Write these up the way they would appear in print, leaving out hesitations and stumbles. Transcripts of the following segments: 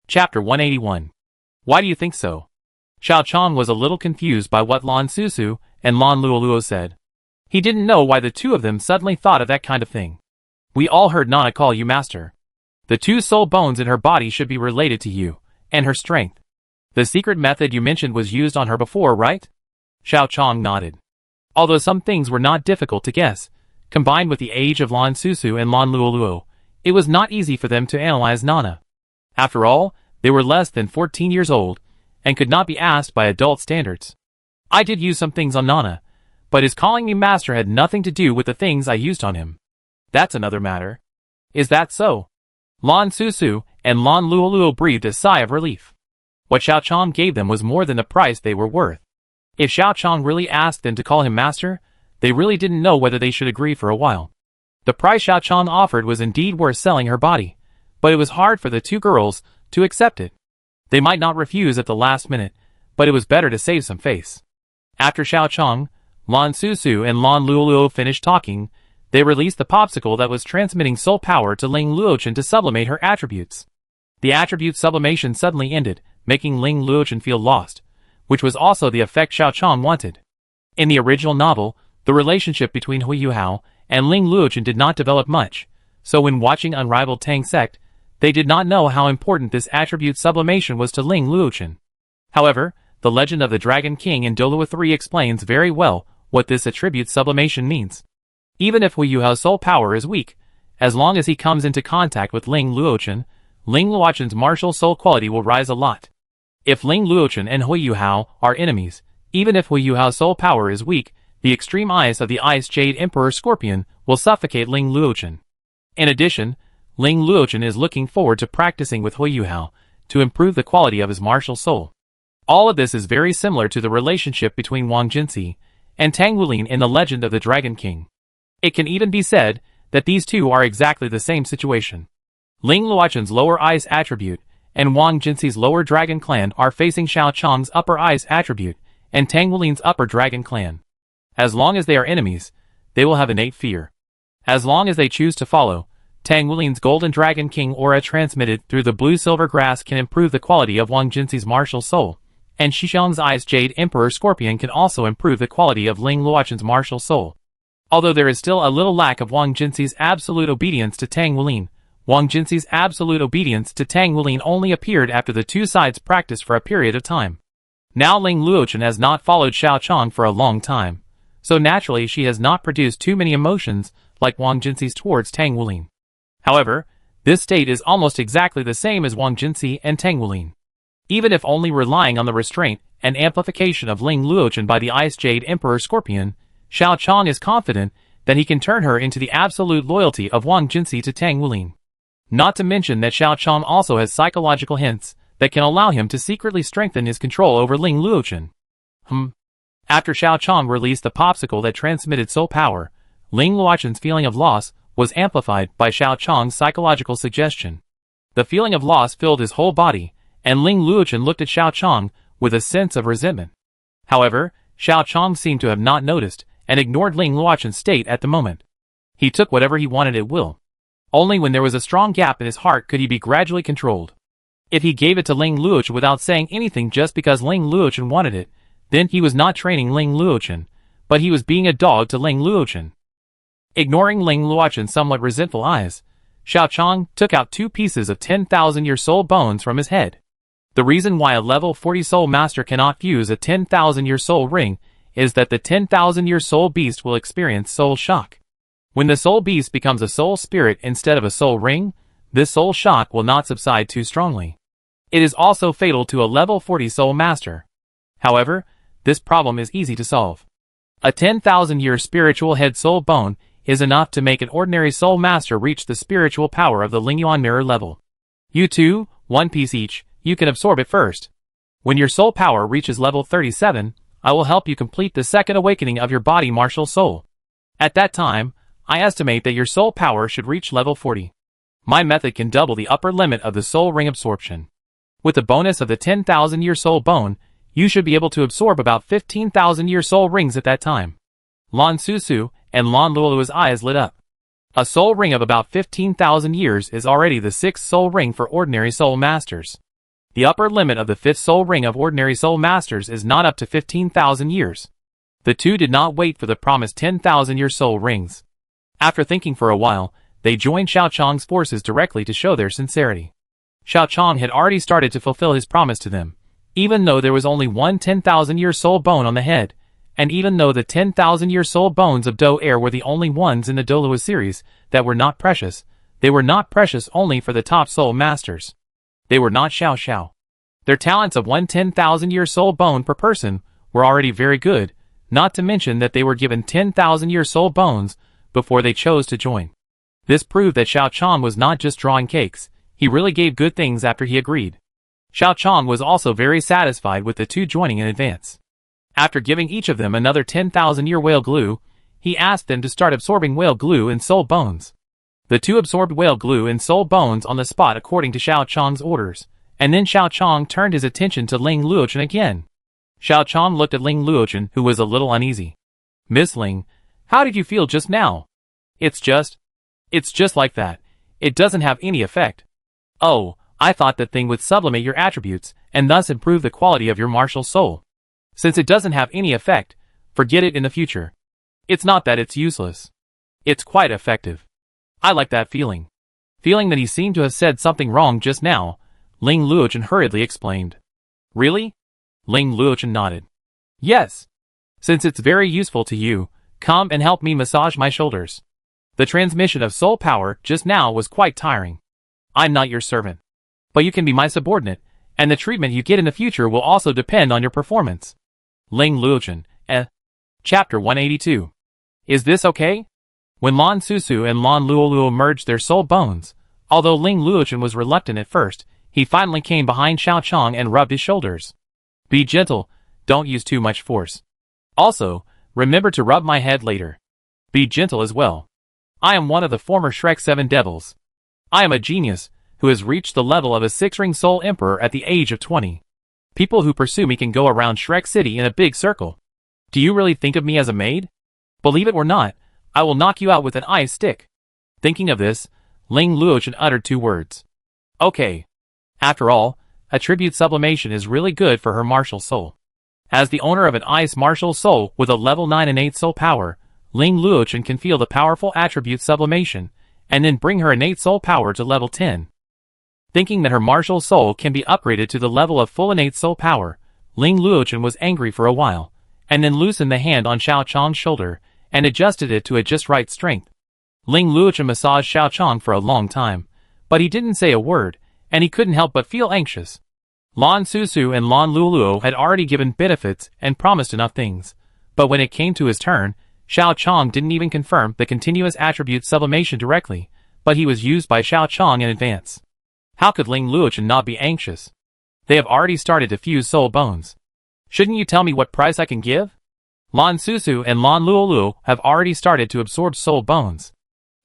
Chapter 181. Why do you think so? Xiao Chong was a little confused by what Lan Susu and Lan Luoluo said. He didn't know why the two of them suddenly thought of that kind of thing. We all heard Nana call you master. The two soul bones in her body should be related to you, and her strength. The secret method you mentioned was used on her before, right? Xiao Chong nodded. Although some things were not difficult to guess, combined with the age of Lan Susu and Lan Luoluo, it was not easy for them to analyze Nana. After all, they were less than 14 years old, and could not be asked by adult standards. I did use some things on Nana, but his calling me master had nothing to do with the things I used on him. That's another matter. Is that so? Lan Susu and Lan Luoluo breathed a sigh of relief. What Xiao Chong gave them was more than the price they were worth. If Xiao Chong really asked them to call him master, they really didn't know whether they should agree for a while. The price Xiao Chong offered was indeed worth selling her body, but it was hard for the two girls to accept it. They might not refuse at the last minute, but it was better to save some face. After Xiao Chong, Lan Susu and Lan Luoluo finished talking, they released the popsicle that was transmitting soul power to Ling Luochen to sublimate her attributes. The attribute sublimation suddenly ended, making Ling Luochen feel lost, which was also the effect Xiao Chong wanted. In the original novel, the relationship between Hui Yuhao and Ling Luochen did not develop much, so when watching Unrivaled Tang Sect, they did not know how important this attribute sublimation was to Ling Luochen. However, the legend of the Dragon King in Douluo 3 explains very well what this attribute sublimation means. Even if Hui Yuhao's soul power is weak, as long as he comes into contact with Ling Luochen's martial soul quality will rise a lot. If Ling Luochen and Hui Yuhao are enemies, even if Hui Yuhao's soul power is weak, the extreme ice of the Ice Jade Emperor Scorpion will suffocate Ling Luochen. In addition, Ling Luochen is looking forward to practicing with Hui Yuhao to improve the quality of his martial soul. All of this is very similar to the relationship between Wang Jinxi and Tang Wulin in the legend of the Dragon King. It can even be said that these two are exactly the same situation. Ling Luochen's lower ice attribute and Wang Jinxi's lower dragon clan are facing Xiao Chong's upper ice attribute and Tang Wulin's upper dragon clan. As long as they are enemies, they will have innate fear. As long as they choose to follow, Tang Wulin's Golden Dragon King aura transmitted through the blue-silver grass can improve the quality of Wang Jinxi's martial soul, and Xishang's Ice Jade Emperor Scorpion can also improve the quality of Ling Luochen's martial soul. Although there is still a little lack of Wang Jinxi's absolute obedience to Tang Wulin, Wang Jinxi's absolute obedience to Tang Wulin only appeared after the two sides practiced for a period of time. Now Ling Luochen has not followed Xiao Chong for a long time, so naturally she has not produced too many emotions like Wang Jinxi's towards Tang Wulin. However, this state is almost exactly the same as Wang Jinxi and Tang Wulin. Even if only relying on the restraint and amplification of Ling Luochen by the Ice Jade Emperor Scorpion, Xiao Chong is confident that he can turn her into the absolute loyalty of Wang Jinxi to Tang Wulin. Not to mention that Xiao Chong also has psychological hints that can allow him to secretly strengthen his control over Ling Luochen. After Xiao Chong released the popsicle that transmitted soul power, Ling Luochen's feeling of loss was amplified by Xiao Chong's psychological suggestion. The feeling of loss filled his whole body, and Ling Luochen looked at Xiao Chong with a sense of resentment. However, Xiao Chong seemed to have not noticed and ignored Ling Luochen's state at the moment. He took whatever he wanted at will. Only when there was a strong gap in his heart could he be gradually controlled. If he gave it to Ling Luochen without saying anything just because Ling Luochen wanted it, then he was not training Ling Luochen, but he was being a dog to Ling Luochen. Ignoring Ling Luochen's somewhat resentful eyes, Xiao Chong took out 2 pieces of 10,000-year soul bones from his head. The reason why a level 40 soul master cannot fuse a 10,000-year soul ring is that the 10,000-year soul beast will experience soul shock. When the soul beast becomes a soul spirit instead of a soul ring, this soul shock will not subside too strongly. It is also fatal to a level 40 soul master. However, this problem is easy to solve. A 10,000-year spiritual head soul bone is enough to make an ordinary soul master reach the spiritual power of the Lingyuan mirror level. You two, 1 piece each, you can absorb it first. When your soul power reaches level 37, I will help you complete the second awakening of your body martial soul. At that time, I estimate that your soul power should reach level 40. My method can double the upper limit of the soul ring absorption. With the bonus of the 10,000-year soul bone, you should be able to absorb about 15,000-year soul rings at that time. Lan Susu and Lan Luoluo's eyes lit up. A soul ring of about 15,000 years is already the 6th soul ring for ordinary soul masters. The upper limit of the 5th soul ring of ordinary soul masters is not up to 15,000 years. The two did not wait for the promised 10,000-year soul rings. After thinking for a while, they joined Xiao Chang's forces directly to show their sincerity. Xiao Chang had already started to fulfill his promise to them, even though there was only one 10,000-year soul bone on the head, and even though the 10,000-year soul bones of Do Air were the only ones in the Douluo series that were not precious, they were not precious only for the top soul masters. They were not Xiao Xiao. Their talents of one 10,000-year soul bone per person were already very good, not to mention that they were given 10,000-year soul bones before they chose to join. This proved that Xiao Chang was not just drawing cakes, he really gave good things after he agreed. Xiao Chang was also very satisfied with the two joining in advance. After giving each of them another 10,000-year whale glue, he asked them to start absorbing whale glue and soul bones. The two absorbed whale glue and soul bones on the spot according to Xiao Chang's orders, and then Xiao Chang turned his attention to Ling Luochen again. Xiao Chang looked at Ling Luochen, who was a little uneasy. "Miss Ling, how did you feel just now?" It's just like that. It doesn't have any effect." "Oh, I thought that thing would sublimate your attributes, and thus improve the quality of your martial soul. Since it doesn't have any effect, forget it in the future. It's not that it's useless. It's quite effective." "I like that feeling." Feeling that he seemed to have said something wrong just now, Ling Luochen hurriedly explained. "Really?" Ling Luochen nodded. "Yes. Since it's very useful to you, come and help me massage my shoulders. The transmission of soul power just now was quite tiring. I'm not your servant, but you can be my subordinate, and the treatment you get in the future will also depend on your performance." Ling Luochen, Chapter 182. Is this okay? When Lan Susu and Lan Luoluo merged their soul bones, although Ling Luochen was reluctant at first, he finally came behind Xiao Chang and rubbed his shoulders. "Be gentle, don't use too much force. Also, remember to rub my head later. Be gentle as well. I am one of the former Shrek 7 devils. I am a genius, who has reached the level of a 6-ring soul emperor at the age of 20. People who pursue me can go around Shrek City in a big circle. Do you really think of me as a maid? Believe it or not, I will knock you out with an ice stick." Thinking of this, Ling Luochen uttered 2 words. "Okay." After all, attribute sublimation is really good for her martial soul. As the owner of an ice martial soul with a level 9 innate soul power, Ling Luochen can feel the powerful attribute sublimation, and then bring her innate soul power to level 10. Thinking that her martial soul can be upgraded to the level of full innate soul power, Ling Luochen was angry for a while, and then loosened the hand on Xiao Chang's shoulder, and adjusted it to a just right strength. Ling Luochen massaged Xiao Chang for a long time, but he didn't say a word, and he couldn't help but feel anxious. Lan Susu and Lan Luoluo had already given benefits and promised enough things, but when it came to his turn, Xiao Chang didn't even confirm the continuous attribute sublimation directly, but he was used by Xiao Chang in advance. How could Ling Luochen not be anxious? They have already started to fuse soul bones. Shouldn't you tell me what price I can give? Lan Susu and Lan Luoluo have already started to absorb soul bones.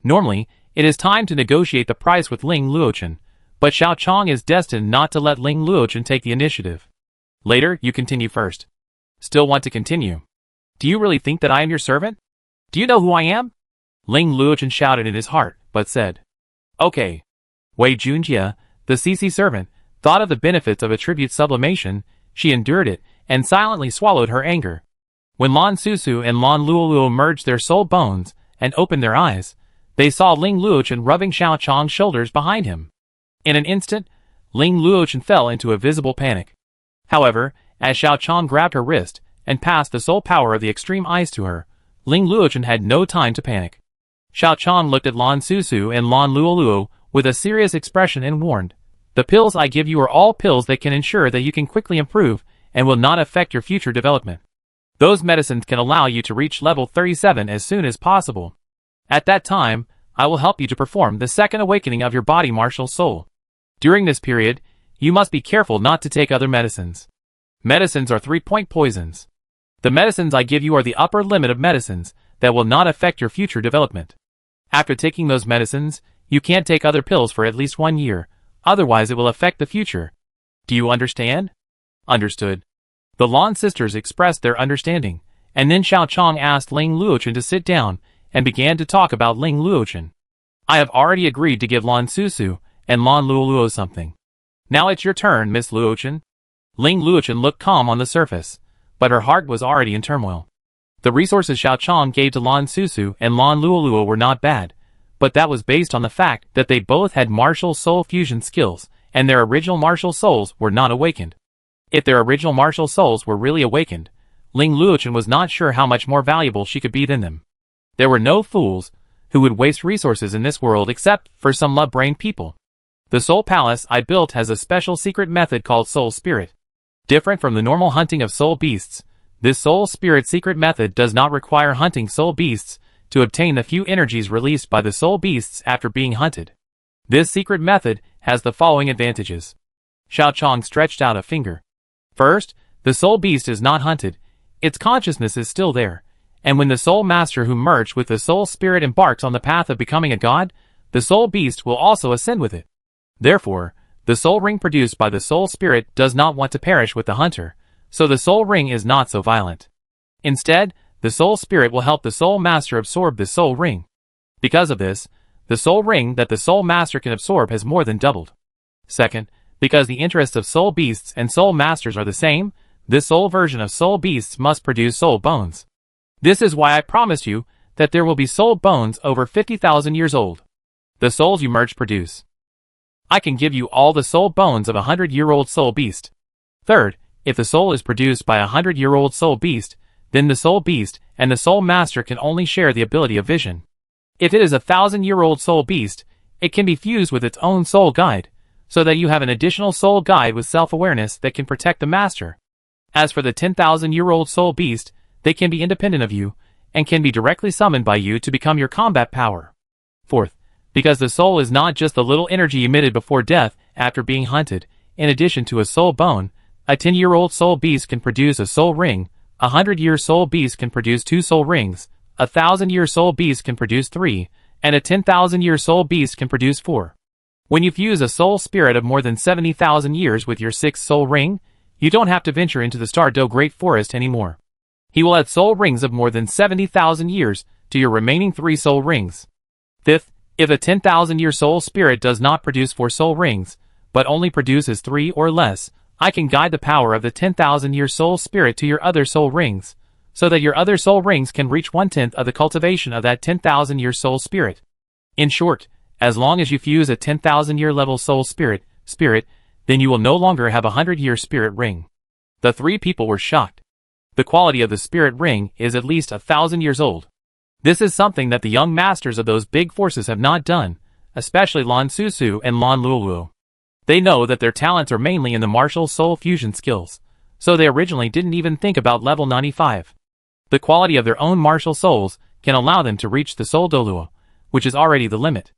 Normally, it is time to negotiate the price with Ling Luochen, but Xiao Chang is destined not to let Ling Luochen take the initiative. Later, you continue first. Still want to continue? Do you really think that I am your servant? Do you know who I am? Ling Luochen shouted in his heart, but said, "Okay." Wei Junjie, the CC servant, thought of the benefits of attribute sublimation. She endured it, and silently swallowed her anger. When Lan Susu and Lan Luoluo merged their soul bones, and opened their eyes, they saw Ling Luochen rubbing Xiao Chang's shoulders behind him. In an instant, Ling Luochen fell into a visible panic. However, as Xiao Chang grabbed her wrist, and passed the soul power of the extreme ice to her, Ling Luochen had no time to panic. Xiao Chang looked at Lan Susu and Lan Luoluo with a serious expression and warned, "The pills I give you are all pills that can ensure that you can quickly improve and will not affect your future development. Those medicines can allow you to reach level 37 as soon as possible. At that time, I will help you to perform the second awakening of your body martial soul. During this period, you must be careful not to take other medicines. Medicines are 3-point poisons. The medicines I give you are the upper limit of medicines that will not affect your future development. After taking those medicines, you can't take other pills for at least 1 year, otherwise it will affect the future. Do you understand?" "Understood." The Lan sisters expressed their understanding, and then Xiao Chang asked Ling Luochen to sit down, and began to talk about Ling Luochen. "I have already agreed to give Lan Susu and Lan Luoluo something. Now it's your turn, Miss Luochen. Ling Luochen looked calm on the surface, but her heart was already in turmoil. The resources Xiao Chong gave to Lan Susu and Lan Luoluo were not bad, but that was based on the fact that they both had martial soul fusion skills, and their original martial souls were not awakened. If their original martial souls were really awakened, Ling Luochen was not sure how much more valuable she could be than them. There were no fools who would waste resources in this world except for some love-brained people. The Soul Palace I built has a special secret method called Soul Spirit. Different from the normal hunting of soul beasts, this Soul Spirit secret method does not require hunting soul beasts to obtain the few energies released by the soul beasts after being hunted. This secret method has the following advantages. Xiao Chong stretched out a finger. First, the soul beast is not hunted, its consciousness is still there, and when the soul master who merged with the soul spirit embarks on the path of becoming a god, the soul beast will also ascend with it. Therefore, the soul ring produced by the soul spirit does not want to perish with the hunter, so the soul ring is not so violent. Instead, the soul spirit will help the soul master absorb the soul ring. Because of this, the soul ring that the soul master can absorb has more than doubled. Second, because the interests of soul beasts and soul masters are the same, this soul version of soul beasts must produce soul bones. This is why I promised you that there will be soul bones over 50,000 years old. The souls you merge produce. I can give you all the soul bones of a 100-year-old soul beast. Third, if the soul is produced by a 100-year-old soul beast, then the soul beast and the soul master can only share the ability of vision. If it is a 1,000-year-old soul beast, it can be fused with its own soul guide, so that you have an additional soul guide with self-awareness that can protect the master. As for the 10,000-year-old soul beast, they can be independent of you, and can be directly summoned by you to become your combat power. Fourth, because the soul is not just the little energy emitted before death after being hunted, in addition to a soul bone, a 10-year-old soul beast can produce a soul ring, a 100-year soul beast can produce 2 soul rings, a 1,000-year soul beast can produce 3, and a 10,000-year soul beast can produce 4. When you fuse a soul spirit of more than 70,000 years with your 6th soul ring, you don't have to venture into the Stardew Great Forest anymore. He will add soul rings of more than 70,000 years to your remaining 3 soul rings. Fifth, if a 10,000-year soul spirit does not produce 4 soul rings, but only produces 3 or less, I can guide the power of the 10,000-year soul spirit to your other soul rings, so that your other soul rings can reach 1/10 of the cultivation of that 10,000-year soul spirit. In short, as long as you fuse a 10,000-year level soul spirit, then you will no longer have a 100-year spirit ring. The 3 people were shocked. The quality of the spirit ring is at least 1,000 years old. This is something that the young masters of those big forces have not done, especially Lan Susu and Lan Luoluo. They know that their talents are mainly in the martial soul fusion skills, so they originally didn't even think about level 95. The quality of their own martial souls can allow them to reach the soul Douluo, which is already the limit.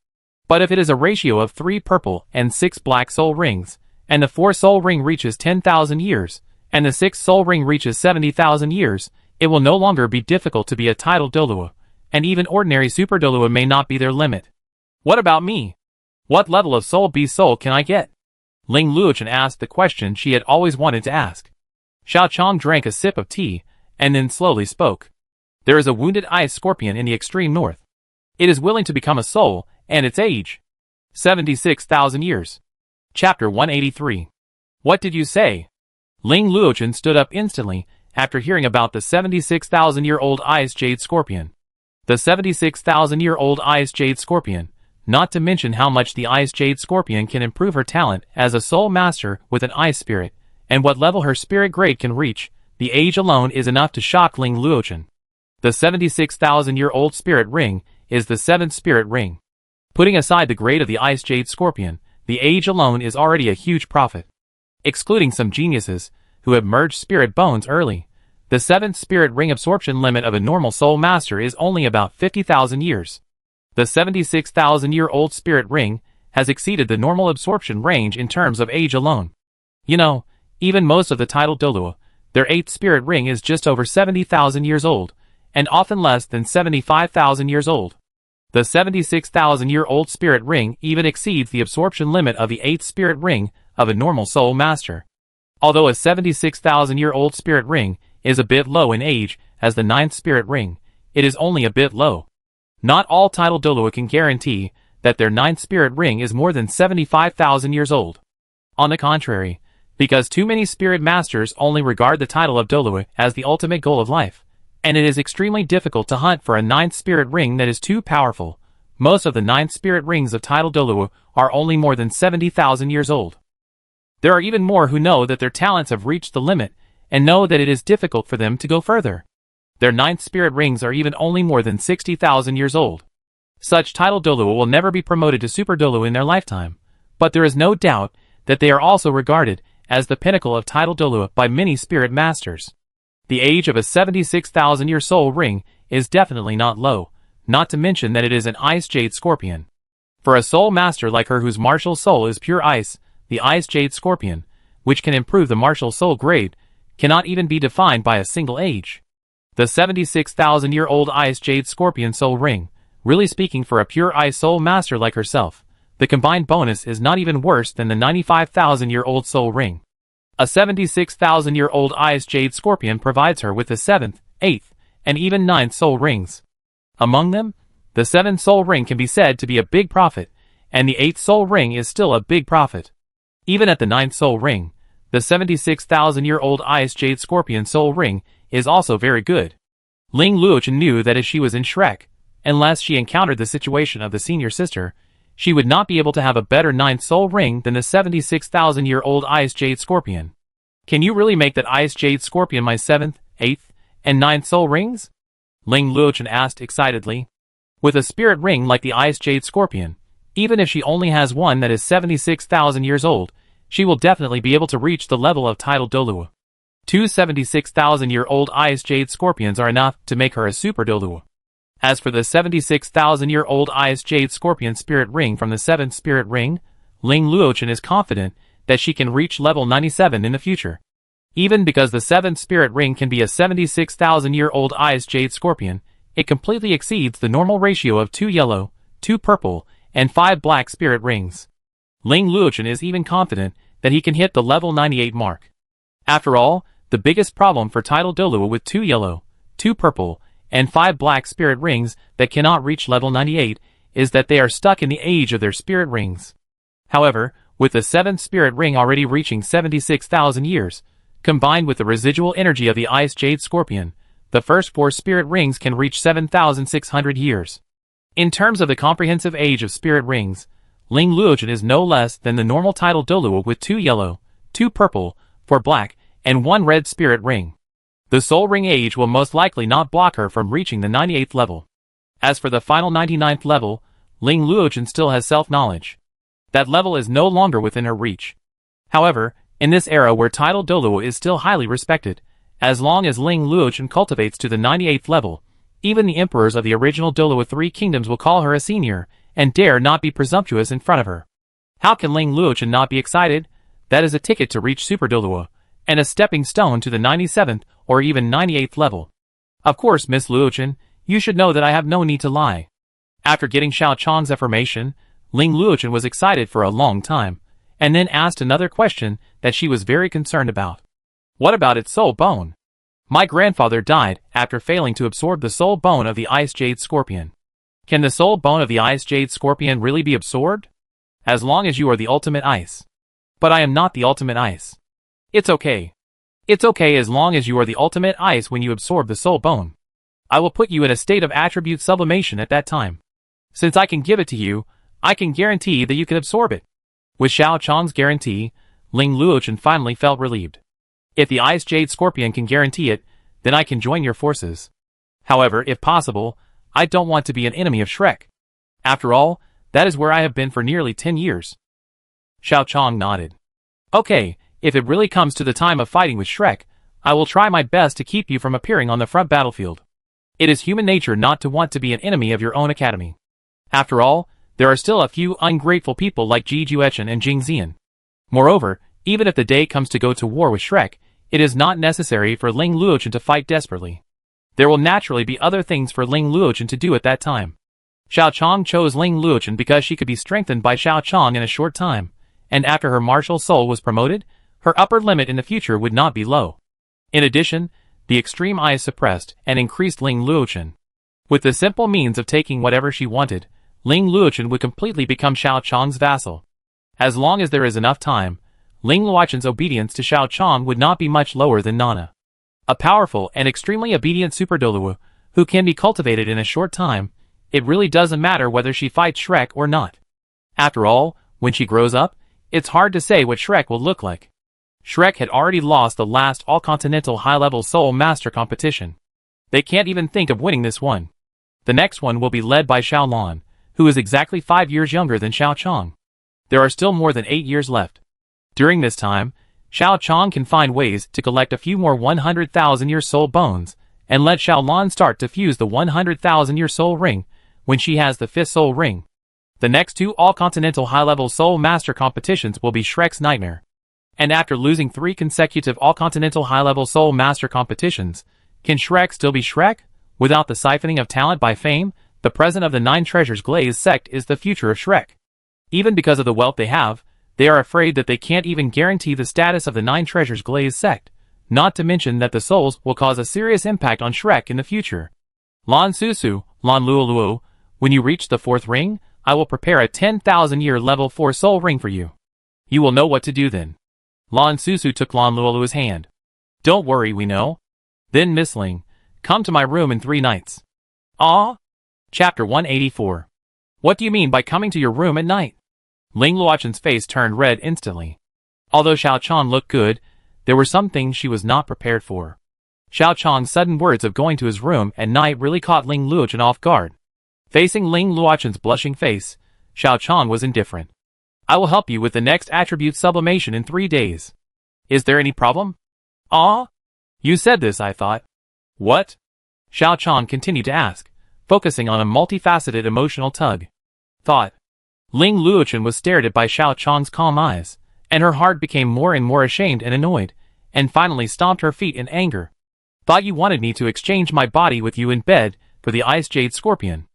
But if it is a ratio of 3 purple and 6 black soul rings, and the 4th soul ring reaches 10,000 years, and the 6th soul ring reaches 70,000 years, it will no longer be difficult to be a title Douluo, and even ordinary super Douluo may not be their limit. What about me? What level of soul beast soul can I get? Ling Luochen asked the question she had always wanted to ask. Xiao Chong drank a sip of tea, and then slowly spoke. There is a wounded ice scorpion in the extreme north. It is willing to become a soul, and its age? 76,000 years. Chapter 183. What did you say? Ling Luochen stood up instantly after hearing about the 76,000-year-old ice jade scorpion. The 76,000-year-old ice jade scorpion, not to mention how much the ice jade scorpion can improve her talent as a soul master with an ice spirit, and what level her spirit grade can reach, the age alone is enough to shock Ling Luochen. The 76,000-year-old spirit ring is the 7th spirit ring. Putting aside the grade of the ice jade scorpion, the age alone is already a huge profit. Excluding some geniuses who have merged spirit bones early, the 7th spirit ring absorption limit of a normal soul master is only about 50,000 years. The 76,000-year-old spirit ring has exceeded the normal absorption range in terms of age alone. You know, even most of the title Douluo, their 8th spirit ring is just over 70,000 years old, and often less than 75,000 years old. The 76,000-year-old spirit ring even exceeds the absorption limit of the 8th spirit ring of a normal soul master. Although a 76,000-year-old spirit ring is a bit low in age as the 9th spirit ring, it is only a bit low. Not all title Douluo can guarantee that their 9th spirit ring is more than 75,000 years old. On the contrary, because too many spirit masters only regard the title of Douluo as the ultimate goal of life, and it is extremely difficult to hunt for a 9th spirit ring that is too powerful. Most of the 9th spirit rings of title Douluo are only more than 70,000 years old. There are even more who know that their talents have reached the limit, and know that it is difficult for them to go further. Their 9th spirit rings are even only more than 60,000 years old. Such title Douluo will never be promoted to Super Douluo in their lifetime, but there is no doubt that they are also regarded as the pinnacle of title Douluo by many spirit masters. The age of a 76,000-year soul ring is definitely not low, not to mention that it is an ice jade scorpion. For a soul master like her whose martial soul is pure ice, the ice jade scorpion, which can improve the martial soul grade, cannot even be defined by a single age. The 76,000-year-old ice jade scorpion soul ring, really speaking for a pure ice soul master like herself, the combined bonus is not even worse than the 95,000-year-old soul ring. A 76,000-year-old ice jade scorpion provides her with the 7th, 8th, and even 9th soul rings. Among them, the 7th soul ring can be said to be a big profit, and the 8th soul ring is still a big profit. Even at the 9th soul ring, the 76,000-year-old ice jade scorpion soul ring is also very good. Ling Luochen knew that if she was in Shrek, unless she encountered the situation of the senior sister, she would not be able to have a better 9th soul ring than the 76,000-year-old ice jade scorpion. Can you really make that ice jade scorpion my 7th, 8th, and 9th soul rings? Ling Luochen asked excitedly. With a spirit ring like the ice jade scorpion, even if she only has one that is 76,000 years old, she will definitely be able to reach the level of title Douluo. 2 76,000-year-old ice jade scorpions are enough to make her a super Douluo. As for the 76,000-year-old ice jade scorpion spirit ring from the 7th spirit ring, Ling Luochen is confident that she can reach level 97 in the future. Even because the 7th spirit ring can be a 76,000-year-old ice jade scorpion, it completely exceeds the normal ratio of 2 yellow, 2 purple, and 5 black spirit rings. Ling Luochen is even confident that he can hit the level 98 mark. After all, the biggest problem for title Douluo with 2 yellow, 2 purple, and 5 black spirit rings that cannot reach level 98 is that they are stuck in the age of their spirit rings. However, with the 7th spirit ring already reaching 76,000 years, combined with the residual energy of the ice jade scorpion, the first 4 spirit rings can reach 7,600 years. In terms of the comprehensive age of spirit rings, Ling Luochen is no less than the normal title Douluo with 2 yellow, 2 purple, 4 black, and 1 red spirit ring. The soul ring age will most likely not block her from reaching the 98th level. As for the final 99th level, Ling Luochen still has self-knowledge. That level is no longer within her reach. However, in this era where title Douluo is still highly respected, as long as Ling Luochen cultivates to the 98th level, even the emperors of the original Douluo 3 kingdoms will call her a senior, and dare not be presumptuous in front of her. How can Ling Luochen not be excited? That is a ticket to reach Super Douluo, and a stepping stone to the 97th or even 98th level. Of course, Miss Luochen, you should know that I have no need to lie. After getting Xiao Chong's affirmation, Ling Luochen was excited for a long time, and then asked another question that she was very concerned about. What about its soul bone? My grandfather died after failing to absorb the soul bone of the ice jade scorpion. Can the soul bone of the ice jade scorpion really be absorbed? As long as you are the ultimate ice. But I am not the ultimate ice. It's okay. It's okay as long as you are the ultimate ice when you absorb the soul bone. I will put you in a state of attribute sublimation at that time. Since I can give it to you, I can guarantee that you can absorb it. With Xiao Chong's guarantee, Ling Luochen finally felt relieved. If the ice jade scorpion can guarantee it, then I can join your forces. However, if possible, I don't want to be an enemy of Shrek. After all, that is where I have been for nearly 10 years. Xiao Chong nodded. Okay, if it really comes to the time of fighting with Shrek, I will try my best to keep you from appearing on the front battlefield. It is human nature not to want to be an enemy of your own academy. After all, there are still a few ungrateful people like Ji Juechen and Jing Xian. Moreover, even if the day comes to go to war with Shrek, it is not necessary for Ling Luochen to fight desperately. There will naturally be other things for Ling Luochen to do at that time. Xiao Chong chose Ling Luochen because she could be strengthened by Xiao Chong in a short time, and after her martial soul was promoted, her upper limit in the future would not be low. In addition, the extreme eye suppressed and increased Ling Luochen. With the simple means of taking whatever she wanted, Ling Luochen would completely become Xiao Chong's vassal. As long as there is enough time, Ling Luochuan's obedience to Xiao Chong would not be much lower than Nana. A powerful and extremely obedient super Douluo, who can be cultivated in a short time. It really doesn't matter whether she fights Shrek or not. After all, when she grows up, it's hard to say what Shrek will look like. Shrek had already lost the last all-continental high-level Soul Master competition. They can't even think of winning this one. The next one will be led by Xiao Lan, who is exactly 5 years younger than Xiao Chong. There are still more than 8 years left. During this time, Xiao Chong can find ways to collect a few more 100,000-year soul bones, and let Xiao Lan start to fuse the 100,000-year soul ring when she has the 5th soul ring. The next 2 all-continental high-level Soul Master competitions will be Shrek's nightmare. And after losing 3 consecutive all-continental high-level Soul Master competitions, can Shrek still be Shrek? Without the siphoning of talent by fame, the present of the 9 treasures Glaze Sect is the future of Shrek. Even because of the wealth they have, they are afraid that they can't even guarantee the status of the 9 treasures Glaze Sect, not to mention that the souls will cause a serious impact on Shrek in the future. Lan Susu, Lan Luoluo, when you reach the 4th ring, I will prepare a 10,000-year level 4 soul ring for you. You will know what to do then. Lan Susu took Lan Luoluo's hand. Don't worry, we know. Then Miss Ling, come to my room in 3 nights. Ah? Chapter 184. What do you mean by coming to your room at night? Ling Luochuan's face turned red instantly. Although Xiao Chong looked good, there were some things she was not prepared for. Xiao Chong's sudden words of going to his room at night really caught Ling Luochuan off guard. Facing Ling Luochuan's blushing face, Xiao Chong was indifferent. I will help you with the next attribute sublimation in 3 days. Is there any problem? Ah? You said this, I thought. What? Xiao Chong continued to ask, focusing on a multifaceted emotional tug. Thought. Ling Luochuan was stared at by Xiao Chong's calm eyes, and her heart became more and more ashamed and annoyed, and finally stomped her feet in anger. Thought you wanted me to exchange my body with you in bed for the Ice Jade Scorpion.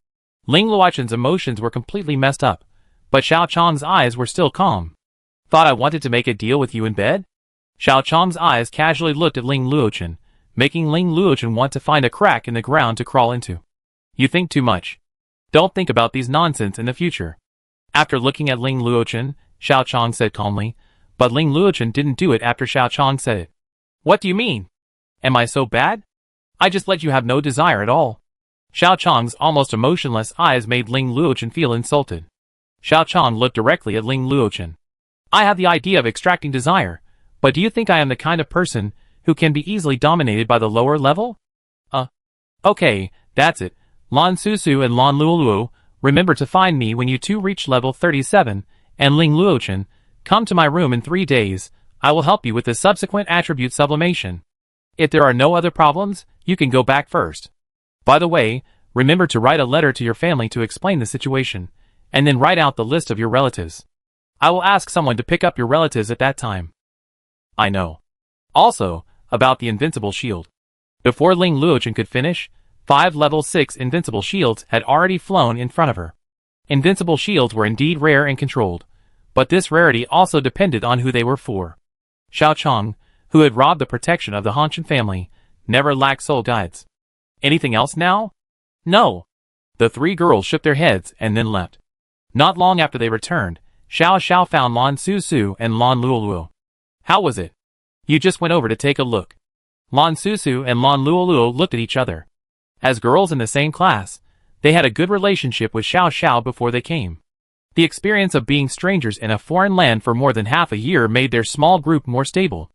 Ling Luochuan's emotions were completely messed up, but Xiao Chong's eyes were still calm. Thought I wanted to make a deal with you in bed? Xiao Chong's eyes casually looked at Ling Luochuan, making Ling Luochuan want to find a crack in the ground to crawl into. You think too much. Don't think about these nonsense in the future. After looking at Ling Luochuan, Xiao Chong said calmly, but Ling Luochuan didn't do it after Xiao Chong said it. What do you mean? Am I so bad? I just let you have no desire at all. Xiao Chong's almost emotionless eyes made Ling Luochuan feel insulted. Xiao Chong looked directly at Ling Luochuan. I have the idea of extracting desire, but do you think I am the kind of person who can be easily dominated by the lower level? Okay, that's it. Lan Susu and Lan Luoluo, remember to find me when you 2 reach level 37, and Ling Luochuan, come to my room in 3 days. I will help you with the subsequent attribute sublimation. If there are no other problems, you can go back first. By the way, remember to write a letter to your family to explain the situation, and then write out the list of your relatives. I will ask someone to pick up your relatives at that time. I know. Also, about the invincible shield. Before Ling Luochuan could finish, 5 level 6 invincible shields had already flown in front of her. Invincible shields were indeed rare and controlled, but this rarity also depended on who they were for. Xiao Chong, who had robbed the protection of the Hanshan family, never lacked soul guides. Anything else now? No. The 3 girls shook their heads and then left. Not long after they returned, Xiao found Lan Susu and Lan Luoluo. How was it? You just went over to take a look. Lan Susu and Lan Luoluo looked at each other. As girls in the same class, they had a good relationship with Xiao before they came. The experience of being strangers in a foreign land for more than half a year made their small group more stable.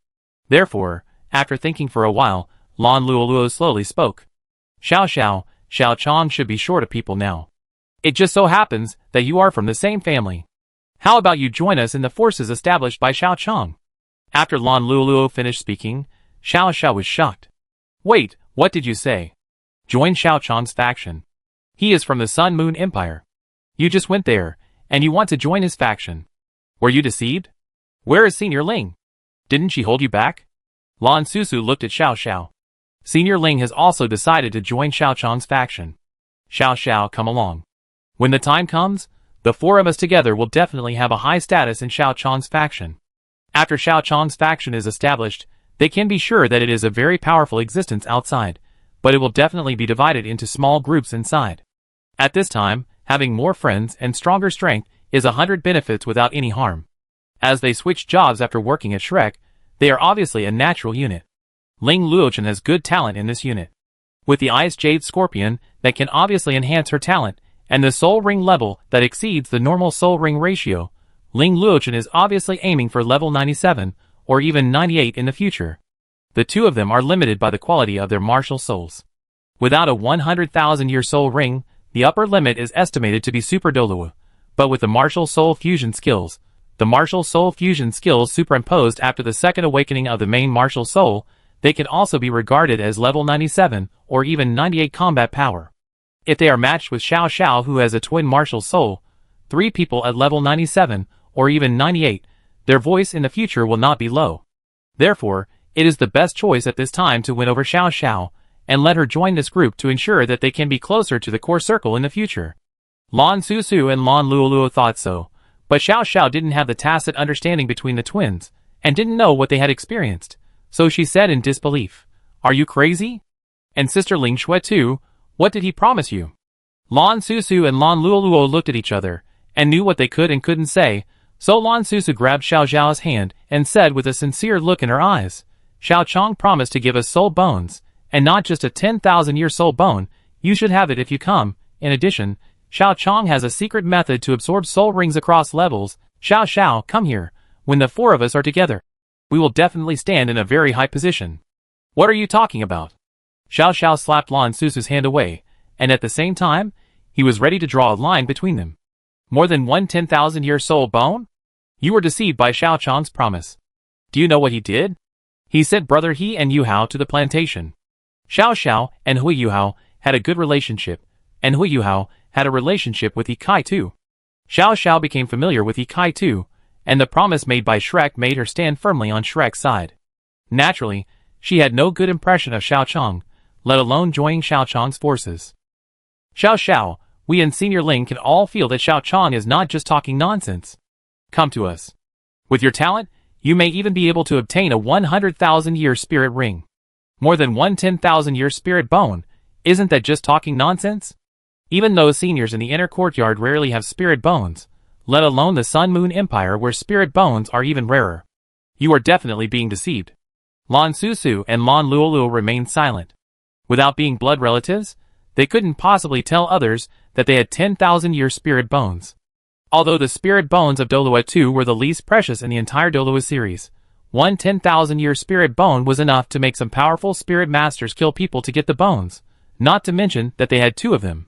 After thinking for a while, Lan Luoluo slowly spoke. Xiao Chong should be short of people now. It just so happens that you are from the same family. How about you join us in the forces established by Xiao Chong? After Lan Luoluo finished speaking, Xiao was shocked. Wait, what did you say? Join Xiao Chong's faction. He is from the Sun Moon Empire. You just went there, and you want to join his faction. Were you deceived? Where is Senior Ling? Didn't she hold you back? Lan Susu looked at Xiao. Senior Ling has also decided to join Xiao Chong's faction. Xiao, come along. When the time comes, the 4 of us together will definitely have a high status in Xiao Chong's faction. After Xiao Chong's faction is established, they can be sure that it is a very powerful existence outside, but it will definitely be divided into small groups inside. At this time, having more friends and stronger strength is 100 benefits without any harm. As they switched jobs after working at Shrek, they are obviously a natural unit. Ling Luochen has good talent in this unit. With the Ice Jade Scorpion that can obviously enhance her talent, and the Soul Ring level that exceeds the normal Soul Ring ratio, Ling Luochen is obviously aiming for level 97 or even 98 in the future. The two of them are limited by the quality of their martial souls. Without a 100,000-year Soul Ring, the upper limit is estimated to be Super Douluo, but with the martial soul fusion skills, the martial soul fusion skills superimposed after the second awakening of the main martial soul, they can also be regarded as level 97 or even 98 combat power. If they are matched with Xiao Xiao, who has a twin martial soul, 3 people at level 97 or even 98, their voice in the future will not be low. Therefore, it is the best choice at this time to win over Xiao Xiao and let her join this group to ensure that they can be closer to the core circle in the future. Lan Susu and Lan Luoluo thought so, but Xiao Xiao didn't have the tacit understanding between the twins and didn't know what they had experienced, so she said in disbelief, "Are you crazy? And Sister Ling Shui too, what did he promise you?" Lan Susu and Lan Luoluo looked at each other and knew what they could and couldn't say, so Lan Susu grabbed Xiao Xiao's hand and said with a sincere look in her eyes, "Xiao Chong promised to give us soul bones, and not just a 10,000-year soul bone. You should have it if you come. In addition, Xiao Chong has a secret method to absorb soul rings across levels. Xiao Xiao, come here. When the 4 of us are together, we will definitely stand in a very high position." "What are you talking about?" Xiao Xiao slapped Lan Susu's hand away, and at the same time, he was ready to draw a line between them. "More than one 10,000-year soul bone? You were deceived by Xiao Chong's promise. Do you know what he did? He sent brother He and Yu Hao to the plantation. Xiao Xiao and Hui Yu Hao had a good relationship, and Hui Yu Hao had a relationship with Yi Kai too. Xiao Xiao became familiar with Yi Kai too, and the promise made by Shrek made her stand firmly on Shrek's side. Naturally, she had no good impression of Xiao Chong, let alone joining Xiao Chong's forces. "Xiao Xiao, we and Senior Ling can all feel that Xiao Chong is not just talking nonsense. Come to us. With your talent, you may even be able to obtain a 100,000-year spirit ring. More than one 10,000-year spirit bone, isn't that just talking nonsense? Even those seniors in the inner courtyard rarely have spirit bones, let alone the Sun Moon Empire where spirit bones are even rarer. You are definitely being deceived." Lan Susu and Lan Luoluo remained silent. Without being blood relatives, they couldn't possibly tell others that they had 10,000-year spirit bones. Although the spirit bones of Douluo 2 were the least precious in the entire Douluo series, one 10,000-year spirit bone was enough to make some powerful spirit masters kill people to get the bones, not to mention that they had 2 of them.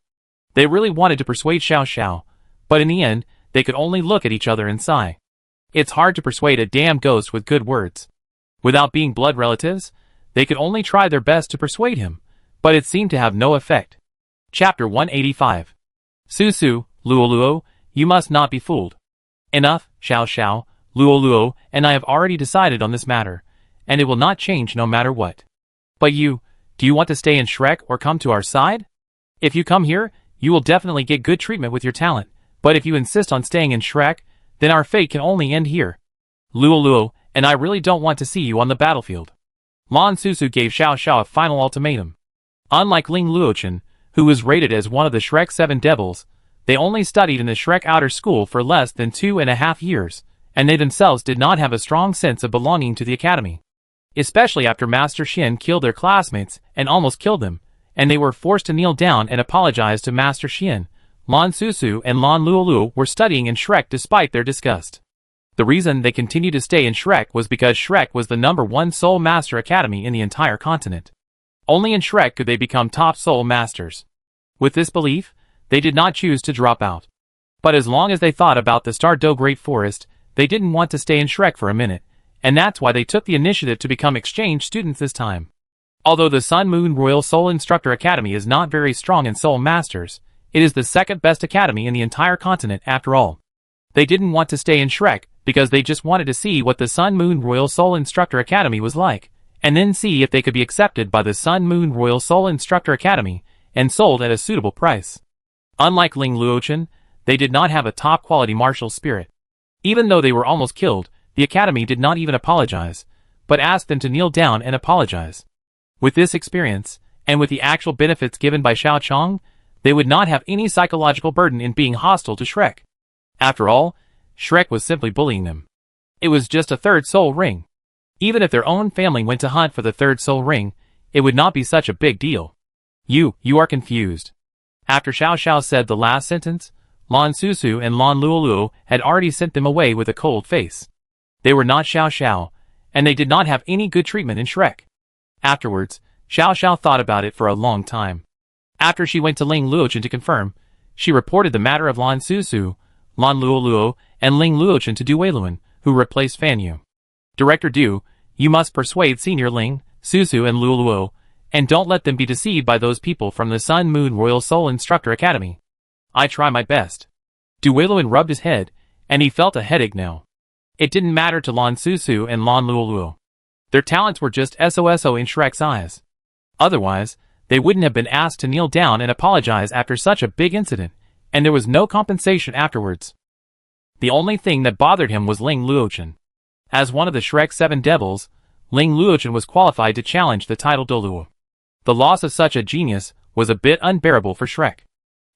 They really wanted to persuade Xiao Xiao, but in the end, they could only look at each other and sigh. It's hard to persuade a damn ghost with good words. Without being blood relatives, they could only try their best to persuade him, but it seemed to have no effect. Chapter 185. Susu, Luoluo, you must not be fooled. Enough, Xiao Xiao, Luoluo, and I have already decided on this matter, and it will not change no matter what. But you, do you want to stay in Shrek or come to our side? If you come here, you will definitely get good treatment with your talent, but if you insist on staying in Shrek, then our fate can only end here. Luoluo, and I really don't want to see you on the battlefield. Lan Susu gave Xiao Xiao a final ultimatum. Unlike Ling Luochen, who was rated as one of the Shrek 7 devils, they only studied in the Shrek Outer School for less than 2.5 years, and they themselves did not have a strong sense of belonging to the academy. Especially after Master Xin killed their classmates and almost killed them, and they were forced to kneel down and apologize to Master Xin, Lan Susu and Lan Luoluo were studying in Shrek despite their disgust. The reason they continued to stay in Shrek was because Shrek was the #1 Soul Master Academy in the entire continent. Only in Shrek could they become top Soul Masters. With this belief, they did not choose to drop out. But as long as they thought about the Star Do Great Forest, they didn't want to stay in Shrek for a minute, and that's why they took the initiative to become exchange students this time. Although the Sun Moon Royal Soul Instructor Academy is not very strong in Soul Masters, it is the second best academy in the entire continent after all. They didn't want to stay in Shrek because they just wanted to see what the Sun Moon Royal Soul Instructor Academy was like, and then see if they could be accepted by the Sun Moon Royal Soul Instructor Academy and sold at a suitable price. Unlike Ling Luochen, they did not have a top-quality martial spirit. Even though they were almost killed, the academy did not even apologize, but asked them to kneel down and apologize. With this experience, and with the actual benefits given by Xiao Chong, they would not have any psychological burden in being hostile to Shrek. After all, Shrek was simply bullying them. It was just a third soul ring. Even if their own family went to hunt for the third soul ring, it would not be such a big deal. You are confused. After Xiao Xiao said the last sentence, Lan Susu and Lan Luoluo had already sent them away with a cold face. They were not Xiao Xiao, and they did not have any good treatment in Shrek. Afterwards, Xiao Xiao thought about it for a long time. After she went to Ling Luochen to confirm, she reported the matter of Lan Susu, Lan Luoluo, and Ling Luochen to Du Weiluan, who replaced Fan Yu. Director Du, you must persuade Senior Ling, Susu and Luoluo, and don't let them be deceived by those people from the Sun Moon Royal Soul Instructor Academy. I try my best. Du Weiluan rubbed his head, and he felt a headache now. It didn't matter to Lan Susu and Lan Luoluo. Their talents were just SOSO in Shrek's eyes. Otherwise, they wouldn't have been asked to kneel down and apologize after such a big incident, and there was no compensation afterwards. The only thing that bothered him was Ling Luochen. As one of the Shrek 7 devils, Ling Luochen was qualified to challenge the title Douluo. The loss of such a genius was a bit unbearable for Shrek.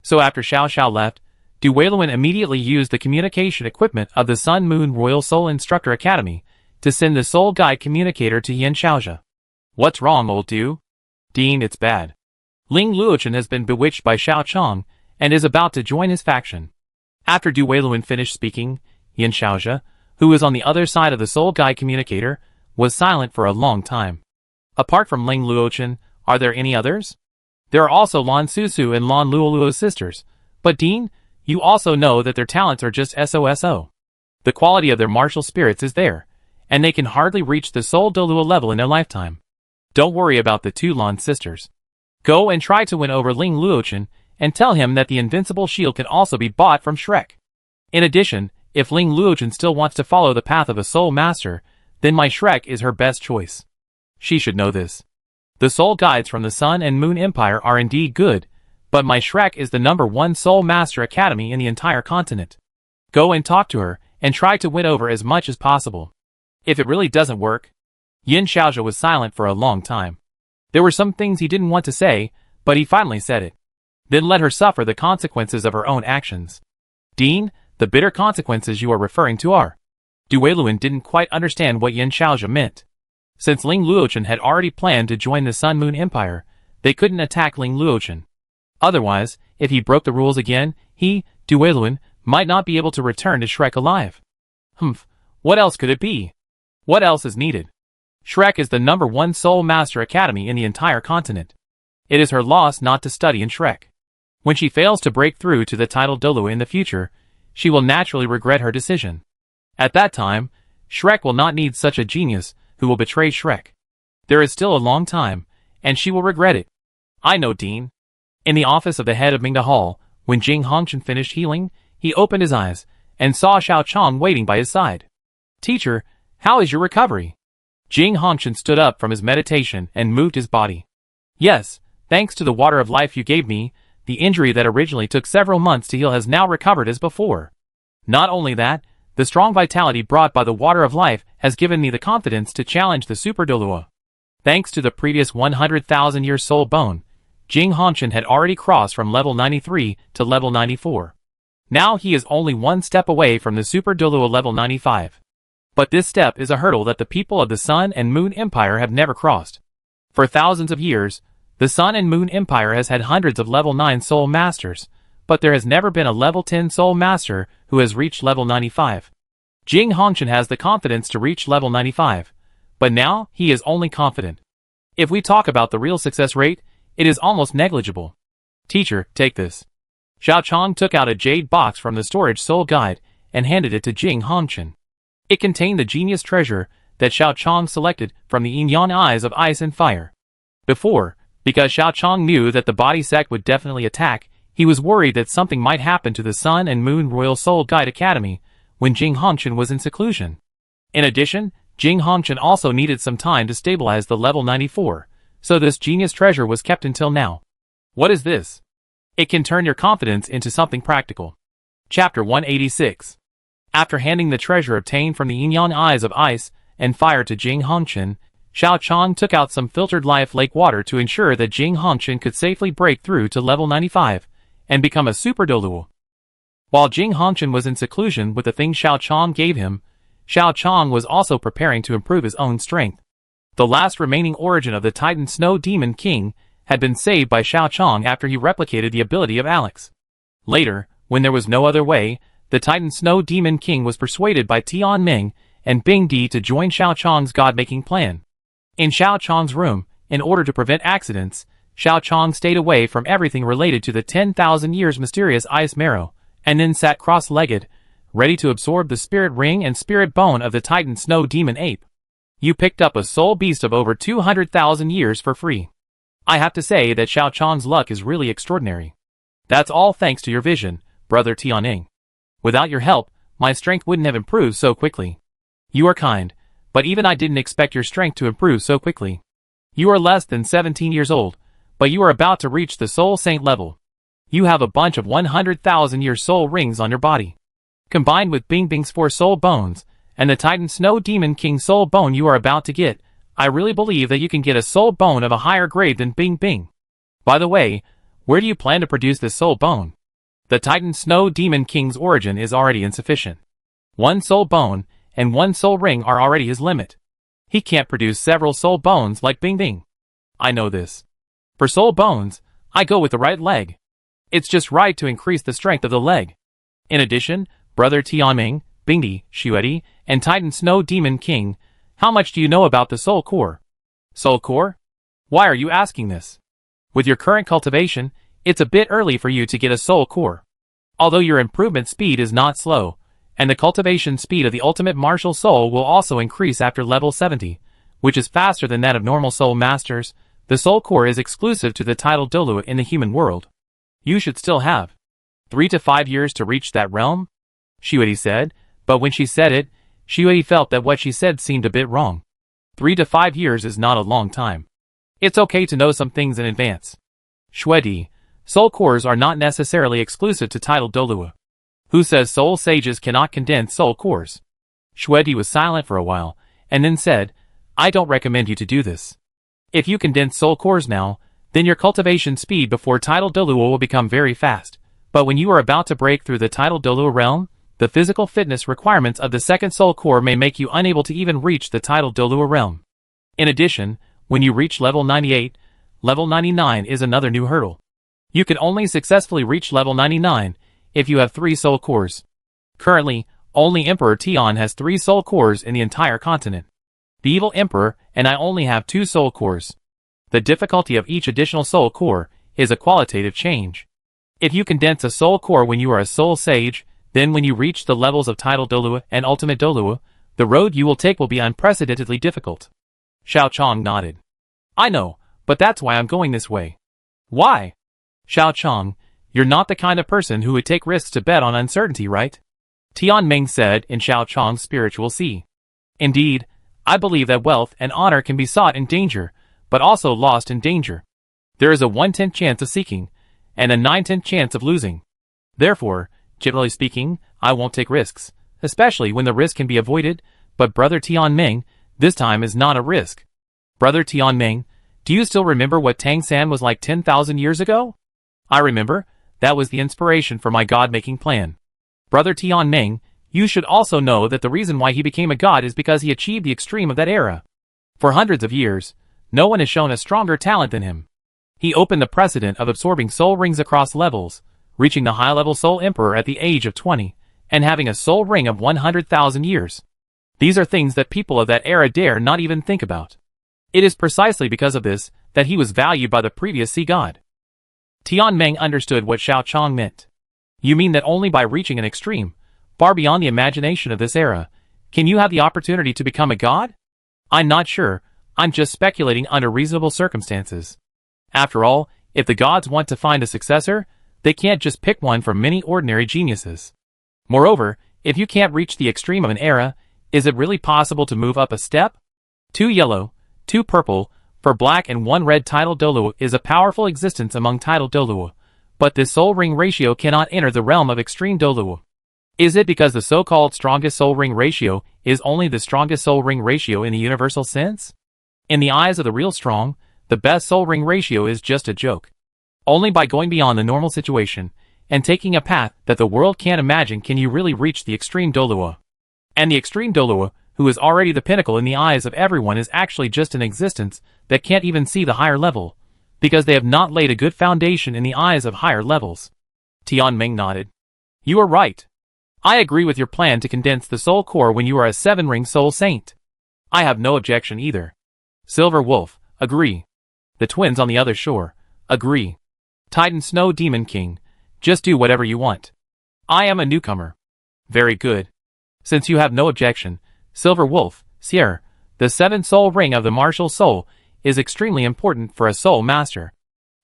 So after Xiao Xiao left, Du Weiluan immediately used the communication equipment of the Sun Moon Royal Soul Instructor Academy to send the Soul Guide communicator to Yin Xiaozha. What's wrong, old Du? Dean, it's bad. Ling Luochen has been bewitched by Xiao Chong and is about to join his faction. After Du Weiluan finished speaking, Yin Xiaozha, who was on the other side of the Soul Guide communicator, was silent for a long time. Apart from Ling Luochen, are there any others? There are also Lan Susu and Lan Luoluo's sisters, but Dean, you also know that their talents are just SOSO. The quality of their martial spirits is there, and they can hardly reach the Soul Douluo level in their lifetime. Don't worry about the two Lan sisters. Go and try to win over Ling Luochen and tell him that the invincible shield can also be bought from Shrek. In addition, if Ling Luochen still wants to follow the path of a soul master, then my Shrek is her best choice. She should know this. The soul guides from the Sun and Moon Empire are indeed good, but my Shrek is the #1 soul master academy in the entire continent. Go and talk to her, and try to win over as much as possible. If it really doesn't work... Yin Xiaozha was silent for a long time. There were some things he didn't want to say, but he finally said it. Then let her suffer the consequences of her own actions. Dean, the bitter consequences you are referring to are... Du Weiluan didn't quite understand what Yin Xiaozha meant. Since Ling Luochen had already planned to join the Sun Moon Empire, they couldn't attack Ling Luochen. Otherwise, if he broke the rules again, he, Du Weiluan, might not be able to return to Shrek alive. What else could it be? What else is needed? Shrek is the #1 Soul Master Academy in the entire continent. It is her loss not to study in Shrek. When she fails to break through to the title Douluo in the future, she will naturally regret her decision. At that time, Shrek will not need such a genius who will betray Shrek. There is still a long time, and she will regret it. I know, Dean. In the office of the head of Mingda Hall, when Jing Hongchen finished healing, he opened his eyes and saw Xiao Chong waiting by his side. Teacher, how is your recovery? Jing Hongchen stood up from his meditation and moved his body. Yes, thanks to the water of life you gave me, the injury that originally took several months to heal has now recovered as before. Not only that, the strong vitality brought by the water of life has given me the confidence to challenge the Super Douluo. Thanks to the previous 100,000-year soul bone, Jing Hongchen had already crossed from level 93 to level 94. Now he is only one step away from the Super Douluo level 95. But this step is a hurdle that the people of the Sun and Moon Empire have never crossed. For thousands of years, the Sun and Moon Empire has had hundreds of level 9 soul masters, but there has never been a level 10 soul master who has reached level 95. Jing Hongchen has the confidence to reach level 95, but now he is only confident. If we talk about the real success rate, it is almost negligible. Teacher, take this. Xiao Chong took out a jade box from the storage soul guide and handed it to Jing Hongchen. It contained the genius treasure that Xiao Chong selected from the Yin-Yang eyes of ice and fire. Before, because Xiao Chong knew that the body sect would definitely attack, he was worried that something might happen to the Sun and Moon Royal Soul Guide Academy when Jing Hongchen was in seclusion. In addition, Jing Hongchen also needed some time to stabilize the level 94, so this genius treasure was kept until now. What is this? It can turn your confidence into something practical. Chapter 186. After handing the treasure obtained from the Yin-Yang eyes of ice and fire to Jing Hongchen, Xiao Chong took out some filtered life lake water to ensure that Jing Hongchen could safely break through to level 95 and become a Super Douluo. While Jing Hongchen was in seclusion with the things Xiao Chong gave him, Xiao Chong was also preparing to improve his own strength. The last remaining origin of the Titan Snow Demon King had been saved by Xiao Chong after he replicated the ability of Alex. Later, when there was no other way, the Titan Snow Demon King was persuaded by Tianming and Bing Di to join Xiao Chong's god-making plan. In Xiao Chong's room, in order to prevent accidents, Xiao Chong stayed away from everything related to the 10,000 years mysterious ice marrow, and then sat cross-legged, ready to absorb the spirit ring and spirit bone of the Titan Snow Demon Ape. You picked up a soul beast of over 200,000 years for free. I have to say that Xiao Chong's luck is really extraordinary. That's all thanks to your vision, Brother Tianming. Without your help, my strength wouldn't have improved so quickly. You are kind, but even I didn't expect your strength to improve so quickly. You are less than 17 years old, but you are about to reach the Soul Saint level. You have a bunch of 100,000-year soul rings on your body. Combined with Bing Bing's 4 soul bones, and the Titan Snow Demon King soul bone you are about to get, I really believe that you can get a soul bone of a higher grade than Bing Bing. By the way, where do you plan to produce this soul bone? The Titan Snow Demon King's origin is already insufficient. 1 soul bone and 1 soul ring are already his limit. He can't produce several soul bones like Bing Bing. I know this. For soul bones, I go with the right leg. It's just right to increase the strength of the leg. In addition, Brother Tianming, Bingdi, Xuedi, and Titan Snow Demon King, how much do you know about the Soul Core? Soul Core? Why are you asking this? With your current cultivation, it's a bit early for you to get a Soul Core. Although your improvement speed is not slow, and the cultivation speed of the ultimate martial soul will also increase after level 70, which is faster than that of normal soul masters, the Soul Core is exclusive to the title Douluo in the human world. You should still have 3 to 5 years to reach that realm? Xuedi said, but when she said it, Xuedi felt that what she said seemed a bit wrong. 3 to 5 years is not a long time. It's okay to know some things in advance. Xuedi, soul cores are not necessarily exclusive to title Douluo. Who says soul sages cannot condense soul cores? Xuedi was silent for a while, and then said, I don't recommend you to do this. If you condense soul cores now, then your cultivation speed before title Douluo will become very fast, but when you are about to break through the title Douluo realm, the physical fitness requirements of the second soul core may make you unable to even reach the title Douluo realm. In addition, when you reach level 98, level 99 is another new hurdle. You can only successfully reach level 99 if you have 3 soul cores. Currently, only Emperor Tian has 3 soul cores in the entire continent. The evil Emperor and I only have 2 soul cores. The difficulty of each additional soul core is a qualitative change. If you condense a soul core when you are a soul sage, then when you reach the levels of title Douluo and ultimate Douluo, the road you will take will be unprecedentedly difficult. Xiao Chong nodded. I know, but that's why I'm going this way. Why? Xiao Chong, you're not the kind of person who would take risks to bet on uncertainty, right? Tianming said in Xiao Chong's spiritual sea. Indeed, I believe that wealth and honor can be sought in danger, but also lost in danger. There is a 1/10 chance of seeking, and a 9/10 chance of losing. Therefore, generally speaking, I won't take risks, especially when the risk can be avoided, but Brother Tianming, this time is not a risk. Brother Tianming, do you still remember what Tang-san was like 10,000 years ago? I remember, that was the inspiration for my god-making plan. Brother Tianming, you should also know that the reason why he became a god is because he achieved the extreme of that era. For hundreds of years, no one has shown a stronger talent than him. He opened the precedent of absorbing soul rings across levels, reaching the high-level Soul Emperor at the age of 20, and having a soul ring of 100,000 years. These are things that people of that era dare not even think about. It is precisely because of this that he was valued by the previous sea god. Tianming understood what Xiao Chong meant. You mean that only by reaching an extreme, far beyond the imagination of this era, can you have the opportunity to become a god? I'm not sure, I'm just speculating under reasonable circumstances. After all, if the gods want to find a successor, they can't just pick one from many ordinary geniuses. Moreover, if you can't reach the extreme of an era, is it really possible to move up a step? 2 yellow, 2 purple, for black and 1 red title Douluo is a powerful existence among title Douluo, but this soul ring ratio cannot enter the realm of extreme Douluo. Is it because the so-called strongest soul ring ratio is only the strongest soul ring ratio in the universal sense? In the eyes of the real strong, the best soul ring ratio is just a joke. Only by going beyond the normal situation, and taking a path that the world can't imagine can you really reach the extreme Douluo. And the extreme Douluo, who is already the pinnacle in the eyes of everyone, is actually just an existence that can't even see the higher level, because they have not laid a good foundation in the eyes of higher levels. Tianming nodded. You are right. I agree with your plan to condense the soul core when you are a 7-ring soul saint. I have no objection either. Silver Wolf, agree. The twins on the other shore, agree. Titan Snow Demon King, just do whatever you want. I am a newcomer. Very good. Since you have no objection, Silver Wolf, Sierra, the 7 soul ring of the martial soul is extremely important for a soul master.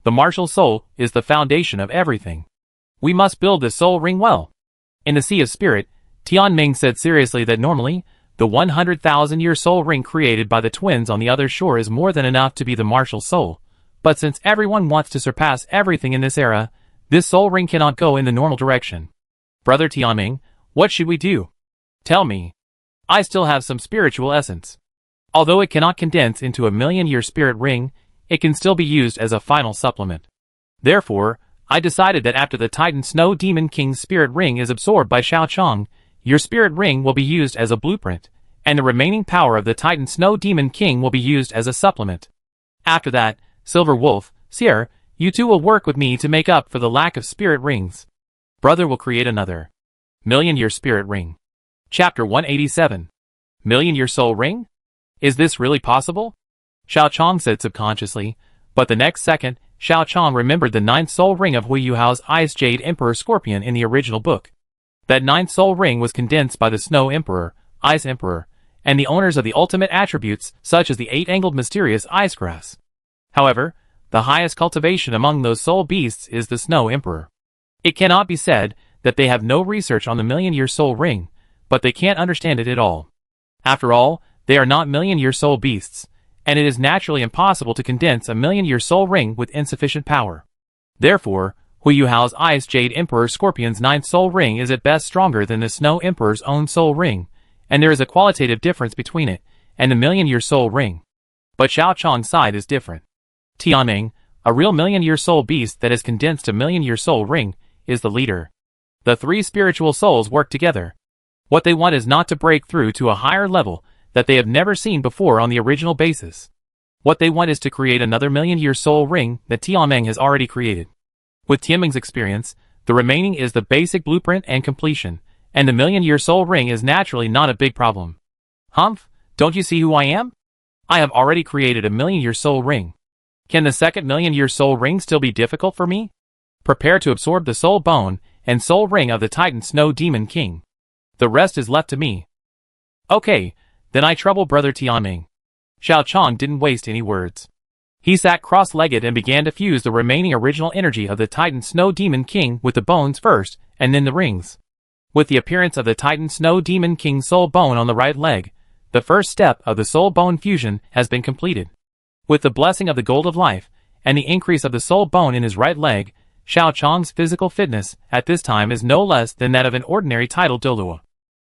The martial soul is the foundation of everything. We must build the soul ring well. In the Sea of Spirit, Tianming said seriously that normally, the 100,000-year soul ring created by the twins on the other shore is more than enough to be the martial soul. But since everyone wants to surpass everything in this era, this soul ring cannot go in the normal direction. Brother Tianming, what should we do? Tell me. I still have some spiritual essence. Although it cannot condense into a 1,000,000-year spirit ring, it can still be used as a final supplement. Therefore, I decided that after the Titan Snow Demon King's spirit ring is absorbed by Xiao Chong, your spirit ring will be used as a blueprint, and the remaining power of the Titan Snow Demon King will be used as a supplement. After that, Silver Wolf, Sierra, you two will work with me to make up for the lack of spirit rings. Brother will create another 1,000,000-year spirit ring. Chapter 187. 1,000,000-year soul ring? Is this really possible? Xiao Chong said subconsciously, but the next second, Xiao Chong remembered the 9th soul ring of Hui Yuhao's Ice Jade Emperor Scorpion in the original book. That 9th soul ring was condensed by the Snow Emperor, Ice Emperor, and the owners of the ultimate attributes such as the 8-angled mysterious ice grass. However, the highest cultivation among those soul beasts is the Snow Emperor. It cannot be said that they have no research on the 1,000,000-year soul ring, but they can't understand it at all. After all, they are not 1,000,000-year soul beasts, and it is naturally impossible to condense a 1,000,000-year soul ring with insufficient power. Therefore, Hui Yuhao's Ice Jade Emperor Scorpion's 9th soul ring is at best stronger than the Snow Emperor's own soul ring, and there is a qualitative difference between it and the 1,000,000-year soul ring. But Xiao Chong's side is different. Tianming, a real 1,000,000-year soul beast that has condensed a 1,000,000-year soul ring, is the leader. The 3 spiritual souls work together. What they want is not to break through to a higher level that they have never seen before on the original basis. What they want is to create another 1,000,000-year soul ring that Tianming has already created. With Tianming's experience, the remaining is the basic blueprint and completion, and the 1,000,000-year soul ring is naturally not a big problem. Humph, don't you see who I am? I have already created a 1,000,000-year soul ring. Can the second 1,000,000-year soul ring still be difficult for me? Prepare to absorb the soul bone and soul ring of the Titan Snow Demon King. The rest is left to me. Okay, then I trouble Brother Tianming. Xiao Chong didn't waste any words. He sat cross-legged and began to fuse the remaining original energy of the Titan Snow Demon King with the bones first, and then the rings. With the appearance of the Titan Snow Demon King's soul bone on the right leg, the first step of the soul bone fusion has been completed. With the blessing of the Gold of Life, and the increase of the soul bone in his right leg, Xiao Chong's physical fitness at this time is no less than that of an ordinary titled Douluo.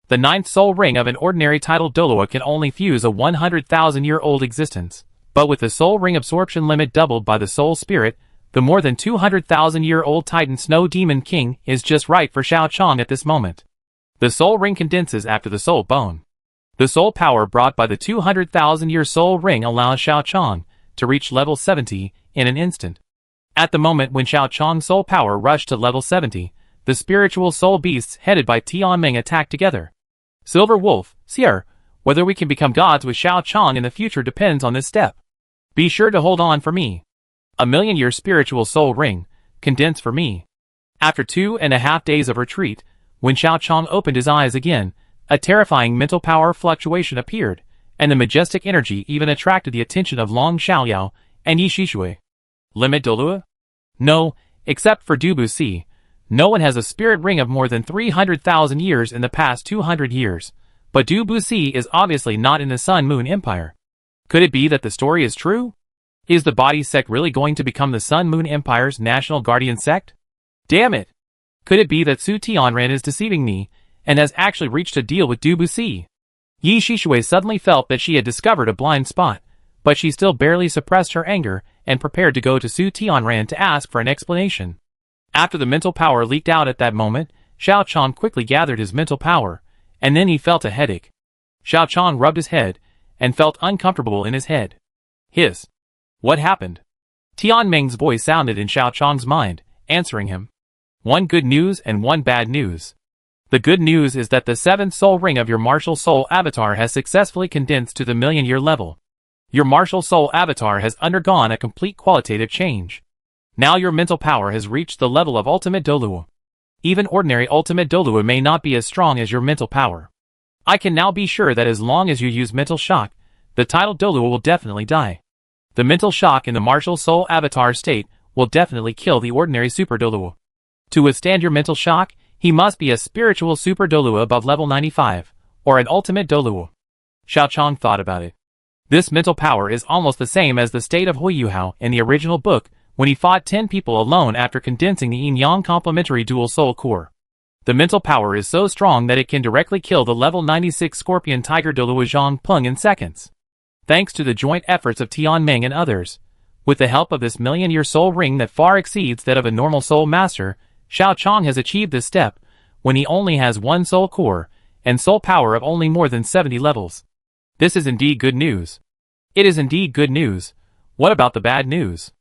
The 9th soul ring of an ordinary titled Douluo can only fuse a 100,000-year-old existence, but with the soul ring absorption limit doubled by the soul spirit, the more than 200,000-year-old Titan Snow Demon King is just right for Xiao Chong at this moment. The soul ring condenses after the soul bone. The soul power brought by the 200,000-year soul ring allows Xiao Chong to reach level 70 in an instant. At the moment when Xiao Chong's soul power rushed to level 70, the spiritual soul beasts headed by Tianming attacked together. Silver Wolf, Sierra, whether we can become gods with Xiao Chong in the future depends on this step. Be sure to hold on for me. A 1,000,000-year spiritual soul ring, condense for me. After 2.5 days of retreat, when Xiao Chong opened his eyes again, a terrifying mental power fluctuation appeared, and the majestic energy even attracted the attention of Long Xiaoyao and Yi Shishui. Limit Douluo? No, except for Du Buxi. No one has a spirit ring of more than 300,000 years in the past 200 years, but Du Buxi is obviously not in the Sun Moon Empire. Could it be that the story is true? Is the Body Sect really going to become the Sun Moon Empire's national guardian sect? Damn it! Could it be that Su Tianran is deceiving me, and has actually reached a deal with Du Buxi? Yi Shishui suddenly felt that she had discovered a blind spot, but she still barely suppressed her anger and prepared to go to Su Tianran to ask for an explanation. After the mental power leaked out at that moment, Xiao Chong quickly gathered his mental power, and then he felt a headache. Xiao Chang rubbed his head, and felt uncomfortable in his head. Hiss. What happened? Tian Meng's voice sounded in Xiao Chang's mind, answering him. One good news and one bad news. The good news is that the 7th soul ring of your martial soul avatar has successfully condensed to the million-year level. Your martial soul avatar has undergone a complete qualitative change. Now your mental power has reached the level of ultimate Douluo. Even ordinary ultimate Douluo may not be as strong as your mental power. I can now be sure that as long as you use mental shock, the title Douluo will definitely die. The mental shock in the martial soul avatar state will definitely kill the ordinary super Douluo. To withstand your mental shock, he must be a spiritual super Douluo above level 95, or an ultimate Douluo. Xiao Chang thought about it. This mental power is almost the same as the state of Huiyuhao in the original book when he fought 10 people alone after condensing the yin-yang complementary dual soul core. The mental power is so strong that it can directly kill the level 96 Scorpion Tiger Douluo Zhang Peng in seconds. Thanks to the joint efforts of Tian Meng and others, with the help of this million-year soul ring that far exceeds that of a normal soul master, Xiao Chang has achieved this step when he only has one soul core and soul power of only more than 70 levels. This is indeed good news. It is indeed good news. What about the bad news?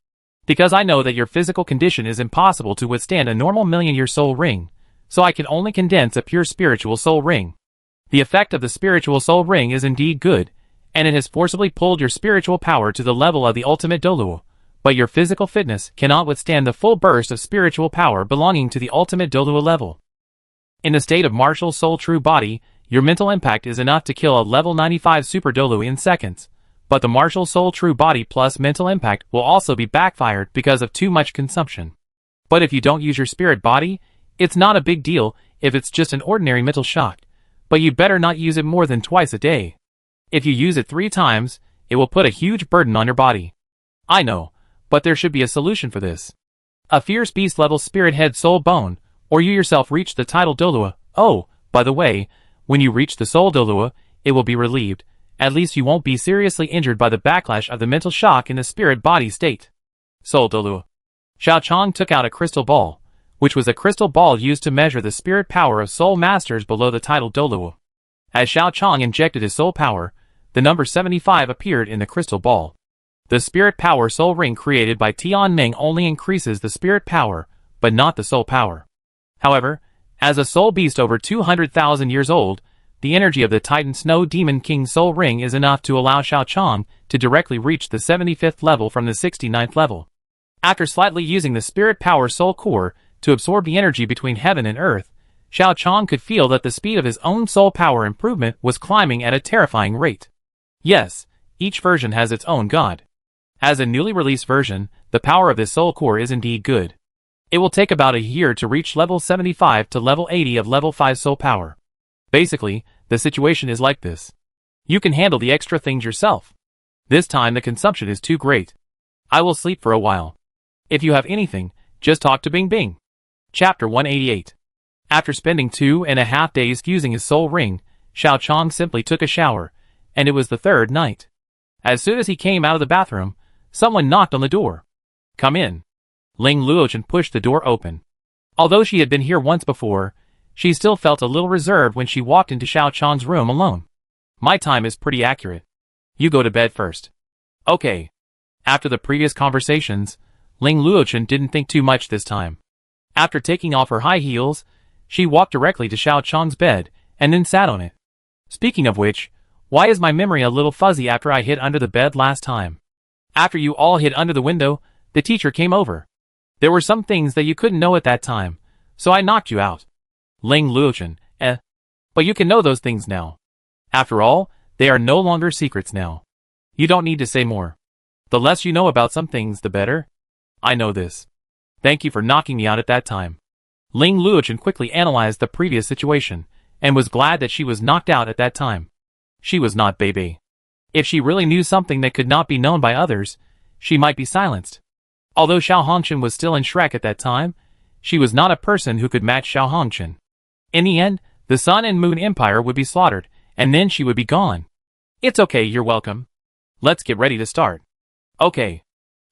Because I know that your physical condition is impossible to withstand a normal million-year soul ring, so I can only condense a pure spiritual soul ring. The effect of the spiritual soul ring is indeed good, and it has forcibly pulled your spiritual power to the level of the ultimate Douluo, but your physical fitness cannot withstand the full burst of spiritual power belonging to the ultimate Douluo level. In the state of martial soul true body, your mental impact is enough to kill a level 95 super Douluo in seconds, but the martial soul true body plus mental impact will also be backfired because of too much consumption. But if you don't use your spirit body, it's not a big deal if it's just an ordinary mental shock, but you better not use it more than twice a day. If you use it 3 times, it will put a huge burden on your body. I know, but there should be a solution for this. A fierce beast level spirit head soul bone, or you yourself reach the title Douluo. Oh, by the way, when you reach the soul Douluo, it will be relieved. At least you won't be seriously injured by the backlash of the mental shock in the spirit body state. Soul Douluo. Xiao Chang took out a crystal ball, which was a crystal ball used to measure the spirit power of soul masters below the title Douluo. As Xiao Chang injected his soul power, the number 75 appeared in the crystal ball. The spirit power soul ring created by Tian Meng only increases the spirit power, but not the soul power. However, as a soul beast over 200,000 years old, the energy of the Titan Snow Demon King soul ring is enough to allow Xiao Chang to directly reach the 75th level from the 69th level. After slightly using the spirit power soul core to absorb the energy between heaven and earth, Xiao Chang could feel that the speed of his own soul power improvement was climbing at a terrifying rate. Yes, each version has its own god. As a newly released version, the power of this soul core is indeed good. It will take about a year to reach level 75 to level 80 of level 5 soul power. Basically, the situation is like this. You can handle the extra things yourself. This time the consumption is too great. I will sleep for a while. If you have anything, just talk to Bing Bing. Chapter 188. After spending 2.5 days fusing his soul ring, Xiao Chang simply took a shower, and it was the 3rd night. As soon as he came out of the bathroom, someone knocked on the door. Come in. Ling Luochen pushed the door open. Although she had been here once before, she still felt a little reserved when she walked into Xiao Chang's room alone. My time is pretty accurate. You go to bed first. Okay. After the previous conversations, Ling Luochen didn't think too much this time. After taking off her high heels, she walked directly to Xiao Chang's bed and then sat on it. Speaking of which, why is my memory a little fuzzy after I hid under the bed last time? After you all hid under the window, the teacher came over. There were some things that you couldn't know at that time, so I knocked you out. Ling Luochen, But you can know those things now. After all, they are no longer secrets now. You don't need to say more. The less you know about some things, the better. I know this. Thank you for knocking me out at that time. Ling Luochen quickly analyzed the previous situation, and was glad that she was knocked out at that time. She was not Bebe. If she really knew something that could not be known by others, she might be silenced. Although Xiao Hongchen was still in Shrek at that time, she was not a person who could match Xiao Hongchen. In the end, the Sun and Moon Empire would be slaughtered, and then she would be gone. It's okay, you're welcome. Let's get ready to start. Okay.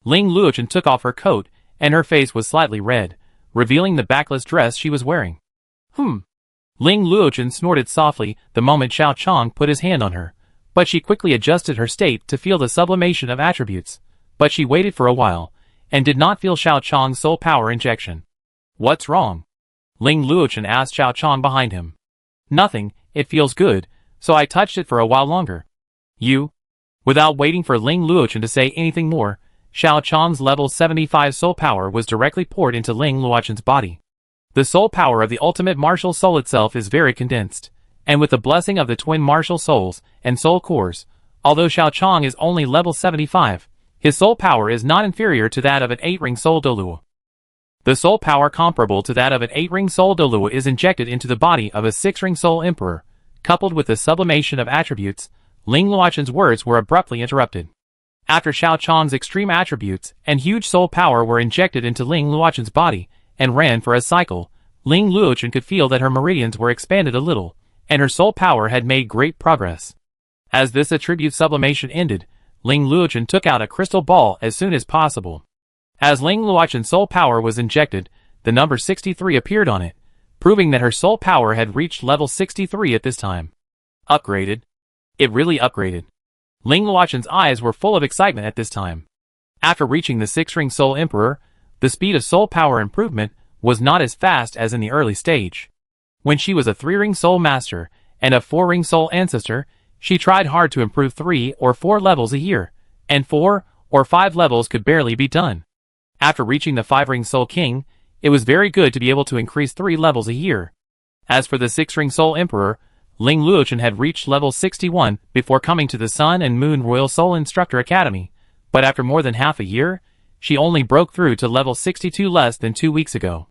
Ling Luochen took off her coat, and her face was slightly red, revealing the backless dress she was wearing. Ling Luochen snorted softly the moment Xiao Chong put his hand on her, but she quickly adjusted her state to feel the sublimation of attributes. But she waited for a while, and did not feel Xiao Chong's soul power injection. What's wrong? Ling Luochen asked Xiao Chong behind him. Nothing, it feels good, so I touched it for a while longer. You? Without waiting for Ling Luochen to say anything more, Xiao Chong's level 75 soul power was directly poured into Ling Luochen's body. The soul power of the ultimate martial soul itself is very condensed, and with the blessing of the twin martial souls and soul cores, although Xiao Chong is only level 75, his soul power is not inferior to that of an 8-ring soul Douluo. The soul power comparable to that of an 8-ring soul Douluo is injected into the body of a 6-ring soul emperor. Coupled with the sublimation of attributes, Ling Luochen's words were abruptly interrupted. After Xiao Chong's extreme attributes and huge soul power were injected into Ling Luochen's body and ran for a cycle, Ling Luochen could feel that her meridians were expanded a little, and her soul power had made great progress. As this attribute sublimation ended, Ling Luochen took out a crystal ball as soon as possible. As Ling Luochen's soul power was injected, the number 63 appeared on it, proving that her soul power had reached level 63 at this time. Upgraded. It really upgraded. Ling Luochen's eyes were full of excitement at this time. After reaching the 6-ring soul emperor, the speed of soul power improvement was not as fast as in the early stage. When she was a 3-ring soul master and a 4-ring soul ancestor, she tried hard to improve 3 or 4 levels a year, and 4 or 5 levels could barely be done. After reaching the 5-ring soul king, it was very good to be able to increase 3 levels a year. As for the 6-ring soul emperor, Ling Luochen had reached level 61 before coming to the Sun and Moon Royal Soul Instructor Academy, but after more than half a year, she only broke through to level 62 less than 2 weeks ago.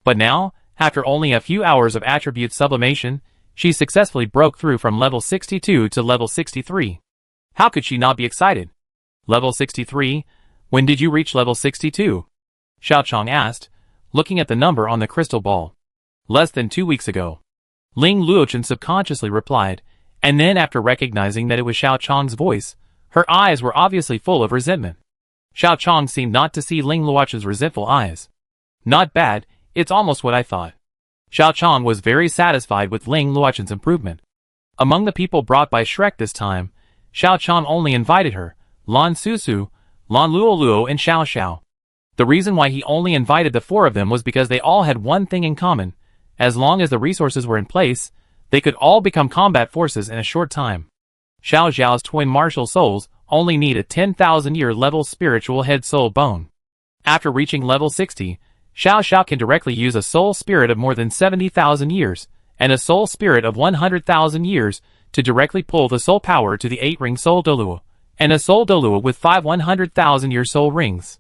But now, after only a few hours of attribute sublimation, she successfully broke through from level 62 to level 63. How could she not be excited? Level 63? When did you reach level 62? Xiao Chong asked, looking at the number on the crystal ball. Less than 2 weeks ago. Ling Luochen subconsciously replied, and then after recognizing that it was Xiao Chong's voice, her eyes were obviously full of resentment. Xiao Chong seemed not to see Ling Luochen's resentful eyes. Not bad, it's almost what I thought. Xiao Chong was very satisfied with Ling Luochen's improvement. Among the people brought by Shrek this time, Xiao Chong only invited her, Lan Susu, Lan Luoluo and Xiao Xiao. The reason why he only invited the 4 of them was because they all had one thing in common. As long as the resources were in place, they could all become combat forces in a short time. Xiao Xiao's twin martial souls only need a 10,000-year level spiritual head soul bone. After reaching level 60, Xiao Xiao can directly use a soul spirit of more than 70,000 years, and a soul spirit of 100,000 years, to directly pull the soul power to the 8-ring soul Douluo, and a soul Douluo with 5 100,000-year soul rings.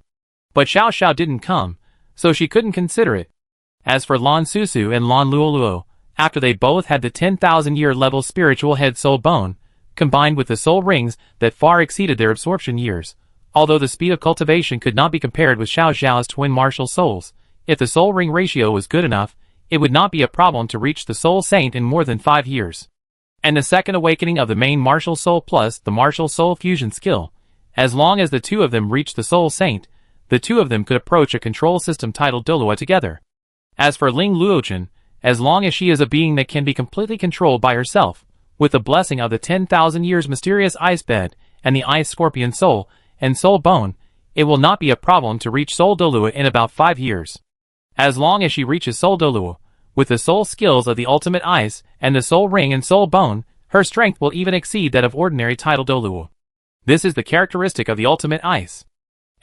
But Xiao Xiao didn't come, so she couldn't consider it. As for Lan Susu and Lan Luoluo, after they both had the 10,000-year level spiritual head soul bone, combined with the soul rings that far exceeded their absorption years, although the speed of cultivation could not be compared with Xiao Xiao's twin martial souls, if the soul ring ratio was good enough, it would not be a problem to reach the soul saint in more than 5 years. And the second awakening of the main martial soul plus the martial soul fusion skill, as long as the 2 of them reached the soul saint, the 2 of them could approach a control system titled Douluo together. As for Ling Luochen, as long as she is a being that can be completely controlled by herself, with the blessing of the 10,000 years mysterious ice bed and the ice scorpion soul and soul bone, it will not be a problem to reach soul Douluo in about 5 years. As long as she reaches soul Douluo, with the soul skills of the ultimate ice and the soul ring and soul bone, her strength will even exceed that of ordinary title Douluo. This is the characteristic of the ultimate ice.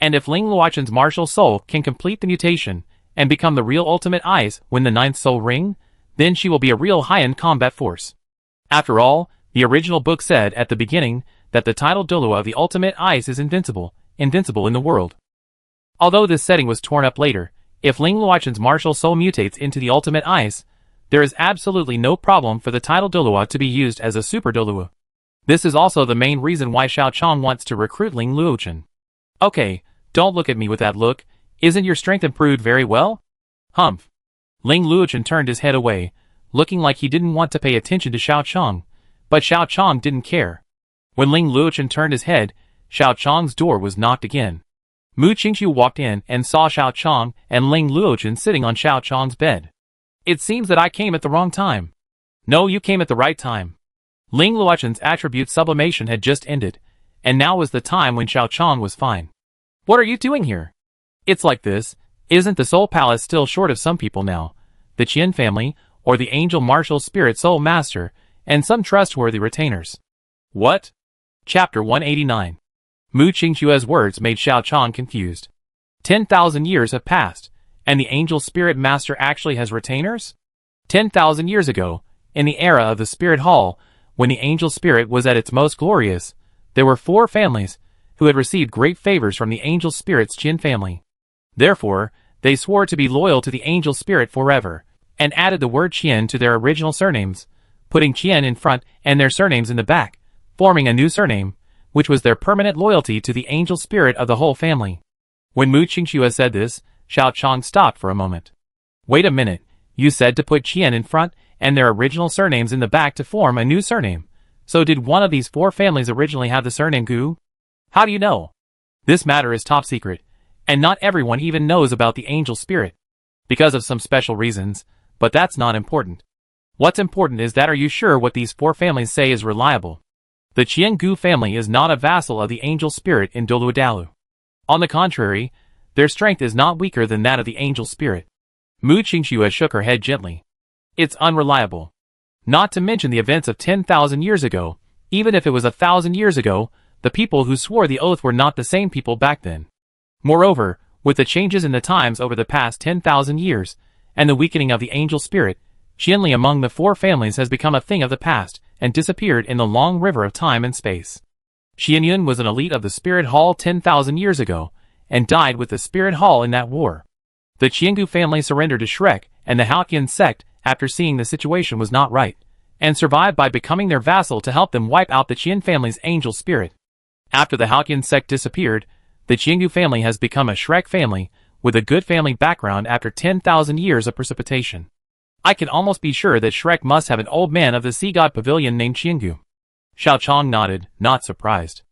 And if Ling Luochen's martial soul can complete the mutation and become the real ultimate ice when the 9th soul ring, then she will be a real high-end combat force. After all, the original book said at the beginning that the title Douluo of the ultimate ice is invincible in the world. Although this setting was torn up later, if Ling Luochen's martial soul mutates into the ultimate ice, there is absolutely no problem for the title Douluo to be used as a super Douluo. This is also the main reason why Xiao Chong wants to recruit Ling Luochen. Okay, don't look at me with that look. Isn't your strength improved very well? Humph. Ling Luochen turned his head away, looking like he didn't want to pay attention to Xiao Chong, but Xiao Chong didn't care. When Ling Luochen turned his head, Xiao Chong's door was knocked again. Mu Qingqiu walked in and saw Xiao Chong and Ling Luochen sitting on Xiao Chong's bed. It seems that I came at the wrong time. No, you came at the right time. Ling Luochen's attribute sublimation had just ended, and now was the time when Xiao Chong was fine. What are you doing here? It's like this, isn't the Soul Palace still short of some people now? The Qian family, or the Angel Martial Spirit Soul Master, and some trustworthy retainers. What? Chapter 189. Mu Qingxue's words made Xiao Chong confused. 10,000 years have passed, and the Angel Spirit Master actually has retainers? 10,000 years ago, in the era of the Spirit Hall, when the Angel Spirit was at its most glorious, there were 4 families who had received great favors from the Angel Spirit's Qin family. Therefore, they swore to be loyal to the Angel Spirit forever, and added the word Qian to their original surnames, putting Qian in front and their surnames in the back, forming a new surname, which was their permanent loyalty to the Angel Spirit of the whole family. When Mu Qingxue said this, Xiao Chong stopped for a moment. Wait a minute, you said to put Qian in front and their original surnames in the back to form a new surname. So did one of these 4 families originally have the surname Gu? How do you know? This matter is top secret, and not everyone even knows about the Angel Spirit. Because of some special reasons, but that's not important. What's important is that are you sure what these 4 families say is reliable? The Qian Gu family is not a vassal of the Angel Spirit in Douluo. On the contrary, their strength is not weaker than that of the Angel Spirit. Mu Qingxue shook her head gently. It's unreliable. Not to mention the events of 10,000 years ago. Even if it was 1,000 years ago, the people who swore the oath were not the same people back then. Moreover, with the changes in the times over the past 10,000 years, and the weakening of the Angel Spirit, Qianli among the 4 families has become a thing of the past, and disappeared in the long river of time and space. Qianyun was an elite of the Spirit Hall 10,000 years ago, and died with the Spirit Hall in that war. The Qiangu family surrendered to Shrek and the Haotian Sect after seeing the situation was not right, and survived by becoming their vassal to help them wipe out the Qian family's Angel Spirit. After the Haotian Sect disappeared, the Qiangu family has become a Shrek family, with a good family background after 10,000 years of precipitation. I can almost be sure that Shrek must have an old man of the Sea God Pavilion named Qiangu. Xiao Chong nodded, not surprised.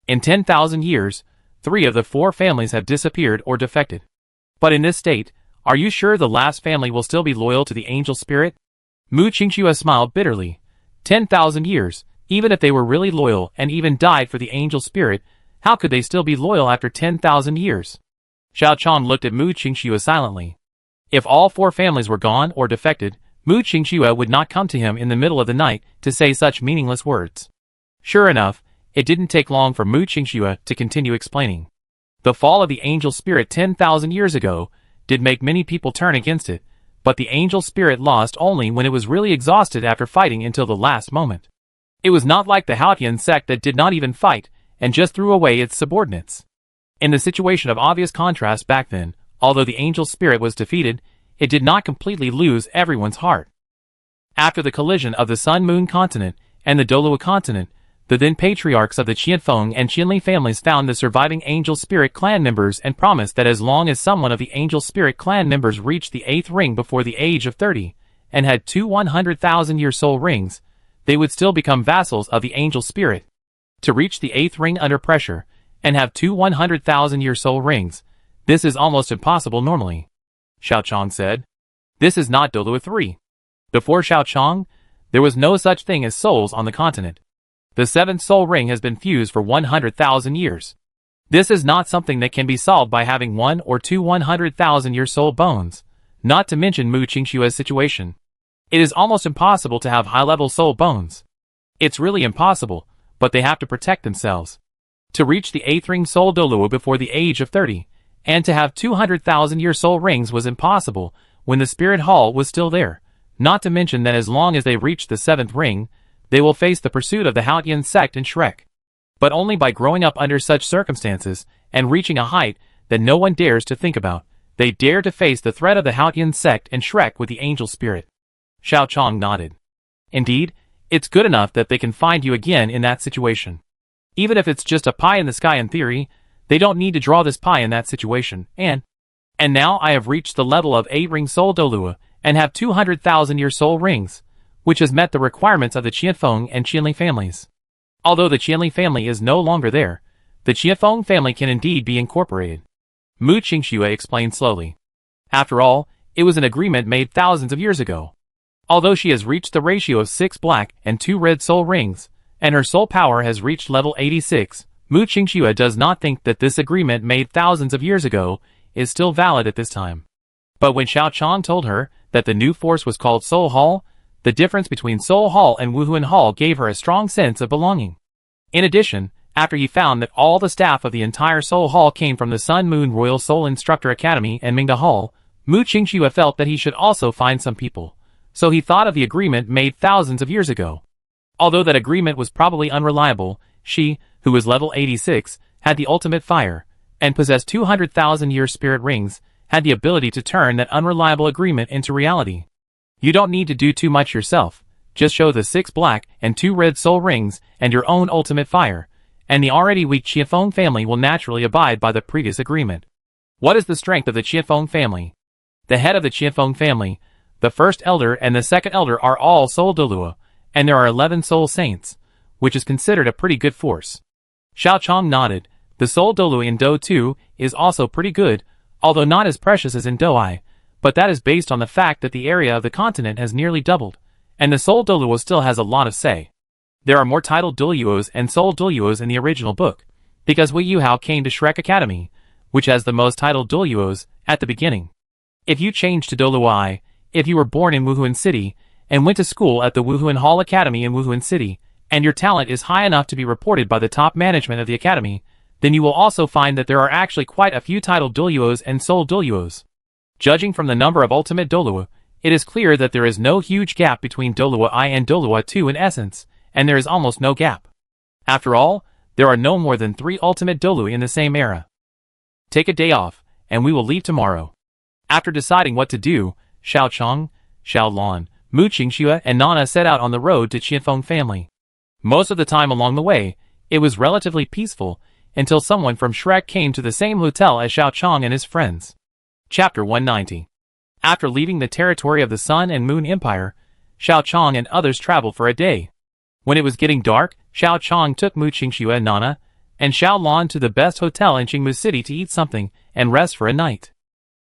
In 10,000 years, 3 of the 4 families have disappeared or defected. But in this state, are you sure the last family will still be loyal to the Angel Spirit? Mu Qingxue smiled bitterly. 10,000 years, even if they were really loyal and even died for the Angel Spirit, how could they still be loyal after 10,000 years? Xiao Chong looked at Mu Qingxue silently. If all 4 families were gone or defected, Mu Qingxue would not come to him in the middle of the night to say such meaningless words. Sure enough, it didn't take long for Mu Qingxue to continue explaining. The fall of the Angel Spirit 10,000 years ago did make many people turn against it, but the Angel Spirit lost only when it was really exhausted after fighting until the last moment. It was not like the Haotian Sect that did not even fight, and just threw away its subordinates. In the situation of obvious contrast back then, although the Angel Spirit was defeated, it did not completely lose everyone's heart. After the collision of the Sun-Moon continent and the Douluo continent, the then patriarchs of the Qianfeng and Qianli families found the surviving Angel Spirit clan members and promised that as long as someone of the Angel Spirit clan members reached the 8th ring before the age of 30, and had 2 100,000-year soul rings, they would still become vassals of the Angel Spirit. To reach the 8th ring under pressure, and have 2 100,000-year soul rings, this is almost impossible normally. Xiao Chong said. This is not Douluo 3. Before Xiao Chong, there was no such thing as souls on the continent. The 7th soul ring has been fused for 100,000 years. This is not something that can be solved by having 1 or 2 100,000-year soul bones, not to mention Mu Qingxue's situation. It is almost impossible to have high-level soul bones. It's really impossible, but they have to protect themselves. To reach the 8th ring soul Douluo before the age of 30, and to have 200,000-year soul rings was impossible when the Spirit Hall was still there, not to mention that as long as they reach the 7th ring, they will face the pursuit of the Haotian Sect and Shrek. But only by growing up under such circumstances, and reaching a height that no one dares to think about, they dare to face the threat of the Haotian Sect and Shrek with the Angel Spirit. Xiao Chong nodded. Indeed, it's good enough that they can find you again in that situation. Even if it's just a pie in the sky in theory, they don't need to draw this pie in that situation, and now I have reached the level of 8-ring soul Douluo, and have 200,000-year soul rings, which has met the requirements of the Qianfeng and Qianli families. Although the Qianli family is no longer there, the Qianfeng family can indeed be incorporated. Mu Qingxue explained slowly. After all, it was an agreement made thousands of years ago. Although she has reached the ratio of 6 black and 2 red soul rings, and her soul power has reached level 86, Mu Qingxue does not think that this agreement made thousands of years ago is still valid at this time. But when Xiao Chang told her that the new force was called Soul Hall, the difference between Soul Hall and Wuhuan Hall gave her a strong sense of belonging. In addition, after he found that all the staff of the entire Soul Hall came from the Sun Moon Royal Soul Instructor Academy and Mingda Hall, Mu Qingxue felt that he should also find some people. So he thought of the agreement made thousands of years ago. Although that agreement was probably unreliable, she, who was level 86, had the ultimate fire, and possessed 200,000-year spirit rings, had the ability to turn that unreliable agreement into reality. You don't need to do too much yourself, just show the 6 black and 2 red soul rings and your own ultimate fire, and the already weak Qianfeng family will naturally abide by the previous agreement. What is the strength of the Qianfeng family? The head of the Qianfeng family, the first elder and the second elder are all Soul Douluo, and there are 11 soul saints, which is considered a pretty good force. Xiao Chang nodded. The Soul Douluo in Do 2 is also pretty good, although not as precious as in Do I, but that is based on the fact that the area of the continent has nearly doubled, and the Soul Douluo still has a lot of say. There are more titled Douluos and Soul Douluos in the original book, because Wei Yuhao came to Shrek Academy, which has the most titled Douluos, at the beginning. If you change to Douluo, if you were born in Wuhuan City, and went to school at the Wuhuan Hall Academy in Wuhuan City, and your talent is high enough to be reported by the top management of the academy, then you will also find that there are actually quite a few titled Douluos and Soul Douluos. Judging from the number of Ultimate Douluo, it is clear that there is no huge gap between Douluo I and Douluo II in essence, and there is almost no gap. After all, there are no more than 3 Ultimate Douluo in the same era. Take a day off, and we will leave tomorrow. After deciding what to do, Xiao Chang, Xiao Lan, Mu Qingxue and Nana set out on the road to Qianfeng family. Most of the time along the way, it was relatively peaceful, until someone from Shrek came to the same hotel as Xiao Chang and his friends. Chapter 190. After leaving the territory of the Sun and Moon Empire, Xiao Chang and others traveled for a day. When it was getting dark, Xiao Chang took Mu Qingxue and Nana, and Xiao Lan to the best hotel in Qingmu City to eat something and rest for a night.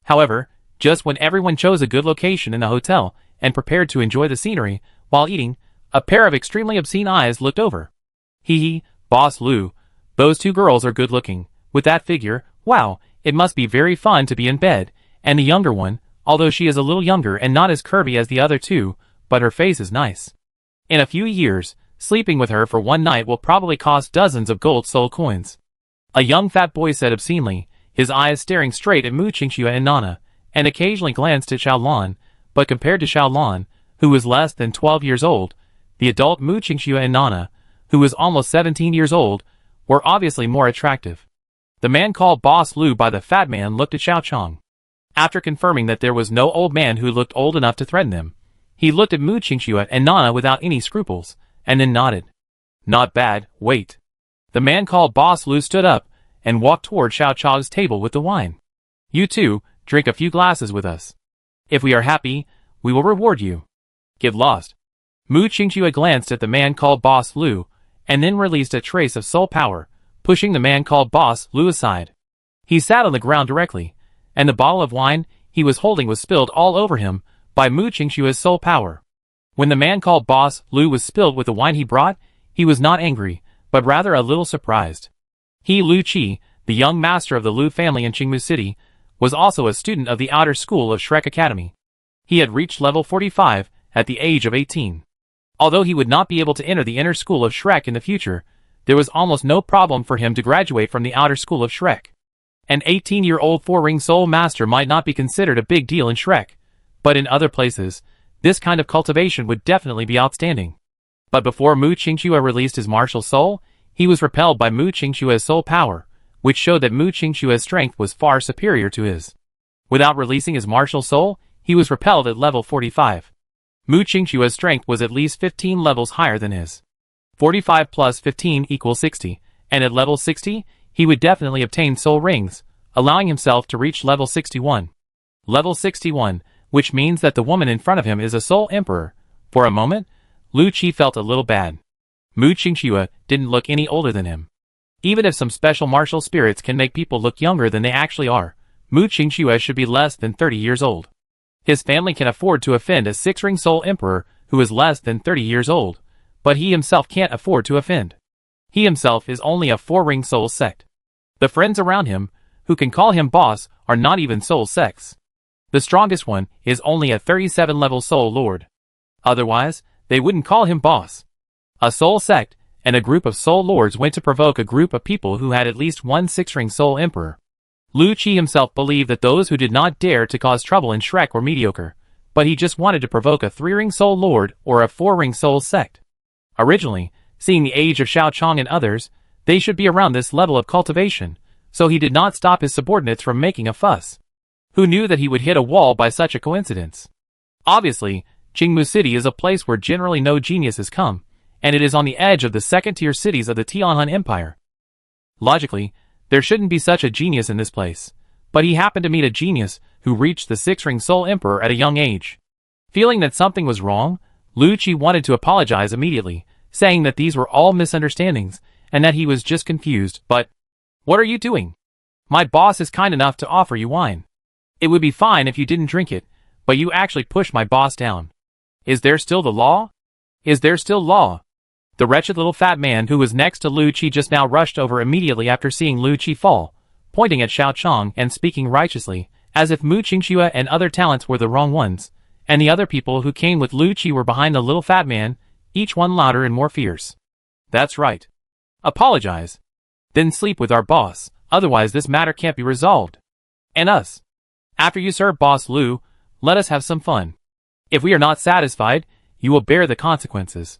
However, just when everyone chose a good location in the hotel and prepared to enjoy the scenery while eating, a pair of extremely obscene eyes looked over. Hee, Boss Lu, those 2 girls are good looking. With that figure, wow, it must be very fun to be in bed. And the younger one, although she is a little younger and not as curvy as the other 2, but her face is nice. In a few years, sleeping with her for one night will probably cost dozens of gold soul coins. A young fat boy said obscenely, his eyes staring straight at Mu Qingxue and Nana, and occasionally glanced at Xiao Lan, but compared to Xiao Lan, who was less than 12 years old, the adult Mu Qingxue and Nana, who was almost 17 years old, were obviously more attractive. The man called Boss Lu by the fat man looked at Xiao Chang. After confirming that there was no old man who looked old enough to threaten them, he looked at Mu Qingxue and Nana without any scruples, and then nodded. Not bad, wait. The man called Boss Lu stood up, and walked toward Xiao Chang's table with the wine. You too, drink a few glasses with us. If we are happy, we will reward you. Get lost. Mu Qingxue glanced at the man called Boss Lu, and then released a trace of soul power, pushing the man called Boss Lu aside. He sat on the ground directly, and the bottle of wine he was holding was spilled all over him by Mu Qingxue's soul power. When the man called Boss Lu was spilled with the wine he brought, he was not angry, but rather a little surprised. He, Lu Qi, the young master of the Lu family in Qingmu City, was also a student of the outer school of Shrek Academy. He had reached level 45 at the age of 18. Although he would not be able to enter the inner school of Shrek in the future, there was almost no problem for him to graduate from the outer school of Shrek. An 18-year-old 4-ring soul master might not be considered a big deal in Shrek, but in other places, this kind of cultivation would definitely be outstanding. But before Mu Qingxue released his martial soul, he was repelled by Mu Qingxue's soul power, which showed that Mu Qingxue's strength was far superior to his. Without releasing his martial soul, he was repelled at level 45. Mu Qingxue's strength was at least 15 levels higher than his. 45 plus 15 equals 60, and at level 60, he would definitely obtain soul rings, allowing himself to reach level 61. Level 61, which means that the woman in front of him is a soul emperor. For a moment, Lu Qi felt a little bad. Mu Qingxue didn't look any older than him. Even if some special martial spirits can make people look younger than they actually are, Mu Qingxue should be less than 30 years old. His family can afford to offend a 6-ring soul emperor who is less than 30 years old, but he himself can't afford to offend. He himself is only a 4-ring soul sect. The friends around him, who can call him boss, are not even soul sects. The strongest one is only a 37-level soul lord. Otherwise, they wouldn't call him boss. A soul sect and a group of soul lords went to provoke a group of people who had at least one 6-ring soul emperor. Lu Qi himself believed that those who did not dare to cause trouble in Shrek were mediocre, but he just wanted to provoke a 3-ring soul lord or a 4-ring soul sect. Originally, seeing the age of Xiao Chong and others, they should be around this level of cultivation, so he did not stop his subordinates from making a fuss. Who knew that he would hit a wall by such a coincidence? Obviously, Qingmu City is a place where generally no geniuses come, and it is on the edge of the second-tier cities of the Tianhan Empire. Logically, there shouldn't be such a genius in this place, but he happened to meet a genius who reached the 6-ring soul emperor at a young age. Feeling that something was wrong, Lu Qi wanted to apologize immediately, saying that these were all misunderstandings and that he was just confused. But, what are you doing? My boss is kind enough to offer you wine. It would be fine if you didn't drink it, but you actually pushed my boss down. Is there still the law? Is there still law? The wretched little fat man who was next to Lu Qi just now rushed over immediately after seeing Lu Qi fall, pointing at Xiao Chong and speaking righteously, as if Mu Qingxue and other talents were the wrong ones, and the other people who came with Lu Qi were behind the little fat man, each one louder and more fierce. That's right. Apologize. Then sleep with our boss, otherwise this matter can't be resolved. And us. After you serve Boss Lu, let us have some fun. If we are not satisfied, you will bear the consequences.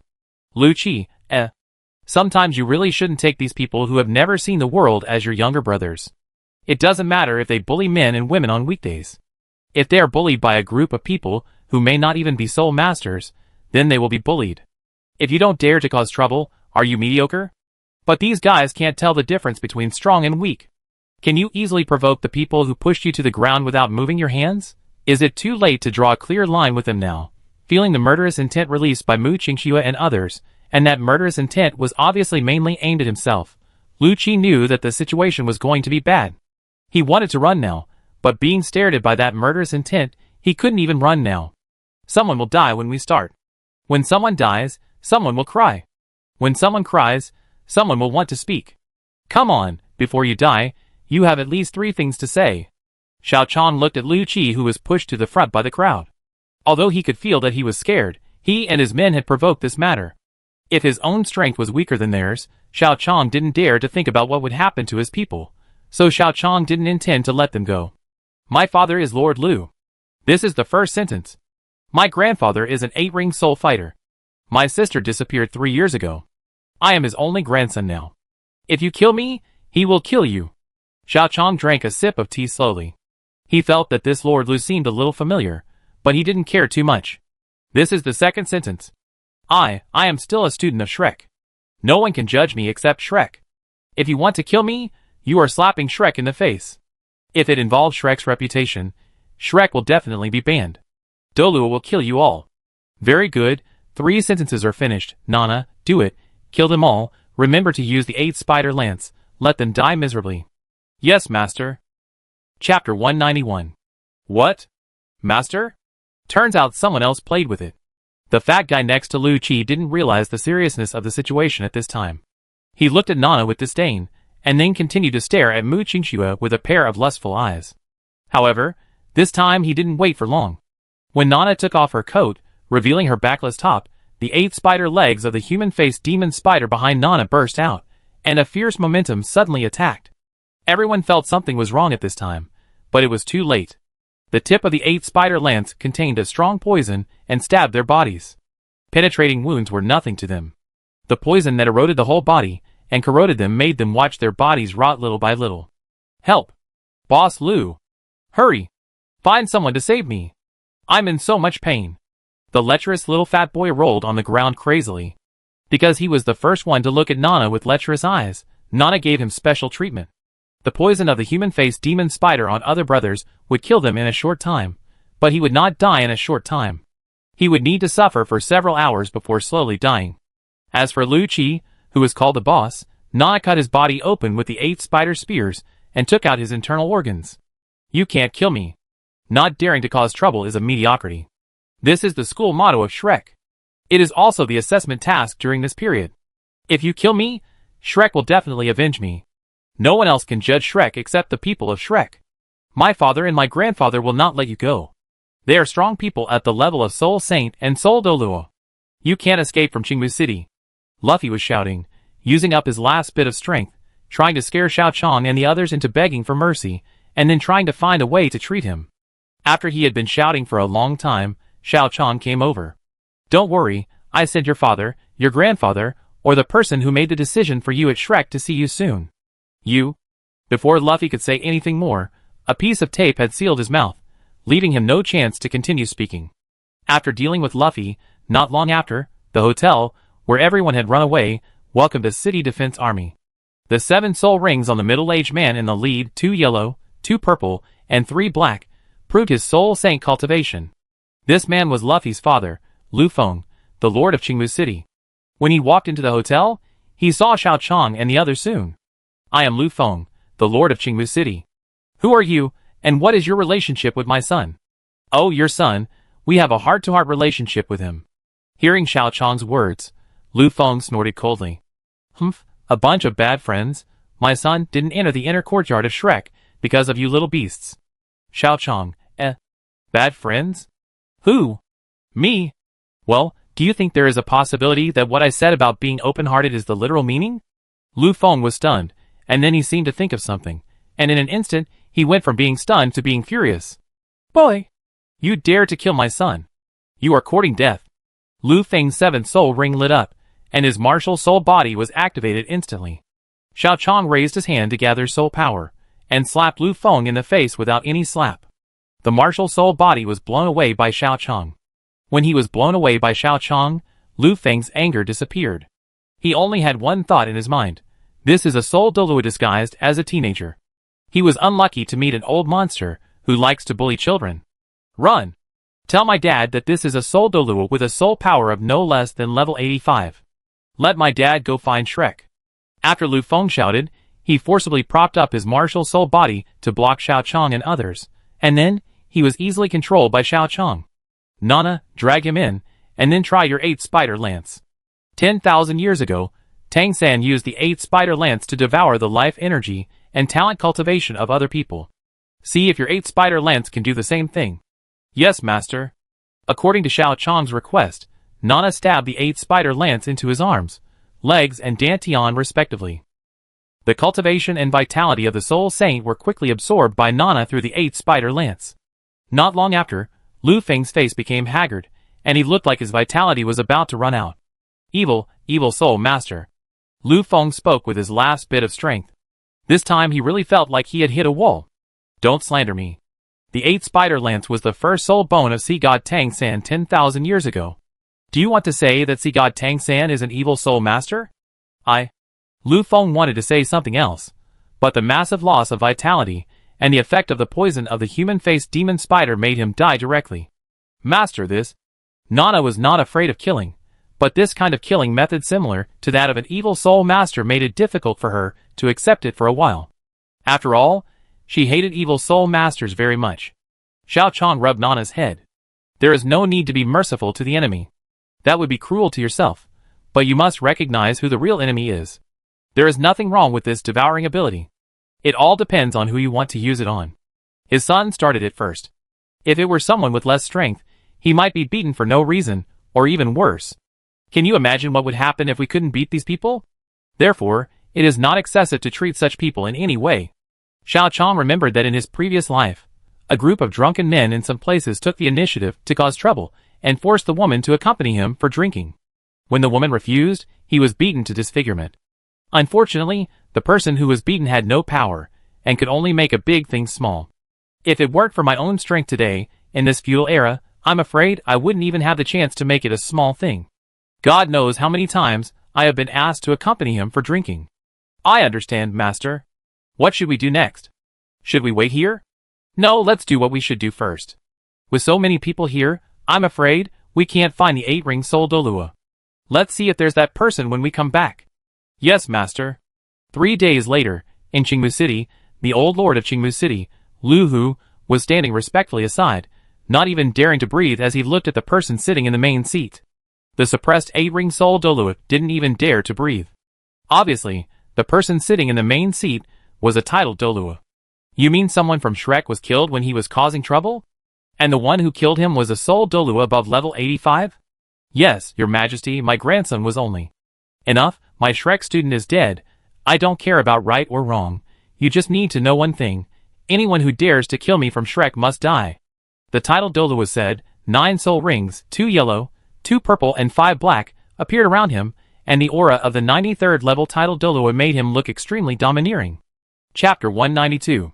Lu Qi, sometimes you really shouldn't take these people who have never seen the world as your younger brothers. It doesn't matter if they bully men and women on weekdays. If they are bullied by a group of people who may not even be soul masters, then they will be bullied. If you don't dare to cause trouble, are you mediocre? But these guys can't tell the difference between strong and weak. Can you easily provoke the people who pushed you to the ground without moving your hands? Is it too late to draw a clear line with them now? Feeling the murderous intent released by Mu Qingxue and others, and that murderous intent was obviously mainly aimed at himself, Lu Qi knew that the situation was going to be bad. He wanted to run now, but being stared at by that murderous intent, he couldn't even run now. Someone will die when we start. When someone dies, someone will cry. When someone cries, someone will want to speak. Come on, before you die, you have at least 3 things to say. Xiao Chong looked at Lu Qi, who was pushed to the front by the crowd. Although he could feel that he was scared, he and his men had provoked this matter. If his own strength was weaker than theirs, Xiao Chong didn't dare to think about what would happen to his people, so Xiao Chong didn't intend to let them go. My father is Lord Lu. This is the first sentence. My grandfather is an 8-ring soul fighter. My sister disappeared 3 years ago. I am his only grandson now. If you kill me, he will kill you. Xiao Chong drank a sip of tea slowly. He felt that this Lord Lu seemed a little familiar, but he didn't care too much. This is the second sentence. I am still a student of Shrek. No one can judge me except Shrek. If you want to kill me, you are slapping Shrek in the face. If it involves Shrek's reputation, Shrek will definitely be banned. Douluo will kill you all. Very good, 3 sentences are finished. Nana, do it, kill them all, remember to use the 8 spider lance, let them die miserably. Yes, master. Chapter 191. What? Master? Turns out someone else played with it. The fat guy next to Lu Qi didn't realize the seriousness of the situation at this time. He looked at Nana with disdain, and then continued to stare at Mu Qingxue with a pair of lustful eyes. However, this time he didn't wait for long. When Nana took off her coat, revealing her backless top, the 8 spider legs of the human-faced demon spider behind Nana burst out, and a fierce momentum suddenly attacked. Everyone felt something was wrong at this time, but it was too late. The tip of the 8 spider lance contained a strong poison and stabbed their bodies. Penetrating wounds were nothing to them. The poison that eroded the whole body and corroded them made them watch their bodies rot little by little. Help! Boss Lu! Hurry! Find someone to save me! I'm in so much pain. The lecherous little fat boy rolled on the ground crazily. Because he was the first one to look at Nana with lecherous eyes, Nana gave him special treatment. The poison of the human-faced demon spider on other brothers would kill them in a short time, but he would not die in a short time. He would need to suffer for several hours before slowly dying. As for Lu Qi, who was called the boss, Nana cut his body open with the 8 spider spears and took out his internal organs. You can't kill me. Not daring to cause trouble is a mediocrity. This is the school motto of Shrek. It is also the assessment task during this period. If you kill me, Shrek will definitely avenge me. No one else can judge Shrek except the people of Shrek. My father and my grandfather will not let you go. They are strong people at the level of Soul Saint and Soul Douluo. You can't escape from Qingmu City. Luffy was shouting, using up his last bit of strength, trying to scare Xiao Chong and the others into begging for mercy, and then trying to find a way to treat him. After he had been shouting for a long time, Xiao Chong came over. Don't worry, I sent your father, your grandfather, or the person who made the decision for you at Shrek to see you soon. You? Before Luffy could say anything more, a piece of tape had sealed his mouth, leaving him no chance to continue speaking. After dealing with Luffy, not long after, the hotel, where everyone had run away, welcomed a city defense army. The 7 soul rings on the middle-aged man in the lead, 2 yellow, 2 purple, and 3 black, proved his soul saint cultivation. This man was Luffy's father, Lu Feng, the lord of Qingmu City. When he walked into the hotel, he saw Xiao Chong and the others soon. I am Lu Feng, the lord of Qingmu City. Who are you, and what is your relationship with my son? Oh, your son, we have a heart-to-heart relationship with him. Hearing Xiao Chong's words, Lu Feng snorted coldly. Humph, a bunch of bad friends. My son didn't enter the inner courtyard of Shrek because of you little beasts. Xiao Chong, bad friends? Who? Me? Well, do you think there is a possibility that what I said about being open-hearted is the literal meaning? Lu Feng was stunned, and then he seemed to think of something, and in an instant, he went from being stunned to being furious. Boy! You dare to kill my son. You are courting death. Lu Feng's 7th soul ring lit up, and his martial soul body was activated instantly. Xiao Chong raised his hand to gather soul power, and slapped Lu Feng in the face without any slap. The martial soul body was blown away by Xiao Chong. When he was blown away by Xiao Chong, Lu Feng's anger disappeared. He only had one thought in his mind. This is a soul Douluo disguised as a teenager. He was unlucky to meet an old monster who likes to bully children. Run! Tell my dad that this is a soul Douluo with a soul power of no less than level 85. Let my dad go find Shrek. After Lu Feng shouted, he forcibly propped up his martial soul body to block Xiao Chong and others, and then, he was easily controlled by Xiao Chong. Nana, drag him in, and then try your 8 spider lance. 10,000 years ago, Tang San used the 8 spider lance to devour the life energy and talent cultivation of other people. See if your 8 spider lance can do the same thing. Yes, master. According to Xiao Chong's request, Nana stabbed the 8 spider lance into his arms, legs and dantian respectively. The cultivation and vitality of the Soul Saint were quickly absorbed by Nana through the 8 spider lance. Not long after, Lu Feng's face became haggard, and he looked like his vitality was about to run out. Evil, evil soul master. Lu Feng spoke with his last bit of strength. This time he really felt like he had hit a wall. Don't slander me. The 8 spider lance was the first soul bone of Sea God Tang San 10,000 years ago. Do you want to say that Sea God Tang San is an evil soul master? Lu Feng wanted to say something else, but the massive loss of vitality and the effect of the poison of the human-faced demon spider made him die directly. Master this. Nana was not afraid of killing, but this kind of killing method similar to that of an evil soul master made it difficult for her to accept it for a while. After all, she hated evil soul masters very much. Xiao Chong rubbed Nana's head. There is no need to be merciful to the enemy. That would be cruel to yourself, but you must recognize who the real enemy is. There is nothing wrong with this devouring ability. It all depends on who you want to use it on. His son started it first. If it were someone with less strength, he might be beaten for no reason, or even worse. Can you imagine what would happen if we couldn't beat these people? Therefore, it is not excessive to treat such people in any way. Xiao Chong remembered that in his previous life, a group of drunken men in some places took the initiative to cause trouble and forced the woman to accompany him for drinking. When the woman refused, he was beaten to disfigurement. Unfortunately, the person who was beaten had no power, and could only make a big thing small. If it weren't for my own strength today, in this feudal era, I'm afraid I wouldn't even have the chance to make it a small thing. God knows how many times I have been asked to accompany him for drinking. I understand, master. What should we do next? Should we wait here? No, let's do what we should do first. With so many people here, I'm afraid we can't find the 8-ring soul Douluo. Let's see if there's that person when we come back. Yes, master. 3 days later, in Qingmu City, the old lord of Qingmu City, Lu Hu, was standing respectfully aside, not even daring to breathe as he looked at the person sitting in the main seat. The suppressed 8-ring soul Douluo didn't even dare to breathe. Obviously, the person sitting in the main seat was a titled Douluo. You mean someone from Shrek was killed when he was causing trouble? And the one who killed him was a soul Douluo above level 85? Yes, your majesty, my grandson was only. Enough, my Shrek student is dead. I don't care about right or wrong. You just need to know one thing. Anyone who dares to kill me from Shrek must die. The titled Douluo said. 9 soul rings, 2 yellow, 2 purple and 5 black, appeared around him, and the aura of the 93rd level titled Douluo made him look extremely domineering. Chapter 192.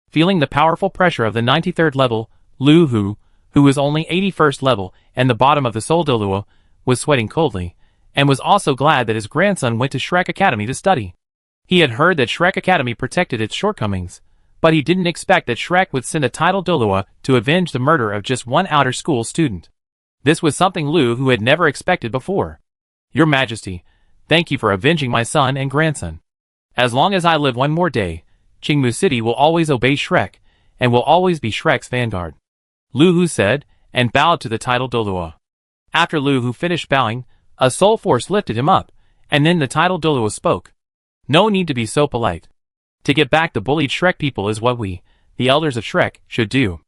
Feeling the powerful pressure of the 93rd level, Lu Hu, who was only 81st level and the bottom of the soul Douluo, was sweating coldly, and was also glad that his grandson went to Shrek Academy to study. He had heard that Shrek Academy protected its shortcomings, but he didn't expect that Shrek would send a titled Douluo to avenge the murder of just one outer school student. This was something Lu Hu had never expected before. Your Majesty, thank you for avenging my son and grandson. As long as I live one more day, Qingmu City will always obey Shrek, and will always be Shrek's vanguard. Lu Hu said, and bowed to the titled Douluo. After Lu Hu finished bowing, a soul force lifted him up, and then the titled Douluo spoke. No need to be so polite. To get back the bullied Shrek people is what we, the elders of Shrek, should do.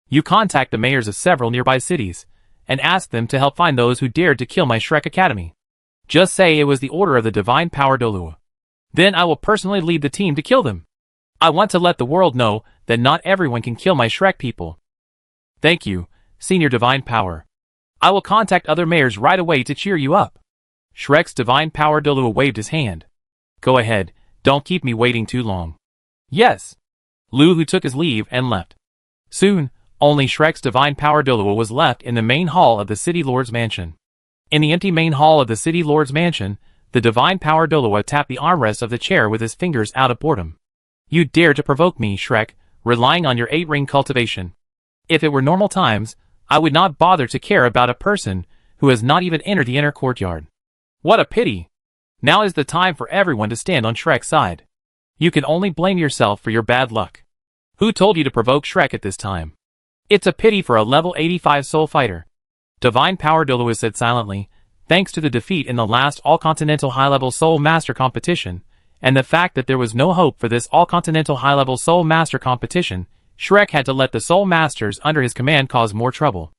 You contact the mayors of several nearby cities, and ask them to help find those who dared to kill my Shrek Academy. Just say it was the order of the divine power Douluo. Then I will personally lead the team to kill them. I want to let the world know that not everyone can kill my Shrek people. Thank you, Senior Divine Power. I will contact other mayors right away to cheer you up. Shrek's divine power Douluo waved his hand. Go ahead, don't keep me waiting too long. Yes. Lu Hu took his leave and left. Soon, only Shrek's divine power Douluo was left in the main hall of the City Lord's mansion. In the empty main hall of the City Lord's mansion, the divine power Douluo tapped the armrest of the chair with his fingers out of boredom. You dare to provoke me, Shrek, relying on your 8-ring cultivation. If it were normal times, I would not bother to care about a person who has not even entered the inner courtyard. What a pity! Now is the time for everyone to stand on Shrek's side. You can only blame yourself for your bad luck. Who told you to provoke Shrek at this time? It's a pity for a level 85 soul fighter. Divine Power Douluo said silently, thanks to the defeat in the last all-continental high-level soul master competition, and the fact that there was no hope for this all-continental high-level soul master competition, Shrek had to let the soul masters under his command cause more trouble.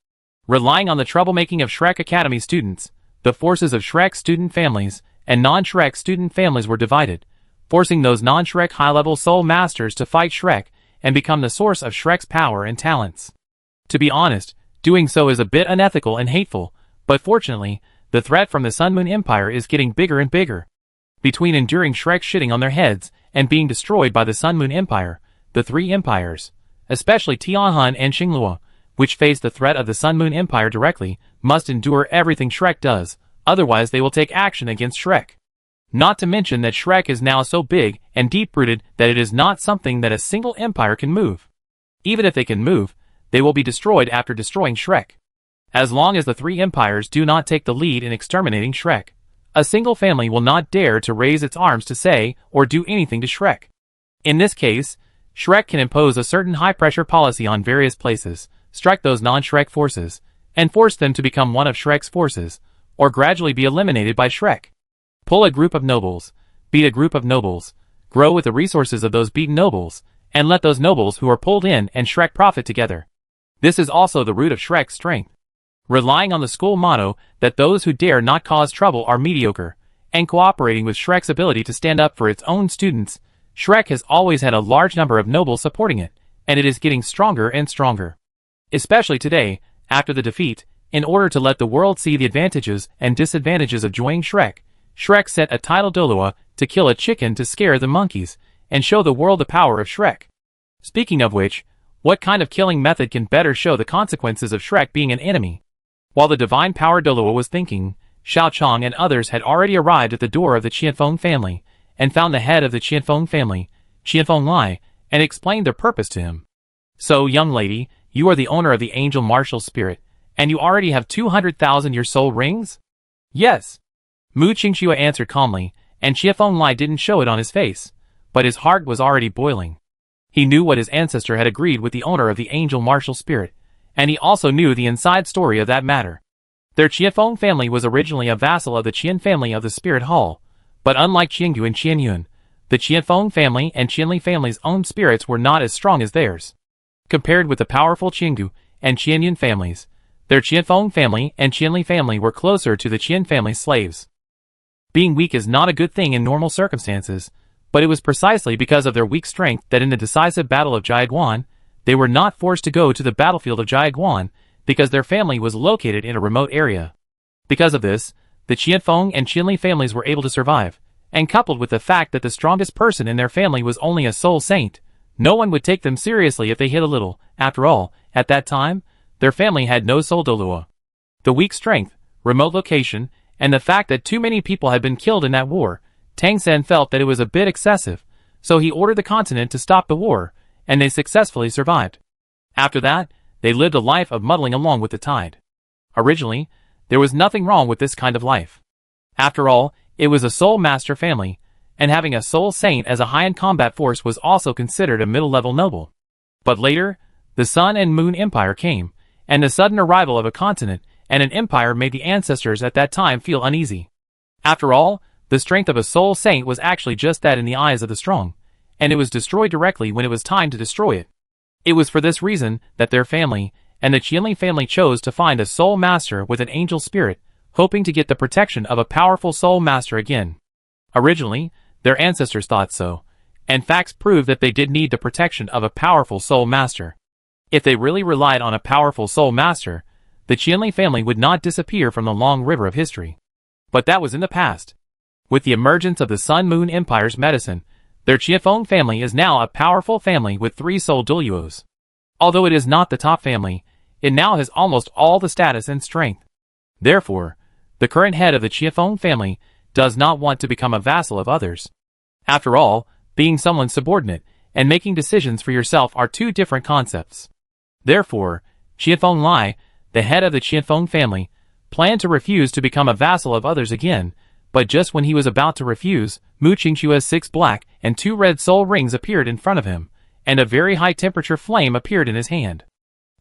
Relying on the troublemaking of Shrek Academy students, the forces of Shrek student families and non-Shrek student families were divided, forcing those non-Shrek high-level soul masters to fight Shrek and become the source of Shrek's power and talents. To be honest, doing so is a bit unethical and hateful, but fortunately, the threat from the Sun Moon Empire is getting bigger and bigger. Between enduring Shrek shitting on their heads and being destroyed by the Sun Moon Empire, the 3 empires, especially Tianhan and Xingluo, which face the threat of the Sun Moon Empire directly, must endure everything Shrek does, otherwise they will take action against Shrek. Not to mention that Shrek is now so big and deep-rooted that it is not something that a single empire can move. Even if they can move, they will be destroyed after destroying Shrek. As long as the 3 empires do not take the lead in exterminating Shrek, a single family will not dare to raise its arms to say or do anything to Shrek. In this case, Shrek can impose a certain high-pressure policy on various places, strike those non-Shrek forces, and force them to become one of Shrek's forces, or gradually be eliminated by Shrek. Pull a group of nobles, beat a group of nobles, grow with the resources of those beaten nobles, and let those nobles who are pulled in and Shrek profit together. This is also the root of Shrek's strength. Relying on the school motto that those who dare not cause trouble are mediocre, and cooperating with Shrek's ability to stand up for its own students, Shrek has always had a large number of nobles supporting it, and it is getting stronger and stronger. Especially today, after the defeat, in order to let the world see the advantages and disadvantages of joining Shrek, Shrek sent a titled Douluo to kill a chicken to scare the monkeys, and show the world the power of Shrek. Speaking of which, what kind of killing method can better show the consequences of Shrek being an enemy? While the divine power Douluo was thinking, Xiao Chong and others had already arrived at the door of the Qianfeng family, and found the head of the Qianfeng family, Qianfeng Lai, and explained their purpose to him. So, young lady, you are the owner of the angel martial spirit, and you already have 200,000 your soul rings? Yes. Mu Qingxue answered calmly, and Qianfeng Lai didn't show it on his face, but his heart was already boiling. He knew what his ancestor had agreed with the owner of the angel martial spirit, and he also knew the inside story of that matter. Their Qianfeng family was originally a vassal of the Qian family of the Spirit Hall, but unlike Qiangu and Qianyun, the Qianfeng family and Qianli family's own spirits were not as strong as theirs. Compared with the powerful Qiangu and Qianyun families, their Qianfeng family and Qianli family were closer to the Qian family's slaves. Being weak is not a good thing in normal circumstances, but it was precisely because of their weak strength that in the decisive battle of Jiaguan, they were not forced to go to the battlefield of Jiaguan because their family was located in a remote area. Because of this, the Qianfeng and Qianli families were able to survive, and coupled with the fact that the strongest person in their family was only a soul saint, no one would take them seriously if they hit a little. After all, at that time, their family had no soul Douluo. The weak strength, remote location, and the fact that too many people had been killed in that war, Tang Sen felt that it was a bit excessive, so he ordered the continent to stop the war, and they successfully survived. After that, they lived a life of muddling along with the tide. Originally, there was nothing wrong with this kind of life. After all, it was a soul master family, and having a soul saint as a high-end combat force was also considered a middle-level noble. But later, the Sun and Moon Empire came, and the sudden arrival of a continent and an empire made the ancestors at that time feel uneasy. After all, the strength of a soul saint was actually just that in the eyes of the strong, and it was destroyed directly when it was time to destroy it. It was for this reason that their family and the Qianli family chose to find a soul master with an angel spirit, hoping to get the protection of a powerful soul master again. Originally, their ancestors thought so, and facts prove that they did need the protection of a powerful soul master. If they really relied on a powerful soul master, the Qianli family would not disappear from the long river of history. But that was in the past. With the emergence of the Sun-Moon Empire's medicine, their Qianfeng family is now a powerful family with 3 soul Douluos. Although it is not the top family, it now has almost all the status and strength. Therefore, the current head of the Qianfeng family does not want to become a vassal of others. After all, being someone's subordinate and making decisions for yourself are 2 different concepts. Therefore, Qianfeng Lai, the head of the Qianfeng family, planned to refuse to become a vassal of others again, but just when he was about to refuse, Mu Qingqua's 6 black and 2 red soul rings appeared in front of him, and a very high-temperature flame appeared in his hand.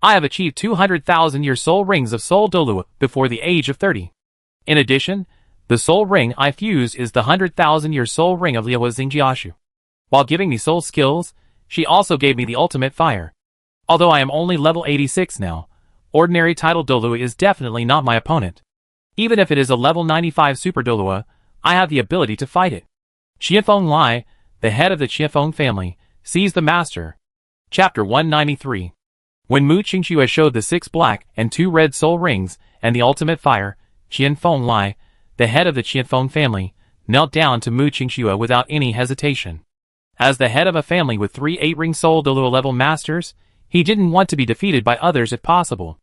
I have achieved 200,000-year soul rings of soul Douluo before the age of 30. In addition, the soul ring I fused is the 100,000-year soul ring of Liuhua Xingjiashu. While giving me soul skills, she also gave me the ultimate fire. Although I am only level 86 now, ordinary title Douluo is definitely not my opponent. Even if it is a level 95 Super Douluo, I have the ability to fight it. Qianfeng Lai, the head of the Qianfeng family, sees the master. Chapter 193. When Mu Qingqua showed the 6 black and 2 red soul rings and the ultimate fire, Qianfeng Lai, the head of the Qianfeng family, knelt down to Mu Qingqua without any hesitation. As the head of a family with 3 8-ring soul Douluo level masters, he didn't want to be defeated by others if possible.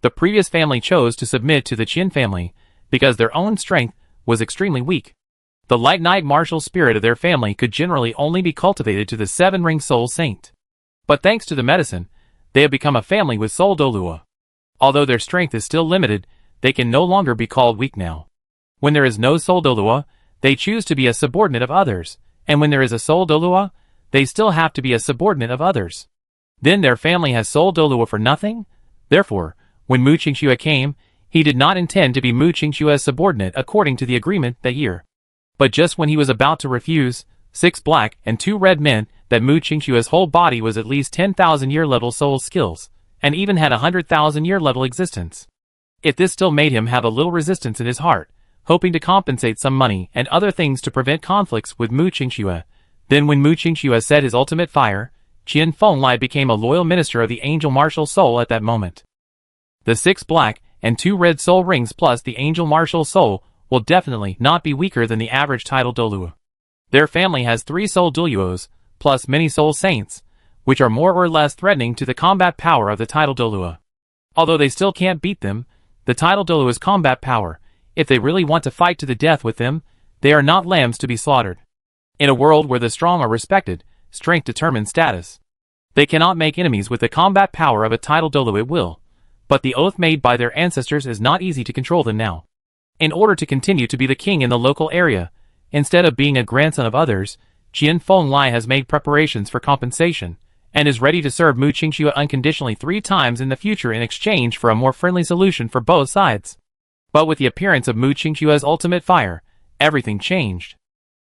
The previous family chose to submit to the Qin family because their own strength was extremely weak. The light knight martial spirit of their family could generally only be cultivated to the 7-ring soul saint. But thanks to the medicine, they have become a family with soul Douluo. Although their strength is still limited, they can no longer be called weak now. When there is no soul Douluo, they choose to be a subordinate of others, and when there is a soul Douluo, they still have to be a subordinate of others. Then their family has soul Douluo for nothing? Therefore, when Mu Qingqua came, he did not intend to be Mu Qingqua's subordinate according to the agreement that year. But just when he was about to refuse, 6 black and 2 red meant that Mu Qingqua's whole body was at least 10,000-year level soul skills, and even had 100,000-year level existence. If this still made him have a little resistance in his heart, hoping to compensate some money and other things to prevent conflicts with Mu Qingqua, then when Mu Qingqua said his ultimate fire, Qianfeng Lai became a loyal minister of the angel martial soul at that moment. The 6 black and 2 red soul rings plus the angel martial soul will definitely not be weaker than the average title Douluo. Their family has 3 soul Douluos, plus many soul saints, which are more or less threatening to the combat power of the title Douluo. Although they still can't beat them, the title Douluo's combat power, if they really want to fight to the death with them, they are not lambs to be slaughtered. In a world where the strong are respected, strength determines status. They cannot make enemies with the combat power of a title Douluo at will, but the oath made by their ancestors is not easy to control them now. In order to continue to be the king in the local area, instead of being a grandson of others, Qianfeng Lai has made preparations for compensation, and is ready to serve Mu Qingxue unconditionally 3 times in the future in exchange for a more friendly solution for both sides. But with the appearance of Mu Qingxue's ultimate fire, everything changed.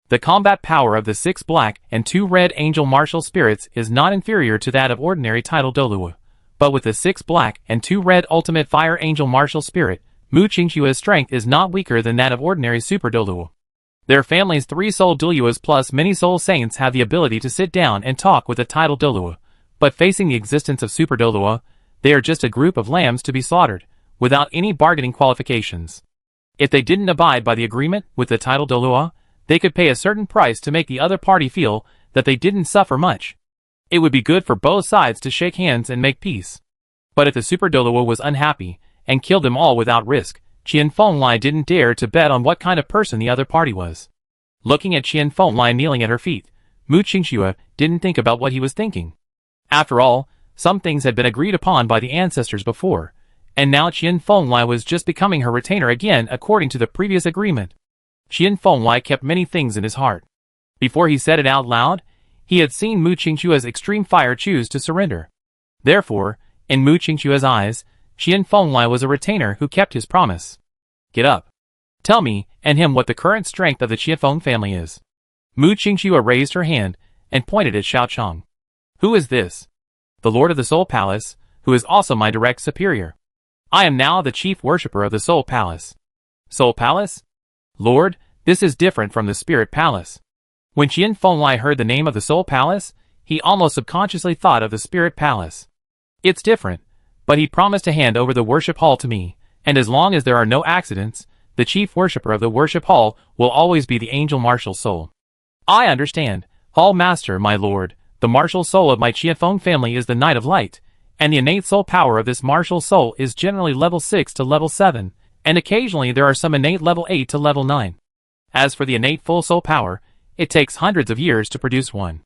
The combat power of the 6 black and 2 red angel martial spirits is not inferior to that of ordinary title Douluo, but with the 6 black and 2 red ultimate fire angel martial spirit, Mu Qingxue's strength is not weaker than that of ordinary super Douluo. Their family's 3 soul Douluos plus many soul saints have the ability to sit down and talk with the title Douluo, but facing the existence of super Douluo, they are just a group of lambs to be slaughtered, without any bargaining qualifications. If they didn't abide by the agreement with the title Douluo, they could pay a certain price to make the other party feel that they didn't suffer much. It would be good for both sides to shake hands and make peace. But if the super Douluo was unhappy, and killed them all without risk, Qian Fenglai didn't dare to bet on what kind of person the other party was. Looking at Qian Fenglai kneeling at her feet, Mu Qingxue didn't think about what he was thinking. After all, some things had been agreed upon by the ancestors before, and now Qian Fenglai was just becoming her retainer again according to the previous agreement. Qian Fenglai kept many things in his heart. Before he said it out loud, he had seen Mu Qingxue's extreme fire choose to surrender. Therefore, in Mu Qingxue's eyes, Qian Fenglai was a retainer who kept his promise. Get up. Tell me and him what the current strength of the Qianfeng family is. Mu Qingxue raised her hand and pointed at Xiao Chong. Who is this? The Lord of the Soul Palace, who is also my direct superior. I am now the chief worshipper of the Soul Palace. Soul Palace? Lord, this is different from the Spirit Palace. When Qian Fenglai heard the name of the Soul Palace, he almost subconsciously thought of the Spirit Palace. It's different, but he promised to hand over the worship hall to me, and as long as there are no accidents, the chief worshipper of the worship hall will always be the angel martial soul. I understand, Hall Master, my lord. The martial soul of my Qianfeng family is the Knight of Light, and the innate soul power of this martial soul is generally level 6 to level 7, and occasionally there are some innate level 8 to level 9. As for the innate full soul power, it takes hundreds of years to produce one.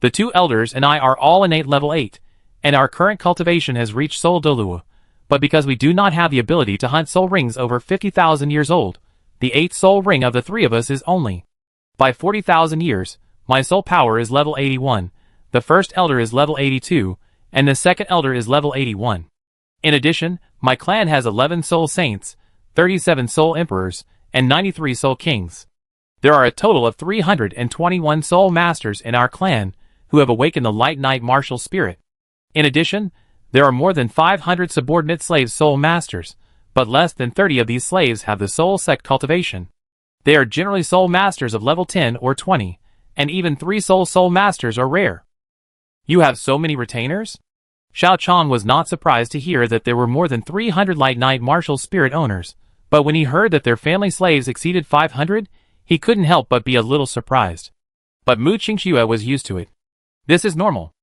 The 2 elders and I are all innate level 8, and our current cultivation has reached soul Douluo, but because we do not have the ability to hunt soul rings over 50,000 years old, the 8th soul ring of the 3 of us is only. By 40,000 years, my soul power is level 81, the first elder is level 82, and the second elder is level 81. In addition, my clan has 11 soul saints, 37 soul emperors, and 93 soul kings. There are a total of 321 soul masters in our clan who have awakened the light knight martial spirit. In addition, there are more than 500 subordinate slave soul masters, but less than 30 of these slaves have the soul sect cultivation. They are generally soul masters of level 10 or 20, and even 3 soul masters are rare. You have so many retainers? Xiao Chong was not surprised to hear that there were more than 300 light knight martial spirit owners, but when he heard that their family slaves exceeded 500, he couldn't help but be a little surprised. But Mu Qingxue was used to it. This is normal.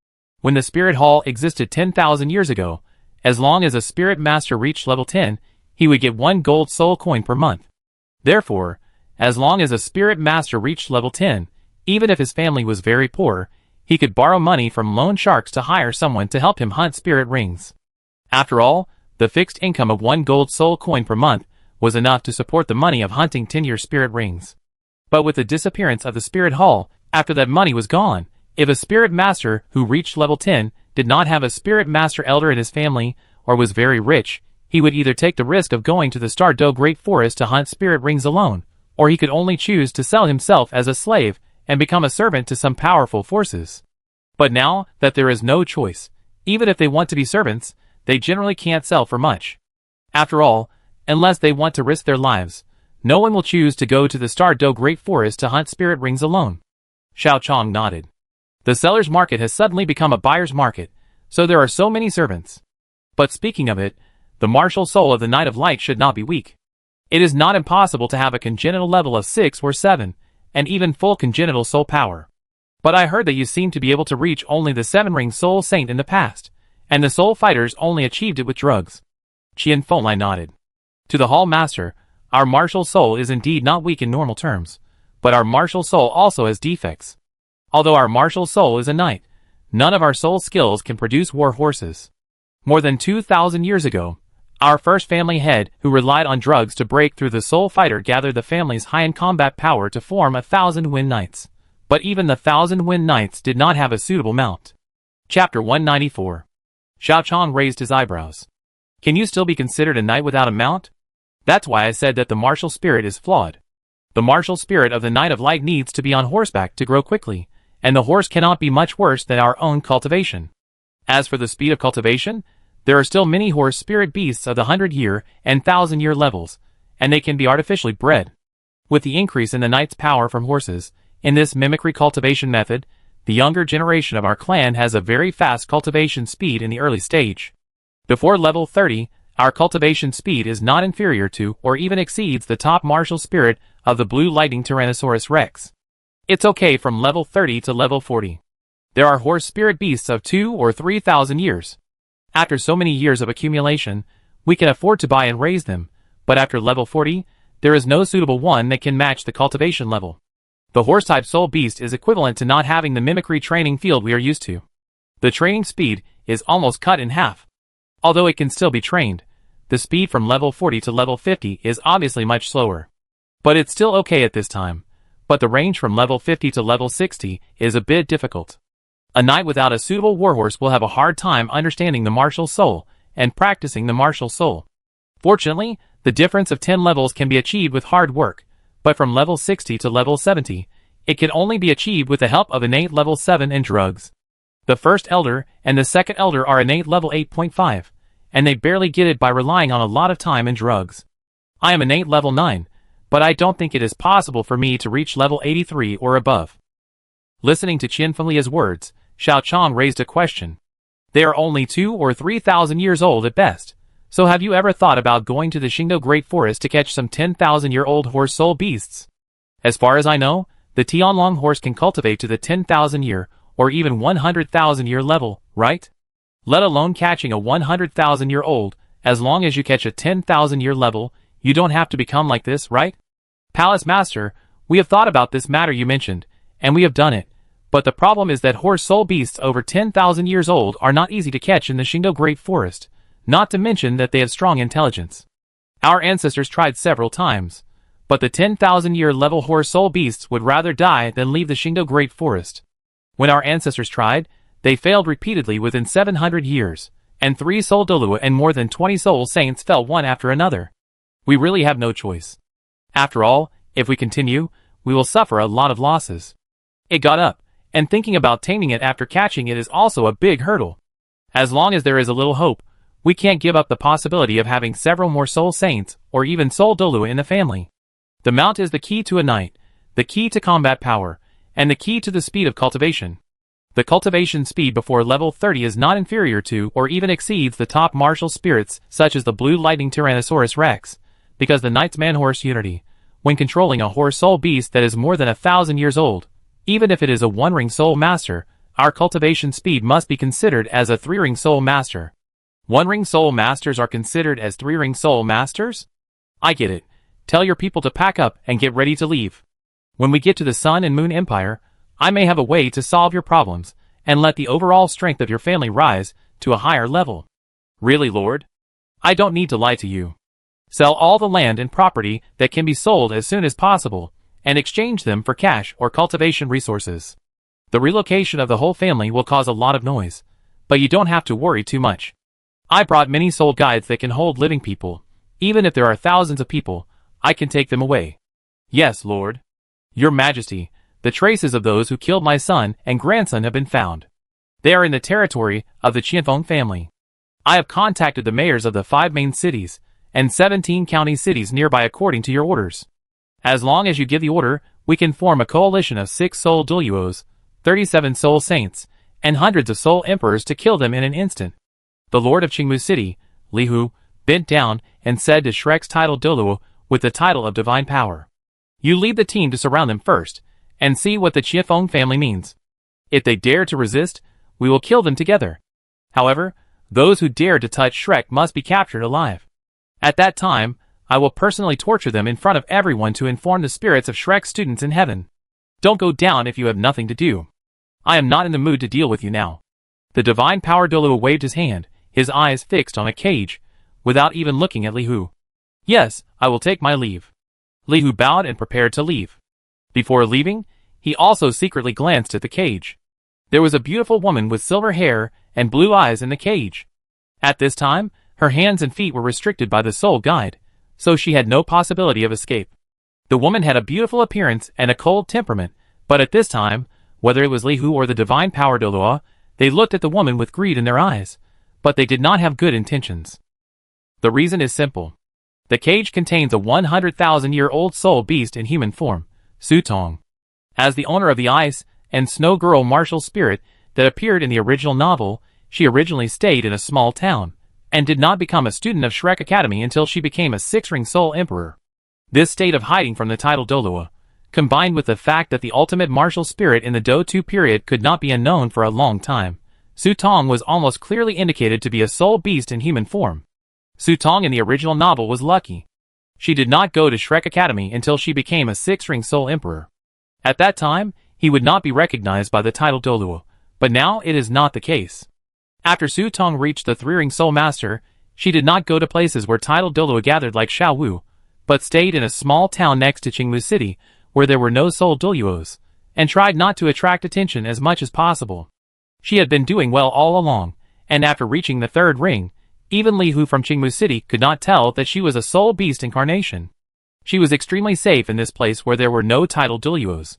When the Spirit Hall existed 10,000 years ago, as long as a Spirit Master reached level 10, he would get 1 gold soul coin per month. Therefore, as long as a Spirit Master reached level 10, even if his family was very poor, he could borrow money from loan sharks to hire someone to help him hunt spirit rings. After all, the fixed income of 1 gold soul coin per month was enough to support the money of hunting 10-year spirit rings. But with the disappearance of the Spirit Hall, after that money was gone, if a Spirit Master who reached level 10 did not have a Spirit Master Elder in his family, or was very rich, he would either take the risk of going to the Star Do Great Forest to hunt spirit rings alone, or he could only choose to sell himself as a slave and become a servant to some powerful forces. But now that there is no choice, even if they want to be servants, they generally can't sell for much. After all, unless they want to risk their lives, no one will choose to go to the Star Do Great Forest to hunt spirit rings alone. Xiao Chong nodded. The seller's market has suddenly become a buyer's market, so there are so many servants. But speaking of it, the martial soul of the Knight of Light should not be weak. It is not impossible to have a congenital level of 6 or 7, and even full congenital soul power. But I heard that you seem to be able to reach only the 7-ring soul saint in the past, and the soul fighters only achieved it with drugs. Qian Fenglai nodded. To the Hall Master, our martial soul is indeed not weak in normal terms, but our martial soul also has defects. Although our martial soul is a knight, none of our soul skills can produce war horses. More than 2,000 years ago, our first family head who relied on drugs to break through the soul fighter gathered the family's high-end combat power to form 1,000 wind knights. But even the 1,000 wind knights did not have a suitable mount. Chapter 194. Xiao Chong raised his eyebrows. Can you still be considered a knight without a mount? That's why I said that the martial spirit is flawed. The martial spirit of the Knight of Light needs to be on horseback to grow quickly, and the horse cannot be much worse than our own cultivation. As for the speed of cultivation, there are still many horse spirit beasts of the 100-year and 1,000-year levels, and they can be artificially bred. With the increase in the knight's power from horses, in this mimicry cultivation method, the younger generation of our clan has a very fast cultivation speed in the early stage. Before level 30, our cultivation speed is not inferior to or even exceeds the top martial spirit of the blue lightning Tyrannosaurus Rex. It's okay from level 30 to level 40. There are horse spirit beasts of 2 or 3,000 years. After so many years of accumulation, we can afford to buy and raise them, but after level 40, there is no suitable one that can match the cultivation level. The horse-type soul beast is equivalent to not having the mimicry training field we are used to. The training speed is almost cut in half. Although it can still be trained, the speed from level 40 to level 50 is obviously much slower. But it's still okay at this time, but the range from level 50 to level 60 is a bit difficult. A knight without a suitable warhorse will have a hard time understanding the martial soul and practicing the martial soul. Fortunately, the difference of 10 levels can be achieved with hard work, but from level 60 to level 70, it can only be achieved with the help of innate level 7 and drugs. The first elder and the second elder are innate level 8.5, and they barely get it by relying on a lot of time and drugs. I am innate level 9, but I don't think it is possible for me to reach level 83 or above. Listening to Qian Fenglia's words, Xiao Chong raised a question. They are only 2 or 3,000 years old at best, so have you ever thought about going to the Xingdou Great Forest to catch some 10,000-year-old horse soul beasts? As far as I know, the Tianlong horse can cultivate to the 10,000-year or even 100,000-year level, right? Let alone catching a 100,000-year-old, as long as you catch a 10,000-year level, you don't have to become like this, right? Palace Master, we have thought about this matter you mentioned, and we have done it, but the problem is that horse soul beasts over 10,000 years old are not easy to catch in the Xingdou Great Forest, not to mention that they have strong intelligence. Our ancestors tried several times, but the 10,000-year level horse soul beasts would rather die than leave the Xingdou Great Forest. When our ancestors tried, they failed repeatedly within 700 years, and 3 soul Douluo and more than 20 soul saints fell one after another. We really have no choice. After all, if we continue, we will suffer a lot of losses. It got up, and thinking about taming it after catching it is also a big hurdle. As long as there is a little hope, we can't give up the possibility of having several more soul saints or even soul Douluo in the family. The mount is the key to a knight, the key to combat power, and the key to the speed of cultivation. The cultivation speed before level 30 is not inferior to or even exceeds the top martial spirits such as the blue lightning Tyrannosaurus Rex, because the knight's man-horse unity, when controlling a horse soul beast that is more than 1,000 years old, even if it is a 1-ring soul master, our cultivation speed must be considered as a 3-ring soul master. 1-ring soul masters are considered as 3-ring soul masters? I get it. Tell your people to pack up and get ready to leave. When we get to the Sun and Moon Empire, I may have a way to solve your problems and let the overall strength of your family rise to a higher level. Really, Lord? I don't need to lie to you. Sell all the land and property that can be sold as soon as possible, and exchange them for cash or cultivation resources. The relocation of the whole family will cause a lot of noise, but you don't have to worry too much. I brought many soul guides that can hold living people. Even if there are thousands of people, I can take them away. Yes, Lord. Your Majesty, the traces of those who killed my son and grandson have been found. They are in the territory of the Qianfeng family. I have contacted the mayors of the 5 main cities and 17 county cities nearby according to your orders. As long as you give the order, we can form a coalition of 6 soul Douluos, 37 soul saints, and hundreds of soul emperors to kill them in an instant. The Lord of Qingmu City, Li Hu, bent down and said to Shrek's title Douluo with the title of divine power. You lead the team to surround them first, and see what the Qianfeng family means. If they dare to resist, we will kill them together. However, those who dare to touch Shrek must be captured alive. At that time, I will personally torture them in front of everyone to inform the spirits of Shrek's students in heaven. Don't go down if you have nothing to do. I am not in the mood to deal with you now. The divine power Douluo waved his hand, his eyes fixed on a cage, without even looking at Li Hu. Yes, I will take my leave. Li Hu bowed and prepared to leave. Before leaving, he also secretly glanced at the cage. There was a beautiful woman with silver hair and blue eyes in the cage. At this time, her hands and feet were restricted by the soul guide, so she had no possibility of escape. The woman had a beautiful appearance and a cold temperament, but at this time, whether it was Li Hu or the divine power Douluo, they looked at the woman with greed in their eyes, but they did not have good intentions. The reason is simple. The cage contains a 100,000-year-old soul beast in human form, Tang. As the owner of the ice and snow girl martial spirit that appeared in the original novel, she originally stayed in a small town, and did not become a student of Shrek Academy until she became a six-ring soul emperor. This state of hiding from the title Douluo, combined with the fact that the ultimate martial spirit in the Do-2 period could not be unknown for a long time, Tang was almost clearly indicated to be a soul beast in human form. Tang in the original novel was lucky. She did not go to Shrek Academy until she became a six-ring soul emperor. At that time, he would not be recognized by the title Douluo, but now it is not the case. After Tang reached the three-ring soul master, she did not go to places where title Douluo gathered like Xiaowu, but stayed in a small town next to Qingmu City, where there were no soul Douluos, and tried not to attract attention as much as possible. She had been doing well all along, and after reaching the third ring, even Li Hu from Qingmu City could not tell that she was a soul beast incarnation. She was extremely safe in this place where there were no title Douluos.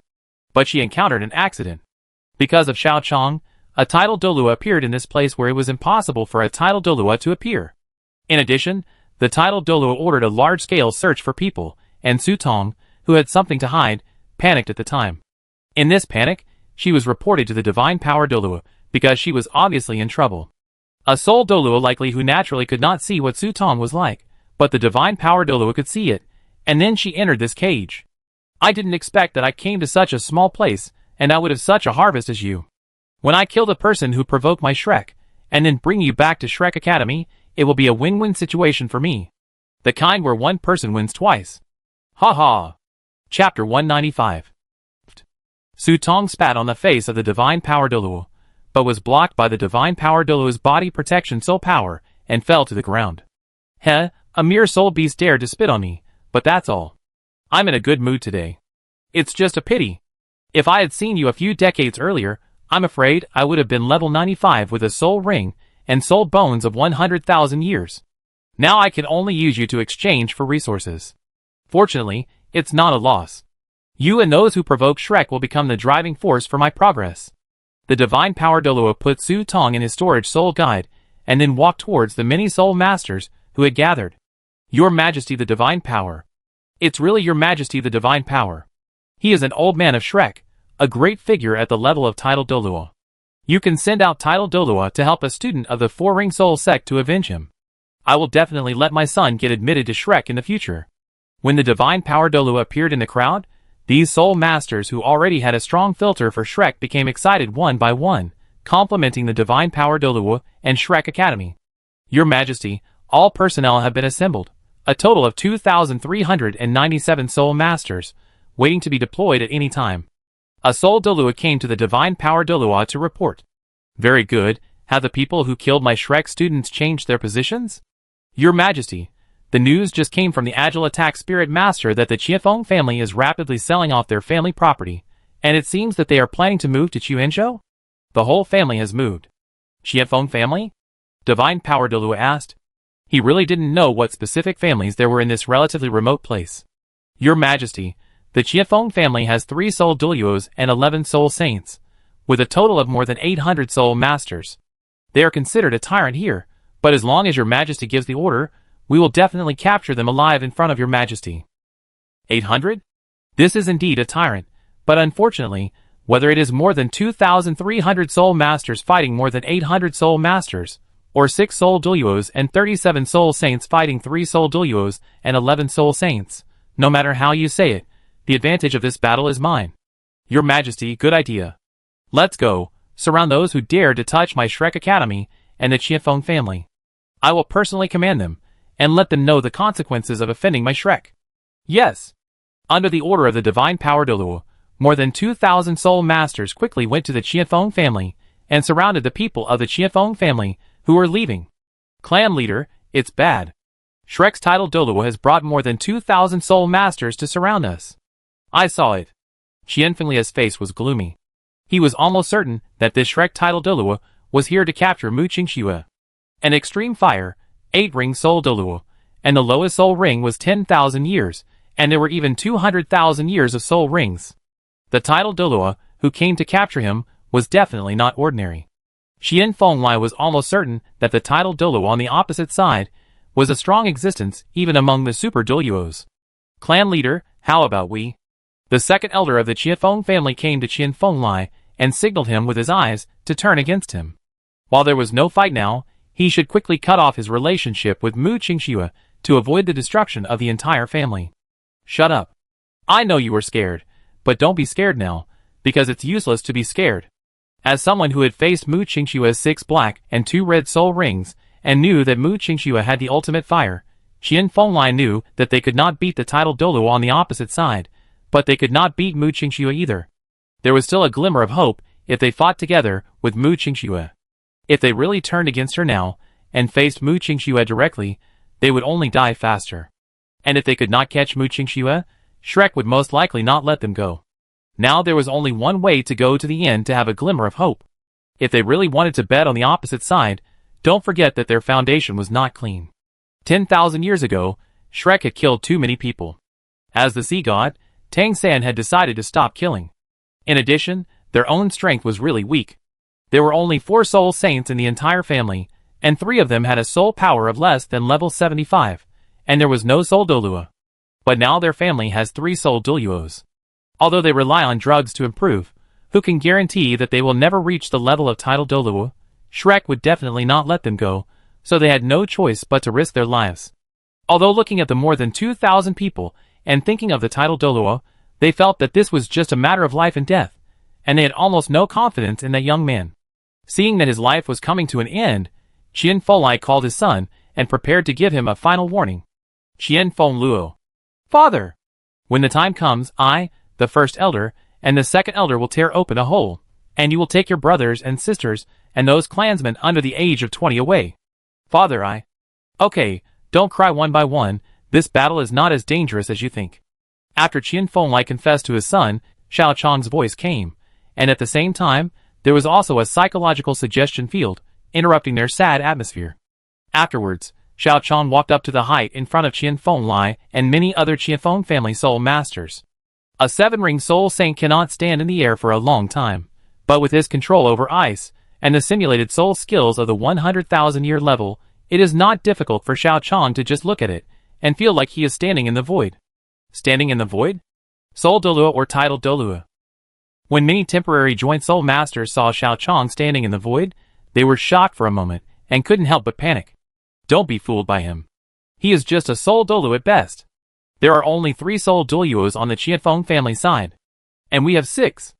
But she encountered an accident. Because of Xiao Chong, a title Douluo appeared in this place where it was impossible for a title Douluo to appear. In addition, the title Douluo ordered a large-scale search for people, and Tang, who had something to hide, panicked at the time. In this panic, she was reported to the divine power Douluo, because she was obviously in trouble. A soul Douluo like Li Hu naturally could not see what Tang was like, but the divine power Douluo could see it, and then she entered this cage. I didn't expect that I came to such a small place, and I would have such a harvest as you. When I kill the person who provoked my Shrek, and then bring you back to Shrek Academy, it will be a win-win situation for me. The kind where one person wins twice. Ha ha! Chapter 195. Tang spat on the face of the divine power Douluo, but was blocked by the divine power Douluo's body protection soul power, and fell to the ground. Heh, a mere soul beast dared to spit on me, but that's all. I'm in a good mood today. It's just a pity. If I had seen you a few decades earlier, I'm afraid I would have been level 95 with a soul ring and soul bones of 100,000 years. Now I can only use you to exchange for resources. Fortunately, it's not a loss. You and those who provoke Shrek will become the driving force for my progress. The divine power Douluo put Tang in his storage soul guide, and then walked towards the many soul masters who had gathered. Your Majesty the divine power. It's really Your Majesty the divine power. He is an old man of Shrek, a great figure at the level of title Douluo. You can send out title Douluo to help a student of the four-ring soul sect to avenge him. I will definitely let my son get admitted to Shrek in the future. When the divine power Douluo appeared in the crowd, these soul masters who already had a strong filter for Shrek became excited one by one, complimenting the divine power Douluo and Shrek Academy. Your Majesty, all personnel have been assembled, a total of 2,397 soul masters, waiting to be deployed at any time. A soul Douluo came to the divine power Douluo to report. Very good, have the people who killed my Shrek students changed their positions? Your Majesty, the news just came from the Agile Attack Spirit Master that the Qiafeng family is rapidly selling off their family property, and it seems that they are planning to move to Qianzhou? The whole family has moved. Qiafeng family? Divine power Douluo asked. He really didn't know what specific families there were in this relatively remote place. Your Majesty, the Qiafeng family has 3 soul Douluos and 11 soul saints, with a total of more than 800 soul masters. They are considered a tyrant here, but as long as Your Majesty gives the order, we will definitely capture them alive in front of Your Majesty. 800? This is indeed a tyrant, but unfortunately, whether it is more than 2,300 soul masters fighting more than 800 soul masters, or 6 soul Douluos and 37 soul saints fighting 3 soul Douluos and 11 soul saints, no matter how you say it, the advantage of this battle is mine. Your Majesty, good idea. Let's go, surround those who dare to touch my Shrek Academy and the Qiafeng family. I will personally command them, and let them know the consequences of offending my Shrek. Yes. Under the order of the divine power Douluo, more than 2,000 soul masters quickly went to the Qiafeng family, and surrounded the people of the Qiafeng family who were leaving. Clan leader, it's bad. Shrek's title Douluo has brought more than 2,000 soul masters to surround us. I saw it. Qianfenglia's face was gloomy. He was almost certain that this Shrek titled Douluo was here to capture Mu Qingxue. An extreme fire, 8-ring soul Douluo, and the lowest soul ring was 10,000 years, and there were even 200,000 years of soul rings. The titled Douluo, who came to capture him, was definitely not ordinary. Qian Fenglai was almost certain that the titled Douluo on the opposite side was a strong existence even among the super Douluos. Clan leader, how about we? The second elder of the Qianfeng family came to Qian Fenglai and signaled him with his eyes to turn against him. While there was no fight now, he should quickly cut off his relationship with Mu Qingxue to avoid the destruction of the entire family. Shut up. I know you were scared, but don't be scared now, because it's useless to be scared. As someone who had faced Mu Qingxue's 6 black and 2 red soul rings, and knew that Mu Qingxue had the ultimate fire, Qian Fenglai knew that they could not beat the titled Douluo on the opposite side, but they could not beat Mu Qingxue either. There was still a glimmer of hope if they fought together with Mu Qingxue. If they really turned against her now, and faced Mu Qingxue directly, they would only die faster. And if they could not catch Mu Qingxue, Shrek would most likely not let them go. Now there was only one way to go to the end to have a glimmer of hope. If they really wanted to bet on the opposite side, don't forget that their foundation was not clean. 10,000 years ago, Shrek had killed too many people. As the sea god, Tang had decided to stop killing. In addition, their own strength was really weak. There were only 4 soul saints in the entire family, and 3 of them had a soul power of less than level 75, and there was no soul Douluo. But now their family has 3 soul Douluos. Although they rely on drugs to improve, who can guarantee that they will never reach the level of title Douluo? Shrek would definitely not let them go, so they had no choice but to risk their lives. Although looking at the more than 2,000 people and thinking of the title Douluo, they felt that this was just a matter of life and death, and they had almost no confidence in that young man. Seeing that his life was coming to an end, Qian Fenglai called his son and prepared to give him a final warning. Qian Fenglai. Father! When the time comes, I, the first elder, and the second elder will tear open a hole, and you will take your brothers and sisters and those clansmen under the age of 20 away. Father, I... Okay, don't cry one by one, this battle is not as dangerous as you think. After Qian Fenglai confessed to his son, Xiao Chang's voice came, and at the same time, there was also a psychological suggestion field, interrupting their sad atmosphere. Afterwards, Xiao Chang walked up to the height in front of Qian Fenglai and many other Qianfeng family soul masters. A 7-ring soul saint cannot stand in the air for a long time, but with his control over ice, and the simulated soul skills of the 100,000-year level, it is not difficult for Xiao Chang to just look at it, and feel like he is standing in the void. Standing in the void? Soul Douluo or titled Douluo. When many temporary joint soul masters saw Xiao Chang standing in the void, they were shocked for a moment, and couldn't help but panic. Don't be fooled by him. He is just a soul Douluo at best. There are only 3 soul Douluos on the Qianfeng family side. And we have 6.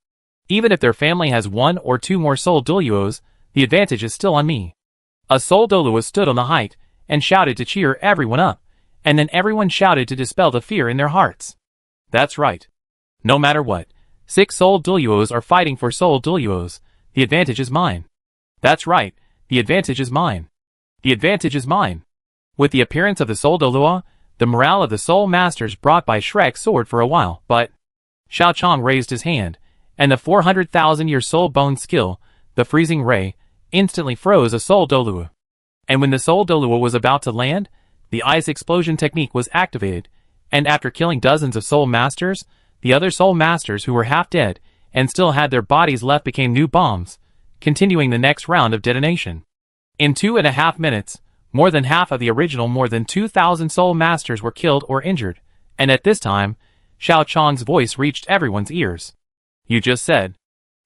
Even if their family has 1 or 2 more soul Douluos, the advantage is still on me. A soul Douluo stood on the height, and shouted to cheer everyone up, and then everyone shouted to dispel the fear in their hearts. That's right. No matter what, 6 soul Douluos are fighting for soul Douluos, the advantage is mine. That's right, the advantage is mine. The advantage is mine. With the appearance of the soul Douluo, the morale of the soul masters brought by Shrek soared for a while, but Xiao Chang raised his hand, and the 400,000-year soul bone skill, the freezing ray, instantly froze a soul Douluo. And when the soul Douluo was about to land, the ice explosion technique was activated, and after killing dozens of soul masters, the other soul masters who were half dead and still had their bodies left became new bombs, continuing the next round of detonation. In 2.5 minutes, more than half of the original more than 2,000 soul masters were killed or injured, and at this time, Xiao Chang's voice reached everyone's ears. You just said,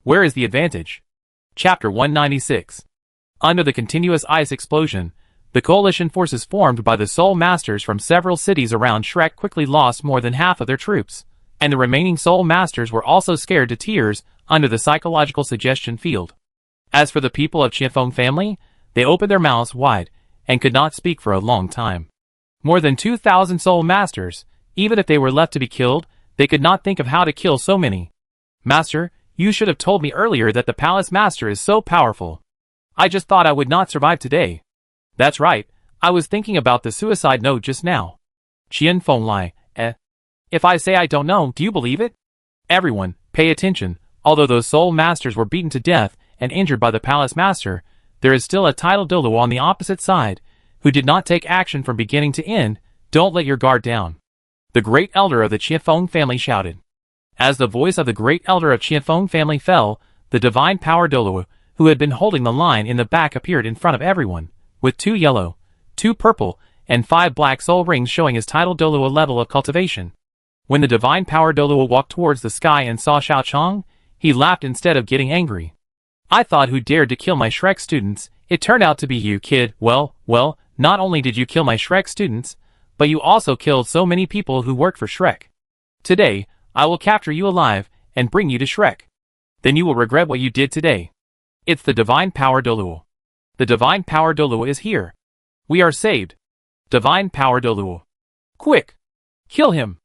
where is the advantage? Chapter 196. Under the continuous ice explosion, the coalition forces formed by the soul masters from several cities around Shrek quickly lost more than half of their troops, and the remaining soul masters were also scared to tears under the psychological suggestion field. As for the people of Qianfeng family, they opened their mouths wide, and could not speak for a long time. More than 2,000 soul masters, even if they were left to be killed, they could not think of how to kill so many. Master, you should have told me earlier that the palace master is so powerful. I just thought I would not survive today. That's right, I was thinking about the suicide note just now. Qian Fenglai, If I say I don't know, do you believe it? Everyone, pay attention, Although those soul masters were beaten to death and injured by the palace master, there is still a titled Douluo on the opposite side, who did not take action from beginning to end. Don't let your guard down. The great elder of the Qianfeng family shouted. As the voice of the great elder of Qianfeng family fell, the divine power Douluo, who had been holding the line in the back, appeared in front of everyone, with 2 yellow, 2 purple, and 5 black soul rings showing his titled Douluo level of cultivation. When the divine power Douluo walked towards the sky and saw Xiaochang, he laughed instead of getting angry. I thought who dared to kill my Shrek students, it turned out to be you, kid. Well, not only did you kill my Shrek students, but you also killed so many people who worked for Shrek. Today, I will capture you alive and bring you to Shrek. Then you will regret what you did today. It's the divine power Douluo. The divine power Douluo is here. We are saved. Divine power Douluo. Quick! Kill him!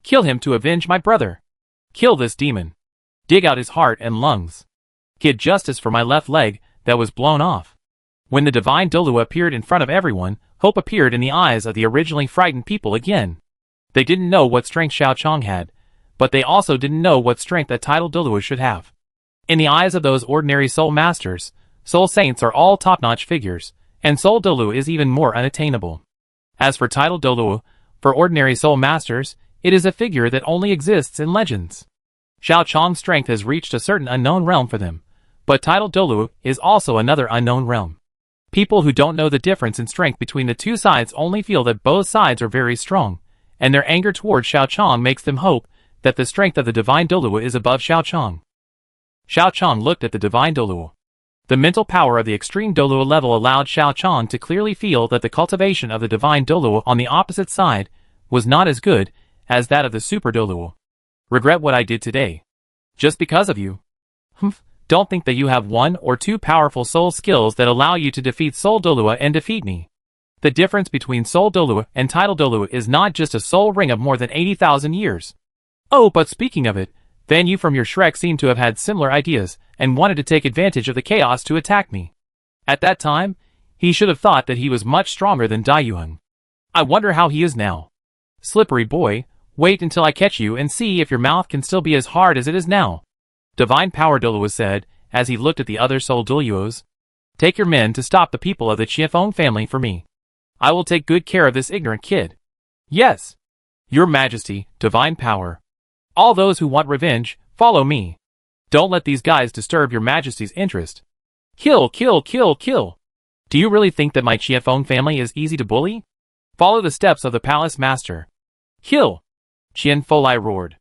Kill him to avenge my brother. Kill this demon. Dig out his heart and lungs. Get justice for my left leg that was blown off. When the divine Douluo appeared in front of everyone, hope appeared in the eyes of the originally frightened people again. They didn't know what strength Xiaochang had, but they also didn't know what strength a titled Douluo should have. In the eyes of those ordinary soul masters, soul saints are all top-notch figures, and soul Douluo is even more unattainable. As for titled Douluo, for ordinary soul masters, it is a figure that only exists in legends. Xiaochang's strength has reached a certain unknown realm for them, but titled Douluo is also another unknown realm. People who don't know the difference in strength between the two sides only feel that both sides are very strong, and their anger towards Xiaochang makes them hope that the strength of the divine Douluo is above Xiaochang. Xiaochang looked at the divine Douluo. The mental power of the extreme Douluo level allowed Xiaochang to clearly feel that the cultivation of the divine Douluo on the opposite side was not as good as that of the super Douluo. Regret what I did today. Just because of you. Don't think that you have 1 or 2 powerful soul skills that allow you to defeat soul Douluo and defeat me. The difference between soul Douluo and title Douluo is not just a soul ring of more than 80,000 years. Oh, but speaking of it, then you from your Shrek seem to have had similar ideas and wanted to take advantage of the chaos to attack me. At that time, he should have thought that he was much stronger than Daiyuheng. I wonder how he is now. Slippery boy, wait until I catch you and see if your mouth can still be as hard as it is now. Divine Power Douluo said, as he looked at the other soul Douluos. Take your men to stop the people of the Qianfeng family for me. I will take good care of this ignorant kid. Yes. Your Majesty, Divine Power. All those who want revenge, follow me. Don't let these guys disturb your Majesty's interest. Kill, kill, kill, kill. Do you really think that my Qianfeng family is easy to bully? Follow the steps of the palace master. Kill! Qian Folai roared.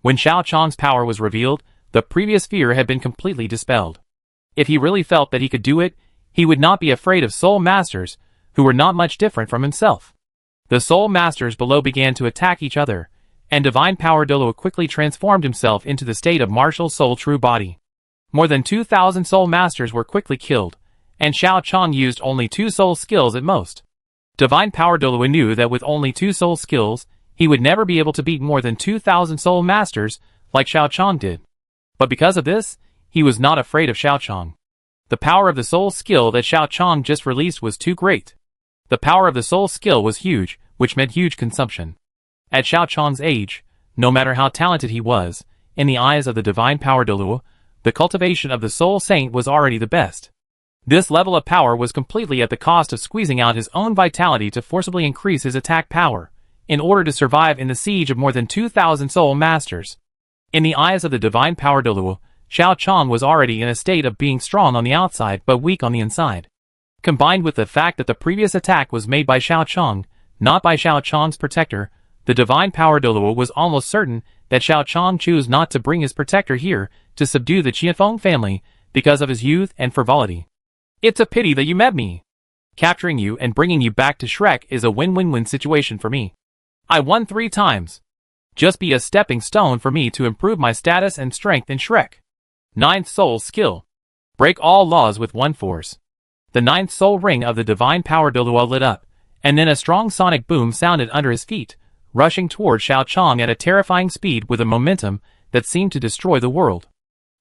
When Xiaochang's power was revealed, the previous fear had been completely dispelled. If he really felt that he could do it, he would not be afraid of soul masters, who were not much different from himself. The soul masters below began to attack each other, and divine power Douluo quickly transformed himself into the state of martial soul true body. More than 2,000 soul masters were quickly killed, and Xiaochang used only 2 soul skills at most. Divine power Douluo knew that with only 2 soul skills, he would never be able to beat more than 2,000 soul masters, like Xiaochang did. But because of this, he was not afraid of Xiaochang. The power of the soul skill that Xiaochang just released was too great. The power of the soul skill was huge, which meant huge consumption. At Xiaochang's age, no matter how talented he was, in the eyes of the divine power Douluo, the cultivation of the soul saint was already the best. This level of power was completely at the cost of squeezing out his own vitality to forcibly increase his attack power, in order to survive in the siege of more than 2,000 soul masters. In the eyes of the divine power Douluo, Xiaochang was already in a state of being strong on the outside but weak on the inside. Combined with the fact that the previous attack was made by Xiaochang, not by Xiaochang's protector, the divine power Douluo was almost certain that Xiaochang chose not to bring his protector here to subdue the Qianfeng family because of his youth and frivolity. It's a pity that you met me. Capturing you and bringing you back to Shrek is a win-win-win situation for me. I won 3 times. Just be a stepping stone for me to improve my status and strength in Shrek. 9th Soul Skill. Break all laws with one force. The 9th Soul Ring of the Divine Power Douluo lit up, and then a strong sonic boom sounded under his feet, rushing toward Xiaochang at a terrifying speed with a momentum that seemed to destroy the world.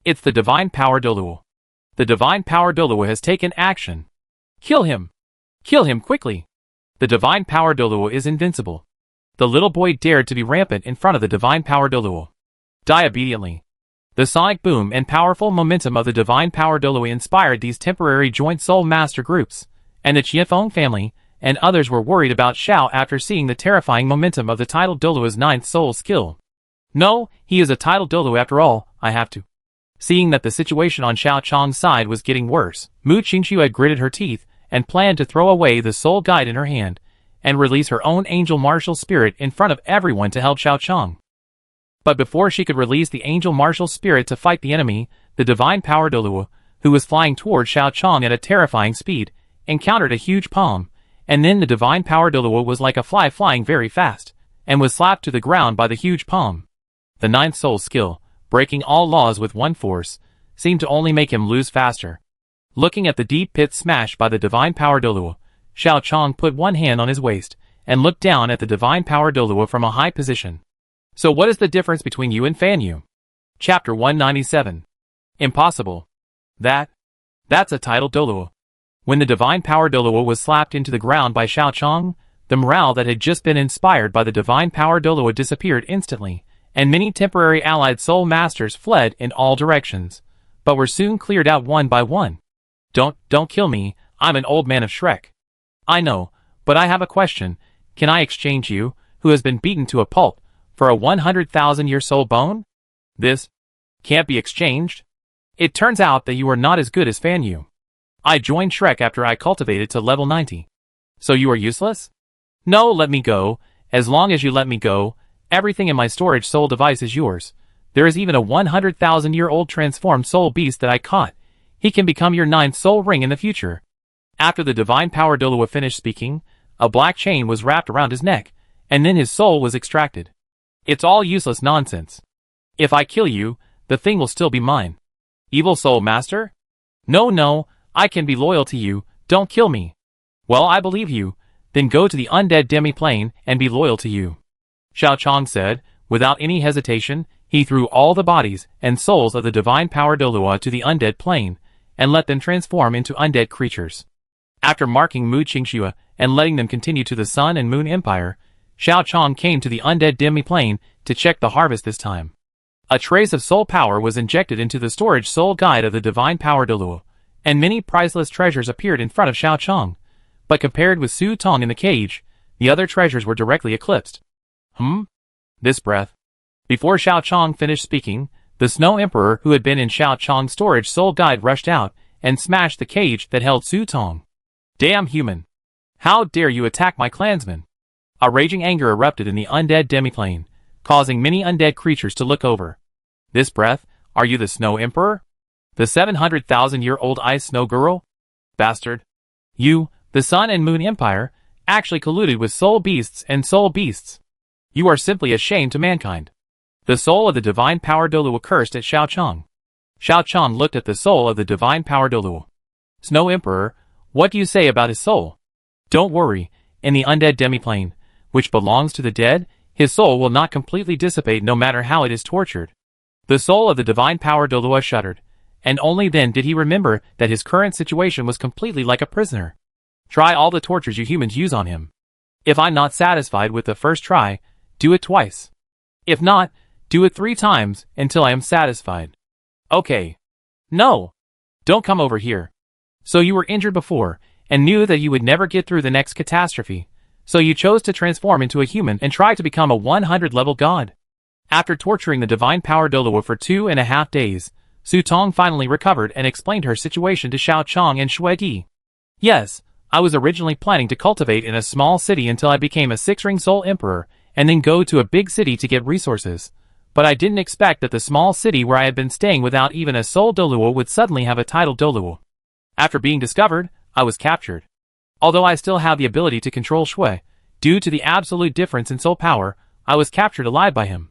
It's the Divine Power Douluo. The Divine Power Douluo has taken action. Kill him! Kill him quickly! The Divine Power Douluo is invincible. The little boy dared to be rampant in front of the Divine Power Douluo. Die obediently. The sonic boom and powerful momentum of the divine power Douluo inspired these temporary joint soul master groups, and the Chiefeng family and others were worried about Xiao after seeing the terrifying momentum of the titled Douluo's ninth soul skill. No, he is a titled Douluo after all, I have to. Seeing that the situation on Xiao Chang's side was getting worse, Mu Qingxue had gritted her teeth and planned to throw away the soul guide in her hand and release her own angel martial spirit in front of everyone to help Xiao Chang. But before she could release the angel martial spirit to fight the enemy, the divine power Douluo, who was flying toward Xiao Chang at a terrifying speed, encountered a huge palm, and then the divine power Douluo was like a fly flying very fast, and was slapped to the ground by the huge palm. The ninth soul skill, breaking all laws with one force, seemed to only make him lose faster. Looking at the deep pit smashed by the divine power Douluo, Xiao Chang put one hand on his waist and looked down at the divine power Douluo from a high position. So what is the difference between you and Fan Yu? Chapter 197. Impossible. That's a titled Douluo. When the divine power Douluo was slapped into the ground by Xiao Chang, the morale that had just been inspired by the divine power Douluo disappeared instantly, and many temporary allied soul masters fled in all directions, but were soon cleared out one by one. Don't kill me, I'm an old man of Shrek. I know, but I have a question. Can I exchange you, who has been beaten to a pulp, for a 100,000-year soul bone? This can't be exchanged. It turns out that you are not as good as Fan Yu. I joined Shrek after I cultivated to level 90. So you are useless? No, let me go. As long as you let me go, everything in my storage soul device is yours. There is even a 100,000-year-old transformed soul beast that I caught. He can become your 9th soul ring in the future. After the divine power Douluo finished speaking, a black chain was wrapped around his neck, and then his soul was extracted. It's all useless nonsense. If I kill you, the thing will still be mine. Evil soul master? No, I can be loyal to you, don't kill me. Well, I believe you, then go to the undead demi-plane and be loyal to you. Xiao Chang said, without any hesitation, he threw all the bodies and souls of the divine power Douluo to the undead plane, and let them transform into undead creatures. After marking Mu Qingxue and letting them continue to the Sun and Moon Empire, Xiao Chang came to the undead demi-plane to check the harvest this time. A trace of soul power was injected into the storage soul guide of the divine power Douluo, and many priceless treasures appeared in front of Xiao Chang, but compared with Su Tong in the cage, the other treasures were directly eclipsed. This breath. Before Xiao Chang finished speaking, the Snow Emperor who had been in Xiao Chang's storage soul guide rushed out and smashed the cage that held Su Tong. Damn human! How dare you attack my clansmen! A raging anger erupted in the undead demiplane, causing many undead creatures to look over. This breath, are you the Snow Emperor? The 700,000-year-old ice snow girl? Bastard! You, the Sun and Moon Empire, actually colluded with soul beasts and soul beasts. You are simply a shame to mankind. The soul of the divine power Douluo cursed at Xiao Chang. Xiao Chang looked at the soul of the divine power Douluo. Snow Emperor, what do you say about his soul? Don't worry, in the undead demiplane, which belongs to the dead, his soul will not completely dissipate no matter how it is tortured. The soul of the divine power Douluo shuddered, and only then did he remember that his current situation was completely like a prisoner. Try all the tortures you humans use on him. If I'm not satisfied with the first try, do it twice. If not, do it 3 times until I am satisfied. Okay. No. Don't come over here. So you were injured before, and knew that you would never get through the next catastrophe, so you chose to transform into a human and try to become a 100-level god. After torturing the divine power Douluo for 2.5 days, Su Tong finally recovered and explained her situation to Xiao Chang and Shui Di. Yes, I was originally planning to cultivate in a small city until I became a 6-ring soul emperor, and then go to a big city to get resources. But I didn't expect that the small city where I had been staying without even a soul Douluo would suddenly have a title Douluo. After being discovered, I was captured. Although I still have the ability to control Shui, due to the absolute difference in soul power, I was captured alive by him.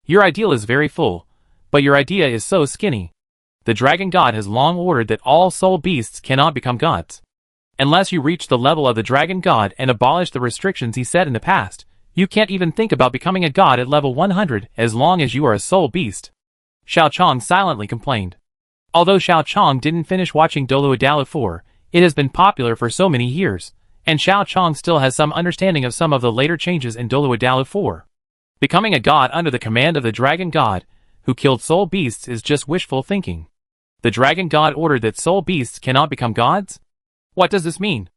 Your ideal is very full, but your idea is so skinny. The dragon god has long ordered that all soul beasts cannot become gods. Unless you reach the level of the dragon god and abolish the restrictions he set in the past, you can't even think about becoming a god at level 100 as long as you are a soul beast. Xiao Chang silently complained. Although Xiao Chang didn't finish watching Douluo 4, it has been popular for so many years, and Xiao Chang still has some understanding of some of the later changes in Douluo 4. Becoming a god under the command of the dragon god, who killed soul beasts is just wishful thinking. The dragon god ordered that soul beasts cannot become gods? What does this mean?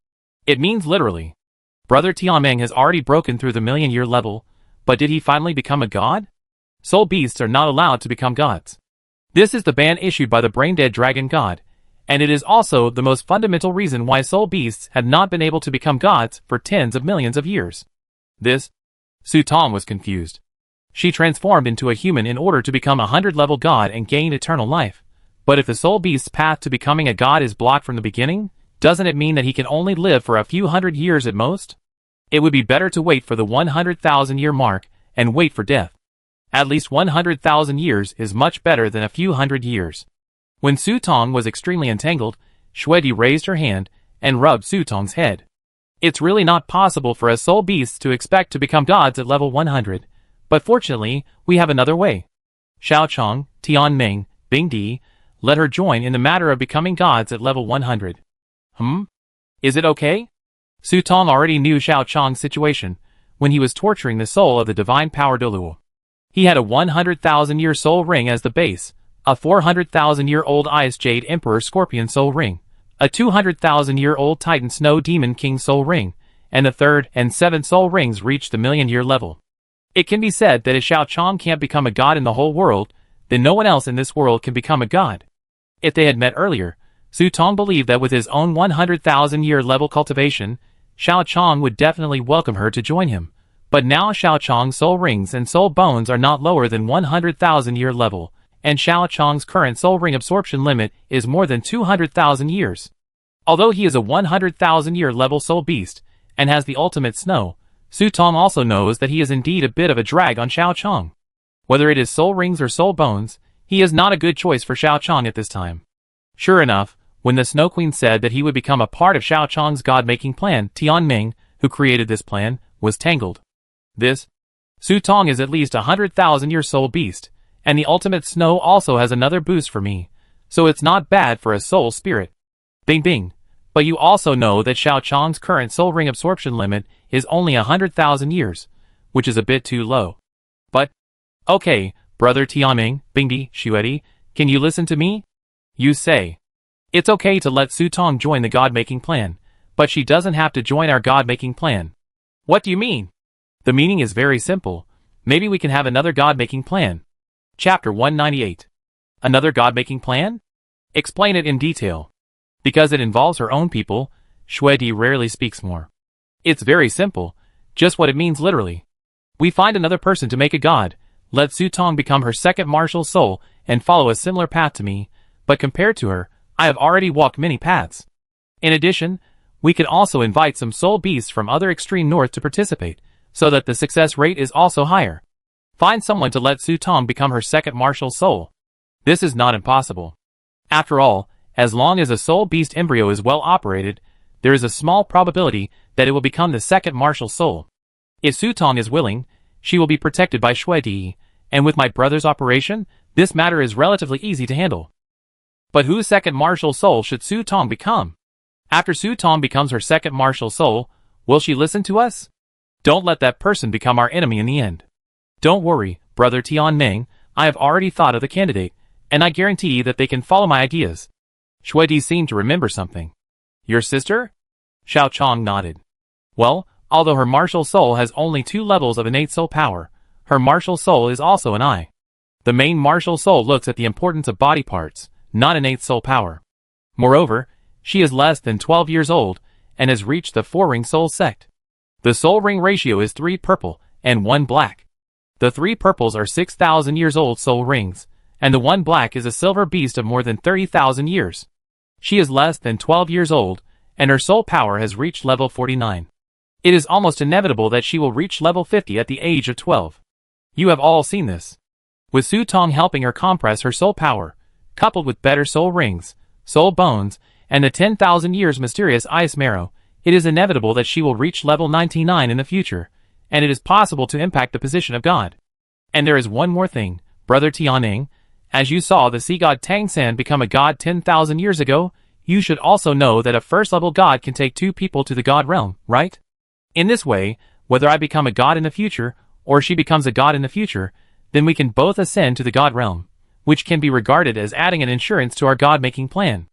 It means literally. Brother Tianming has already broken through the million-year level, but did he finally become a god? Soul beasts are not allowed to become gods. This is the ban issued by the brain-dead dragon god, and it is also the most fundamental reason why soul beasts had not been able to become gods for tens of millions of years. Su Tang was confused. She transformed into a human in order to become a 100-level god and gain eternal life. But if the soul beast's path to becoming a god is blocked from the beginning, doesn't it mean that he can only live for a few hundred years at most? It would be better to wait for the 100,000-year mark and wait for death. At least 100,000 years is much better than a few hundred years. When Su Tang was extremely entangled, Shuedi raised her hand and rubbed Su Tang's head. It's really not possible for a soul beast to expect to become gods at level 100, but fortunately, we have another way. Xiaochang, Tianming, Bingdi, let her join in the matter of becoming gods at level 100. Is it okay? Su Tang already knew Xiaochang's situation when he was torturing the soul of the divine power Douluo. He had a 100,000-year soul ring as the base, a 400,000-year-old Ice Jade Emperor Scorpion soul ring, a 200,000-year-old Titan Snow Demon King soul ring, and the third and seventh soul rings reached the million-year level. It can be said that if Xiaochang can't become a god in the whole world, then no one else in this world can become a god. If they had met earlier, Su Tang believed that with his own 100,000-year level cultivation, Xiaochang would definitely welcome her to join him. But now Xiaochang's soul rings and soul bones are not lower than 100,000-year level, and Xiaochang's current soul ring absorption limit is more than 200,000 years. Although he is a 100,000-year level soul beast, and has the ultimate snow, Su Tang also knows that he is indeed a bit of a drag on Xiaochang. Whether it is soul rings or soul bones, he is not a good choice for Xiaochang at this time. Sure enough, when the Snow Queen said that he would become a part of Xiaochang's god-making plan, Tianming, who created this plan, was tangled. Su Tang is at least a 100,000-year soul beast, and the ultimate snow also has another boost for me, so it's not bad for a soul spirit. Bing bing. But you also know that Xiaochang's current soul ring absorption limit is only 100,000 years, which is a bit too low. But, okay, brother Tianming, Bingdi, Shuedi, can you listen to me? You say. It's okay to let Su Tang join the god-making plan, but she doesn't have to join our god-making plan. What do you mean? The meaning is very simple. Maybe we can have another god-making plan. Chapter 198. Another god-making plan? Explain it in detail. Because it involves her own people, Shuedi rarely speaks more. It's very simple, just what it means literally. We find another person to make a god, let Su Tang become her second martial soul, and follow a similar path to me, but compared to her, I have already walked many paths. In addition, we can also invite some soul beasts from other extreme north to participate, so that the success rate is also higher. Find someone to let Su Tang become her second martial soul. This is not impossible. After all, as long as a soul beast embryo is well operated, there is a small probability that it will become the second martial soul. If Su Tang is willing, she will be protected by Shuedi, and with my brother's operation, this matter is relatively easy to handle. But whose second martial soul should Su Tang become? After Su Tang becomes her second martial soul, will she listen to us? Don't let that person become our enemy in the end. Don't worry, brother Tianming, I have already thought of the candidate, and I guarantee that they can follow my ideas. Shuedi seemed to remember something. Your sister? Xiaochang nodded. Well, although her martial soul has only 2 levels of innate soul power, her martial soul is also an eye. The main martial soul looks at the importance of body parts, not innate soul power. Moreover, she is less than 12 years old, and has reached the 4-ring soul sect. The soul ring ratio is 3 purple, and 1 black. The 3 purples are 6,000 years old soul rings, and the 1 black is a silver beast of more than 30,000 years. She is less than 12 years old, and her soul power has reached level 49. It is almost inevitable that she will reach level 50 at the age of 12. You have all seen this. With Su Tang helping her compress her soul power, coupled with better soul rings, soul bones, and the 10,000 years mysterious ice marrow, it is inevitable that she will reach level 99 in the future, and it is possible to impact the position of God. And there is one more thing, brother Tianming. As you saw the sea god Tang become a god 10,000 years ago, you should also know that a first-level god can take 2 people to the god realm, right? In this way, whether I become a god in the future, or she becomes a god in the future, then we can both ascend to the God realm, which can be regarded as adding an insurance to our God-making plan.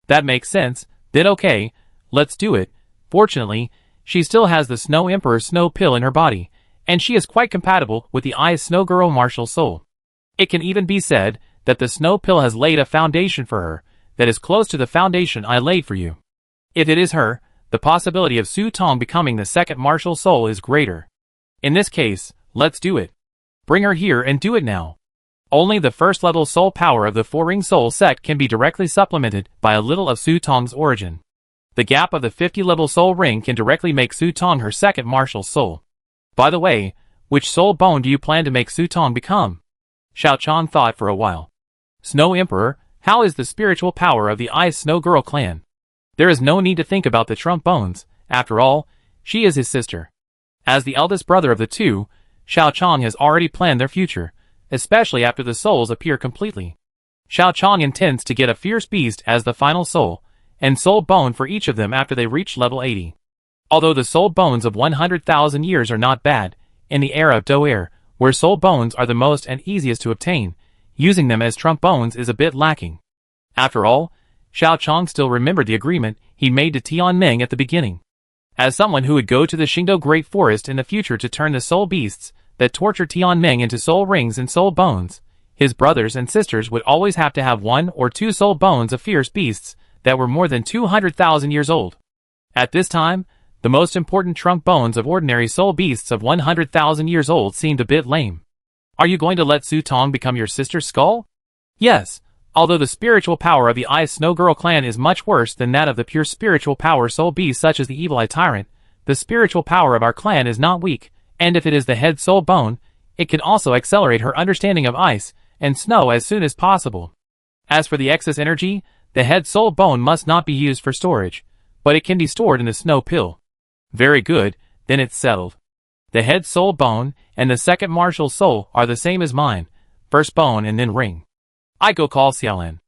That makes sense, then okay, let's do it. Fortunately, she still has the Snow Emperor Snow Pill in her body, and she is quite compatible with the Ice Snow Girl martial soul. It can even be said that the Snow Pill has laid a foundation for her that is close to the foundation I laid for you. If it is her, the possibility of Su Tong becoming the second martial soul is greater. In this case, let's do it. Bring her here and do it now. Only the first level soul power of the Four-Ring Soul Sect can be directly supplemented by a little of Su Tong's origin. The gap of the 50-level soul ring can directly make Su Tong her second martial soul. By the way, which soul bone do you plan to make Su Tong become? Xiao Chang thought for a while. Snow Emperor, how is the spiritual power of the Ice Snow Girl clan? There is no need to think about the trump bones. After all, she is his sister. As the eldest brother of the two, Xiao Chang has already planned their future, especially after the souls appear completely. Xiao Chang intends to get a fierce beast as the final soul, and soul bone for each of them after they reach level 80. Although the soul bones of 100,000 years are not bad, in the era of Douluo, where soul bones are the most and easiest to obtain, using them as trump bones is a bit lacking. After all, Xiao Chang still remembered the agreement he made to Tianming at the beginning. As someone who would go to the Xingdou Great Forest in the future to turn the soul beasts that torture Tianming into soul rings and soul bones, his brothers and sisters would always have to have 1 or 2 soul bones of fierce beasts that were more than 200,000 years old. At this time, the most important trunk bones of ordinary soul beasts of 100,000 years old seemed a bit lame. Are you going to let Su Tong become your sister's skull? Yes, although the spiritual power of the Ice Snow Girl clan is much worse than that of the pure spiritual power soul beasts such as the Evil Eye Tyrant, the spiritual power of our clan is not weak, and if it is the head soul bone, it can also accelerate her understanding of ice and snow as soon as possible. As for the excess energy, the head soul bone must not be used for storage, but it can be stored in the snow pill. Very good, then it's settled. The head soul bone and the second martial soul are the same as mine, first bone and then ring. I go call Xiaolan.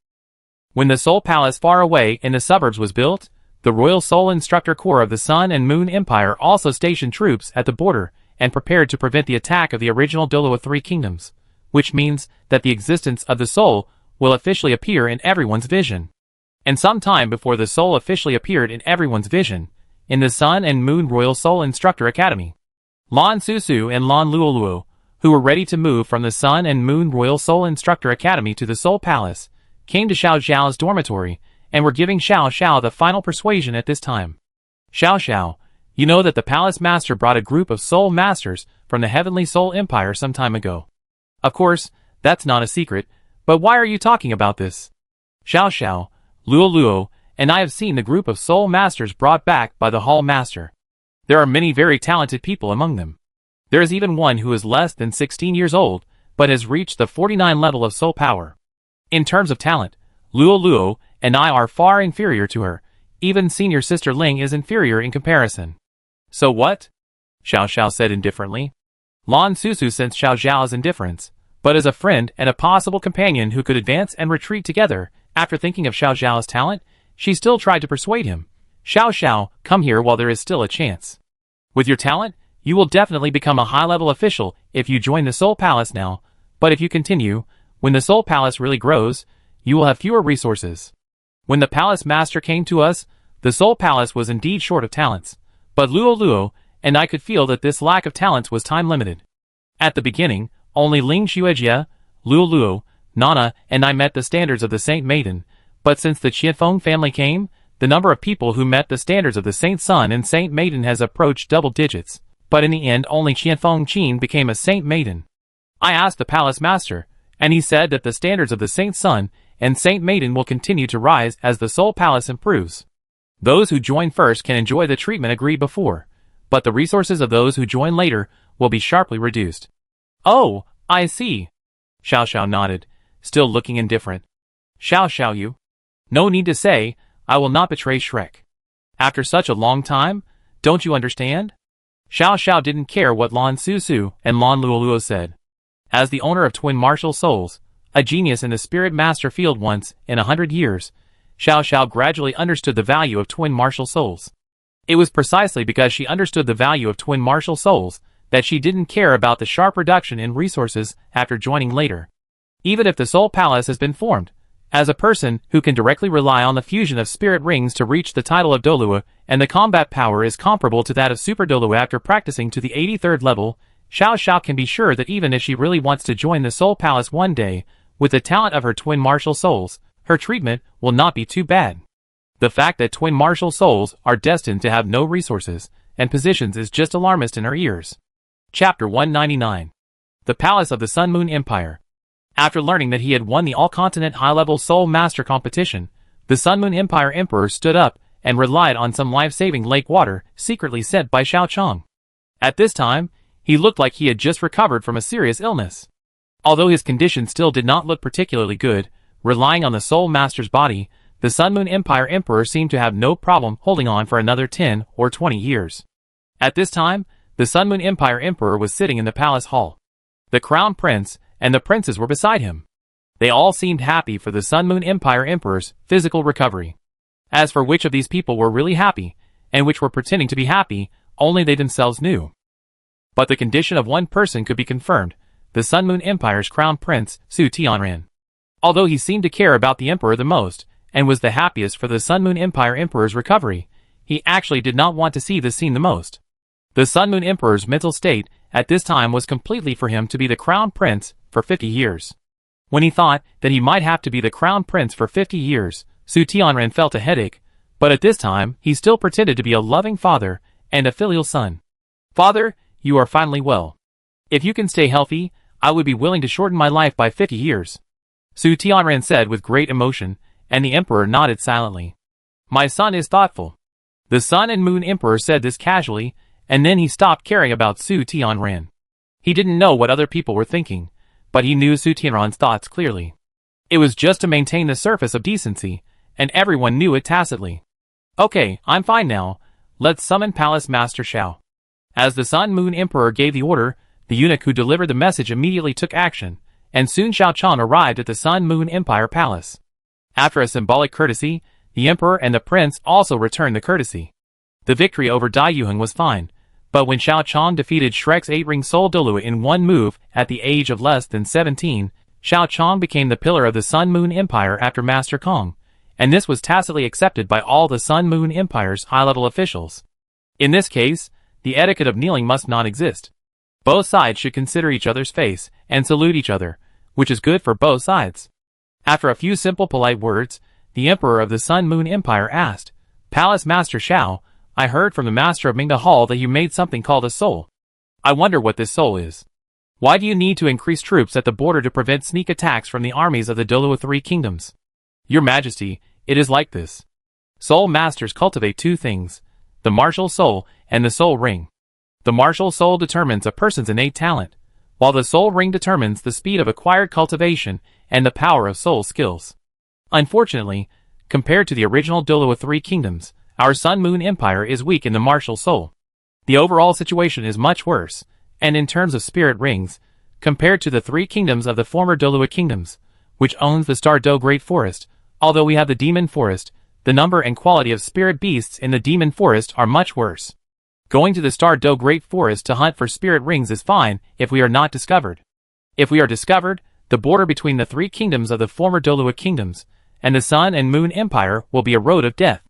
When the Soul Palace far away in the suburbs was built, the Royal Soul Instructor Corps of the Sun and Moon Empire also stationed troops at the border and prepared to prevent the attack of the original Douluo Three Kingdoms, which means that the existence of the soul will officially appear in everyone's vision. And some time before the soul officially appeared in everyone's vision, in the Sun and Moon Royal Soul Instructor Academy, Lan Susu and Lan Luoluo, who were ready to move from the Sun and Moon Royal Soul Instructor Academy to the Soul Palace, came to Xiao Xiao's dormitory and were giving Xiao Xiao the final persuasion at this time. Xiao Xiao, you know that the Palace Master brought a group of Soul Masters from the Heavenly Soul Empire some time ago. Of course, that's not a secret, but why are you talking about this? Xiao Xiao, Luoluo, and I have seen the group of Soul Masters brought back by the Hall Master. There are many very talented people among them. There is even one who is less than 16 years old, but has reached the 49 level of soul power. In terms of talent, Luoluo and I are far inferior to her. Even senior sister Ling is inferior in comparison. So what? Xiao Xiao said indifferently. Lan Susu sensed Xiao Xiao's indifference, but as a friend and a possible companion who could advance and retreat together, after thinking of Xiao Xiao's talent, she still tried to persuade him. Xiao Xiao, come here while there is still a chance. With your talent, you will definitely become a high-level official if you join the Soul Palace now, but if you continue, when the Soul Palace really grows, you will have fewer resources. When the Palace Master came to us, the Soul Palace was indeed short of talents, but Luoluo and I could feel that this lack of talents was time-limited. At the beginning, only Ling Xuejia, Luoluo, Nana, and I met the standards of the Saint Maiden, but since the Qianfeng family came, the number of people who met the standards of the Saint Sun and Saint Maiden has approached double digits, but in the end only Qianfeng Qin became a Saint Maiden. I asked the Palace Master, and he said that the standards of the Saint Sun and Saint Maiden will continue to rise as the Soul Palace improves. Those who join first can enjoy the treatment agreed before, but the resources of those who join later will be sharply reduced. Oh, I see. Xiao Xiao nodded, still looking indifferent. Xiao Xiao you. No need to say, I will not betray Shrek. After such a long time, don't you understand? Xiao Xiao didn't care what Lan Susu and Lan Luoluo said. As the owner of twin martial souls, a genius in the spirit master field once in 100 years, Xiao Xiao gradually understood the value of twin martial souls. It was precisely because she understood the value of twin martial souls that she didn't care about the sharp reduction in resources after joining later. Even if the Soul Palace has been formed, as a person who can directly rely on the fusion of spirit rings to reach the title of Douluo, and the combat power is comparable to that of Super Douluo after practicing to the 83rd level, Xiao Xiao can be sure that even if she really wants to join the Soul Palace one day, with the talent of her twin martial souls, her treatment will not be too bad. The fact that twin martial souls are destined to have no resources and positions is just alarmist in her ears. Chapter 199. The Palace of the Sun Moon Empire. After learning that he had won the all-continent high-level Soul Master competition, the Sun Moon Empire Emperor stood up and relied on some life-saving lake water secretly sent by Xiao Chong. At this time, he looked like he had just recovered from a serious illness. Although his condition still did not look particularly good, relying on the Soul Master's body, the Sun Moon Empire Emperor seemed to have no problem holding on for another 10 or 20 years. At this time, the Sun Moon Empire Emperor was sitting in the palace hall. The Crown Prince and the princes were beside him. They all seemed happy for the Sun Moon Empire Emperor's physical recovery. As for which of these people were really happy, and which were pretending to be happy, only they themselves knew. But the condition of one person could be confirmed, the Sun Moon Empire's Crown Prince, Su Tianran. Although he seemed to care about the Emperor the most, and was the happiest for the Sun Moon Empire Emperor's recovery, he actually did not want to see this scene the most. The Sun Moon Emperor's mental state at this time was completely for him to be the Crown Prince for 50 years. When he thought that he might have to be the Crown Prince for 50 years, Su Tianran felt a headache, but at this time he still pretended to be a loving father and a filial son. "Father, you are finally well. If you can stay healthy, I would be willing to shorten my life by 50 years. Su Tianran said with great emotion, and the Emperor nodded silently. "My son is thoughtful." The Sun and Moon Emperor said this casually, and then he stopped caring about Su Tianran. He didn't know what other people were thinking, but he knew Su Tianran's thoughts clearly. It was just to maintain the surface of decency, and everyone knew it tacitly. "Okay, I'm fine now. Let's summon Palace Master Xiao." As the Sun Moon Emperor gave the order, the eunuch who delivered the message immediately took action, and soon Xiao Chong arrived at the Sun Moon Empire Palace. After a symbolic courtesy, the Emperor and the Prince also returned the courtesy. The victory over Dai Yuheng was fine, but when Xiao Chong defeated Shrek's 8-ring Soul Douluo in one move at the age of less than 17, Xiao Chong became the pillar of the Sun Moon Empire after Master Kong, and this was tacitly accepted by all the Sun Moon Empire's high-level officials. In this case, the etiquette of kneeling must not exist. Both sides should consider each other's face and salute each other, which is good for both sides. After a few simple polite words, the Emperor of the Sun Moon Empire asked, "Palace Master Xiao, I heard from the Master of Mingda Hall that you made something called a soul. I wonder what this soul is. Why do you need to increase troops at the border to prevent sneak attacks from the armies of the Douluo Three Kingdoms? Your Majesty, it is like this. Soul Masters cultivate two things, the martial soul and the soul ring. The martial soul determines a person's innate talent, while the soul ring determines the speed of acquired cultivation and the power of soul skills. Unfortunately, compared to the original Douluo Three Kingdoms, our Sun Moon Empire is weak in the martial soul. The overall situation is much worse, and in terms of spirit rings, compared to the three kingdoms of the former Douluo Kingdoms, which owns the Star Do Great Forest, although we have the Demon Forest, the number and quality of spirit beasts in the Demon Forest are much worse. Going to the Star Do Great Forest to hunt for spirit rings is fine if we are not discovered. If we are discovered, the border between the three kingdoms of the former Douluo Kingdoms and the Sun and Moon Empire will be a road of death.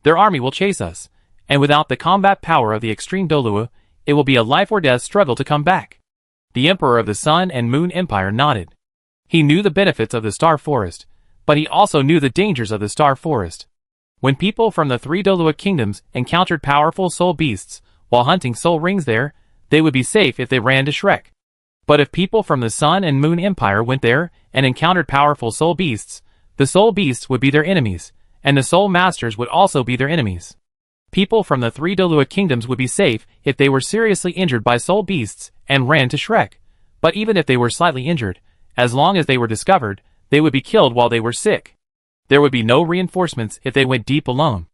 Their army will chase us, and without the combat power of the extreme Douluo, it will be a life or death struggle to come back." The Emperor of the Sun and Moon Empire nodded. He knew the benefits of the Star Forest, but he also knew the dangers of the Star Forest. When people from the three Douluo Kingdoms encountered powerful soul beasts while hunting soul rings there, they would be safe if they ran to Shrek. But if people from the Sun and Moon Empire went there and encountered powerful soul beasts, the soul beasts would be their enemies, and the soul masters would also be their enemies. People from the three Douluo Kingdoms would be safe if they were seriously injured by soul beasts and ran to Shrek, but even if they were slightly injured, as long as they were discovered, they would be killed while they were sick. There would be no reinforcements if they went deep alone.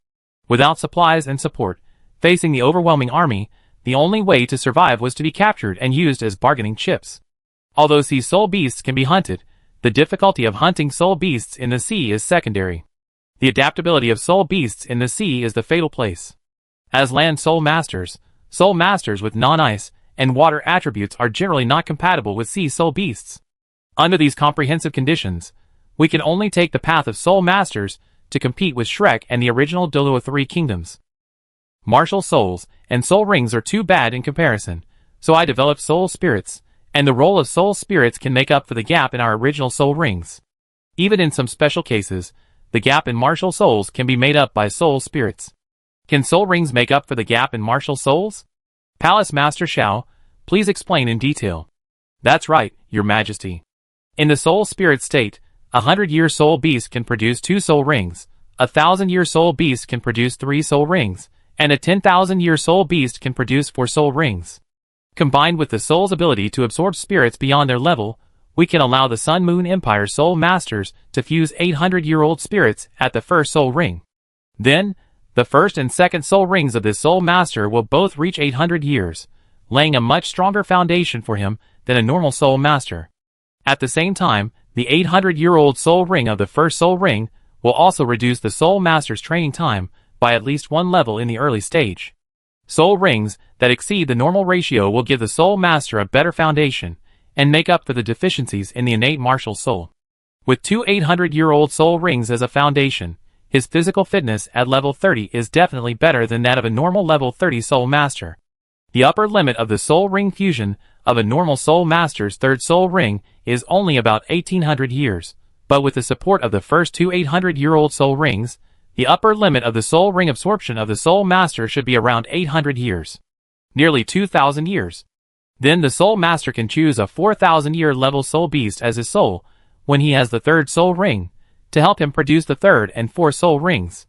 Without supplies and support, facing the overwhelming army, the only way to survive was to be captured and used as bargaining chips. Although sea soul beasts can be hunted, the difficulty of hunting soul beasts in the sea is secondary. The adaptability of soul beasts in the sea is the fatal place. As land soul masters with non-ice and water attributes are generally not compatible with sea soul beasts. Under these comprehensive conditions, we can only take the path of soul masters to compete with Shrek and the original Douluo 3 kingdoms. Martial souls and soul rings are too bad in comparison, so I developed soul spirits, and the role of soul spirits can make up for the gap in our original soul rings. Even in some special cases, the gap in martial souls can be made up by soul spirits. Can soul rings make up for the gap in martial souls? Palace Master Xiao, please explain in detail. That's right, Your Majesty. In the soul spirit state, 100-year soul beast can produce 2 soul rings, a 1,000-year soul beast can produce 3 soul rings, and a 10,000-year soul beast can produce 4 soul rings. Combined with the soul's ability to absorb spirits beyond their level, we can allow the Sun Moon Empire soul masters to fuse 800-year-old spirits at the first soul ring. Then, the first and second soul rings of this soul master will both reach 800 years, laying a much stronger foundation for him than a normal soul master. At the same time, the 800-year-old soul ring of the first soul ring will also reduce the soul master's training time by at least 1 level in the early stage. Soul rings that exceed the normal ratio will give the soul master a better foundation and make up for the deficiencies in the innate martial soul. With 2 800-year-old soul rings as a foundation, his physical fitness at level 30 is definitely better than that of a normal level 30 soul master. The upper limit of the soul ring fusion of a normal soul master's third soul ring is only about 1800 years, but with the support of the first 2 800-year-old soul rings, the upper limit of the soul ring absorption of the soul master should be around 800 years. Nearly 2,000 years. Then the soul master can choose a 4,000-year level soul beast as his soul, when he has the third soul ring, to help him produce the third and fourth soul rings.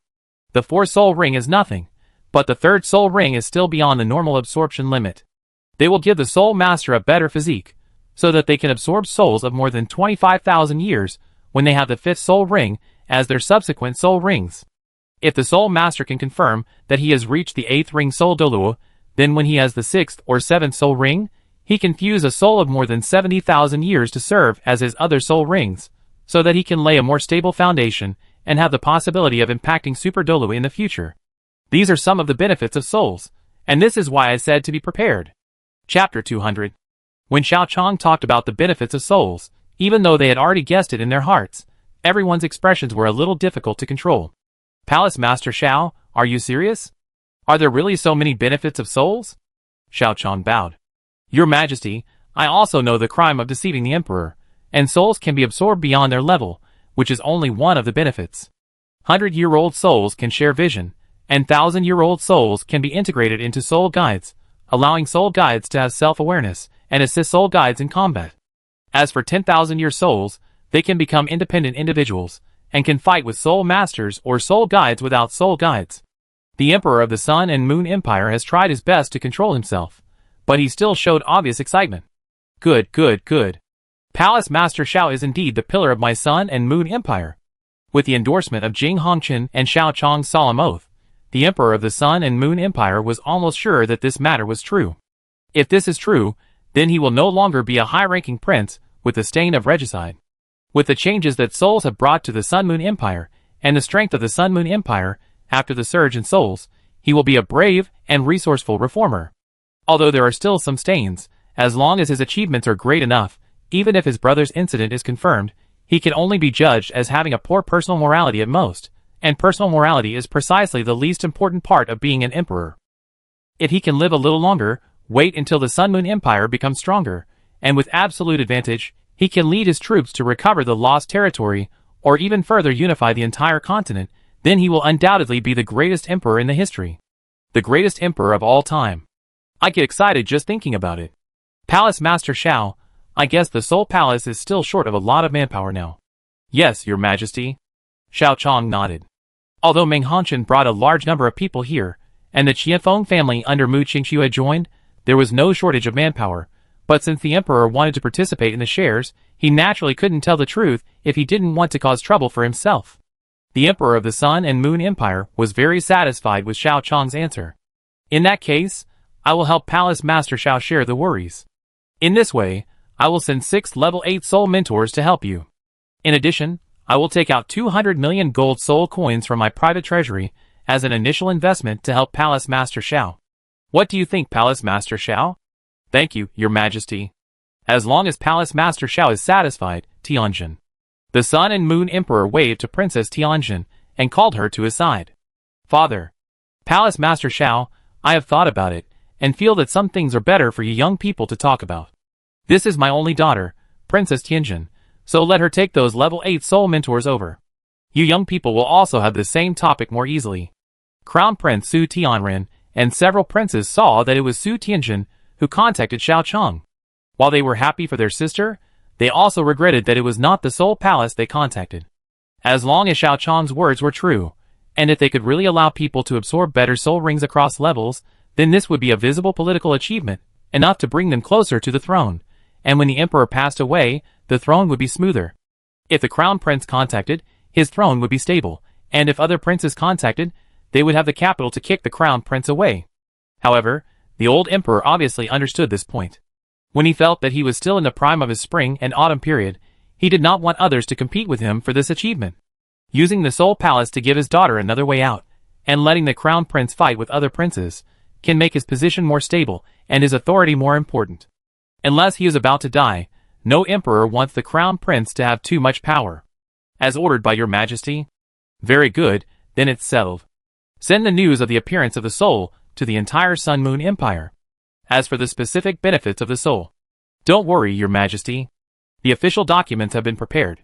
The fourth soul ring is nothing, but the third soul ring is still beyond the normal absorption limit. They will give the soul master a better physique, so that they can absorb souls of more than 25,000 years when they have the fifth soul ring as their subsequent soul rings. If the soul master can confirm that he has reached the 8th ring soul Douluo, then when he has the 6th or 7th soul ring, he can fuse a soul of more than 70,000 years to serve as his other soul rings, so that he can lay a more stable foundation and have the possibility of impacting Super Douluo in the future. These are some of the benefits of souls, and this is why I said to be prepared. Chapter 200. When Xiao Chong talked about the benefits of souls, even though they had already guessed it in their hearts, everyone's expressions were a little difficult to control. Palace Master Xiao, are you serious? Are there really so many benefits of souls? Xiao Chong bowed. Your Majesty, I also know the crime of deceiving the Emperor, and souls can be absorbed beyond their level, which is only one of the benefits. 100-year-old souls can share vision, and 1,000-year-old souls can be integrated into soul guides, allowing soul guides to have self-awareness and assist soul guides in combat. As for 10,000-year souls, they can become independent individuals, and can fight with soul masters or soul guides without soul guides. The Emperor of the Sun and Moon Empire has tried his best to control himself, but he still showed obvious excitement. Good, good, good. Palace Master Xiao is indeed the pillar of my Sun and Moon Empire. With the endorsement of Jing Hongqin and Xiao Chong's solemn oath, the Emperor of the Sun and Moon Empire was almost sure that this matter was true. If this is true, then he will no longer be a high-ranking prince with the stain of regicide. With the changes that souls have brought to the Sun Moon Empire, and the strength of the Sun Moon Empire, after the surge in souls, he will be a brave and resourceful reformer. Although there are still some stains, as long as his achievements are great enough, even if his brother's incident is confirmed, he can only be judged as having a poor personal morality at most, and personal morality is precisely the least important part of being an emperor. If he can live a little longer, wait until the Sun Moon Empire becomes stronger, and with absolute advantage, he can lead his troops to recover the lost territory, or even further unify the entire continent, then he will undoubtedly be the greatest emperor in the history. The greatest emperor of all time. I get excited just thinking about it. Palace Master Xiao, I guess the Soul Palace is still short of a lot of manpower now. Yes, Your Majesty. Xiao Chong nodded. Although Meng Hongqin brought a large number of people here, and the Qianfeng family under Mu Qingxiu had joined, there was no shortage of manpower, but since the Emperor wanted to participate in the shares, he naturally couldn't tell the truth if he didn't want to cause trouble for himself. The Emperor of the Sun and Moon Empire was very satisfied with Xiao Chong's answer. In that case, I will help Palace Master Xiao share the worries. In this way, I will send 6 level 8 soul mentors to help you. In addition, I will take out 200 million gold soul coins from my private treasury as an initial investment to help Palace Master Xiao. What do you think, Palace Master Xiao? Thank you, your majesty. As long as Palace Master Xiao is satisfied, Tianjin. The Sun and Moon Emperor waved to Princess Tianjin and called her to his side. Father. Palace Master Xiao, I have thought about it, and feel that some things are better for you young people to talk about. This is my only daughter, Princess Tianjin, so let her take those level 8 soul mentors over. You young people will also have the same topic more easily. Crown Prince Su Tianren and several princes saw that it was Su Tianjin who contacted Xiao Chang. While they were happy for their sister, they also regretted that it was not the Soul Palace they contacted. As long as Xiao Chang's words were true, and if they could really allow people to absorb better soul rings across levels, then this would be a visible political achievement, enough to bring them closer to the throne, and when the emperor passed away, the throne would be smoother. If the crown prince contacted, his throne would be stable, and if other princes contacted, they would have the capital to kick the crown prince away. However, the old emperor obviously understood this point. When he felt that he was still in the prime of his spring and autumn period, he did not want others to compete with him for this achievement. Using the Soul Palace to give his daughter another way out, and letting the crown prince fight with other princes, can make his position more stable and his authority more important. Unless he is about to die, no emperor wants the crown prince to have too much power. As ordered by your majesty? Very good, then it's settled. Send the news of the appearance of the soul to the entire Sun Moon Empire. As for the specific benefits of the soul, don't worry, your majesty. The official documents have been prepared.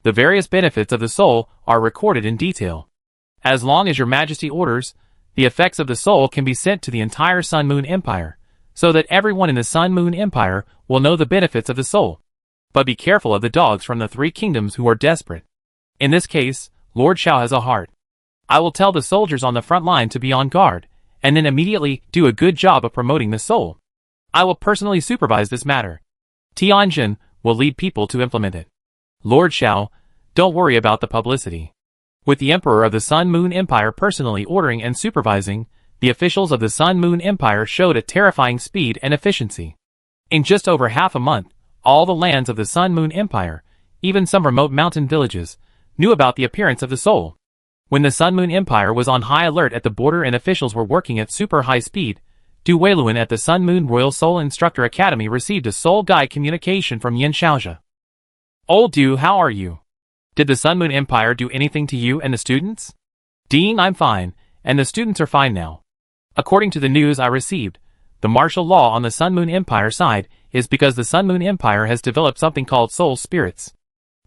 The various benefits of the soul are recorded in detail. As long as your majesty orders, the effects of the soul can be sent to the entire Sun Moon Empire, so that everyone in the Sun Moon Empire will know the benefits of the soul. But be careful of the dogs from the 3 kingdoms who are desperate. In this case, Lord Xiao has a heart. I will tell the soldiers on the front line to be on guard, and then immediately do a good job of promoting the soul. I will personally supervise this matter. Tianjin will lead people to implement it. Lord Xiao, don't worry about the publicity. With the Emperor of the Sun Moon Empire personally ordering and supervising, the officials of the Sun Moon Empire showed a terrifying speed and efficiency. In just over half a month, all the lands of the Sun Moon Empire, even some remote mountain villages, knew about the appearance of the soul. When the Sun Moon Empire was on high alert at the border and officials were working at super high speed, Du Weiluan at the Sun Moon Royal Soul Instructor Academy received a soul guide communication from Yin Xiaozhe. Old Du, how are you? Did the Sun Moon Empire do anything to you and the students? Dean, I'm fine, and the students are fine now. According to the news I received, the martial law on the Sun Moon Empire side is because the Sun Moon Empire has developed something called soul spirits.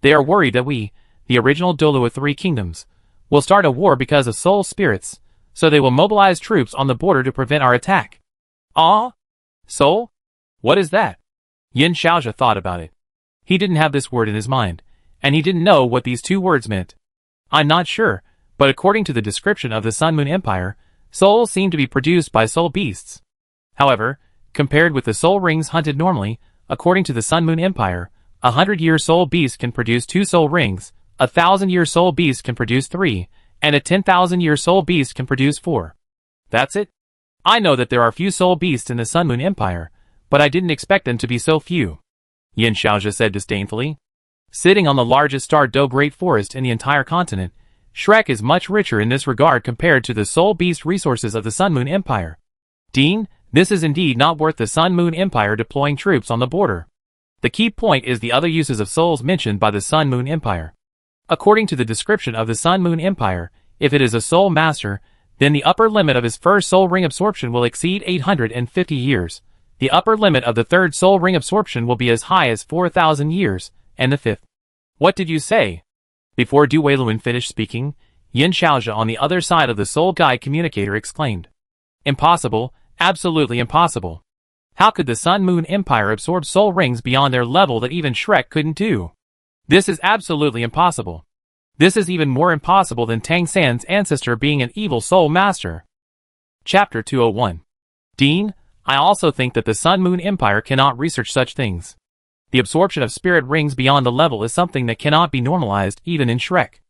They are worried that we, the original Douluo 3 kingdoms, will start a war because of soul spirits, so they will mobilize troops on the border to prevent our attack. Ah? Soul? What is that? Yin Xiaozhe thought about it. He didn't have this word in his mind, and he didn't know what these 2 words meant. I'm not sure, but according to the description of the Sun Moon Empire, souls seem to be produced by soul beasts. However, compared with the soul rings hunted normally, according to the Sun Moon Empire, 100-year soul beast can produce 2 soul rings, a 1,000-year soul beast can produce 3, and a 10,000-year soul beast can produce 4. That's it? I know that there are few soul beasts in the Sun Moon Empire, but I didn't expect them to be so few. Yin Xiaozhe said disdainfully. Sitting on the largest Star Do Great Forest in the entire continent, Shrek is much richer in this regard compared to the soul beast resources of the Sun Moon Empire. Dean, this is indeed not worth the Sun Moon Empire deploying troops on the border. The key point is the other uses of souls mentioned by the Sun Moon Empire. According to the description of the Sun Moon Empire, if it is a soul master, then the upper limit of his first soul ring absorption will exceed 850 years. The upper limit of the third soul ring absorption will be as high as 4,000 years, and the fifth. What did you say? Before Du Weiluan finished speaking, Yin Xiaozhe on the other side of the soul guide communicator exclaimed. Impossible, absolutely impossible. How could the Sun Moon Empire absorb soul rings beyond their level that even Shrek couldn't do? This is absolutely impossible. This is even more impossible than Tang San's ancestor being an evil soul master. Chapter 201. Dean, I also think that the Sun Moon Empire cannot research such things. The absorption of spirit rings beyond the level is something that cannot be normalized even in Shrek.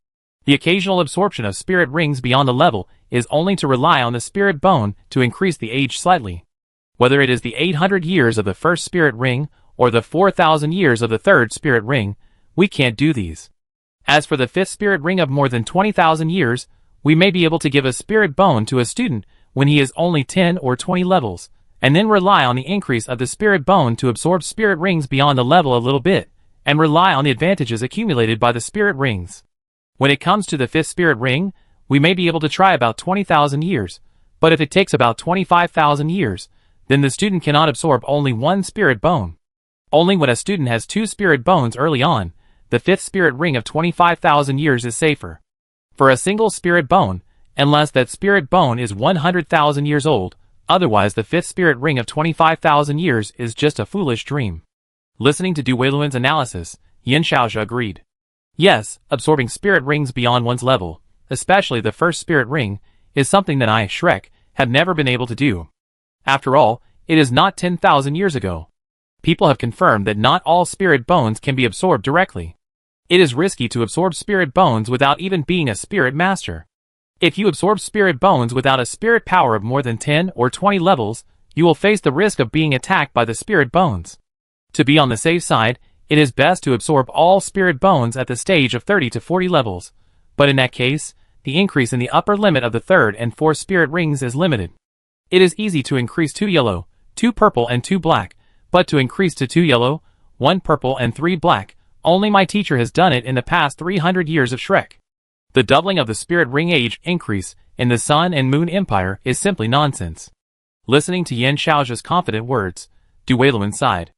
The occasional absorption of spirit rings beyond the level is only to rely on the spirit bone to increase the age slightly. Whether it is the 800 years of the first spirit ring or the 4,000 years of the third spirit ring, we can't do these. As for the fifth spirit ring of more than 20,000 years, we may be able to give a spirit bone to a student when he is only 10 or 20 levels, and then rely on the increase of the spirit bone to absorb spirit rings beyond the level a little bit, and rely on the advantages accumulated by the spirit rings. When it comes to the 5th spirit ring, we may be able to try about 20,000 years, but if it takes about 25,000 years, then the student cannot absorb only 1 spirit bone. Only when a student has 2 spirit bones early on, the 5th spirit ring of 25,000 years is safer. For a single spirit bone, unless that spirit bone is 100,000 years old, otherwise the 5th spirit ring of 25,000 years is just a foolish dream. Listening to Douluo's analysis, Yin Xiaozhi agreed. Yes, absorbing spirit rings beyond one's level, especially the 1st spirit ring, is something that I, Shrek, have never been able to do. After all, it is not 10,000 years ago. People have confirmed that not all spirit bones can be absorbed directly. It is risky to absorb spirit bones without even being a spirit master. If you absorb spirit bones without a spirit power of more than 10 or 20 levels, you will face the risk of being attacked by the spirit bones. To be on the safe side, it is best to absorb all spirit bones at the stage of 30 to 40 levels, but in that case, the increase in the upper limit of the 3rd and 4th spirit rings is limited. It is easy to increase 2 yellow, 2 purple and 2 black, but to increase to 2 yellow, 1 purple and 3 black, only my teacher has done it in the past 300 years of Shrek. The doubling of the spirit ring age increase in the Sun and Moon Empire is simply nonsense. Listening to Yin Xiaozhi's confident words, Douluo sighed.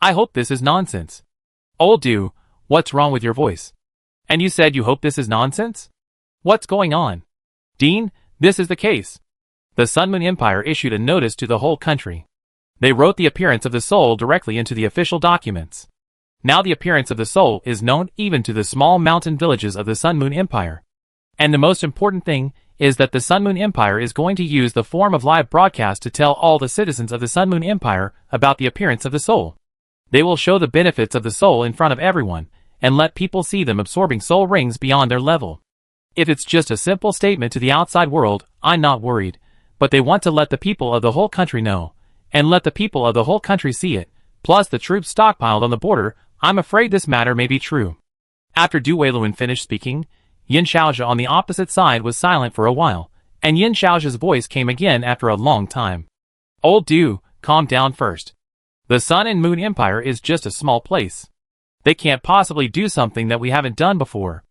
I hope this is nonsense. Old Du, what's wrong with your voice? And you said you hope this is nonsense? What's going on? Dean, this is the case. The Sun Moon Empire issued a notice to the whole country. They wrote the appearance of the soul directly into the official documents. Now the appearance of the soul is known even to the small mountain villages of the Sun Moon Empire. And the most important thing is that the Sun Moon Empire is going to use the form of live broadcast to tell all the citizens of the Sun Moon Empire about the appearance of the soul. They will show the benefits of the soul in front of everyone, and let people see them absorbing soul rings beyond their level. If it's just a simple statement to the outside world, I'm not worried, but they want to let the people of the whole country know, and let the people of the whole country see it, plus the troops stockpiled on the border. I'm afraid this matter may be true. After Douluo finished speaking, Yin Xiaozhi on the opposite side was silent for a while, and Yin Xiaozhi's voice came again after a long time. Old Du, calm down first. The Sun and Moon Empire is just a small place. They can't possibly do something that we haven't done before.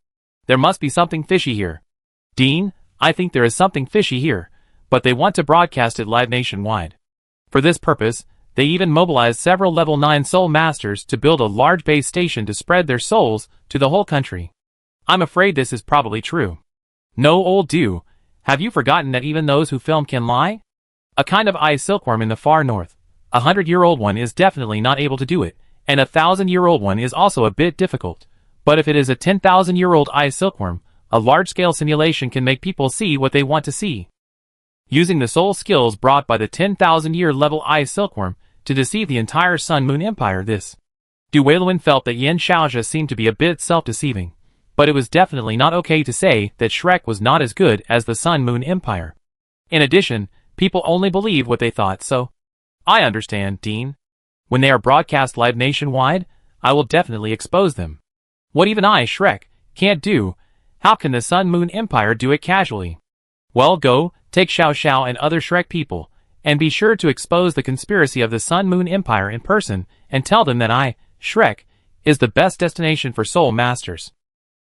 There must be something fishy here. Dean, I think there is something fishy here, but they want to broadcast it live nationwide. For this purpose, they even mobilized several level 9 soul masters to build a large base station to spread their souls to the whole country. I'm afraid this is probably true. No, Old Du, have you forgotten that even those who film can lie? A kind of ice silkworm in the far north, 100-year-old one is definitely not able to do it, and a 1,000-year-old one is also a bit difficult. But if it is a 10,000-year-old ice silkworm, a large-scale simulation can make people see what they want to see. Using the soul skills brought by the 10,000-year level ice silkworm to deceive the entire Sun Moon Empire, this. Douluo felt that Yin Xiaozhi seemed to be a bit self-deceiving, but it was definitely not okay to say that Shrek was not as good as the Sun Moon Empire. In addition, people only believe what they thought, so. I understand, Dean. When they are broadcast live nationwide, I will definitely expose them. What even I, Shrek, can't do, how can the Sun Moon Empire do it casually? Well, go, take Xiao Xiao and other Shrek people, and be sure to expose the conspiracy of the Sun Moon Empire in person, and tell them that I, Shrek, is the best destination for soul masters.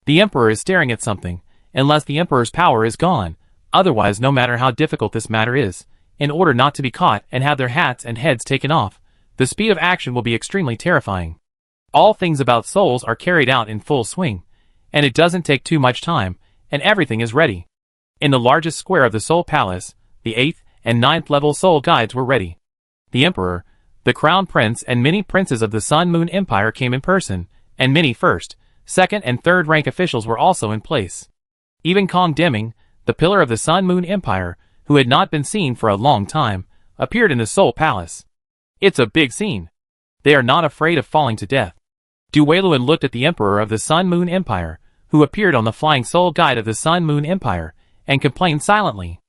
The Emperor is staring at something, unless the Emperor's power is gone, otherwise no matter how difficult this matter is, in order not to be caught and have their hats and heads taken off, the speed of action will be extremely terrifying. All things about souls are carried out in full swing, and it doesn't take too much time, and everything is ready. In the largest square of the Soul Palace, the 8th and 9th level soul guides were ready. The Emperor, the Crown Prince and many princes of the Sun Moon Empire came in person, and many 1st, 2nd and 3rd rank officials were also in place. Even Kong Deming, the pillar of the Sun Moon Empire, who had not been seen for a long time, appeared in the Soul Palace. It's a big scene. They are not afraid of falling to death. Douluo looked at the Emperor of the Sun Moon Empire, who appeared on the flying soul guide of the Sun Moon Empire, and complained silently.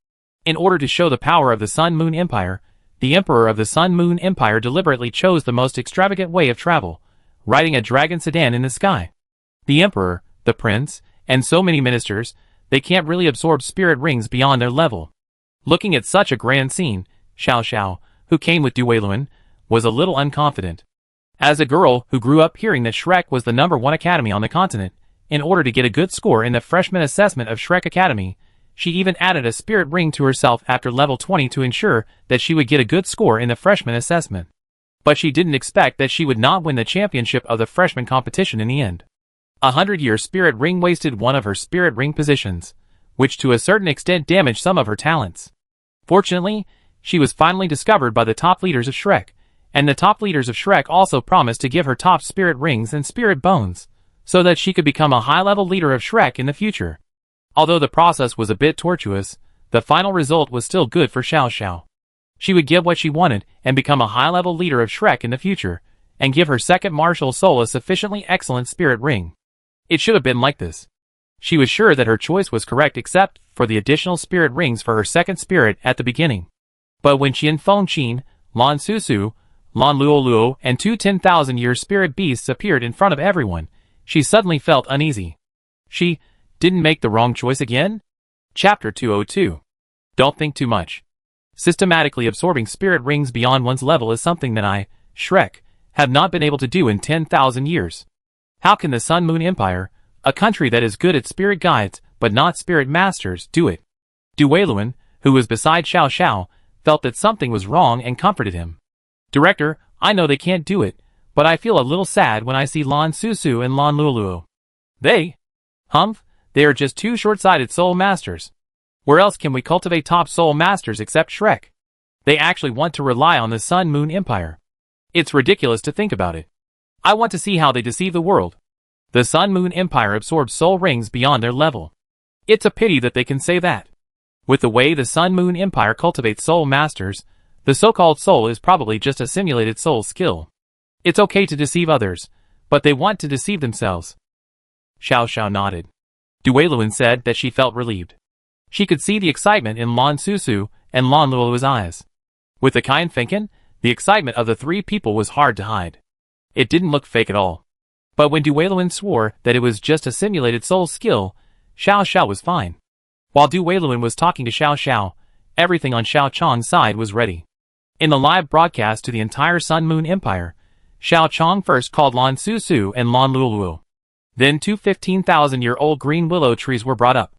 In order to show the power of the Sun Moon Empire, the Emperor of the Sun Moon Empire deliberately chose the most extravagant way of travel, riding a dragon sedan in the sky. The Emperor, the Prince, and so many ministers, they can't really absorb spirit rings beyond their level. Looking at such a grand scene, Xiao Xiao, who came with Douluo, was a little unconfident. As a girl who grew up hearing that Shrek was the #1 academy on the continent, in order to get a good score in the freshman assessment of Shrek Academy, she even added a spirit ring to herself after level 20 to ensure that she would get a good score in the freshman assessment. But she didn't expect that she would not win the championship of the freshman competition in the end. 100-year spirit ring wasted one of her spirit ring positions, which to a certain extent damaged some of her talents. Fortunately, she was finally discovered by the top leaders of Shrek, and the top leaders of Shrek also promised to give her top spirit rings and spirit bones, so that she could become a high-level leader of Shrek in the future. Although the process was a bit tortuous, the final result was still good for Xiao Xiao. She would get what she wanted and become a high-level leader of Shrek in the future, and give her second martial soul a sufficiently excellent spirit ring. It should have been like this. She was sure that her choice was correct except for the additional spirit rings for her second spirit at the beginning. But when Qian Fengqin, Lan Susu, Lan Luoluo, and two 10,000-year spirit beasts appeared in front of everyone, she suddenly felt uneasy. She didn't make the wrong choice again? Chapter 202. Don't think too much. Systematically absorbing spirit rings beyond one's level is something that I, Shrek, have not been able to do in 10,000 years. How can the Sun Moon Empire, a country that is good at spirit guides but not spirit masters, do it? Douluo, who was beside Xiao Xiao, felt that something was wrong and comforted him. Director, I know they can't do it, but I feel a little sad when I see Lan Susu and Lan Luoluo. They are just two short-sighted soul masters. Where else can we cultivate top soul masters except Shrek? They actually want to rely on the Sun Moon Empire. It's ridiculous to think about it. I want to see how they deceive the world. The Sun Moon Empire absorbs soul rings beyond their level. It's a pity that they can say that. With the way the Sun Moon Empire cultivates soul masters, the so-called soul is probably just a simulated soul skill. It's okay to deceive others, but they want to deceive themselves. Xiao Xiao nodded. Douluo said that she felt relieved. She could see the excitement in Lan Susu and Lan Luoluo's eyes. With the Qian Fengqin, the excitement of the three people was hard to hide. It didn't look fake at all. But when Douluo swore that it was just a simulated soul skill, Xiao Xiao was fine. While Douluo was talking to Xiao Xiao, everything on Xiao Chong's side was ready. In the live broadcast to the entire Sun Moon Empire, Xiao Chong first called Lan Susu and Lan Luoluo. Then two 15,000-year-old green willow trees were brought up.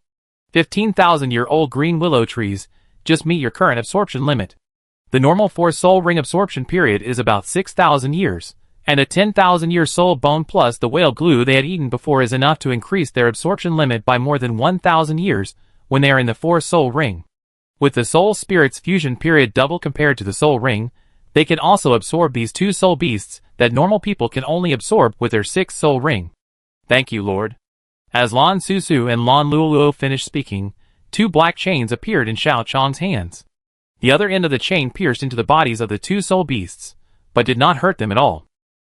15,000-year-old green willow trees just meet your current absorption limit. The normal 4-soul ring absorption period is about 6,000 years, and a 10,000-year soul bone plus the whale glue they had eaten before is enough to increase their absorption limit by more than 1,000 years when they are in the 4-soul ring. With the soul spirit's fusion period double compared to the soul ring, they can also absorb these 2 soul beasts that normal people can only absorb with their 6-soul ring. Thank you, Lord. As Lan Susu and Lan Luoluo finished speaking, 2 black chains appeared in Xiao Chong's hands. The other end of the chain pierced into the bodies of the 2 soul beasts, but did not hurt them at all.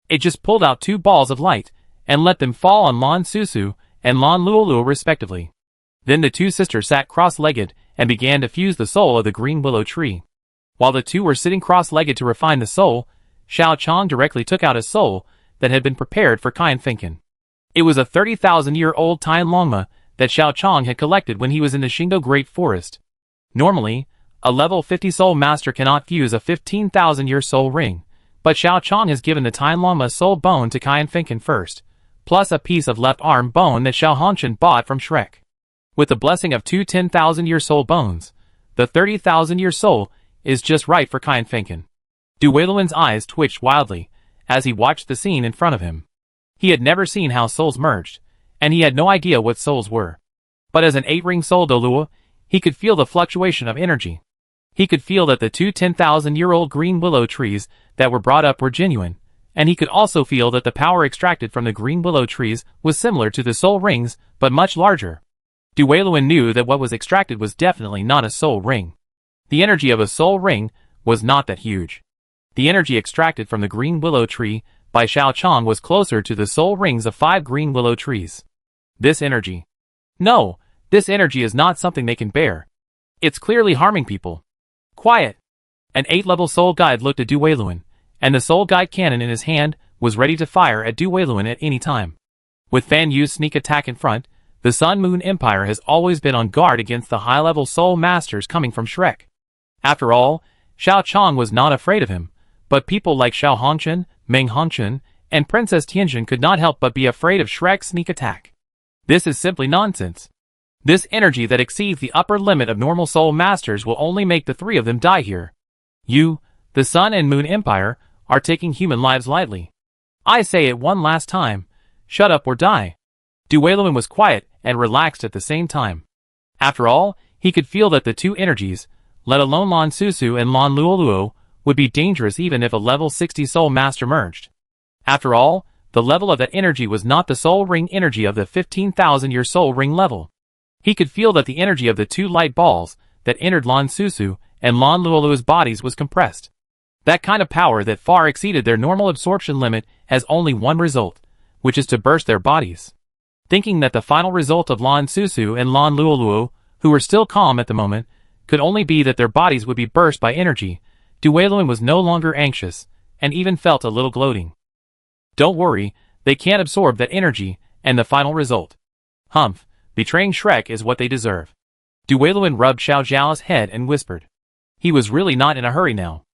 It just pulled out 2 balls of light, and let them fall on Lan Susu and Lan Luoluo respectively. Then the 2 sisters sat cross-legged and began to fuse the soul of the green willow tree. While the 2 were sitting cross-legged to refine the soul, Xiao Chong directly took out a soul that had been prepared for Qian Fengqin. It was a 30,000-year-old Tian Longma that Xiao Chong had collected when he was in the Shingo Great Forest. Normally, a level 50 soul master cannot fuse a 15,000-year soul ring, but Xiao Chong has given the Tian Longma soul bone to Qian Fengqin first, plus a piece of left arm bone that Xiao Hongqian bought from Shrek. With the blessing of 2 10,000-year soul bones, the 30,000-year soul is just right for Qian Fengqin. Douluo's eyes twitched wildly as he watched the scene in front of him. He had never seen how souls merged, and he had no idea what souls were. But as an 8-ring soul Douluo, he could feel the fluctuation of energy. He could feel that the 2 10,000-year-old green willow trees that were brought up were genuine, and he could also feel that the power extracted from the green willow trees was similar to the soul rings, but much larger. Douluo knew that what was extracted was definitely not a soul ring. The energy of a soul ring was not that huge. The energy extracted from the green willow tree by Xiao Chong was closer to the soul rings of 5 green willow trees. This energy. No, this energy is not something they can bear. It's clearly harming people. Quiet. An 8-level soul guide looked at Douluo, and the soul guide cannon in his hand was ready to fire at Douluo at any time. With Fan Yu's sneak attack in front, the Sun Moon Empire has always been on guard against the high-level soul masters coming from Shrek. After all, Xiao Chong was not afraid of him, but people like Xiao Hongchen, Meng Hongchen, and Princess Tianjin could not help but be afraid of Shrek's sneak attack. This is simply nonsense. This energy that exceeds the upper limit of normal soul masters will only make the three of them die here. You, the Sun and Moon Empire, are taking human lives lightly. I say it one last time, shut up or die. Douluo was quiet and relaxed at the same time. After all, he could feel that the two energies, let alone Lan Susu and Lan Luoluo, would be dangerous even if a level 60 soul master merged. After all, the level of that energy was not the soul ring energy of the 15,000-year soul ring level. He could feel that the energy of the two light balls that entered Lan Susu and Lan Luoluo's bodies was compressed. That kind of power that far exceeded their normal absorption limit has only one result, which is to burst their bodies. Thinking that the final result of Lan Susu and Lan Luoluo, who were still calm at the moment, could only be that their bodies would be burst by energy, Douluo was no longer anxious, and even felt a little gloating. Don't worry, they can't absorb that energy, and the final result. Humph, betraying Shrek is what they deserve. Douluo rubbed Xiao Zhao's head and whispered. He was really not in a hurry now.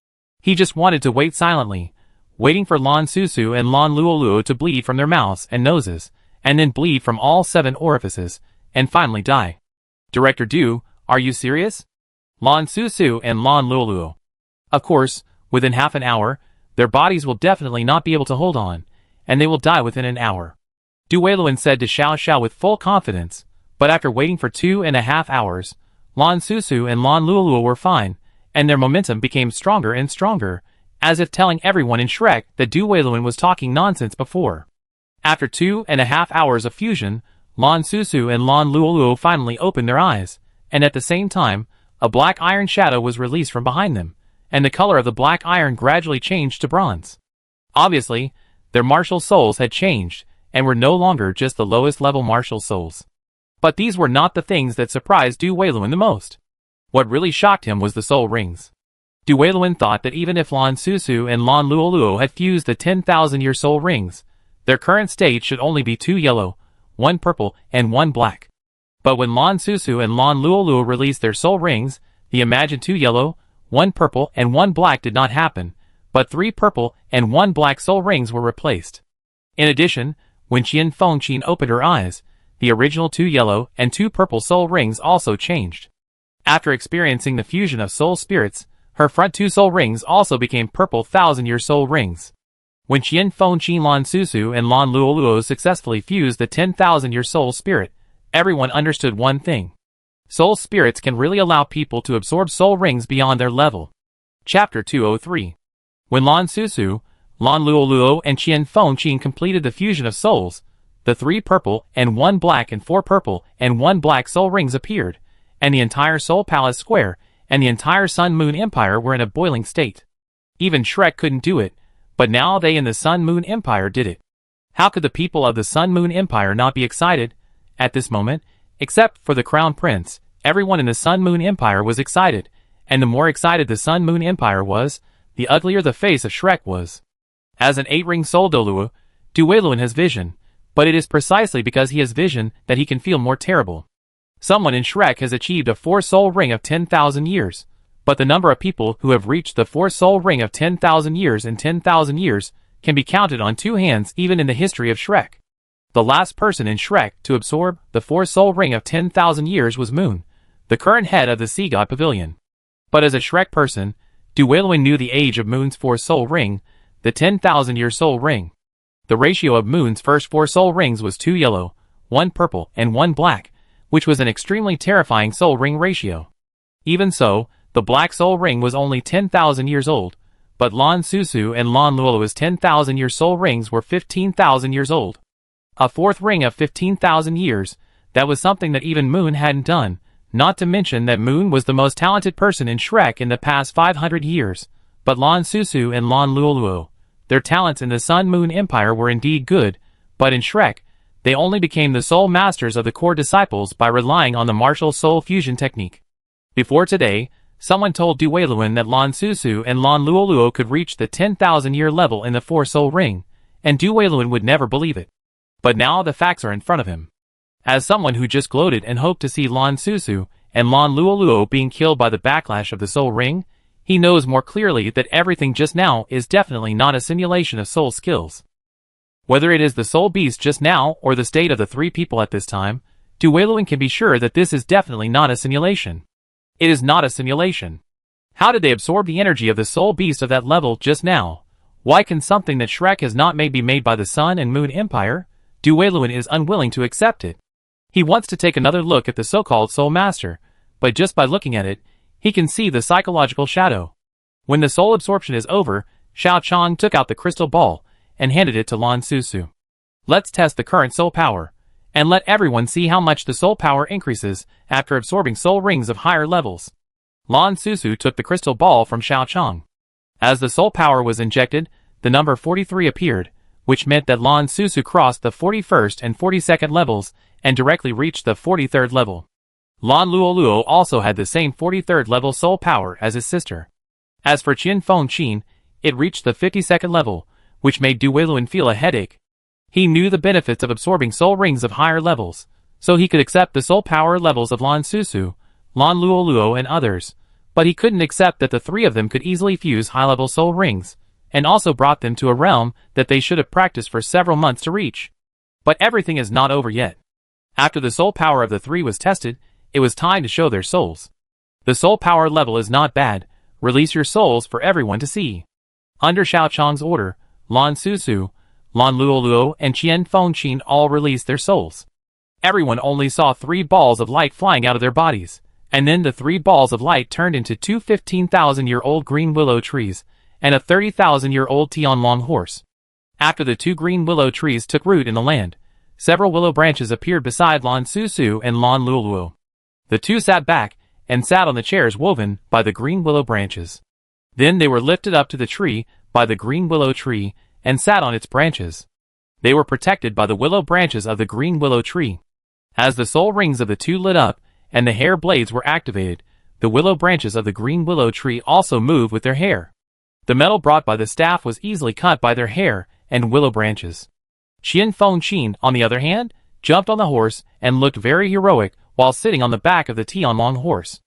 He just wanted to wait silently, waiting for Lan Susu and Lan Luoluo to bleed from their mouths and noses, and then bleed from all 7 orifices, and finally die. Director Du, are you serious? Lan Susu and Lan Luoluo. Of course, within half an hour, their bodies will definitely not be able to hold on, and they will die within an hour. Douluo said to Xiao Xiao with full confidence, but after waiting for 2.5 hours, Lan Susu and Lan Luoluo were fine, and their momentum became stronger and stronger, as if telling everyone in Shrek that Douluo was talking nonsense before. After 2.5 hours of fusion, Lan Susu and Lan Luoluo finally opened their eyes, and at the same time, a black iron shadow was released from behind them, and the color of the black iron gradually changed to bronze. Obviously, their martial souls had changed, and were no longer just the lowest level martial souls. But these were not the things that surprised Douluo the most. What really shocked him was the soul rings. Douluo thought that even if Lan Susu and Lan Luoluo had fused the 10,000-year soul rings, their current state should only be 2 yellow, 1 purple, and 1 black. But when Lan Susu and Lan Luoluo released their soul rings, the imagined 2 yellow, 1 purple, and 1 black did not happen, but 3 purple and 1 black soul rings were replaced. In addition, when Qian Fengqin opened her eyes, the original 2 yellow and 2 purple soul rings also changed. After experiencing the fusion of soul spirits, her front 2 soul rings also became purple 1,000-year soul rings. When Qian Fengqin, Lan Susu, and Lan Luoluo successfully fused the 10,000-year soul spirit, everyone understood one thing. Soul spirits can really allow people to absorb soul rings beyond their level. Chapter 203. When Lan Susu, Lan Luoluo, and Qian Fengqin completed the fusion of souls, the 3 purple and 1 black and 4 purple and 1 black soul rings appeared, and the entire Soul Palace Square and the entire Sun Moon Empire were in a boiling state. Even Shrek couldn't do it, but now they in the Sun Moon Empire did it. How could the people of the Sun Moon Empire not be excited? At this moment, except for the Crown Prince, everyone in the Sun Moon Empire was excited, and the more excited the Sun Moon Empire was, the uglier the face of Shrek was. As an 8-ring soul Douluo has vision, but it is precisely because he has vision that he can feel more terrible. Someone in Shrek has achieved a 4-soul ring of 10,000 years, but the number of people who have reached the 4-soul ring of 10,000 years in 10,000 years can be counted on 2 hands even in the history of Shrek. The last person in Shrek to absorb the 4-soul ring of 10,000 years was Moon, the current head of the Sea God Pavilion. But as a Shrek person, Douluo knew the age of Moon's 4-soul ring, the 10,000-year soul ring. The ratio of Moon's first 4 soul rings was 2 yellow, 1 purple, and 1 black, which was an extremely terrifying soul ring ratio. Even so, the black soul ring was only 10,000 years old, but Lan Susu and Lan Luoluo's 10,000-year soul rings were 15,000 years old. A 4th ring of 15,000 years, that was something that even Moon hadn't done, not to mention that Moon was the most talented person in Shrek in the past 500 years, but Lan Susu and Lan Luoluo, their talents in the Sun Moon Empire were indeed good, but in Shrek, they only became the soul masters of the core disciples by relying on the martial soul fusion technique. Before today, someone told Douluo that Lan Susu and Lan Luoluo could reach the 10,000-year level in the 4-soul ring, and Douluo would never believe it. But now the facts are in front of him. As someone who just gloated and hoped to see Lan Susu and Lan Luoluo being killed by the backlash of the soul ring, he knows more clearly that everything just now is definitely not a simulation of soul skills. Whether it is the soul beast just now or the state of the three people at this time, Douluo can be sure that this is definitely not a simulation. It is not a simulation. How did they absorb the energy of the soul beast of that level just now? Why can something that Shrek has not made be made by the Sun and Moon Empire? Douluo is unwilling to accept it. He wants to take another look at the so-called Soul Master, but just by looking at it, he can see the psychological shadow. When the soul absorption is over, Xiao Chong took out the crystal ball and handed it to Lan Susu. Let's test the current soul power, and let everyone see how much the soul power increases after absorbing soul rings of higher levels. Lan Susu took the crystal ball from Xiao Chong. As the soul power was injected, the number 43 appeared, which meant that Lan Susu crossed the 41st and 42nd levels and directly reached the 43rd level. Lan Luoluo also had the same 43rd level soul power as his sister. As for Qian Fengqin, it reached the 52nd level, which made Douluo feel a headache. He knew the benefits of absorbing soul rings of higher levels, so he could accept the soul power levels of Lan Susu, Lan Luoluo and others, but he couldn't accept that the three of them could easily fuse high-level soul rings, and also brought them to a realm that they should have practiced for several months to reach. But everything is not over yet. After the soul power of the three was tested, it was time to show their souls. The soul power level is not bad. Release your souls for everyone to see. Under Xiao Chong's order, Lan Susu, Lan Luoluo and Qian Fengqin all released their souls. Everyone only saw 3 balls of light flying out of their bodies, and then the 3 balls of light turned into 2 15,000-year-old green willow trees and a 30,000-year-old Tianlong horse. After the 2 green willow trees took root in the land, several willow branches appeared beside Lan Susu and Lan Luoluo. The 2 sat back and sat on the chairs woven by the green willow branches. Then they were lifted up to the tree by the green willow tree and sat on its branches. They were protected by the willow branches of the green willow tree. As the soul rings of the 2 lit up and the hair blades were activated, the willow branches of the green willow tree also moved with their hair. The metal brought by the staff was easily cut by their hair and willow branches. Qian Fengqin, on the other hand, jumped on the horse and looked very heroic while sitting on the back of the Tianlong horse.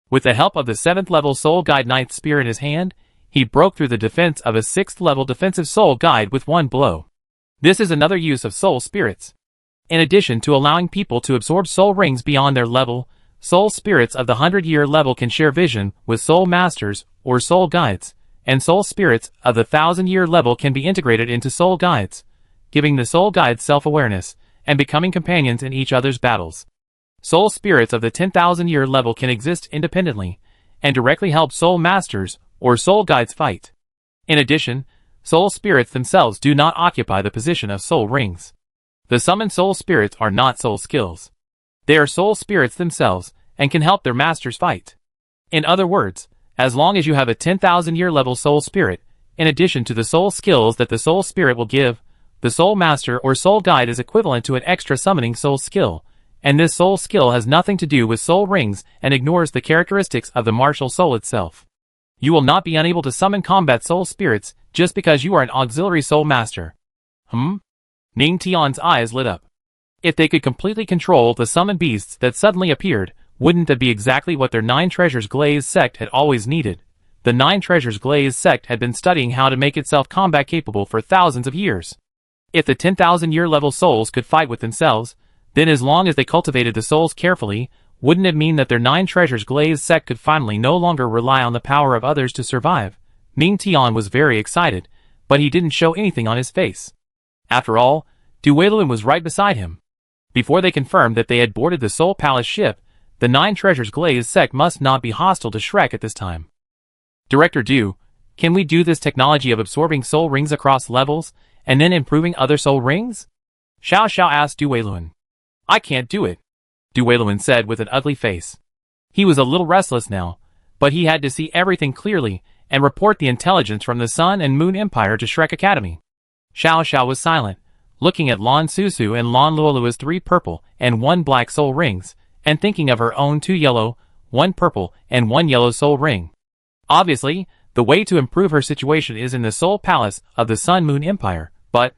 With the help of the 7th level soul guide knight's spear in his hand, he broke through the defense of a 6th level defensive soul guide with one blow. This is another use of soul spirits. In addition to allowing people to absorb soul rings beyond their level, soul spirits of the 100-year level can share vision with soul masters or soul guides, and soul spirits of the 1,000-year level can be integrated into soul guides, giving the soul guides self-awareness and becoming companions in each other's battles. Soul spirits of the 10,000-year level can exist independently and directly help soul masters or soul guides fight. In addition, soul spirits themselves do not occupy the position of soul rings. The summoned soul spirits are not soul skills. They are soul spirits themselves and can help their masters fight. In other words, as long as you have a 10,000-year level soul spirit, in addition to the soul skills that the soul spirit will give, the soul master or soul guide is equivalent to an extra summoning soul skill, and this soul skill has nothing to do with soul rings and ignores the characteristics of the martial soul itself. You will not be unable to summon combat soul spirits just because you are an auxiliary soul master. Ning Tian's eyes lit up. If they could completely control the summoned beasts that suddenly appeared, wouldn't that be exactly what their 9 Treasures Glaze sect had always needed? The 9 Treasures Glaze sect had been studying how to make itself combat capable for thousands of years. If the 10,000-year level souls could fight with themselves, then as long as they cultivated the souls carefully, wouldn't it mean that their 9 Treasures Glaze sect could finally no longer rely on the power of others to survive? Ning Tian was very excited, but he didn't show anything on his face. After all, Douluo was right beside him. Before they confirmed that they had boarded the Soul Palace ship, the 9 Treasures Glaze sect must not be hostile to Shrek at this time. Director Du, can we do this technology of absorbing soul rings across levels, and then improving other soul rings? Xiao Xiao asked Douluo. I can't do it, Douluo said with an ugly face. He was a little restless now, but he had to see everything clearly and report the intelligence from the Sun and Moon Empire to Shrek Academy. Xiao Xiao was silent, looking at Lan Susu and Lan Luoluo's 3 purple and 1 black soul rings, and thinking of her own 2 yellow, 1 purple, and 1 yellow soul ring. Obviously, the way to improve her situation is in the Soul Palace of the Sun Moon Empire, but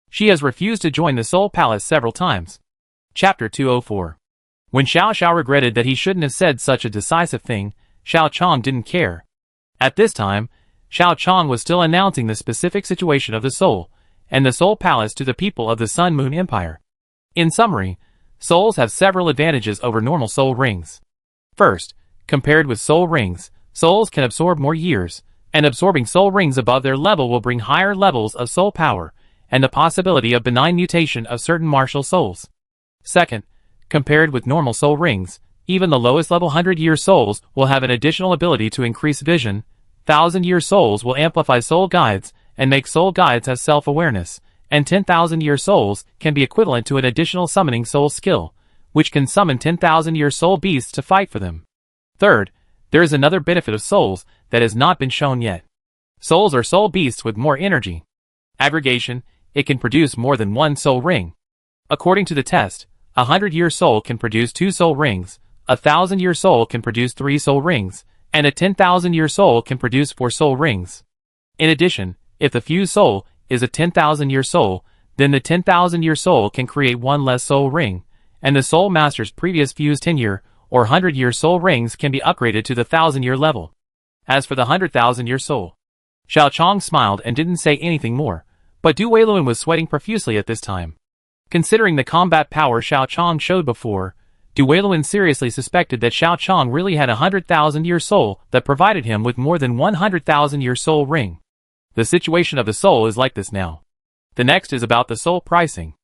she has refused to join the Soul Palace several times. Chapter 204. When Xiao Xiao regretted that he shouldn't have said such a decisive thing, Xiao Chong didn't care. At this time, Xiao Chong was still announcing the specific situation of the soul, and the soul palace to the people of the Sun Moon Empire. In summary, souls have several advantages over normal soul rings. First, compared with soul rings, souls can absorb more years, and absorbing soul rings above their level will bring higher levels of soul power, and the possibility of benign mutation of certain martial souls. Second, compared with normal soul rings, even the lowest level 100-year souls will have an additional ability to increase vision. 1,000-year souls will amplify soul guides and make soul guides have self-awareness, and 10,000-year souls can be equivalent to an additional summoning soul skill, which can summon 10,000-year soul beasts to fight for them. Third, there is another benefit of souls that has not been shown yet. Souls are soul beasts with more energy. Aggregation, it can produce more than one soul ring. According to the test, a 100-year soul can produce 2 soul rings, a 1,000-year soul can produce 3 soul rings, and a 10,000-year soul can produce 4 soul rings. In addition, if the fused soul is a 10,000-year soul, then the 10,000-year soul can create 1 less soul ring, and the soul master's previous fused 10-year or 100-year soul rings can be upgraded to the 1,000-year level. As for the 100,000-year soul, Xiao Chong smiled and didn't say anything more, but Douluo was sweating profusely at this time. Considering the combat power Xiao Chong showed before, Douluo seriously suspected that Xiao Chong really had a 100,000-year soul that provided him with more than 100,000-year soul ring. The situation of the soul is like this now. The next is about the soul pricing.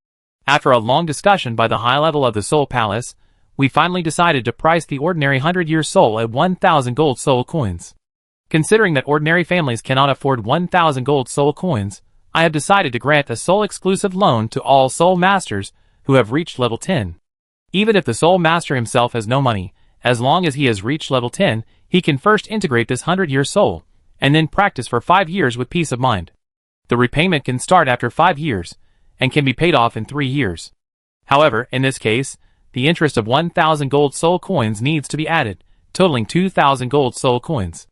After a long discussion by the high level of the soul palace, we finally decided to price the ordinary 100-year soul at 1,000 gold soul coins. Considering that ordinary families cannot afford 1,000 gold soul coins, I have decided to grant a soul-exclusive loan to all soul masters who have reached level 10. Even if the soul master himself has no money, as long as he has reached level 10, he can first integrate this 100-year soul, and then practice for 5 years with peace of mind. The repayment can start after 5 years, and can be paid off in 3 years. However, in this case, the interest of 1,000 gold soul coins needs to be added, totaling 2,000 gold soul coins.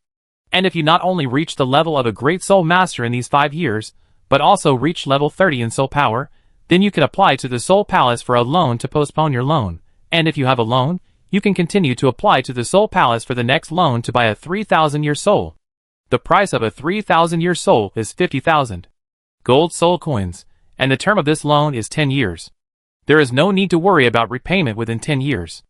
And if you not only reach the level of a great soul master in these 5 years, but also reach level 30 in soul power, then you can apply to the soul palace for a loan to postpone your loan, and if you have a loan, you can continue to apply to the soul palace for the next loan to buy a 3,000-year soul. The price of a 3,000-year soul is 50,000 gold soul coins, and the term of this loan is 10 years. There is no need to worry about repayment within 10 years.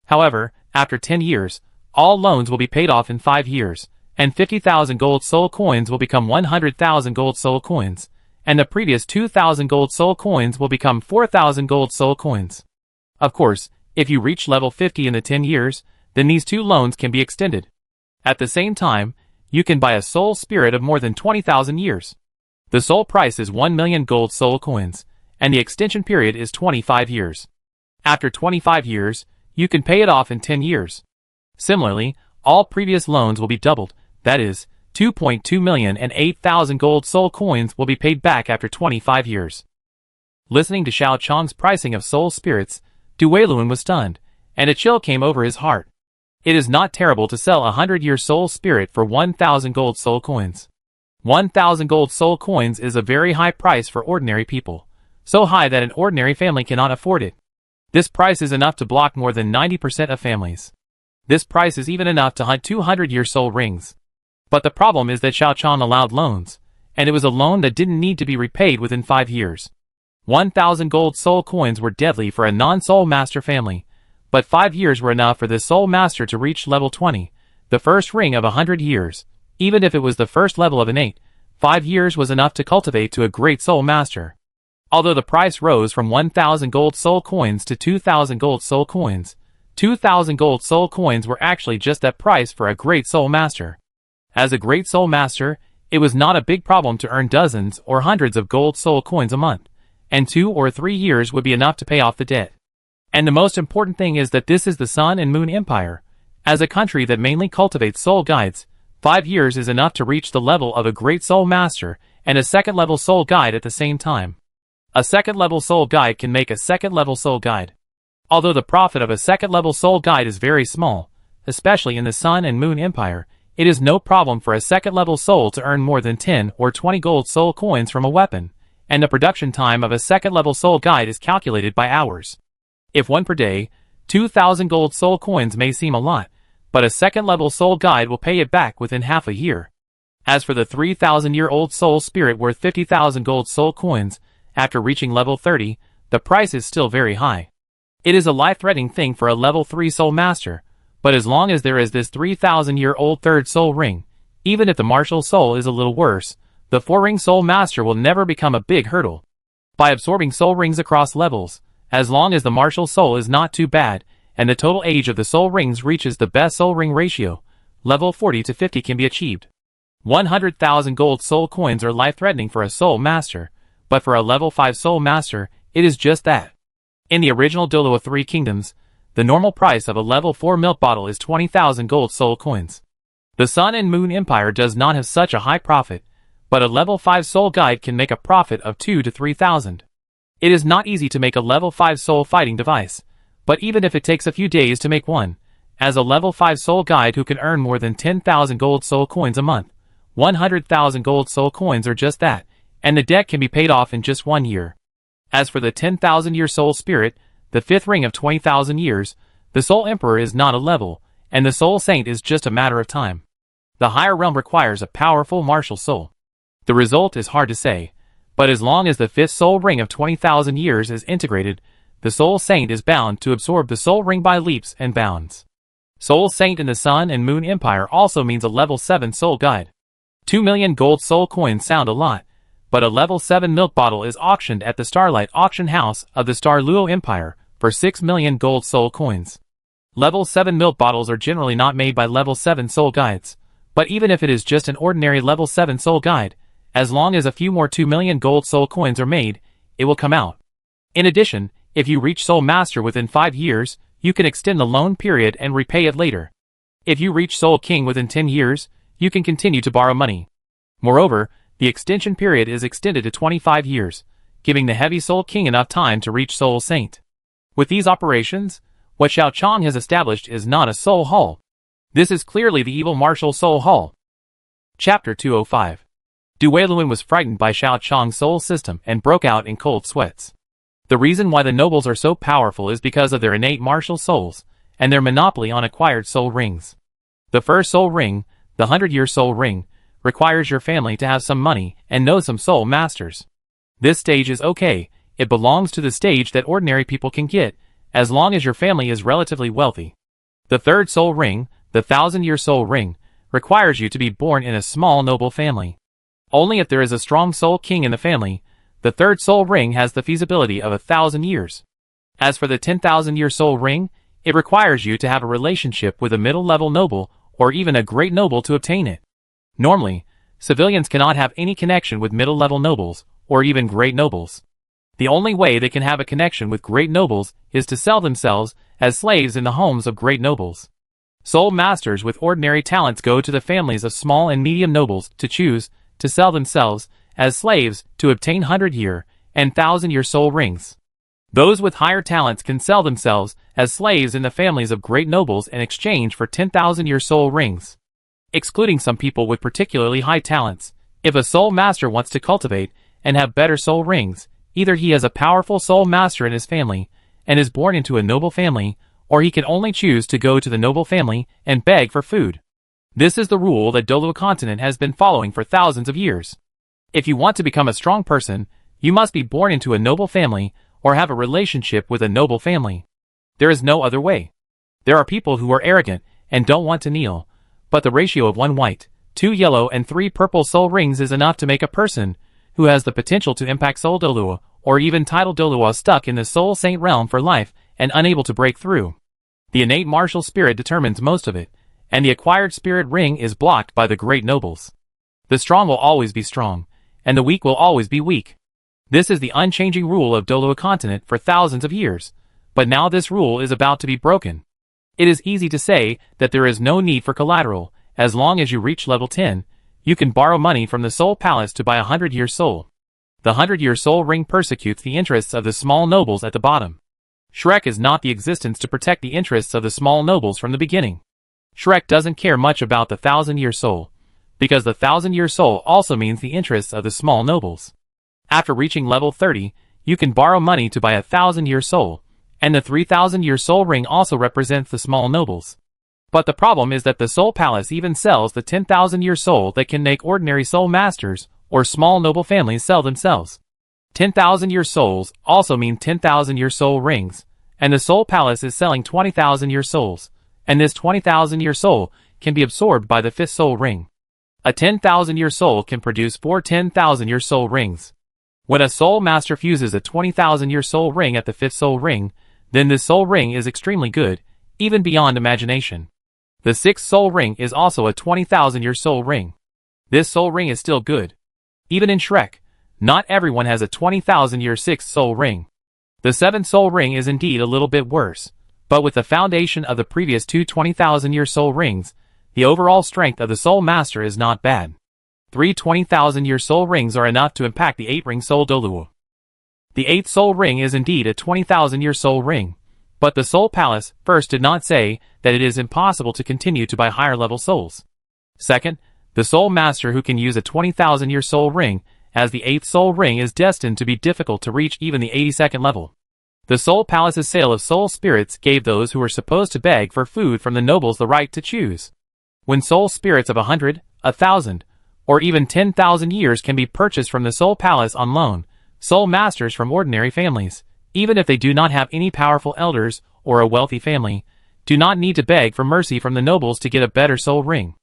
However, after 10 years, all loans will be paid off in 5 years, and 50,000 gold soul coins will become 100,000 gold soul coins, and the previous 2,000 gold soul coins will become 4,000 gold soul coins. Of course, if you reach level 50 in the 10 years, then these 2 loans can be extended. At the same time, you can buy a soul spirit of more than 20,000 years. The soul price is 1 million gold soul coins, and the extension period is 25 years. After 25 years, you can pay it off in 10 years. Similarly, all previous loans will be doubled, that is, 2.2 million and 8,000 gold soul coins will be paid back after 25 years. Listening to Xiao Chong's pricing of soul spirits, Douluo was stunned, and a chill came over his heart. It is not terrible to sell a 100-year soul spirit for 1,000 gold soul coins. 1,000 gold soul coins is a very high price for ordinary people, so high that an ordinary family cannot afford it. This price is enough to block more than 90% of families. This price is even enough to hunt 200-year soul rings. But the problem is that Xiao Chong allowed loans, and it was a loan that didn't need to be repaid within 5 years. 1,000 gold soul coins were deadly for a non-soul master family, but 5 years were enough for this soul master to reach level 20, the first ring of 100 years. Even if it was the first level of an 8, 5 years was enough to cultivate to a great soul master. Although the price rose from 1,000 gold soul coins to 2,000 gold soul coins, 2,000 gold soul coins were actually just that price for a great soul master. As a great soul master, it was not a big problem to earn dozens or hundreds of gold soul coins a month, and 2 or 3 years would be enough to pay off the debt. And the most important thing is that this is the Sun and Moon Empire. As a country that mainly cultivates soul guides, 5 years is enough to reach the level of a great soul master and a second-level soul guide at the same time. A second-level soul guide can make a second-level soul guide. Although the profit of a second-level soul guide is very small, especially in the Sun and Moon Empire, it is no problem for a second-level soul to earn more than 10 or 20 gold soul coins from a weapon, and the production time of a second-level soul guide is calculated by hours. If one per day, 2,000 gold soul coins may seem a lot, but a second level soul guide will pay it back within half a year. As for the 3,000-year-old soul spirit worth 50,000 gold soul coins, after reaching level 30, the price is still very high. It is a life-threatening thing for a level 3 soul master, but as long as there is this 3,000-year-old third soul ring, even if the martial soul is a little worse, the 4-ring soul master will never become a big hurdle. By absorbing soul rings across levels, as long as the martial soul is not too bad, and the total age of the soul rings reaches the best soul ring ratio, level 40 to 50 can be achieved. 100,000 gold soul coins are life-threatening for a soul master, but for a level 5 soul master, it is just that. In the original Douluo 3 Kingdoms, the normal price of a level 4 milk bottle is 20,000 gold soul coins. The Sun and Moon Empire does not have such a high profit, but a level 5 soul guide can make a profit of 2 to 3,000. It is not easy to make a level 5 soul fighting device, but even if it takes a few days to make one, as a level 5 soul guide who can earn more than 10,000 gold soul coins a month, 100,000 gold soul coins are just that, and the debt can be paid off in just 1 year. As for the 10,000-year soul spirit, the 5th ring of 20,000 years, the soul emperor is not a level, and the soul saint is just a matter of time. The higher realm requires a powerful martial soul. The result is hard to say, but as long as the 5th soul ring of 20,000 years is integrated, the soul saint is bound to absorb the soul ring by leaps and bounds. Soul saint in the Sun and Moon Empire also means a level 7 soul guide. 2 million gold soul coins sound a lot, but a level 7 milk bottle is auctioned at the Starlight Auction House of the Douluo Empire for 6 million gold soul coins. Level 7 milk bottles are generally not made by level 7 soul guides, but even if it is just an ordinary level 7 soul guide, as long as a few more 2 million gold soul coins are made, it will come out. In addition, if you reach Soul Master within 5 years, you can extend the loan period and repay it later. If you reach Soul King within 10 years, you can continue to borrow money. Moreover, the extension period is extended to 25 years, giving the Heavy Soul King enough time to reach Soul Saint. With these operations, what Xiao Chong has established is not a soul hall. This is clearly the evil martial soul hall. Chapter 205. Douluo was frightened by Xiao Chong's soul system and broke out in cold sweats. The reason why the nobles are so powerful is because of their innate martial souls, and their monopoly on acquired soul rings. The first soul ring, the 100-year soul ring, requires your family to have some money and know some soul masters. This stage is okay, it belongs to the stage that ordinary people can get, as long as your family is relatively wealthy. The third soul ring, the 1,000-year soul ring, requires you to be born in a small noble family. Only if there is a strong soul king in the family, the third soul ring has the feasibility of 1,000 years. As for the 10,000-year soul ring, it requires you to have a relationship with a middle-level noble or even a great noble to obtain it. Normally, civilians cannot have any connection with middle-level nobles or even great nobles. The only way they can have a connection with great nobles is to sell themselves as slaves in the homes of great nobles. Soul masters with ordinary talents go to the families of small and medium nobles to choose to sell themselves as slaves to obtain 100-year and 1,000-year soul rings. Those with higher talents can sell themselves as slaves in the families of great nobles in exchange for 10,000-year soul rings. Excluding some people with particularly high talents, if a soul master wants to cultivate and have better soul rings, either he has a powerful soul master in his family and is born into a noble family, or he can only choose to go to the noble family and beg for food. This is the rule that Douluo continent has been following for thousands of years. If you want to become a strong person, you must be born into a noble family or have a relationship with a noble family. There is no other way. There are people who are arrogant and don't want to kneel, but the ratio of 1 white, 2 yellow and 3 purple soul rings is enough to make a person who has the potential to impact Soul Douluo or even title Douluo stuck in the Soul Saint realm for life and unable to break through. The innate martial spirit determines most of it, and the acquired spirit ring is blocked by the great nobles. The strong will always be strong, and the weak will always be weak. This is the unchanging rule of Douluo continent for thousands of years, but now this rule is about to be broken. It is easy to say that there is no need for collateral. As long as you reach level 10, you can borrow money from the Soul Palace to buy a 100-year soul. The 100-year soul ring persecutes the interests of the small nobles at the bottom. Shrek is not the existence to protect the interests of the small nobles from the beginning. Shrek doesn't care much about the 1,000-year soul, because the 1,000-year soul also means the interests of the small nobles. After reaching level 30, you can borrow money to buy a 1,000-year soul, and the 3,000-year soul ring also represents the small nobles. But the problem is that the Soul Palace even sells the 10,000-year soul that can make ordinary soul masters or small noble families sell themselves. 10,000-year souls also mean 10,000-year soul rings, and the Soul Palace is selling 20,000-year souls, and this 20,000-year soul can be absorbed by the 5th soul ring. A 10,000-year soul can produce 4 10,000-year soul rings. When a soul master fuses a 20,000-year soul ring at the 5th soul ring, then this soul ring is extremely good, even beyond imagination. The 6th soul ring is also a 20,000-year soul ring. This soul ring is still good. Even in Shrek, not everyone has a 20,000-year 6th soul ring. The 7th soul ring is indeed a little bit worse, but with the foundation of the previous 2 20,000-year soul rings, the overall strength of the soul master is not bad. 3 20,000-year soul rings are enough to impact the 8-ring soul Douluo. The 8th soul ring is indeed a 20,000-year soul ring, but the Soul Palace first did not say that it is impossible to continue to buy higher level souls. Second, the soul master who can use a 20,000-year soul ring as the 8th soul ring is destined to be difficult to reach even the 82nd level. The Soul Palace's sale of soul spirits gave those who were supposed to beg for food from the nobles the right to choose. When soul spirits of 100, 1,000, or even 10,000 years can be purchased from the Soul Palace on loan, soul masters from ordinary families, even if they do not have any powerful elders or a wealthy family, do not need to beg for mercy from the nobles to get a better soul ring.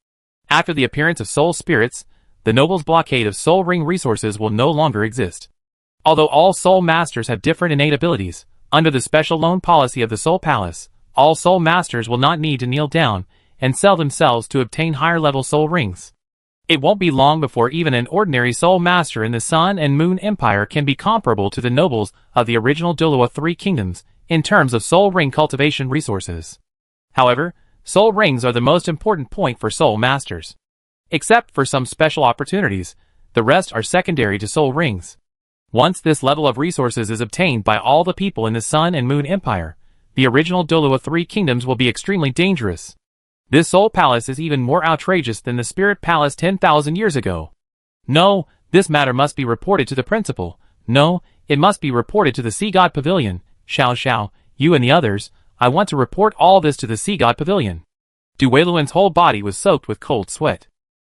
After the appearance of soul spirits, the nobles' blockade of soul ring resources will no longer exist. Although all soul masters have different innate abilities, under the special loan policy of the Soul Palace, all soul masters will not need to kneel down and sell themselves to obtain higher level soul rings. It won't be long before even an ordinary soul master in the Sun and Moon Empire can be comparable to the nobles of the original Douluo 3 kingdoms in terms of soul ring cultivation resources. However, soul rings are the most important point for soul masters. Except for some special opportunities, the rest are secondary to soul rings. Once this level of resources is obtained by all the people in the Sun and Moon Empire, the original Douluo 3 kingdoms will be extremely dangerous. This Soul Palace is even more outrageous than the Spirit Palace 10,000 years ago. No, this matter must be reported to the principal. No, it must be reported to the Sea God Pavilion. Xiao Xiao, you and the others, I want to report all this to the Sea God Pavilion. Duweiluan's whole body was soaked with cold sweat.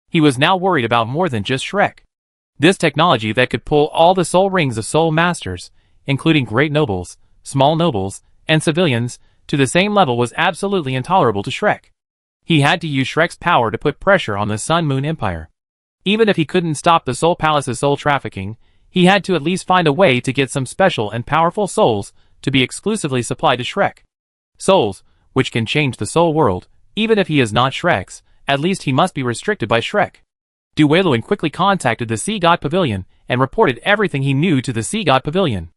He was now worried about more than just Shrek. This technology that could pull all the soul rings of soul masters, including great nobles, small nobles, and civilians, to the same level was absolutely intolerable to Shrek. He had to use Shrek's power to put pressure on the Sun Moon Empire. Even if he couldn't stop the Soul Palace's soul trafficking, he had to at least find a way to get some special and powerful souls to be exclusively supplied to Shrek. Souls, which can change the soul world, even if he is not Shrek's, at least he must be restricted by Shrek. Duweiluan quickly contacted the Sea God Pavilion and reported everything he knew to the Sea God Pavilion.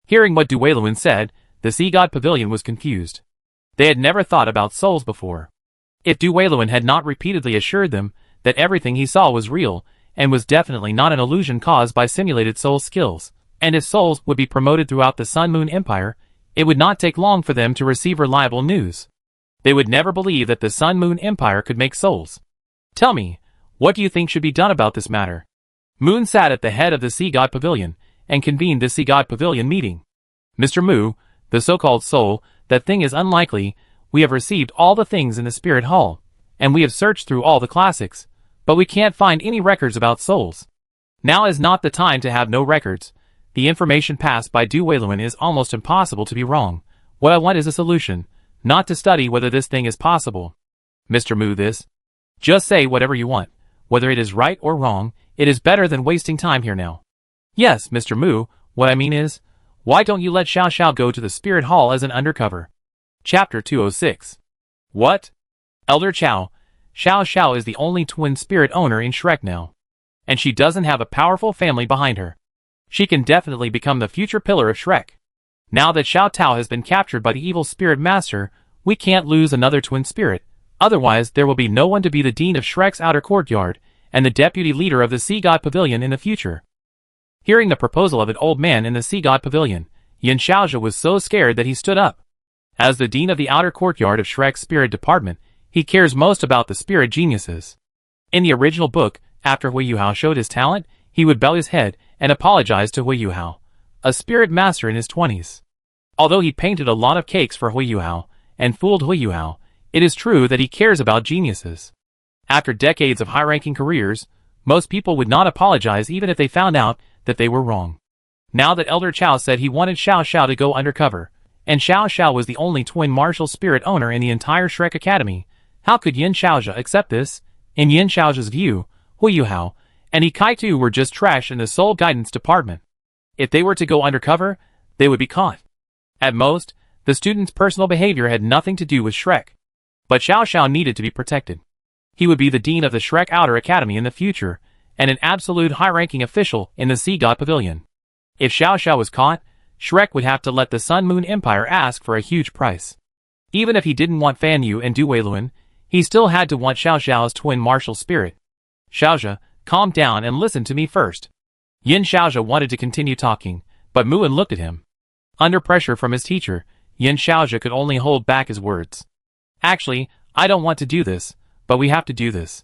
Hearing what Duweiluan said, the Sea God Pavilion was confused. They had never thought about souls before. If Duweiluan had not repeatedly assured them that everything he saw was real, and was definitely not an illusion caused by simulated soul skills, and if souls would be promoted throughout the Sun Moon Empire, it would not take long for them to receive reliable news. They would never believe that the Sun Moon Empire could make souls. Tell me, what do you think should be done about this matter? Moon sat at the head of the Sea God Pavilion, and convened the Sea God Pavilion meeting. Mr. Mu, the so-called soul, that thing is unlikely. We have received all the things in the Spirit Hall, and we have searched through all the classics, but we can't find any records about souls. Now is not the time to have no records. The information passed by Duweiluan is almost impossible to be wrong. What I want is a solution, not to study whether this thing is possible. Mr. Mu, this. Just say whatever you want. Whether it is right or wrong, it is better than wasting time here now. Yes, Mr. Mu, what I mean is, why don't you let Xiao Xiao go to the Spirit Hall as an undercover? Chapter 206. What? Elder Xiao Xiao is the only twin spirit owner in Shrek now. And she doesn't have a powerful family behind her. She can definitely become the future pillar of Shrek. Now that Xiao Tao has been captured by the evil spirit master, we can't lose another twin spirit, otherwise there will be no one to be the dean of Shrek's outer courtyard, and the deputy leader of the Sea God Pavilion in the future. Hearing the proposal of an old man in the Sea God Pavilion, Yin Xiaozhi was so scared that he stood up. As the dean of the outer courtyard of Shrek's spirit department, he cares most about the spirit geniuses. In the original book, after Hui Yuhao showed his talent, he would bow his head and apologize to Hui Yuhao, a spirit master in his 20s. Although he painted a lot of cakes for Hui Yuhao, and fooled Hui Yuhao, It is true that he cares about geniuses. After decades of high-ranking careers, most people would not apologize even if they found out that they were wrong. Now that Elder Chow said he wanted Xiao Xiao to go undercover, and Xiao Xiao was the only twin martial spirit owner in the entire Shrek Academy, how could Yin Xiaojia accept this? In Yin Xiaojia's view, Hui Yuhao and He Kai-tu were just trash in the Soul Guidance Department. If they were to go undercover, they would be caught. At most, the student's personal behavior had nothing to do with Shrek. But Xiao Xiao needed to be protected. He would be the dean of the Shrek Outer Academy in the future, and an absolute high-ranking official in the Sea God Pavilion. If Xiao Xiao was caught, Shrek would have to let the Sun Moon Empire ask for a huge price. Even if he didn't want Fan Yu and Dueluan, he still had to want Xiao Xiao's twin martial spirit. Xiaojia, calm down and listen to me first. Yin Xiaojia wanted to continue talking, but Muan looked at him. Under pressure from his teacher, Yin Xiaojia could only hold back his words. Actually, I don't want to do this, but we have to do this.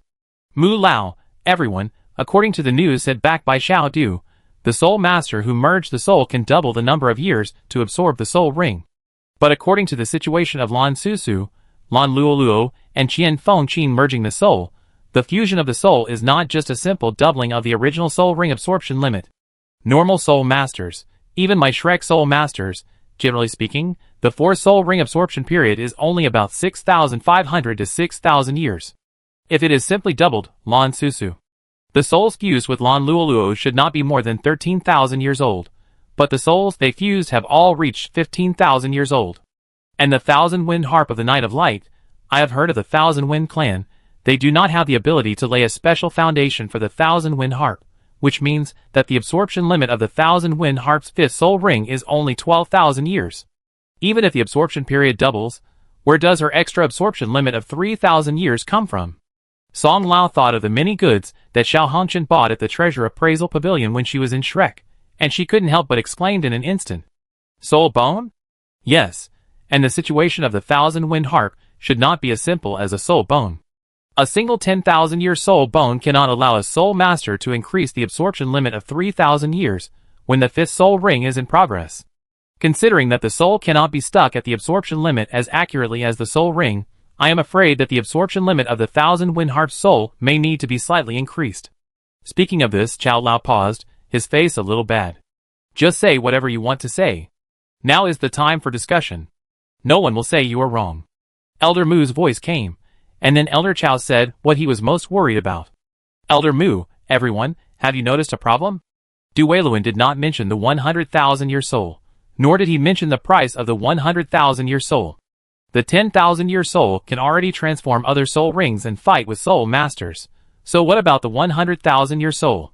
Mu Lao, everyone, according to the news said back by Xiao Du, the Soul Master who merged the soul can double the number of years to absorb the soul ring. But according to the situation of Lan Susu, Lan Luoluo, and Qian Fengqin merging the soul, the fusion of the soul is not just a simple doubling of the original soul ring absorption limit. Normal soul masters, even my Shrek soul masters, generally speaking, the 4 soul ring absorption period is only about 6,500 to 6,000 years. If it is simply doubled, Lan Susu, the souls fused with Lan Luoluo should not be more than 13,000 years old, but the souls they fused have all reached 15,000 years old. And the Thousand Wind Harp of the Night of Light, I have heard of the Thousand Wind clan, they do not have the ability to lay a special foundation for the Thousand Wind Harp, which means that the absorption limit of the Thousand Wind Harp's 5th soul ring is only 12,000 years. Even if the absorption period doubles, where does her extra absorption limit of 3,000 years come from? Song Lao thought of the many goods that Xiao Hongqian bought at the Treasure Appraisal Pavilion when she was in Shrek, and she couldn't help but exclaimed in an instant. Soul bone? Yes, and the situation of the Thousand Wind Harp should not be as simple as a soul bone. A single 10,000-year soul bone cannot allow a soul master to increase the absorption limit of 3,000 years when the 5th soul ring is in progress. Considering that the soul cannot be stuck at the absorption limit as accurately as the soul ring, I am afraid that the absorption limit of the Thousand Wind Harp's soul may need to be slightly increased. Speaking of this, Qiao Lao paused, his face a little bad. Just say whatever you want to say. Now is the time for discussion. No one will say you are wrong. Elder Mu's voice came, and then Elder Chow said what he was most worried about. Elder Mu, everyone, have you noticed a problem? Dueluan did not mention the 100,000-year soul, nor did he mention the price of the 100,000-year soul. The 10,000-year soul can already transform other soul rings and fight with soul masters. So what about the 100,000-year soul?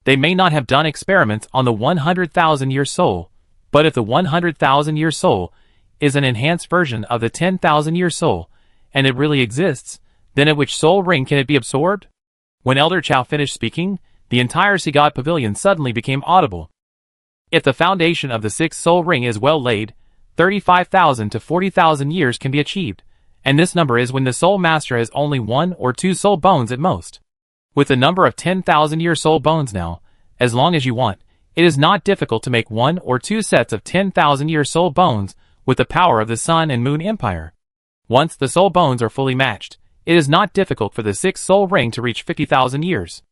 They may not have done experiments on the 100,000-year soul, but if the 100,000-year soul is an enhanced version of the 10,000-year soul, and it really exists, then at which soul ring can it be absorbed? When Elder Chow finished speaking, the entire Sea God Pavilion suddenly became audible. If the foundation of the 6th soul ring is well laid, 35,000 to 40,000 years can be achieved, and this number is when the soul master has only 1 or 2 soul bones at most. With the number of 10,000-year soul bones now, as long as you want, it is not difficult to make 1 or 2 sets of 10,000-year soul bones with the power of the Sun and Moon Empire. Once the soul bones are fully matched, it is not difficult for the 6th soul ring to reach 50,000 years.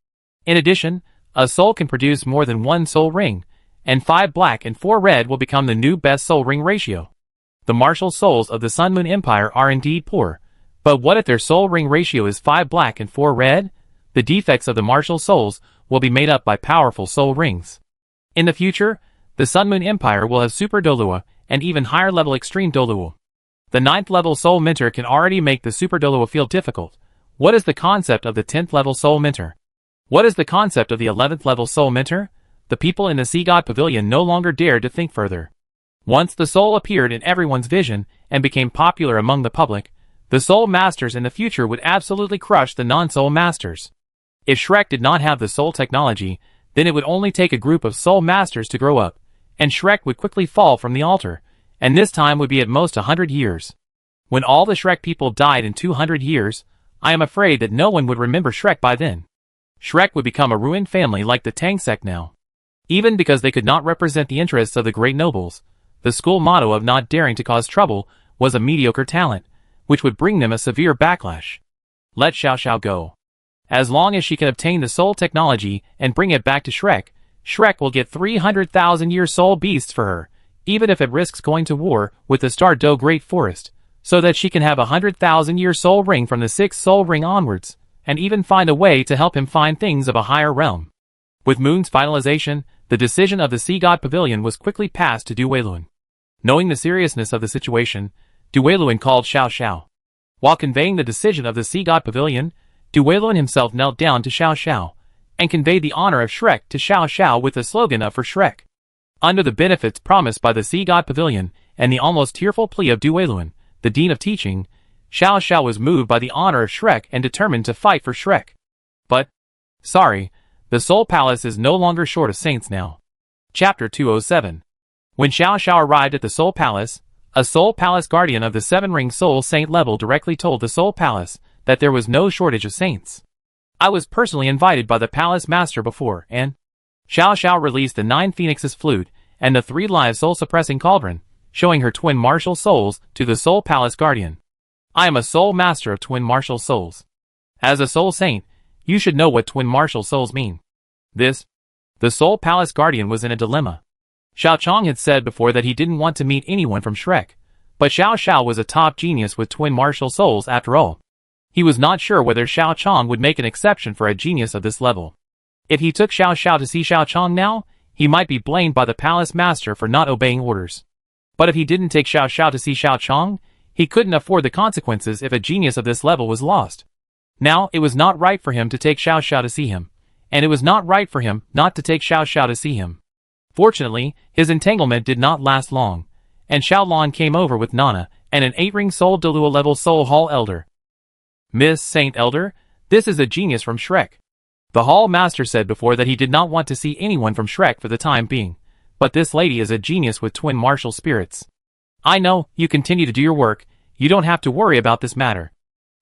In addition, a soul can produce more than 1 soul ring, and 5 black and 4 red will become the new best soul ring ratio. The martial souls of the Sun Moon Empire are indeed poor, but what if their soul ring ratio is 5 black and 4 red? The defects of the martial souls will be made up by powerful soul rings. In the future, the Sun Moon Empire will have Super Douluo and even higher level Extreme Douluo. The 9th level Soul Mentor can already make the Super Douluo feel difficult. What is the concept of the 10th level Soul Mentor? What is the concept of the 11th level Soul Mentor? The people in the Sea God Pavilion no longer dared to think further. Once the soul appeared in everyone's vision and became popular among the public, the soul masters in the future would absolutely crush the non-soul masters. If Shrek did not have the soul technology, then it would only take a group of soul masters to grow up, and Shrek would quickly fall from the altar, and this time would be at most 100 years. When all the Shrek people died in 200 years, I am afraid that no one would remember Shrek by then. Shrek would become a ruined family like the Tang Sect now. Even because they could not represent the interests of the great nobles, the school motto of not daring to cause trouble was a mediocre talent, which would bring them a severe backlash. Let Xiao Xiao go. As long as she can obtain the soul technology and bring it back to Shrek, Shrek will get 300,000-year soul beasts for her, even if it risks going to war with the Star-Do Great Forest, so that she can have a 100,000-year soul ring from the 6th soul ring onwards, and even find a way to help him find things of a higher realm. With Moon's finalization, the decision of the Sea God Pavilion was quickly passed to Douluo. Knowing the seriousness of the situation, Douluo called Xiao Xiao. While conveying the decision of the Sea God Pavilion, Douluo himself knelt down to Xiao Xiao, and conveyed the honor of Shrek to Xiao Xiao with the slogan of For Shrek. Under the benefits promised by the Sea God Pavilion, and the almost tearful plea of Douluo, the Dean of Teaching, Xiao Xiao was moved by the honor of Shrek and determined to fight for Shrek. But, sorry, the Soul Palace is no longer short of saints now. Chapter 207. When Xiao Xiao arrived at the Soul Palace, a Soul Palace guardian of the 7-ring Soul Saint level directly told the Soul Palace that there was no shortage of saints. I was personally invited by the Palace Master before, and Xiao Xiao released the 9 Phoenixes flute and the 3 live soul-suppressing cauldron, showing her twin martial souls to the Soul Palace guardian. I am a Soul Master of twin martial souls. As a Soul Saint, you should know what twin martial souls mean. The Soul Palace guardian was in a dilemma. Xiao Chong had said before that he didn't want to meet anyone from Shrek, but Xiao Xiao was a top genius with twin martial souls after all. He was not sure whether Xiao Chong would make an exception for a genius of this level. If he took Xiao Xiao to see Xiao Chong now, he might be blamed by the Palace Master for not obeying orders. But if he didn't take Xiao Xiao to see Xiao Chong, he couldn't afford the consequences if a genius of this level was lost. Now, it was not right for him to take Xiao Xiao to see him, and it was not right for him not to take Xiao Xiao to see him. Fortunately, his entanglement did not last long, and Xiaolon came over with Nana and an 8-ring Soul Douluo level Soul Hall Elder. Miss Saint Elder, this is a genius from Shrek. The Hall Master said before that he did not want to see anyone from Shrek for the time being, but this lady is a genius with twin martial spirits. I know, you continue to do your work, you don't have to worry about this matter.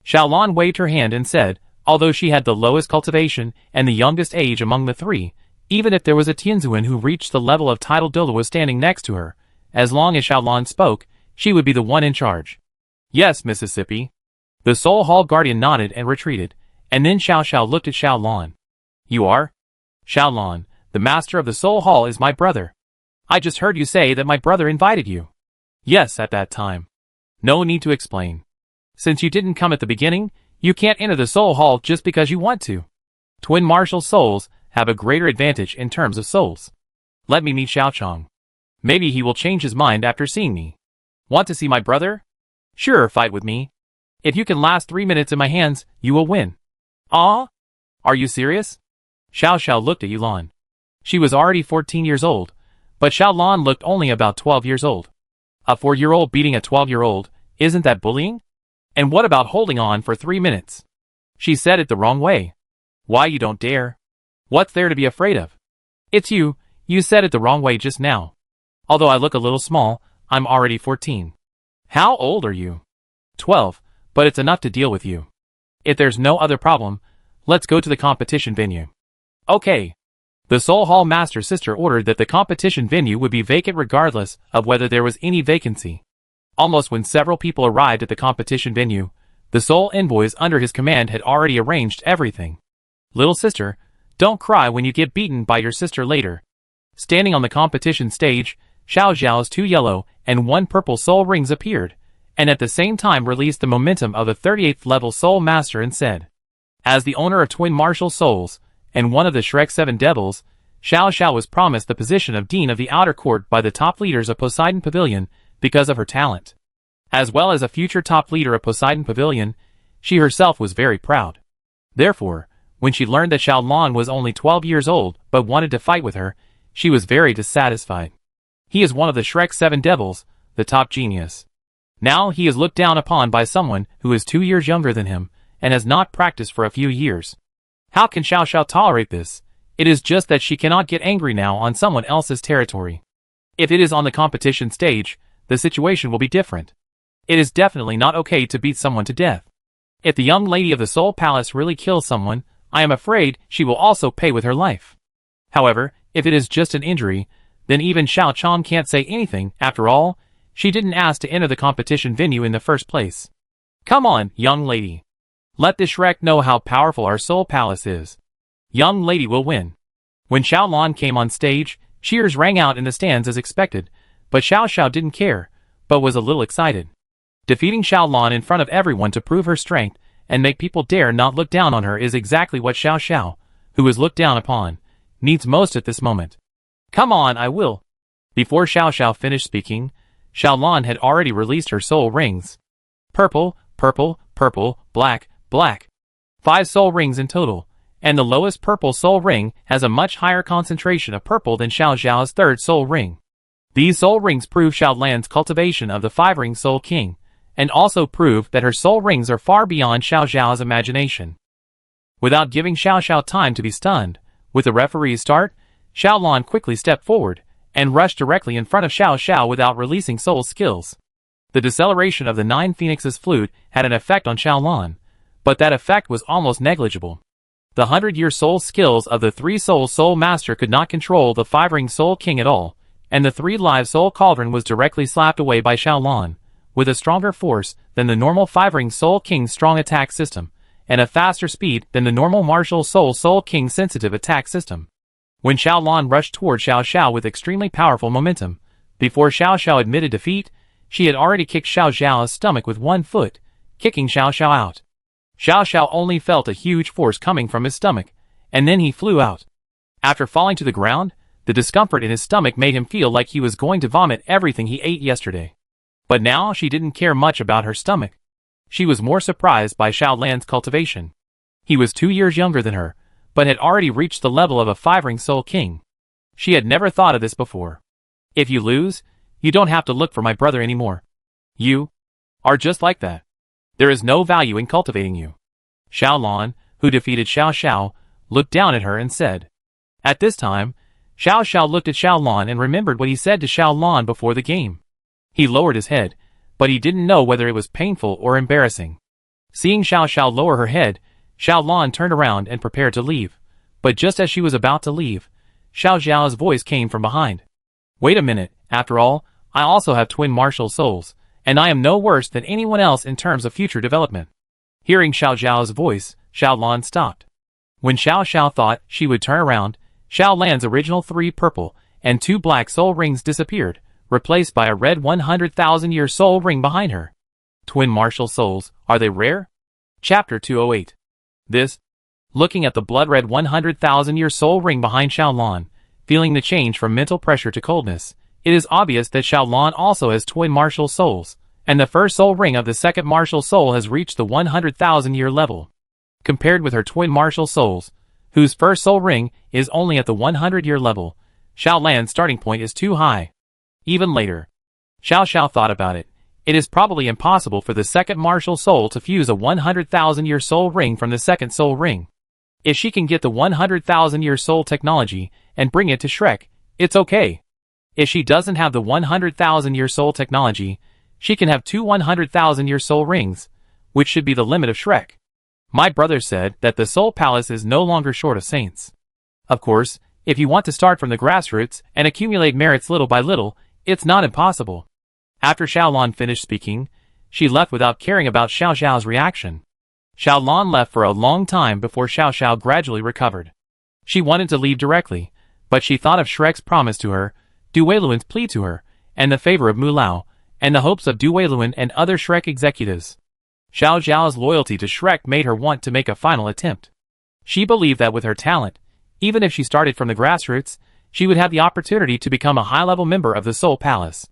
Xiaolon waved her hand and said, although she had the lowest cultivation and the youngest age among the 3, even if there was a Tianzuan who reached the level of title Douluo standing next to her, as long as Xiaolon spoke, she would be the one in charge. Yes, Mississippi. The Soul Hall Guardian nodded and retreated, and then Xiao Xiao looked at Xiaolon. You are? Xiaolon, the master of the Soul Hall is my brother. I just heard you say that my brother invited you. Yes, at that time. No need to explain. Since you didn't come at the beginning, you can't enter the Soul Hall just because you want to. Twin martial souls have a greater advantage in terms of souls. Let me meet Xiao Chong. Maybe he will change his mind after seeing me. Want to see my brother? Sure, fight with me. If you can last 3 minutes in my hands, you will win. Ah? Are you serious? Xiao Xiao looked at Yulan. She was already 14 years old, but Xiaolon looked only about 12 years old. A 4-year-old beating a 12-year-old, isn't that bullying? And what about holding on for 3 minutes? She said it the wrong way. Why you don't dare? What's there to be afraid of? It's you said it the wrong way just now. Although I look a little small, I'm already 14. How old are you? 12, but it's enough to deal with you. If there's no other problem, let's go to the competition venue. Okay. The Soul Hall Master Sister ordered that the competition venue would be vacant regardless of whether there was any vacancy. Almost when several people arrived at the competition venue, the Soul Envoys under his command had already arranged everything. Little sister, don't cry when you get beaten by your sister later. Standing on the competition stage, Xiao Xiao's 2 yellow and 1 purple soul rings appeared, and at the same time released the momentum of the 38th level Soul Master and said, as the owner of twin martial souls, and one of the Shrek 7 devils, Xiao Xiao was promised the position of Dean of the Outer Court by the top leaders of Poseidon Pavilion because of her talent. As well as a future top leader of Poseidon Pavilion, she herself was very proud. Therefore, when she learned that Xiaolon was only 12 years old but wanted to fight with her, she was very dissatisfied. He is one of the Shrek 7 devils, the top genius. Now he is looked down upon by someone who is 2 years younger than him and has not practiced for a few years. How can Xiao Xiao tolerate this? It is just that she cannot get angry now on someone else's territory. If it is on the competition stage, the situation will be different. It is definitely not okay to beat someone to death. If the young lady of the Soul Palace really kills someone, I am afraid she will also pay with her life. However, if it is just an injury, then even Xiao Chong can't say anything. After all, she didn't ask to enter the competition venue in the first place. Come on, young lady. Let the Shrek know how powerful our soul palace is. Young lady will win. When Xiaolon came on stage, cheers rang out in the stands as expected, but Xiao Xiao didn't care, but was a little excited. Defeating Xiaolon in front of everyone to prove her strength and make people dare not look down on her is exactly what Xiao Xiao, who is looked down upon, needs most at this moment. Come on, I will. Before Xiao Xiao finished speaking, Xiaolon had already released her soul rings. Purple, purple, purple, black, black. 5 soul rings in total, and the lowest purple soul ring has a much higher concentration of purple than Xiao Xiao's 3rd soul ring. These soul rings prove Xiaolan's cultivation of the 5-ring soul king, and also prove that her soul rings are far beyond Xiao Xiao's imagination. Without giving Xiao Xiao time to be stunned, with the referee's start, Xiaolon quickly stepped forward and rushed directly in front of Xiao Xiao without releasing soul skills. The deceleration of the 9 Phoenixes flute had an effect on Xiaolon, but that effect was almost negligible. The 100-year soul skills of the 3-soul soul master could not control the 5-ring soul king at all, and the 3-live soul cauldron was directly slapped away by Xiaolon, with a stronger force than the normal 5-ring soul king's strong attack system, and a faster speed than the normal martial soul king's sensitive attack system. When Xiaolon rushed toward Xiao Xiao with extremely powerful momentum, before Xiao Xiao admitted defeat, she had already kicked Xiao Xiao's stomach with 1 foot, kicking Xiao Xiao out. Xiao Xiao only felt a huge force coming from his stomach, and then he flew out. After falling to the ground, the discomfort in his stomach made him feel like he was going to vomit everything he ate yesterday. But now she didn't care much about her stomach. She was more surprised by Xiaolan's cultivation. He was 2 years younger than her, but had already reached the level of a 5-ring soul king. She had never thought of this before. If you lose, you don't have to look for my brother anymore. You are just like that. There is no value in cultivating you. Xiaolon, who defeated Xiao Xiao, looked down at her and said. At this time, Xiao Xiao looked at Xiaolon and remembered what he said to Xiaolon before the game. He lowered his head, but he didn't know whether it was painful or embarrassing. Seeing Xiao Xiao lower her head, Xiaolon turned around and prepared to leave, but just as she was about to leave, Xiao Xiao's voice came from behind. Wait a minute, after all, I also have twin martial souls, and I am no worse than anyone else in terms of future development. Hearing Xiao Xiao's voice, Xiaolon stopped. When Xiao Xiao thought she would turn around, Xiaolan's original 3 purple and 2 black soul rings disappeared, replaced by a red 100,000-year soul ring behind her. Twin martial souls, are they rare? Chapter 208. Looking at the blood-red 100,000-year soul ring behind Xiaolon, feeling the change from mental pressure to coldness, it is obvious that Xiaolon also has twin martial souls, and the first soul ring of the second martial soul has reached the 100,000-year level. Compared with her twin martial souls, whose first soul ring is only at the 100-year level, Xiaolan's starting point is too high. Even later, Xiao Xiao thought about it. It is probably impossible for the second martial soul to fuse a 100,000-year soul ring from the second soul ring. If she can get the 100,000-year soul technology and bring it to Shrek, it's okay. If she doesn't have the 100,000-year soul technology, she can have 2 100,000-year soul rings, which should be the limit of Shrek. My brother said that the Soul Palace is no longer short of saints. Of course, if you want to start from the grassroots and accumulate merits little by little, it's not impossible. After Xiaolon finished speaking, she left without caring about Xiao Xiao's reaction. Xiaolon left for a long time before Xiao Xiao gradually recovered. She wanted to leave directly, but she thought of Shrek's promise to her, Duoluen's plea to her, and the favor of Mulao, and the hopes of Duoluen and other Shrek executives. Xiao Xiao's loyalty to Shrek made her want to make a final attempt. She believed that with her talent, even if she started from the grassroots, she would have the opportunity to become a high-level member of the Soul Palace.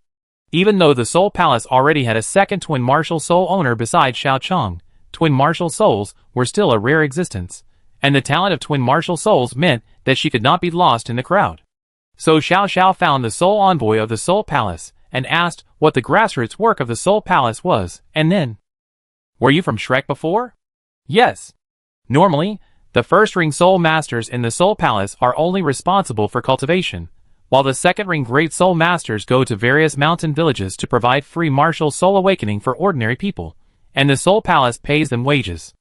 Even though the Soul Palace already had a second twin martial soul owner besides Xiao Chong, twin martial souls were still a rare existence, and the talent of twin martial souls meant that she could not be lost in the crowd. So Xiao Xiao found the sole envoy of the Soul Palace and asked what the grassroots work of the Soul Palace was, and then, "Were you from Shrek before?" "Yes." Normally, the first-ring soul masters in the Soul Palace are only responsible for cultivation, while the second-ring great soul masters go to various mountain villages to provide free martial soul awakening for ordinary people, and the Soul Palace pays them wages.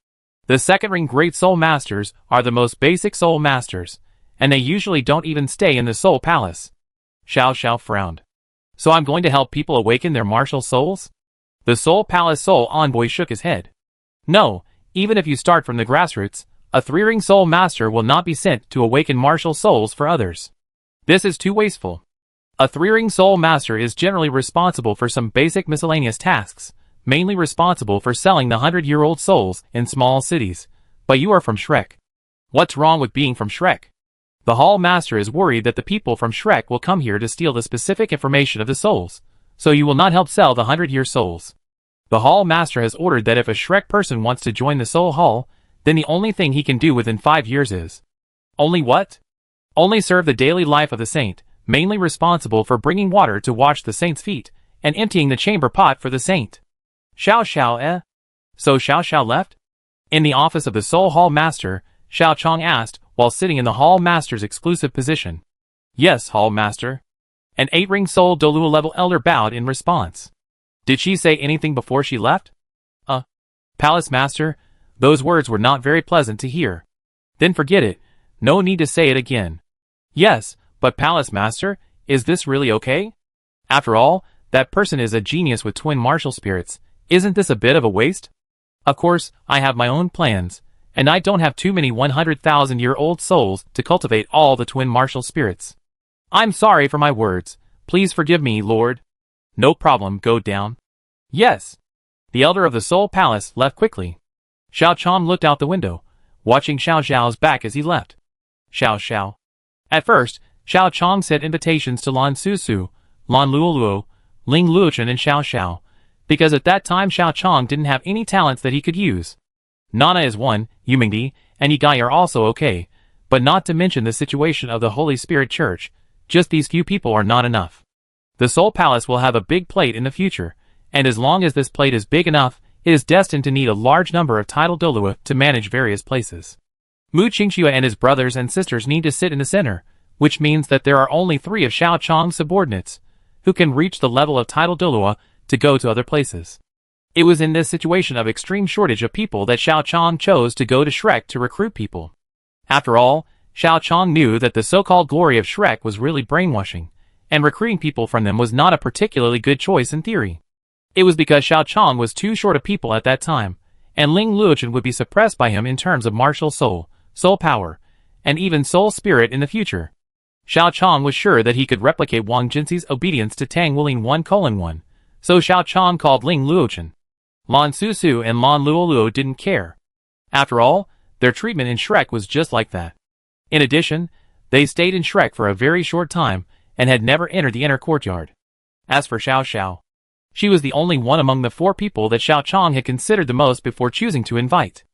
The second-ring great soul masters are the most basic soul masters, and they usually don't even stay in the Soul Palace. Xiao Xiao frowned. "So I'm going to help people awaken their martial souls?" The Seoul Palace Seoul envoy shook his head. No, even if you start from the grassroots, a three-ring Soul Master will not be sent to awaken martial souls for others. This is too wasteful. A three-ring Soul Master is generally responsible for some basic miscellaneous tasks, mainly responsible for selling the 100-year-old souls in small cities. But you are from Shrek. What's wrong with being from Shrek? The Hall Master is worried that the people from Shrek will come here to steal the specific information of the souls, so you will not help sell the 100-year souls. The Hall Master has ordered that if a Shrek person wants to join the Soul Hall, then the only thing he can do within 5 years is... Only what? Only serve the daily life of the saint, mainly responsible for bringing water to wash the saint's feet, and emptying the chamber pot for the saint. Xiao Xiao eh? So Xiao Xiao left? In the office of the Soul Hall Master, Xiao Chong asked, while sitting in the Hall Master's exclusive position. Yes, Hall Master. An 8-ring Soul Douluo level elder bowed in response. Did she say anything before she left? Palace Master, those words were not very pleasant to hear. Then forget it, no need to say it again. Yes, but Palace Master, is this really okay? After all, that person is a genius with twin martial spirits, isn't this a bit of a waste? Of course, I have my own plans, and I don't have too many 100,000-year-old souls to cultivate all the twin martial spirits. I'm sorry for my words, please forgive me, Lord. No problem, go down. Yes. The elder of the Soul Palace left quickly. Xiao Chong looked out the window, watching Xiao Xiao's back as he left. Xiao Xiao. At first, Xiao Chong sent invitations to Lan Susu, Lan Luoluo, Ling Luochen and Xiao Xiao, because at that time Xiao Chong didn't have any talents that he could use. Nana is one, Yumingdi, and Yigai are also okay, but not to mention the situation of the Holy Spirit Church, just these few people are not enough. The Soul Palace will have a big plate in the future, and as long as this plate is big enough, it is destined to need a large number of titled Douluo to manage various places. Mu Qingxue and his brothers and sisters need to sit in the center, which means that there are only 3 of Xiao Chong's subordinates, who can reach the level of titled Douluo to go to other places. It was in this situation of extreme shortage of people that Xiao Chong chose to go to Shrek to recruit people. After all, Xiao Chong knew that the so-called glory of Shrek was really brainwashing, and recruiting people from them was not a particularly good choice in theory. It was because Xiao Chong was too short of people at that time, and Ling Luochen would be suppressed by him in terms of martial soul, soul power, and even soul spirit in the future. Xiao Chong was sure that he could replicate Wang Jinxi's obedience to Tang Willing 1:1, so Xiao Chong called Ling Luochen. Lan Susu and Lan Luoluo didn't care. After all, their treatment in Shrek was just like that. In addition, they stayed in Shrek for a very short time, and had never entered the inner courtyard. As for Xiao Xiao, she was the only one among the 4 people that Xiao Chong had considered the most before choosing to invite.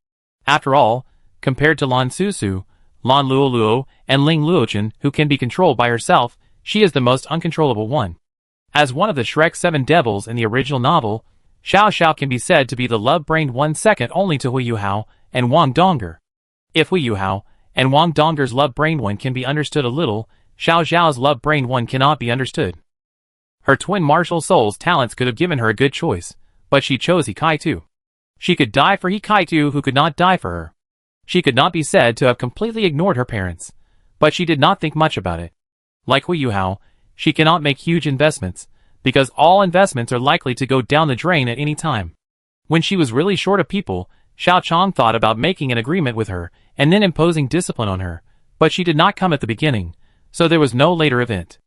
After all, compared to Lan Susu, Lan Luoluo, and Ling Luochen, who can be controlled by herself, she is the most uncontrollable one. As one of the Shrek 7 devils in the original novel, Xiao Xiao can be said to be the love-brained one second only to Hui Yuhao and Wang Donger. If Hui Yuhao and Wang Donger's love-brained one can be understood a little, Xiao Xiao's love-brained one cannot be understood. Her twin martial soul's talents could have given her a good choice, but she chose Hikaitu. She could die for Hikaitu who could not die for her. She could not be said to have completely ignored her parents, but she did not think much about it. Like Hui Yuhao, she cannot make huge investments, because all investments are likely to go down the drain at any time. When she was really short of people, Xiao Chong thought about making an agreement with her, and then imposing discipline on her, but she did not come at the beginning, so there was no later event.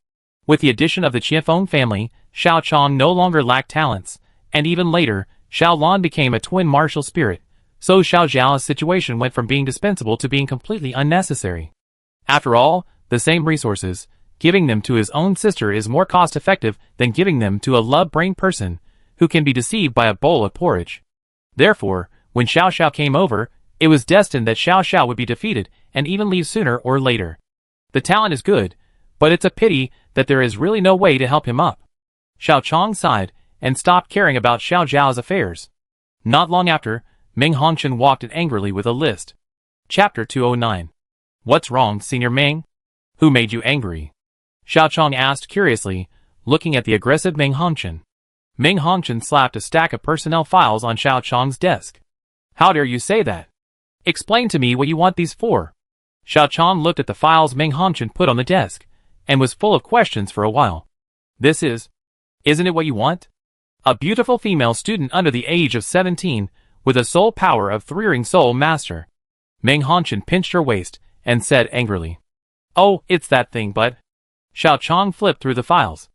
With the addition of the Qianfeng family, Xiao Chong no longer lacked talents, and even later, Xiao Lan became a twin martial spirit, so Xiao Zhao's situation went from being dispensable to being completely unnecessary. After all, the same resources, giving them to his own sister is more cost-effective than giving them to a love-brained person, who can be deceived by a bowl of porridge. Therefore, when Xiao Xiao came over, it was destined that Xiao Xiao would be defeated, and even leave sooner or later. The talent is good, but it's a pity that there is really no way to help him up. Xiao Chong sighed, and stopped caring about Xiao Zhao's affairs. Not long after, Meng Hongchen walked in angrily with a list. Chapter 209. What's wrong, Senior Meng? Who made you angry? Xiao Chong asked curiously, looking at the aggressive Meng Hongchen. Meng Hongchen slapped a stack of personnel files on Xiao Chong's desk. How dare you say that? Explain to me what you want these for. Xiao Chong looked at the files Meng Hongchen put on the desk, and was full of questions for a while. Isn't it what you want? A beautiful female student under the age of 17, with a soul power of 3-ring soul master. Meng Hongchen pinched her waist, and said angrily. Oh, it's that thing, but... Xiao Chong flipped through the files.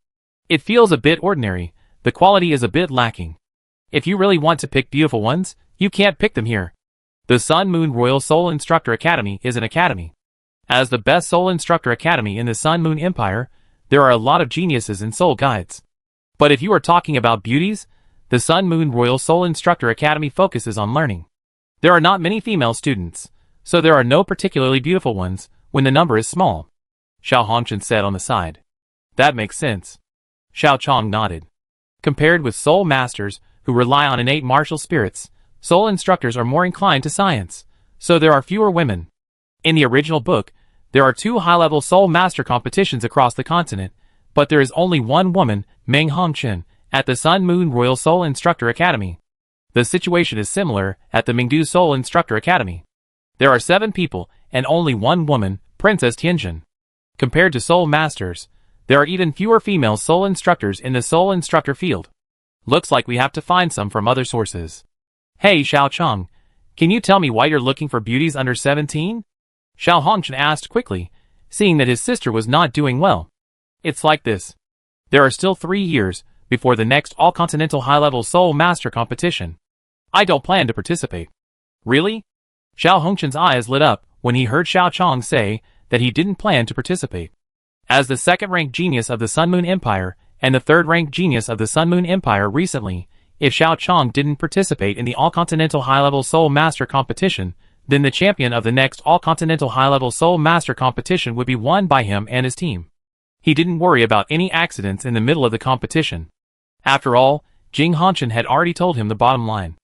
It feels a bit ordinary, the quality is a bit lacking. If you really want to pick beautiful ones, you can't pick them here. The Sun Moon Royal Soul Instructor Academy is an academy. As the best Soul Instructor Academy in the Sun Moon Empire, there are a lot of geniuses and soul guides. But if you are talking about beauties, the Sun Moon Royal Soul Instructor Academy focuses on learning. There are not many female students, so there are no particularly beautiful ones when the number is small. Xiao Hongchen said on the side. That makes sense. Xiao Chong nodded. Compared with soul masters, who rely on innate martial spirits, soul instructors are more inclined to science, so there are fewer women. In the original book, there are 2 high-level soul master competitions across the continent, but there is only one woman, Meng Hongchen, at the Sun Moon Royal Soul Instructor Academy. The situation is similar at the Mingdu Soul Instructor Academy. There are 7 people, and only one woman, Princess Tianjin. Compared to soul masters, there are even fewer female soul instructors in the soul instructor field. Looks like we have to find some from other sources. Hey Xiao Chong, can you tell me why you're looking for beauties under 17? Xiao Hongchen asked quickly, seeing that his sister was not doing well. It's like this. There are still 3 years before the next all-continental high-level soul master competition. I don't plan to participate. Really? Xiao Hongchen's eyes lit up when he heard Xiao Chong say that he didn't plan to participate. As the second-ranked genius of the Sun Moon Empire and the third-ranked genius of the Sun Moon Empire recently, if Xiao Chong didn't participate in the all-continental high-level soul master competition, then the champion of the next all-continental high-level soul master competition would be won by him and his team. He didn't worry about any accidents in the middle of the competition. After all, Jing Hongchen had already told him the bottom line.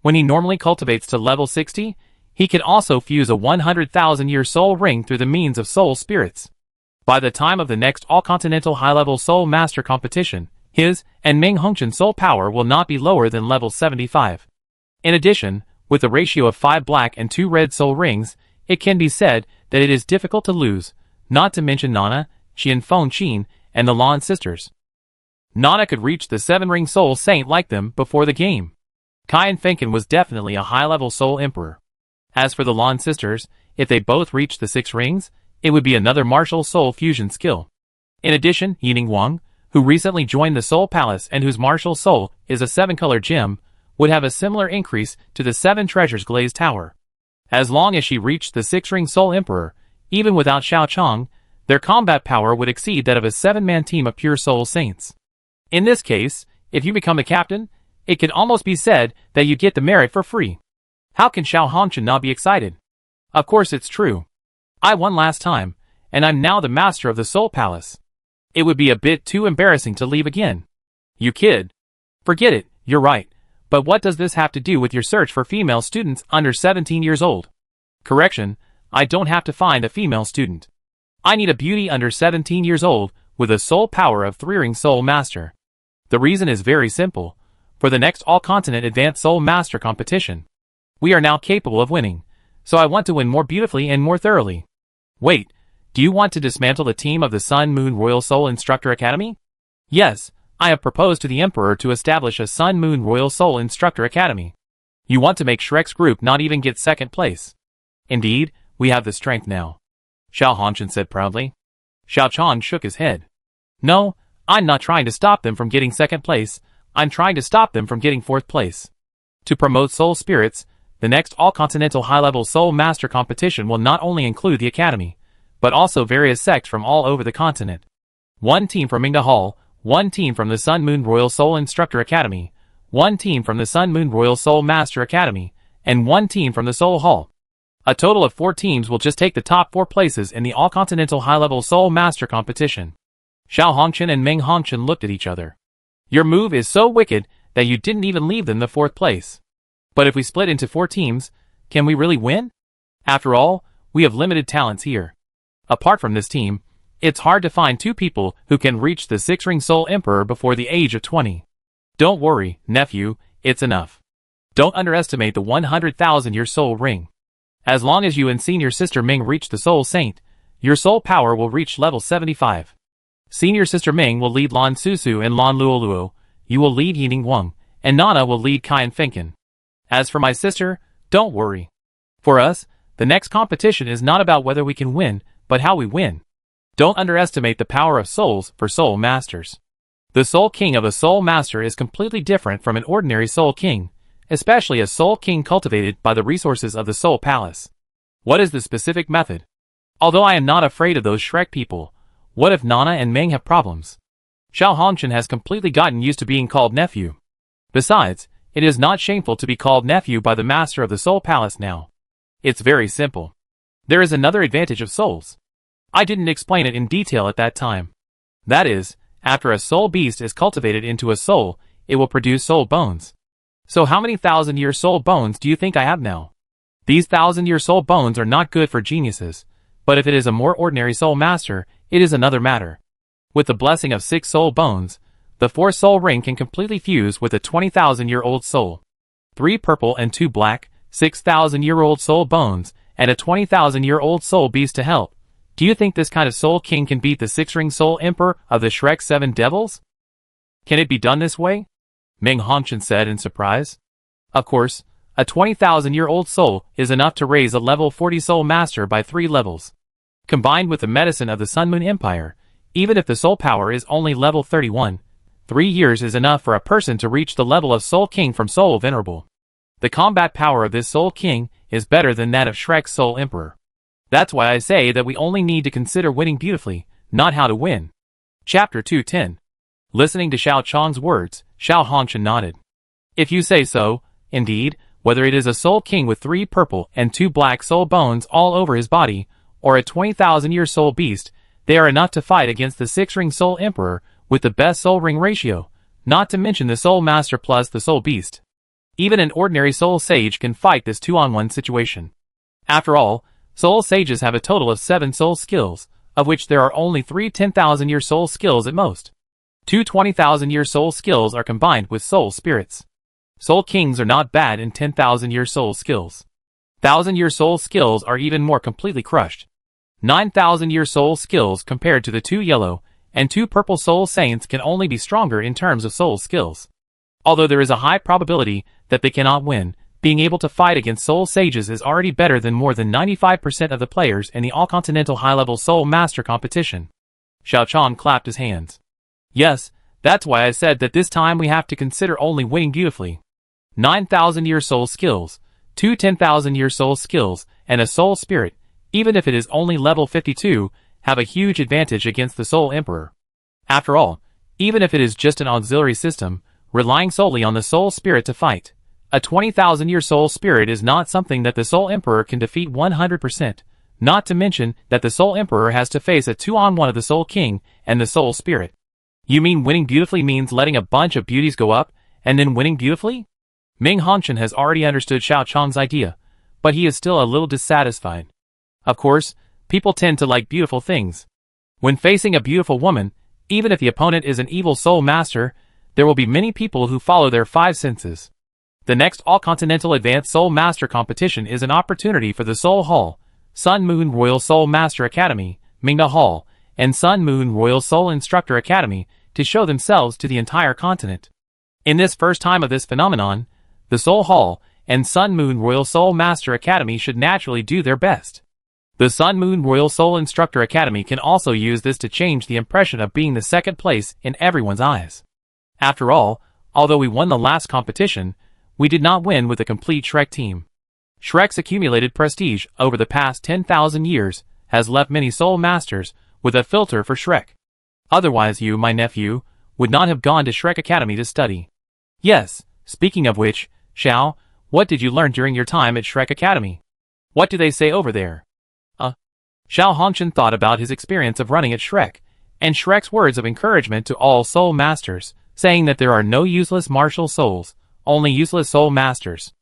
When he normally cultivates to level 60, he can also fuse a 100,000-year soul ring through the means of soul spirits. By the time of the next all-continental high-level soul master competition, his and Meng Hongchen's soul power will not be lower than level 75. In addition, with a ratio of 5 black and 2 red soul rings, it can be said that it is difficult to lose, not to mention Nana, Qian Feng Qin, and the Lan sisters. Nana could reach the 7-ring soul saint like them before the game. Qian Fengken was definitely a high-level soul emperor. As for the Lan sisters, if they both reached the 6 rings, it would be another martial soul fusion skill. In addition, Yining Wang, who recently joined the Soul Palace and whose martial soul is a 7-color gem, would have a similar increase to the 7 treasures glazed tower. As long as she reached the 6-ring soul emperor, even without Xiao Chong, their combat power would exceed that of a 7-man team of pure soul saints. In this case, if you become a captain, it could almost be said that you get the merit for free. How can Xiao Hongchen not be excited? Of course it's true. I won last time, and I'm now the master of the Soul Palace. It would be a bit too embarrassing to leave again. You kid. Forget it, you're right. But what does this have to do with your search for female students under 17 years old? Correction, I don't have to find a female student. I need a beauty under 17 years old with a soul power of 3-ring soul master. The reason is very simple. For the next all-continent advanced soul master competition, we are now capable of winning, so I want to win more beautifully and more thoroughly. Wait, do you want to dismantle the team of the Sun Moon Royal Soul Instructor Academy? Yes, I have proposed to the Emperor to establish a Sun Moon Royal Soul Instructor Academy. You want to make Shrek's group not even get 2nd place. Indeed, we have the strength now. Xiao Hongchen said proudly. Xiao Chong shook his head. No, I'm not trying to stop them from getting 2nd place, I'm trying to stop them from getting 4th place. To promote soul spirits, the next all-continental high-level soul master competition will not only include the academy, but also various sects from all over the continent. 1 team from Mingda Hall, 1 team from the Sun Moon Royal Soul Instructor Academy, 1 team from the Sun Moon Royal Soul Master Academy, and 1 team from the Soul Hall. A total of 4 teams will just take the top 4 places in the all-continental high-level soul master competition. Xiao Hongchen and Meng Hongchen looked at each other. Your move is so wicked that you didn't even leave them the 4th place. But if we split into 4 teams, can we really win? After all, we have limited talents here. Apart from this team, it's hard to find 2 people who can reach the 6-ring soul emperor before the age of 20. Don't worry, nephew, it's enough. Don't underestimate the 100,000-year soul ring. As long as you and senior sister Ming reach the soul saint, your soul power will reach level 75. Senior sister Ming will lead Lan Susu and Lan Luoluo, you will lead Yining Wang, and Nana will lead Kai and Finken. As for my sister, don't worry. For us, the next competition is not about whether we can win, but how we win. Don't underestimate the power of souls for soul masters. The soul king of a soul master is completely different from an ordinary soul king, especially a soul king cultivated by the resources of the soul palace. What is the specific method? Although I am not afraid of those Shrek people, what if Nana and Meng have problems? Xiao Hongchen has completely gotten used to being called nephew. Besides, it is not shameful to be called nephew by the master of the soul palace now. It's very simple. There is another advantage of souls. I didn't explain it in detail at that time. That is, after a soul beast is cultivated into a soul, it will produce soul bones. So how many thousand-year soul bones do you think I have now? These thousand-year soul bones are not good for geniuses, but if it is a more ordinary soul master, it is another matter. With the blessing of 6 soul bones, the 4th soul ring can completely fuse with a 20,000-year-old soul. 3 purple and 2 black, 6,000-year-old soul bones, and a 20,000-year-old soul beast to help. Do you think this kind of soul king can beat the 6-ring soul emperor of the Shrek 7 devils? Can it be done this way? Meng Hongchen said in surprise. Of course, a 20,000-year-old soul is enough to raise a level 40 soul master by 3 levels. Combined with the medicine of the Sun Moon Empire, even if the soul power is only level 31, 3 years is enough for a person to reach the level of Soul King from Soul Venerable. The combat power of this Soul King is better than that of Shrek's Soul Emperor. That's why I say that we only need to consider winning beautifully, not how to win. Chapter 210. Listening to Xiao Chong's words, Xiao Hongchen nodded. If you say so, indeed, whether it is a Soul King with 3 purple and 2 black soul bones all over his body, or a 20,000-year soul beast, they are enough to fight against the 6-ring Soul Emperor with the best soul ring ratio, not to mention the Soul Master plus the Soul Beast. Even an ordinary Soul Sage can fight this 2-on-1 situation. After all, Soul Sages have a total of 7 soul skills, of which there are only 3 10,000-year soul skills at most. 2 20,000-year soul skills are combined with soul spirits. Soul Kings are not bad in 10,000-year soul skills. 1,000-year soul skills are even more completely crushed. 9,000-year soul skills compared to the 2 yellow and 2 purple soul saints can only be stronger in terms of soul skills. Although there is a high probability that they cannot win, being able to fight against soul sages is already better than more than 95% of the players in the all-continental high-level soul master competition. Xiao Chong clapped his hands. Yes, that's why I said that this time we have to consider only winning beautifully. 9,000-year soul skills, 2 10,000-year soul skills, and a soul spirit, even if it is only level 52, have a huge advantage against the Soul Emperor. After all, even if it is just an auxiliary system, relying solely on the Soul Spirit to fight, a 20,000-year Soul Spirit is not something that the Soul Emperor can defeat 100%, not to mention that the Soul Emperor has to face a 2-on-1 of the Soul King and the Soul Spirit. You mean winning beautifully means letting a bunch of beauties go up, and then winning beautifully? Meng Hongchen has already understood Xiao Chong's idea, but he is still a little dissatisfied. Of course, people tend to like beautiful things. When facing a beautiful woman, even if the opponent is an evil soul master, there will be many people who follow their 5 senses. The next all-continental advanced soul master competition is an opportunity for the Soul Hall, Sun Moon Royal Soul Master Academy, Mingda Hall, and Sun Moon Royal Soul Instructor Academy to show themselves to the entire continent. In this first time of this phenomenon, the Soul Hall and Sun Moon Royal Soul Master Academy should naturally do their best. The Sun Moon Royal Soul Instructor Academy can also use this to change the impression of being the second place in everyone's eyes. After all, although we won the last competition, we did not win with a complete Shrek team. Shrek's accumulated prestige over the past 10,000 years has left many soul masters with a filter for Shrek. Otherwise you, my nephew, would not have gone to Shrek Academy to study. Yes, speaking of which, Xiao, what did you learn during your time at Shrek Academy? What do they say over there? Xiao Hongchen thought about his experience of running at Shrek, and Shrek's words of encouragement to all soul masters, saying that there are no useless martial souls, only useless soul masters.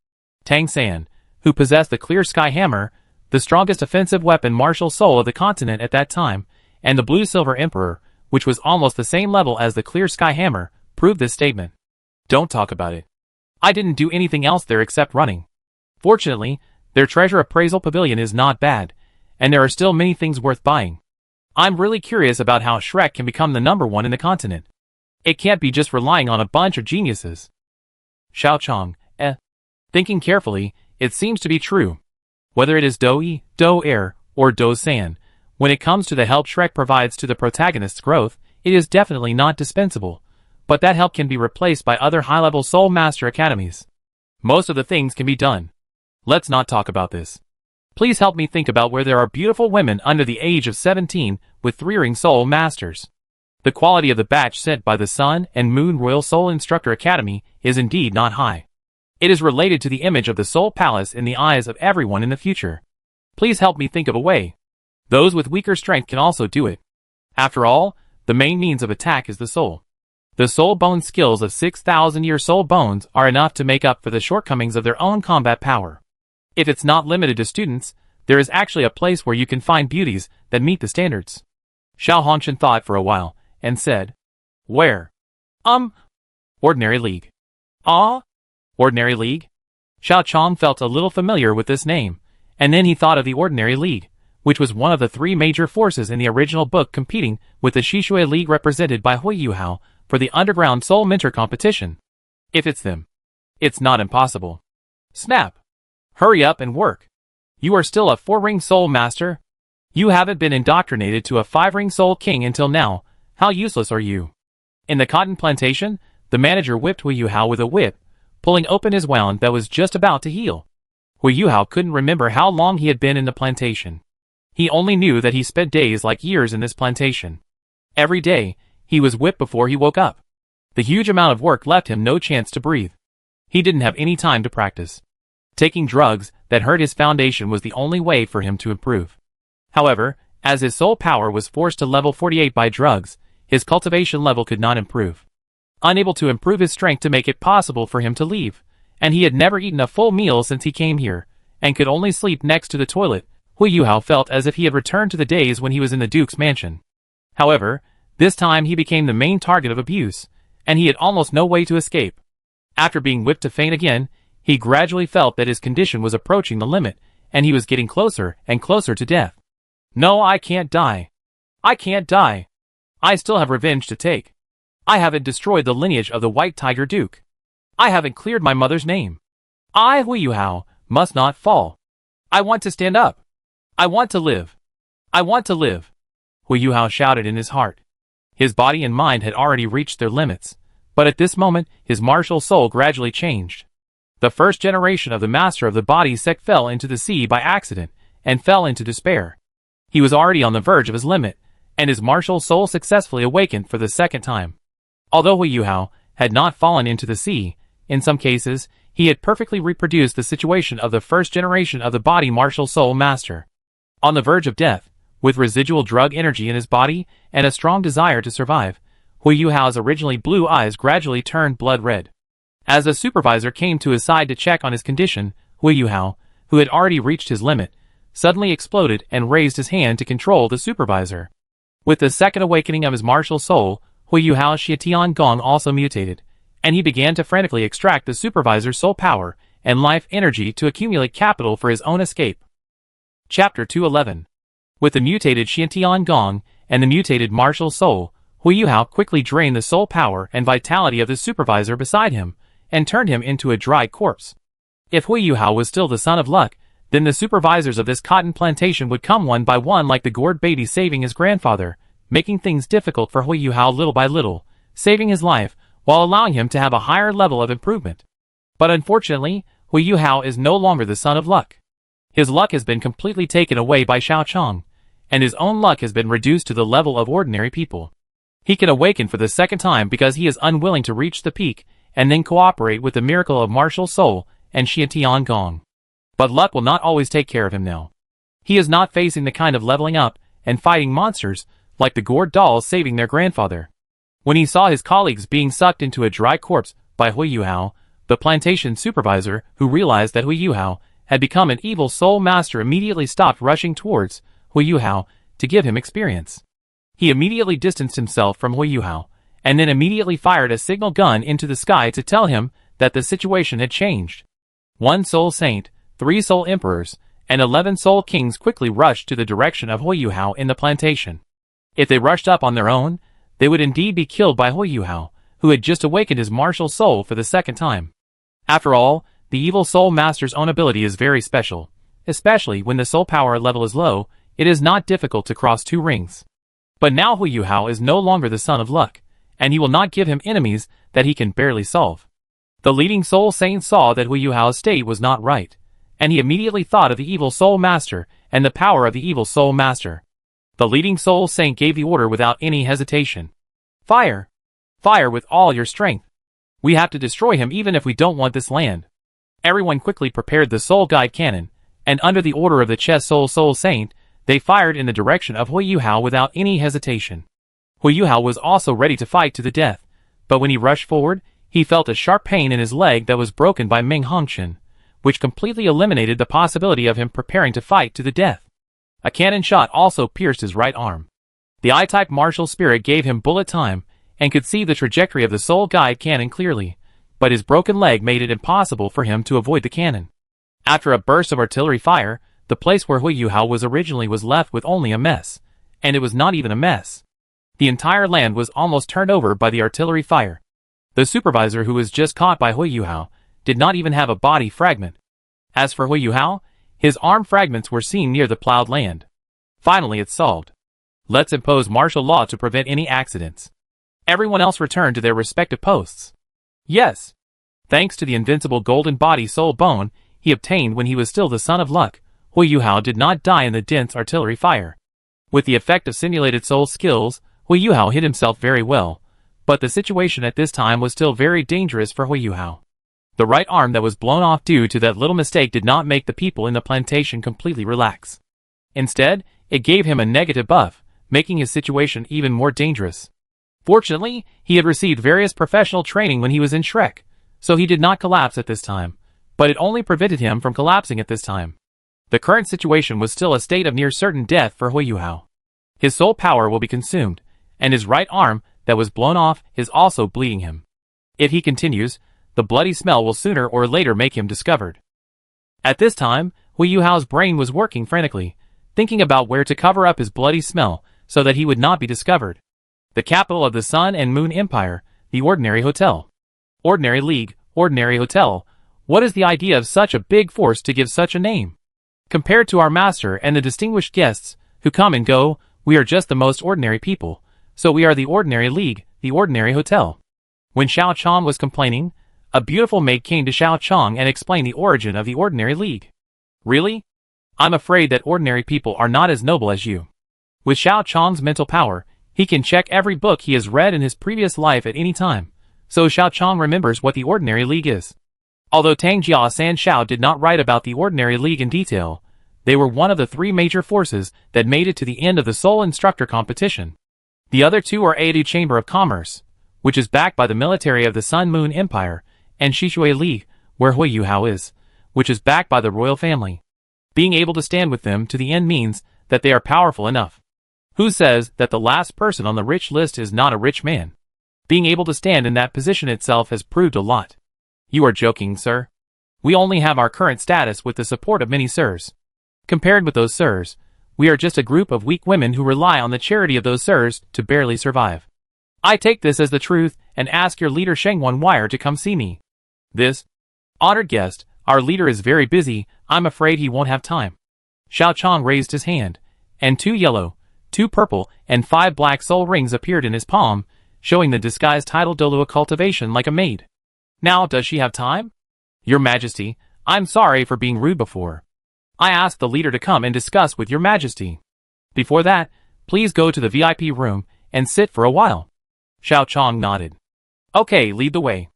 Tang San, who possessed the Clear Sky Hammer, the strongest offensive weapon martial soul of the continent at that time, and the Blue Silver Emperor, which was almost the same level as the Clear Sky Hammer, proved this statement. Don't talk about it. I didn't do anything else there except running. Fortunately, their treasure appraisal pavilion is not bad, and there are still many things worth buying. I'm really curious about how Shrek can become the #1 in the continent. It can't be just relying on a bunch of geniuses. Xiao Chong, Thinking carefully, it seems to be true. Whether it is Dou-yi, Dou-er, or Dou-san, when it comes to the help Shrek provides to the protagonist's growth, it is definitely not dispensable, but that help can be replaced by other high-level Soul Master Academies. Most of the things can be done. Let's not talk about this. Please help me think about where there are beautiful women under the age of 17 with 3-ring Soul Masters. The quality of the batch sent by the Sun and Moon Royal Soul Instructor Academy is indeed not high. It is related to the image of the Soul Palace in the eyes of everyone in the future. Please help me think of a way. Those with weaker strength can also do it. After all, the main means of attack is the soul. The soul bone skills of 6,000-year soul bones are enough to make up for the shortcomings of their own combat power. If it's not limited to students, there is actually a place where you can find beauties that meet the standards. Xiao Hongshan thought for a while, and said, Where? Ordinary League. Ordinary League? Xiao Chong felt a little familiar with this name, and then he thought of the Ordinary League, which was one of the 3 major forces in the original book competing with the Shishui League represented by Hui Yuhao for the Underground Soul Mentor competition. If it's them, it's not impossible. Snap! Hurry up and work. You are still a 4-ring Soul Master? You haven't been indoctrinated to a 5-ring Soul King until now. How useless are you? In the cotton plantation, the manager whipped Hui Yuhao with a whip, pulling open his wound that was just about to heal. Hui Yuhao couldn't remember how long he had been in the plantation. He only knew that he spent days like years in this plantation. Every day, he was whipped before he woke up. The huge amount of work left him no chance to breathe. He didn't have any time to practice. Taking drugs that hurt his foundation was the only way for him to improve. However, as his soul power was forced to level 48 by drugs, his cultivation level could not improve. Unable to improve his strength to make it possible for him to leave, and he had never eaten a full meal since he came here, and could only sleep next to the toilet, Hui Yuhao felt as if he had returned to the days when he was in the Duke's mansion. However, this time he became the main target of abuse, and he had almost no way to escape. After being whipped to faint again, he gradually felt that his condition was approaching the limit, and he was getting closer and closer to death. No, I can't die. I can't die. I still have revenge to take. I haven't destroyed the lineage of the White Tiger Duke. I haven't cleared my mother's name. I, Hui Yuhao, must not fall. I want to stand up. I want to live. I want to live. Hui Yuhao shouted in his heart. His body and mind had already reached their limits, but at this moment his martial soul gradually changed. The first generation of the master of the body Sect fell into the sea by accident, and fell into despair. He was already on the verge of his limit, and his martial soul successfully awakened for the second time. Although Hui Yuhao had not fallen into the sea, in some cases, he had perfectly reproduced the situation of the first generation of the body martial soul master. On the verge of death, with residual drug energy in his body and a strong desire to survive, Hui Yuhao's originally blue eyes gradually turned blood red. As the supervisor came to his side to check on his condition, Hui Yuhao, who had already reached his limit, suddenly exploded and raised his hand to control the supervisor. With the second awakening of his martial soul, Hui Yuhao's Xietian Gong also mutated, and he began to frantically extract the supervisor's soul power and life energy to accumulate capital for his own escape. Chapter 211. With the mutated Xietian Gong and the mutated martial soul, Hui Yuhao quickly drained the soul power and vitality of the supervisor beside him, and turned him into a dry corpse. If Hui Yuhao was still the son of luck, then the supervisors of this cotton plantation would come one by one like the gourd baby saving his grandfather, making things difficult for Hui Yuhao little by little, saving his life, while allowing him to have a higher level of improvement. But unfortunately, Hui Yuhao is no longer the son of luck. His luck has been completely taken away by Xiao Chong, and his own luck has been reduced to the level of ordinary people. He can awaken for the second time because he is unwilling to reach the peak, and then cooperate with the miracle of martial soul and Xietian Gong. But luck will not always take care of him now. He is not facing the kind of leveling up and fighting monsters like the gourd dolls saving their grandfather. When he saw his colleagues being sucked into a dry corpse by Hui Yuhao, the plantation supervisor, who realized that Hui Yuhao had become an evil soul master, immediately stopped rushing towards Hui Yuhao to give him experience. He immediately distanced himself from Hui Yuhao, and then immediately fired a signal gun into the sky to tell him that the situation had changed. 1 soul saint, 3 soul emperors, and 11 soul kings quickly rushed to the direction of Hui Yuhao in the plantation. If they rushed up on their own, they would indeed be killed by Hui Yuhao, who had just awakened his martial soul for the second time. After all, the evil soul master's own ability is very special. Especially when the soul power level is low, it is not difficult to cross 2 rings. But now Hu Yuhao is no longer the son of luck, and he will not give him enemies that he can barely solve. The leading soul saint saw that Hu Yuhao's state was not right, and he immediately thought of the evil soul master and the power of the evil soul master. The leading soul saint gave the order without any hesitation. Fire! Fire with all your strength! We have to destroy him even if we don't want this land. Everyone quickly prepared the soul guide cannon, and under the order of the chess soul saint, they fired in the direction of Hu Yuhao without any hesitation. Hu Yuhao was also ready to fight to the death, but when he rushed forward, he felt a sharp pain in his leg that was broken by Ming Hongqian, which completely eliminated the possibility of him preparing to fight to the death. A cannon shot also pierced his right arm. The I-type martial spirit gave him bullet time, and could see the trajectory of the soul guide cannon clearly, but his broken leg made it impossible for him to avoid the cannon. After a burst of artillery fire, the place where Hu Yuhao was originally was left with only a mess, and it was not even a mess. The entire land was almost turned over by the artillery fire. The supervisor who was just caught by Hu Yuhao did not even have a body fragment. As for Hu Yuhao, his arm fragments were seen near the plowed land. Finally it's solved. Let's impose martial law to prevent any accidents. Everyone else returned to their respective posts. Yes. Thanks to the invincible golden body soul bone he obtained when he was still the son of luck, Hu Yuhao did not die in the dense artillery fire. With the effect of simulated soul skills, Hu Yuhao hid himself very well, but the situation at this time was still very dangerous for Hu Yuhao. The right arm that was blown off due to that little mistake did not make the people in the plantation completely relax. Instead, it gave him a negative buff, making his situation even more dangerous. Fortunately, he had received various professional training when he was in Shrek, so he did not collapse at this time, but it only prevented him from collapsing at this time. The current situation was still a state of near certain death for Hu Yuhao. His soul power will be consumed, and his right arm, that was blown off, is also bleeding him. If he continues, the bloody smell will sooner or later make him discovered. At this time, Hu Yuhao's brain was working frantically, thinking about where to cover up his bloody smell so that he would not be discovered. The capital of the Sun and Moon Empire, the Ordinary Hotel. Ordinary League, Ordinary Hotel. What is the idea of such a big force to give such a name? Compared to our master and the distinguished guests who come and go, we are just the most ordinary people, so we are the Ordinary League, the Ordinary Hotel. When Xiao Chong was complaining, a beautiful maid came to Xiao Chong and explained the origin of the Ordinary League. Really? I'm afraid that ordinary people are not as noble as you. With Xiao Chong's mental power, he can check every book he has read in his previous life at any time, so Xiao Chong remembers what the Ordinary League is. Although Tang Jia and Xiao did not write about the Ordinary League in detail, they were one of the 3 major forces that made it to the end of the Soul Instructor competition. The other 2 are Edu Chamber of Commerce, which is backed by the military of the Sun Moon Empire, and Shishui Li, where Hu Yuhao is, which is backed by the royal family. Being able to stand with them to the end means that they are powerful enough. Who says that the last person on the rich list is not a rich man? Being able to stand in that position itself has proved a lot. You are joking, sir. We only have our current status with the support of many sirs. Compared with those sirs, we are just a group of weak women who rely on the charity of those sirs to barely survive. I take this as the truth and ask your leader Shengwan Wire to come see me. This honored guest, our leader is very busy, I'm afraid he won't have time. Xiao Chong raised his hand, and 2 yellow, 2 purple, and 5 black soul rings appeared in his palm, showing the disguised title Douluo cultivation like a maid. Now does she have time? Your Majesty, I'm sorry for being rude before. I asked the leader to come and discuss with your Majesty. Before that, please go to the VIP room and sit for a while. Xiao Chong nodded. Okay, lead the way.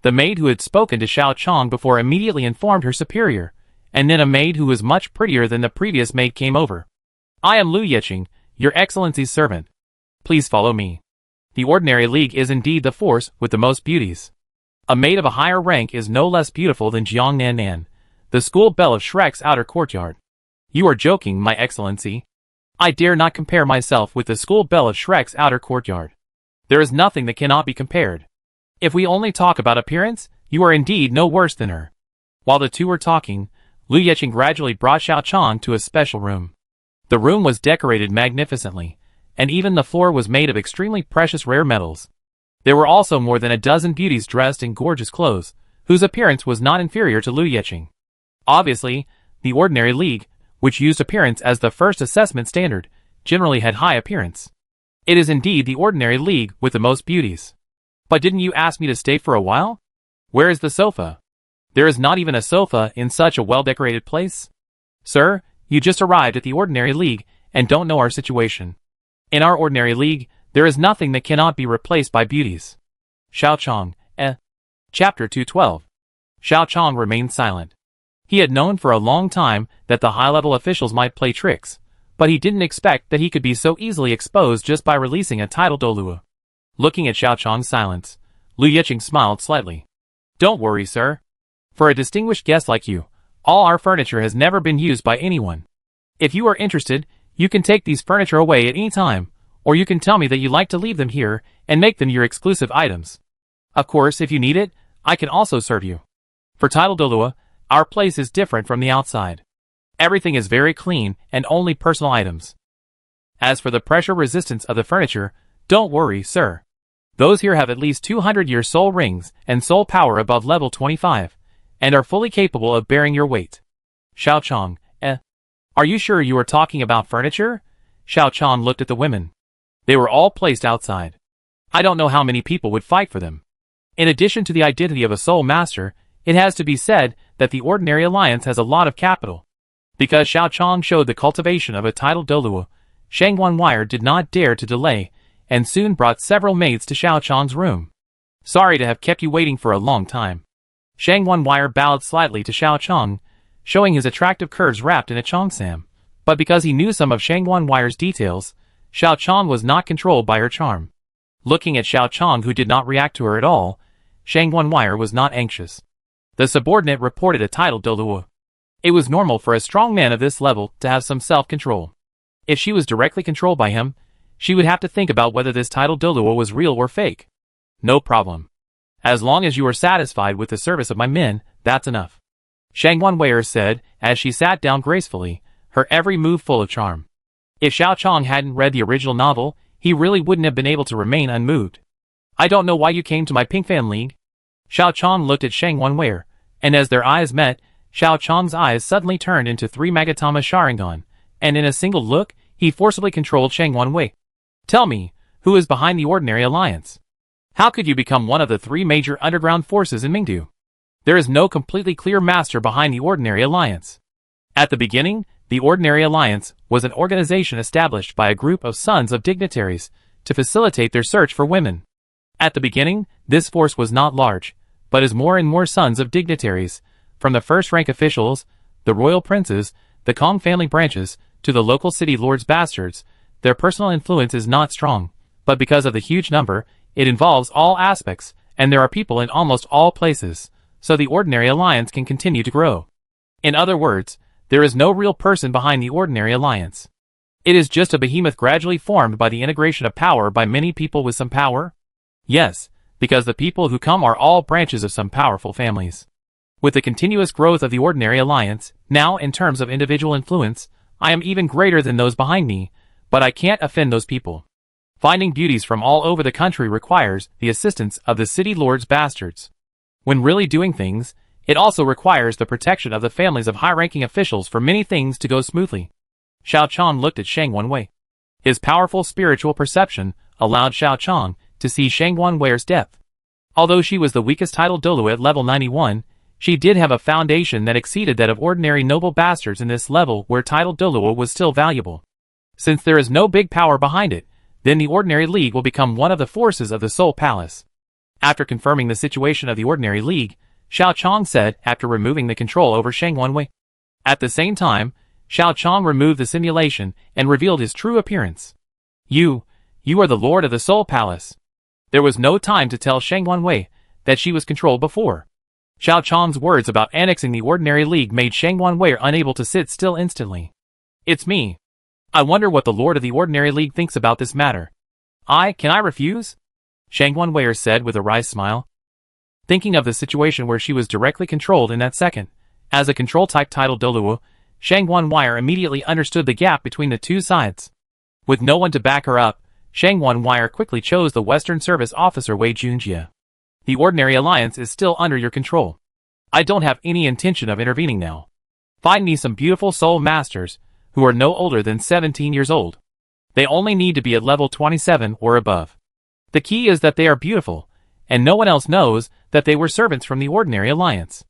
The maid who had spoken to Xiao Chong before immediately informed her superior, and then a maid who was much prettier than the previous maid came over. I am Lu Yeqing, your Excellency's servant. Please follow me. The Ordinary League is indeed the force with the most beauties. A maid of a higher rank is no less beautiful than Jiang Nan Nan, the school belle of Shrek's outer courtyard. You are joking, my Excellency. I dare not compare myself with the school belle of Shrek's outer courtyard. There is nothing that cannot be compared. If we only talk about appearance, you are indeed no worse than her. While the 2 were talking, Lu Yeqing gradually brought Xiao Chong to a special room. The room was decorated magnificently, and even the floor was made of extremely precious rare metals. There were also more than a dozen beauties dressed in gorgeous clothes, whose appearance was not inferior to Liu Yiqing. Obviously, the ordinary league, which used appearance as the first assessment standard, generally had high appearance. It is indeed the ordinary league with the most beauties. But didn't you ask me to stay for a while? Where is the sofa? There is not even a sofa in such a well-decorated place. Sir, you just arrived at the ordinary league and don't know our situation. In our ordinary league, there is nothing that cannot be replaced by beauties. Xiao Chong, Chapter 212. Xiao Chong remained silent. He had known for a long time that the high-level officials might play tricks, but he didn't expect that he could be so easily exposed just by releasing a title Douluo. Looking at Xiao Chong's silence, Liu Yiqing smiled slightly. Don't worry, sir. For a distinguished guest like you, all our furniture has never been used by anyone. If you are interested, you can take these furniture away at any time, or you can tell me that you like to leave them here and make them your exclusive items. Of course, if you need it, I can also serve you. For title Douluo, our place is different from the outside. Everything is very clean and only personal items. As for the pressure resistance of the furniture, don't worry, sir. Those here have at least 200-year soul rings and soul power above level 25, and are fully capable of bearing your weight. Xiao Chong, Are you sure you are talking about furniture? Xiao Chong looked at the women. They were all placed outside. I don't know how many people would fight for them. In addition to the identity of a soul master, it has to be said that the Ordinary Alliance has a lot of capital. Because Xiao Chong showed the cultivation of a title Douluo, Shang Wanwire did not dare to delay, and soon brought several maids to Xiao Chong's room. Sorry to have kept you waiting for a long time. Shang Wanwire bowed slightly to Xiao Chong, showing his attractive curves wrapped in a cheongsam. But because he knew some of Shang Wanwire's details, Xiao Chong was not controlled by her charm. Looking at Xiao Chong, who did not react to her at all, Shang Wanwire was not anxious. The subordinate reported a title Douluo. It was normal for a strong man of this level to have some self-control. If she was directly controlled by him, she would have to think about whether this title Douluo was real or fake. No problem. As long as you are satisfied with the service of my men, that's enough. Shang Wanwire said, as she sat down gracefully, her every move full of charm. If Xiao Chong hadn't read the original novel, he really wouldn't have been able to remain unmoved. I don't know why you came to my Pink Fan League. Xiao Chong looked at Shang Wanwire, and as their eyes met, Xiao Chong's eyes suddenly turned into 3 Magatama Sharingan, and in a single look, he forcibly controlled Shang Wanwei. Tell me, who is behind the Ordinary Alliance? How could you become one of the 3 major underground forces in Mingdu? There is no completely clear master behind the Ordinary Alliance. At the beginning, the Ordinary Alliance was an organization established by a group of sons of dignitaries to facilitate their search for women. At the beginning, this force was not large, but as more and more sons of dignitaries, from the first-rank officials, the royal princes, the Kong family branches, to the local city lords' bastards, their personal influence is not strong, but because of the huge number, it involves all aspects, and there are people in almost all places, so the Ordinary Alliance can continue to grow. In other words, there is no real person behind the Ordinary Alliance. It is just a behemoth gradually formed by the integration of power by many people with some power? Yes, because the people who come are all branches of some powerful families. With the continuous growth of the Ordinary Alliance, now in terms of individual influence, I am even greater than those behind me, but I can't offend those people. Finding beauties from all over the country requires the assistance of the city lords' bastards. When really doing things, it also requires the protection of the families of high-ranking officials for many things to go smoothly. Xiao Chong looked at Shang Wanwei. His powerful spiritual perception allowed Xiao Chong to see Shang Wanwei's depth. Although she was the weakest title Douluo at level 91, she did have a foundation that exceeded that of ordinary noble bastards in this level where title Douluo was still valuable. Since there is no big power behind it, then the Ordinary League will become one of the forces of the Soul Palace. After confirming the situation of the Ordinary League, Xiao Chong said after removing the control over Shang Wanwei. At the same time, Xiao Chong removed the simulation and revealed his true appearance. You are the Lord of the Soul Palace. There was no time to tell Shang Wanwei that she was controlled before. Xiao Chong's words about annexing the Ordinary League made Shang Wanwei unable to sit still instantly. It's me. I wonder what the Lord of the Ordinary League thinks about this matter. Can I refuse? Shang Wanwei said with a wry smile. Thinking of the situation where she was directly controlled in that second, as a control-type title Douluo, Shang Wanwei immediately understood the gap between the two sides. With no one to back her up, Shangwan Wire quickly chose the Western Service officer Wei Junjie. The Ordinary Alliance is still under your control. I don't have any intention of intervening now. Find me some beautiful soul masters, who are no older than 17 years old. They only need to be at level 27 or above. The key is that they are beautiful, and no one else knows that they were servants from the Ordinary Alliance.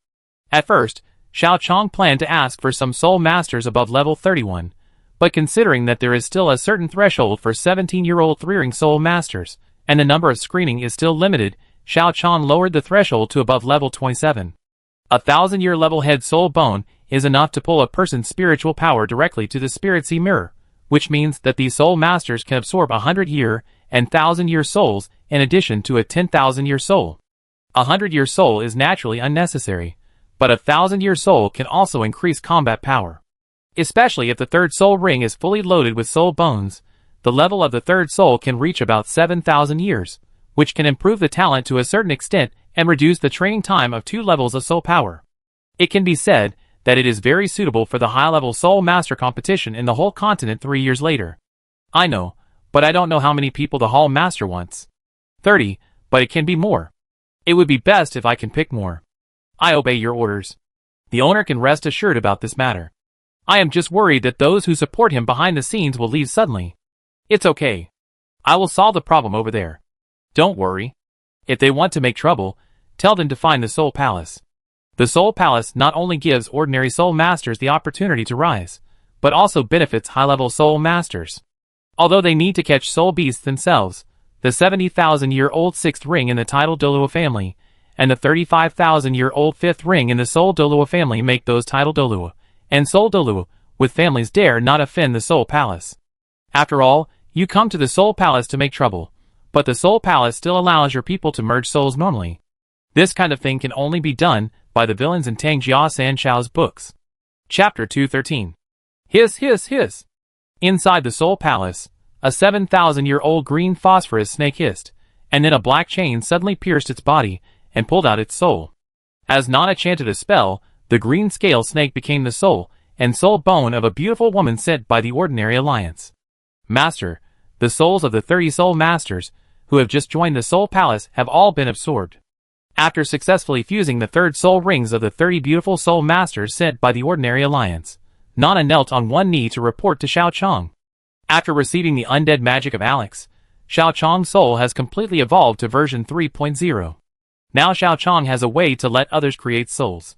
At first, Xiao Chong planned to ask for some soul masters above level 31, but considering that there is still a certain threshold for 17-year-old 3-ring soul masters, and the number of screening is still limited, Xiao Chong lowered the threshold to above level 27. 1,000-year level head soul bone is enough to pull a person's spiritual power directly to the Spirit Sea Mirror, which means that these soul masters can absorb 100-year and 1,000-year souls in addition to a 10,000-year soul. A 100-year soul is naturally unnecessary, but a 1,000-year soul can also increase combat power. Especially if the third soul ring is fully loaded with soul bones, the level of the third soul can reach about 7,000 years, which can improve the talent to a certain extent and reduce the training time of 2 levels of soul power. It can be said that it is very suitable for the high-level soul master competition in the whole continent 3 years later. I know, but I don't know how many people the hall master wants. 30, but it can be more. It would be best if I can pick more. I obey your orders. The owner can rest assured about this matter. I am just worried that those who support him behind the scenes will leave suddenly. It's okay. I will solve the problem over there. Don't worry. If they want to make trouble, tell them to find the Soul Palace. The Soul Palace not only gives ordinary soul masters the opportunity to rise, but also benefits high-level soul masters. Although they need to catch soul beasts themselves, the 70,000-year-old 6th ring in the title Douluo family, and the 35,000-year-old 5th ring in the Soul Douluo family make those title Douluo, and Soul Douluo, with families dare not offend the Soul Palace. After all, you come to the Soul Palace to make trouble, but the Soul Palace still allows your people to merge souls normally. This kind of thing can only be done by the villains in Tang Jia San Chao's books. Chapter 213. Hiss hiss hiss. Inside the Soul Palace, a 7,000-year-old green phosphorus snake hissed, and then a black chain suddenly pierced its body and pulled out its soul. As Nana chanted a spell, the green scale snake became the soul and soul bone of a beautiful woman sent by the Ordinary Alliance. Master, the souls of the 30 soul masters, who have just joined the Soul Palace, have all been absorbed. After successfully fusing the third soul rings of the 30 beautiful soul masters sent by the Ordinary Alliance, Nana knelt on one knee to report to Xiao Chong. After receiving the undead magic of Alex, Xiao Chong's soul has completely evolved to version 3.0. Now Xiao Chong has a way to let others create souls.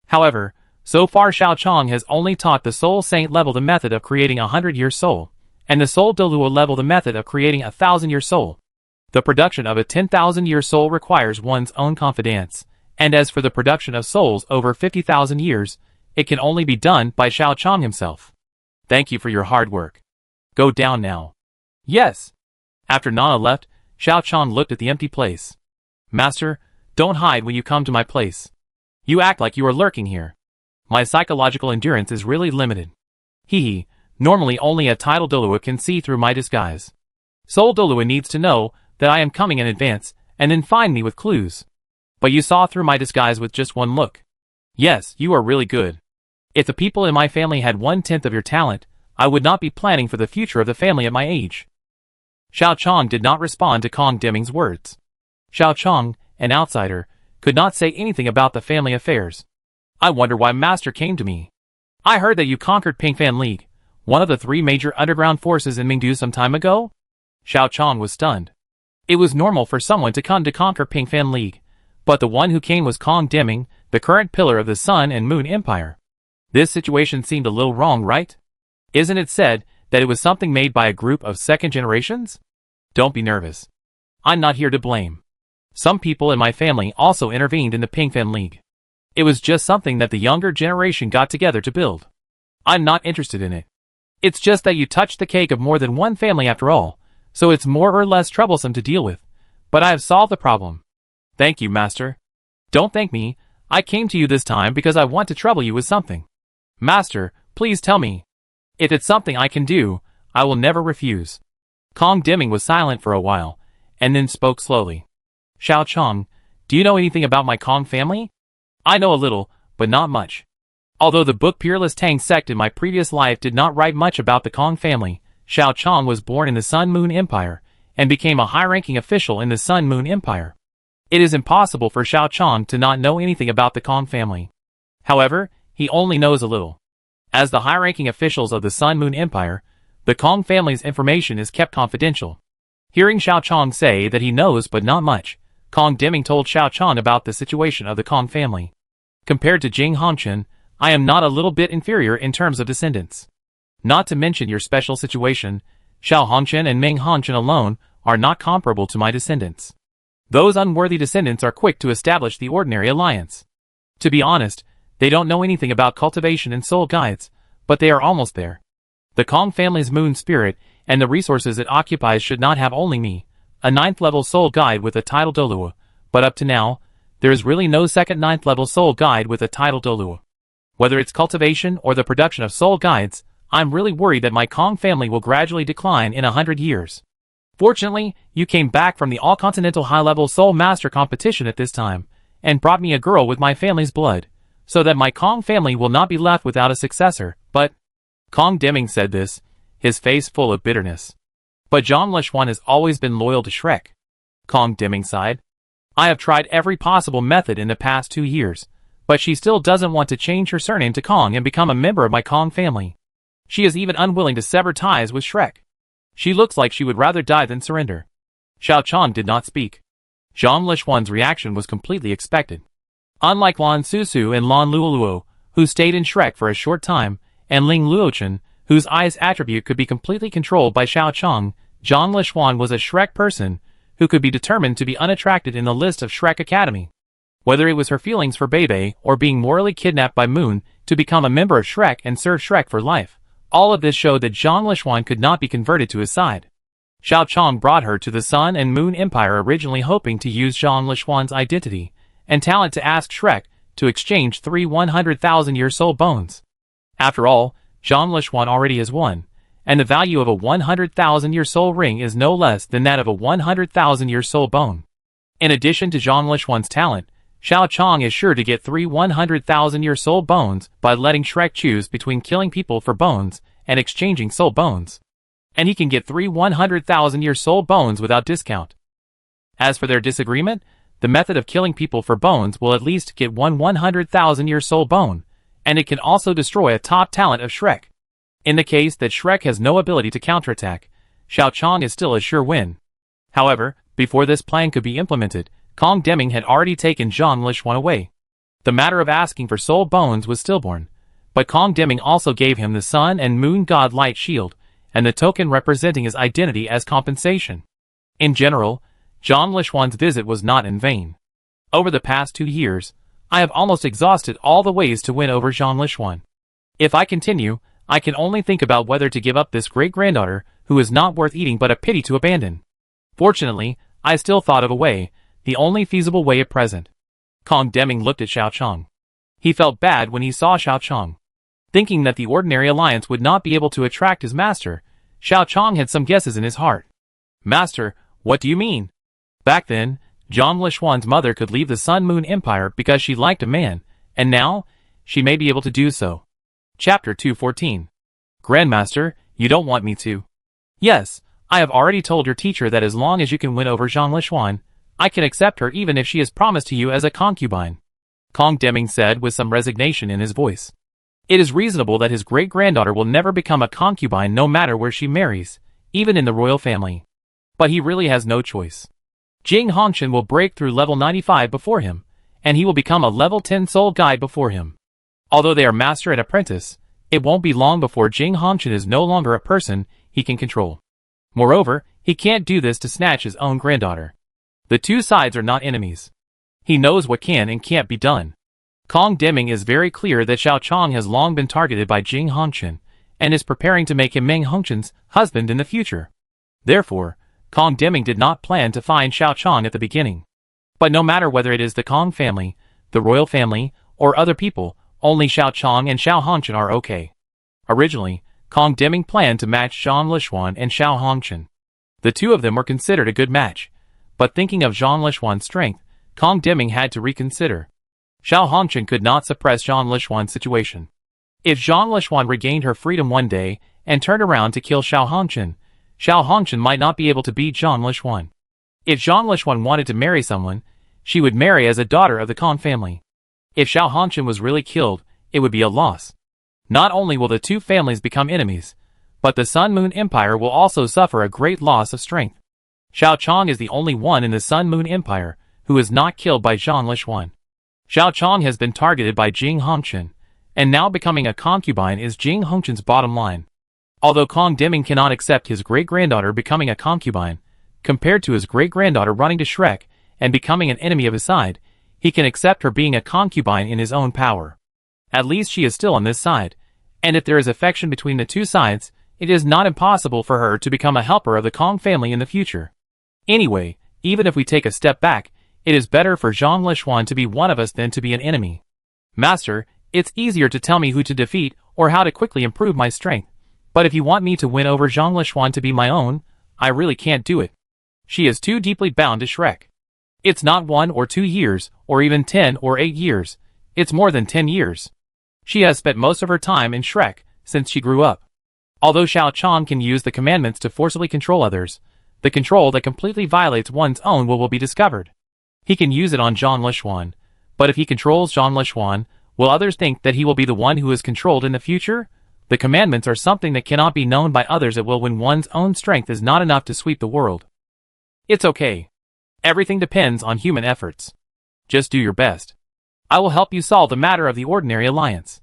However, so far Xiao Chong has only taught the Soul Saint level the method of creating a 100-year soul, and the Soul Douluo level the method of creating a 1,000-year soul. The production of a 10,000-year soul requires one's own confidence, and as for the production of souls over 50,000 years, it can only be done by Xiao Chong himself. Thank you for your hard work. Go down now. Yes. After Nana left, Xiao Chong looked at the empty place. Master, don't hide when you come to my place. You act like you are lurking here. My psychological endurance is really limited. Hee, normally only a title Douluo can see through my disguise. Soul Douluo needs to know that I am coming in advance, and then find me with clues. But you saw through my disguise with just one look. Yes, you are really good. If the people in my family had 1/10 of your talent, I would not be planning for the future of the family at my age. Xiao Chong did not respond to Kong Deming's words. Xiao Chong, an outsider, could not say anything about the family affairs. I wonder why Master came to me. I heard that you conquered Pingfan League, one of the 3 major underground forces in Mingdu some time ago? Xiao Chong was stunned. It was normal for someone to come to conquer Pingfan League, but the one who came was Kong Deming, the current pillar of the Sun and Moon Empire. This situation seemed a little wrong, right? Isn't it said that it was something made by a group of second generations? Don't be nervous. I'm not here to blame. Some people in my family also intervened in the Pingfan League. It was just something that the younger generation got together to build. I'm not interested in it. It's just that you touched the cake of more than one family after all, so it's more or less troublesome to deal with. But I have solved the problem. Thank you, Master. Don't thank me. I came to you this time because I want to trouble you with something. Master, please tell me. If it's something I can do, I will never refuse. Kong Deming was silent for a while, and then spoke slowly. Xiao Chong, do you know anything about my Kong family? I know a little, but not much. Although the book Peerless Tang Sect in my previous life did not write much about the Kong family, Xiao Chong was born in the Sun Moon Empire, and became a high-ranking official in the Sun Moon Empire. It is impossible for Xiao Chong to not know anything about the Kong family. However, he only knows a little. As the high-ranking officials of the Sun Moon Empire, the Kong family's information is kept confidential. Hearing Xiao Chong say that he knows but not much, Kong Deming told Xiao Chong about the situation of the Kong family. Compared to Jing Hongchen, I am not a little bit inferior in terms of descendants. Not to mention your special situation, Xiao Hongchen and Ming Hongchen alone are not comparable to my descendants. Those unworthy descendants are quick to establish the ordinary alliance. To be honest, they don't know anything about cultivation and soul guides, but they are almost there. The Kong family's moon spirit and the resources it occupies should not have only me, a 9th level soul guide with a title Douluo, but up to now, there is really no second 9th level soul guide with a title Douluo. Whether it's cultivation or the production of soul guides, I'm really worried that my Kong family will gradually decline in 100 years. Fortunately, you came back from the all-continental high-level soul master competition at this time, and brought me a girl with my family's blood, so that my Kong family will not be left without a successor, but... Kong Deming said this, his face full of bitterness. But Zhang Lishuan has always been loyal to Shrek. Kong Deming sighed. I have tried every possible method in the past 2 years, but she still doesn't want to change her surname to Kong and become a member of my Kong family. She is even unwilling to sever ties with Shrek. She looks like she would rather die than surrender. Xiao Chong did not speak. Zhang Lishuan's reaction was completely expected. Unlike Lan Susu and Lan Luoluo, who stayed in Shrek for a short time, and Ling Luochen, whose eyes attribute could be completely controlled by Xiao Chong, Zhang Lishuan was a Shrek person who could be determined to be unattracted in the list of Shrek Academy. Whether it was her feelings for Bebe or being morally kidnapped by Moon to become a member of Shrek and serve Shrek for life, all of this showed that Zhang Lishuan could not be converted to his side. Xiao Chong brought her to the Sun and Moon Empire originally hoping to use Zhang Lishuan's identity and talent to ask Shrek to exchange 3 100,000-year soul bones. After all, Zhang Lishuan already has one, and the value of a 100,000-year soul ring is no less than that of a 100,000-year soul bone. In addition to Zhang Lishuan's talent, Xiao Chong is sure to get 3 100,000-year soul bones by letting Shrek choose between killing people for bones and exchanging soul bones. And he can get 3 100,000-year soul bones without discount. As for their disagreement, the method of killing people for bones will at least get 1 100,000-year soul bone, and it can also destroy a top talent of Shrek. In the case that Shrek has no ability to counterattack, Xiao Chong is still a sure win. However, before this plan could be implemented, Kong Deming had already taken Zhang Lishuan away. The matter of asking for soul bones was stillborn, but Kong Deming also gave him the Sun and Moon God Light Shield, and the token representing his identity as compensation. In general, Zhang Lishuan's visit was not in vain. Over the past 2 years, I have almost exhausted all the ways to win over Zhang Lishuan. If I continue, I can only think about whether to give up this great-granddaughter who is not worth eating but a pity to abandon. Fortunately, I still thought of a way, the only feasible way at present. Kong Deming looked at Xiao Chong. He felt bad when he saw Xiao Chong. Thinking that the ordinary alliance would not be able to attract his master, Xiao Chong had some guesses in his heart. Master, what do you mean? Back then, Zhang Lishuan's mother could leave the Sun Moon Empire because she liked a man, and now, she may be able to do so. Chapter 214. Grandmaster, you don't want me to. Yes, I have already told your teacher that as long as you can win over Zhang Lishuan, I can accept her even if she is promised to you as a concubine. Kong Deming said with some resignation in his voice. It is reasonable that his great-granddaughter will never become a concubine no matter where she marries, even in the royal family. But he really has no choice. Jing Hongchen will break through level 95 before him, and he will become a level 10 soul guide before him. Although they are master and apprentice, it won't be long before Jing Hongchen is no longer a person he can control. Moreover, he can't do this to snatch his own granddaughter. The two sides are not enemies. He knows what can and can't be done. Kong Deming is very clear that Xiao Chong has long been targeted by Jing Hongchen, and is preparing to make him Ming Hongchen's husband in the future. Therefore, Kong Deming did not plan to find Xiao Chong at the beginning. But no matter whether it is the Kong family, the royal family, or other people, only Xiao Chong and Xiao Hongchen are okay. Originally, Kong Deming planned to match Zhang Lishuan and Xiao Hongchen. The two of them were considered a good match, but thinking of Zhang Lishuan's strength, Kong Deming had to reconsider. Xiao Hongchen could not suppress Zhang Lishuan's situation. If Zhang Lishuan regained her freedom one day and turned around to kill Xiao Hongchen, Xiao Hongchen might not be able to beat Zhang Lishuan. If Zhang Lishuan wanted to marry someone, she would marry as a daughter of the Kong family. If Xiao Hongchen was really killed, it would be a loss. Not only will the two families become enemies, but the Sun Moon Empire will also suffer a great loss of strength. Xiao Chong is the only one in the Sun Moon Empire who is not killed by Zhang Lishuan. Xiao Chong has been targeted by Jing Hongchen, and now becoming a concubine is Jing Hongchen's bottom line. Although Kong Deming cannot accept his great-granddaughter becoming a concubine, compared to his great-granddaughter running to Shrek and becoming an enemy of his side, he can accept her being a concubine in his own power. At least she is still on this side, and if there is affection between the two sides, it is not impossible for her to become a helper of the Kong family in the future. Anyway, even if we take a step back, it is better for Zhang Lishuan to be one of us than to be an enemy. Master, it's easier to tell me who to defeat or how to quickly improve my strength, but if you want me to win over Zhang Lishuan to be my own, I really can't do it. She is too deeply bound to Shrek. It's not 1 or 2 years, or even 10 or 8 years. It's more than 10 years. She has spent most of her time in Shrek since she grew up. Although Xiao Chong can use the commandments to forcibly control others, the control that completely violates one's own will be discovered. He can use it on Zhang Lishuan, but if he controls Zhang Lishuan, will others think that he will be the one who is controlled in the future? The commandments are something that cannot be known by others. It will when one's own strength is not enough to sweep the world. It's okay. Everything depends on human efforts. Just do your best. I will help you solve the matter of the ordinary alliance.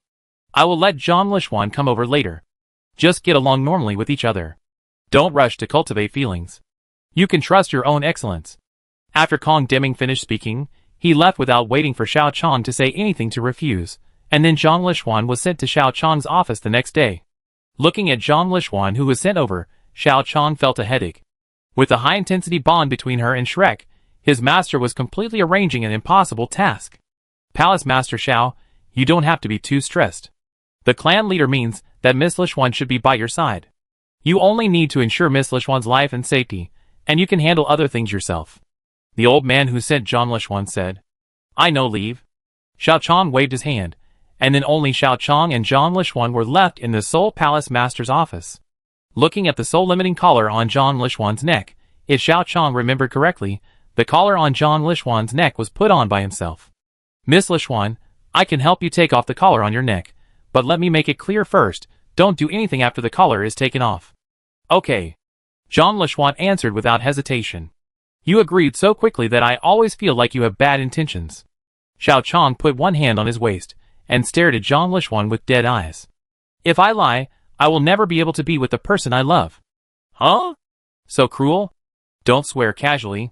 I will let Zhang Lishuan come over later. Just get along normally with each other. Don't rush to cultivate feelings. You can trust your own excellence. After Kong Deming finished speaking, he left without waiting for Xiao Chong to say anything to refuse, and then Zhang Lishuan was sent to Xiao Chong's office the next day. Looking at Zhang Lishuan who was sent over, Xiao Chong felt a headache. With the high-intensity bond between her and Shrek, his master was completely arranging an impossible task. Palace Master Xiao, you don't have to be too stressed. The clan leader means that Miss Lishuan should be by your side. You only need to ensure Miss Lishuan's life and safety, and you can handle other things yourself. The old man who sent Zhang Lishuan said. I know, leave. Xiao Chong waved his hand, and then only Xiao Chong and Zhang Lishuan were left in the Soul Palace Master's office. Looking at the soul-limiting collar on Zhang Lishuan's neck, if Xiao Chong remembered correctly, the collar on Zhang Lishuan's neck was put on by himself. Miss Lishuan, I can help you take off the collar on your neck, but let me make it clear first, don't do anything after the collar is taken off. Okay. Zhang Lishuan answered without hesitation. You agreed so quickly that I always feel like you have bad intentions. Xiao Chong put one hand on his waist, and stared at Zhang Lishuan with dead eyes. If I lie, I will never be able to be with the person I love. Huh? So cruel? Don't swear casually.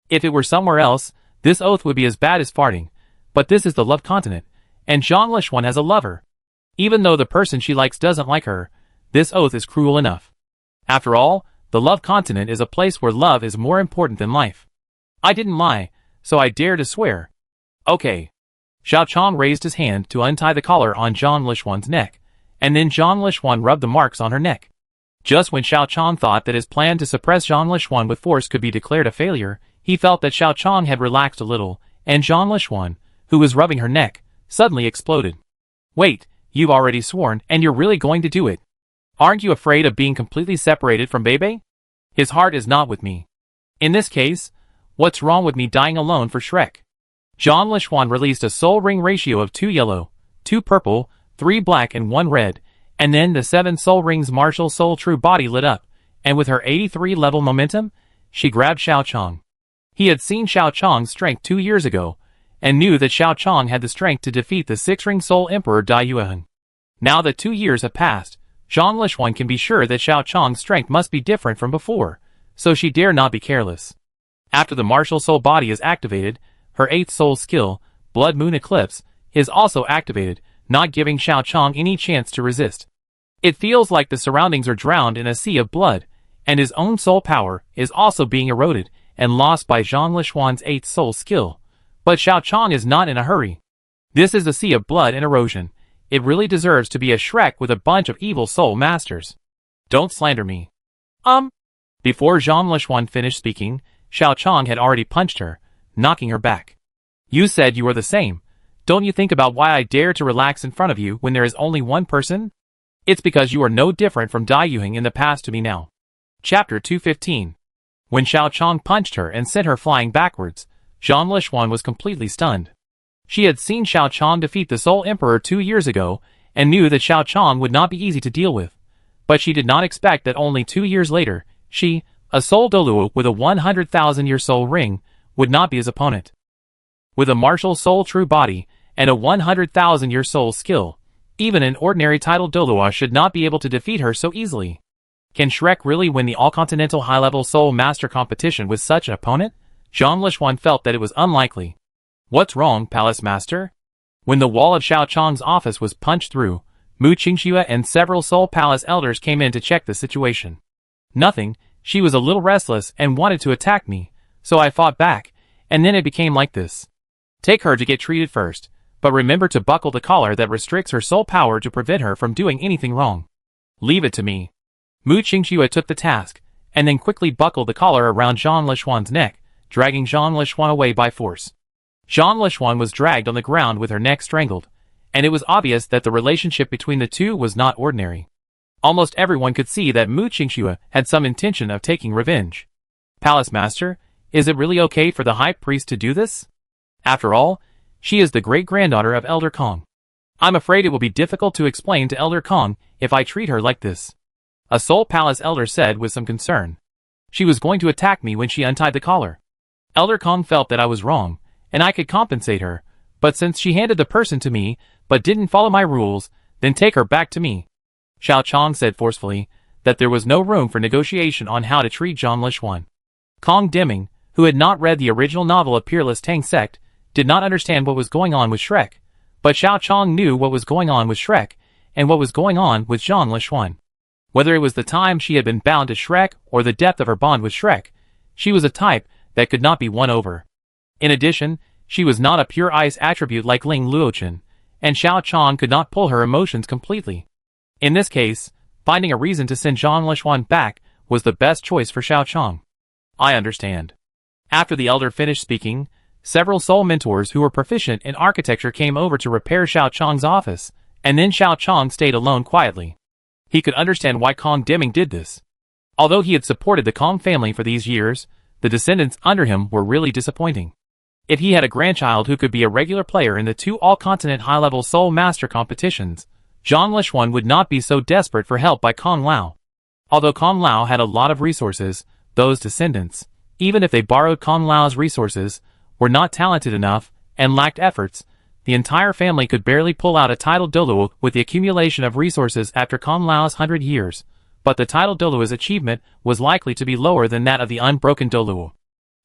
If it were somewhere else, this oath would be as bad as farting, but this is the love continent, and Zhang Lishuan has a lover. Even though the person she likes doesn't like her, this oath is cruel enough. After all, the love continent is a place where love is more important than life. I didn't lie, so I dare to swear. Okay. Xiao Chong raised his hand to untie the collar on Zhang Lishuan's neck, and then Zhang Lishuan rubbed the marks on her neck. Just when Xiao Chong thought that his plan to suppress Zhang Lishuan with force could be declared a failure, he felt that Xiao Chong had relaxed a little, and Zhang Lishuan, who was rubbing her neck, suddenly exploded. Wait, you've already sworn, and you're really going to do it? Aren't you afraid of being completely separated from Bebe? His heart is not with me. In this case, what's wrong with me dying alone for Shrek? Zhang Lishuan released a soul ring ratio of 2 yellow, 2 purple, 3 black and 1 red, and then the 7 soul rings martial soul true body lit up, and with her 83 level momentum, she grabbed Xiao Chong. He had seen Xiao Chong's strength 2 years ago, and knew that Xiao Chong had the strength to defeat the 6-ring soul emperor Dai Yuan. Now that 2 years have passed, Zhang Lishuan can be sure that Xiao Chong's strength must be different from before, so she dare not be careless. After the martial soul body is activated, her 8th soul skill, Blood Moon Eclipse, is also activated, not giving Xiao Chong any chance to resist. It feels like the surroundings are drowned in a sea of blood, and his own soul power is also being eroded and lost by Zhang Lishuan's 8th soul skill. But Xiao Chong is not in a hurry. This is a sea of blood and erosion. It really deserves to be a Shrek with a bunch of evil soul masters. Don't slander me. Before Zhang Lishuan finished speaking, Xiao Chong had already punched her, knocking her back. You said you were the same. Don't you think about why I dare to relax in front of you when there is only one person? It's because you are no different from Dai Yuheng in the past to me now. Chapter 215. When Xiao Chong punched her and sent her flying backwards, Zhang Lishuan was completely stunned. She had seen Xiao Chong defeat the Soul Emperor 2 years ago, and knew that Xiao Chong would not be easy to deal with. But she did not expect that only 2 years later, she, a Soul Douluo with a 100,000-year soul ring, would not be his opponent. With a martial soul true body, and a 100,000-year soul skill, even an ordinary titled Douluo should not be able to defeat her so easily. Can Shrek really win the all-continental high-level Soul Master competition with such an opponent? Zhang Lishuan felt that it was unlikely. What's wrong, Palace Master? When the wall of Xiao Chong's office was punched through, Mu Qingxue and several Soul Palace elders came in to check the situation. Nothing, she was a little restless and wanted to attack me, so I fought back, and then it became like this. Take her to get treated first, but remember to buckle the collar that restricts her soul power to prevent her from doing anything wrong. Leave it to me. Mu Qingxue took the task, and then quickly buckled the collar around Zhang Lishuan's neck, dragging Zhang Lishuan away by force. Zhang Lishuan was dragged on the ground with her neck strangled, and it was obvious that the relationship between the two was not ordinary. Almost everyone could see that Mu Qingxue had some intention of taking revenge. Palace Master, is it really okay for the High Priest to do this? After all, she is the great-granddaughter of Elder Kong. I'm afraid it will be difficult to explain to Elder Kong if I treat her like this. A Soul Palace elder said with some concern. She was going to attack me when she untied the collar. Elder Kong felt that I was wrong, and I could compensate her, but since she handed the person to me, but didn't follow my rules, then take her back to me. Xiao Chong said forcefully that there was no room for negotiation on how to treat Zhang Lishuan. Kong Deming, who had not read the original novel of Peerless Tang Sect, did not understand what was going on with Shrek, but Xiao Chong knew what was going on with Shrek, and what was going on with Zhang Lishuan. Whether it was the time she had been bound to Shrek or the depth of her bond with Shrek, she was a type that could not be won over. In addition, she was not a pure ice attribute like Ling Luochen, and Xiao Chong could not pull her emotions completely. In this case, finding a reason to send Zhang Lishuan back was the best choice for Xiao Chong. I understand. After the elder finished speaking, several soul mentors who were proficient in architecture came over to repair Xiao Chong's office, and then Xiao Chong stayed alone quietly. He could understand why Kong Deming did this. Although he had supported the Kong family for these years, the descendants under him were really disappointing. If he had a grandchild who could be a regular player in the 2 all-continent high-level Soul Master competitions, Zhang Lishuan would not be so desperate for help by Kong Lao. Although Kong Lao had a lot of resources, those descendants, even if they borrowed Kong Lao's resources, were not talented enough and lacked efforts. The entire family could barely pull out a titled Douluo with the accumulation of resources after Kong Lao's 100 years, but the titled Douluo's achievement was likely to be lower than that of the unbroken Douluo.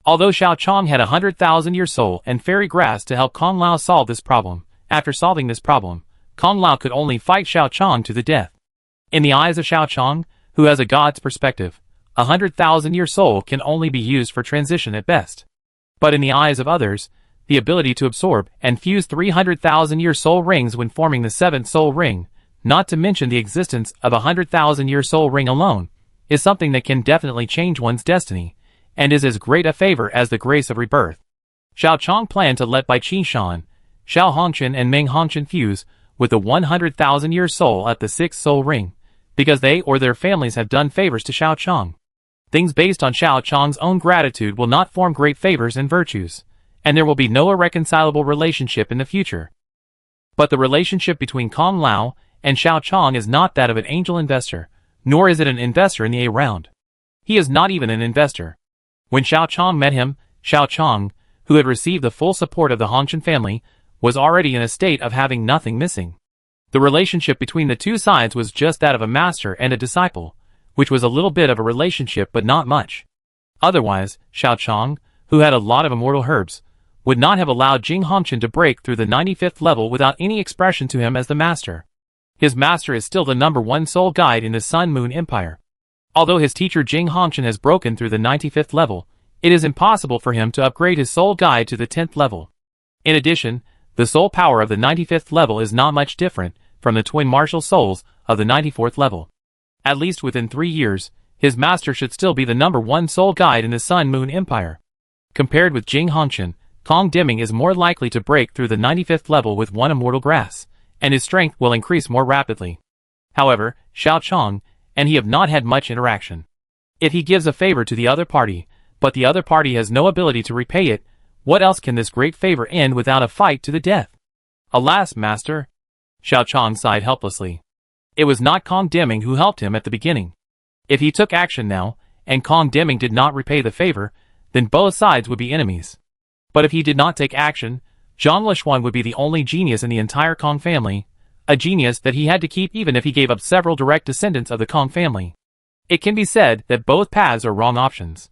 Although Xiao Chong had a 100,000-year soul and fairy grass to help Kong Lao solve this problem, after solving this problem, Kong Lao could only fight Xiao Chong to the death. In the eyes of Xiao Chong, who has a god's perspective, a 100,000-year soul can only be used for transition at best. But in the eyes of others, the ability to absorb and fuse 300,000-year soul rings when forming the 7th soul ring, not to mention the existence of a 100,000-year soul ring alone, is something that can definitely change one's destiny, and is as great a favor as the grace of rebirth. Xiao Chong planned to let Bai Qinshan, Xiao Hongchen and Ming Hongchen fuse with the 100,000-year soul at the 6th soul ring, because they or their families have done favors to Xiao Chong. Things based on Xiao Chong's own gratitude will not form great favors and virtues, and there will be no irreconcilable relationship in the future. But the relationship between Kong Lao and Xiao Chong is not that of an angel investor, nor is it an investor in the A round. He is not even an investor. When Xiao Chong met him, Xiao Chong, who had received the full support of the Hongchen family, was already in a state of having nothing missing. The relationship between the two sides was just that of a master and a disciple, which was a little bit of a relationship but not much. Otherwise, Xiao Chong, who had a lot of immortal herbs, would not have allowed Jing Hongchen to break through the 95th level without any expression to him as the master. His master is still the #1 soul guide in the Sun Moon Empire. Although his teacher Jing Hongchen has broken through the 95th level, it is impossible for him to upgrade his soul guide to the 10th level. In addition, the soul power of the 95th level is not much different from the twin martial souls of the 94th level. At least within 3 years, his master should still be the #1 soul guide in the Sun Moon Empire. Compared with Jing Hongchen, Kong Deming is more likely to break through the 95th level with 1 immortal grass, and his strength will increase more rapidly. However, Xiao Chong and he have not had much interaction. If he gives a favor to the other party, but the other party has no ability to repay it, what else can this great favor end without a fight to the death? Alas, master. Xiao Chong sighed helplessly. It was not Kong Deming who helped him at the beginning. If he took action now, and Kong Deming did not repay the favor, then both sides would be enemies. But if he did not take action, Zhang Lishuan would be the only genius in the entire Kong family, a genius that he had to keep even if he gave up several direct descendants of the Kong family. It can be said that both paths are wrong options.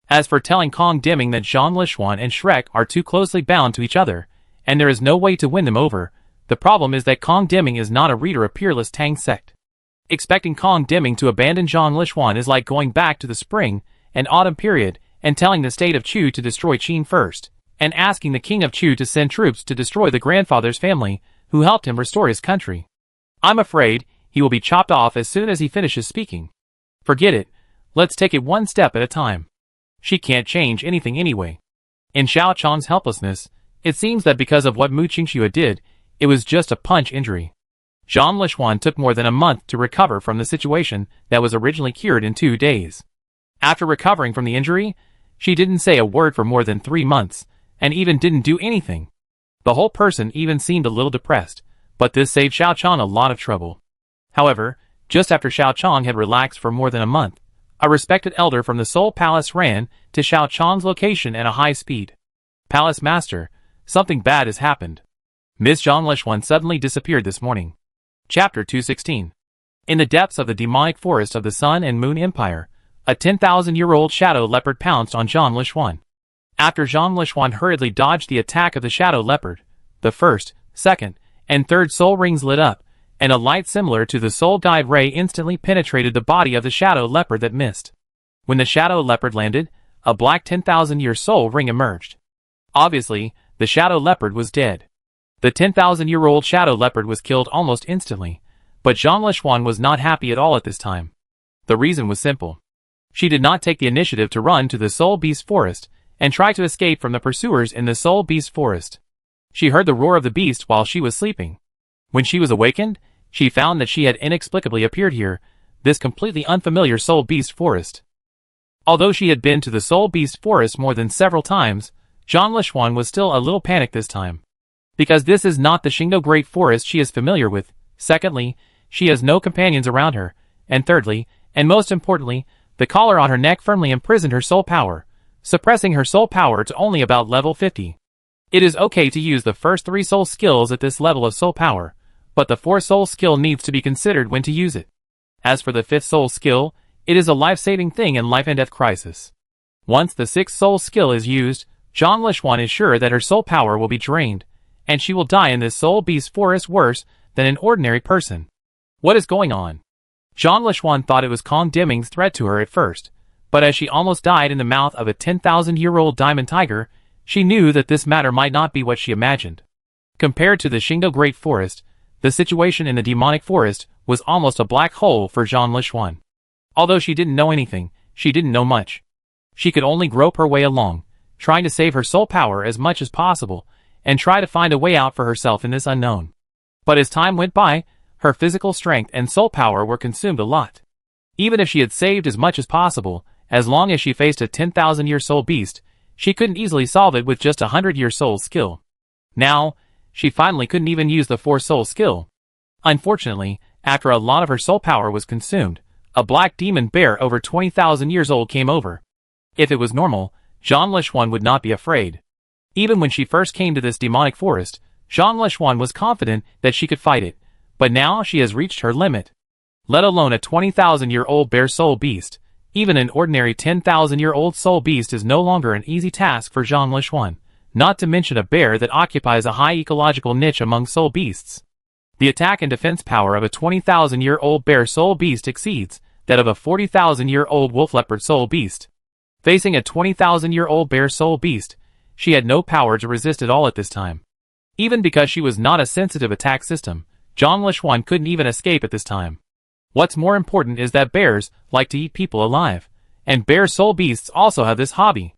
As for telling Kong Deming that Zhang Lishuan and Shrek are too closely bound to each other, and there is no way to win them over, the problem is that Kong Deming is not a reader of peerless Tang Sect. Expecting Kong Deming to abandon Zhang Lishuan is like going back to the spring and autumn period and telling the state of Chu to destroy Qin first, and asking the king of Chu to send troops to destroy the grandfather's family who helped him restore his country. I'm afraid he will be chopped off as soon as he finishes speaking. Forget it, let's take it one step at a time. She can't change anything anyway. In Xiao Chong's helplessness, it seems that because of what Mu Qingxue did, it was just a punch injury. Zhang Lishuan took more than a month to recover from the situation that was originally cured in 2 days. After recovering from the injury, she didn't say a word for more than 3 months, and even didn't do anything. The whole person even seemed a little depressed, but this saved Xiao Chong a lot of trouble. However, just after Xiao Chong had relaxed for more than a month, a respected elder from the Soul Palace ran to Xiao Chong's location at a high speed. Palace Master, something bad has happened. Miss Zhang Lishuan suddenly disappeared this morning. Chapter 216. In the depths of the demonic forest of the Sun and Moon Empire, a 10,000-year-old shadow leopard pounced on Zhang Lishuan. After Zhang Lishuan hurriedly dodged the attack of the shadow leopard, the first, second, and third soul rings lit up, and a light similar to the soul guide ray instantly penetrated the body of the shadow leopard that missed. When the shadow leopard landed, a black 10,000-year soul ring emerged. Obviously, the shadow leopard was dead. The 10,000-year-old shadow leopard was killed almost instantly, but Zhang Lishuan was not happy at all at this time. The reason was simple. She did not take the initiative to run to the Soul Beast Forest and try to escape from the pursuers in the Soul Beast Forest. She heard the roar of the beast while she was sleeping. When she was awakened, she found that she had inexplicably appeared here, this completely unfamiliar Soul Beast Forest. Although she had been to the Soul Beast Forest more than several times, Zhang Lishuan was still a little panicked this time. Because this is not the Xingdou Great Forest she is familiar with, secondly, she has no companions around her, and thirdly, and most importantly, the collar on her neck firmly imprisoned her soul power, suppressing her soul power to only about level 50. It is okay to use the first 3 soul skills at this level of soul power, but the 4th soul skill needs to be considered when to use it. As for the 5th soul skill, it is a life-saving thing in life and death crisis. Once the 6th soul skill is used, Zhang Lishuan is sure that her soul power will be drained, and she will die in this Soul Beast Forest worse than an ordinary person. What is going on? Zhang Lishuan thought it was Kong Deming's threat to her at first, but as she almost died in the mouth of a 10,000-year-old diamond tiger, she knew that this matter might not be what she imagined. Compared to the Xingdou Great Forest, the situation in the demonic forest was almost a black hole for Zhang Lishuan. Although she didn't know anything, she didn't know much. She could only grope her way along, trying to save her soul power as much as possible, and try to find a way out for herself in this unknown. But as time went by, her physical strength and soul power were consumed a lot. Even if she had saved as much as possible, as long as she faced a 10,000-year soul beast, she couldn't easily solve it with just a 100-year soul skill. Now, she finally couldn't even use the 4 soul skill. Unfortunately, after a lot of her soul power was consumed, a black demon bear over 20,000 years old came over. If it was normal, Zhang Lishuan would not be afraid. Even when she first came to this demonic forest, Zhang Lishuan was confident that she could fight it, but now she has reached her limit. Let alone a 20,000-year-old bear soul beast, even an ordinary 10,000-year-old soul beast is no longer an easy task for Zhang Lishuan, not to mention a bear that occupies a high ecological niche among soul beasts. The attack and defense power of a 20,000-year-old bear soul beast exceeds that of a 40,000-year-old wolf leopard soul beast. Facing a 20,000-year-old bear soul beast, she had no power to resist at all at this time. Even because she was not a sensitive attack system, Zhang Lishuan couldn't even escape at this time. What's more important is that bears like to eat people alive, and bear soul beasts also have this hobby.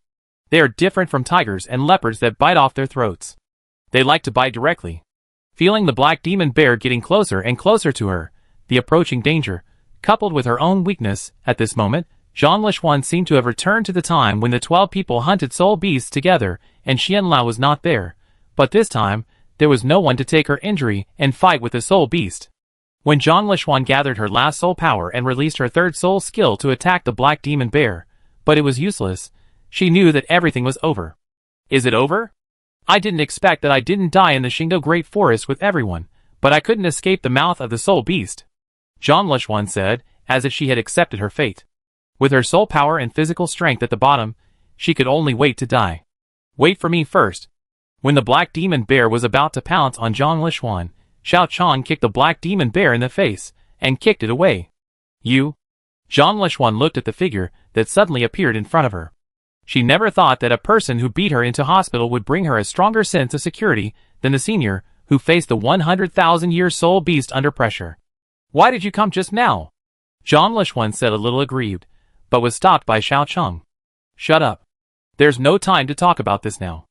They are different from tigers and leopards that bite off their throats. They like to bite directly. Feeling the black demon bear getting closer and closer to her, the approaching danger, coupled with her own weakness, at this moment, Zhang Lishuan seemed to have returned to the time when the 12 people hunted soul beasts together and Xianlao was not there, but this time, there was no one to take her injury and fight with the soul beast. When Zhang Lishuan gathered her last soul power and released her third soul skill to attack the black demon bear, but it was useless, she knew that everything was over. Is it over? I didn't expect that I didn't die in the Xingdou Great Forest with everyone, but I couldn't escape the mouth of the soul beast. Zhang Lishuan said, as if she had accepted her fate. With her soul power and physical strength at the bottom, she could only wait to die. Wait for me first. When the black demon bear was about to pounce on Zhang Lishuan, Xiao Chang kicked the black demon bear in the face, and kicked it away. You? Zhang Lishuan looked at the figure that suddenly appeared in front of her. She never thought that a person who beat her into hospital would bring her a stronger sense of security than the senior who faced the 100,000-year soul beast under pressure. Why did you come just now? Zhang Lishuan said a little aggrieved, but was stopped by Xiao Chang. Shut up. There's no time to talk about this now.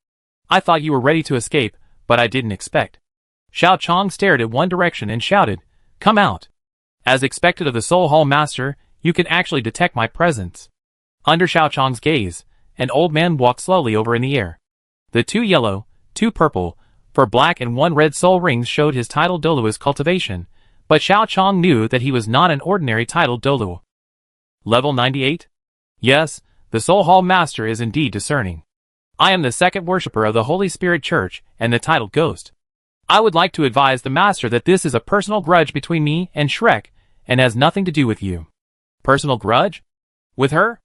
I thought you were ready to escape, but I didn't expect. Xiao Chang stared at one direction and shouted, Come out. As expected of the Soul Hall Master, you can actually detect my presence. Under Xiao Chang's gaze, an old man walked slowly over in the air. The 2 yellow, 2 purple, 4 black and 1 red soul rings showed his title Douluo's cultivation, but Xiao Chang knew that he was not an ordinary title Douluo. Level 98? Yes, the Soul Hall Master is indeed discerning. I am the second worshipper of the Holy Spirit Church and the titled Ghost. I would like to advise the Master that this is a personal grudge between me and Shrek, and has nothing to do with you. Personal grudge? With her?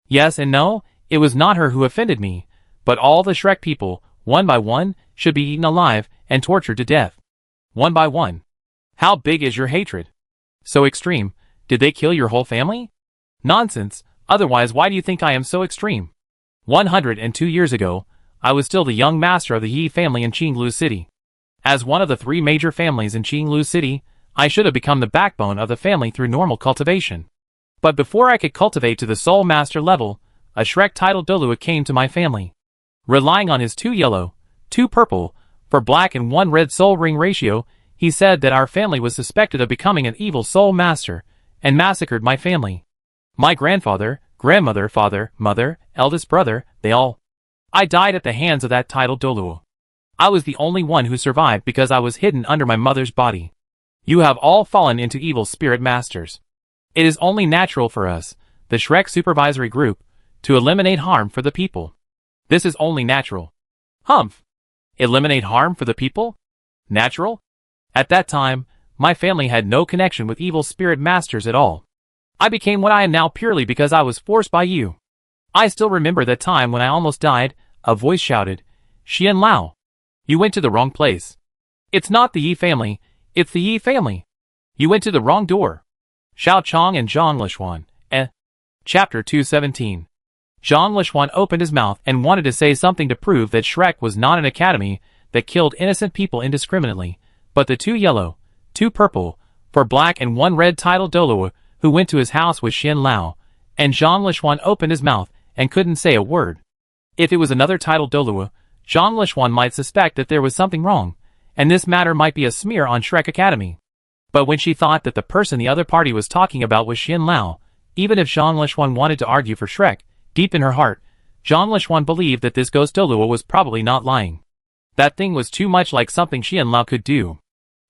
Yes and no, it was not her who offended me, but all the Shrek people, one by one, should be eaten alive and tortured to death. One by one. How big is your hatred? So extreme. Did they kill your whole family? Nonsense, otherwise why do you think I am so extreme? 102 years ago, I was still the young master of the Yi family in Qinglu City. As one of the 3 major families in Qinglu City, I should have become the backbone of the family through normal cultivation. But before I could cultivate to the Soul Master level, a Shrek titled Douluo came to my family. Relying on his 2 yellow, 2 purple, 4 black and 1 red soul ring ratio, he said that our family was suspected of becoming an evil Soul Master, and massacred my family. My grandfather, grandmother, father, mother, eldest brother, they all. I died at the hands of that titled Douluo. I was the only one who survived because I was hidden under my mother's body. You have all fallen into evil spirit masters. It is only natural for us, the Shrek Supervisory Group, to eliminate harm for the people. This is only natural. Humph! Eliminate harm for the people? Natural? At that time, my family had no connection with evil spirit masters at all. I became what I am now purely because I was forced by you. I still remember that time when I almost died, a voice shouted, Xianlao. You went to the wrong place. It's not the Yi family, it's the Yi family. You went to the wrong door. Xiao Chang and Zhang Lishuan. Chapter 217. Zhang Lishuan opened his mouth and wanted to say something to prove that Shrek was not an academy that killed innocent people indiscriminately, but the 2 yellow, 2 purple, 4 black and 1 red titled Douluo who went to his house with Xianlao, and Zhang Lishuan opened his mouth and couldn't say a word. If it was another titled Douluo, Zhang Lishuan might suspect that there was something wrong, and this matter might be a smear on Shrek Academy. But when she thought that the person the other party was talking about was Xianlao, even if Zhang Lishuan wanted to argue for Shrek, deep in her heart, Zhang Lishuan believed that this ghost Douluo was probably not lying. That thing was too much like something Xianlao could do.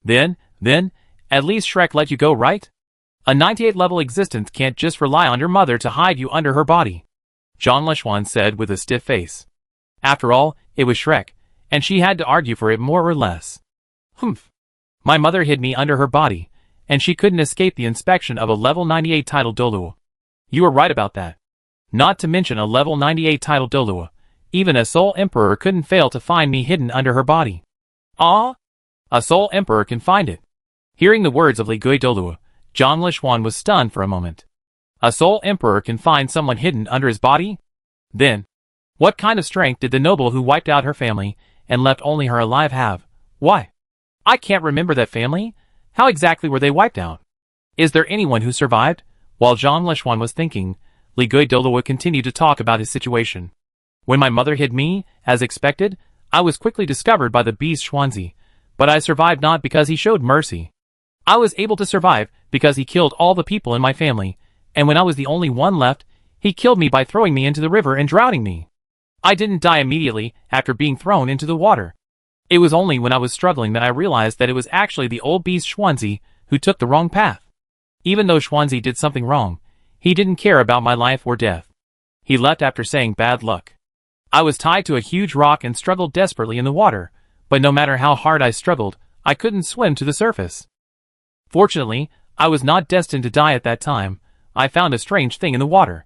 Then, at least Shrek let you go, right? A 98-level existence can't just rely on your mother to hide you under her body. Zhang Lishuan said with a stiff face. After all, it was Shrek, and she had to argue for it more or less. Humph. My mother hid me under her body, and she couldn't escape the inspection of a level 98 titled Douluo. You were right about that. Not to mention a level 98 titled Douluo. Even a Soul Emperor couldn't fail to find me hidden under her body. Ah? A Soul Emperor can find it. Hearing the words of Li Gui Douluo, Zhang Lishuan was stunned for a moment. A Soul Emperor can find someone hidden under his body? Then, what kind of strength did the noble who wiped out her family and left only her alive have? Why? I can't remember that family. How exactly were they wiped out? Is there anyone who survived? While Zhang Lishuan was thinking, Li Gui Douluo continued to talk about his situation. When my mother hid me, as expected, I was quickly discovered by the beast Xuanzi, but I survived not because he showed mercy. I was able to survive because he killed all the people in my family, and when I was the only one left, He killed me by throwing me into the river and drowning me. I didn't die immediately after being thrown into the water. It was only when I was struggling that I realized that it was actually the old beast Xuanzi who took the wrong path. Even though Xuanzi did something wrong, he didn't care about my life or death. He left after saying bad luck. I was tied to a huge rock and struggled desperately in the water, but no matter how hard I struggled, I couldn't swim to the surface. Fortunately, I was not destined to die at that time. I found a strange thing in the water.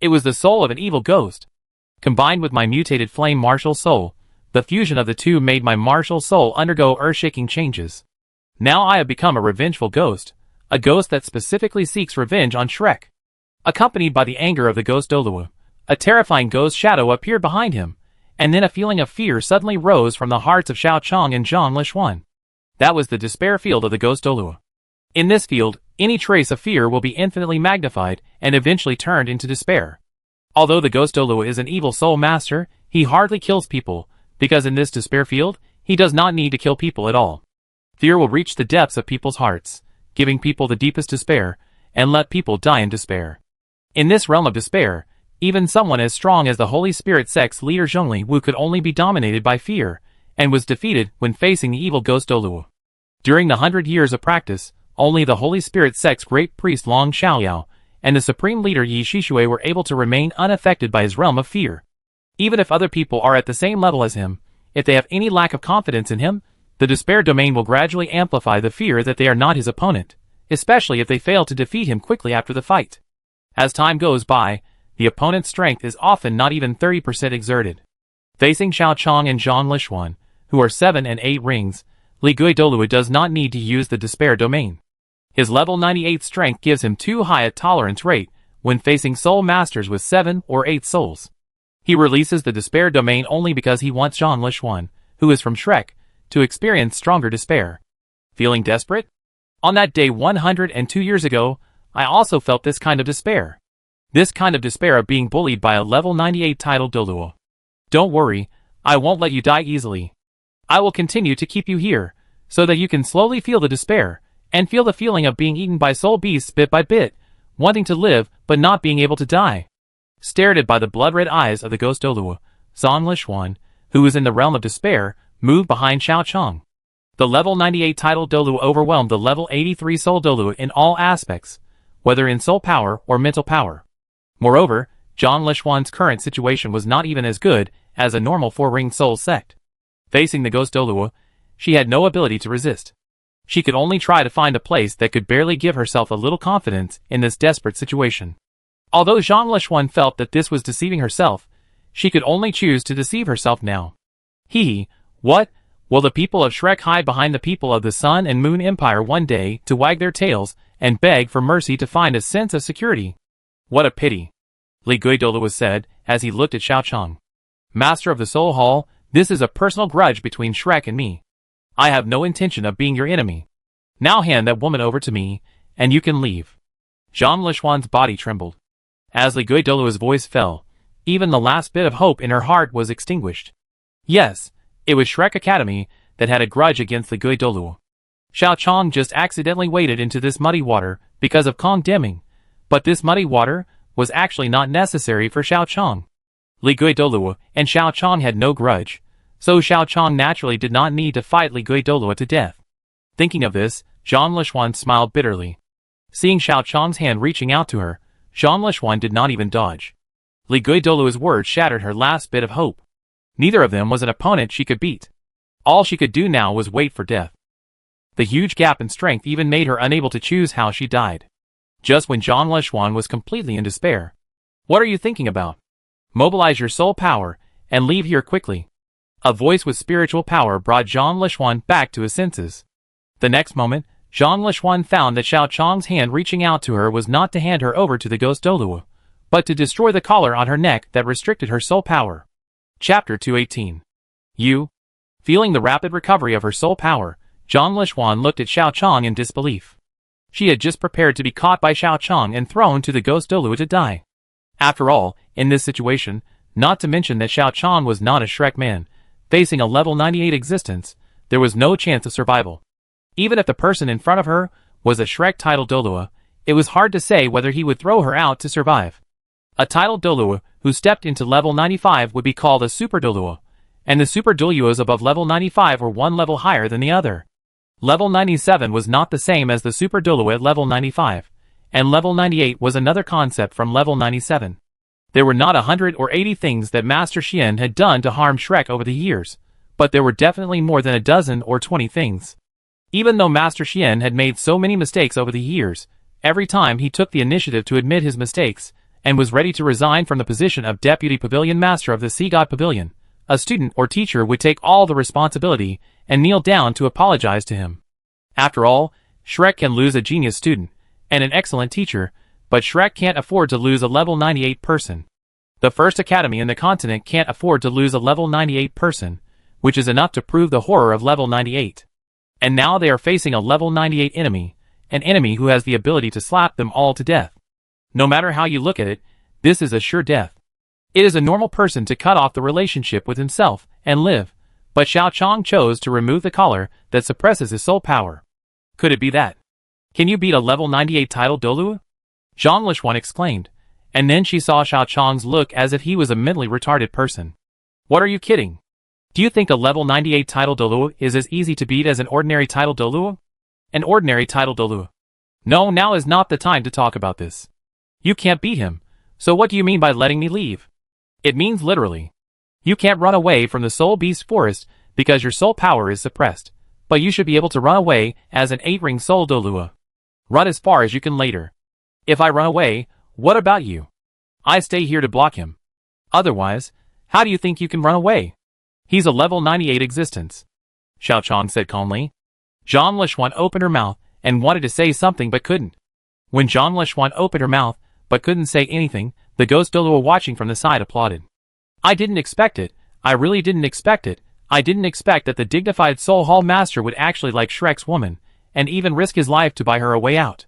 It was the soul of an evil ghost. Combined with my mutated flame martial soul, the fusion of the two made my martial soul undergo earth-shaking changes. Now I have become a revengeful ghost, a ghost that specifically seeks revenge on Shrek. Accompanied by the anger of the ghost Douluo, a terrifying ghost shadow appeared behind him, and then a feeling of fear suddenly rose from the hearts of Xiao Chong and Zhang Lishuan. That was the despair field of the ghost Douluo. In this field, any trace of fear will be infinitely magnified and eventually turned into despair. Although the ghost Douluo is an evil soul master, he hardly kills people, because in this despair field, he does not need to kill people at all. Fear will reach the depths of people's hearts, giving people the deepest despair, and let people die in despair. In this realm of despair, even someone as strong as the Holy Spirit Sect's leader Zhongli Wu could only be dominated by fear, and was defeated when facing the evil ghost Douluo. During the 100 years of practice, only the Holy Spirit Sect's great priest Long Xiaoyao and the supreme leader Yi Shishui were able to remain unaffected by his realm of fear. Even if other people are at the same level as him, if they have any lack of confidence in him, the despair domain will gradually amplify the fear that they are not his opponent, especially if they fail to defeat him quickly after the fight. As time goes by, the opponent's strength is often not even 30% exerted. Facing Xiao Chong and Zhang Lishuan, who are 7 and 8 rings, Li Gui Douluo does not need to use the despair domain. His level 98 strength gives him too high a tolerance rate when facing soul masters with 7 or 8 souls. He releases the despair domain only because he wants Zhang Lishuan, who is from Shrek, to experience stronger despair. Feeling desperate? On that day 102 years ago, I also felt this kind of despair. This kind of despair of being bullied by a level 98 titled Douluo. Don't worry, I won't let you die easily. I will continue to keep you here, so that you can slowly feel the despair, and feel the feeling of being eaten by soul beasts bit by bit, wanting to live but not being able to die. Stared at by the blood-red eyes of the ghost Douluo, Zhang Lishuan, who was in the realm of despair, moved behind Xiao Chong. The level 98 title Douluo overwhelmed the level 83 soul Douluo in all aspects, whether in soul power or mental power. Moreover, Zhang Lishuan's current situation was not even as good as a normal 4-ringed soul sect. Facing the ghost Douluo, she had no ability to resist. She could only try to find a place that could barely give herself a little confidence in this desperate situation. Although Zhang Lishuan felt that this was deceiving herself, she could only choose to deceive herself now. What? Will the people of Shrek hide behind the people of the Sun and Moon Empire one day to wag their tails and beg for mercy to find a sense of security? What a pity. Li Gui Douluo said as he looked at Xiao Chong. Master of the Soul Hall, this is a personal grudge between Shrek and me. I have no intention of being your enemy. Now hand that woman over to me, and you can leave. Zhang Lishuan's body trembled. As Li Gui Douluo's voice fell, even the last bit of hope in her heart was extinguished. Yes, it was Shrek Academy that had a grudge against Li Gui Douluo. Xiao Chong just accidentally waded into this muddy water because of condemning, but this muddy water was actually not necessary for Xiao Chong. Li Gui Douluo and Xiao Chong had no grudge, so Xiao Chong naturally did not need to fight Li Gui Douluo to death. Thinking of this, Zhang Lishuan smiled bitterly. Seeing Xiao Chong's hand reaching out to her, Zhang Lishuan did not even dodge. Li Gui Douluo's words shattered her last bit of hope. Neither of them was an opponent she could beat. All she could do now was wait for death. The huge gap in strength even made her unable to choose how she died. Just when Zhang Lishuan was completely in despair. What are you thinking about? Mobilize your soul power, and leave here quickly. A voice with spiritual power brought Zhang Lishuan back to his senses. The next moment, Zhang Lishuan found that Xiao Chong's hand reaching out to her was not to hand her over to the ghost Douluo, but to destroy the collar on her neck that restricted her soul power. Chapter 218. Feeling the rapid recovery of her soul power, Zhang Lishuan looked at Xiao Chong in disbelief. She had just prepared to be caught by Xiao Chong and thrown to the ghost Douluo to die. After all, in this situation, not to mention that Xiao Chong was not a Shrek man, facing a level 98 existence, there was no chance of survival. Even if the person in front of her was a Shrek title Douluo, it was hard to say whether he would throw her out to survive. A title Douluo who stepped into level 95 would be called a super Douluo, and the super Douluos above level 95 were one level higher than the other. Level 97 was not the same as the super Douluo at level 95, and level 98 was another concept from level 97. There were not 100 or 80 things that Master Xian had done to harm Shrek over the years, but there were definitely more than a dozen or 20 things. Even though Master Xian had made so many mistakes over the years, every time he took the initiative to admit his mistakes, and was ready to resign from the position of Deputy Pavilion Master of the Sea God Pavilion, a student or teacher would take all the responsibility and kneel down to apologize to him. After all, Shrek can lose a genius student, and an excellent teacher, but Shrek can't afford to lose a level 98 person. The first academy in the continent can't afford to lose a level 98 person, which is enough to prove the horror of level 98. And now they are facing a level 98 enemy, an enemy who has the ability to slap them all to death. No matter how you look at it, this is a sure death. It is a normal person to cut off the relationship with himself and live, but Xiao Chong chose to remove the collar that suppresses his soul power. Could it be that? Can you beat a level 98 title Douluo? Zhang Lishuan exclaimed, and then she saw Xiao Chong's look as if he was a mentally retarded person. What are you kidding? Do you think a level 98 title Douluo is as easy to beat as an ordinary title Douluo? An ordinary title Douluo? No, now is not the time to talk about this. You can't beat him, so what do you mean by letting me leave? It means literally. You can't run away from the Soul Beast Forest because your soul power is suppressed, but you should be able to run away as an 8-ring soul Douluo. Run as far as you can later. If I run away, what about you? I stay here to block him. Otherwise, how do you think you can run away? He's a level 98 existence. Xiao Chong said calmly. Zhang Lishuan opened her mouth and wanted to say something but couldn't. When Zhang Lishuan opened her mouth but couldn't say anything, the ghost Douluo watching from the side applauded. I didn't expect it. I really didn't expect it. I didn't expect that the dignified Soul Hall Master would actually like Shrek's woman, and even risk his life to buy her a way out.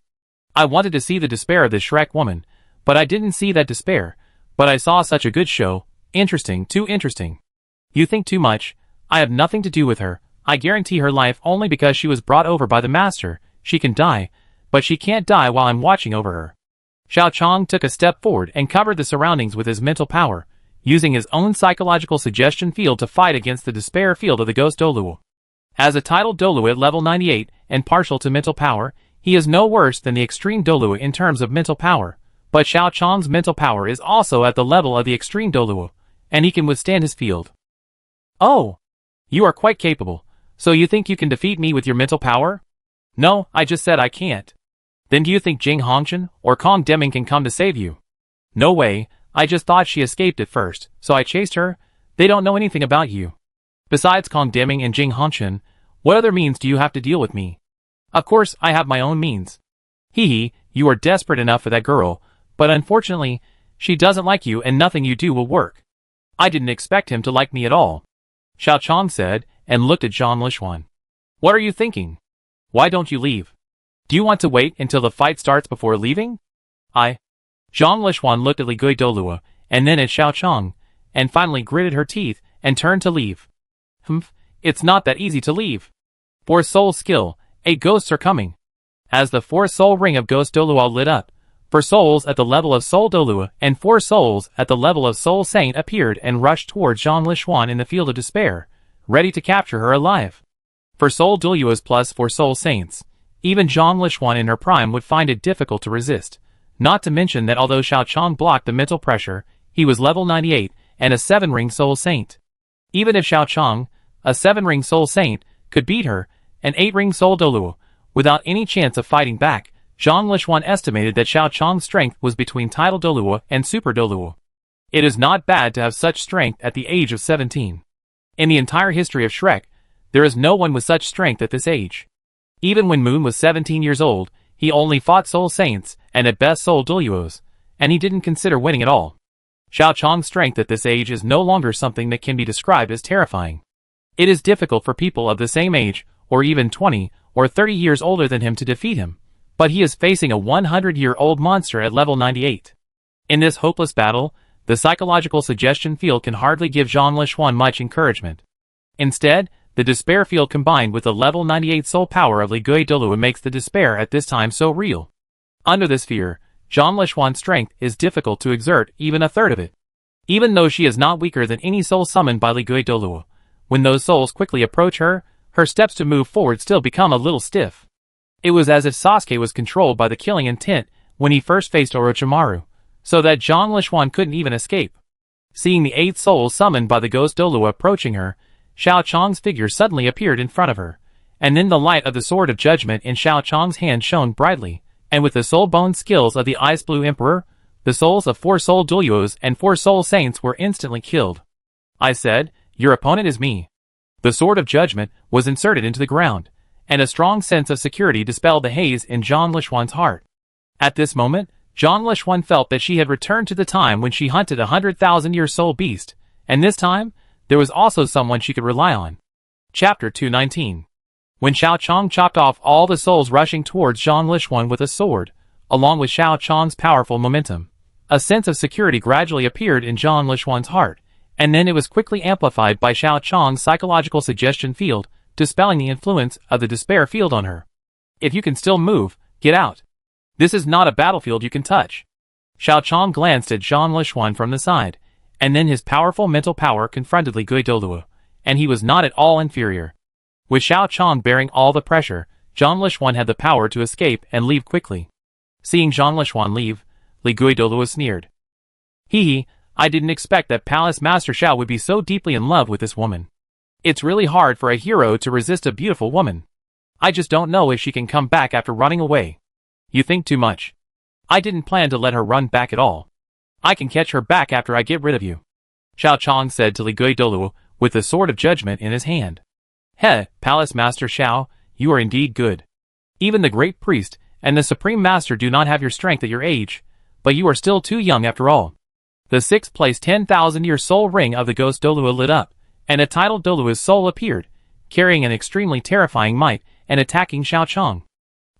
I wanted to see the despair of this Shrek woman, but I didn't see that despair, but I saw such a good show. Interesting, too interesting. You think too much. I have nothing to do with her. I guarantee her life only because she was brought over by the Master. She can die, but she can't die while I'm watching over her. Xiao Chong took a step forward and covered the surroundings with his mental power, using his own psychological suggestion field to fight against the despair field of the ghost Douluo. As a title Douluo at level 98 and partial to mental power, he is no worse than the extreme Douluo in terms of mental power, but Xiao Chong's mental power is also at the level of the extreme Douluo, and he can withstand his field. Oh! You are quite capable, so you think you can defeat me with your mental power? No, I just said I can't. Then do you think Jing Hongchen or Kong Deming can come to save you? No way, I just thought she escaped at first, so I chased her. They don't know anything about you. Besides Kong Deming and Jing Hongchen, what other means do you have to deal with me? Of course, I have my own means. Hee, you are desperate enough for that girl, but unfortunately, she doesn't like you and nothing you do will work. I didn't expect him to like me at all. Xiao Chong said, and looked at Zhang Lishuan. What are you thinking? Why don't you leave? Do you want to wait until the fight starts before leaving? Zhang Lishuan looked at Li Gui Douluo, and then at Xiao Chong, and finally gritted her teeth, and turned to leave. It's not that easy to leave. For soul skill, 8 ghosts are coming. As the 4th soul ring of Ghost Douluo lit up, 4 souls at the level of Soul Douluo and 4 souls at the level of Soul Saint appeared and rushed towards Zhang Lishuan in the field of despair, ready to capture her alive. For Soul Douluos plus 4 Soul Saints, even Zhang Lishuan in her prime would find it difficult to resist, not to mention that although Xiao Chong blocked the mental pressure, he was level 98 and a 7-ring Soul Saint. Even if Xiao Chong, a 7-ring Soul Saint, could beat her, an 8-ring Soul Douluo, without any chance of fighting back, Zhang Lishuan estimated that Xiao Chong's strength was between title Douluo and super Douluo. It is not bad to have such strength at the age of 17. In the entire history of Shrek, there is no one with such strength at this age. Even when Moon was 17 years old, he only fought Soul Saints and at best Soul Douluos, and he didn't consider winning at all. Xiao Chong's strength at this age is no longer something that can be described as terrifying. It is difficult for people of the same age, or even 20 or 30 years older than him to defeat him, but he is facing a 100-year-old monster at level 98. In this hopeless battle, the psychological suggestion field can hardly give Zhang Lishuan much encouragement. Instead, the despair field combined with the level 98 soul power of Li Gui Douluo makes the despair at this time so real. Under this fear, Zhang Lishuan's strength is difficult to exert even a third of it. Even though she is not weaker than any soul summoned by Li Gui Douluo, when those souls quickly approach her, her steps to move forward still become a little stiff. It was as if Sasuke was controlled by the killing intent when he first faced Orochimaru, so that Zhang Lishuan couldn't even escape. Seeing the 8 souls summoned by the ghost Douluo approaching her, Xiao Chong's figure suddenly appeared in front of her, and then the light of the Sword of Judgment in Xiao Chong's hand shone brightly, and with the soul bone skills of the Ice Blue Emperor, the souls of 4 soul Douluos and 4 soul saints were instantly killed. I said, "Your opponent is me." The Sword of Judgment was inserted into the ground, and a strong sense of security dispelled the haze in Zhang Lishuan's heart. At this moment, Zhang Lishuan felt that she had returned to the time when she hunted a 100,000-year soul beast, and this time, there was also someone she could rely on. Chapter 219. When Xiao Chong chopped off all the souls rushing towards Zhang Lishuan with a sword, along with Xiao Chong's powerful momentum, a sense of security gradually appeared in Zhang Lishuan's heart, and then it was quickly amplified by Xiao Chong's psychological suggestion field, dispelling the influence of the despair field on her. If you can still move, get out. This is not a battlefield you can touch. Xiao Chong glanced at Zhang Lishuan from the side, and then his powerful mental power confronted Li Gui Douluo, and he was not at all inferior. With Xiao Chong bearing all the pressure, Zhang Lishuan had the power to escape and leave quickly. Seeing Zhang Lishuan leave, Li Gui Douluo sneered. Hee, I didn't expect that Palace Master Xiao would be so deeply in love with this woman. It's really hard for a hero to resist a beautiful woman. I just don't know if she can come back after running away. You think too much. I didn't plan to let her run back at all. I can catch her back after I get rid of you. Xiao Chong said to Li Gui Douluo with the Sword of Judgment in his hand. Heh, Palace Master Xiao, you are indeed good. Even the Great Priest and the Supreme Master do not have your strength at your age, but you are still too young after all. The 6th place 10,000-year soul ring of the ghost Douluo lit up, and a titled Douluo's soul appeared, carrying an extremely terrifying might and attacking Xiao Chong.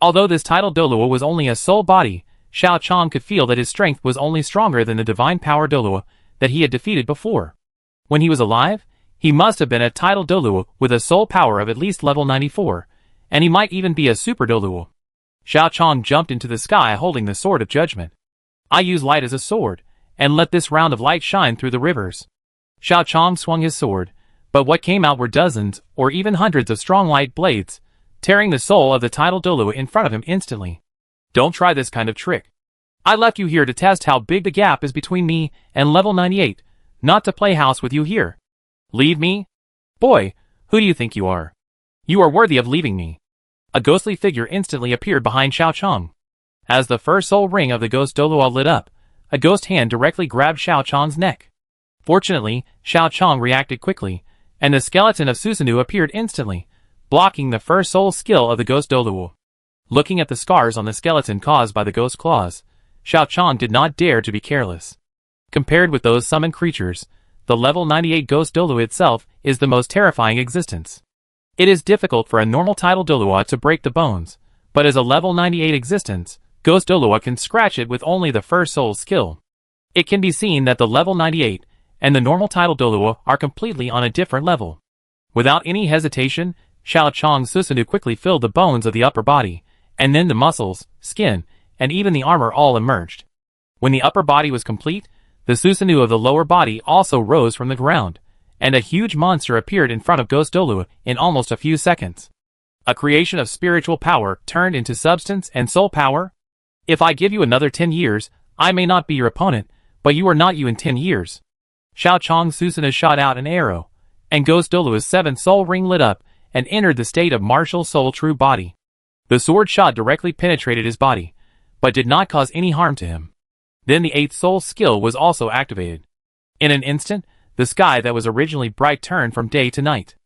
Although this titled Douluo was only a soul body, Xiao Chong could feel that his strength was only stronger than the divine power Douluo that he had defeated before. When he was alive, he must have been a titled Douluo with a soul power of at least level 94, and he might even be a super Douluo. Xiao Chong jumped into the sky holding the Sword of Judgment. I use light as a sword, and let this round of light shine through the rivers. Xiao Chong swung his sword, but what came out were dozens or even hundreds of strong light blades, tearing the soul of the titled Douluo in front of him instantly. Don't try this kind of trick. I left you here to test how big the gap is between me and level 98, not to play house with you here. Leave me? Boy, who do you think you are? You are worthy of leaving me. A ghostly figure instantly appeared behind Xiao Chong. As the first soul ring of the ghost Douluo lit up, a ghost hand directly grabbed Xiao Chong's neck. Fortunately, Xiao Chong reacted quickly, and the skeleton of Susanoo appeared instantly, blocking the first soul skill of the ghost Douluo. Looking at the scars on the skeleton caused by the ghost claws, Xiao Chong did not dare to be careless. Compared with those summoned creatures, the level 98 ghost Douluo itself is the most terrifying existence. It is difficult for a normal title Douluo to break the bones, but as a level 98 existence, ghost Douluo can scratch it with only the first soul skill. It can be seen that the level 98 and the normal title Douluo are completely on a different level. Without any hesitation, Xiao Chong's Susanoo quickly filled the bones of the upper body, and then the muscles, skin, and even the armor all emerged. When the upper body was complete, the Susanoo of the lower body also rose from the ground, and a huge monster appeared in front of Ghost Douluo in almost a few seconds. A creation of spiritual power turned into substance and soul power? If I give you another 10 years, I may not be your opponent, but you are not you in 10 years. Xiao Chong's Susanoo shot out an arrow, and Ghost Douluo's 7th soul ring lit up and entered the state of martial soul true body. The sword shot directly penetrated his body, but did not cause any harm to him. Then the 8th soul skill was also activated. In an instant, the sky that was originally bright turned from day to night.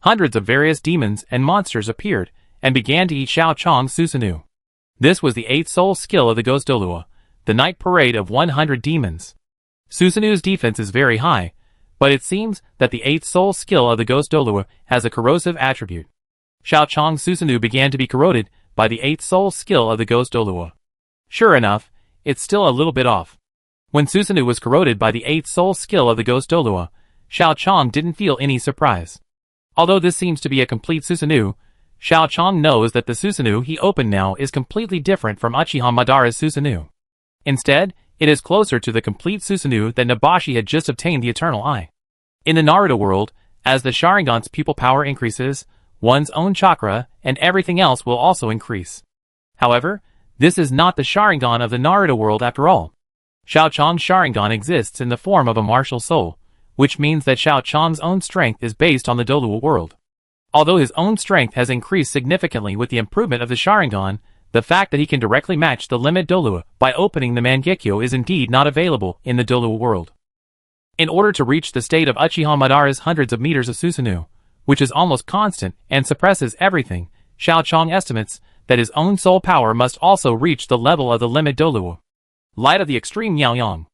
Hundreds of various demons and monsters appeared and began to eat Xiao Chong's Susanoo. This was the 8th soul skill of the Ghost Douluo, the night parade of 100 demons. Susanoo's defense is very high, but it seems that the 8th soul skill of the Ghost Douluo has a corrosive attribute. Xiao Chong's Susanoo began to be corroded by the 8th soul skill of the Ghost Douluo. Sure enough, it's still a little bit off. When Susanoo was corroded by the 8th soul skill of the Ghost Douluo, Xiao Chong didn't feel any surprise. Although this seems to be a complete Susanoo, Xiao Chong knows that the Susanoo he opened now is completely different from Uchiha Madara's Susanoo. Instead, it is closer to the complete Susanoo that Nabashi had just obtained the Eternal Eye. In the Naruto world, as the Sharingan's pupil power increases, one's own chakra and everything else will also increase. However, this is not the Sharingan of the Naruto world after all. Xiao Chang's Sharingan exists in the form of a martial soul, which means that Xiao Chang's own strength is based on the Douluo world. Although his own strength has increased significantly with the improvement of the Sharingan, the fact that he can directly match the limit Douluo by opening the Mangekyo is indeed not available in the Douluo world. In order to reach the state of Uchiha Madara's hundreds of meters of Susanoo, which is almost constant and suppresses everything, Xiao Chang estimates that his own soul power must also reach the level of the limit Douluo. Light of the extreme Yaoyang.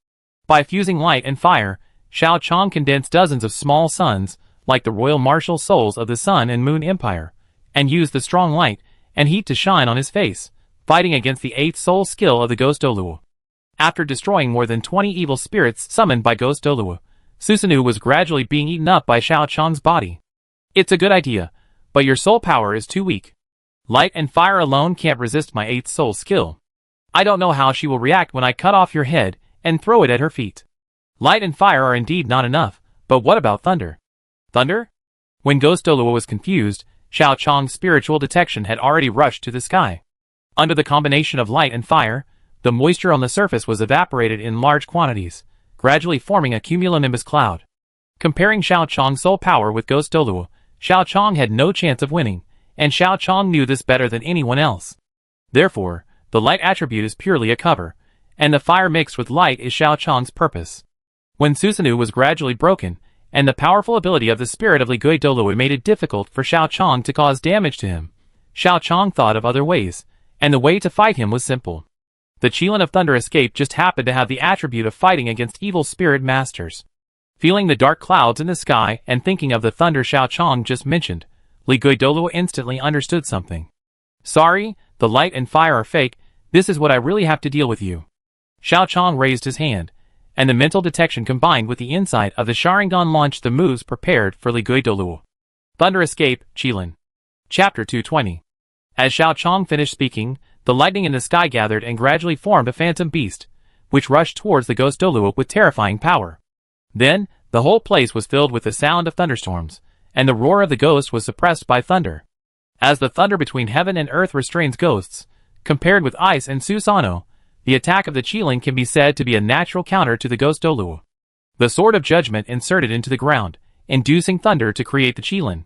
By fusing light and fire, Xiao Chang condensed dozens of small suns, like the royal martial souls of the Sun and Moon Empire, and used the strong light and heat to shine on his face, fighting against the 8th soul skill of the Ghost Douluo. After destroying more than 20 evil spirits summoned by Ghost Douluo, Susanoo was gradually being eaten up by Xiao Chang's body. It's a good idea, but your soul power is too weak. Light and fire alone can't resist my 8th soul skill. I don't know how she will react when I cut off your head and throw it at her feet. Light and fire are indeed not enough, but what about thunder? Thunder? When Ghost Douluo was confused, Xiao Chang's spiritual detection had already rushed to the sky. Under the combination of light and fire, the moisture on the surface was evaporated in large quantities, gradually forming a cumulonimbus cloud. Comparing Xiao Chang's soul power with Ghost Douluo, Xiao Chang had no chance of winning, and Xiao Chang knew this better than anyone else. Therefore, the light attribute is purely a cover, and the fire mixed with light is Xiao Chang's purpose. When Susanoo was gradually broken, and the powerful ability of the spirit of Ligui Douluo made it difficult for Xiao Chang to cause damage to him, Xiao Chang thought of other ways, and the way to fight him was simple. The Qilin of Thunder Escape just happened to have the attribute of fighting against evil spirit masters. Feeling the dark clouds in the sky and thinking of the thunder Xiao Chang just mentioned, Ligui Douluo instantly understood something. Sorry, the light and fire are fake, this is what I really have to deal with you. Xiao Chang raised his hand, and the mental detection combined with the insight of the Sharingan launched the moves prepared for Ligui Douluo. Thunder Escape, Qilin. Chapter 220. As Xiao Chang finished speaking, the lightning in the sky gathered and gradually formed a phantom beast, which rushed towards the Ghost Douluo with terrifying power. Then, the whole place was filled with the sound of thunderstorms, and the roar of the ghost was suppressed by thunder. As the thunder between heaven and earth restrains ghosts, compared with ice and Susanoo, the attack of the Qilin can be said to be a natural counter to the Ghost Douluo. The Sword of Judgment inserted into the ground, inducing thunder to create the Qilin.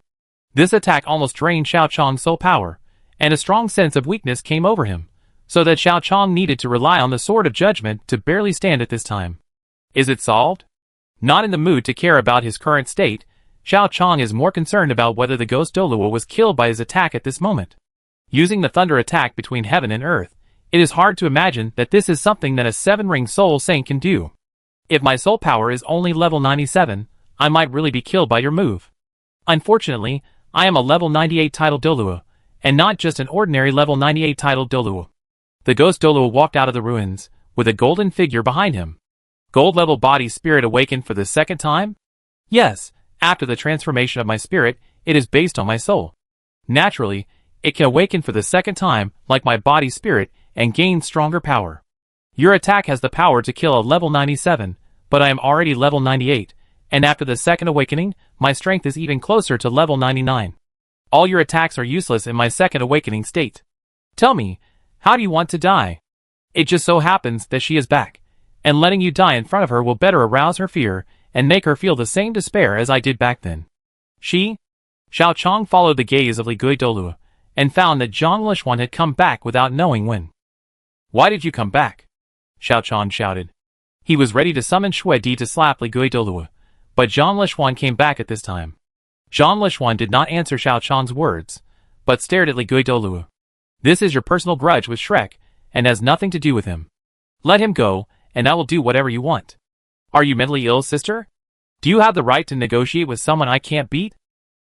This attack almost drained Xiao Chang's soul power, and a strong sense of weakness came over him, so that Xiao Chang needed to rely on the Sword of Judgment to barely stand at this time. Is it solved? Not in the mood to care about his current state, Xiao Chang is more concerned about whether the Ghost Douluo was killed by his attack at this moment. Using the thunder attack between heaven and earth, it is hard to imagine that this is something that a 7-ring soul saint can do. If my soul power is only level 97, I might really be killed by your move. Unfortunately, I am a level 98 titled Douluo, and not just an ordinary level 98 titled Douluo. The Ghost Douluo walked out of the ruins, with a golden figure behind him. Gold level body spirit awakened for the second time? Yes, after the transformation of my spirit, it is based on my soul. Naturally, it can awaken for the second time, like my body spirit, and gain stronger power. Your attack has the power to kill a level 97, but I am already level 98, and after the second awakening, my strength is even closer to level 99. All your attacks are useless in my second awakening state. Tell me, how do you want to die? It just so happens that she is back, and letting you die in front of her will better arouse her fear and make her feel the same despair as I did back then. She? Xiao Chang followed the gaze of Ligui Douluo, and found that Zhang Lishuan had come back without knowing when. Why did you come back? Xiao Chang shouted. He was ready to summon Xue Di to slap Ligui Douluo, but Zhang Lishuan came back at this time. Zhang Lishuan did not answer Xiao Chang's words, but stared at Ligui Douluo. This is your personal grudge with Shrek, and has nothing to do with him. Let him go, and I will do whatever you want. Are you mentally ill, sister? Do you have the right to negotiate with someone I can't beat?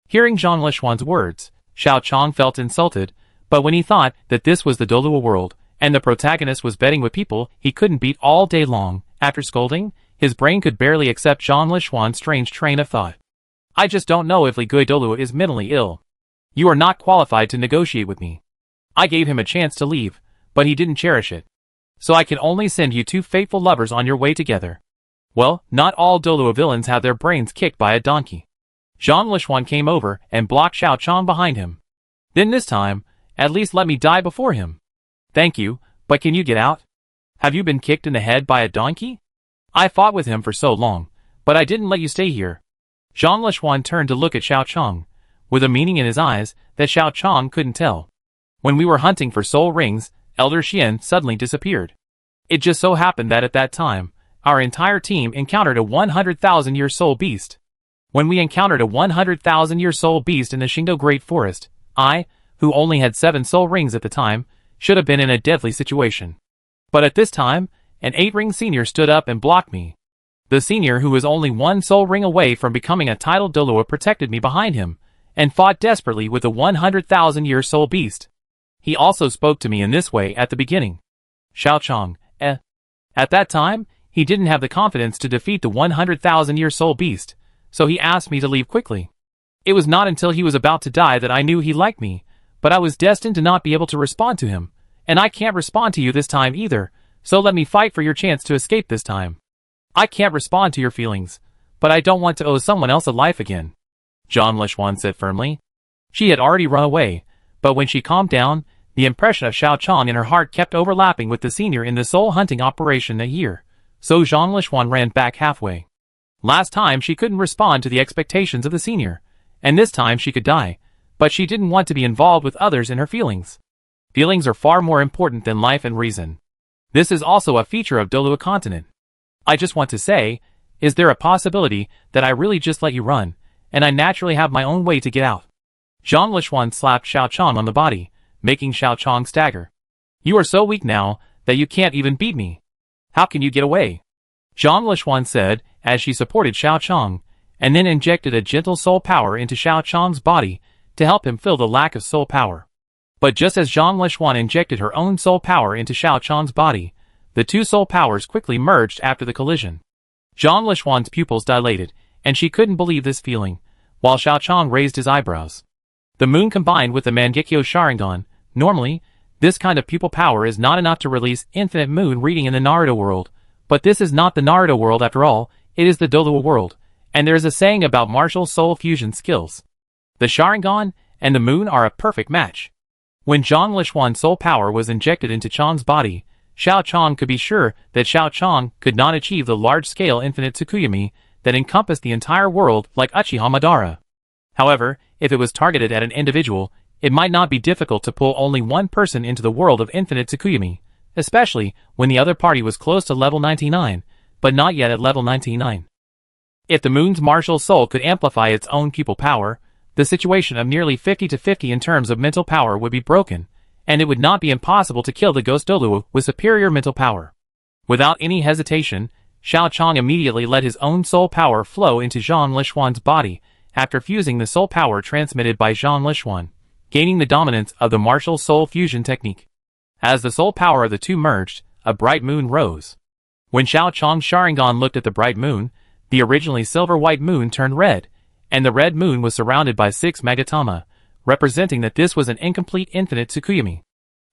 Hearing Zhang Lishuan's words, Xiao Chang felt insulted, but when he thought that this was the Douluo world, and the protagonist was betting with people he couldn't beat all day long, after scolding, his brain could barely accept Zhang Lishuan's strange train of thought. I just don't know if Ligui Douluo is mentally ill. You are not qualified to negotiate with me. I gave him a chance to leave, but he didn't cherish it. So I can only send you two faithful lovers on your way together. Well, not all Douluo villains have their brains kicked by a donkey. Zhang Lishuan came over and blocked Xiao Chong behind him. Then this time, at least let me die before him. Thank you, but can you get out? Have you been kicked in the head by a donkey? I fought with him for so long, but I didn't let you stay here. Zhang Lishuan turned to look at Xiao Chong, with a meaning in his eyes that Xiao Chong couldn't tell. When we were hunting for soul rings, Elder Xian suddenly disappeared. It just so happened that at that time, our entire team encountered a 100,000-year soul beast. When we encountered a 100,000-year soul beast in the Xingdou Great Forest, I, who only had 7 soul rings at the time, should have been in a deadly situation. But at this time, an 8-ring senior stood up and blocked me. The senior, who was only 1 soul ring away from becoming a titled Douluo, protected me behind him, and fought desperately with the 100,000-year soul beast. He also spoke to me in this way at the beginning. Xiao Chong, At that time, he didn't have the confidence to defeat the 100,000-year soul beast, so he asked me to leave quickly. It was not until he was about to die that I knew he liked me, but I was destined to not be able to respond to him, and I can't respond to you this time either, so let me fight for your chance to escape this time. I can't respond to your feelings, but I don't want to owe someone else a life again. Zhang Lishuan said firmly. She had already run away, but when she calmed down, the impression of Xiao Chong in her heart kept overlapping with the senior in the soul hunting operation that year, so Zhang Lishuan ran back halfway. Last time she couldn't respond to the expectations of the senior, and this time she could die, but she didn't want to be involved with others in her feelings. Feelings are far more important than life and reason. This is also a feature of Douluo continent. I just want to say, is there a possibility that I really just let you run, and I naturally have my own way to get out? Zhang Lishuan slapped Xiao Chong on the body, making Xiao Chong stagger. You are so weak now, that you can't even beat me. How can you get away? Zhang Lishuan said, as she supported Xiao Chong, and then injected a gentle soul power into Xiao Chong's body, to help him fill the lack of soul power. But just as Zhang Lishuan injected her own soul power into Xiao Chong's body, the two soul powers quickly merged after the collision. Zhang Lishuan's pupils dilated, and she couldn't believe this feeling, while Xiao Chong raised his eyebrows. The moon combined with the Mangekyo Sharingan. Normally, this kind of pupil power is not enough to release infinite moon reading in the Naruto world, but this is not the Naruto world after all, it is the Douluo world, and there is a saying about martial soul fusion skills. The Sharingan and the moon are a perfect match. When Zhang Lishuan's soul power was injected into Chong's body, Xiao Chong could be sure that Xiao Chong could not achieve the large-scale infinite Tsukuyomi that encompassed the entire world like Uchiha Madara. However, if it was targeted at an individual, it might not be difficult to pull only one person into the world of infinite Tsukuyomi, especially when the other party was close to level 99, but not yet at level 99. If the moon's martial soul could amplify its own pupil power, the situation of nearly 50-50 in terms of mental power would be broken, and it would not be impossible to kill the ghost Douluo with superior mental power. Without any hesitation, Xiao Chong immediately let his own soul power flow into Zhang Lishuan's body after fusing the soul power transmitted by Zhang Lishuan, gaining the dominance of the martial soul fusion technique. As the soul power of the two merged, a bright moon rose. When Xiao Chong's Sharingan looked at the bright moon, the originally silver-white moon turned red, and the red moon was surrounded by 6 Magatama, representing that this was an incomplete infinite Tsukuyomi.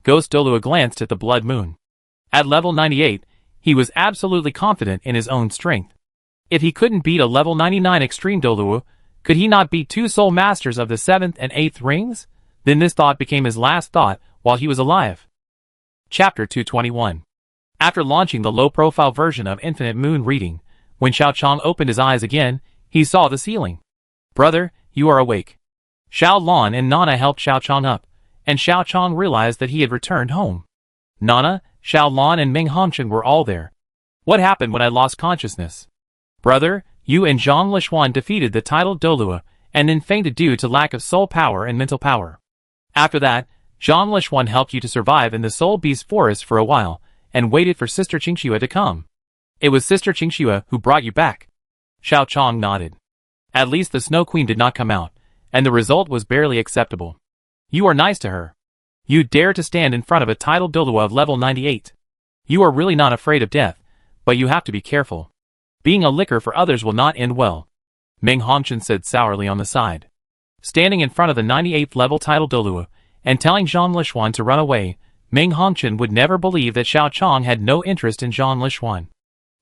Ghost Douluo glanced at the blood moon. At level 98, he was absolutely confident in his own strength. If he couldn't beat a level 99 extreme Douluo, could he not beat 2 soul masters of the 7th and 8th rings? Then this thought became his last thought while he was alive. Chapter 221. After launching the low-profile version of Infinite Moon Reading, when Xiao Chong opened his eyes again, he saw the ceiling. Brother, you are awake. Xiao Lan and Nana helped Xiao Chong up, and Xiao Chong realized that he had returned home. Nana, Xiao Lan and Ming Hongchen were all there. What happened when I lost consciousness? Brother, you and Zhang Lishuan defeated the titled Douluo, and then fainted due to lack of soul power and mental power. After that, Zhang Lishuan helped you to survive in the Soul Beast Forest for a while, and waited for Sister Qingxue to come. It was Sister Qingxue who brought you back. Xiao Chong nodded. At least the Snow Queen did not come out, and the result was barely acceptable. You are nice to her. You dare to stand in front of a titled Douluo of level 98. You are really not afraid of death, but you have to be careful. Being a licker for others will not end well. Ming Hongchen said sourly on the side. Standing in front of the 98th level titled Douluo, and telling Zhang Lishuan to run away, Ming Hongchen would never believe that Xiao Chong had no interest in Zhang Lishuan,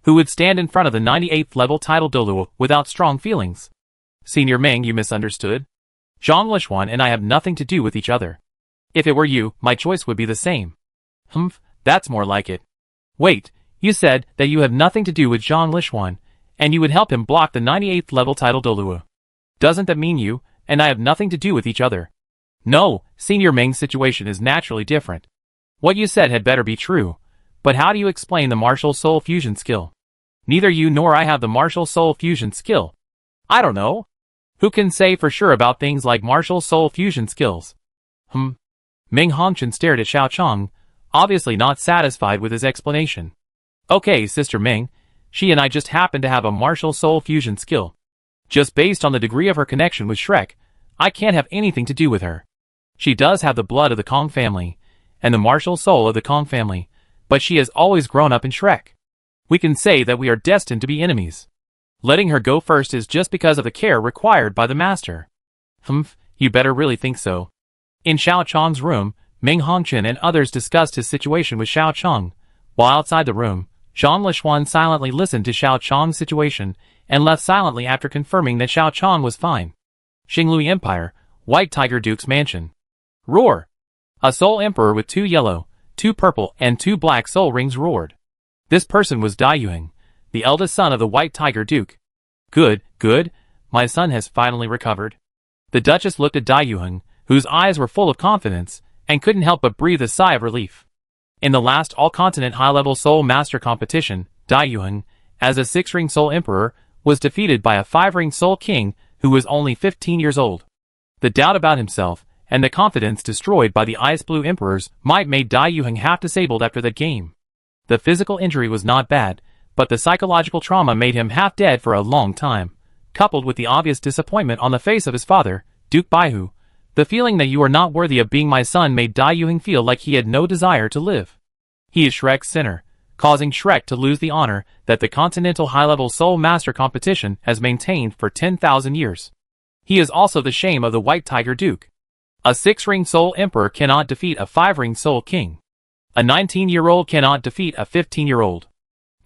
who would stand in front of the 98th level title Douluo without strong feelings. Senior Ming, you misunderstood. Zhang Lishuan and I have nothing to do with each other. If it were you, my choice would be the same. Humph, that's more like it. Wait, you said that you have nothing to do with Zhang Lishuan, and you would help him block the 98th level title Douluo. Doesn't that mean you and I have nothing to do with each other? No, Senior Ming's situation is naturally different. What you said had better be true, but how do you explain the martial soul fusion skill? Neither you nor I have the martial soul fusion skill. I don't know. Who can say for sure about things like martial soul fusion skills? Ming Hongchen stared at Xiao Chong, obviously not satisfied with his explanation. Okay, Sister Ming, she and I just happen to have a martial soul fusion skill. Just based on the degree of her connection with Shrek, I can't have anything to do with her. She does have the blood of the Kong family, and the martial soul of the Kong family, but she has always grown up in Shrek. We can say that we are destined to be enemies. Letting her go first is just because of the care required by the master. You better really think so. In Xiao Chong's room, Ming Hongchen and others discussed his situation with Xiao Chong, while outside the room, Zhang Lishuan silently listened to Xiao Chong's situation and left silently after confirming that Xiao Chong was fine. Xinglui Empire, White Tiger Duke's mansion. Roar! A soul emperor with 2 yellow, 2 purple, and 2 black soul rings roared. This person was Dai Yuheng, the eldest son of the White Tiger Duke. Good, my son has finally recovered. The Duchess looked at Dai Yuheng, whose eyes were full of confidence, and couldn't help but breathe a sigh of relief. In the last all-continent high-level Soul Master competition, Dai Yuheng, as a 6-ring Soul Emperor, was defeated by a 5-ring Soul King who was only 15 years old. The doubt about himself, and the confidence destroyed by the Ice Blue Emperors might made Dai Yuheng half disabled after that game. The physical injury was not bad, but the psychological trauma made him half dead for a long time, coupled with the obvious disappointment on the face of his father, Duke Baihu. The feeling that you are not worthy of being my son made Dai Yuheng feel like he had no desire to live. He is Shrek's sinner, causing Shrek to lose the honor that the Continental High-Level Soul Master competition has maintained for 10,000 years. He is also the shame of the White Tiger Duke. A 6-ring Soul Emperor cannot defeat a 5-ring Soul King. A 19-year-old cannot defeat a 15-year-old.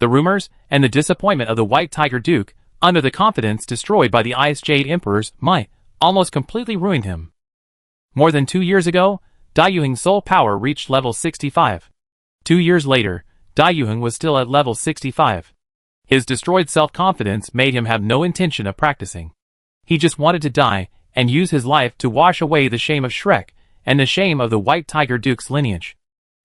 The rumors and the disappointment of the White Tiger Duke, under the confidence destroyed by the Ice Jade Emperors, might almost completely ruin him. More than 2 years ago, Dai Yuheng's soul power reached level 65. 2 years later, Dai Yuheng was still at level 65. His destroyed self-confidence made him have no intention of practicing. He just wanted to die and use his life to wash away the shame of Shrek and the shame of the White Tiger Duke's lineage.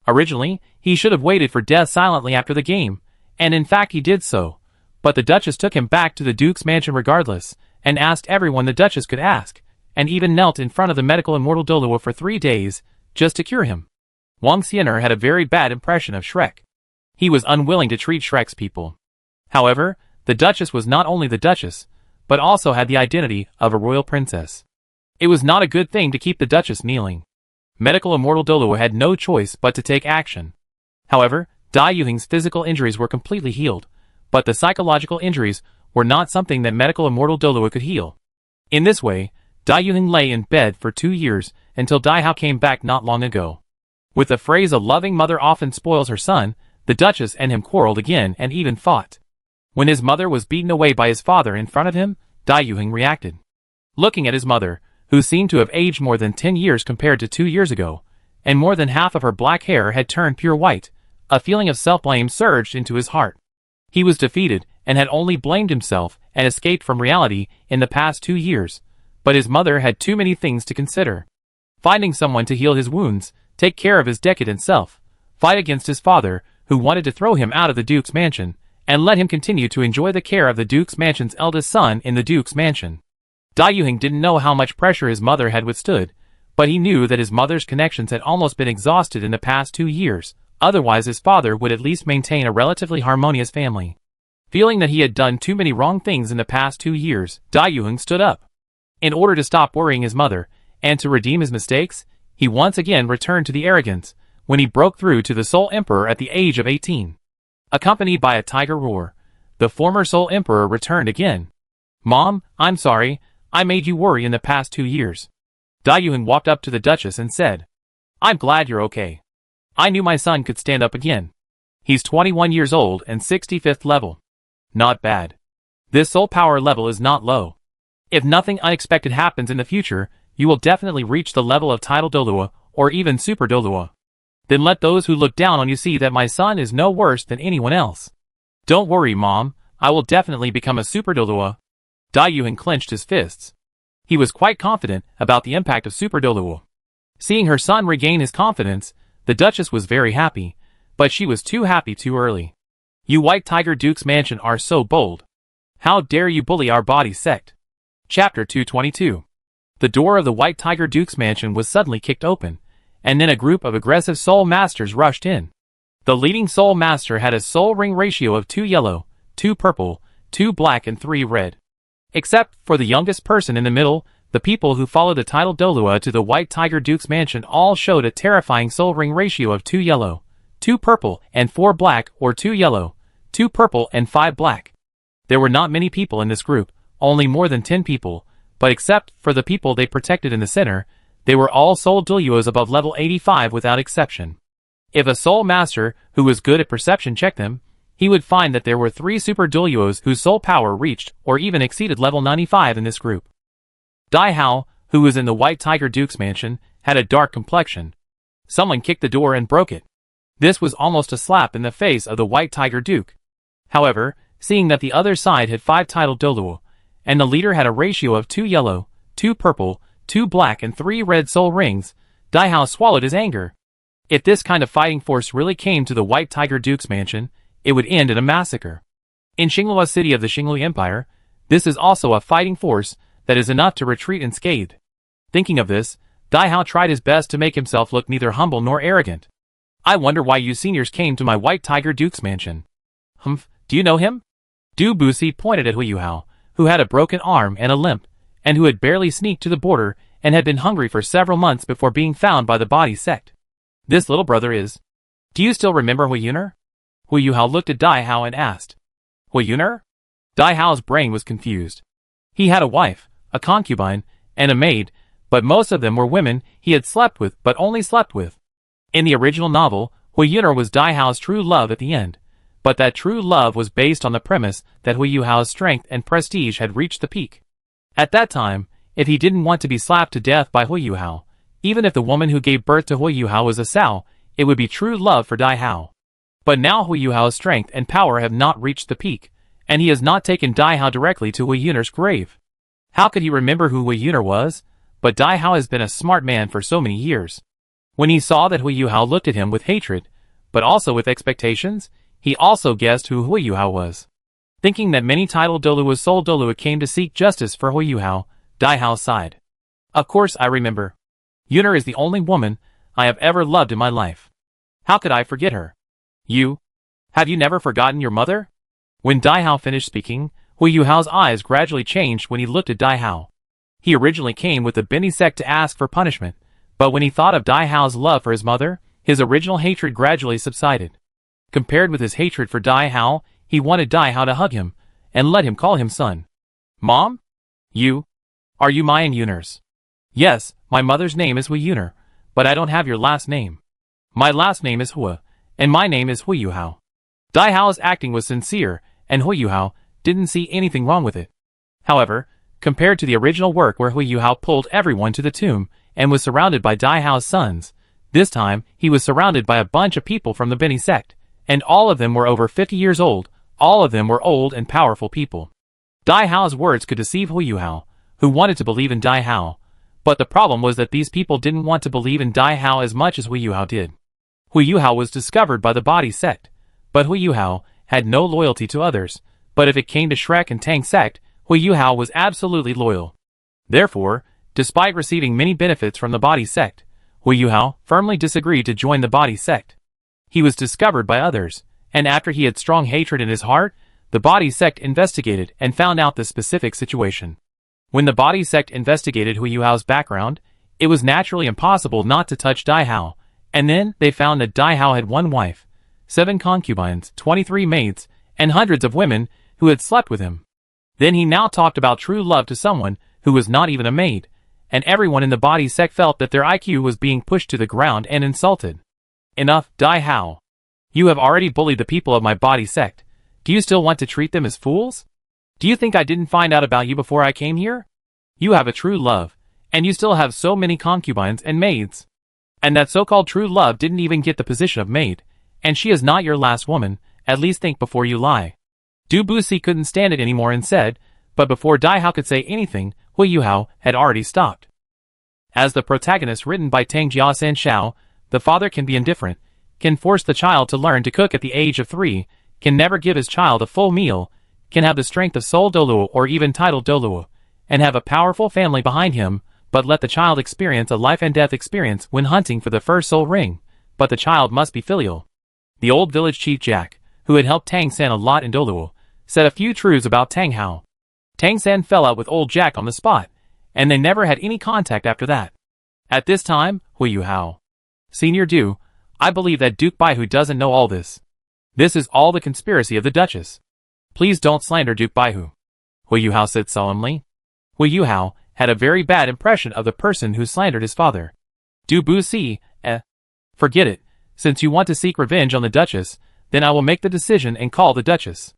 Originally, he should have waited for death silently after the game, and in fact he did so, but the Duchess took him back to the Duke's mansion regardless, and asked everyone the Duchess could ask, and even knelt in front of the medical immortal Douluo for 3 days, just to cure him. Wang Xian'er had a very bad impression of Shrek. He was unwilling to treat Shrek's people. However, the Duchess was not only the Duchess, but also had the identity of a royal princess. It was not a good thing to keep the Duchess kneeling. Medical immortal Douluo had no choice but to take action. However, Dai Yuheng's physical injuries were completely healed, but the psychological injuries were not something that medical immortal Douluo could heal. In this way, Dai Yuheng lay in bed for 2 years until Dai Hao came back not long ago. With the phrase "a loving mother often spoils her son," the Duchess and him quarreled again and even fought. When his mother was beaten away by his father in front of him, Dai Yuheng reacted. Looking at his mother, who seemed to have aged more than 10 years compared to 2 years ago, and more than half of her black hair had turned pure white, a feeling of self-blame surged into his heart. He was defeated and had only blamed himself and escaped from reality in the past 2 years, but his mother had too many things to consider. Finding someone to heal his wounds, take care of his decadent self, fight against his father, who wanted to throw him out of the Duke's mansion, and let him continue to enjoy the care of the Duke's mansion's eldest son in the Duke's mansion. Dai Yuheng didn't know how much pressure his mother had withstood, but he knew that his mother's connections had almost been exhausted in the past 2 years, otherwise his father would at least maintain a relatively harmonious family. Feeling that he had done too many wrong things in the past 2 years, Dai Yuheng stood up. In order to stop worrying his mother, and to redeem his mistakes, he once again returned to the arrogance, when he broke through to the Soul Emperor at the age of 18. Accompanied by a tiger roar, the former Soul Emperor returned again. "Mom, I'm sorry, I made you worry in the past 2 years. Dai Yuheng walked up to the Duchess and said, "I'm glad you're okay. I knew my son could stand up again. He's 21 years old and 65th level. Not bad. This soul power level is not low. If nothing unexpected happens in the future, you will definitely reach the level of title Douluo, or even Super Douluo. Then let those who look down on you see that my son is no worse than anyone else. Don't worry, Mom, I will definitely become a Super Douluo. Dai Yuhan clenched his fists. He was quite confident about the impact of Super Douluo. Seeing her son regain his confidence, the Duchess was very happy, but she was too happy too early. You White Tiger Duke's mansion are so bold. How dare you bully our body sect? Chapter 222. The door of the White Tiger Duke's mansion was suddenly kicked open, and then a group of aggressive soul masters rushed in. The leading soul master had a soul ring ratio of 2 yellow, 2 purple, 2 black and 3 red. Except for the youngest person in the middle, the people who followed the title Douluo to the White Tiger Duke's mansion all showed a terrifying soul ring ratio of 2 yellow, 2 purple and 4 black, or 2 yellow, 2 purple and 5 black. There were not many people in this group, only more than 10 people, but except for the people they protected in the center, they were all soul Douluos above level 85 without exception. If a soul master who was good at perception checked them, he would find that there were 3 super Douluos whose soul power reached or even exceeded level 95 in this group. Dai Hao, who was in the White Tiger Duke's mansion, had a dark complexion. Someone kicked the door and broke it. This was almost a slap in the face of the White Tiger Duke. However, seeing that the other side had 5 title Douluo, and the leader had a ratio of 2 yellow, 2 purple, 2 black and 3 red soul rings, Dai Hao swallowed his anger. If this kind of fighting force really came to the White Tiger Duke's mansion, it would end in a massacre. In Xinglua city of the Xinglua Empire, this is also a fighting force that is enough to retreat unscathed. Thinking of this, Dai Hao tried his best to make himself look neither humble nor arrogant. I wonder why you seniors came to my White Tiger Duke's mansion. Humph, do you know him? Du Busi pointed at Hu Hao, who had a broken arm and a limp, and who had barely sneaked to the border and had been hungry for several months before being found by the body sect. This little brother is. Do you still remember Hu Yuner? Hu Hao looked at Dai Hao and asked. Hu Yuner? Dai Hao's brain was confused. He had a wife, a concubine, and a maid, but most of them were women he had slept with but only slept with. In the original novel, Hu Yuner was Dai Hao's true love at the end, but that true love was based on the premise that Hu Hao's strength and prestige had reached the peak. At that time, if he didn't want to be slapped to death by Hu Hao, even if the woman who gave birth to Hu Hao was a sow, it would be true love for Dai Hao. But now Hu Hao's strength and power have not reached the peak, and he has not taken Dai Hao directly to Hu Yuner's grave. How could he remember who Hu Yuner was? But Dai Hao has been a smart man for so many years. When he saw that Hu Hao looked at him with hatred, but also with expectations, he also guessed who Hu Hao was. Thinking that many title Douluo's soul Douluo came to seek justice for Hu Hao, Dai Hao sighed. Of course I remember. Yuner is the only woman I have ever loved in my life. How could I forget her? You? Have you never forgotten your mother? When Dai Hao finished speaking, Hu Hao's eyes gradually changed when he looked at Dai Hao. He originally came with the Bini sect to ask for punishment, but when he thought of Dai Hao's love for his mother, his original hatred gradually subsided. Compared with his hatred for Dai Hao, he wanted Dai Hao to hug him, and let him call him son. Mom? You? Are you Mayan Yuners? Yes, my mother's name is Hu Yuner, but I don't have your last name. My last name is Hua, and my name is Hu Hao. Dai Hao's acting was sincere, and Hu Hao didn't see anything wrong with it. However, compared to the original work where Hu Hao pulled everyone to the tomb and was surrounded by Dai Hao's sons, this time he was surrounded by a bunch of people from the Bini sect, and all of them were over 50 years old. All of them were old and powerful people. Dai Hao's words could deceive Hu Hao, who wanted to believe in Dai Hao, but the problem was that these people didn't want to believe in Dai Hao as much as Hu Hao did. Hu Hao was discovered by the body sect, but Hu Hao had no loyalty to others, but if it came to Shrek and Tang sect, Hu Hao was absolutely loyal. Therefore, despite receiving many benefits from the body sect, Hu Hao firmly disagreed to join the body sect. He was discovered by others, and after he had strong hatred in his heart, the body sect investigated and found out the specific situation. When the body sect investigated Hu Hao's background, it was naturally impossible not to touch Dai Hao, and then they found that Dai Hao had 1 wife, 7 concubines, 23 maids, and hundreds of women who had slept with him. Then he now talked about true love to someone who was not even a maid, and everyone in the body sect felt that their IQ was being pushed to the ground and insulted. Enough, Dai Hao. You have already bullied the people of my body sect. Do you still want to treat them as fools? Do you think I didn't find out about you before I came here? You have a true love, and you still have so many concubines and maids. And that so-called true love didn't even get the position of maid, and she is not your last woman, at least think before you lie. Du Busi couldn't stand it anymore and said, but before Dai Hao could say anything, Hui Yuhao had already stopped. As the protagonist written by Tang Jiasen Shao, the father can be indifferent, can force the child to learn to cook at the age of 3, can never give his child a full meal, can have the strength of soul Douluo or even title Douluo, and have a powerful family behind him, but let the child experience a life and death experience when hunting for the first soul ring, but the child must be filial. The old village chief Jack, who had helped Tang San a lot in Douluo, said a few truths about Tang Hao. Tang San fell out with old Jack on the spot, and they never had any contact after that. At this time, Hui Yuhao. Senior Du, I believe that Duke Baihu doesn't know all this. This is all the conspiracy of the Duchess. Please don't slander Duke Baihu. Hui Yuhao said solemnly. Hui Yuhao had a very bad impression of the person who slandered his father. Du Busi, forget it. Since you want to seek revenge on the Duchess, then I will make the decision and call the Duchess.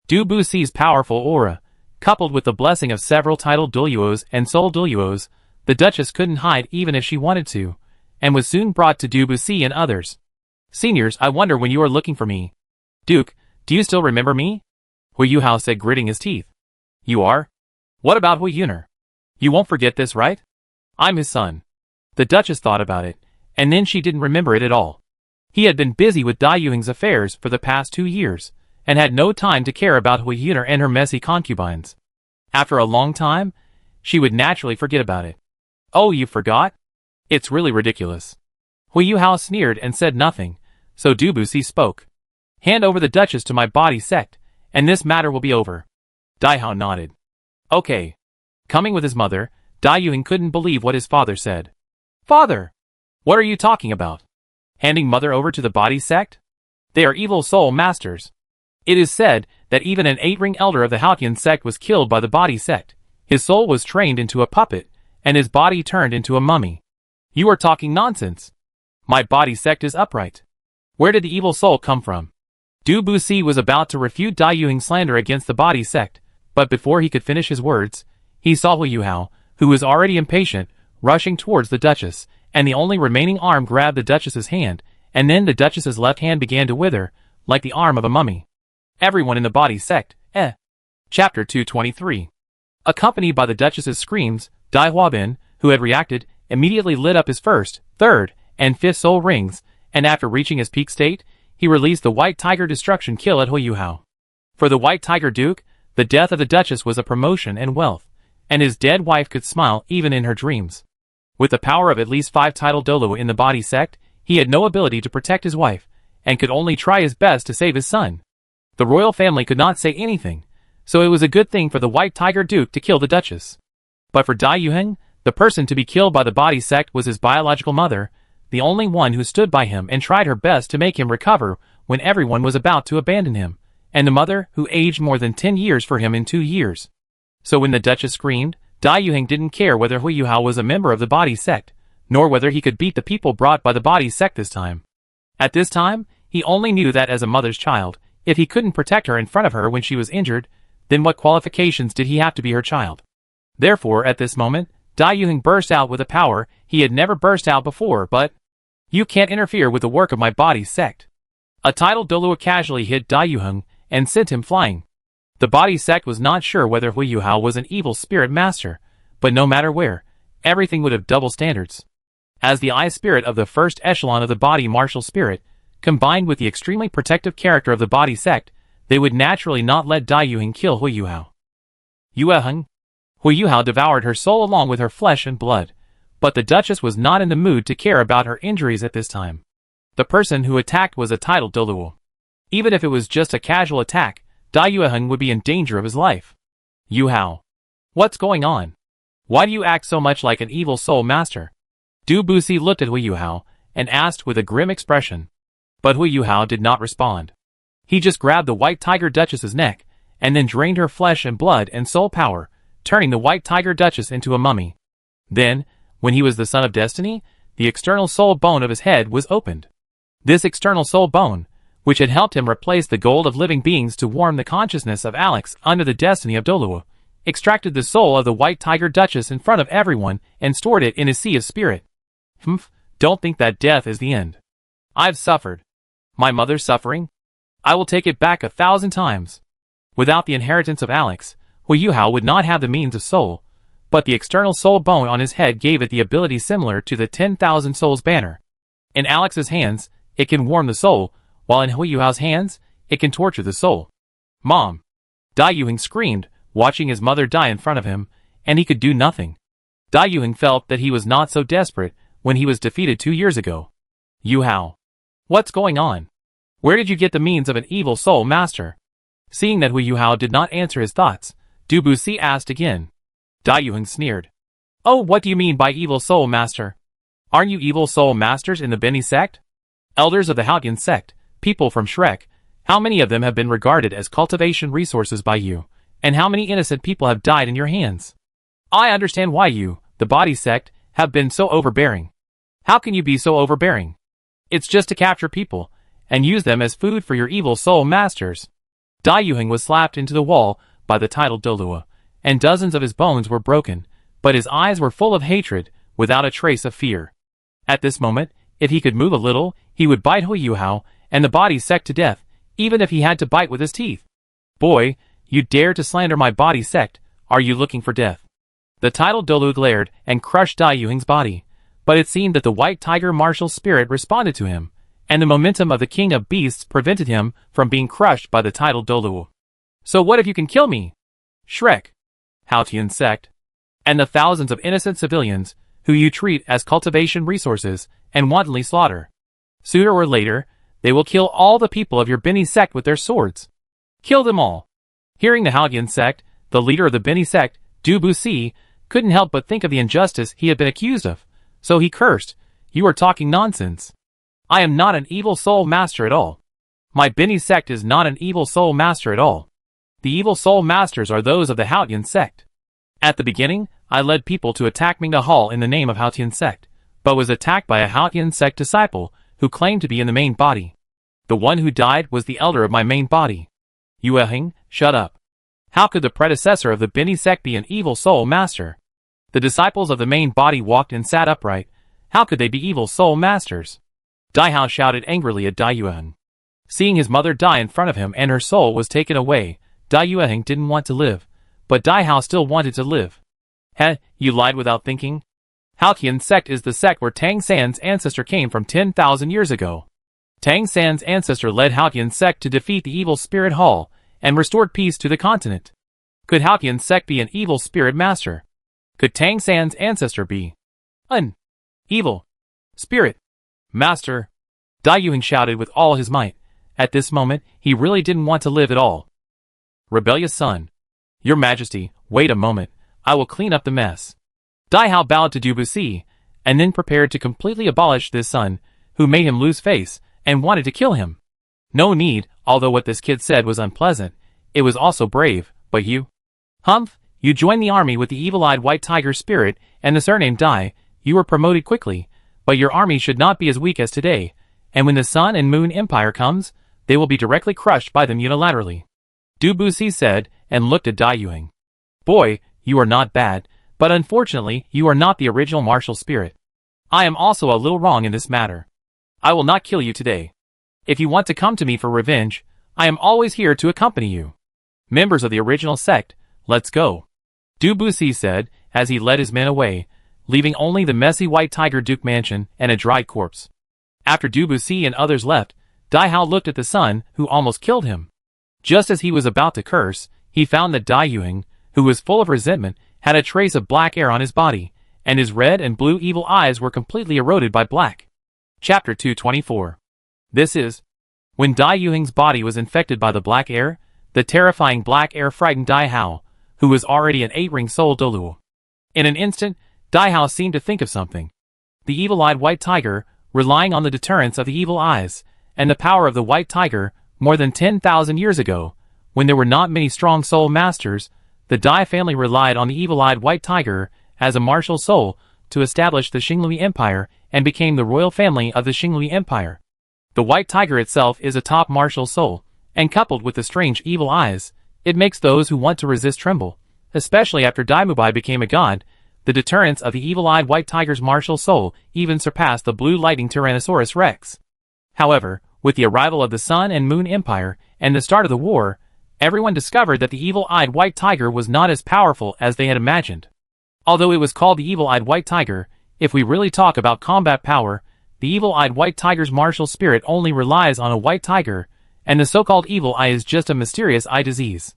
Du Busi's powerful aura, coupled with the blessing of several titled Douluos and soul Douluos, the Duchess couldn't hide even if she wanted to, and was soon brought to Du Busi and others. Seniors, I wonder when you are looking for me. Duke, do you still remember me? Hui Yuhao said, gritting his teeth. You are? What about Hui Yuner? You won't forget this, right? I'm his son. The Duchess thought about it, and then she didn't remember it at all. He had been busy with Dai Yuheng's affairs for the past 2 years, and had no time to care about Hui Yuner and her messy concubines. After a long time, she would naturally forget about it. Oh, you forgot? It's really ridiculous. Hui Yuhao sneered and said nothing, so Du Busi spoke. Hand over the Duchess to my body sect, and this matter will be over. Dai Hao nodded. Okay. Coming with his mother, Dai Yuheng couldn't believe what his father said. Father! What are you talking about? Handing mother over to the body sect? They are evil soul masters. It is said that even an 8-ring elder of the Haotian sect was killed by the body sect. His soul was trained into a puppet, and his body turned into a mummy. You are talking nonsense. My body sect is upright. Where did the evil soul come from? Du Busi was about to refute Dai Yuheng's slander against the body sect, but before he could finish his words, he saw Hui Yuhao, who was already impatient, rushing towards the Duchess, and the only remaining arm grabbed the Duchess's hand, and then the Duchess's left hand began to wither, like the arm of a mummy. Everyone in the body sect, Chapter 223. Accompanied by the Duchess's screams, Dai Huabin, who had reacted, immediately lit up his first, third, and fifth soul rings, and after reaching his peak state, he released the White Tiger Destruction Kill at Hui Yuhao. For the White Tiger Duke, the death of the Duchess was a promotion and wealth, and his dead wife could smile even in her dreams. With the power of at least 5 titled Douluo in the body sect, he had no ability to protect his wife, and could only try his best to save his son. The royal family could not say anything, so it was a good thing for the White Tiger Duke to kill the Duchess. But for Dai Yuheng, the person to be killed by the body sect was his biological mother, the only one who stood by him and tried her best to make him recover when everyone was about to abandon him, and the mother who aged more than 10 years for him in 2 years. So when the Duchess screamed, Dai Yuheng didn't care whether Hui Yuhao was a member of the body sect, nor whether he could beat the people brought by the body sect this time. At this time, he only knew that as a mother's child, if he couldn't protect her in front of her when she was injured, then what qualifications did he have to be her child? Therefore, at this moment, Dai Yuheng burst out with a power he had never burst out before, but, "You can't interfere with the work of my body sect." A titled Douluo casually hit Dai Yuheng and sent him flying. The body sect was not sure whether Hui Yuhao was an evil spirit master, but no matter where, everything would have double standards. As the eye spirit of the first echelon of the body martial spirit, combined with the extremely protective character of the body sect, they would naturally not let Dai Yuheng kill Hui Yuhao. Yueheng? Hui Yuhao devoured her soul along with her flesh and blood, but the Duchess was not in the mood to care about her injuries at this time. The person who attacked was a titled Douluo. Even if it was just a casual attack, Dai Yueheng would be in danger of his life. Yuhao. What's going on? Why do you act so much like an evil soul master? Du Busi looked at Hui Yuhao and asked with a grim expression. But Hui Yuhao did not respond. He just grabbed the White Tiger Duchess's neck, and then drained her flesh and blood and soul power, turning the White Tiger Duchess into a mummy. Then, when he was the son of destiny, the external soul bone of his head was opened. This external soul bone, which had helped him replace the gold of living beings to warm the consciousness of Alex under the destiny of Douluo, extracted the soul of the White Tiger Duchess in front of everyone and stored it in his sea of spirit. Don't think that death is the end. I've suffered. My mother's suffering? I will take it back 1,000 times. Without the inheritance of Alex, Hu Yuhao would not have the means of soul, but the external soul bone on his head gave it the ability similar to the 10,000 souls banner. In Alex's hands, it can warm the soul, while in Hu Yuhao's hands, it can torture the soul. Mom! Dai Yuheng screamed, watching his mother die in front of him, and he could do nothing. Dai Yuheng felt that he was not so desperate when he was defeated 2 years ago. Yuhao. What's going on? Where did you get the means of an evil soul master? Seeing that Hu Yuhao did not answer his thoughts, Du Buxi asked again. Dai Yuheng sneered. Oh, what do you mean by evil soul master? Aren't you evil soul masters in the Beni Sect? Elders of the Haotian Sect, people from Shrek, how many of them have been regarded as cultivation resources by you, and how many innocent people have died in your hands? I understand why you, the Body Sect, have been so overbearing. How can you be so overbearing? It's just to capture people, and use them as food for your evil soul masters. Dai Yuheng was slapped into the wall by the title Douluo, and dozens of his bones were broken, but his eyes were full of hatred, without a trace of fear. At this moment, if he could move a little, he would bite Hu Yuhao and the Body Sect to death, even if he had to bite with his teeth. Boy, you dare to slander my Body Sect, are you looking for death? The title Douluo glared and crushed Dai Yuheng's body, but it seemed that the White Tiger martial spirit responded to him, and the momentum of the King of Beasts prevented him from being crushed by the title Douluo. So what if you can kill me? Shrek, Haotian Sect, and the thousands of innocent civilians who you treat as cultivation resources and wantonly slaughter. Sooner or later, they will kill all the people of your Beni Sect with their swords. Kill them all. Hearing the Haotian Sect, the leader of the Beni Sect, Du Buxi, couldn't help but think of the injustice he had been accused of, so he cursed, You are talking nonsense. I am not an evil soul master at all. My Beni Sect is not an evil soul master at all. The evil soul masters are those of the Haotian Sect. At the beginning, I led people to attack Mingda Hall in the name of Haotian Sect, but was attacked by a Haotian Sect disciple who claimed to be in the main body. The one who died was the elder of my main body. Yueheng, shut up. How could the predecessor of the Beni Sect be an evil soul master? The disciples of the main body walked and sat upright. How could they be evil soul masters? Dai Hao shouted angrily at Dai Yueheng. Seeing his mother die in front of him and her soul was taken away, Dai Yueheng didn't want to live, but Dai Hao still wanted to live. Heh, you lied without thinking? Haotian Sect is the sect where Tang San's ancestor came from 10,000 years ago. Tang San's ancestor led Haotian Sect to defeat the evil spirit hall and restored peace to the continent. Could Haotian Sect be an evil spirit master? Could Tang San's ancestor be an evil spirit master? Dai Yueheng shouted with all his might. At this moment, he really didn't want to live at all. Rebellious son. Your Majesty, wait a moment, I will clean up the mess. Dai Hao bowed to Du Buxi, and then prepared to completely abolish this son, who made him lose face, and wanted to kill him. No need, although what this kid said was unpleasant, it was also brave, but you? Humph, you joined the army with the evil-eyed White Tiger spirit and the surname Dai, you were promoted quickly, but your army should not be as weak as today, and when the Sun and Moon Empire comes, they will be directly crushed by them unilaterally. Du Buxi said, and looked at Dai Yueheng. Boy, you are not bad, but unfortunately you are not the original martial spirit. I am also a little wrong in this matter. I will not kill you today. If you want to come to me for revenge, I am always here to accompany you. Members of the original sect, let's go. Du Buxi said, as he led his men away, leaving only the messy White Tiger Duke mansion and a dried corpse. After Du Buxi and others left, Dai Hao looked at the son who almost killed him. Just as he was about to curse, he found that Dai Yueheng, who was full of resentment, had a trace of black air on his body, and his red and blue evil eyes were completely eroded by black. Chapter 224. This is. When Dai Yueheng's body was infected by the black air, the terrifying black air frightened Dai Hao, who was already an 8-ring soul Douluo. In an instant, Dai Hao seemed to think of something. The evil-eyed White Tiger, relying on the deterrence of the evil eyes, and the power of the White Tiger, more than 10,000 years ago, when there were not many strong soul masters, the Dai family relied on the evil-eyed White Tiger as a martial soul to establish the Xinglui Empire and became the royal family of the Xinglui Empire. The white tiger itself is a top martial soul, and coupled with the strange evil eyes, it makes those who want to resist tremble, especially after Daimubai became a god. The deterrence of the evil-eyed white tiger's martial soul even surpassed the blue lightning Tyrannosaurus Rex. However, with the arrival of the Sun and Moon Empire and the start of the war, everyone discovered that the evil-eyed white tiger was not as powerful as they had imagined. Although it was called the evil-eyed white tiger, if we really talk about combat power, the evil-eyed white tiger's martial spirit only relies on a white tiger, and the so-called evil eye is just a mysterious eye disease.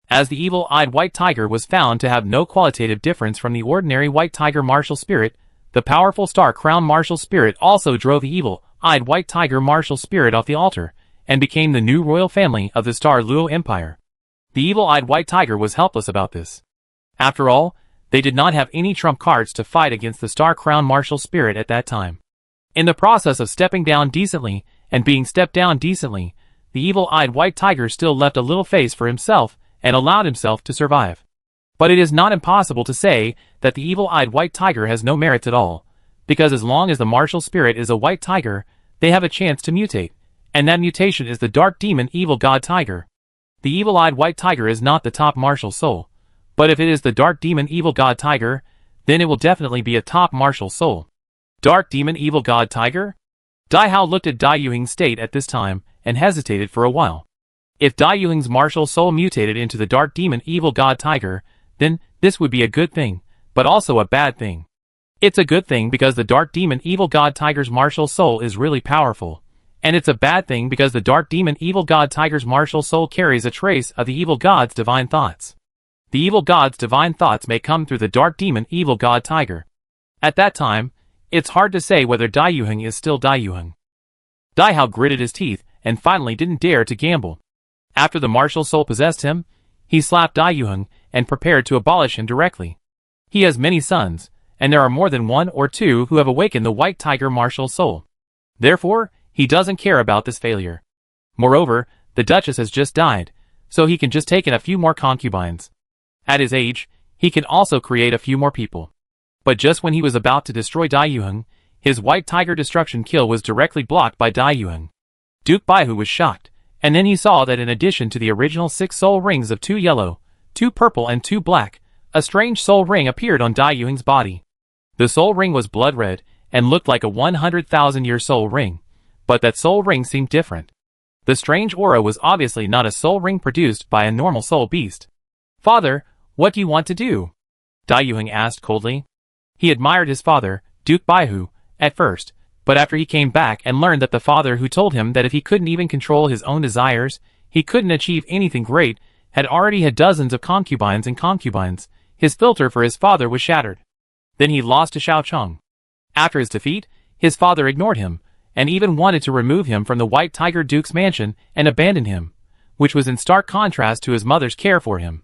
As the evil-eyed white tiger was found to have no qualitative difference from the ordinary white tiger martial spirit, the powerful star-crowned martial spirit also drove the evil-eyed white tiger martial spirit off the altar, and became the new royal family of the Douluo Empire. The evil-eyed white tiger was helpless about this. After all, they did not have any trump cards to fight against the star-crowned martial spirit at that time. In the process of stepping down decently, and being stepped down decently, the evil-eyed white tiger still left a little face for himself, and allowed himself to survive. But it is not impossible to say that the evil-eyed white tiger has no merits at all, because as long as the martial spirit is a white tiger, they have a chance to mutate, and that mutation is the dark demon evil god tiger. The evil-eyed white tiger is not the top martial soul, but if it is the dark demon evil god tiger, then it will definitely be a top martial soul. Dark demon evil god tiger? Dai Hao looked at Dai Yuheng's state at this time, and hesitated for a while. If Dai Yuheng's martial soul mutated into the dark demon evil god tiger, then this would be a good thing, but also a bad thing. It's a good thing because the dark demon evil god tiger's martial soul is really powerful, and it's a bad thing because the dark demon evil god tiger's martial soul carries a trace of the evil god's divine thoughts. The evil god's divine thoughts may come through the dark demon evil god tiger. At that time, it's hard to say whether Dai Yuheng is still Dai Yuheng. Dai Hao gritted his teeth and finally didn't dare to gamble. After the martial soul possessed him, he slapped Dai Yuheng and prepared to abolish him directly. He has many sons, and there are more than one or two who have awakened the white tiger martial soul. Therefore, he doesn't care about this failure. Moreover, the Duchess has just died, so he can just take in a few more concubines. At his age, he can also create a few more people. But just when he was about to destroy Dai Yuheng, his white tiger destruction kill was directly blocked by Dai Yuheng. Duke Baihu was shocked, and then he saw that in addition to the original 6 soul rings of 2 yellow, 2 purple and 2 black, a strange soul ring appeared on Dai Yuheng's body. The soul ring was blood red, and looked like a 100,000-year soul ring, but that soul ring seemed different. The strange aura was obviously not a soul ring produced by a normal soul beast. "Father, what do you want to do?" Dai Yuheng asked coldly. He admired his father, Duke Baihu, at first, but after he came back and learned that the father who told him that if he couldn't even control his own desires, he couldn't achieve anything great, had already had dozens of concubines, his filter for his father was shattered. Then he lost to Xiao Cheng. After his defeat, his father ignored him, and even wanted to remove him from the White Tiger Duke's mansion and abandon him, which was in stark contrast to his mother's care for him.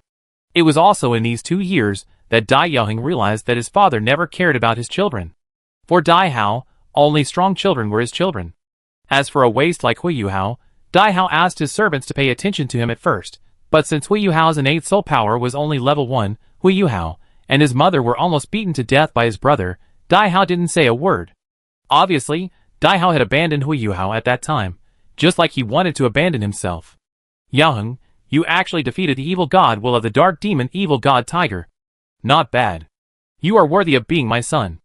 It was also in these 2 years that Dai Yuheng realized that his father never cared about his children. For Dai Hao, only strong children were his children. As for a waste like Hui Yuhao, Dai Hao asked his servants to pay attention to him at first, but since Hui Yuhao's innate soul power was only level 1, Hui Yuhao and his mother were almost beaten to death by his brother, Dai Hao didn't say a word. Obviously, Dai Hao had abandoned Hui Yuhao at that time, just like he wanted to abandon himself. "Yuheng, you actually defeated the evil god will of the dark demon evil god tiger. Not bad. You are worthy of being my son,"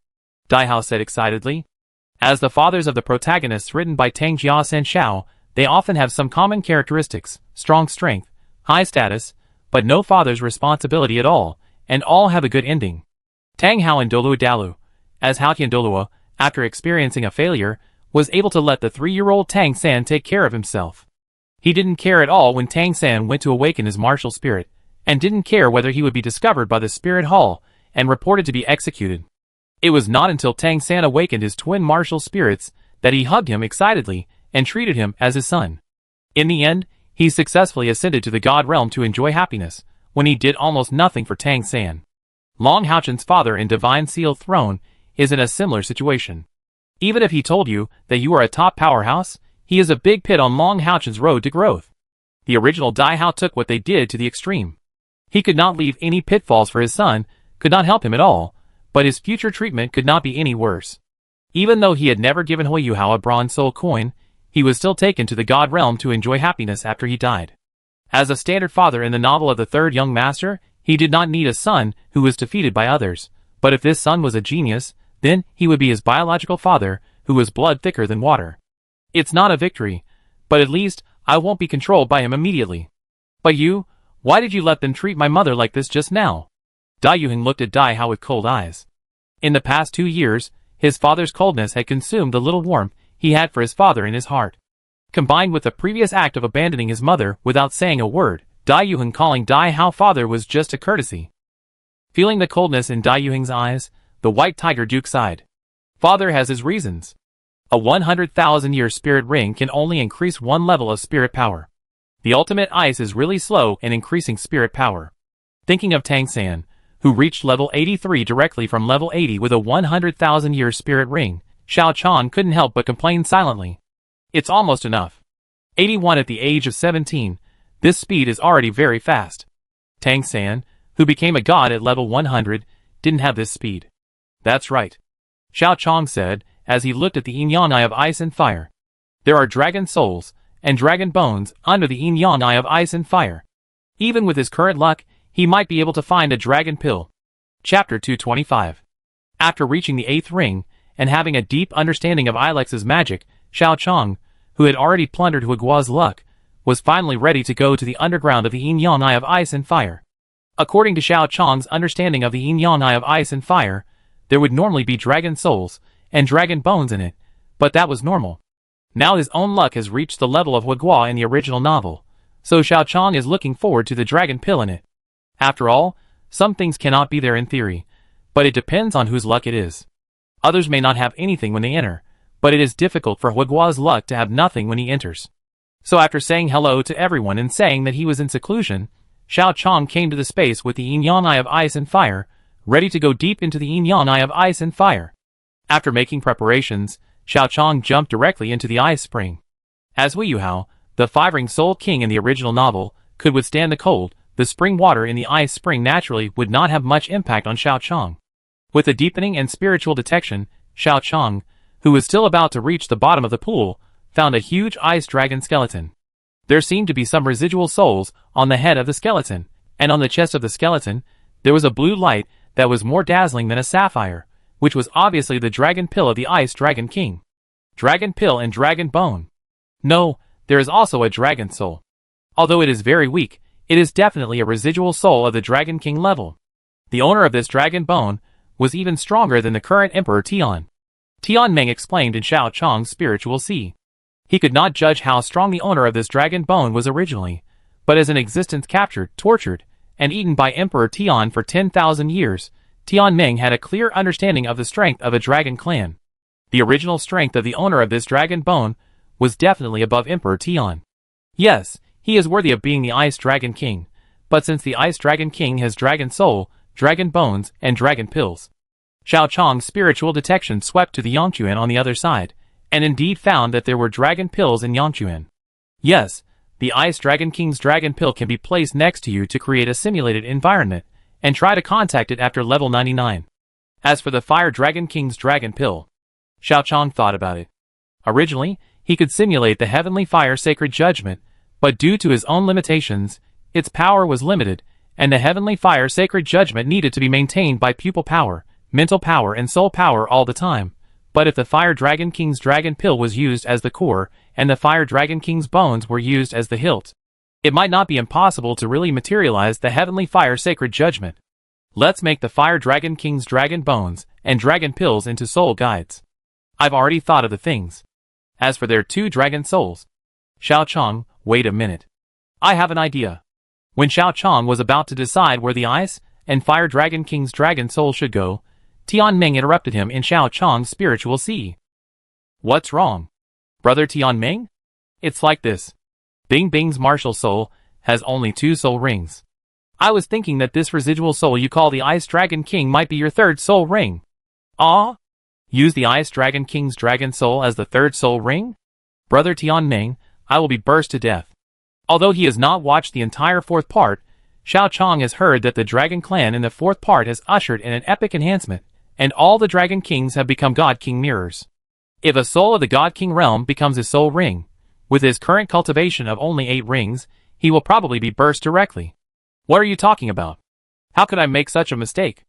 Dai Hao said excitedly. As the fathers of the protagonists written by Tang Jia San Shao, they often have some common characteristics: strong strength, high status, but no father's responsibility at all, and all have a good ending. Tang Hao and Douluo Dalu, as Hao Tian Douluo, after experiencing a failure, was able to let the 3-year-old Tang San take care of himself. He didn't care at all when Tang San went to awaken his martial spirit, and didn't care whether he would be discovered by the Spirit Hall and reported to be executed. It was not until Tang San awakened his twin martial spirits that he hugged him excitedly and treated him as his son. In the end, he successfully ascended to the God realm to enjoy happiness, when he did almost nothing for Tang San. Long Haochen's father in Divine Seal Throne is in a similar situation. Even if he told you that you are a top powerhouse, he is a big pit on Long Haochen's road to growth. The original Dai Hao took what they did to the extreme. He could not leave any pitfalls for his son, could not help him at all, but his future treatment could not be any worse. Even though he had never given Hui Yuhao a bronze soul coin, he was still taken to the god realm to enjoy happiness after he died. As a standard father in the novel of the third young master, he did not need a son who was defeated by others, but if this son was a genius, then he would be his biological father, who was blood thicker than water. It's not a victory, but at least I won't be controlled by him immediately. But you, why did you let them treat my mother like this just now? Dai Yuheng looked at Dai Hao with cold eyes. In the past 2 years, his father's coldness had consumed the little warmth he had for his father in his heart. Combined with the previous act of abandoning his mother without saying a word, Dai Yuheng calling Dai Hao father was just a courtesy. Feeling the coldness in Dai Yuheng's eyes, the White Tiger Duke sighed. Father has his reasons. A 100,000-year spirit ring can only increase 1 level of spirit power. The ultimate ice is really slow in increasing spirit power. Thinking of Tang San, who reached level 83 directly from level 80 with a 100,000-year spirit ring, Xiao Chang couldn't help but complain silently. It's almost enough. 81 at the age of 17, this speed is already very fast. Tang San, who became a god at level 100, didn't have this speed. That's right. Xiao Chang said, as he looked at the yin-yang eye of ice and fire. There are dragon souls and dragon bones under the yin-yang eye of ice and fire. Even with his current luck, he might be able to find a dragon pill. Chapter 225. After reaching the 8th ring, and having a deep understanding of Ilex's magic, Xiao Chang, who had already plundered Huiguo's luck, was finally ready to go to the underground of the yin-yang eye of ice and fire. According to Xiao Chang's understanding of the yin-yang eye of ice and fire, there would normally be dragon souls and dragon bones in it, but that was normal. Now his own luck has reached the level of Huiguo in the original novel, so Xiao Chang is looking forward to the dragon pill in it. After all, some things cannot be there in theory, but it depends on whose luck it is. Others may not have anything when they enter, but it is difficult for Huiguo's luck to have nothing when he enters. So after saying hello to everyone and saying that he was in seclusion, Xiao Chang came to the space with the yin-yang eye of ice and fire, ready to go deep into the yin-yang eye of ice and fire. After making preparations, Xiao Chang jumped directly into the ice spring. As Wu Yuhao, the 5-ring soul king in the original novel, could withstand the cold, the spring water in the ice spring naturally would not have much impact on Xiao Chang. With the deepening and spiritual detection, Xiao Chang, who was still about to reach the bottom of the pool, found a huge ice dragon skeleton. There seemed to be some residual souls on the head of the skeleton, and on the chest of the skeleton, there was a blue light that was more dazzling than a sapphire, which was obviously the dragon pill of the Ice Dragon King. Dragon pill and dragon bone. No, there is also a dragon soul. Although it is very weak, it is definitely a residual soul of the Dragon King level. The owner of this dragon bone was even stronger than the current Emperor Tian. Tian Meng explained in Xiao Chang's spiritual sea. He could not judge how strong the owner of this dragon bone was originally, but as an existence captured, tortured, and eaten by Emperor Tian for 10,000 years, Tian Meng had a clear understanding of the strength of a dragon clan. The original strength of the owner of this dragon bone was definitely above Emperor Tian. Yes, he is worthy of being the Ice Dragon King, but since the Ice Dragon King has dragon soul, dragon bones, and dragon pills, Xiao Chang's spiritual detection swept to the Yangquan on the other side, and indeed found that there were dragon pills in Yangquan. Yes, the Ice Dragon King's dragon pill can be placed next to you to create a simulated environment, and try to contact it after level 99. As for the Fire Dragon King's dragon pill, Xiao Chang thought about it. Originally, he could simulate the Heavenly Fire Sacred Judgment, but due to his own limitations, its power was limited, and the Heavenly Fire Sacred Judgment needed to be maintained by pupil power, mental power and soul power all the time. But if the Fire Dragon King's dragon pill was used as the core, and the Fire Dragon King's bones were used as the hilt, it might not be impossible to really materialize the Heavenly Fire Sacred Judgment. Let's make the Fire Dragon King's dragon bones and dragon pills into soul guides. I've already thought of the things. As for their 2 dragon souls, Xiao Chang, wait a minute. I have an idea. When Xiao Chang was about to decide where the Ice and Fire Dragon King's dragon soul should go, Tian Meng interrupted him in Xiao Chang's spiritual sea. What's wrong? Brother Tian Meng? It's like this. Bing Bing's martial soul has only 2 soul rings. I was thinking that this residual soul you call the Ice Dragon King might be your 3rd soul ring. Ah? Use the Ice Dragon King's dragon soul as the 3rd soul ring? Brother Tian Meng, I will be burst to death. Although he has not watched the entire 4th part, Xiao Chang has heard that the Dragon Clan in the 4th part has ushered in an epic enhancement, and all the Dragon Kings have become God King mirrors. If a soul of the God King realm becomes his soul ring, with his current cultivation of only 8 rings, he will probably be burst directly. What are you talking about? How could I make such a mistake?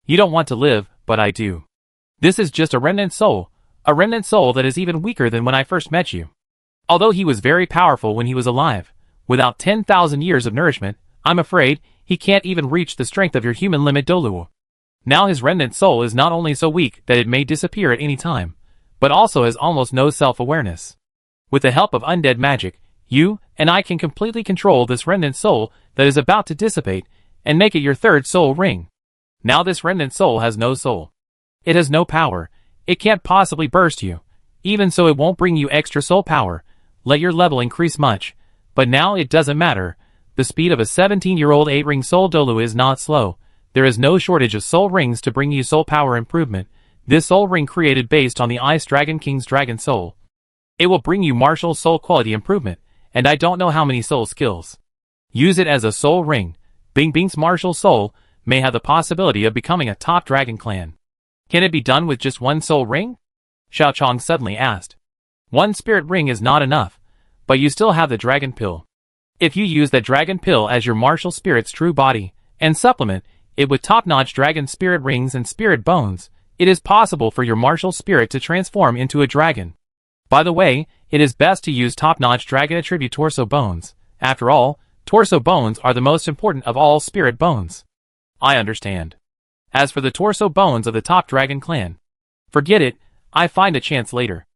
You don't want to live, but I do. This is just a remnant soul that is even weaker than when I first met you. Although he was very powerful when he was alive, without 10,000 years of nourishment, I'm afraid he can't even reach the strength of your human limit Douluo. Now his remnant soul is not only so weak that it may disappear at any time, but also has almost no self-awareness. With the help of undead magic, you and I can completely control this remnant soul that is about to dissipate and make it your 3rd soul ring. Now this remnant soul has no soul. It has no power. It can't possibly burst you. Even so, it won't bring you extra soul power. Let your level increase much. But now it doesn't matter. The speed of a 17-year-old 8-ring soul Douluo is not slow. There is no shortage of soul rings to bring you soul power improvement. This soul ring created based on the Ice Dragon King's Dragon Soul. It will bring you martial soul quality improvement, and I don't know how many soul skills. Use it as a soul ring. Bing Bing's martial soul may have the possibility of becoming a top dragon clan. Can it be done with just 1 soul ring? Xiao Chong suddenly asked. 1 spirit ring is not enough, but you still have the dragon pill. If you use that dragon pill as your martial spirit's true body, and supplement it with top-notch dragon spirit rings and spirit bones, it is possible for your martial spirit to transform into a dragon. By the way, it is best to use top-notch dragon attribute torso bones. After all, torso bones are the most important of all spirit bones. I understand. As for the torso bones of the top dragon clan, forget it, I find a chance later.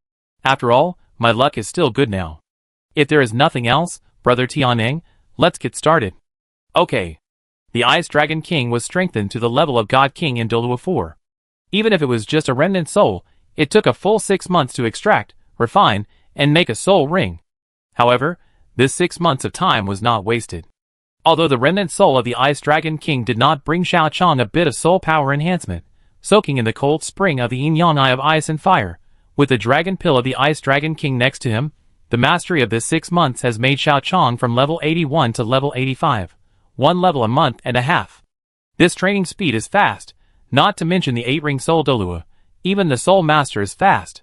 After all, my luck is still good now. If there is nothing else, Brother Tianeng, let's get started. Okay. The Ice Dragon King was strengthened to the level of God King in Douluo 4. Even if it was just a remnant soul, it took a full 6 months to extract, refine, and make a soul ring. However, this 6 months of time was not wasted. Although the remnant soul of the Ice Dragon King did not bring Xiao Chong a bit of soul power enhancement, soaking in the cold spring of the yin-yang eye of ice and fire, with the dragon pill of the Ice Dragon King next to him, the mastery of this 6 months has made Xiao Chong from level 81 to level 85, 1 level a month and a half. This training speed is fast, not to mention the 8-ring soul Douluo. Even the soul master is fast.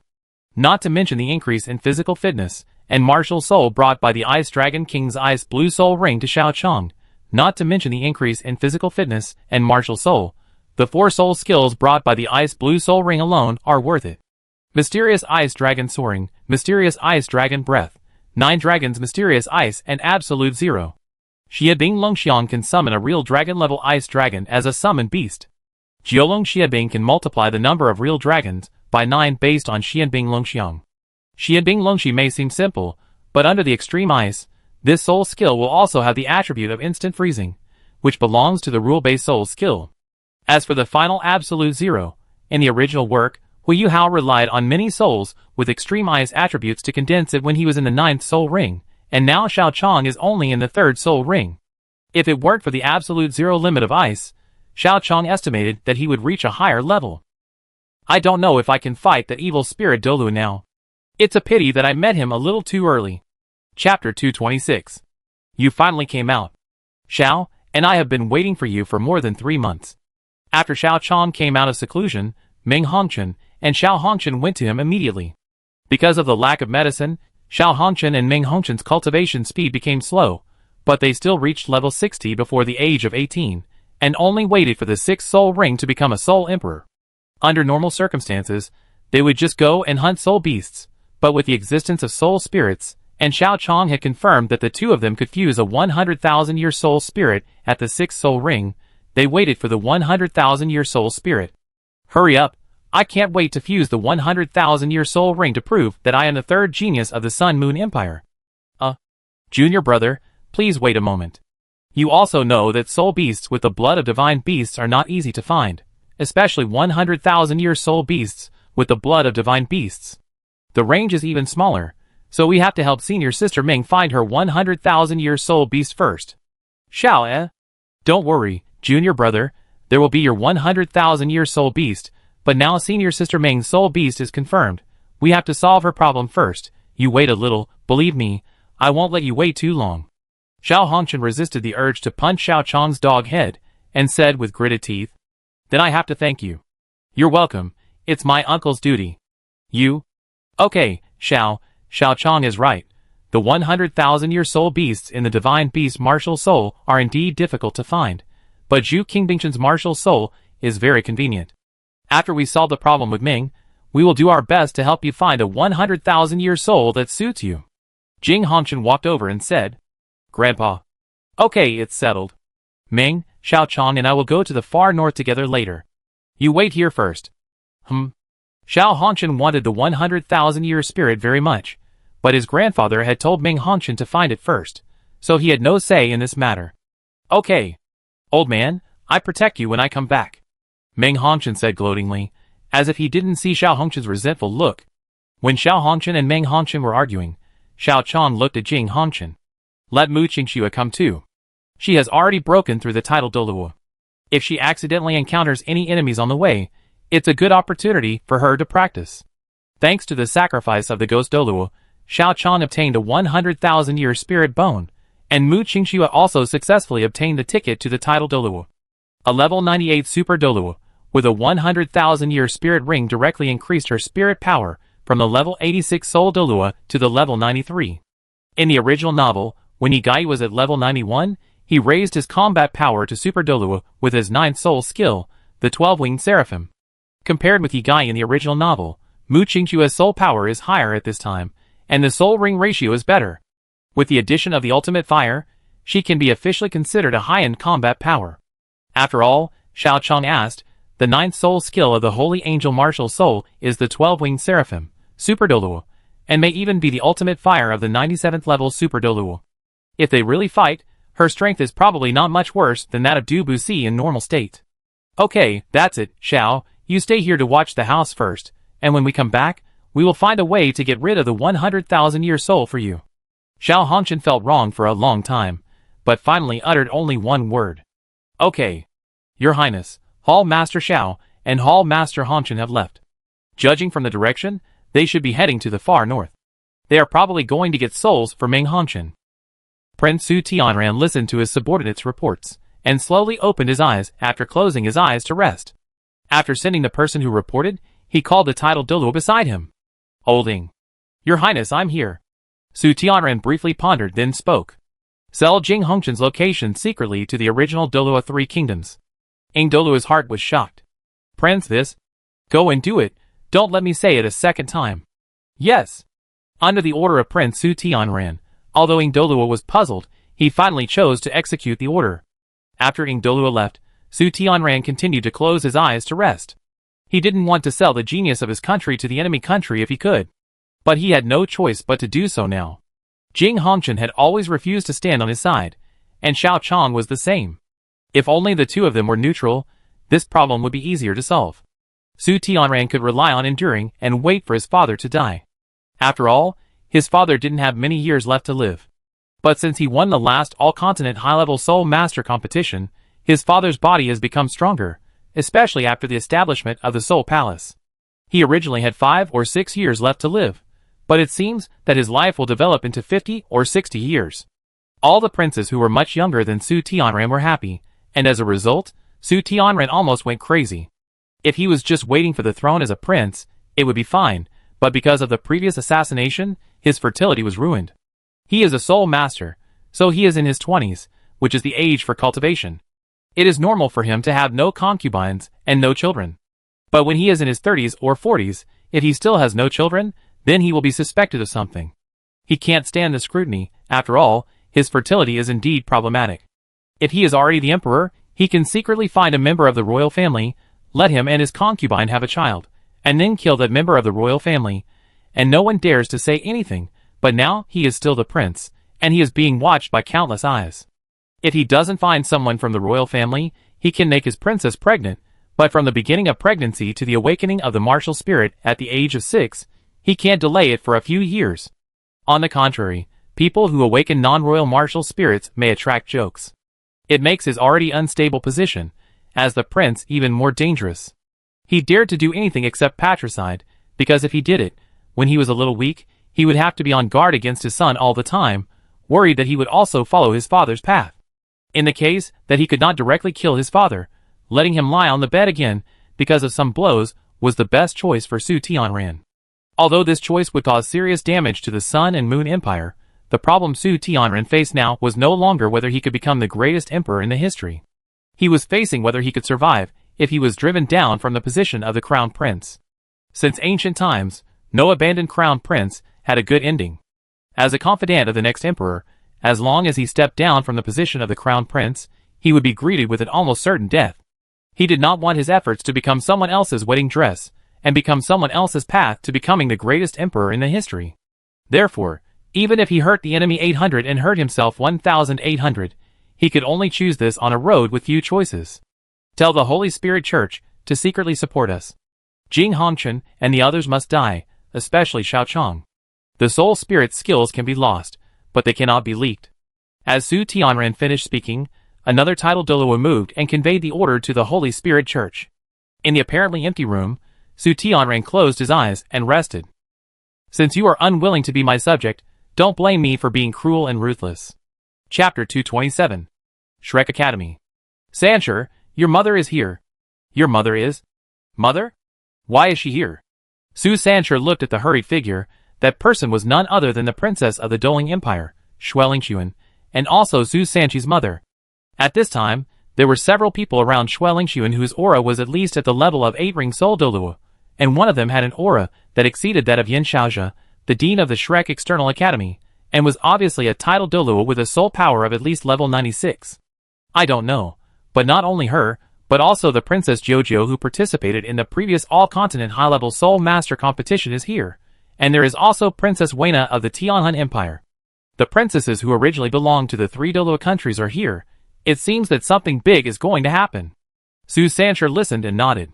Not to mention the increase in physical fitness and martial soul brought by the Ice Dragon King's Ice Blue Soul Ring to Xiao Chong. Not to mention the increase in physical fitness and martial soul. The 4 soul skills brought by the Ice Blue Soul Ring alone are worth it. Mysterious Ice Dragon Soaring, Mysterious Ice Dragon Breath, 9 Dragons Mysterious Ice and Absolute Zero. Xianbing Longxiang can summon a real dragon-level ice dragon as a summoned beast. Jiolong Xianbing can multiply the number of real dragons by 9 based on Xianbing Longxiang. Xianbing Longxi may seem simple, but under the extreme ice, this soul skill will also have the attribute of instant freezing, which belongs to the rule-based soul skill. As for the final Absolute Zero, in the original work, Hu Yuhao relied on many souls with extreme ice attributes to condense it when he was in the 9th soul ring, and now Xiao Chong is only in the 3rd soul ring. If it weren't for the Absolute Zero limit of ice, Xiao Chong estimated that he would reach a higher level. I don't know if I can fight that evil spirit Douluo now. It's a pity that I met him a little too early. Chapter 226. You finally came out. Xiao and I have been waiting for you for more than 3 months. After Xiao Chong came out of seclusion, Ming Hongchen and Xiao Hongchen went to him immediately. Because of the lack of medicine, Xiao Hongchen and Ming Hongchen's cultivation speed became slow, but they still reached level 60 before the age of 18, and only waited for the 6th soul ring to become a soul emperor. Under normal circumstances, they would just go and hunt soul beasts, but with the existence of soul spirits, and Xiao Chong had confirmed that the 2 of them could fuse a 100,000-year soul spirit at the 6th soul ring, they waited for the 100,000-year soul spirit. Hurry up, I can't wait to fuse the 100,000-year soul ring to prove that I am the 3rd genius of the Sun Moon Empire. Junior brother, please wait a moment. You also know that soul beasts with the blood of divine beasts are not easy to find, especially 100,000-year soul beasts with the blood of divine beasts. The range is even smaller, so we have to help senior sister Ming find her 100,000-year soul beast first. Xiao. Don't worry, junior brother, there will be your 100,000-year soul beast, but now senior sister Ming's soul beast is confirmed. We have to solve her problem first. You wait a little, believe me, I won't let you wait too long. Xiao Hongchen resisted the urge to punch Xiao Chong's dog head, and said with gritted teeth, Then I have to thank you. You're welcome, it's my uncle's duty. You? Okay, Xiao Chong is right. The 100,000-year soul beasts in the Divine Beast Martial Soul are indeed difficult to find, but Zhu Qingbingchen's Martial Soul is very convenient. After we solve the problem with Ming, we will do our best to help you find a 100,000-year soul that suits you. Jing Hongchen walked over and said, Grandpa. Okay, it's settled. Ming, Xiao Chong and I will go to the far north together later. You wait here first. Xiao Hongchen wanted the 100,000-year spirit very much, but his grandfather had told Ming Hongchen to find it first, so he had no say in this matter. Okay. Old man, I protect you when I come back. Ming Hongchen said gloatingly, as if he didn't see Xiao Hongchen's resentful look. When Xiao Hongchen and Ming Hongchen were arguing, Xiao Chong looked at Jing Hongchen. Let Mu Qingxue come too. She has already broken through the title Douluo. If she accidentally encounters any enemies on the way, it's a good opportunity for her to practice. Thanks to the sacrifice of the ghost Douluo, Xiao Chong obtained a 100,000-year spirit bone, and Mu Qingxue also successfully obtained the ticket to the title Douluo. A level 98 super Douluo, with a 100,000-year spirit ring directly increased her spirit power from the level 86 soul Douluo to the level 93. In the original novel, when Yigai was at level 91, he raised his combat power to super Douluo with his 9th soul skill, the 12-winged seraphim. Compared with Yigai in the original novel, Mu Qingxue's soul power is higher at this time, and the soul ring ratio is better. With the addition of the ultimate fire, she can be officially considered a high-end combat power. After all, Xiao Chong asked, the 9th soul skill of the Holy Angel Martial Soul is the 12-winged seraphim, Super Douluo, and may even be the ultimate fire of the 97th level Super Douluo. If they really fight, her strength is probably not much worse than that of Du Buxi in normal state. Okay, that's it, Xiao, you stay here to watch the house first, and when we come back, we will find a way to get rid of the 100,000-year soul for you. Xiao Hongchen felt wrong for a long time, but finally uttered only one word. Okay. Your Highness, Hall Master Xiao and Hall Master Hongchen have left. Judging from the direction, they should be heading to the far north. They are probably going to get souls for Ming Hongchen. Prince Su Tianran listened to his subordinate's reports, and slowly opened his eyes after closing his eyes to rest. After sending the person who reported, he called the title Douluo beside him. Holding. Your Highness, I'm here. Su Tianran briefly pondered, then spoke. Sell Jing Hongchen's location secretly to the original Douluo 3 kingdoms. Ing Douluo's heart was shocked. Prince, this? Go and do it, don't let me say it a second time. Yes. Under the order of Prince Su Tianran, although Ing Douluo was puzzled, he finally chose to execute the order. After Ing Douluo left, Su Tianran continued to close his eyes to rest. He didn't want to sell the genius of his country to the enemy country if he could. But he had no choice but to do so now. Jing Hongchen had always refused to stand on his side, and Xiao Chong was the same. If only the two of them were neutral, this problem would be easier to solve. Su Tianran could rely on enduring and wait for his father to die. After all, his father didn't have many years left to live. But since he won the last all-continent high-level Soul Master competition, his father's body has become stronger, especially after the establishment of the Soul Palace. He originally had 5 or 6 years left to live, but it seems that his life will develop into 50 or 60 years. All the princes who were much younger than Su Tianran were happy, and as a result, Su Tianran almost went crazy. If he was just waiting for the throne as a prince, it would be fine, but because of the previous assassination, his fertility was ruined. He is a soul master, so he is in his 20s, which is the age for cultivation. It is normal for him to have no concubines and no children. But when he is in his 30s or 40s, if he still has no children, then he will be suspected of something. He can't stand the scrutiny, after all, his fertility is indeed problematic. If he is already the emperor, he can secretly find a member of the royal family, let him and his concubine have a child, and then kill that member of the royal family, and no one dares to say anything, but now he is still the prince, and he is being watched by countless eyes. If he doesn't find someone from the royal family, he can make his princess pregnant, but from the beginning of pregnancy to the awakening of the martial spirit at the age of 6, he can't delay it for a few years. On the contrary, people who awaken non-royal martial spirits may attract jokes. It makes his already unstable position, as the prince, even more dangerous. He dared to do anything except patricide, because if he did it, when he was a little weak, he would have to be on guard against his son all the time, worried that he would also follow his father's path. In the case that he could not directly kill his father, letting him lie on the bed again because of some blows was the best choice for Su Tianran. Although this choice would cause serious damage to the Sun and Moon Empire, the problem Su Tianren faced now was no longer whether he could become the greatest emperor in the history. He was facing whether he could survive if he was driven down from the position of the crown prince. Since ancient times, no abandoned crown prince had a good ending. As a confidant of the next emperor, as long as he stepped down from the position of the crown prince, he would be greeted with an almost certain death. He did not want his efforts to become someone else's wedding dress, and become someone else's path to becoming the greatest emperor in the history. Therefore, even if he hurt the enemy 800 and hurt himself 1,800, he could only choose this on a road with few choices. Tell the Holy Spirit Church to secretly support us. Jing Hongchen and the others must die, especially Xiao Chong. The soul spirit's skills can be lost, but they cannot be leaked. As Su Tianren finished speaking, another title Douluo moved and conveyed the order to the Holy Spirit Church. In the apparently empty room, Su Tianren closed his eyes and rested. Since you are unwilling to be my subject, don't blame me for being cruel and ruthless. Chapter 227. Shrek Academy. Sancher, your mother is here. Your mother is? Mother? Why is she here? Su Sancher looked at the hurried figure. That person was none other than the princess of the Doling Empire, Xuelingxuan, and also Su Sanchi's mother. At this time, there were several people around Xuelingxuan whose aura was at least at the level of 8-ring soul Douluo, and one of them had an aura that exceeded that of Yin Xiaozhe, the dean of the Shrek External Academy, and was obviously a title Douluo with a soul power of at least level 96. I don't know, but not only her, but also the Princess Jojo who participated in the previous all-continent high-level soul master competition is here, and there is also Princess Weina of the Tianhun Empire. The princesses who originally belonged to the 3 Douluo countries are here. It seems that something big is going to happen. Su Sancher listened and nodded.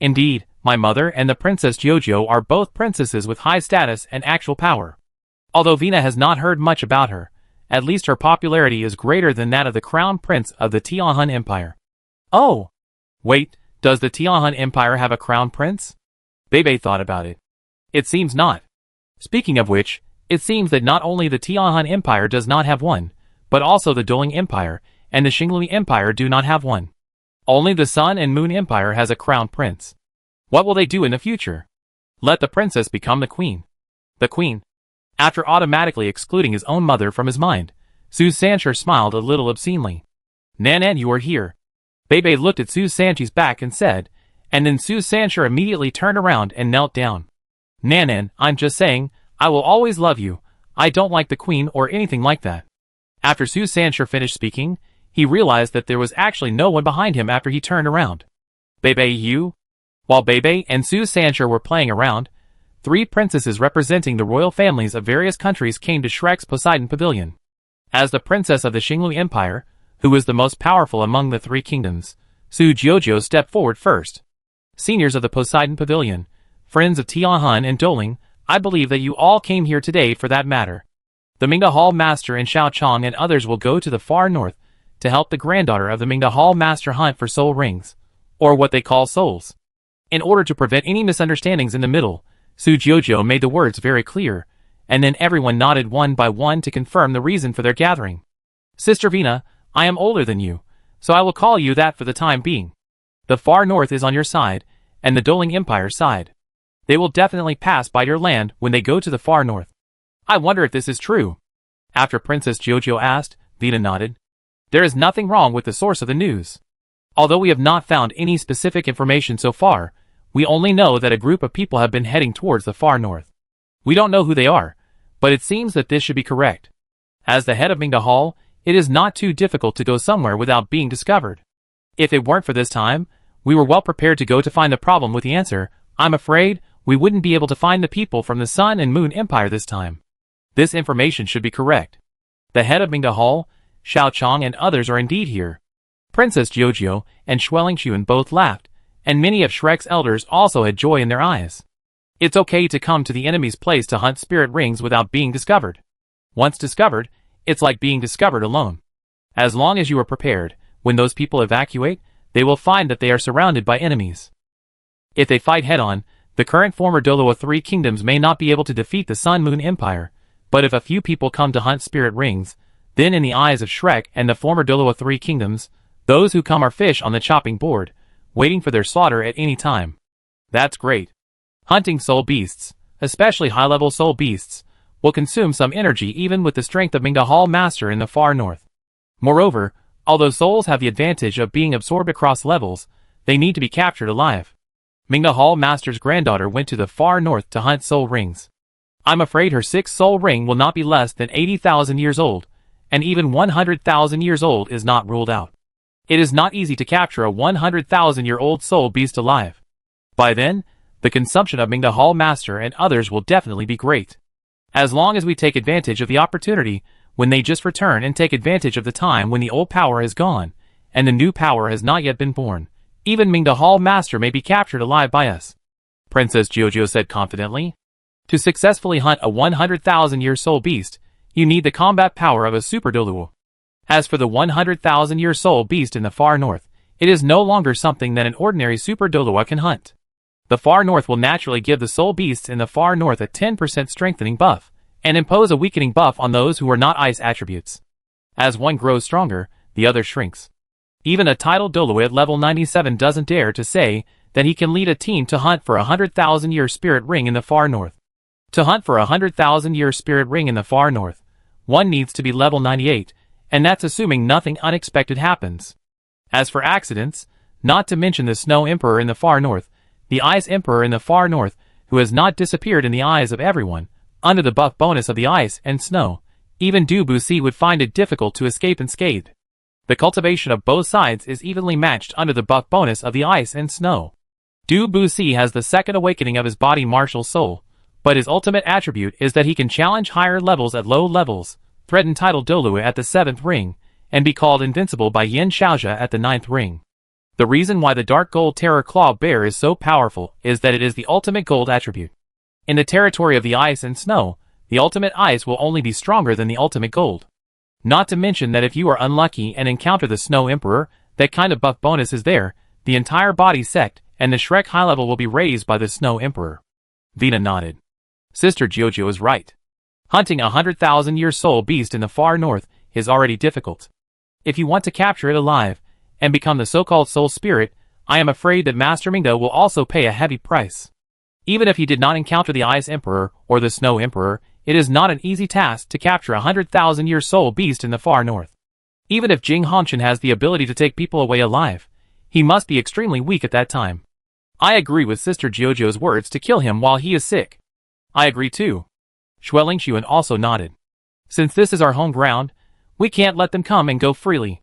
Indeed, my mother and the Princess Jojo are both princesses with high status and actual power. Although Vina has not heard much about her, at least her popularity is greater than that of the crown prince of the Tianhun Empire. Oh! Wait, does the Tianhun Empire have a crown prince? Bebe thought about it. It seems not. Speaking of which, it seems that not only the Tianhun Empire does not have one, but also the Doling Empire and the Xinglui Empire do not have one. Only the Sun and Moon Empire has a crown prince. What will they do in the future? Let the princess become the queen. The queen. After automatically excluding his own mother from his mind, Su Sancher smiled a little obscenely. Nanan, you are here. Bebe looked at Su Sanchi's back and said, and then Su Sancher immediately turned around and knelt down. Nanan, I'm just saying, I will always love you. I don't like the queen or anything like that. After Su Sancher finished speaking, he realized that there was actually no one behind him after he turned around. Bebe, you? While Bebe and Su Sancher were playing around, 3 princesses representing the royal families of various countries came to Shrek's Poseidon Pavilion. As the princess of the Xinglui Empire, who was the most powerful among the 3 kingdoms, Su Jojo stepped forward first. Seniors of the Poseidon Pavilion, friends of Tianhun and Doling, I believe that you all came here today for that matter. The Mingda Hall Master and Xiao Chong and others will go to the far north to help the granddaughter of the Mingda Hall Master hunt for soul rings, or what they call souls. In order to prevent any misunderstandings in the middle, Su Jojo made the words very clear, and then everyone nodded one by one to confirm the reason for their gathering. Sister Vina, I am older than you, so I will call you that for the time being. The far north is on your side, and the Doling Empire's side. They will definitely pass by your land when they go to the far north. I wonder if this is true. After Princess Jojo asked, Vina nodded. There is nothing wrong with the source of the news. Although we have not found any specific information so far, we only know that a group of people have been heading towards the far north. We don't know who they are, but it seems that this should be correct. As the head of Mingda Hall, it is not too difficult to go somewhere without being discovered. If it weren't for this time, we were well prepared to go to find the problem with the answer. I'm afraid we wouldn't be able to find the people from the Sun and Moon Empire this time. This information should be correct. The head of Mingda Hall, Xiao Chong and others are indeed here. Princess Jojo and Xuelingxuan both laughed, and many of Shrek's elders also had joy in their eyes. It's okay to come to the enemy's place to hunt spirit rings without being discovered. Once discovered, it's like being discovered alone. As long as you are prepared, when those people evacuate, they will find that they are surrounded by enemies. If they fight head-on, the current former Douluo 3 kingdoms may not be able to defeat the Sun-Moon Empire, but if a few people come to hunt spirit rings, then in the eyes of Shrek and the former Douluo 3 kingdoms, those who come are fish on the chopping board, waiting for their slaughter at any time. That's great. Hunting soul beasts, especially high-level soul beasts, will consume some energy even with the strength of Mingda Hall Master in the far north. Moreover, although souls have the advantage of being absorbed across levels, they need to be captured alive. Mingda Hall Master's granddaughter went to the far north to hunt soul rings. I'm afraid her 6th soul ring will not be less than 80,000 years old, and even 100,000 years old is not ruled out. It is not easy to capture a 100,000-year-old soul beast alive. By then, the consumption of Mingda Hall Master and others will definitely be great. As long as we take advantage of the opportunity when they just return and take advantage of the time when the old power is gone, and the new power has not yet been born, even Mingda Hall Master may be captured alive by us. Princess Jojo said confidently. To successfully hunt a 100,000-year soul beast, you need the combat power of a super Douluo. As for the 100,000-year soul beast in the far north, it is no longer something that an ordinary super Douluo can hunt. The far north will naturally give the soul beasts in the far north a 10% strengthening buff, and impose a weakening buff on those who are not ice attributes. As one grows stronger, the other shrinks. Even a titled Douluo at level 97 doesn't dare to say that he can lead a team to hunt for a 100,000-year spirit ring in the far north. To hunt for a 100,000-year spirit ring in the far north, one needs to be level 98, and that's assuming nothing unexpected happens. As for accidents, not to mention the Snow Emperor in the far north, the Ice Emperor in the far north, who has not disappeared in the eyes of everyone, under the buff bonus of the ice and snow, even Douluo would find it difficult to escape unscathed. The cultivation of both sides is evenly matched under the buff bonus of the ice and snow. Douluo has the second awakening of his body martial soul, but his ultimate attribute is that he can challenge higher levels at low levels, threaten title Douluo at the 7th ring, and be called invincible by Yin Xiaojia at the 9th ring. The reason why the Dark Gold Terror Claw Bear is so powerful is that it is the ultimate gold attribute. In the territory of the ice and snow, the ultimate ice will only be stronger than the ultimate gold. Not to mention that if you are unlucky and encounter the Snow Emperor, that kind of buff bonus is there, the entire body sect and the Shrek high level will be raised by the Snow Emperor. Vina nodded. Sister Jojo is right. Hunting a 100,000-year soul beast in the far north is already difficult. If you want to capture it alive and become the so-called soul spirit, I am afraid that Master Mingda will also pay a heavy price. Even if he did not encounter the Ice Emperor or the Snow Emperor, it is not an easy task to capture a 100,000-year soul beast in the far north. Even if Jing Hongchen has the ability to take people away alive, he must be extremely weak at that time. I agree with Sister Jojo's words to kill him while he is sick. I agree too. Xueling Xuan also nodded. Since this is our home ground, we can't let them come and go freely.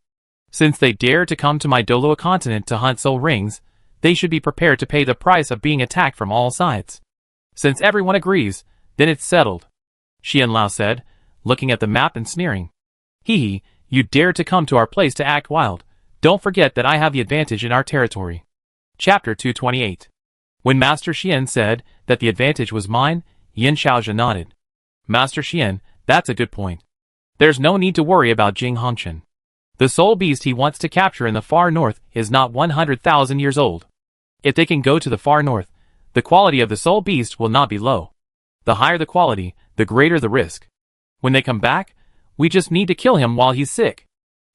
Since they dare to come to my Douluo continent to hunt soul rings, they should be prepared to pay the price of being attacked from all sides. Since everyone agrees, then it's settled. Xian Lao said, looking at the map and sneering. Hee, you dare to come to our place to act wild. Don't forget that I have the advantage in our territory. Chapter 228. When Master Xian said that the advantage was mine, Yin Xiaojia nodded. Master Xian, that's a good point. There's no need to worry about Jing Hongchen. The soul beast he wants to capture in the far north is not 100,000 years old. If they can go to the far north, the quality of the soul beast will not be low. The higher the quality, the greater the risk. When they come back, we just need to kill him while he's sick.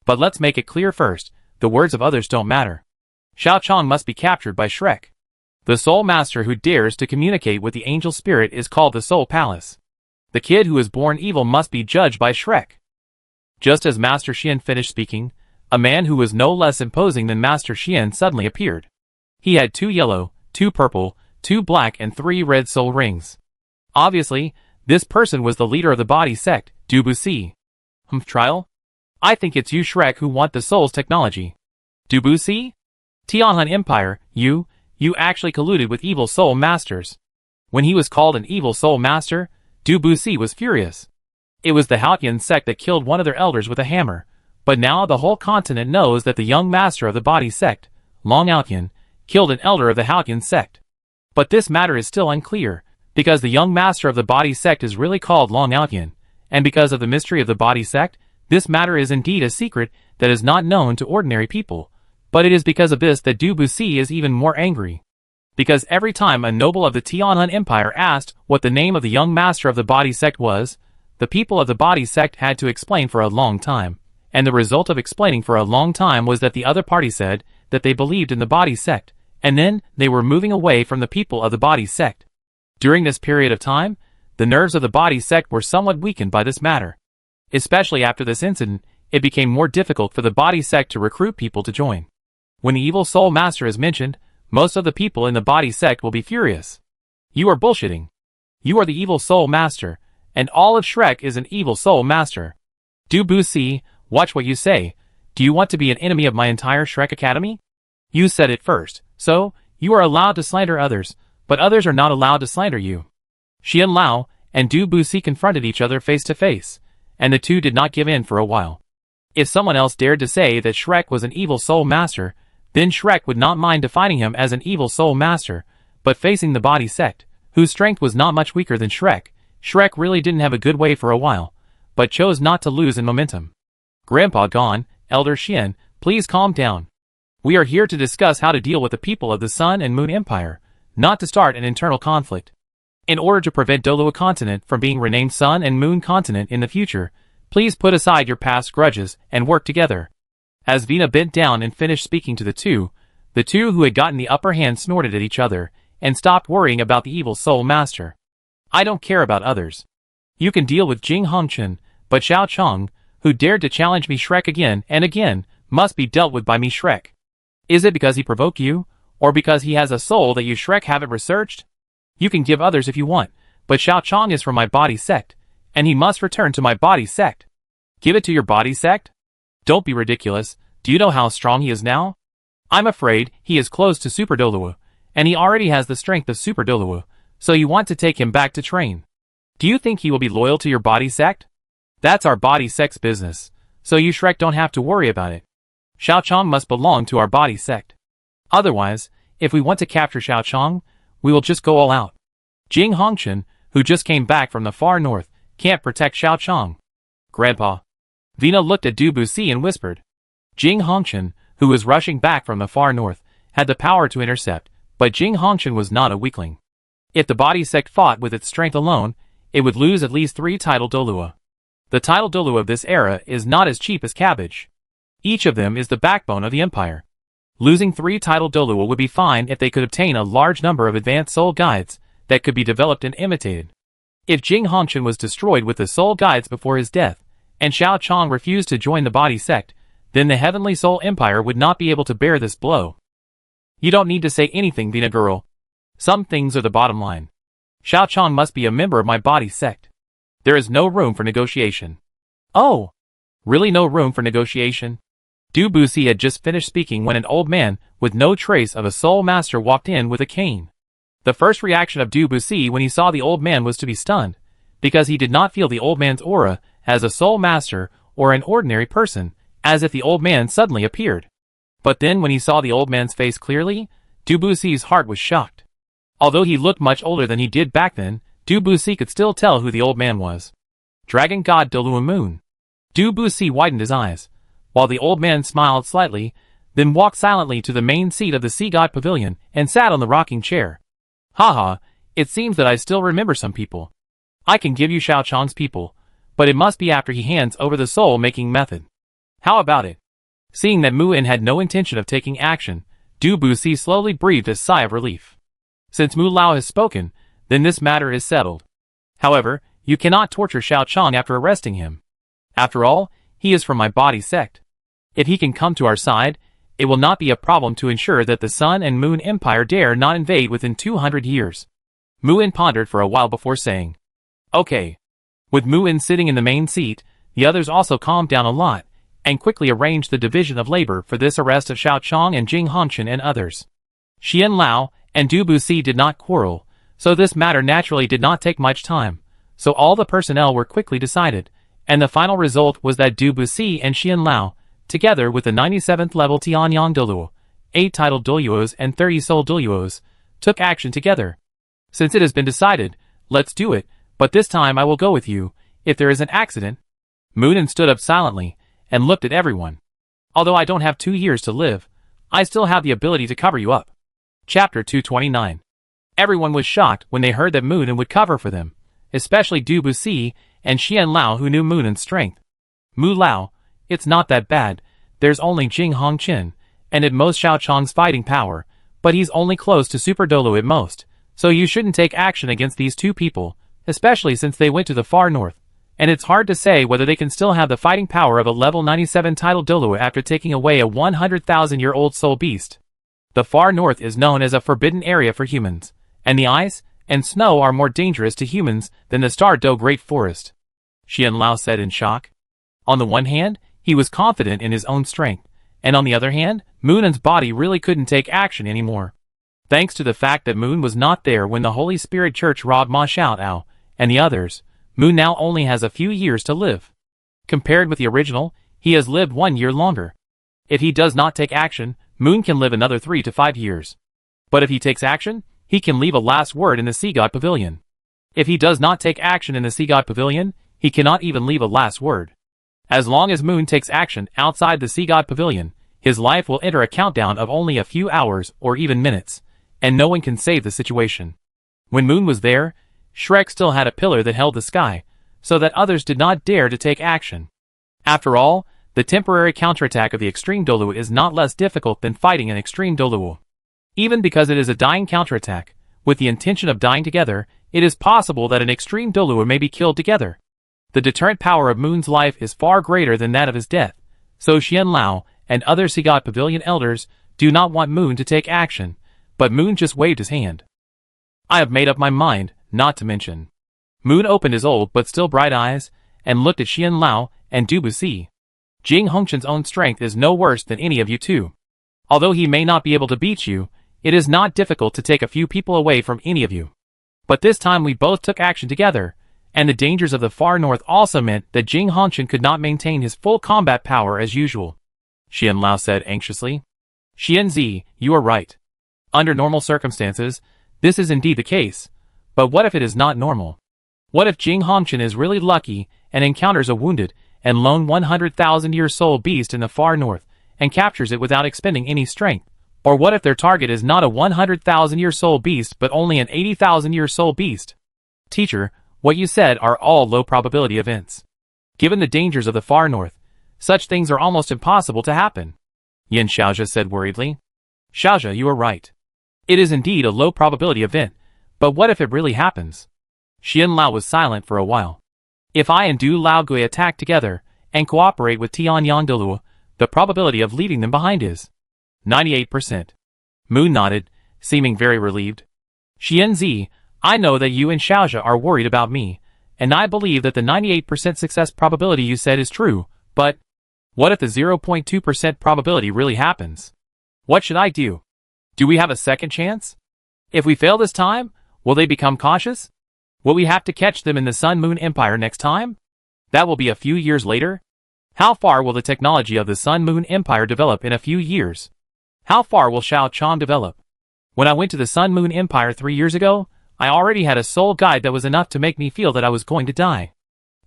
But let's make it clear first, the words of others don't matter. Xiao Chong must be captured by Shrek. The soul master who dares to communicate with the angel spirit is called the Soul Palace. The kid who is born evil must be judged by Shrek. Just as Master Xian finished speaking, a man who was no less imposing than Master Xian suddenly appeared. He had 2 yellow, 2 purple, 2 black and 3 red soul rings. Obviously, this person was the leader of the body sect, Douluo. Trial? I think it's you Shrek who want the soul's technology. Douluo? Tianhan Empire, you actually colluded with evil soul masters. When he was called an evil soul master, Douluo was furious. It was the Haotian sect that killed one of their elders with a hammer, but now the whole continent knows that the young master of the body sect, Long Haotian, killed an elder of the Haotian sect. But this matter is still unclear, because the young master of the body sect is really called Long Haotian, and because of the mystery of the body sect, this matter is indeed a secret that is not known to ordinary people. But it is because of this that Douluo is even more angry. Because every time a noble of the Tianhan Empire asked what the name of the young master of the body sect was, the people of the body sect had to explain for a long time, and the result of explaining for a long time was that the other party said that they believed in the body sect, and then they were moving away from the people of the body sect. During this period of time, the nerves of the body sect were somewhat weakened by this matter. Especially after this incident, it became more difficult for the body sect to recruit people to join. When the evil soul master is mentioned, most of the people in the body sect will be furious. You are bullshitting. You are the evil soul master, and all of Shrek is an evil soul master. Douluo, watch what you say. Do you want to be an enemy of my entire Shrek Academy? You said it first, so you are allowed to slander others, but others are not allowed to slander you. Xianlao and Douluo confronted each other face to face, and the two did not give in for a while. If someone else dared to say that Shrek was an evil soul master, then Shrek would not mind defining him as an evil soul master, but facing the body sect, whose strength was not much weaker than Shrek, Shrek really didn't have a good way for a while, but chose not to lose in momentum. Grandpa gone, Elder Xian, please calm down. We are here to discuss how to deal with the people of the Sun and Moon Empire, not to start an internal conflict. In order to prevent Douluo continent from being renamed Sun and Moon continent in the future, please put aside your past grudges and work together. As Vina bent down and finished speaking to the two who had gotten the upper hand snorted at each other and stopped worrying about the evil soul master. I don't care about others. You can deal with Jing Hongchen, but Xiao Chong, who dared to challenge me Shrek again and again, must be dealt with by me Shrek. Is it because he provoked you, or because he has a soul that you Shrek haven't researched? You can give others if you want, but Xiao Chong is from my body sect, and he must return to my body sect. Give it to your body sect? Don't be ridiculous. Do you know how strong he is now? I'm afraid he is close to Super Douluo, and he already has the strength of Super Douluo, so you want to take him back to train. Do you think he will be loyal to your body sect? That's our body sect's business, so you Shrek don't have to worry about it. Xiao Chong must belong to our body sect. Otherwise, if we want to capture Xiao Chong, we will just go all out. Jing Hongchen, who just came back from the far north, can't protect Xiao Chong. Grandpa. Vina looked at Douluo and whispered. Jing Hongchen, who was rushing back from the far north, had the power to intercept, but Jing Hongchen was not a weakling. If the body sect fought with its strength alone, it would lose at least 3 title Douluo. The title Douluo of this era is not as cheap as cabbage. Each of them is the backbone of the empire. Losing 3 title Douluo would be fine if they could obtain a large number of advanced soul guides that could be developed and imitated. If Jing Hongchen was destroyed with the soul guides before his death, and Xiao Chong refused to join the body sect, then the Heavenly Soul Empire would not be able to bear this blow. You don't need to say anything, Vina girl. Some things are the bottom line. Xiao Chong must be a member of my body sect. There is no room for negotiation. Oh! Really no room for negotiation? Douluo had just finished speaking when an old man with no trace of a soul master walked in with a cane. The first reaction of Douluo when he saw the old man was to be stunned, because he did not feel the old man's aura as a soul master or an ordinary person, as if the old man suddenly appeared. But then when he saw the old man's face clearly, Douluo's heart was shocked. Although he looked much older than he did back then, Douluo could still tell who the old man was. Dragon God Douluo Moon. Douluo widened his eyes, while the old man smiled slightly, then walked silently to the main seat of the Sea God Pavilion and sat on the rocking chair. Haha, it seems that I still remember some people. I can give you Xiao Chong's people, but it must be after he hands over the soul-making method. How about it? Seeing that Muin had no intention of taking action, Douluo slowly breathed a sigh of relief. Since Mu Lao has spoken, then this matter is settled. However, you cannot torture Xiao Chong after arresting him. After all, he is from my body sect. If he can come to our side, it will not be a problem to ensure that the Sun and Moon Empire dare not invade within 200 years. Muin pondered for a while before saying, Okay. With Muin sitting in the main seat, the others also calmed down a lot, and quickly arranged the division of labor for this arrest of Xiao Chong and Jing Hongchen and others. Xianlao and Douluo did not quarrel, so this matter naturally did not take much time, so all the personnel were quickly decided, and the final result was that Douluo and Xianlao, together with the 97th level Tianyang Douluo, 8 title Douluos and 30 soul Douluos, took action together. Since it has been decided, let's do it, but this time I will go with you, if there is an accident. Munin stood up silently, and looked at everyone. Although I don't have 2 years to live, I still have the ability to cover you up. Chapter 229. Everyone was shocked when they heard that Munin would cover for them, especially Douluo and Xianlao who knew Munin's strength. Mu Lao, it's not that bad, there's only Jing Hongchen, and at most Xiao Chong's fighting power, but he's only close to Super Douluo at most, so you shouldn't take action against these two people, especially since they went to the far north, and it's hard to say whether they can still have the fighting power of a level 97 titled Douluo after taking away a 100,000-year-old soul beast. The far north is known as a forbidden area for humans, and the ice and snow are more dangerous to humans than the Star Do Great Forest, Xian Lao said in shock. On the one hand, he was confident in his own strength, and on the other hand, Moon's body really couldn't take action anymore. Thanks to the fact that Moon was not there when the Holy Spirit Church robbed Ma Xiaoao and the others, Moon now only has a few years to live. Compared with the original, he has lived 1 year longer. If he does not take action, Moon can live another 3 to 5 years. But if he takes action, he can leave a last word in the Sea God Pavilion. If he does not take action in the Sea God Pavilion, he cannot even leave a last word. As long as Moon takes action outside the Sea God Pavilion, his life will enter a countdown of only a few hours or even minutes, and no one can save the situation. When Moon was there, Shrek still had a pillar that held the sky, so that others did not dare to take action. After all, the temporary counterattack of the Extreme Douluo is not less difficult than fighting an Extreme Douluo. Even because it is a dying counterattack, with the intention of dying together, it is possible that an Extreme Douluo may be killed together. The deterrent power of Moon's life is far greater than that of his death, so Xian Lao and other Sea God Pavilion elders do not want Moon to take action, but Moon just waved his hand. I have made up my mind, not to mention. Moon opened his old but still bright eyes, and looked at Xian Lao and Du Buxi. Jing Hongchen's own strength is no worse than any of you two. Although he may not be able to beat you, it is not difficult to take a few people away from any of you. But this time we both took action together, and the dangers of the far north also meant that Jing Hongchen could not maintain his full combat power as usual, Xian Lao said anxiously. Xian Zi, you are right. Under normal circumstances, this is indeed the case, but what if it is not normal? What if Jing Hongchen is really lucky and encounters a wounded and lone 100,000-year soul beast in the far north and captures it without expending any strength? Or what if their target is not a 100,000-year soul beast but only an 80,000-year soul beast? Teacher, what you said are all low-probability events. Given the dangers of the far north, such things are almost impossible to happen, Yin Xiaozhe said worriedly. Xiaozhe, you are right. It is indeed a low-probability event, but what if it really happens? Xian Lao was silent for a while. If I and Du Laogui attack together and cooperate with Tianyang Douluo, the probability of leaving them behind is 98%. Moon nodded, seeming very relieved. Xian Zi, I know that you and Xiaozhe are worried about me, and I believe that the 98% success probability you said is true, but what if the 0.2% probability really happens? What should I do? Do we have a second chance? If we fail this time, will they become cautious? Will we have to catch them in the Sun Moon Empire next time? That will be a few years later. How far will the technology of the Sun Moon Empire develop in a few years? How far will Shao Chong develop? When I went to the Sun Moon Empire 3 years ago, I already had a soul guide that was enough to make me feel that I was going to die.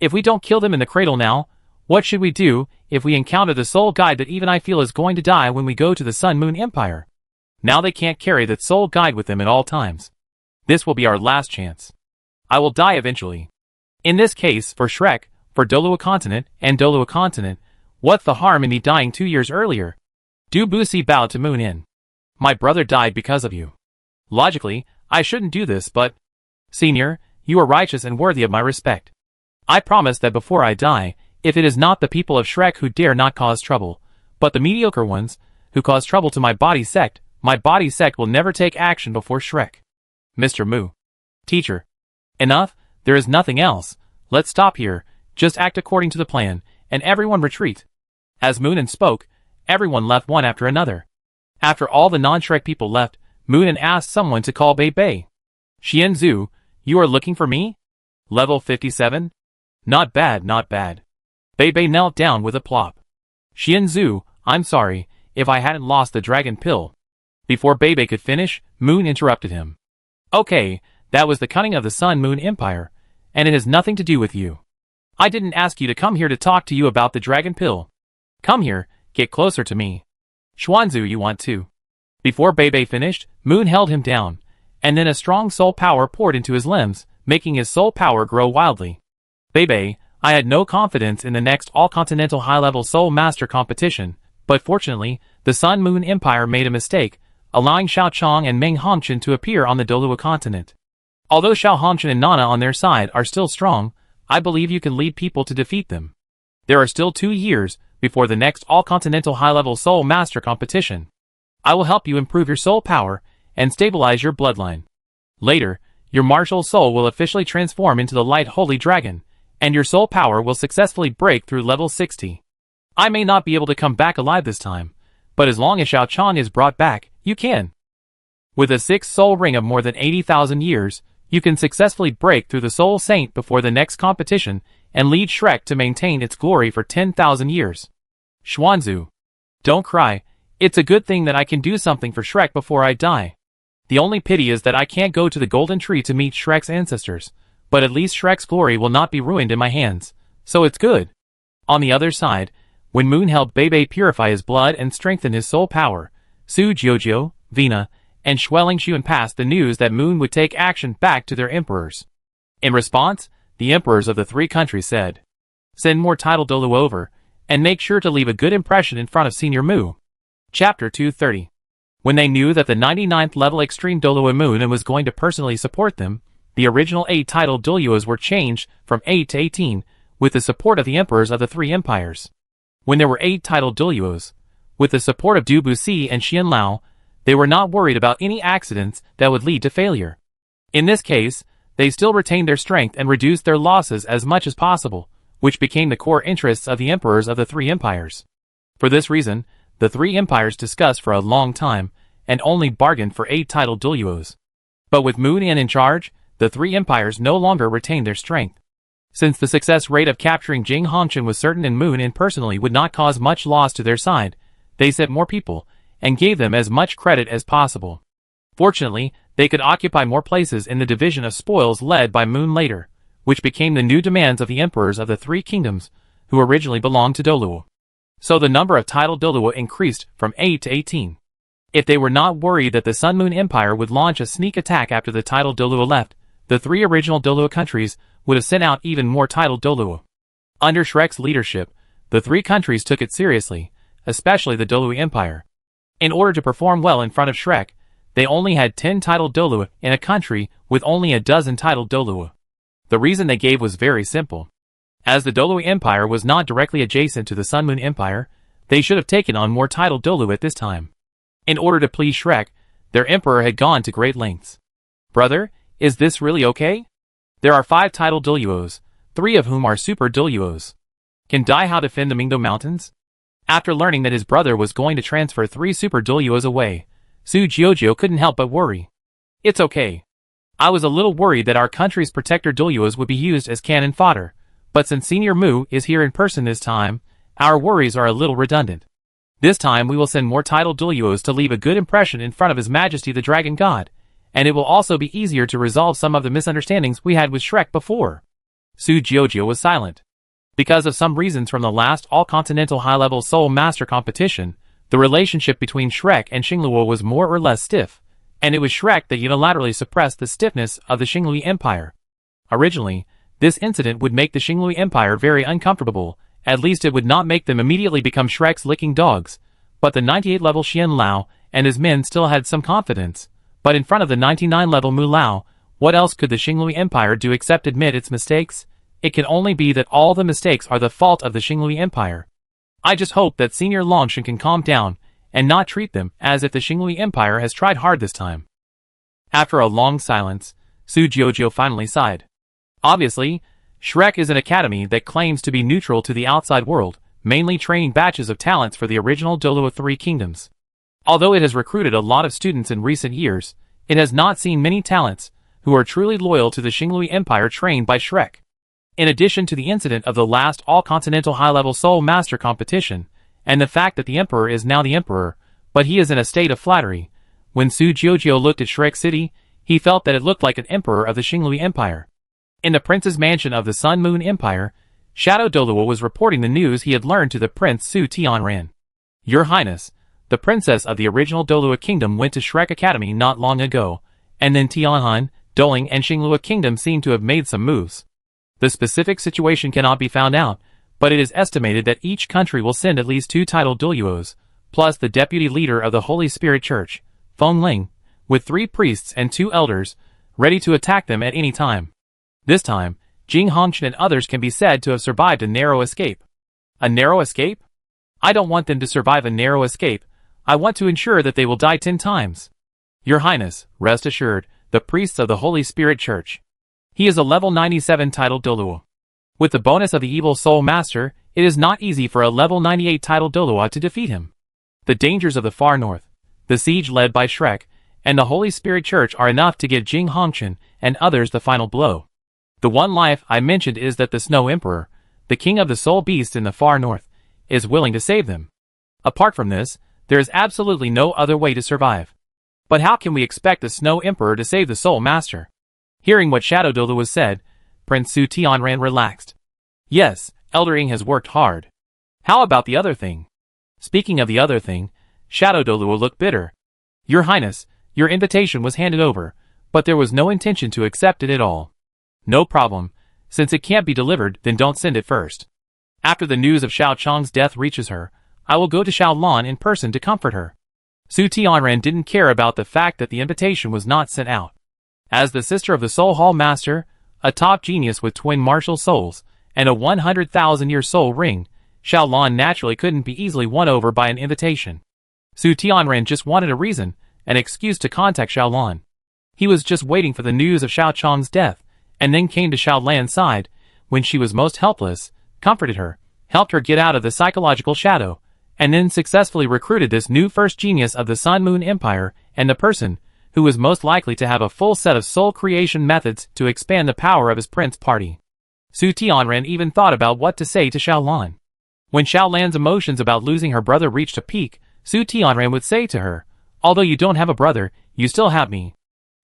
If we don't kill them in the cradle now, what should we do if we encounter the soul guide that even I feel is going to die when we go to the Sun Moon Empire? Now they can't carry that soul guide with them at all times. This will be our last chance. I will die eventually. In this case, for Shrek, for Douluo Continent and Douluo Continent, what's the harm in me dying 2 years earlier? Du Buxi bowed to Moon In. My brother died because of you. Logically, I shouldn't do this, but... Senior, you are righteous and worthy of my respect. I promise that before I die, if it is not the people of Shrek who dare not cause trouble, but the mediocre ones, who cause trouble to my body sect will never take action before Shrek. Mr. Mu. Teacher. Enough, there is nothing else. Let's stop here, just act according to the plan, and everyone retreat. As Moonin spoke, everyone left one after another. After all the non-Shrek people left, Moonin asked someone to call Bei Bei. Xian Zhu, you are looking for me? Level 57? Not bad, not bad. Bei Bei knelt down with a plop. Xian Zhu, I'm sorry, if I hadn't lost the dragon pill. Before Bei Bei could finish, Moon interrupted him. Okay, that was the cunning of the Sun Moon Empire, and it has nothing to do with you. I didn't ask you to come here to talk to you about the dragon pill. Come here, get closer to me. Xuanzu, you want to. Before Bei Bei finished, Moon held him down, and then a strong soul power poured into his limbs, making his soul power grow wildly. Bei Bei, I had no confidence in the next all-continental high-level soul master competition, but fortunately, the Sun Moon Empire made a mistake, allowing Xiao Chong and Meng Hongchen to appear on the Douluo continent. Although Xiao Hongchen and Nana on their side are still strong, I believe you can lead people to defeat them. There are still 2 years before the next all-continental high-level Soul Master competition. I will help you improve your soul power and stabilize your bloodline. Later, your martial soul will officially transform into the Light Holy Dragon, and your soul power will successfully break through level 60. I may not be able to come back alive this time, but as long as Xiao Chong is brought back, you can. With a 6th soul ring of more than 80,000 years, you can successfully break through the Soul Saint before the next competition and lead Shrek to maintain its glory for 10,000 years. Xuanzu. Don't cry, it's a good thing that I can do something for Shrek before I die. The only pity is that I can't go to the Golden Tree to meet Shrek's ancestors, but at least Shrek's glory will not be ruined in my hands, so it's good. On the other side, when Moon helped Bebe purify his blood and strengthen his soul power, Su Jiujiu, Vina, and Xueling Xuan passed the news that Moon would take action back to their emperors. In response, the emperors of the 3 countries said, "Send more title Douluo over, and make sure to leave a good impression in front of Senior Mu." Chapter 230. When they knew that the 99th level Extreme Douluo Moon was going to personally support them, the original 8 title Douluos were changed from 8 to 18, with the support of the emperors of the 3 empires. When there were 8 title Douluos, with the support of Du Buxi and Xian Lao, they were not worried about any accidents that would lead to failure. In this case, they still retained their strength and reduced their losses as much as possible, which became the core interests of the emperors of the 3 empires. For this reason, the 3 empires discussed for a long time, and only bargained for 8 title Douluos. But with Moon in charge, the 3 empires no longer retained their strength. Since the success rate of capturing Jing Hongchen was certain and Moon personally would not cause much loss to their side, they sent more people, and gave them as much credit as possible. Fortunately, they could occupy more places in the division of spoils led by Moon later, which became the new demands of the emperors of the 3 kingdoms, who originally belonged to Douluo. So the number of title Douluo increased from 8 to 18. If they were not worried that the Sun Moon Empire would launch a sneak attack after the title Douluo left, the 3 original Douluo countries would have sent out even more title Douluo. Under Shrek's leadership, the 3 countries took it seriously, especially the Douluo Empire. In order to perform well in front of Shrek, they only had 10 title Douluo in a country with only a dozen title Douluo. The reason they gave was very simple. As the Douluo Empire was not directly adjacent to the Sun Moon Empire, they should have taken on more title Douluo at this time. In order to please Shrek, their emperor had gone to great lengths. "Brother, is this really okay? There are 5 title Douluos, 3 of whom are super Douluos. Can Dai Hao defend the Mingdo Mountains?" After learning that his brother was going to transfer 3 super Douluos away, Su Jiujiu couldn't help but worry. "It's okay. I was a little worried that our country's protector Douluos would be used as cannon fodder, but since Senior Mu is here in person this time, our worries are a little redundant. This time we will send more title Douluos to leave a good impression in front of His Majesty the Dragon God, and it will also be easier to resolve some of the misunderstandings we had with Shrek before." Su Jiujiu was silent. Because of some reasons from the last all-continental high-level Soul Master competition, the relationship between Shrek and Xingluo was more or less stiff, and it was Shrek that unilaterally suppressed the stiffness of the Xinglui Empire. Originally, this incident would make the Xinglui Empire very uncomfortable, at least it would not make them immediately become Shrek's licking dogs, but the 98-level Xian Lao and his men still had some confidence, but in front of the 99-level Mu Lao, what else could the Xinglui Empire do except admit its mistakes? It can only be that all the mistakes are the fault of the Xinglui Empire. I just hope that Senior Longshan can calm down, and not treat them as if the Xinglui Empire has tried hard this time. After a long silence, Su Jiujiu finally sighed. Obviously, Shrek is an academy that claims to be neutral to the outside world, mainly training batches of talents for the original Douluo 3 kingdoms. Although it has recruited a lot of students in recent years, it has not seen many talents who are truly loyal to the Xinglui Empire trained by Shrek. In addition to the incident of the last all-continental high-level Soul Master competition, and the fact that the Emperor is now the Emperor, but he is in a state of flattery, when Su Jiujiu looked at Shrek City, he felt that it looked like an Emperor of the Xinglui Empire. In the Prince's mansion of the Sun Moon Empire, Shadow Douluo was reporting the news he had learned to the Prince Su Tianran. "Your Highness, the Princess of the original Douluo Kingdom went to Shrek Academy not long ago, and then Tianhan, Doling and Xinglua Kingdom seem to have made some moves. The specific situation cannot be found out, but it is estimated that each country will send at least 2 title Douluos, plus the deputy leader of the Holy Spirit Church, Feng Ling, with 3 priests and 2 elders, ready to attack them at any time. This time, Jing Hongchen and others can be said to have survived a narrow escape. A narrow escape? I don't want them to survive a narrow escape. I want to ensure that they will die 10 times. Your Highness, rest assured, the priests of the Holy Spirit Church. He is a level 97 titled Douluo. With the bonus of the Evil Soul Master, it is not easy for a level 98 titled Douluo to defeat him. The dangers of the far north, the siege led by Shrek, and the Holy Spirit Church are enough to give Jing Hongchen and others the final blow. The one life I mentioned is that the Snow Emperor, the king of the soul beasts in the far north, is willing to save them. Apart from this, there is absolutely no other way to survive. But how can we expect the Snow Emperor to save the Soul Master? Hearing what Shadow Douluo was said, Prince Su Tianran relaxed. Yes, Elder Ying has worked hard. How about the other thing? Speaking of the other thing, Shadow Douluo looked bitter. Your Highness, your invitation was handed over, but there was no intention to accept it at all. No problem. Since it can't be delivered, then don't send it first. After the news of Xiao Chang's death reaches her, I will go to Shaolan in person to comfort her. Su Tianran didn't care about the fact that the invitation was not sent out. As the sister of the Soul Hall Master, a top genius with twin martial souls, and a 100,000-year soul ring, Shaolan naturally couldn't be easily won over by an invitation. Su Tianran just wanted a reason, an excuse to contact Shaolan. He was just waiting for the news of Xiao Chang's death, and then came to Shaolan's side, when she was most helpless, comforted her, helped her get out of the psychological shadow, and then successfully recruited this new first genius of the Sun Moon Empire, and the person who was most likely to have a full set of soul creation methods to expand the power of his prince party. Su Tianran even thought about what to say to Shaolan. When Shaolan's emotions about losing her brother reached a peak, Su Tianran would say to her, although you don't have a brother, you still have me.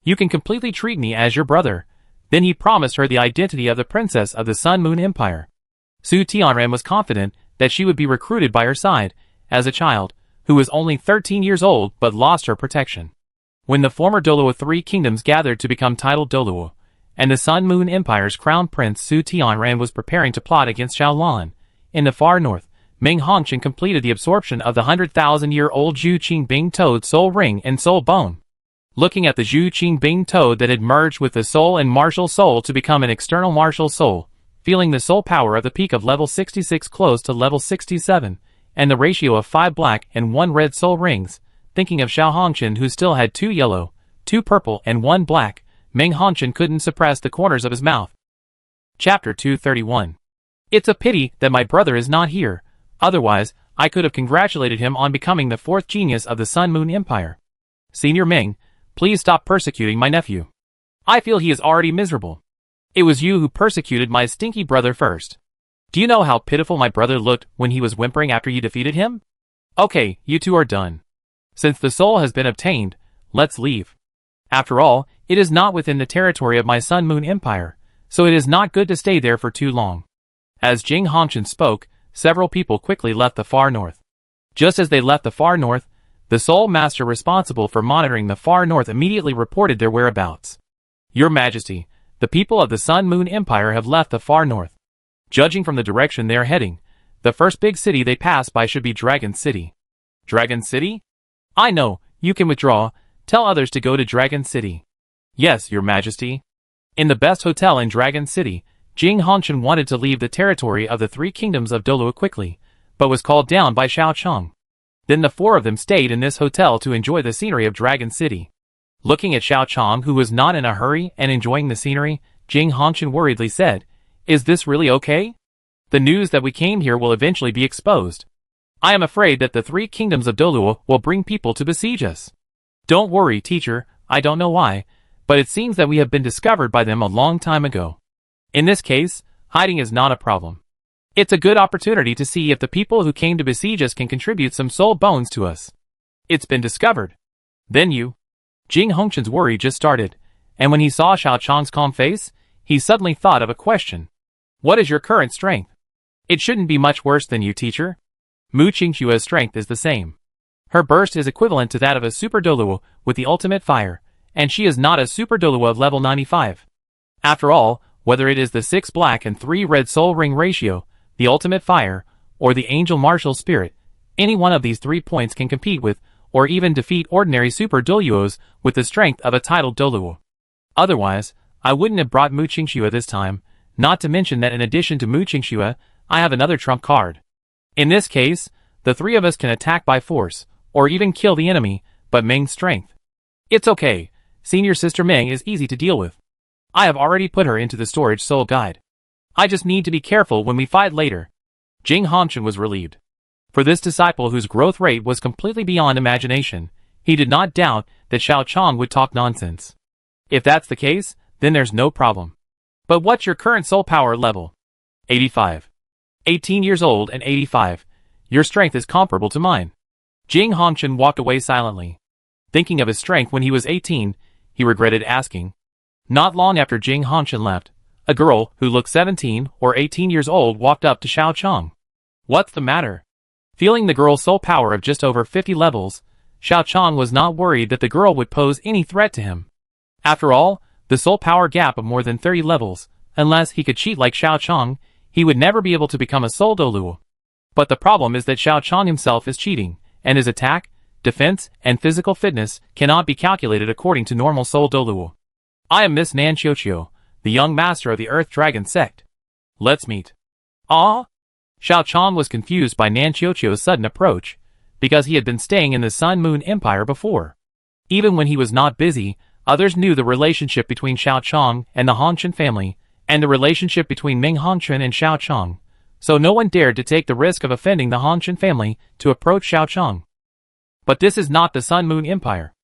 You can completely treat me as your brother. Then he promised her the identity of the princess of the Sun Moon Empire. Su Tianran was confident that she would be recruited by her side, as a child, who was only 13 years old but lost her protection. When the former Douluo 3 kingdoms gathered to become titled Douluo, and the Sun Moon Empire's crown prince Su Tianran was preparing to plot against Shaolan, in the far north, Ming Hongchen completed the absorption of the 100,000-year-old Zhu Qingbing Toad Soul Ring and Soul Bone. Looking at the Zhu Qingbing Toad that had merged with the Soul and Martial Soul to become an external martial soul, feeling the soul power of the peak of level 66 close to level 67, and the ratio of 5 black and 1 red soul rings, thinking of Xiao Hongchen who still had 2 yellow, 2 purple and 1 black, Ming Hongchen couldn't suppress the corners of his mouth. Chapter 231. It's a pity that my brother is not here, otherwise I could have congratulated him on becoming the 4th genius of the Sun Moon Empire. Senior Ming, please stop persecuting my nephew. I feel he is already miserable. It was you who persecuted my stinky brother first. Do you know how pitiful my brother looked when he was whimpering after you defeated him? Okay, you two are done. Since the soul has been obtained, let's leave. After all, it is not within the territory of my Sun Moon Empire, so it is not good to stay there for too long. As Jing Hongchen spoke, several people quickly left the far north. Just as they left the far north, the Soul Master responsible for monitoring the far north immediately reported their whereabouts. Your Majesty, the people of the Sun Moon Empire have left the far north. Judging from the direction they are heading, the first big city they pass by should be Dragon City. Dragon City? I know, you can withdraw. Tell others to go to Dragon City. Yes, Your Majesty. In the best hotel in Dragon City, Jing Hongchen wanted to leave the territory of the 3 kingdoms of Douluo quickly, but was called down by Xiao Chang. Then the 4 of them stayed in this hotel to enjoy the scenery of Dragon City. Looking at Xiao Chang, who was not in a hurry and enjoying the scenery, Jing Hongchen worriedly said, "Is this really okay? The news that we came here will eventually be exposed. I am afraid that the 3 kingdoms of Douluo will bring people to besiege us." Don't worry, teacher, I don't know why, but it seems that we have been discovered by them a long time ago. In this case, hiding is not a problem. It's a good opportunity to see if the people who came to besiege us can contribute some soul bones to us. It's been discovered. Then you. Jing Hongchen's worry just started, and when he saw Xiao Chang's calm face, he suddenly thought of a question. What is your current strength? It shouldn't be much worse than you, teacher. Mu Qingxua's strength is the same. Her burst is equivalent to that of a Super Douluo with the ultimate fire, and she is not a Super Douluo of level 95. After all, whether it is the 6 black and 3 red soul ring ratio, the ultimate fire, or the angel martial spirit, any one of these 3 points can compete with or even defeat ordinary super Douluos with the strength of a titled Douluo. Otherwise, I wouldn't have brought Mu Qingxue this time, not to mention that in addition to Mu Qingxue, I have another trump card. In this case, the three of us can attack by force, or even kill the enemy, but Meng's strength. It's okay, senior sister Meng is easy to deal with. I have already put her into the storage soul guide. I just need to be careful when we fight later. Jing Hongchen was relieved. For this disciple whose growth rate was completely beyond imagination, he did not doubt that Xiao Chong would talk nonsense. If that's the case, then there's no problem. But what's your current soul power level? 85. 18 years old and 85. Your strength is comparable to mine. Jing Hongchen walked away silently. Thinking of his strength when he was 18, he regretted asking. Not long after Jing Hongchen left, a girl who looked 17 or 18 years old walked up to Xiao Chong. What's the matter? Feeling the girl's soul power of just over 50 levels, Xiao Chong was not worried that the girl would pose any threat to him. After all, the soul power gap of more than 30 levels, unless he could cheat like Xiao Chong, he would never be able to become a soul Douluo. But the problem is that Xiao Chong himself is cheating, and his attack, defense, and physical fitness cannot be calculated according to normal soul Douluo. I am Miss Nan Qiuqiu, the young master of the Earth Dragon Sect. Let's meet. Ah? Xiao Chong was confused by Nan Qiuqiu's sudden approach, because he had been staying in the Sun Moon Empire before. Even when he was not busy, others knew the relationship between Xiao Chong and the Hongchen family, and the relationship between Ming Hongchen and Xiao Chong, so no one dared to take the risk of offending the Hongchen family to approach Xiao Chong. But this is not the Sun Moon Empire.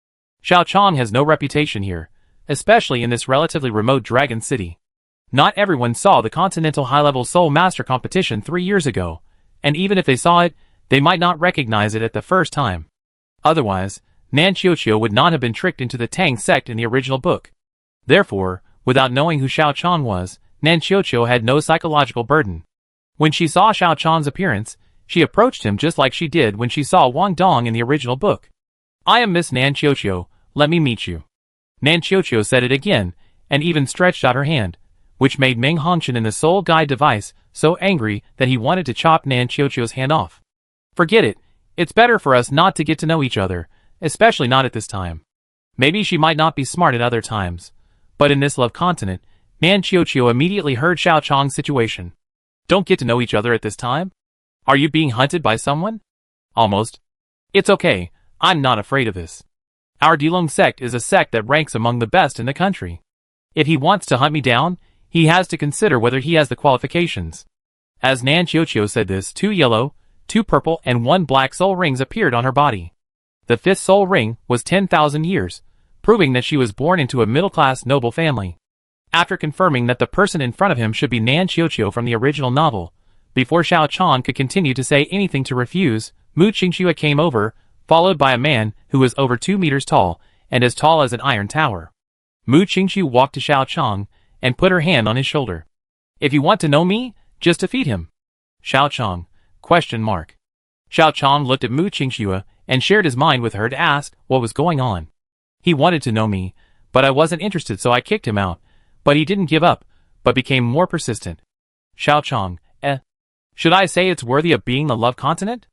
Xiao Chong has no reputation here, especially in this relatively remote dragon city. Not everyone saw the Continental High-Level Soul Master competition 3 years ago, and even if they saw it, they might not recognize it at the first time. Otherwise, Nan Qiuqiu would not have been tricked into the Tang sect in the original book. Therefore, without knowing who Xiao Chong was, Nan Qiuqiu had no psychological burden. When she saw Xiao Chong's appearance, she approached him just like she did when she saw Wang Dong in the original book. I am Miss Nan Qiuqiu, let me meet you. Nan Qiuqiu said it again, and even stretched out her hand, which made Ming Hongchen in the soul guide device so angry that he wanted to chop Nan Qiuqiu's hand off. Forget it, it's better for us not to get to know each other, especially not at this time. Maybe she might not be smart at other times, but in this love continent, Nan Qiuqiu immediately heard Xiao Chong's situation. Don't get to know each other at this time? Are you being hunted by someone? Almost. It's okay, I'm not afraid of this. Our Douluo sect is a sect that ranks among the best in the country. If he wants to hunt me down, he has to consider whether he has the qualifications. As Nan Qiuqiu said this, 2 yellow, 2 purple and 1 black soul rings appeared on her body. The 5th soul ring was 10,000 years, proving that she was born into a middle-class noble family. After confirming that the person in front of him should be Nan Qiuqiu from the original novel, before Xiao Chong could continue to say anything to refuse, Mu Qingxue came over, followed by a man who was over 2 meters tall and as tall as an iron tower. Mu Qingxue walked to Xiao Chong and put her hand on his shoulder. If you want to know me, just defeat him. Xiao Chong? ? Xiao Chong looked at Mu Qingxue and shared his mind with her to ask what was going on. He wanted to know me, but I wasn't interested, so I kicked him out, but he didn't give up, but became more persistent. Xiao Chong, should I say it's worthy of being the love continent?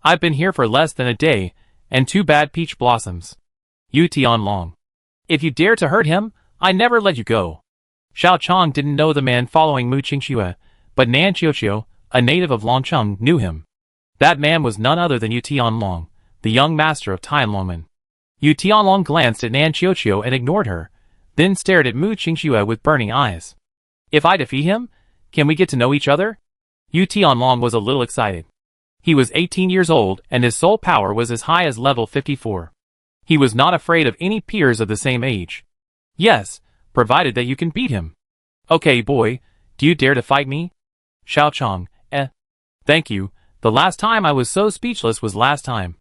I've been here for less than a day, and 2 bad peach blossoms. Yu Tianlong. If you dare to hurt him, I never let you go. Xiao Chong didn't know the man following Mu Qingxue, but Nan Qiuqiu, a native of Longcheng, knew him. That man was none other than Yu Tianlong, the young master of Tianlongmen. Yu Tianlong glanced at Nan Qiuqiu and ignored her, then stared at Mu Qingxue with burning eyes. If I defeat him, can we get to know each other? Yu Tianlong was a little excited. He was 18 years old and his soul power was as high as level 54. He was not afraid of any peers of the same age. Yes, provided that you can beat him. Okay boy, do you dare to fight me? Xiao Chong, Thank you, the last time I was so speechless was last time.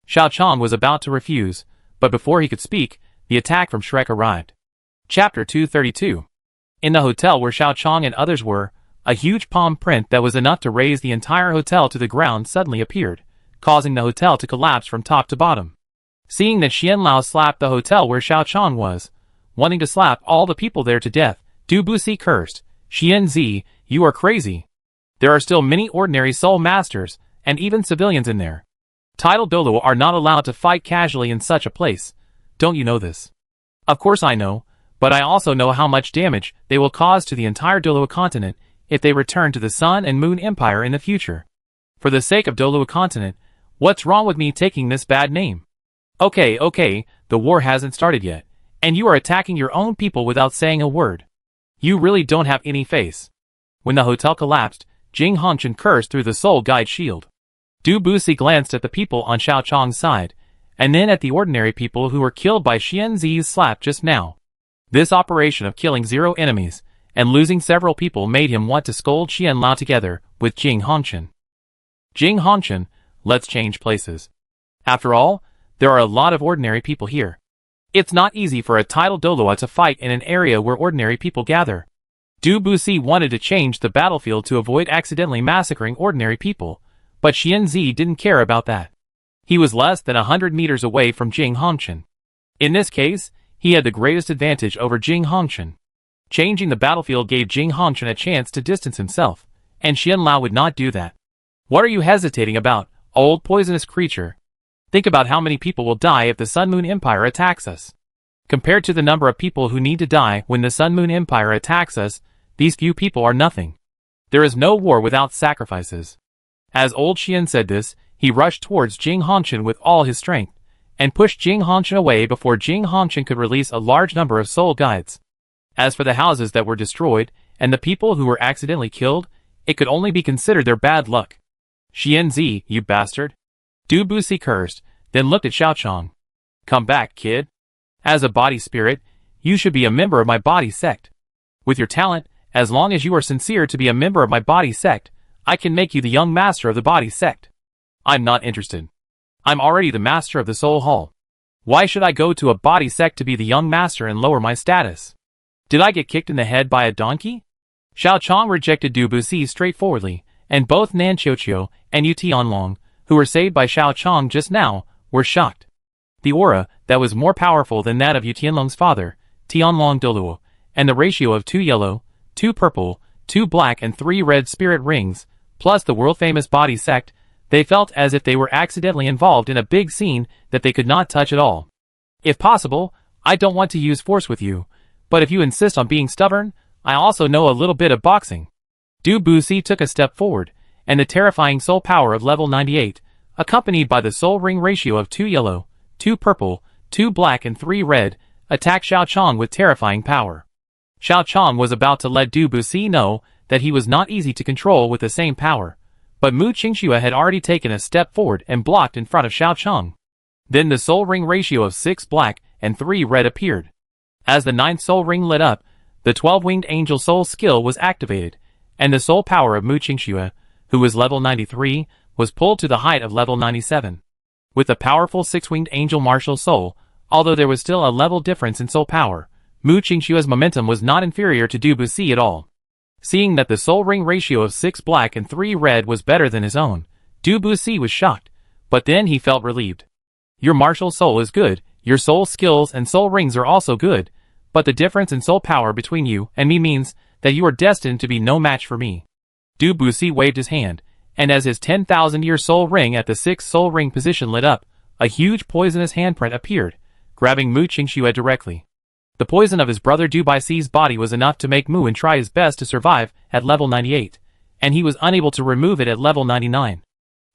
Xiao Chong was about to refuse, but before he could speak, the attack from Shrek arrived. Chapter 232. In the hotel where Xiao Chong and others were, a huge palm print that was enough to raise the entire hotel to the ground suddenly appeared, causing the hotel to collapse from top to bottom. Seeing that Xian Lao slapped the hotel where Xiao Chong was, wanting to slap all the people there to death, Du Busi cursed, Xian Zi, you are crazy. There are still many ordinary soul masters, and even civilians in there. Title Douluo are not allowed to fight casually in such a place. Don't you know this? Of course I know, but I also know how much damage they will cause to the entire Douluo continent if they return to the Sun and Moon Empire in the future. For the sake of Douluo continent, what's wrong with me taking this bad name? Okay, the war hasn't started yet, and you are attacking your own people without saying a word. You really don't have any face. When the hotel collapsed, Jing Hongchen cursed through the soul guide shield. Du Busi glanced at the people on Xiao Chong's side, and then at the ordinary people who were killed by Xian Zi's slap just now. This operation of killing 0 enemies and losing several people made him want to scold Xian Lao together with Jing Hongchen. Jing Hongchen, let's change places. After all, there are a lot of ordinary people here. It's not easy for a title Douluo to fight in an area where ordinary people gather. Du Busi wanted to change the battlefield to avoid accidentally massacring ordinary people, but Xian Zi didn't care about that. He was less than 100 meters away from Jing Hongchen. In this case, he had the greatest advantage over Jing Hongchen. Changing the battlefield gave Jing Hongchen a chance to distance himself, and Xian Lao would not do that. What are you hesitating about, old poisonous creature? Think about how many people will die if the Sun Moon Empire attacks us. Compared to the number of people who need to die when the Sun Moon Empire attacks us, these few people are nothing. There is no war without sacrifices. As old Xian said this, he rushed towards Jing Hongchen with all his strength, and pushed Jing Hongchen away before Jing Hongchen could release a large number of soul guides. As for the houses that were destroyed, and the people who were accidentally killed, it could only be considered their bad luck. Xian Zi, you bastard. Du Busi cursed, then looked at Xiao Chong. Come back, kid. As a body spirit, you should be a member of my body sect. With your talent, as long as you are sincere to be a member of my body sect, I can make you the young master of the body sect. I'm not interested. I'm already the master of the soul hall. Why should I go to a body sect to be the young master and lower my status? Did I get kicked in the head by a donkey? Xiao Chong rejected Du Busi straightforwardly, and both Nan Qiuqiu and Yu Tianlong, who were saved by Xiao Chong just now, were shocked. The aura, that was more powerful than that of Yu Tianlong's father, Tianlong Douluo, and the ratio of 2 yellow, 2 purple, 2 black and 3 red spirit rings, plus the world-famous body sect, they felt as if they were accidentally involved in a big scene that they could not touch at all. If possible, I don't want to use force with you, but if you insist on being stubborn, I also know a little bit of boxing. Du Busi took a step forward, and the terrifying soul power of level 98, accompanied by the soul ring ratio of 2 yellow, 2 purple, 2 black and 3 red, attacked Xiao Chong with terrifying power. Xiao Chong was about to let Du Busi know that he was not easy to control with the same power, but Mu Qingxue had already taken a step forward and blocked in front of Xiao Chong. Then the soul ring ratio of 6 black and 3 red appeared. As the 9th soul ring lit up, the 12-winged angel soul skill was activated, and the soul power of Mu Qingxue, who was level 93, was pulled to the height of level 97. With the powerful 6-winged angel martial soul, although there was still a level difference in soul power, Mu Qingxue's momentum was not inferior to Du Busi at all. Seeing that the soul ring ratio of 6 black and 3 red was better than his own, Du Busi was shocked, but then he felt relieved. Your martial soul is good, your soul skills and soul rings are also good, but the difference in soul power between you and me means that you are destined to be no match for me. Du Busi waved his hand, and as his 10,000-year soul ring at the 6th soul ring position lit up, a huge poisonous handprint appeared, grabbing Mu Qingxue directly. The poison of his brother Du Busi's body was enough to make Mu and try his best to survive at level 98, and he was unable to remove it at level 99.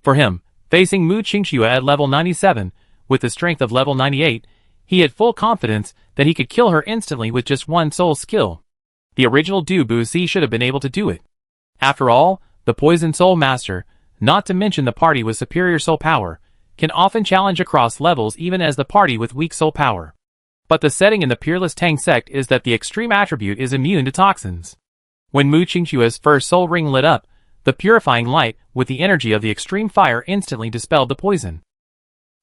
For him, facing Mu Qingxue at level 97, with the strength of level 98, he had full confidence that he could kill her instantly with just one soul skill. The original Du Busi should have been able to do it. After all, the Poison Soul Master, not to mention the party with superior soul power, can often challenge across levels even as the party with weak soul power. But the setting in the peerless Tang sect is that the extreme attribute is immune to toxins. When Mu Qingxue's first soul ring lit up, the purifying light with the energy of the extreme fire instantly dispelled the poison.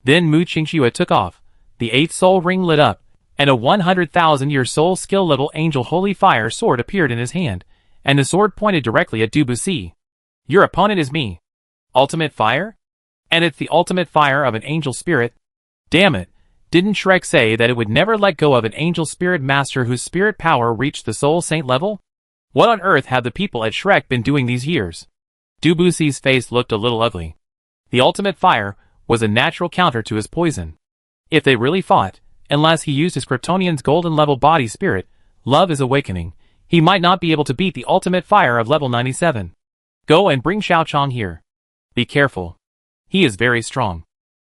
Then Mu Qingxue took off, the 8th soul ring lit up, and a 100,000-year soul skill level angel holy fire sword appeared in his hand, and the sword pointed directly at Du Busi. Your opponent is me. Ultimate fire? And it's the ultimate fire of an angel spirit? Damn it. Didn't Shrek say that it would never let go of an angel spirit master whose spirit power reached the soul saint level? What on earth have the people at Shrek been doing these years? Du Busi's face looked a little ugly. The ultimate fire was a natural counter to his poison. If they really fought, unless he used his Kryptonian's golden level body spirit, Love is Awakening, he might not be able to beat the ultimate fire of level 97. Go and bring Xiaochang here. Be careful. He is very strong.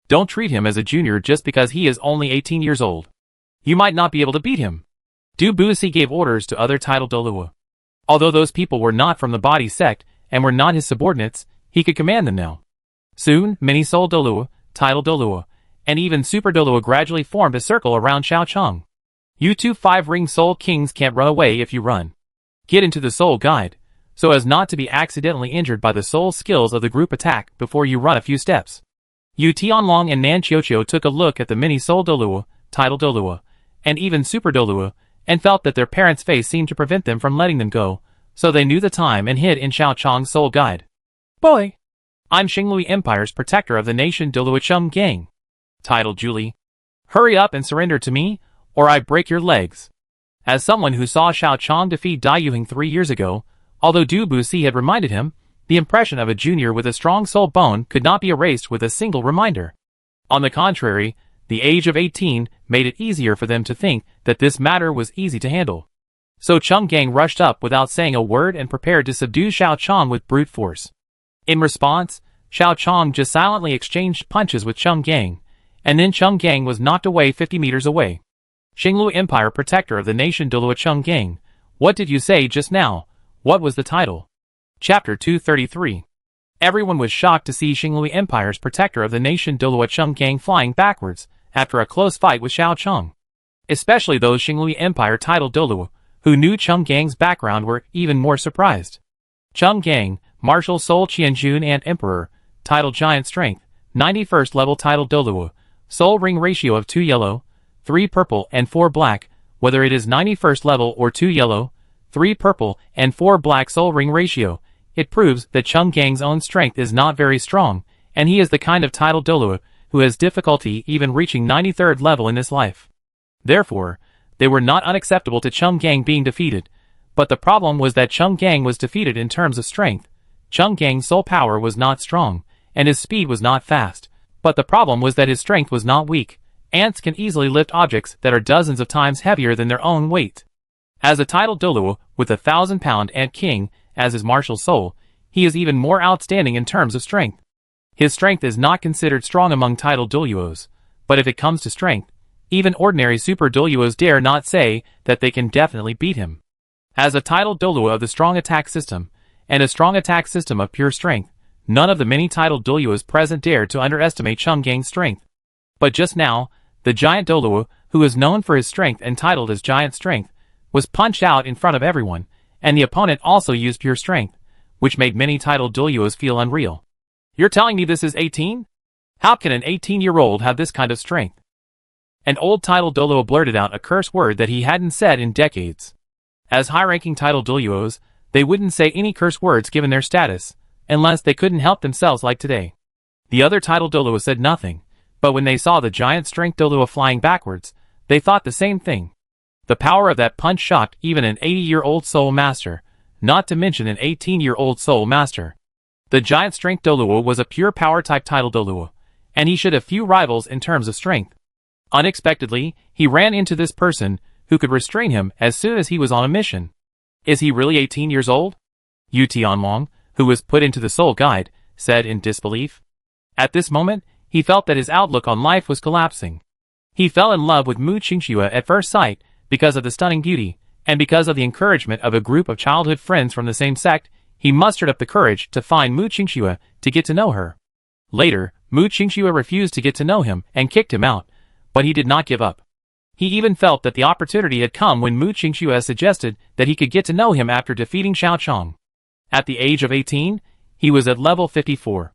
Don't treat him as a junior just because he is only 18 years old. You might not be able to beat him. Du Busi gave orders to other titled Douluo. Although those people were not from the body sect and were not his subordinates, he could command them now. Soon, many Soul Douluo, titled Douluo, and even Super Douluo gradually formed a circle around Xiaochang. You two 5-ring Soul Kings can't run away if you run. Get into the Soul Guide, so as not to be accidentally injured by the soul skills of the group attack before you run a few steps. Yu Tianlong and Nan Qiuqiu took a look at the mini Soul Douluo, titled Douluo, and even Super Douluo, and felt that their parents' face seemed to prevent them from letting them go, so they knew the time and hid in Xiaochang's Soul Guide. Boy! I'm Xinglui Empire's protector of the nation Douluo Chum Gang. Titled Julie. Hurry up and surrender to me, or I break your legs. As someone who saw Xiaochang defeat Dai Yuheng 3 years ago, although Du Busi had reminded him, the impression of a junior with a strong soul bone could not be erased with a single reminder. On the contrary, the age of 18 made it easier for them to think that this matter was easy to handle. So Chum Gang rushed up without saying a word and prepared to subdue Xiaochang with brute force. In response, Xiaochang just silently exchanged punches with Chum Gang, and then Chum Gang was knocked away 50 meters away. Xinglui Empire protector of the nation Douluo Chum Gang, what did you say just now? What was the title? Chapter 233. Everyone was shocked to see Xinglui Empire's protector of the nation Douluo Chum Gang flying backwards after a close fight with Xiaochang. Especially those Xinglui Empire titled Douluo, who knew Chum Gang's background, were even more surprised. Chum Gang, Martial Soul Qianjun and Emperor, titled Giant Strength, 91st level titled Douluo, Soul Ring ratio of 2 yellow, 3 purple and 4 black, whether it is 91st level or 2 yellow, 3 purple and 4 black soul ring ratio, it proves that Chum Gang's own strength is not very strong, and he is the kind of titled Douluo who has difficulty even reaching 93rd level in this life. Therefore, they were not unacceptable to Chum Gang being defeated, but the problem was that Chum Gang was defeated in terms of strength. Chum Gang's soul power was not strong, and his speed was not fast, but the problem was that his strength was not weak. Ants can easily lift objects that are dozens of times heavier than their own weight. As a titled Douluo with 1,000-pound Ant King as his martial soul, he is even more outstanding in terms of strength. His strength is not considered strong among titled Douluos, but if it comes to strength, even ordinary super Douluos dare not say that they can definitely beat him. As a titled Douluo of the strong attack system, and a strong attack system of pure strength, none of the many titled Douluos present dared to underestimate Chum Gang's strength. But just now, the giant Douluo, who is known for his strength and titled as Giant Strength, was punched out in front of everyone, and the opponent also used pure strength, which made many titled Douluos feel unreal. You're telling me this is 18? How can an 18-year-old have this kind of strength? An old titled Douluo blurted out a curse word that he hadn't said in decades. As high-ranking titled Douluos, they wouldn't say any curse words given their status, unless they couldn't help themselves like today. The other titled Douluo said nothing, but when they saw the giant strength Douluo flying backwards, they thought the same thing. The power of that punch shocked even an 80-year-old soul master, not to mention an 18-year-old soul master. The giant strength Douluo was a pure power type titled Douluo, and he should have few rivals in terms of strength. Unexpectedly, he ran into this person who could restrain him as soon as he was on a mission. Is he really 18 years old? Yu Tianlong, who was put into the soul guide, said in disbelief. At this moment, he felt that his outlook on life was collapsing. He fell in love with Mu Qingxue at first sight because of the stunning beauty, and because of the encouragement of a group of childhood friends from the same sect, he mustered up the courage to find Mu Qingxue to get to know her. Later, Mu Qingxue refused to get to know him and kicked him out, but he did not give up. He even felt that the opportunity had come when Mu Qingxue suggested that he could get to know him after defeating Xiaochang. At the age of 18, he was at level 54.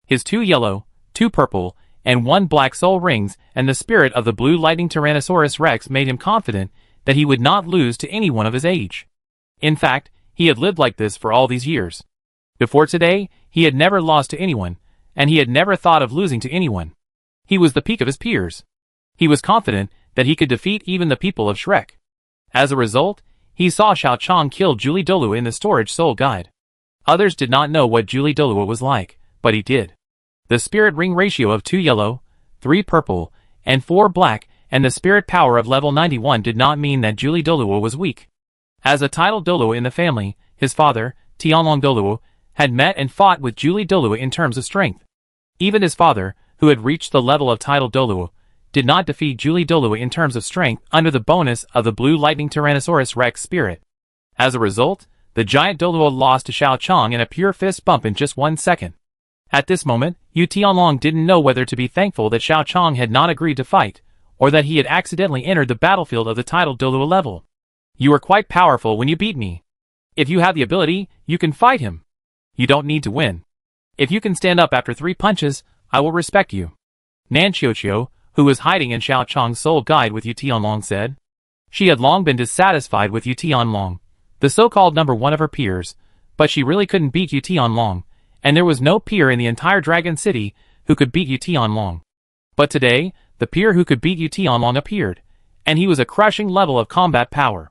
His 2 yellow, 2 purple, and 1 black soul rings and the spirit of the blue lightning Tyrannosaurus Rex made him confident that he would not lose to anyone of his age. In fact, he had lived like this for all these years. Before today, he had never lost to anyone, and he had never thought of losing to anyone. He was the peak of his peers. He was confident that he could defeat even the people of Shrek. As a result, he saw Xiaochang kill Julie Douluo in the storage soul guide. Others did not know what Julie Douluo was like, but he did. The spirit ring ratio of 2 yellow, 3 purple, and 4 black, and the spirit power of level 91 did not mean that Julie Douluo was weak. As a titled Douluo in the family, his father, Tianlong Douluo, had met and fought with Julie Douluo in terms of strength. Even his father, who had reached the level of titled Douluo, did not defeat Julie Douluo in terms of strength under the bonus of the blue lightning Tyrannosaurus Rex spirit. As a result, the giant Douluo lost to Xiao Chong in a pure fist bump in just 1 second. At this moment, Yu Tianlong didn't know whether to be thankful that Xiao Chong had not agreed to fight, or that he had accidentally entered the battlefield of the titled Douluo level. You are quite powerful when you beat me. If you have the ability, you can fight him. You don't need to win. If you can stand up after 3 punches, I will respect you. Nan Qiuqiu, who was hiding in Xiao Chong's soul guide with Yu Tianlong, said. She had long been dissatisfied with Yu Tianlong, the so-called number 1 of her peers, but she really couldn't beat Yu Tianlong, and there was no peer in the entire Dragon City who could beat Yu Tianlong. But today, the peer who could beat Yu Tianlong appeared, and he was a crushing level of combat power.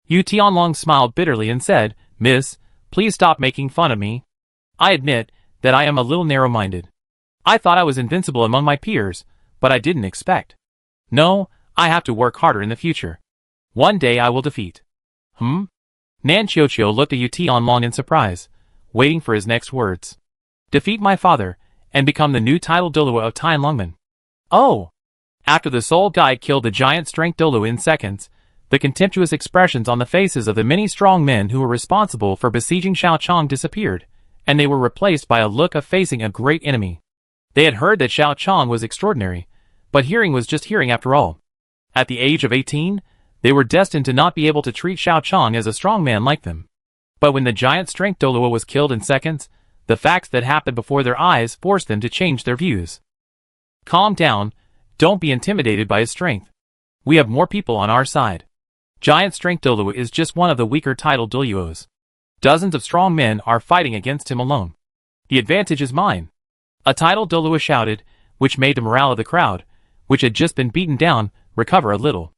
Yu Tianlong smiled bitterly and said, Miss, please stop making fun of me. I admit that I am a little narrow-minded. I thought I was invincible among my peers, but I didn't expect. No, I have to work harder in the future. One day I will defeat. Nan Qiuqiu looked at Yu Tianlong in surprise, waiting for his next words. Defeat my father, and become the new titled Douluo of Tianlongmen. Oh! After the soul guide killed the giant strength Douluo in seconds, the contemptuous expressions on the faces of the many strong men who were responsible for besieging Xiao Chong disappeared, and they were replaced by a look of facing a great enemy. They had heard that Xiao Chong was extraordinary, but hearing was just hearing after all. At the age of 18, they were destined to not be able to treat Xiao Chong as a strong man like them. But when the giant strength Douluo was killed in seconds, the facts that happened before their eyes forced them to change their views. Calm down, don't be intimidated by his strength. We have more people on our side. Giant strength Douluo is just one of the weaker titled Douluos. Dozens of strong men are fighting against him alone. The advantage is mine. A titled Douluo shouted, which made the morale of the crowd, which had just been beaten down, recover a little.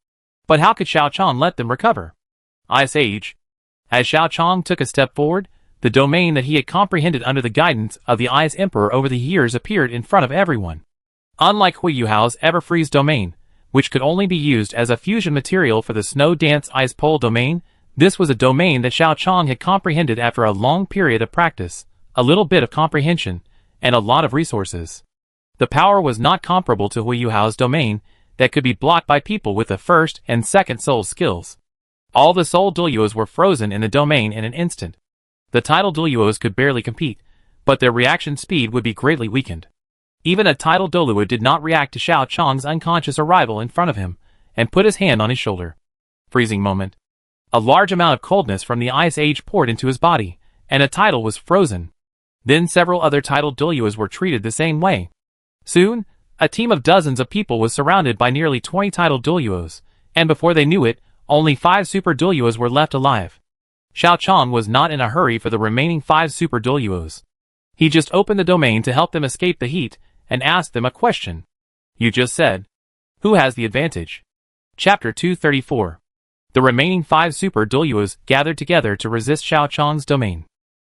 But how could Xiao Chong let them recover? Ice Age. As Xiao Chong took a step forward, the domain that he had comprehended under the guidance of the Ice Emperor over the years appeared in front of everyone. Unlike Huiyuhao's Ever-Freeze domain, which could only be used as a fusion material for the Snow Dance Ice Pole domain, this was a domain that Xiao Chong had comprehended after a long period of practice, a little bit of comprehension, and a lot of resources. The power was not comparable to Huiyuhao's domain that could be blocked by people with the first and second soul skills. All the soul Douluos were frozen in the domain in an instant. The titled Douluos could barely compete, but their reaction speed would be greatly weakened. Even a titled Douluo did not react to Xiao Chong's unconscious arrival in front of him, and put his hand on his shoulder. Freezing moment. A large amount of coldness from the Ice Age poured into his body, and a title was frozen. Then several other titled Douluos were treated the same way. Soon, a team of dozens of people was surrounded by nearly 20 titled Douluos, and before they knew it, only 5 super Douluos were left alive. Xiao Chong was not in a hurry for the remaining 5 super Douluos. He just opened the domain to help them escape the heat, and asked them a question. You just said. Who has the advantage? Chapter 234. The remaining 5 super Douluos gathered together to resist Xiao Chong's domain.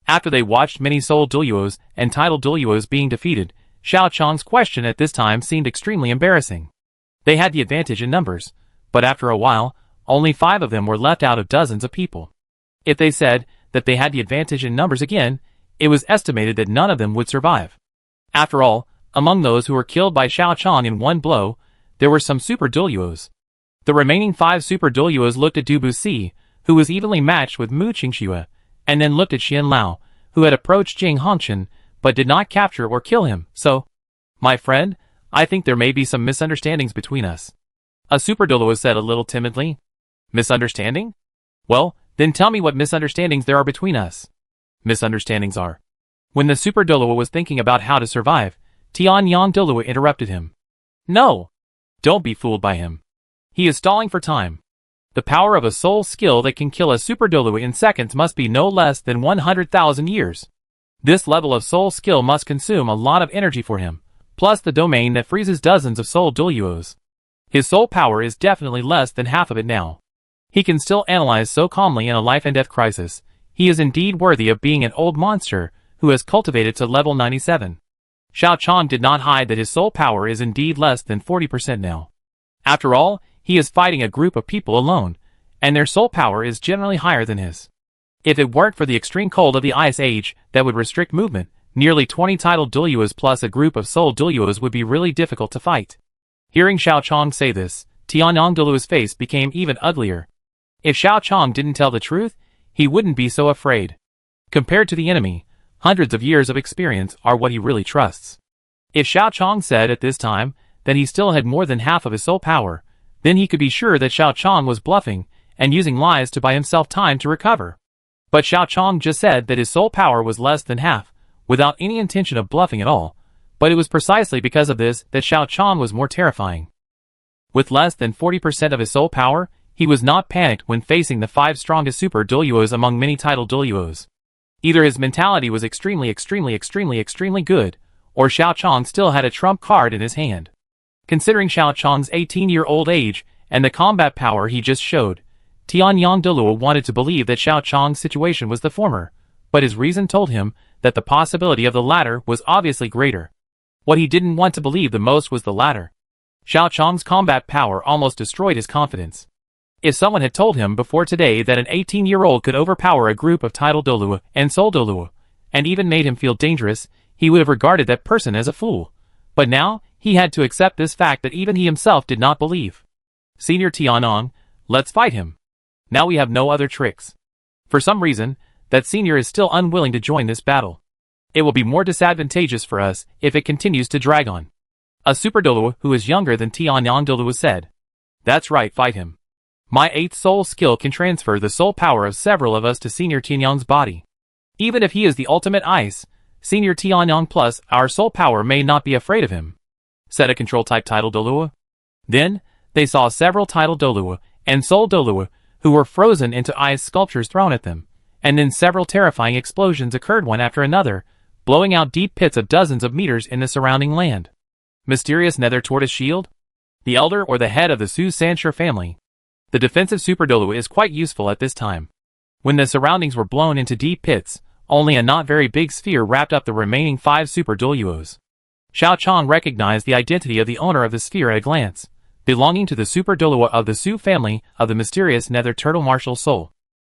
After they watched many soul Douluos and titled Douluos being defeated, Xiao Chong's question at this time seemed extremely embarrassing. They had the advantage in numbers, but after a while, only 5 of them were left out of dozens of people. If they said that they had the advantage in numbers again, it was estimated that none of them would survive. After all, among those who were killed by Xiao Chong in one blow, there were some super Douluos. The remaining 5 super Douluos looked at Du Buxi, who was evenly matched with Mu Qingxue, and then looked at Xian Lao, who had approached Jing Hongchen, but did not capture or kill him, so... My friend, I think there may be some misunderstandings between us. A super Douluo said a little timidly. Misunderstanding? Well, then tell me what misunderstandings there are between us. Misunderstandings are. When the super Douluo was thinking about how to survive, Tianyang Douluo interrupted him. No! Don't be fooled by him. He is stalling for time. The power of a soul skill that can kill a super Douluo in seconds must be no less than 100,000 years. This level of soul skill must consume a lot of energy for him, plus the domain that freezes dozens of soul Douluos. His soul power is definitely less than half of it now. He can still analyze so calmly in a life and death crisis. He is indeed worthy of being an old monster who has cultivated to level 97. Xiao Chong did not hide that his soul power is indeed less than 40% now. After all, he is fighting a group of people alone, and their soul power is generally higher than his. If it weren't for the extreme cold of the Ice Age that would restrict movement, nearly 20 titled Douluos plus a group of soul Douluos would be really difficult to fight. Hearing Xiao Chong say this, Tianyang Douluo's face became even uglier. If Xiao Chong didn't tell the truth, he wouldn't be so afraid. Compared to the enemy, hundreds of years of experience are what he really trusts. If Xiao Chong said at this time that he still had more than half of his soul power, then he could be sure that Xiao Chong was bluffing and using lies to buy himself time to recover. But Xiao Chong just said that his soul power was less than half, without any intention of bluffing at all, but it was precisely because of this that Xiao Chong was more terrifying. With less than 40% of his soul power, he was not panicked when facing the 5 strongest super Douluos among many titled Douluos. Either his mentality was extremely good, or Xiao Chong still had a trump card in his hand. Considering Xiao Chong's 18-year-old age and the combat power he just showed, Tianyang Douluo wanted to believe that Xiao Chong's situation was the former, but his reason told him that the possibility of the latter was obviously greater. What he didn't want to believe the most was the latter. Xiao Chong's combat power almost destroyed his confidence. If someone had told him before today that an 18-year-old could overpower a group of titled Douluo and soul Douluo, and even made him feel dangerous, he would have regarded that person as a fool. But now, he had to accept this fact that even he himself did not believe. Senior Tianyang, let's fight him. Now we have no other tricks. For some reason, that senior is still unwilling to join this battle. It will be more disadvantageous for us if it continues to drag on. A super Douluo who is younger than Tianyang Douluo said. That's right, fight him. My 8th soul skill can transfer the soul power of several of us to Senior Tianyang's body. Even if he is the ultimate ice, Senior Tianyang plus our soul power may not be afraid of him, said a control-type titled Douluo. Then, they saw several titled Douluo and soul Douluo who were frozen into ice sculptures thrown at them, and then several terrifying explosions occurred one after another, blowing out deep pits of dozens of meters in the surrounding land. Mysterious Nether Tortoise Shield? The elder or the head of the Su Sanshur family. The defensive Super Douluo is quite useful at this time. When the surroundings were blown into deep pits, only a not very big sphere wrapped up the remaining 5 Super Douluos. Xiao Chong recognized the identity of the owner of the sphere at a glance, belonging to the Super Douluo of the Su family of the mysterious Nether Turtle Martial Soul.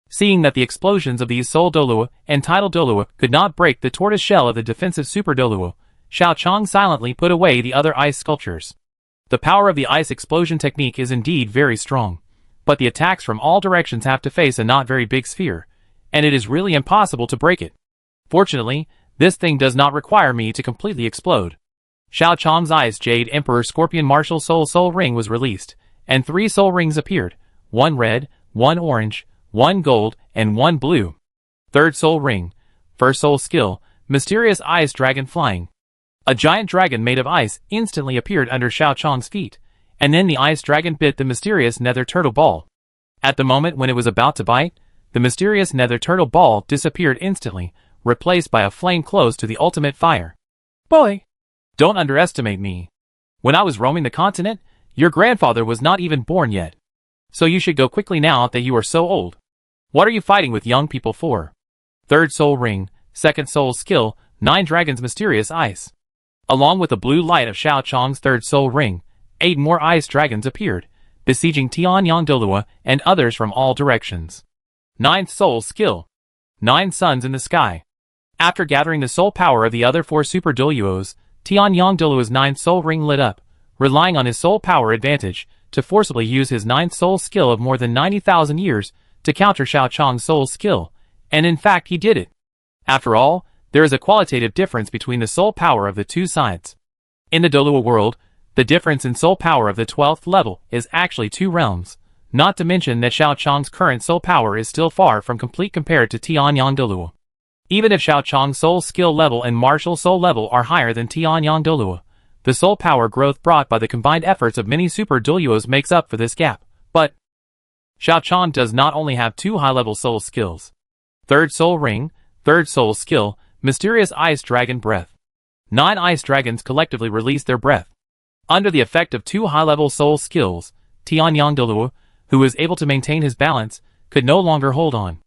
Seeing that the explosions of these Soul Douluo and Tidal Douluo could not break the tortoise shell of the defensive Super Douluo, Xiao Chong silently put away the other ice sculptures. The power of the ice explosion technique is indeed very strong, but the attacks from all directions have to face a not very big sphere, and it is really impossible to break it. Fortunately, this thing does not require me to completely explode. Xiao Chong's Ice Jade Emperor Scorpion Martial Soul Ring was released, and 3 soul rings appeared, 1 red, 1 orange, 1 gold, and 1 blue. 3rd soul ring, 1st soul skill, Mysterious Ice Dragon Flying. A giant dragon made of ice instantly appeared under Xiao Chong's feet, and then the ice dragon bit the mysterious nether turtle ball. At the moment when it was about to bite, the mysterious nether turtle ball disappeared instantly, replaced by a flame close to the ultimate fire. Boy! Don't underestimate me. When I was roaming the continent, your grandfather was not even born yet. So you should go quickly now that you are so old. What are you fighting with young people for? 3rd soul ring, 2nd soul skill, 9 dragons mysterious ice. Along with the blue light of Xiao Chong's 3rd soul ring, 8 more ice dragons appeared, besieging Tianyang Douluo and others from all directions. 9th soul skill. 9 suns in the sky. After gathering the soul power of the other 4 super Douluos, Tianyang Douluo's 9th soul ring lit up, relying on his soul power advantage to forcibly use his 9th soul skill of more than 90,000 years to counter Xiao Chong's soul skill, and in fact he did it. After all, there is a qualitative difference between the soul power of the 2 sides. In the Douluo world, the difference in soul power of the 12th level is actually 2 realms, not to mention that Xiao Chong's current soul power is still far from complete compared to Tianyang Douluo. Even if Xiao Chong's soul skill level and martial soul level are higher than Tianyang Douluo, the soul power growth brought by the combined efforts of many super Douluos makes up for this gap. But Xiao Chong does not only have 2 high-level soul skills. 3rd soul ring, 3rd soul skill, Mysterious Ice Dragon Breath. 9 ice dragons collectively release their breath. Under the effect of 2 high-level soul skills, Tianyang Douluo, who was able to maintain his balance, could no longer hold on.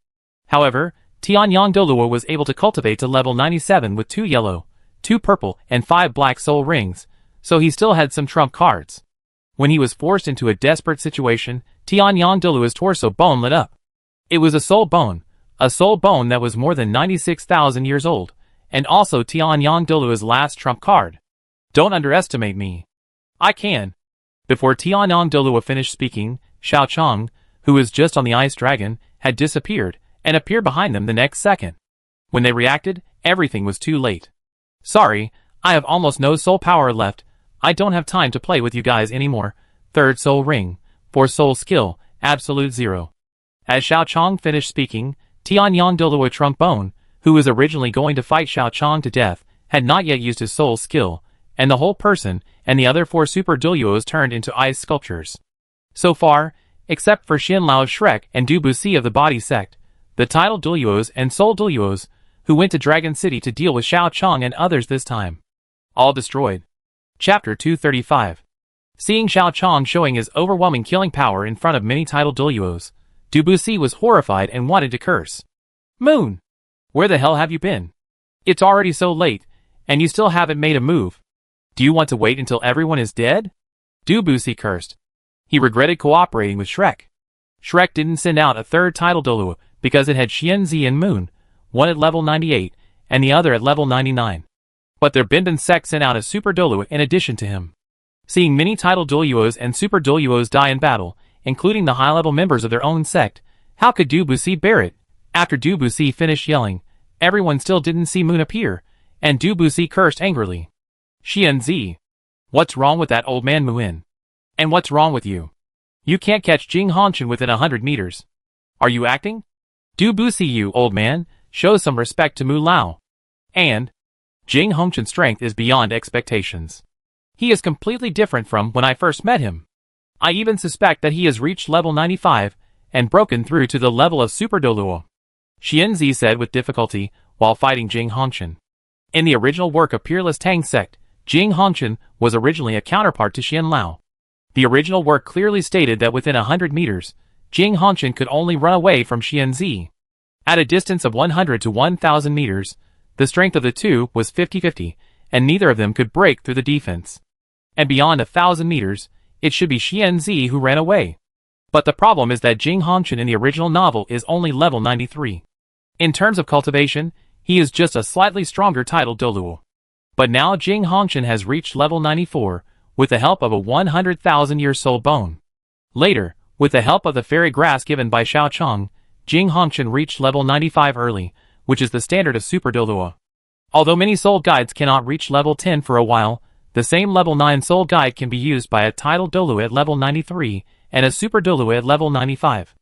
However, Tianyang Douluo was able to cultivate to level 97 with 2 yellow, 2 purple and 5 black soul rings, so he still had some trump cards. When he was forced into a desperate situation, Tianyang Douluo's torso bone lit up. It was a soul bone that was more than 96,000 years old, and also Tianyang Douluo's last trump card. Don't underestimate me. I can. Before Tianyang Douluo finished speaking, Xiao Chong, who was just on the ice dragon, had disappeared, and appeared behind them the next second. When they reacted, everything was too late. Sorry, I have almost no soul power left. I don't have time to play with you guys anymore. 3rd soul ring. 4 soul skill, absolute 0. As Xiao Chong finished speaking, Tianyang Douluo Trump Bone, who was originally going to fight Xiao Chong to death, had not yet used his soul skill, and the whole person and the other 4 super Douluos turned into ice sculptures. So far, except for Xian Lao of Shrek and Du Buxi of the Body Sect, the title Douluos and Soul Douluos, who went to Dragon City to deal with Xiao Chong and others this time. All destroyed. Chapter 235. Seeing Xiao Chong showing his overwhelming killing power in front of many title Douluos, Du Buxi was horrified and wanted to curse. Moon! Where the hell have you been? It's already so late, and you still haven't made a move. Do you want to wait until everyone is dead? Du Buxi cursed. He regretted cooperating with Shrek. Shrek didn't send out a 3rd title Douluo because it had Xianzi and Moon, one at level 98, and the other at level 99. But their Binban Sect sent out a Super Douluo in addition to him. Seeing many title Douluos and Super Douluos die in battle, including the high-level members of their own sect, how could Du Buxi bear it? After Du Buxi finished yelling, everyone still didn't see Moon appear, and Du Buxi cursed angrily. Xianzi. What's wrong with that old man Muin? And what's wrong with you? You can't catch Jing Hongchen within 100 meters. Are you acting? Du Buxi, you old man, show some respect to Mu Lao. And Jing Hongchen's strength is beyond expectations. He is completely different from when I first met him. I even suspect that he has reached level 95 and broken through to the level of Super Douluo. Xianzi said with difficulty while fighting Jing Hongchen. In the original work of Peerless Tang Sect, Jing Hongchen was originally a counterpart to Xian Lao. The original work clearly stated that within 100 meters, Jing Hongchen could only run away from Xianzi. At a distance of 100 to 1,000 meters, the strength of the two was 50-50, and neither of them could break through the defense. And beyond 1,000 meters, it should be Xianzi who ran away. But the problem is that Jing Hongchen in the original novel is only level 93. In terms of cultivation, he is just a slightly stronger title Douluo. But now Jing Hongchen has reached level 94, with the help of a 100,000-year soul bone. Later, with the help of the fairy grass given by Xiao Chong, Jing Hongchen reached level 95 early, which is the standard of Super Douluo. Although many soul guides cannot reach level 10 for a while, the same level 9 soul guide can be used by a title Douluo at level 93 and a Super Douluo at level 95.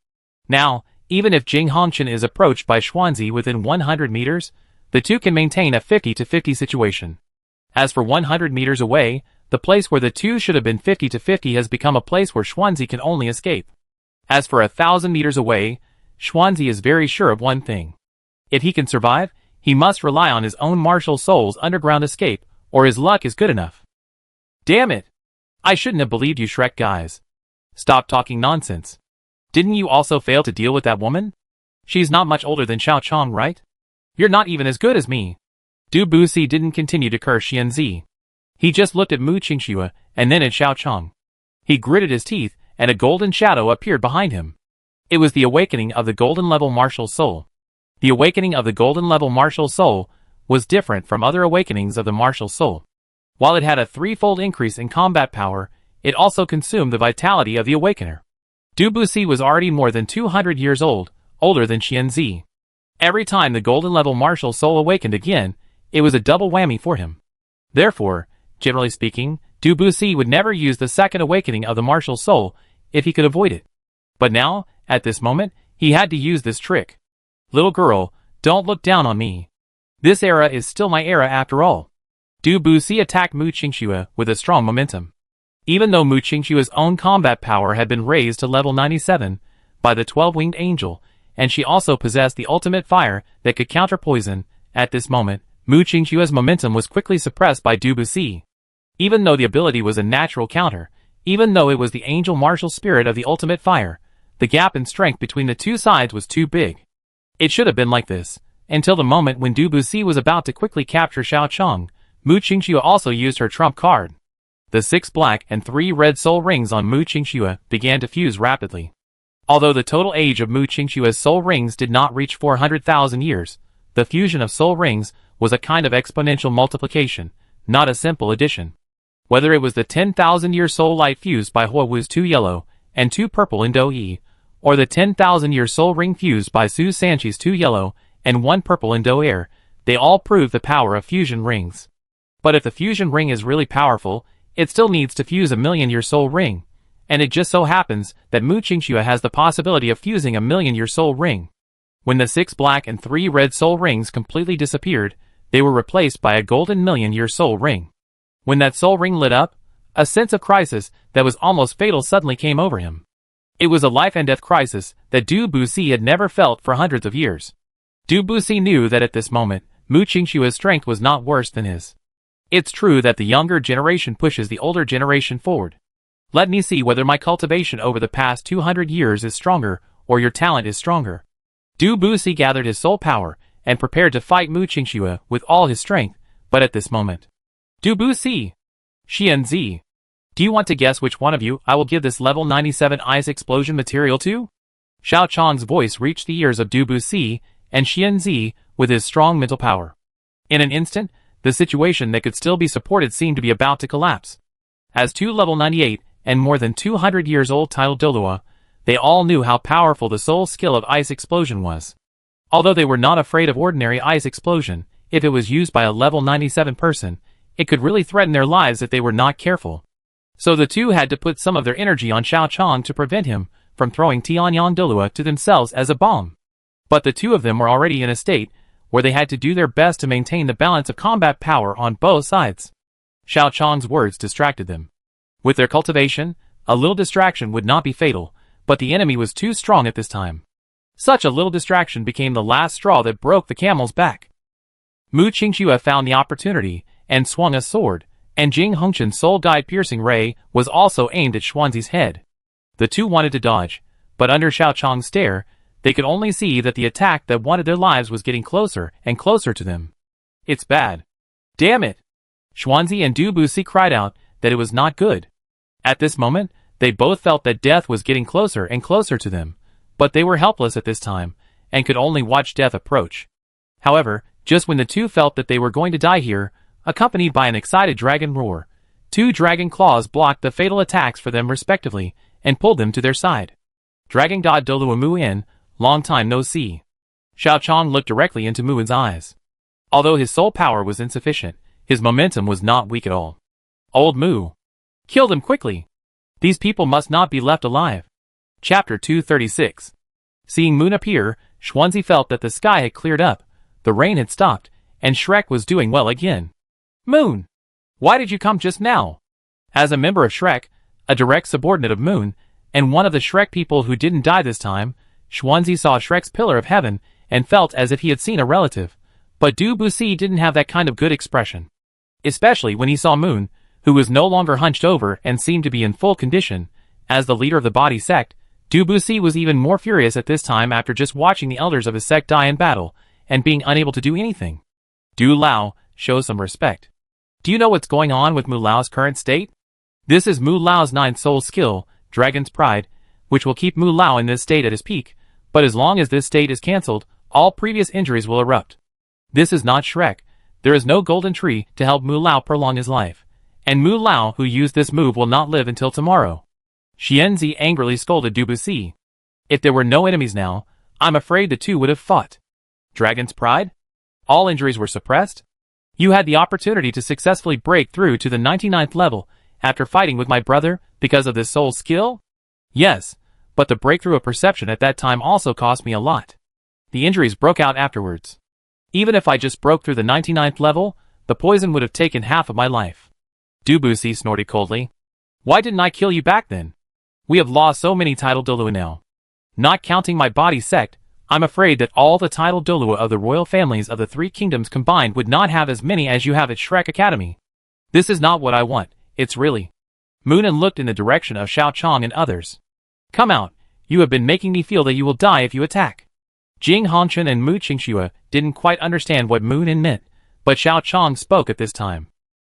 Now, even if Jing Hongchen is approached by Xuanzi within 100 meters, the two can maintain a 50-50 situation. As for 100 meters away, the place where the two should have been 50-50 has become a place where Xuanzi can only escape. As for 1,000 meters away, Xuanzi is very sure of one thing. If he can survive, he must rely on his own martial soul's underground escape, or his luck is good enough. Damn it! I shouldn't have believed you Shrek guys. Stop talking nonsense. Didn't you also fail to deal with that woman? She's not much older than Xiao Chong, right? You're not even as good as me. Du Buxi didn't continue to curse Xianzi. He just looked at Mu Qingxue and then at Xiao Chong. He gritted his teeth, and a golden shadow appeared behind him. It was the awakening of the golden level martial soul. The awakening of the golden level martial soul was different from other awakenings of the martial soul. While it had a threefold increase in combat power, it also consumed the vitality of the awakener. Du Buxi was already more than 200 years old, older than Xianzi. Every time the golden level martial soul awakened again, it was a double whammy for him. Therefore, generally speaking, Du Buxi would never use the second awakening of the martial soul if he could avoid it. But now, at this moment, he had to use this trick. Little girl, don't look down on me. This era is still my era after all. Du Buxi attacked Mu Qingxue with a strong momentum. Even though Mu Qingxue's own combat power had been raised to level 97 by the 12-winged angel, and she also possessed the ultimate fire that could counter poison, at this moment, Mu Qingxue's momentum was quickly suppressed by Du Buxi. Even though the ability was a natural counter, even though it was the angel martial spirit of the ultimate fire, the gap in strength between the two sides was too big. It should have been like this, until the moment when Du Buxi was about to quickly capture Xiao Chong, Mu Qingxue also used her trump card. The 6 black and 3 red soul rings on Mu Qingxue began to fuse rapidly. Although the total age of Mu Qingxue's soul rings did not reach 400,000 years, the fusion of soul rings was a kind of exponential multiplication, not a simple addition. Whether it was the 10,000-year soul light fused by Hua Wu's 2 yellow and 2 purple in Do-yi, or the 10,000-year soul ring fused by Su Sanchi's 2 yellow and 1 purple in Do-air, they all prove the power of fusion rings. But if the fusion ring is really powerful, it still needs to fuse a million-year soul ring, and it just so happens that Mu Qingxue has the possibility of fusing a million-year soul ring. When the 6 black and 3 red soul rings completely disappeared, they were replaced by a golden million-year soul ring. When that soul ring lit up, a sense of crisis that was almost fatal suddenly came over him. It was a life-and-death crisis that Du Buxi had never felt for hundreds of years. Du Buxi knew that at this moment, Mu Qingxue's strength was not worse than his. It's true that the younger generation pushes the older generation forward. Let me see whether my cultivation over the past 200 years is stronger, or your talent is stronger. Du Buxi gathered his soul power, and prepared to fight Mu Qingxue with all his strength, but at this moment. Du Buxi! Xianzi! Do you want to guess which one of you I will give this level 97 ice explosion material to? Xiao Chang's voice reached the ears of Du Buxi and Xianzi with his strong mental power. In an instant, the situation that could still be supported seemed to be about to collapse. As 2 level 98 and more than 200 years old titled Douluo, they all knew how powerful the soul skill of ice explosion was. Although they were not afraid of ordinary ice explosion, if it was used by a level 97 person, it could really threaten their lives if they were not careful. So the two had to put some of their energy on Xiao Chang to prevent him from throwing Tianyan Douluo to themselves as a bomb. But the two of them were already in a state where they had to do their best to maintain the balance of combat power on both sides. Xiao Chang's words distracted them. With their cultivation, a little distraction would not be fatal, but the enemy was too strong at this time. Such a little distraction became the last straw that broke the camel's back. Mu Qingxue found the opportunity and swung a sword, and Jing Hongchen's soul guide piercing ray was also aimed at Xuanzi's head. The two wanted to dodge, but under Xiao Chang's stare, they could only see that the attack that wanted their lives was getting closer and closer to them. It's bad. Damn it! Xuanzi and Du Buxi cried out that it was not good. At this moment, they both felt that death was getting closer and closer to them, but they were helpless at this time, and could only watch death approach. However, just when the two felt that they were going to die here, accompanied by an excited dragon roar, 2 dragon claws blocked the fatal attacks for them respectively, and pulled them to their side. Dragon God Douluo Mu-in, long time no see. Xiao Chang looked directly into Mu-in's eyes. Although his soul power was insufficient, his momentum was not weak at all. Old Mu. Kill them quickly. These people must not be left alive. Chapter 236. Seeing Moon appear, Xuanzi felt that the sky had cleared up, the rain had stopped, and Shrek was doing well again. Moon! Why did you come just now? As a member of Shrek, a direct subordinate of Moon, and one of the Shrek people who didn't die this time, Xuanzi saw Shrek's pillar of heaven and felt as if he had seen a relative, but Du Buxi didn't have that kind of good expression. Especially when he saw Moon, who was no longer hunched over and seemed to be in full condition. As the leader of the body sect, Du Buxi was even more furious at this time after just watching the elders of his sect die in battle, and being unable to do anything. Du Lao, show some respect. Do you know what's going on with Mu Lao's current state? This is Mu Lao's 9th soul skill, Dragon's Pride, which will keep Mu Lao in this state at his peak, but as long as this state is cancelled, all previous injuries will erupt. This is not Shrek. There is no golden tree to help Mu Lao prolong his life, and Mu Lao who used this move will not live until tomorrow. Xianzi angrily scolded Du Buxi. If there were no enemies now, I'm afraid the two would have fought. Dragon's Pride? All injuries were suppressed? You had the opportunity to successfully break through to the 99th level after fighting with my brother because of this soul skill? Yes, but the breakthrough of perception at that time also cost me a lot. The injuries broke out afterwards. Even if I just broke through the 99th level, the poison would have taken half of my life. Du Buxi snorted coldly. Why didn't I kill you back then? We have lost so many titled Douluo now. Not counting my body sect, I'm afraid that all the titled Douluo of the royal families of the 3 kingdoms combined would not have as many as you have at Shrek Academy. This is not what I want, it's really. Moonin looked in the direction of Xiao Chang and others. Come out, you have been making me feel that you will die if you attack. Jing Hongchen and Mu Qingxue didn't quite understand what Moonin meant, but Xiao Chang spoke at this time.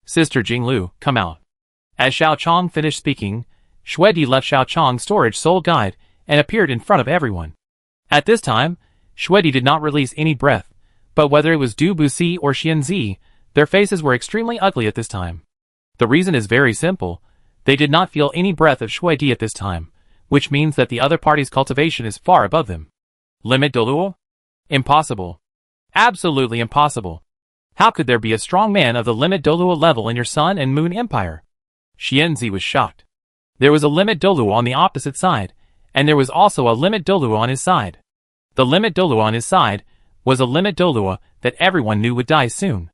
Sister Jinglu, come out. As Xiao Chong finished speaking, Shuedi left Xiao Chong's storage soul guide and appeared in front of everyone. At this time, Shuedi did not release any breath, but whether it was Du Buxi or Xianzi, their faces were extremely ugly at this time. The reason is very simple. They did not feel any breath of Shuedi at this time, which means that the other party's cultivation is far above them. Limit Douluo? Impossible. Absolutely impossible. How could there be a strong man of the limit Douluo level in your Sun and Moon Empire? Xianzi was shocked. There was a limit Douluo on the opposite side, and there was also a limit Douluo on his side. The limit Douluo on his side was a limit Douluo that everyone knew would die soon.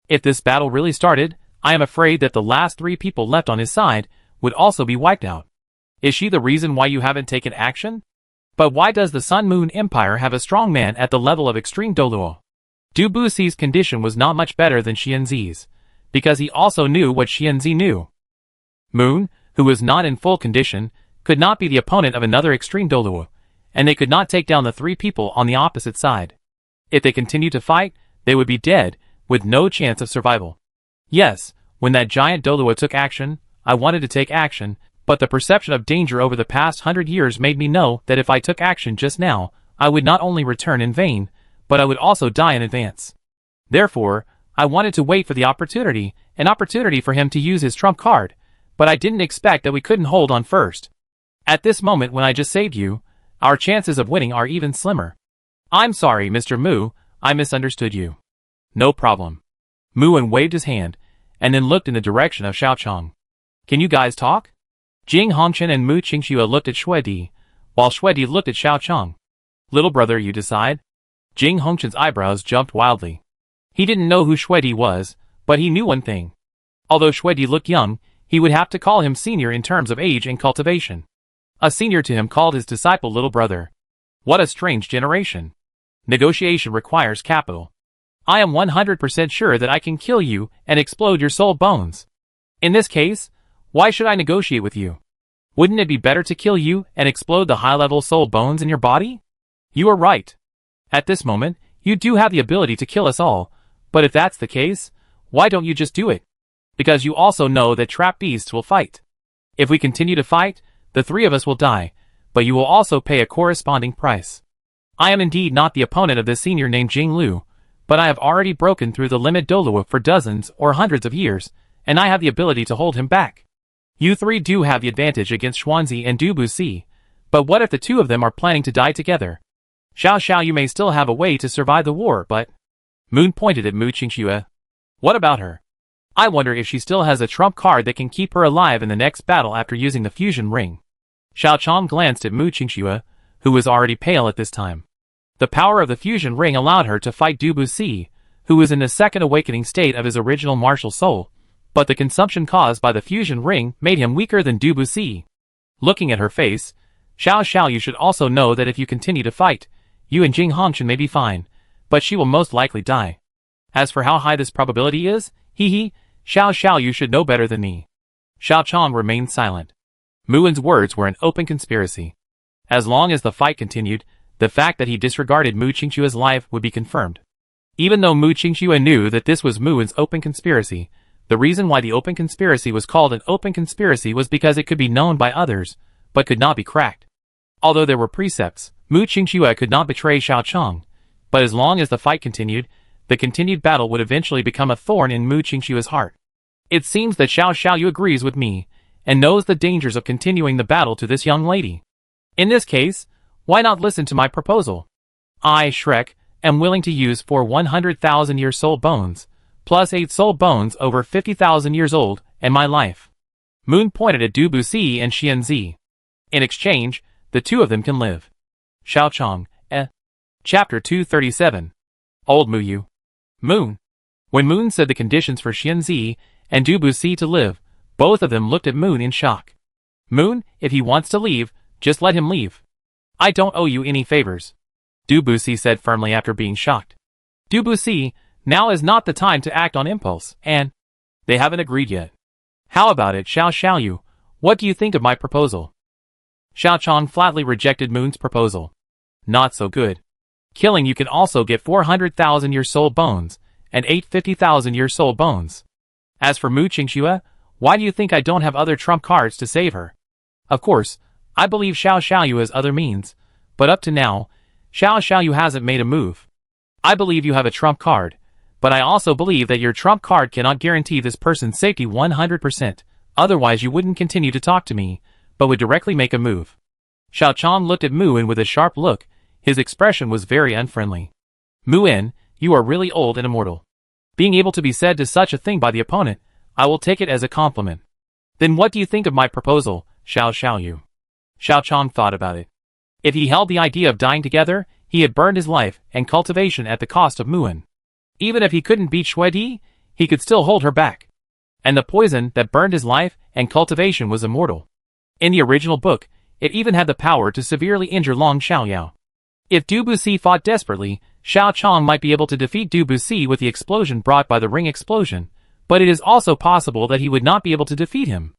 If this battle really started, I am afraid that the last 3 people left on his side would also be wiped out. Is she the reason why you haven't taken action? But why does the Sun Moon Empire have a strong man at the level of extreme Douluo? Du Buxi's condition was not much better than Xianzi's, because he also knew what Xianzi knew. Moon, who was not in full condition, could not be the opponent of another extreme Douluo, and they could not take down the 3 people on the opposite side. If they continued to fight, they would be dead, with no chance of survival. Yes, when that giant Douluo took action, I wanted to take action, but the perception of danger over the past 100 years made me know that if I took action just now, I would not only return in vain, but I would also die in advance. Therefore, I wanted to wait for the opportunity, an opportunity for him to use his trump card, but I didn't expect that we couldn't hold on first. At this moment when I just saved you, our chances of winning are even slimmer. I'm sorry, Mr. Mu, I misunderstood you. No problem. Muin waved his hand, and then looked in the direction of Xiao Chong. Can you guys talk? Jing Hongchen and Mu Qingxue looked at Shuedi, while Shuedi looked at Xiao Chong. Little brother, you decide? Jing Hongchen's eyebrows jumped wildly. He didn't know who Shuedi was, but he knew one thing. Although Shuedi looked young, he would have to call him senior in terms of age and cultivation. A senior to him called his disciple little brother. What a strange generation. Negotiation requires capital. I am 100% sure that I can kill you and explode your soul bones. In this case, why should I negotiate with you? Wouldn't it be better to kill you and explode the high-level soul bones in your body? You are right. At this moment, you do have the ability to kill us all, but if that's the case, why don't you just do it? Because you also know that trap beasts will fight. If we continue to fight, the 3 of us will die, but you will also pay a corresponding price. I am indeed not the opponent of this senior named Jing Lu, but I have already broken through the limit Douluo for dozens or hundreds of years, and I have the ability to hold him back. You 3 do have the advantage against Xuanzi and Du Buxi, but what if the 2 of them are planning to die together? Xiao you may still have a way to survive the war, but... Moon pointed at Mu Qingxue. What about her? I wonder if she still has a trump card that can keep her alive in the next battle after using the fusion ring. Xiao Chong glanced at Mu Qingxue, who was already pale at this time. The power of the fusion ring allowed her to fight Du Buxi, who was in the second awakening state of his original martial soul, but the consumption caused by the fusion ring made him weaker than Du Buxi. Looking at her face, Xiao you should also know that if you continue to fight, you and Jing Hongchen may be fine, but she will most likely die. As for how high this probability is, Xiao you should know better than me. Xiao Chong remained silent. Muin's words were an open conspiracy. As long as the fight continued, the fact that he disregarded Mu Qingxue's life would be confirmed. Even though Mu Qingxue knew that this was Muin's open conspiracy, the reason why the open conspiracy was called an open conspiracy was because it could be known by others, but could not be cracked. Although there were precepts, Mu Qingxue could not betray Xiao Chong, but as long as the fight continued, the continued battle would eventually become a thorn in Mu Qingxue's heart. It seems that Xiao you agrees with me, and knows the dangers of continuing the battle to this young lady. In this case, why not listen to my proposal? I, Shrek, am willing to use 4 100,000-year soul bones, plus 8 soul bones over 50,000 years old, and my life. Moon pointed at Du Buxi and Xianzi. In exchange, the 2 of them can live. Xiao Chong, Chapter 237. Old Muyu. Moon. When Moon said the conditions for Xianzi and Du Buxi to live, both of them looked at Moon in shock. Moon, if he wants to leave, just let him leave. I don't owe you any favors. Du Buxi said firmly after being shocked. Du Buxi, now is not the time to act on impulse, and... They haven't agreed yet. How about it, Xiao you? What do you think of my proposal? Xiao Chong flatly rejected Moon's proposal. Not so good. Killing you can also get 400,000-year soul bones, and 8 50,000-year soul bones. As for Mu Qingxue, why do you think I don't have other trump cards to save her? Of course, I believe Xiao Xiaoyu has other means, but up to now, Xiao Xiaoyu hasn't made a move. I believe you have a trump card, but I also believe that your trump card cannot guarantee this person's safety 100%, otherwise you wouldn't continue to talk to me, but would directly make a move. Xiao Chong looked at Mu In with a sharp look. His expression was very unfriendly. Mu In, you are really old and immortal. Being able to be said to such a thing by the opponent, I will take it as a compliment. Then what do you think of my proposal, Xiao Xiaoyu? Xiao Chong thought about it. If he held the idea of dying together, he had burned his life and cultivation at the cost of Mu In. Even if he couldn't beat Shui Di, he could still hold her back. And the poison that burned his life and cultivation was immortal. In the original book, it even had the power to severely injure Long Xiaoyao. If Du Buxi fought desperately, Xiao Chong might be able to defeat Du Buxi with the explosion brought by the ring explosion, but it is also possible that he would not be able to defeat him.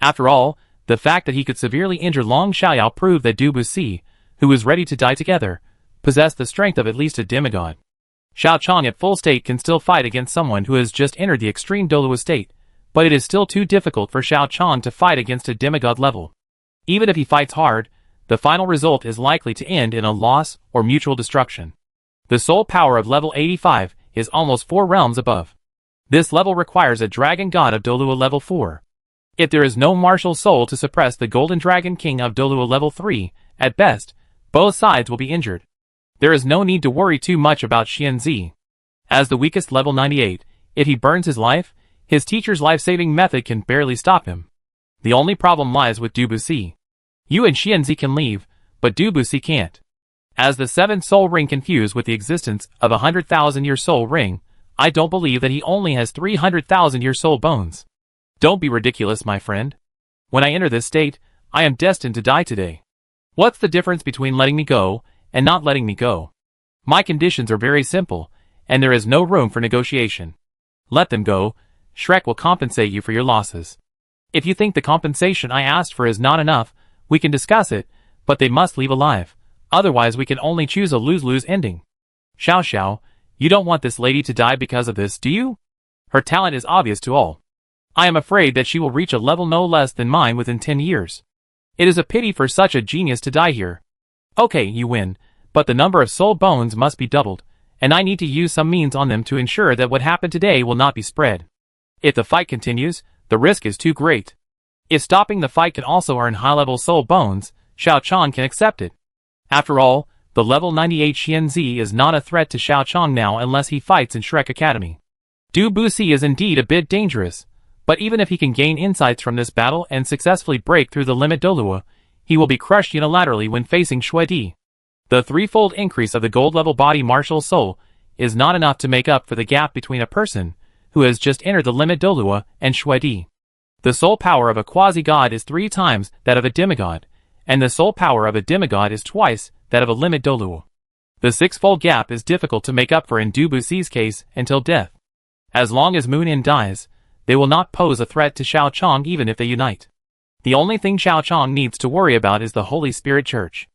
After all, the fact that he could severely injure Long Xiaoyao proved that Du Buxi, who was ready to die together, possessed the strength of at least a demigod. Xiao Chong at full state can still fight against someone who has just entered the extreme Douluo state, but it is still too difficult for Xiao Chong to fight against a demigod level. Even if he fights hard, the final result is likely to end in a loss or mutual destruction. The soul power of level 85 is almost 4 realms above. This level requires a dragon god of Douluo level 4. If there is no martial soul to suppress the golden dragon king of Douluo level 3, at best, both sides will be injured. There is no need to worry too much about Xianzi. As the weakest level 98, if he burns his life, his teacher's life-saving method can barely stop him. The only problem lies with Du Buxi. You and Xianzi can leave, but Du Buxi can't. As the 7th soul ring confused with the existence of a 100,000-year soul ring, I don't believe that he only has 300,000-year soul bones. Don't be ridiculous, my friend. When I enter this state, I am destined to die today. What's the difference between letting me go and not letting me go? My conditions are very simple, and there is no room for negotiation. Let them go. Shrek will compensate you for your losses. If you think the compensation I asked for is not enough, we can discuss it, but they must leave alive. Otherwise we can only choose a lose-lose ending. Xiao Xiao, you don't want this lady to die because of this, do you? Her talent is obvious to all. I am afraid that she will reach a level no less than mine within 10 years. It is a pity for such a genius to die here. Okay, you win, but the number of soul bones must be doubled, and I need to use some means on them to ensure that what happened today will not be spread. If the fight continues, the risk is too great. If stopping the fight can also earn high-level soul bones, Xiao Chong can accept it. After all, the level 98 Xianzi is not a threat to Xiao Chong now unless he fights in Shrek Academy. Du Buxi is indeed a bit dangerous, but even if he can gain insights from this battle and successfully break through the limit Douluo, he will be crushed unilaterally when facing Shui Di. The threefold increase of the gold-level body martial soul is not enough to make up for the gap between a person who has just entered the limit Douluo and Shui Di. The soul power of a quasi-god is 3 times that of a demigod, and the soul power of a demigod is twice that of a limit Douluo. The 6-fold gap is difficult to make up for in Du Buxi's case until death. As long as Moon In dies, they will not pose a threat to Xiao Chong even if they unite. The only thing Xiao Chong needs to worry about is the Holy Spirit Church.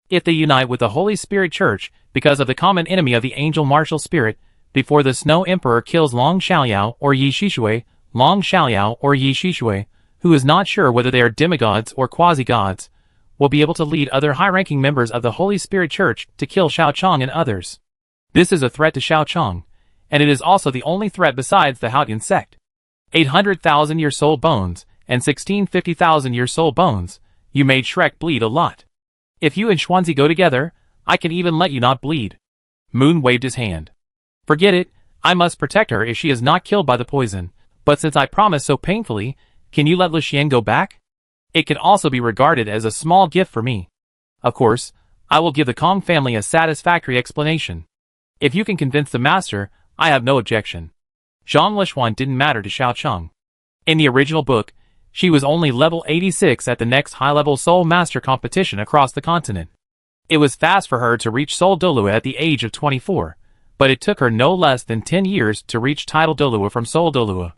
If they unite with the Holy Spirit Church because of the common enemy of the Angel Martial Spirit, before the Snow Emperor kills Long Xiaoyao or Yi Shishui, Long Xiaoyao or Yi Shishui, who is not sure whether they are demigods or quasi-gods, will be able to lead other high-ranking members of the Holy Spirit Church to kill Xiao Chong and others. This is a threat to Xiao Chong, and it is also the only threat besides the Haotian sect. 800,000-year soul bones and 1650,000-year soul bones, you made Shrek bleed a lot. If you and Xuanzi go together, I can even let you not bleed. Moon waved his hand. Forget it, I must protect her if she is not killed by the poison, but since I promised so painfully, can you let Luxian go back? It can also be regarded as a small gift for me. Of course, I will give the Kong family a satisfactory explanation. If you can convince the master, I have no objection. Zhang Lishuan didn't matter to Xiao Chong. In the original book, she was only level 86 at the next high-level Soul Master competition across the continent. It was fast for her to reach Soul Douluo at the age of 24, but it took her no less than 10 years to reach Title Douluo from Soul Douluo.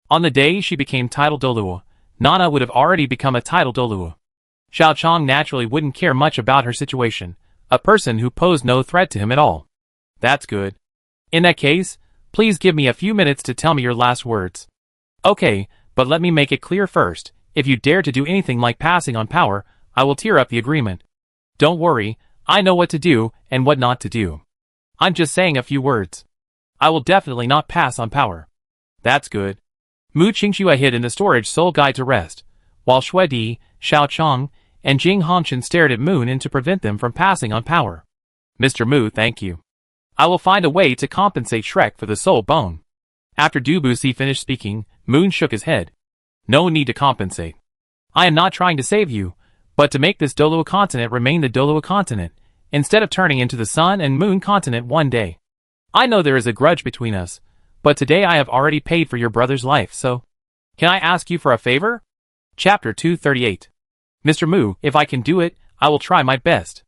On the day she became Title Douluo, Nana would have already become a Title Douluo. Xiao Chong naturally wouldn't care much about her situation, a person who posed no threat to him at all. That's good. In that case, please give me a few minutes to tell me your last words. Okay, but let me make it clear first, if you dare to do anything like passing on power, I will tear up the agreement. Don't worry, I know what to do and what not to do. I'm just saying a few words. I will definitely not pass on power. That's good. Mu Qingxue hid in the storage soul guide to rest, while Shui Di, Xiao Chong, and Jing Hongshan stared at Moon In to prevent them from passing on power. Mr. Mu, thank you. I will find a way to compensate Shrek for the soul bone. After Du Buxi finished speaking, Moon shook his head. No need to compensate. I am not trying to save you, but to make this Douluo continent remain the Douluo continent, instead of turning into the Sun and Moon continent one day. I know there is a grudge between us, but today I have already paid for your brother's life, so... Can I ask you for a favor? Chapter 238. Mr. Mu, if I can do it, I will try my best.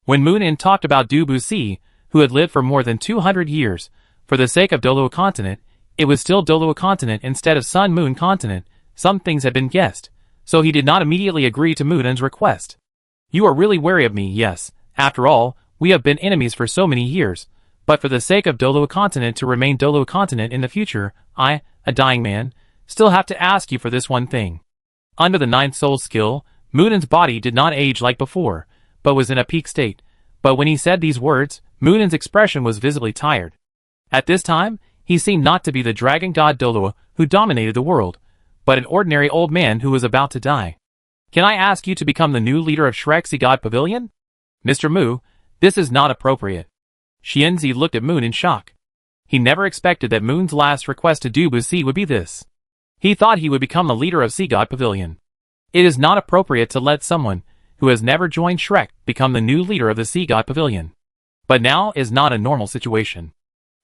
When Moon In talked about Du Buxi, who had lived for more than 200 years, for the sake of Douluo continent, it was still Douluo continent instead of Sun Moon continent. Some things had been guessed, so he did not immediately agree to Moon In's request. You are really wary of me, yes. After all, we have been enemies for so many years, but for the sake of Douluo continent to remain Douluo continent in the future, I, a dying man, still have to ask you for this one thing. Under the ninth soul skill, Moon In's body did not age like before, but was in a peak state. But when he said these words, Moon In's expression was visibly tired. At this time, he seemed not to be the dragon god Douluo who dominated the world, but an ordinary old man who was about to die. Can I ask you to become the new leader of Shrek's God Pavilion? Mr. Mu, this is not appropriate. Xianzi looked at Moon in shock. He never expected that Moon's last request to Du Buxi would be this. He thought he would become the leader of Sea God Pavilion. It is not appropriate to let someone who has never joined Shrek become the new leader of the Sea God Pavilion. But now is not a normal situation.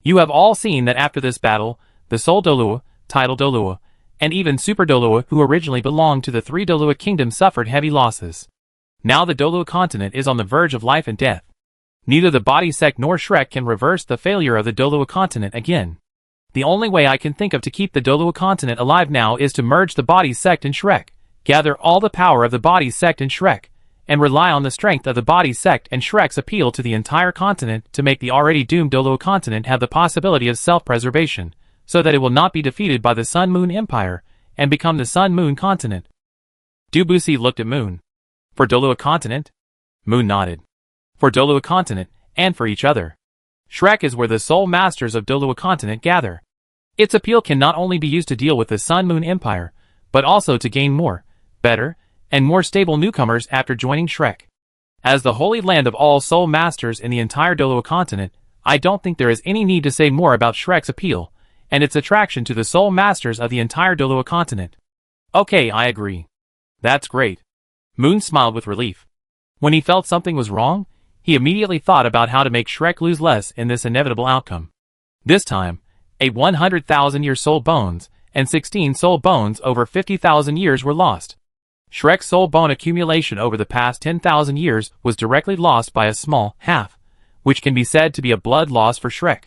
You have all seen that after this battle, the Soul Douluo, Tidal Douluo, and even Super Douluo who originally belonged to the three Douluo kingdoms suffered heavy losses. Now the Douluo continent is on the verge of life and death. Neither the Body Sect nor Shrek can reverse the failure of the Douluo continent again. The only way I can think of to keep the Douluo continent alive now is to merge the Body Sect and Shrek, gather all the power of the Body Sect and Shrek, and rely on the strength of the Body Sect and Shrek's appeal to the entire continent to make the already doomed Douluo continent have the possibility of self-preservation, so that it will not be defeated by the Sun-Moon Empire, and become the Sun-Moon continent. Du Buxi looked at Moon. For Douluo continent? Moon nodded. For Douluo continent, and for each other. Shrek is where the soul masters of Douluo continent gather. Its appeal can not only be used to deal with the Sun-Moon Empire, but also to gain more, better, and more stable newcomers after joining Shrek. As the holy land of all soul masters in the entire Douluo continent, I don't think there is any need to say more about Shrek's appeal, and its attraction to the soul masters of the entire Douluo continent. Okay, I agree. That's great. Moon smiled with relief. When he felt something was wrong, he immediately thought about how to make Shrek lose less in this inevitable outcome. This time, 100,000-year soul bones, and 16 soul bones over 50,000 years were lost. Shrek's soul bone accumulation over the past 10,000 years was directly lost by a small half, which can be said to be a blood loss for Shrek.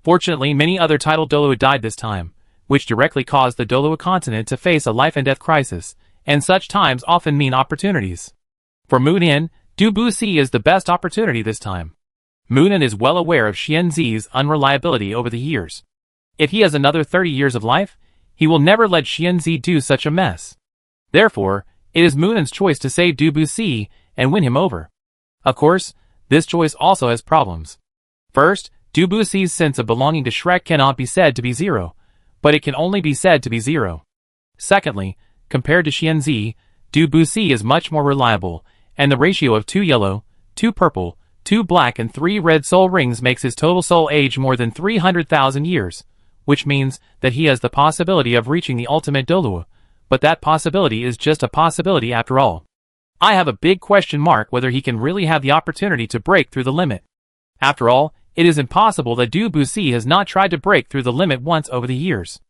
Fortunately, many other tidal Douluo died this time, which directly caused the Douluo continent to face a life-and-death crisis, and such times often mean opportunities. For Moon In, Du Buxi is the best opportunity this time. Moon In is well aware of Xianzi's unreliability over the years. If he has another 30 years of life, he will never let Xianzi do such a mess. Therefore, it is Moon In's choice to save Du Buxi and win him over. Of course, this choice also has problems. First, Du Buxi's sense of belonging to Shrek cannot be said to be zero, but it can only be said to be zero. Secondly, compared to Xianzi, Du Buxi is much more reliable, and the ratio of 2 yellow, 2 purple, 2 black and 3 red soul rings makes his total soul age more than 300,000 years, which means that he has the possibility of reaching the ultimate Douluo, but that possibility is just a possibility after all. I have a big question mark whether he can really have the opportunity to break through the limit. After all, it is impossible that Du Buxi has not tried to break through the limit once over the years.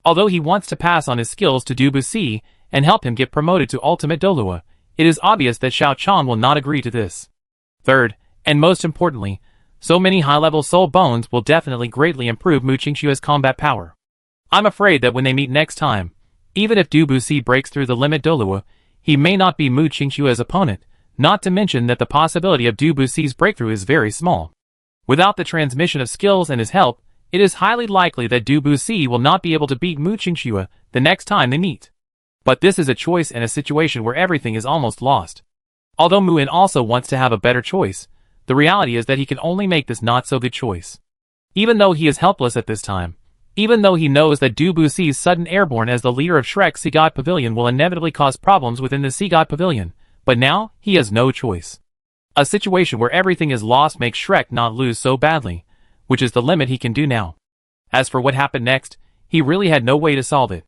Although he wants to pass on his skills to Du Buxi and help him get promoted to ultimate Douluo, it is obvious that Xiao Chong will not agree to this. Third, and most importantly, so many high-level soul bones will definitely greatly improve Mu Qingshue's combat power. I'm afraid that when they meet next time, even if Du Buxi breaks through the limit Douluo, he may not be Mu Qingshue's opponent, not to mention that the possibility of Du Buxi's breakthrough is very small. Without the transmission of skills and his help, It is highly likely that Du Buxi will not be able to beat Mu Qingxue the next time they meet. But this is a choice in a situation where everything is almost lost. Although Mu In also wants to have a better choice, the reality is that he can only make this not-so-good choice. Even though he is helpless at this time, even though he knows that Du Buxi's sudden airborne as the leader of Shrek's Sea God Pavilion will inevitably cause problems within the Sea God Pavilion, but now he has no choice. A situation where everything is lost makes Shrek not lose so badly, which is the limit he can do now. As for what happened next, he really had no way to solve it.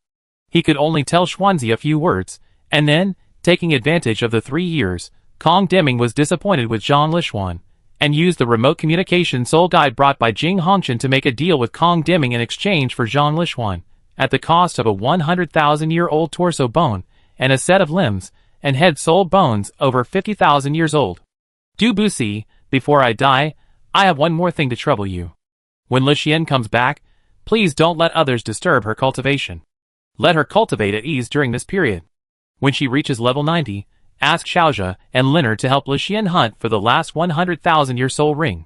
He could only tell Xuanzi a few words, and then, taking advantage of the 3 years, Kong Deming was disappointed with Zhang Lishuan, and used the remote communication soul guide brought by Jing Hongchen to make a deal with Kong Deming in exchange for Zhang Lishuan, at the cost of a 100,000-year-old torso bone, and a set of limbs, and head soul bones over 50,000 years old. Du Buxi, before I die, I have one more thing to trouble you. When Li Xian comes back, please don't let others disturb her cultivation. Let her cultivate at ease during this period. When she reaches level 90, ask Xiaozhe and Linner to help Li Xian hunt for the last 100,000-year soul ring.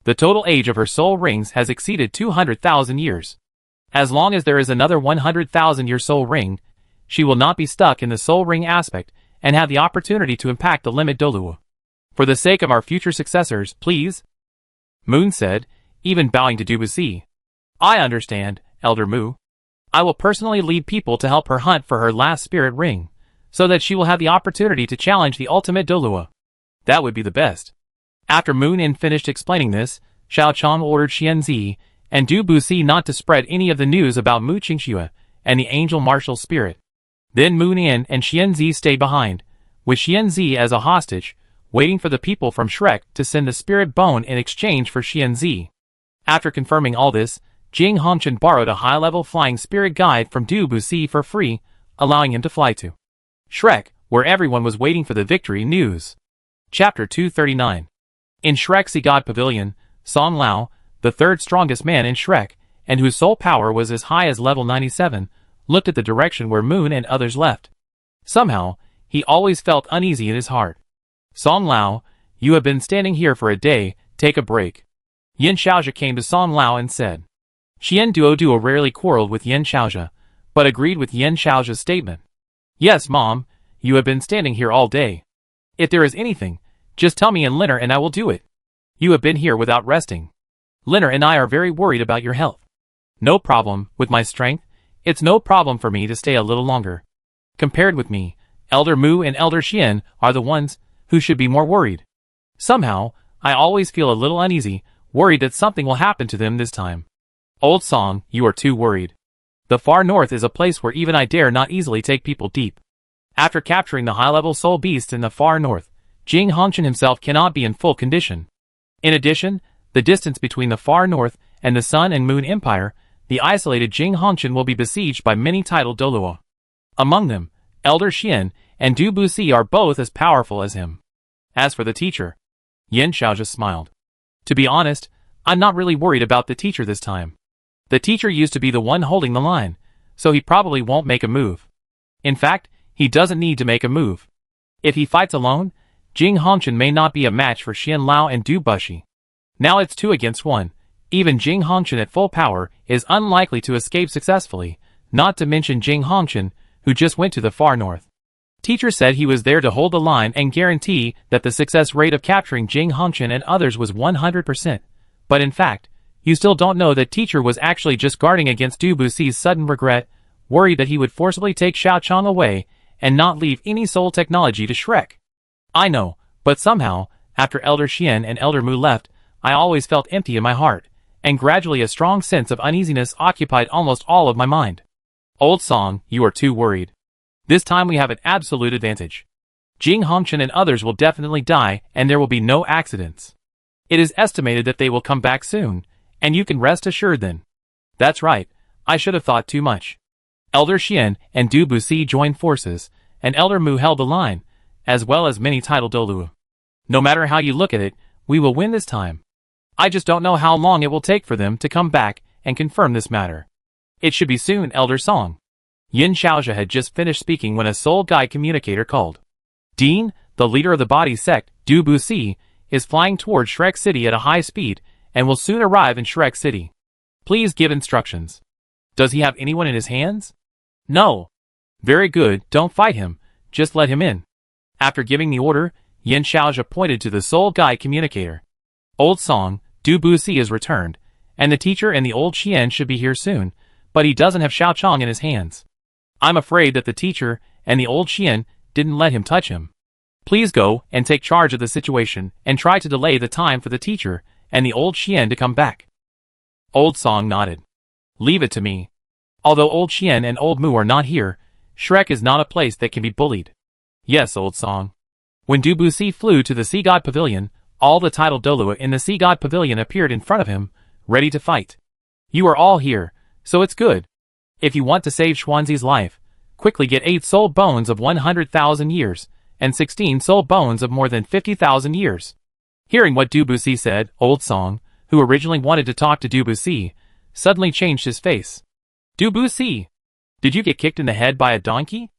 The total age of her soul rings has exceeded 200,000 years. As long as there is another 100,000-year soul ring, she will not be stuck in the soul ring aspect and have the opportunity to impact the limit Douluo. For the sake of our future successors, please. Moon said, even bowing to Du Buxi. I understand, Elder Mu. I will personally lead people to help her hunt for her last spirit ring, so that she will have the opportunity to challenge the ultimate Douluo. That would be the best. After Moon In finished explaining this, Xiao Chong ordered Xianzi and Du Buxi not to spread any of the news about Mu Qingxue and the angel martial spirit. Then Moon In and Xianzi stayed behind, with Xianzi as a hostage, waiting for the people from Shrek to send the spirit bone in exchange for Xianzi. After confirming all this, Jing Hongchen borrowed a high-level flying spirit guide from Du Buxi for free, allowing him to fly to Shrek, where everyone was waiting for the victory news. Chapter 239. In Shrek's Sea God Pavilion, Song Lao, the third strongest man in Shrek, and whose soul power was as high as level 97, looked at the direction where Moon and others left. Somehow, he always felt uneasy in his heart. Song Lao, you have been standing here for a day, take a break. Yin Xiaozhe came to Song Lao and said. Xian Duo rarely quarreled with Yin Xiaozhe, but agreed with Yin Xiaozhe's statement. Yes, Mom, you have been standing here all day. If there is anything, just tell me and Linner and I will do it. You have been here without resting. Linner and I are very worried about your health. No problem, with my strength, it's no problem for me to stay a little longer. Compared with me, Elder Mu and Elder Xian are the ones who should be more worried. Somehow, I always feel a little uneasy, worried that something will happen to them this time. Old Song, you are too worried. The far north is a place where even I dare not easily take people deep. After capturing the high-level soul beasts in the far north, Jing Hongchen himself cannot be in full condition. In addition, the distance between the far north and the Sun and Moon Empire, the isolated Jing Hongchen will be besieged by many titled Douluo. Among them, Elder Xian and Du Buxi are both as powerful as him. As for the teacher, Yin Xiaozhe smiled. To be honest, I'm not really worried about the teacher this time. The teacher used to be the one holding the line, so he probably won't make a move. In fact, he doesn't need to make a move. If he fights alone, Jing Hongchen may not be a match for Xian Lao and Du Buxi. Now it's 2 against 1. Even Jing Hongchen at full power is unlikely to escape successfully, not to mention Jing Hongchen, who just went to the far north. Teacher said he was there to hold the line and guarantee that the success rate of capturing Jing Hongchen and others was 100%. But in fact, you still don't know that teacher was actually just guarding against Du Buxi's sudden regret, worried that he would forcibly take Xiao Chong away and not leave any soul technology to Shrek. I know, but somehow, after Elder Xian and Elder Mu left, I always felt empty in my heart, and gradually a strong sense of uneasiness occupied almost all of my mind. Old Song, you are too worried. This time we have an absolute advantage. Jing Hongchen and others will definitely die and there will be no accidents. It is estimated that they will come back soon, and you can rest assured then. That's right, I should have thought too much. Elder Xian and Du Buxi joined forces, and Elder Mu held the line, as well as many titled Douluo. No matter how you look at it, we will win this time. I just don't know how long it will take for them to come back and confirm this matter. It should be soon, Elder Song. Yin Xiaozhe had just finished speaking when a soul guide communicator called. Dean, the leader of the body sect, Du Buxi, is flying towards Shrek City at a high speed, and will soon arrive in Shrek City. Please give instructions. Does he have anyone in his hands? No. Very good, don't fight him, just let him in. After giving the order, Yin Xiaozhi pointed to the Soul Guide communicator. Old Song, Du Buxi is returned, and the teacher and the old Xian should be here soon, but he doesn't have Xiaochang in his hands. I'm afraid that the teacher and the old Xian didn't let him touch him. Please go and take charge of the situation and try to delay the time for the teacher and the old Xian to come back. Old Song nodded. Leave it to me. Although old Xian and old Mu are not here, Shrek is not a place that can be bullied. Yes, Old Song. When Du Buxi flew to the Sea God Pavilion, all the titled Douluo in the Sea God Pavilion appeared in front of him, ready to fight. You are all here, so it's good. If you want to save Xuanzi's life, quickly get 8 soul bones of 100,000 years, and 16 soul bones of more than 50,000 years. Hearing what Du Buxi said, Old Song, who originally wanted to talk to Du Buxi, suddenly changed his face. Du Buxi! Did you get kicked in the head by a donkey?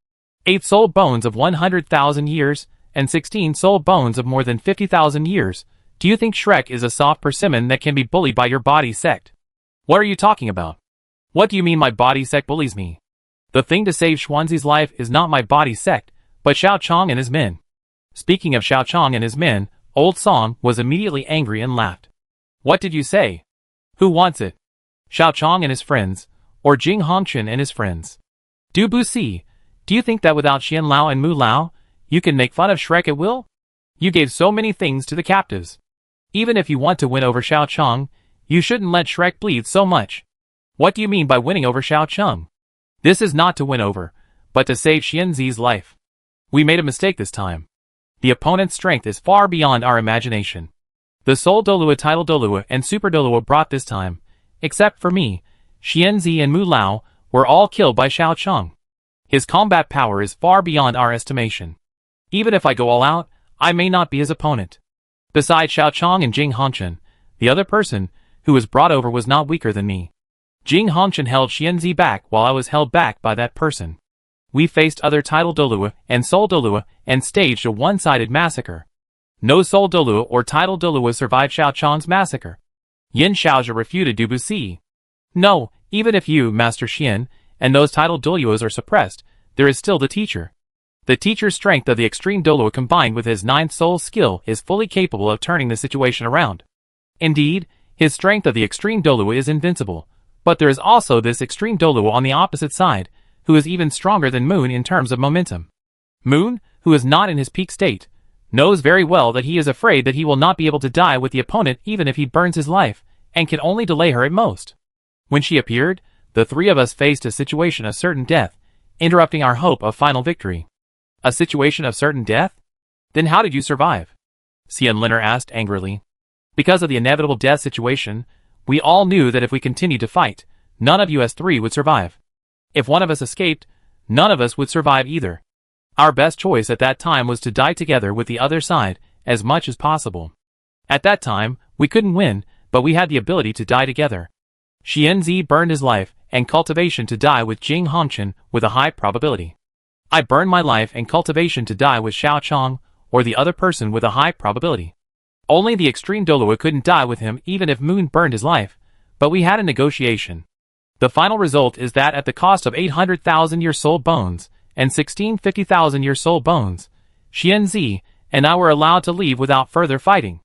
8 soul bones of 100,000 years, and 16 soul bones of more than 50,000 years. Do you think Shrek is a soft persimmon that can be bullied by your body sect? What are you talking about? What do you mean my body sect bullies me? The thing to save Xuanzi's life is not my body sect, but Xiaochang and his men. Speaking of Xiaochang and his men, Old Song was immediately angry and laughed. What did you say? Who wants it? Xiaochang and his friends, or Jing Hongchen and his friends? Du Buxi, do you think that without Xian Lao and Mu Lao, you can make fun of Shrek at will? You gave so many things to the captives. Even if you want to win over Xiaochang, you shouldn't let Shrek bleed so much. What do you mean by winning over Xiaochang? This is not to win over, but to save Xianzi's life. We made a mistake this time. The opponent's strength is far beyond our imagination. The Soul Douluo, Title Douluo, and Super Douluo brought this time, except for me, Xianzi and Mu Lao were all killed by Xiaochang. His combat power is far beyond our estimation. Even if I go all out, I may not be his opponent. Besides Xiaochang and Jing Hongchen, the other person who was brought over was not weaker than me. Jing Hongchen held Xianzi back while I was held back by that person. We faced other Title Douluo and Soul Douluo and staged a one-sided massacre. No Soul Douluo or Title Douluo survived Xiaochang's massacre. Yin Xiaozhi refuted Du Buxi. No, even if you, Master Xian, and those Title Douluos are suppressed, there is still the teacher. The teacher's strength of the extreme Douluo combined with his 9th soul skill is fully capable of turning the situation around. Indeed, his strength of the extreme Douluo is invincible, but there is also this extreme Douluo on the opposite side, who is even stronger than Moon in terms of momentum. Moon, who is not in his peak state, knows very well that he is afraid that he will not be able to die with the opponent even if he burns his life, and can only delay her at most. When she appeared, the three of us faced a situation of certain death, interrupting our hope of final victory. A situation of certain death? Then how did you survive? Xian Linner asked angrily. Because of the inevitable death situation, we all knew that if we continued to fight, none of us three would survive. If one of us escaped, none of us would survive either. Our best choice at that time was to die together with the other side, as much as possible. At that time, we couldn't win, but we had the ability to die together. Xianzi burned his life and cultivation to die with Jing Hongchen with a high probability. I burned my life and cultivation to die with Xiaochang, or the other person with a high probability. Only the extreme Douluo couldn't die with him even if Moon burned his life, but we had a negotiation. The final result is that at the cost of 800,000 year soul bones, and 50,000 year soul bones, Xianzi and I were allowed to leave without further fighting.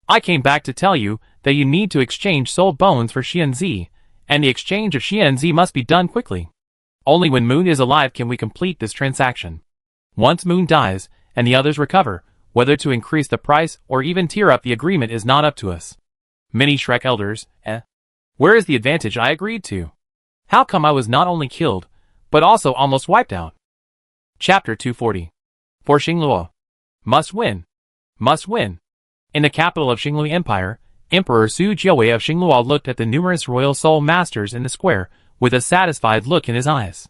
I came back to tell you that you need to exchange soul bones for Xianzi, and the exchange of Xianzi must be done quickly. Only when Moon is alive can we complete this transaction. Once Moon dies, and the others recover, whether to increase the price or even tear up the agreement is not up to us. Many Shrek elders, Where is the advantage I agreed to? How come I was not only killed, but also almost wiped out? Chapter 240. For Xingluo. Must win. Must win. In the capital of Xinglu Empire, Emperor Su Jiawei of Xingluo looked at the numerous royal soul masters in the square, with a satisfied look in his eyes.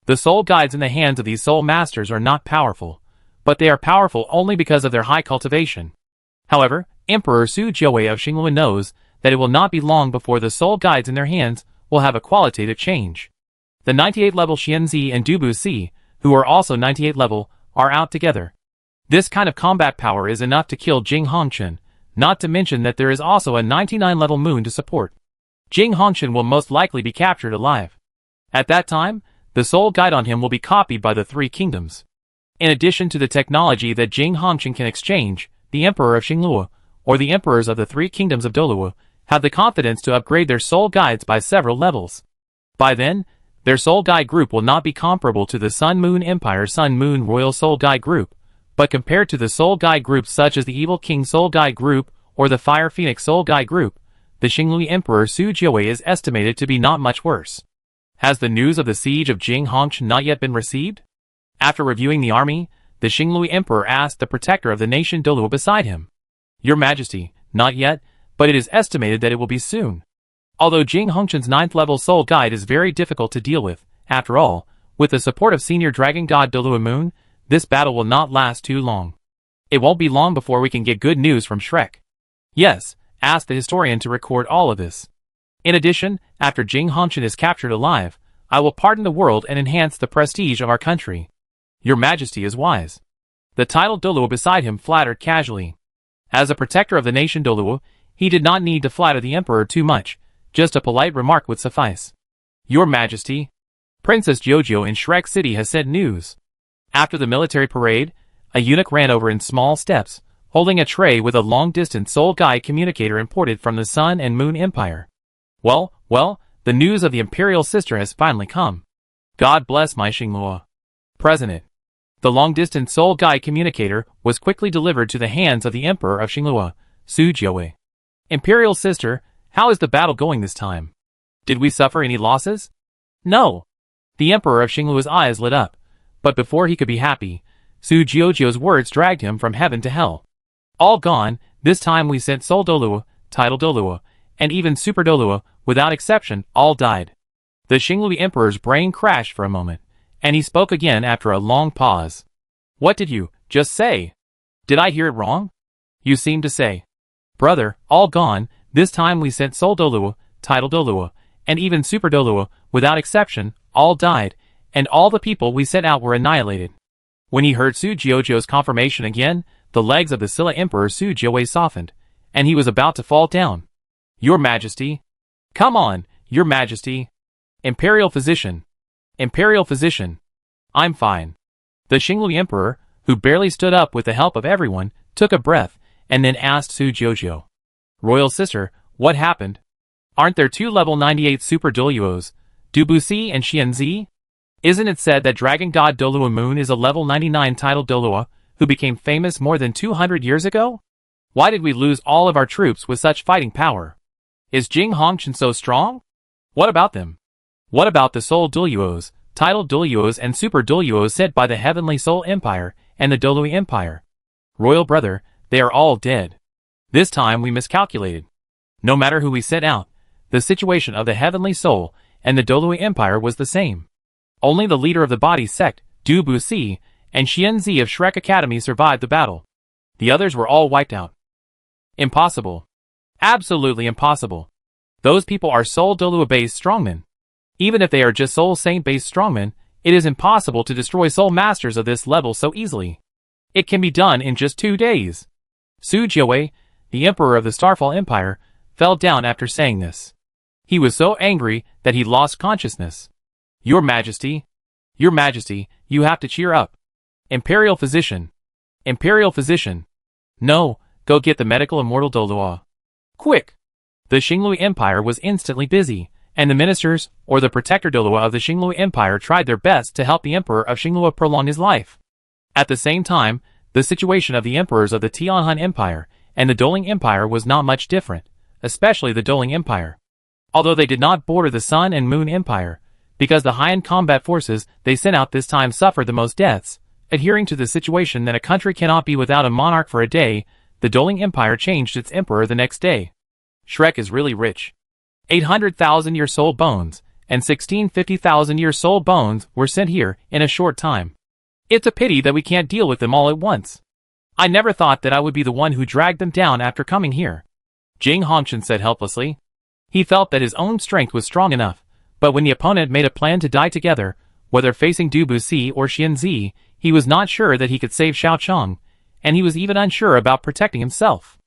The soul guides in the hands of these soul masters are not powerful, but they are powerful only because of their high cultivation. However, Emperor Su Jiawei of Xinglu knows that it will not be long before the soul guides in their hands will have a qualitative change. The 98 level Xianzi and Du Buxi, who are also 98 level, are out together. This kind of combat power is enough to kill Jing Hongchen, not to mention that there is also a 99 level Moon to support. Jing Hongshan will most likely be captured alive. At that time, the soul guide on him will be copied by the three kingdoms. In addition to the technology that Jing Hongshan can exchange, the Emperor of Xingluo, or the Emperors of the three kingdoms of Douluo, have the confidence to upgrade their soul guides by several levels. By then, their soul guide group will not be comparable to the Sun Moon Empire Sun Moon Royal Soul Guide group, but compared to the soul guide groups such as the Evil King Soul Guide group or the Fire Phoenix Soul Guide group, the Xinglu Emperor Su Jiawei is estimated to be not much worse. Has the news of the siege of Jing Hongshan not yet been received? After reviewing the army, the Xinglu Emperor asked the protector of the nation Douluo beside him. Your Majesty, not yet, but it is estimated that it will be soon. Although Jing Hongshan's 9th level soul guide is very difficult to deal with, after all, with the support of senior dragon god Douluo Moon, this battle will not last too long. It won't be long before we can get good news from Shrek. Yes, ask the historian to record all of this. In addition, after Jing Hongshan is captured alive, I will pardon the world and enhance the prestige of our country. Your Majesty is wise. The title Douluo beside him flattered casually. As a protector of the nation Douluo, he did not need to flatter the emperor too much. Just a polite remark would suffice. Your Majesty, Princess Jojo in Shrek City has sent news. After the military parade, a eunuch ran over in small steps, holding a tray with a long-distance soul guide communicator imported from the Sun and Moon Empire. Well, the news of the imperial sister has finally come. God bless my Xingluo. President. The long-distance soul guide communicator was quickly delivered to the hands of the Emperor of Xingluo, Su Jiawei. Imperial sister, how is the battle going this time? Did we suffer any losses? No. The Emperor of Xingluo's eyes lit up, but before he could be happy, Su Jiaozhou's words dragged him from heaven to hell. All gone, this time we sent Soul Douluo, Title Douluo, and even Super Douluo, without exception, all died. The Xinglu Emperor's brain crashed for a moment, and he spoke again after a long pause. What did you just say? Did I hear it wrong? You seem to say, brother, all gone, this time we sent Soul Douluo, Title Douluo, and even Super Douluo, without exception, all died, and all the people we sent out were annihilated. When he heard Su Jiaozhou's confirmation again, the legs of the Silla Emperor Su Jiawei softened, and he was about to fall down. Your Majesty. Come on, Your Majesty. Imperial Physician. Imperial Physician. I'm fine. The Xinglu Emperor, who barely stood up with the help of everyone, took a breath, and then asked Su Jiaozhou. Royal Sister, what happened? Aren't there two level 98 Super Douluos, Dubuxi and Xianzi? Isn't it said that Dragon God Douluo Moon is a level 99 title Douluo, who became famous more than 200 years ago? Why did we lose all of our troops with such fighting power? Is Jing Hongshan so strong? What about them? What about the Soul Douluos, Title Douluos and Super Douluos sent by the Heavenly Soul Empire and the Doului Empire? Royal brother, they are all dead. This time we miscalculated. No matter who we sent out, the situation of the Heavenly Soul and the Doului Empire was the same. Only the leader of the body sect, Dubuxi, and Xianzi of Shrek Academy survived the battle. The others were all wiped out. Impossible. Absolutely impossible. Those people are Soul Douluo-based strongmen. Even if they are just Soul Saint-based strongmen, it is impossible to destroy Soul Masters of this level so easily. It can be done in just 2 days. Su Jiawei, the Emperor of the Starfall Empire, fell down after saying this. He was so angry that he lost consciousness. Your Majesty, you have to cheer up. Imperial Physician. Imperial Physician. No, go get the medical immortal Douluo. Quick! The Xinglu Empire was instantly busy, and the ministers, or the protector Douluo of the Xinglu Empire tried their best to help the Emperor of Xingluo prolong his life. At the same time, the situation of the emperors of the Tianhan Empire and the Doling Empire was not much different, especially the Doling Empire. Although they did not border the Sun and Moon Empire, because the high-end combat forces they sent out this time suffered the most deaths, adhering to the situation that a country cannot be without a monarch for a day, the Doling Empire changed its emperor the next day. Shrek is really rich. 800,000-year soul bones, and 1650,000-year soul bones were sent here in a short time. It's a pity that we can't deal with them all at once. I never thought that I would be the one who dragged them down after coming here. Jing Hongshan said helplessly. He felt that his own strength was strong enough, but when the opponent made a plan to die together, whether facing Dubuxi or Xianzi, he was not sure that he could save Xiao Chong, and he was even unsure about protecting himself.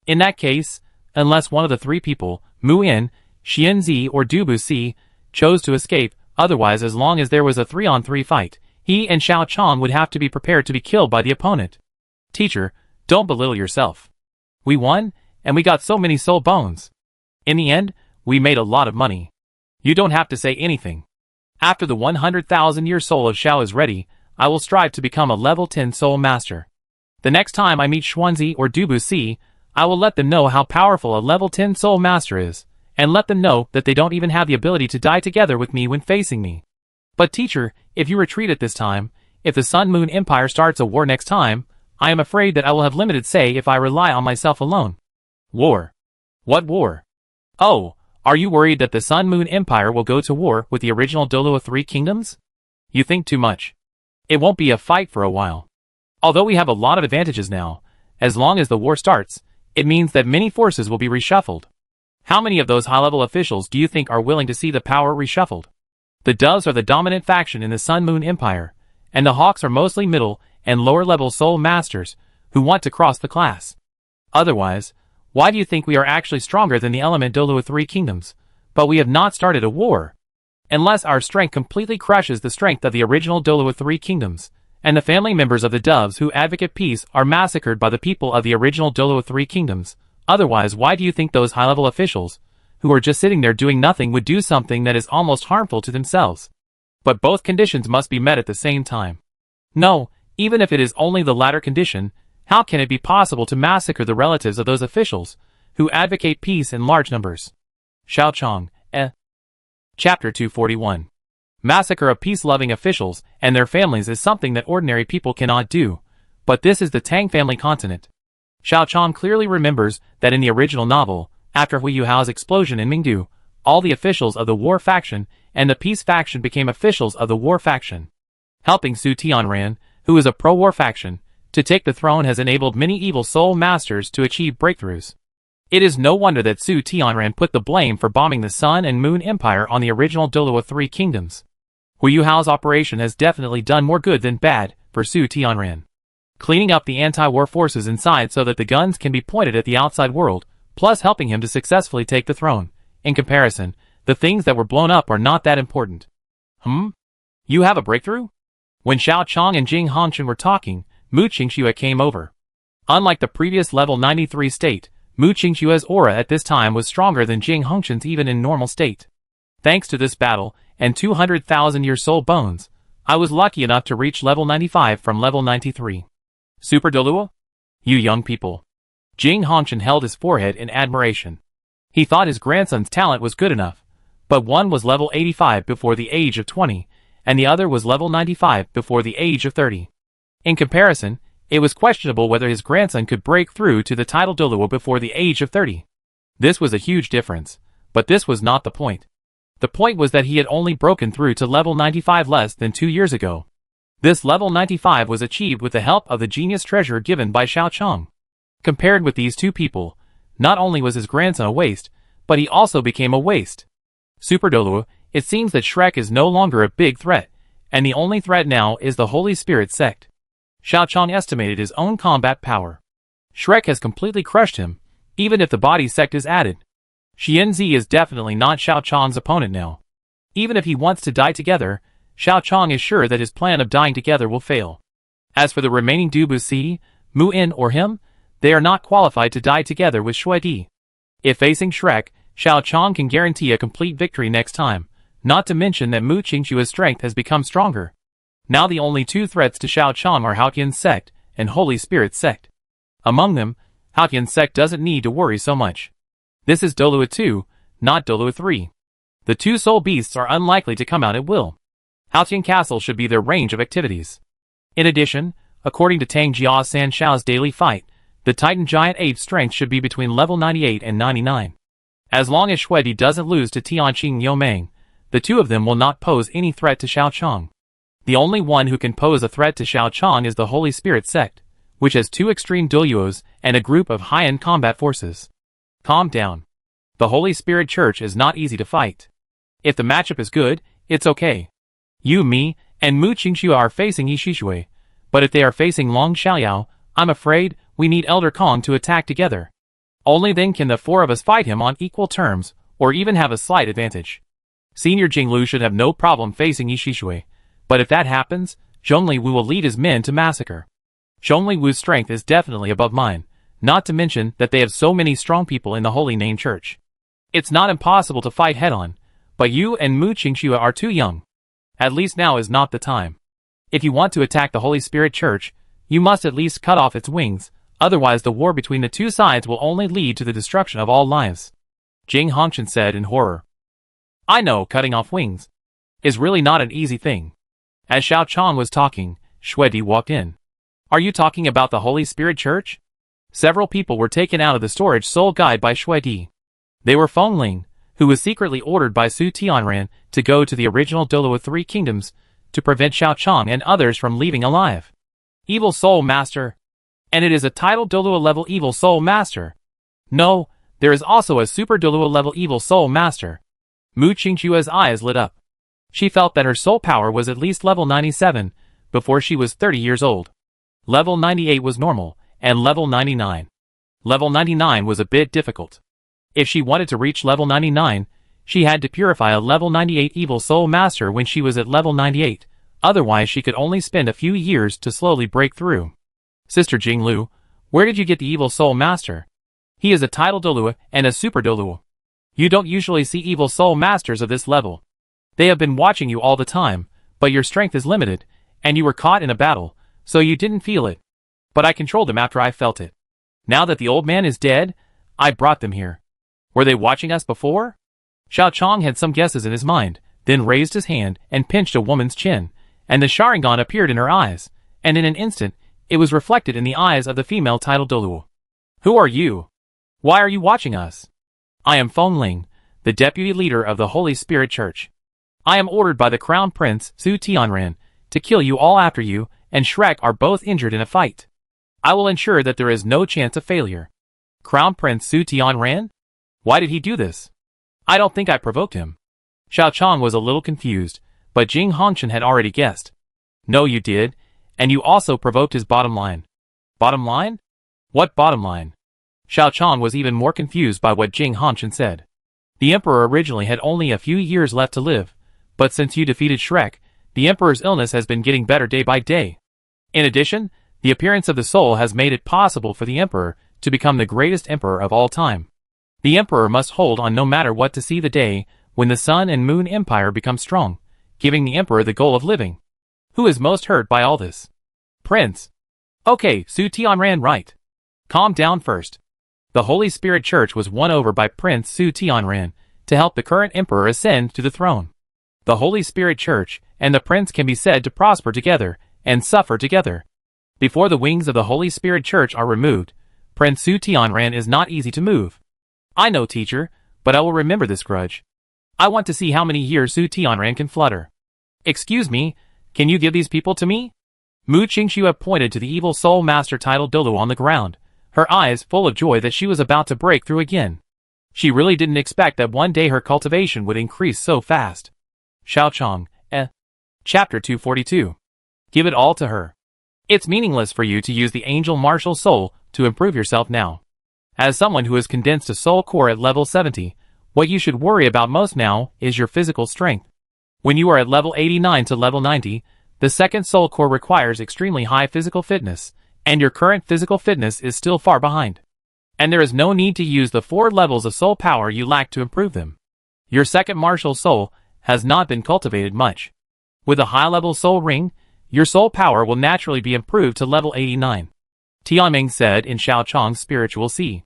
In that case, unless one of the three people, Mu In, Xianzi or Dubu chose to escape, otherwise as long as there was a 3-on-3 fight, he and Xiao Chong would have to be prepared to be killed by the opponent. Teacher, don't belittle yourself. We won, and we got so many soul bones. In the end, we made a lot of money. You don't have to say anything. After the 100,000-year soul of Xiao is ready, I will strive to become a level 10 soul master. The next time I meet Xuanzi or Dubu, I will let them know how powerful a level 10 soul master is, and let them know that they don't even have the ability to die together with me when facing me. But teacher, if you retreat at this time, if the Sun Moon Empire starts a war next time, I am afraid that I will have limited say if I rely on myself alone. War? What war? Oh, are you worried that the Sun Moon Empire will go to war with the original Douluo 3 kingdoms? You think too much. It won't be a fight for a while. Although we have a lot of advantages now, as long as the war starts, it means that many forces will be reshuffled. How many of those high-level officials do you think are willing to see the power reshuffled? The Doves are the dominant faction in the Sun Moon Empire, and the Hawks are mostly middle and lower-level soul masters who want to cross the class. Otherwise, why do you think we are actually stronger than the element Douluo 3 kingdoms, but we have not started a war? Unless our strength completely crushes the strength of the original Douluo 3 kingdoms, and the family members of the Doves who advocate peace are massacred by the people of the original Douluo 3 kingdoms. Otherwise, why do you think those high-level officials, who are just sitting there doing nothing, would do something that is almost harmful to themselves? But both conditions must be met at the same time. No, even if it is only the latter condition, how can it be possible to massacre the relatives of those officials, who advocate peace in large numbers? Xiao Chong, Chapter 241. Massacre of peace-loving officials and their families is something that ordinary people cannot do, but this is the Tang family continent. Xiao Chong clearly remembers that in the original novel, after Hui Yuhao's explosion in Mingdu, all the officials of the war faction and the peace faction became officials of the war faction. Helping Su Tianran, who is a pro-war faction, to take the throne has enabled many evil soul masters to achieve breakthroughs. It is no wonder that Su Tianran put the blame for bombing the Sun and Moon Empire on the original Douluo 3 kingdoms. Hui Yuhao's operation has definitely done more good than bad for Su Tianran. Cleaning up the anti-war forces inside so that the guns can be pointed at the outside world, plus helping him to successfully take the throne. In comparison, the things that were blown up are not that important. You have a breakthrough? When Xiao Chong and Jing Hongchen were talking, Mu Qingxue came over. Unlike the previous level 93 state, Mu Qingxue's aura at this time was stronger than Jing Hongchen's even in normal state. Thanks to this battle, and 200,000-year soul bones, I was lucky enough to reach level 95 from level 93. Super Douluo? You young people. Jing Hongchen held his forehead in admiration. He thought his grandson's talent was good enough, but one was level 85 before the age of 20, and the other was level 95 before the age of 30. In comparison, it was questionable whether his grandson could break through to the title Douluo before the age of 30. This was a huge difference, but this was not the point. The point was that he had only broken through to level 95 less than 2 years ago. This level 95 was achieved with the help of the genius treasure given by Xiao Chong. Compared with these two people, not only was his grandson a waste, but he also became a waste. Super Douluo, it seems that Shrek is no longer a big threat, and the only threat now is the Holy Spirit Sect. Xiao Chong estimated his own combat power. Shrek has completely crushed him, even if the body sect is added. Xianzi is definitely not Xiao Chong's opponent now. Even if he wants to die together, Xiao Chong is sure that his plan of dying together will fail. As for the remaining Dubu, Mu In or him, they are not qualified to die together with Shui Di. If facing Shrek, Xiao Chong can guarantee a complete victory next time, not to mention that Mu Qingxue's strength has become stronger. Now the only two threats to Xiao Chong are Haotian's Sect and Holy Spirit Sect. Among them, Haotian's Sect doesn't need to worry so much. This is Douluo 2, not Douluo 3. The two soul beasts are unlikely to come out at will. Haotian Castle should be their range of activities. In addition, according to Tang Jia San Shao's daily fight, the Titan Giant Ape's strength should be between level 98 and 99. As long as Shui Di doesn't lose to Tianqing Yomeng, the two of them will not pose any threat to Xiao Chong. The only one who can pose a threat to Xiao Chong is the Holy Spirit Sect, which has two extreme Douluos and a group of high-end combat forces. Calm down. The Holy Spirit Church is not easy to fight. If the matchup is good, it's okay. You, me, and Mu Qingxue are facing Yishishue, but if they are facing Long Xiaoyao, I'm afraid we need Elder Kong to attack together. Only then can the four of us fight him on equal terms, or even have a slight advantage. Senior Jinglu should have no problem facing Yishishui, but if that happens, Zhongli Wu will lead his men to massacre. Zhongli Wu's strength is definitely above mine, not to mention that they have so many strong people in the Holy Name Church. It's not impossible to fight head-on, but you and Mu Qingxue are too young. At least now is not the time. If you want to attack the Holy Spirit Church, you must at least cut off its wings, otherwise the war between the two sides will only lead to the destruction of all lives. Jing Hongchen said in horror. I know cutting off wings is really not an easy thing. As Xiao Chong was talking, Xuedi walked in. Are you talking about the Holy Spirit Church? Several people were taken out of the storage soul guide by Xuedi. They were Feng Ling, who was secretly ordered by Su Tianran to go to the original Douluo Three Kingdoms to prevent Xiao Chong and others from leaving alive. Evil Soul Master. And it is a title Douluo level Evil Soul Master. No, there is also a Super Douluo level Evil Soul Master. Mu Qingxue's eyes lit up. She felt that her soul power was at least level 97 before she was 30 years old. Level 98 was normal, and level 99. Level 99 was a bit difficult. If she wanted to reach level 99, she had to purify a level 98 Evil Soul Master when she was at level 98, otherwise she could only spend a few years to slowly break through. Sister Jinglu, where did you get the Evil Soul Master? He is a title Douluo and a Super Douluo. You don't usually see Evil Soul Masters of this level. They have been watching you all the time, but your strength is limited, and you were caught in a battle, so you didn't feel it. But I controlled them after I felt it. Now that the old man is dead, I brought them here. Were they watching us before? Xiao Chong had some guesses in his mind, then raised his hand and pinched a woman's chin, and the Sharingan appeared in her eyes, and in an instant, it was reflected in the eyes of the female title Douluo. Who are you? Why are you watching us? I am Feng Ling, the deputy leader of the Holy Spirit Church. I am ordered by the Crown Prince Su Tianran to kill you all after you and Shrek are both injured in a fight. I will ensure that there is no chance of failure. Crown Prince Su Tianran? Why did he do this? I don't think I provoked him. Xiao Chong was a little confused, but Jing Hongchen had already guessed. No, you did, and you also provoked his bottom line. Bottom line? What bottom line? Xiao Chong was even more confused by what Jing Hongchen said. The Emperor originally had only a few years left to live, but since you defeated Shrek, the Emperor's illness has been getting better day by day. In addition, the appearance of the soul has made it possible for the Emperor to become the greatest Emperor of all time. The Emperor must hold on no matter what to see the day when the Sun and Moon Empire become strong, giving the Emperor the goal of living. Who is most hurt by all this? Prince. Okay, Su Tianran right. Calm down first. The Holy Spirit Church was won over by Prince Su Tianran to help the current Emperor ascend to the throne. The Holy Spirit Church and the Prince can be said to prosper together and suffer together. Before the wings of the Holy Spirit Church are removed, Prince Su Tianran is not easy to move. I know, teacher, but I will remember this grudge. I want to see how many years Su Tianran can flutter. Excuse me, can you give these people to me? Mu Qingxue pointed to the Evil Soul Master title Douluo on the ground, her eyes full of joy that she was about to break through again. She really didn't expect that one day her cultivation would increase so fast. Xiao Chong, Chapter 242. Give it all to her. It's meaningless for you to use the Angel Martial Soul to improve yourself now. As someone who has condensed a soul core at level 70, what you should worry about most now is your physical strength. When you are at level 89 to level 90, the second soul core requires extremely high physical fitness, and your current physical fitness is still far behind. And there is no need to use the 4 levels of soul power you lack to improve them. Your second martial soul has not been cultivated much. With a high-level soul ring, your soul power will naturally be improved to level 89. Tianming said in Xiao Chong's spiritual sea.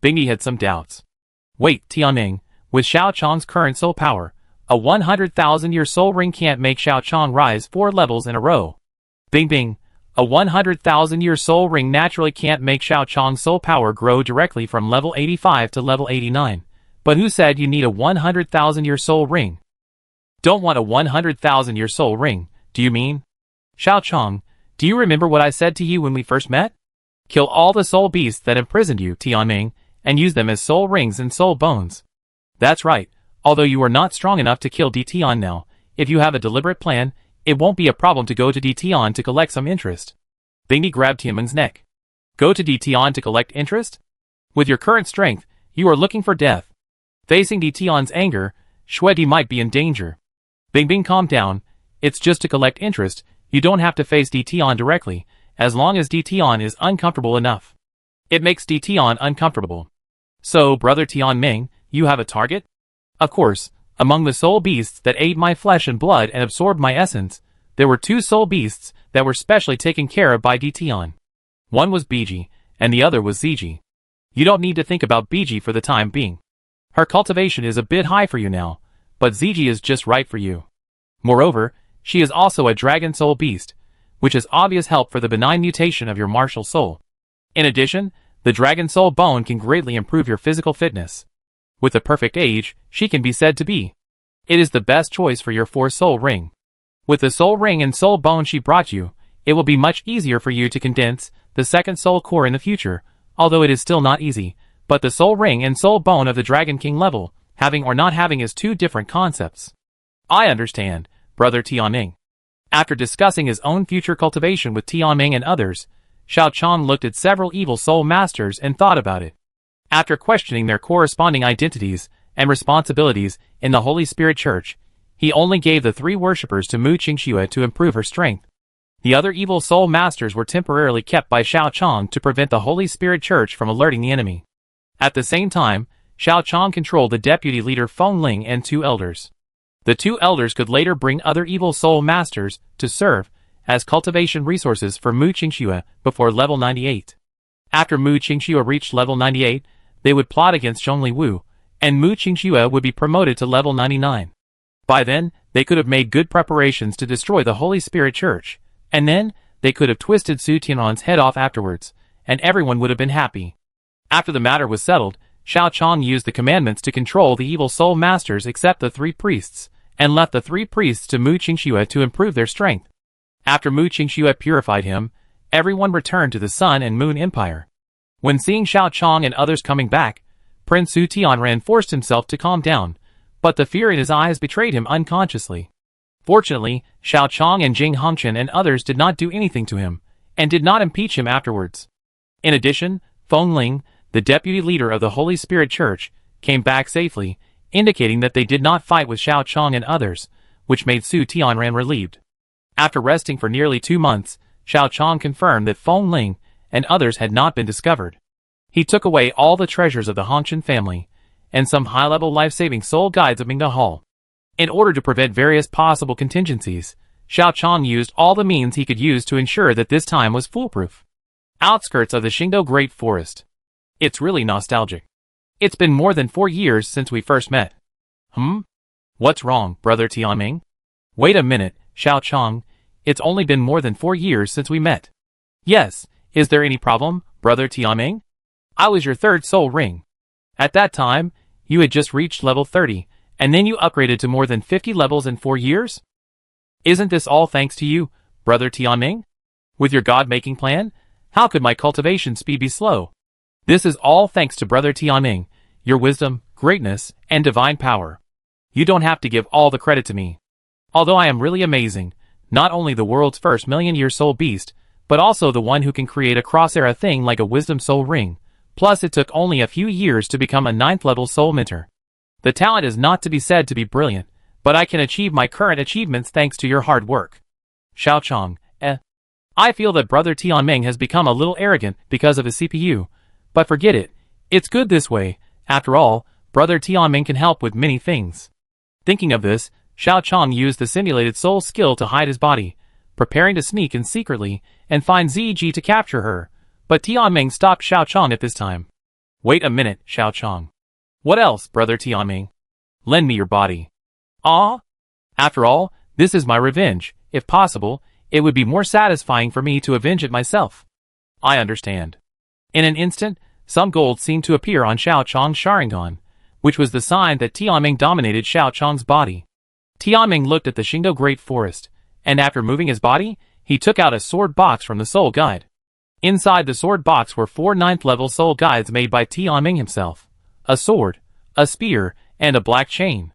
Bingyi had some doubts. Wait, Tianming, with Xiao Chong's current soul power, a 100,000-year soul ring can't make Xiao Chong rise 4 levels in a row. Bing, a 100,000-year soul ring naturally can't make Xiao Chong's soul power grow directly from level 85 to level 89. But who said you need a 100,000-year soul ring? Don't want a 100,000-year soul ring, do you mean? Xiao Chong, do you remember what I said to you when we first met? Kill all the soul beasts that imprisoned you, Tianming, and use them as soul rings and soul bones. That's right, although you are not strong enough to kill Tian now, if you have a deliberate plan, it won't be a problem to go to Tian to collect some interest. Bingyi grabbed Tianming's neck. Go to Tian to collect interest? With your current strength, you are looking for death. Facing Tion's anger, Shuedi might be in danger. Bing Bing, calm down. It's just to collect interest. You don't have to face Tion directly, as long as Tion is uncomfortable enough. It makes Tion uncomfortable. So, Brother Tianming, you have a target? Of course, among the soul beasts that ate my flesh and blood and absorbed my essence, there were 2 soul beasts that were specially taken care of by Tion. One was Biji, and the other was Ziji. You don't need to think about Biji for the time being. Her cultivation is a bit high for you now, but Ziji is just right for you. Moreover, she is also a dragon soul beast, which is obvious help for the benign mutation of your martial soul. In addition, the dragon soul bone can greatly improve your physical fitness. With the perfect age, she can be said to be. It is the best choice for your 4 soul ring. With the soul ring and soul bone she brought you, it will be much easier for you to condense the 2nd soul core in the future, although it is still not easy, but the soul ring and soul bone of the Dragon King level, having or not having is 2 different concepts. I understand, Brother Tianming. After discussing his own future cultivation with Tianming and others, Xiao Chong looked at several evil soul masters and thought about it. After questioning their corresponding identities and responsibilities in the Holy Spirit Church, he only gave the 3 worshippers to Mu Qingxue to improve her strength. The other evil soul masters were temporarily kept by Xiao Chong to prevent the Holy Spirit Church from alerting the enemy. At the same time, Xiao Chong controlled the deputy leader Feng Ling and 2 elders. The 2 elders could later bring other evil soul masters to serve as cultivation resources for Mu Qingxue before level 98. After Mu Qingxue reached level 98, they would plot against Zhongli Wu, and Mu Qingxue would be promoted to level 99. By then, they could have made good preparations to destroy the Holy Spirit Church, and then, they could have twisted Su Tianran's head off afterwards, and everyone would have been happy. After the matter was settled, Xiao Chong used the commandments to control the evil soul masters except the 3 priests, and left the 3 priests to Mu Qingxue to improve their strength. After Mu Qingxue purified him, everyone returned to the Sun and Moon Empire. When seeing Xiao Chong and others coming back, Prince Su Tianran forced himself to calm down, but the fear in his eyes betrayed him unconsciously. Fortunately, Xiao Chong and Jing Hongchen and others did not do anything to him, and did not impeach him afterwards. In addition, Feng Ling, the deputy leader of the Holy Spirit Church, came back safely, indicating that they did not fight with Xiao Chong and others, which made Su Tianran relieved. After resting for nearly 2 months, Xiao Chong confirmed that Feng Ling and others had not been discovered. He took away all the treasures of the Hongchen family, and some high-level life-saving soul guides of Mingda Hall. In order to prevent various possible contingencies, Xiao Chong used all the means he could use to ensure that this time was foolproof. Outskirts of the Xingdou Great Forest. It's really nostalgic. It's been more than 4 years since we first met. What's wrong, Brother Tianming? Wait a minute, Xiao Chong. It's only been more than 4 years since we met. Yes, is there any problem, Brother Tianming? I was your 3rd soul ring. At that time, you had just reached level 30, and then you upgraded to more than 50 levels in 4 years? Isn't this all thanks to you, Brother Tianming? With your god-making plan, how could my cultivation speed be slow? This is all thanks to Brother Tianming, your wisdom, greatness, and divine power. You don't have to give all the credit to me. Although I am really amazing, not only the world's first million-year soul beast, but also the one who can create a cross-era thing like a wisdom soul ring. Plus it took only a few years to become a 9th level soul minter. The talent is not to be said to be brilliant, but I can achieve my current achievements thanks to your hard work. Xiao Chong, I feel that Brother Tianming has become a little arrogant because of his CPU, but forget it, it's good this way. After all, Brother Tianming can help with many things. Thinking of this, Xiao Chong used the simulated soul skill to hide his body, preparing to sneak in secretly and find Ziji to capture her. But Tianming stopped Xiao Chong at this time. Wait a minute, Xiao Chong. What else, Brother Tianming? Lend me your body. Ah? After all, this is my revenge. If possible, it would be more satisfying for me to avenge it myself. I understand. In an instant, some gold seemed to appear on Xiao Chong's Sharingan, which was the sign that Tianming dominated Xiao Chong's body. Tianming looked at the Xingdou Great Forest, and after moving his body, he took out a sword box from the soul guide. Inside the sword box were 4 9th-level soul guides made by Tianming himself. A sword, a spear, and a black chain.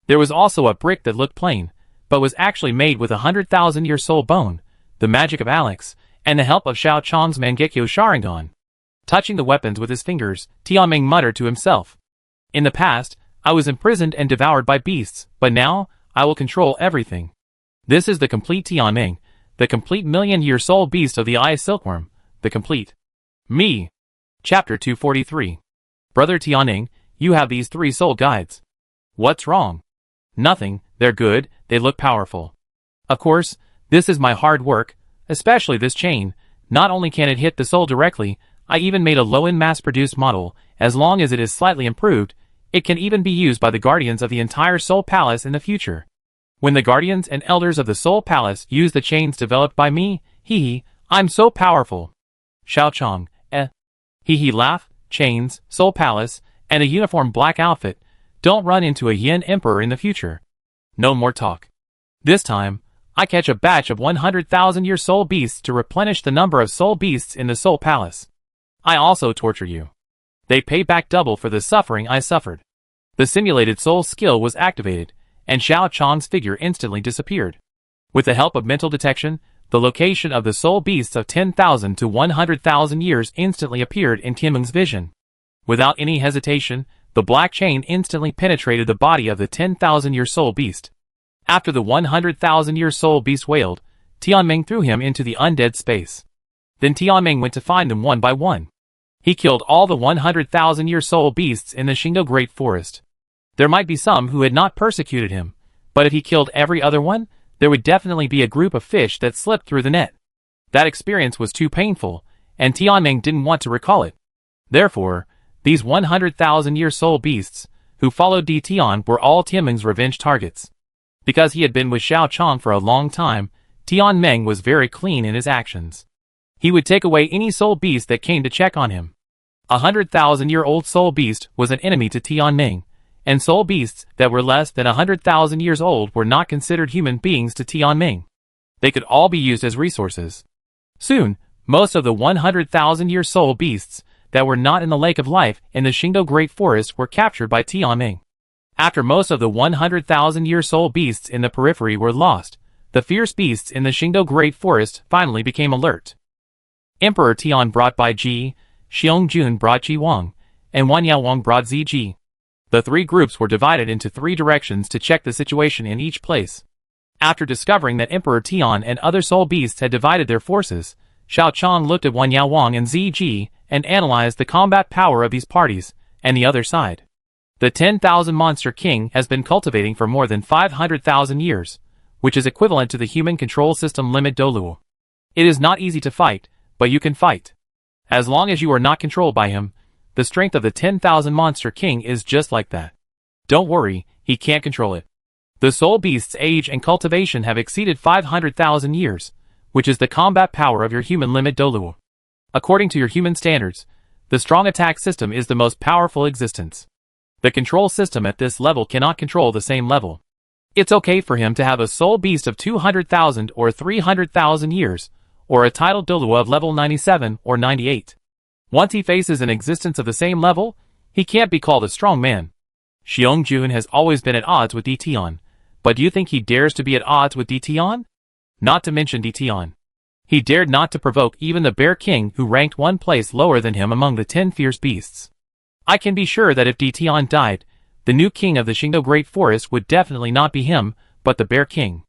There was also a brick that looked plain, but was actually made with 100,000-year soul bone, the magic of Alex, and the help of Xiao Chong's Mangekyo Sharingan. Touching the weapons with his fingers, Tianming muttered to himself. In the past, I was imprisoned and devoured by beasts, but now, I will control everything. This is the complete Tianming, the complete million-year soul beast of the Eye Silkworm, the complete me. Chapter 243. Brother Tianming, you have these 3 soul guides. What's wrong? Nothing, they're good, they look powerful. Of course, this is my hard work, especially this chain. Not only can it hit the soul directly, I even made a low-end mass-produced model. As long as it is slightly improved, it can even be used by the guardians of the entire Soul Palace in the future. When the guardians and elders of the Soul Palace use the chains developed by me, I'm so powerful. Xiao Chong, laugh, chains, Soul Palace, and a uniform black outfit. Don't run into a Yin Emperor in the future. No more talk. This time, I catch a batch of 100,000-year soul beasts to replenish the number of soul beasts in the Soul Palace. I also torture you. They pay back double for the suffering I suffered. The simulated soul skill was activated, and Xiao Chong's figure instantly disappeared. With the help of mental detection, the location of the soul beasts of 10,000 to 100,000 years instantly appeared in Tianming's vision. Without any hesitation, the black chain instantly penetrated the body of the 10,000-year soul beast. After the 100,000-year soul beast wailed, Tianming threw him into the undead space. Then Tianming went to find them one by one. He killed all the 100,000-year soul beasts in the Xingdou Great Forest. There might be some who had not persecuted him, but if he killed every other one, there would definitely be a group of fish that slipped through the net. That experience was too painful, and Tianming didn't want to recall it. Therefore, these 100,000-year soul beasts, who followed Tian, were all Tianming's revenge targets. Because he had been with Xiao Chong for a long time, Tianming was very clean in his actions. He would take away any soul beast that came to check on him. 100,000-year-old soul beast was an enemy to Tianming, and soul beasts that were less than 100,000 years old were not considered human beings to Tianming. They could all be used as resources. Soon, most of the 100,000-year soul beasts that were not in the Lake of Life in the Xingdou Great Forest were captured by Tianming. After most of the 100,000-year soul beasts in the periphery were lost, the fierce beasts in the Xingdou Great Forest finally became alert. Emperor Tian brought Bai Ji, Xiong brought Ji Wang, and Wanyao Wang brought Zi Ji. The 3 groups were divided into 3 directions to check the situation in each place. After discovering that Emperor Tian and other soul beasts had divided their forces, Xiao Chong looked at Wanyao Wang and Zi Ji and analyzed the combat power of these parties, and the other side. The 10,000 Monster King has been cultivating for more than 500,000 years, which is equivalent to the human control system limit Douluo. It is not easy to fight, but you can fight. As long as you are not controlled by him, the strength of the 10,000 Monster King is just like that. Don't worry, he can't control it. The soul beast's age and cultivation have exceeded 500,000 years, which is the combat power of your human limit Douluo. According to your human standards, the strong attack system is the most powerful existence. The control system at this level cannot control the same level. It's okay for him to have a soul beast of 200,000 or 300,000 years, or a titled Douluo of level 97 or 98. Once he faces an existence of the same level, he can't be called a strong man. Xiong has always been at odds with Tian, but do you think he dares to be at odds with Tian? Not to mention Tian. He dared not to provoke even the Bear King who ranked 1 place lower than him among the 10 fierce beasts. I can be sure that if Tian died, the new king of the Xingdou Great Forest would definitely not be him, but the Bear King.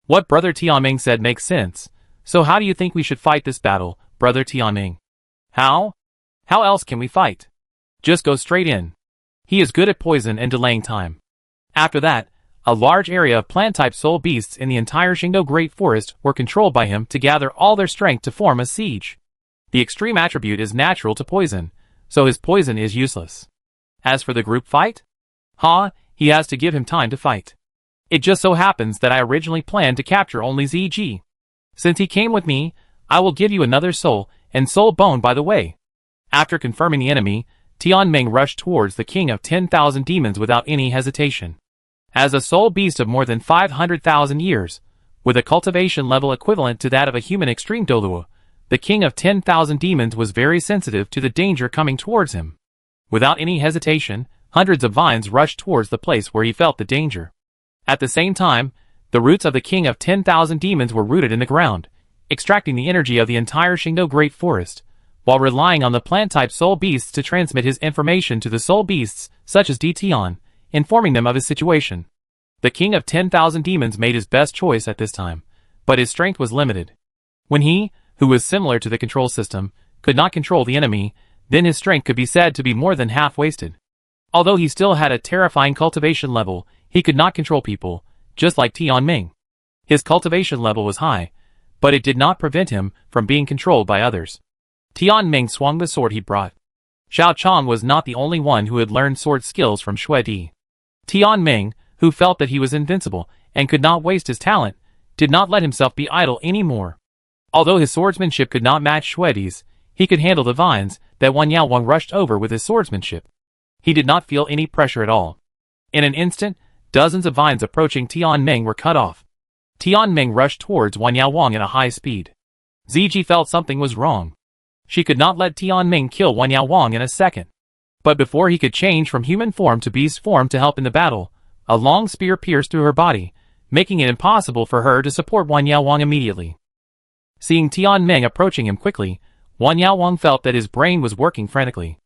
What Brother Tianming said makes sense. So how do you think we should fight this battle, Brother Tianming? How? How else can we fight? Just go straight in. He is good at poison and delaying time. After that, a large area of plant-type soul beasts in the entire Xingdou Great Forest were controlled by him to gather all their strength to form a siege. The extreme attribute is natural to poison, so his poison is useless. As for the group fight? He has to give him time to fight. It just so happens that I originally planned to capture only ZG. Since he came with me, I will give you another soul, and soul bone by the way. After confirming the enemy, Tianming rushed towards the king of 10,000 demons without any hesitation. As a soul beast of more than 500,000 years, with a cultivation level equivalent to that of a human extreme Douluo, the king of 10,000 demons was very sensitive to the danger coming towards him. Without any hesitation, hundreds of vines rushed towards the place where he felt the danger. At the same time, the roots of the king of 10,000 demons were rooted in the ground, extracting the energy of the entire Xingdou Great Forest, while relying on the plant-type soul beasts to transmit his information to the soul beasts, such as Tian, informing them of his situation. The king of 10,000 demons made his best choice at this time, but his strength was limited. When he, who was similar to the control system, could not control the enemy, then his strength could be said to be more than half wasted. Although he still had a terrifying cultivation level, he could not control people, just like Tianming. His cultivation level was high, but it did not prevent him from being controlled by others. Tianming swung the sword he brought. Xiao Chong was not the only one who had learned sword skills from Xue Di. Tianming, who felt that he was invincible and could not waste his talent, did not let himself be idle anymore. Although his swordsmanship could not match Xue Di's, he could handle the vines that Wan Yao Wang rushed over with his swordsmanship. He did not feel any pressure at all. In an instant, dozens of vines approaching Tianming were cut off. Tianming rushed towards Wan Yao Wang at a high speed. Ziji felt something was wrong. She could not let Tianming kill Wan Yao Wang in a second. But before he could change from human form to beast form to help in the battle, a long spear pierced through her body, making it impossible for her to support Wan Yao Wang immediately. Seeing Tianming approaching him quickly, Wan Yao Wang felt that his brain was working frantically.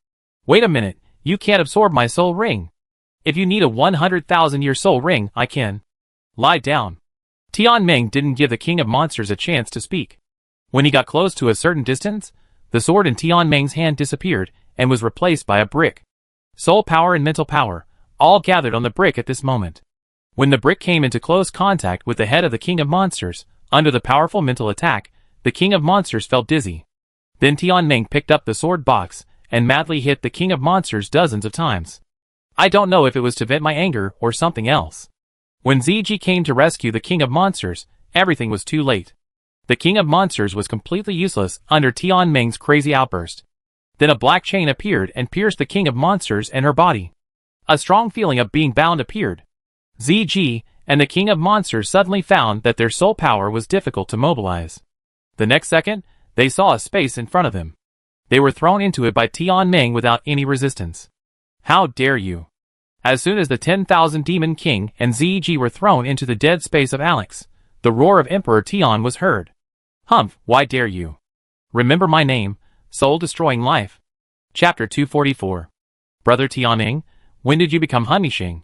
Wait a minute, you can't absorb my soul ring. If you need a 100,000-year soul ring, I can. Lie down. Tianming didn't give the king of monsters a chance to speak. When he got close to a certain distance, the sword in Tianming's hand disappeared and was replaced by a brick. Soul power and mental power, all gathered on the brick at this moment. When the brick came into close contact with the head of the king of monsters, under the powerful mental attack, the king of monsters felt dizzy. Then Tianming picked up the sword box and madly hit the king of monsters dozens of times. I don't know if it was to vent my anger or something else. When Ziji came to rescue the king of monsters, everything was too late. The king of monsters was completely useless under Tianming's crazy outburst. Then a black chain appeared and pierced the king of monsters and her body. A strong feeling of being bound appeared. Ziji and the king of monsters suddenly found that their soul power was difficult to mobilize. The next second, they saw a space in front of them. They were thrown into it by Tianming without any resistance. How dare you! As soon as the 10,000 Demon King and Ziji were thrown into the dead space of Alex, the roar of Emperor Tian was heard. Humph, why dare you? Remember my name, soul-destroying life. Chapter 244. Brother Tianming, when did you become Hunmishing?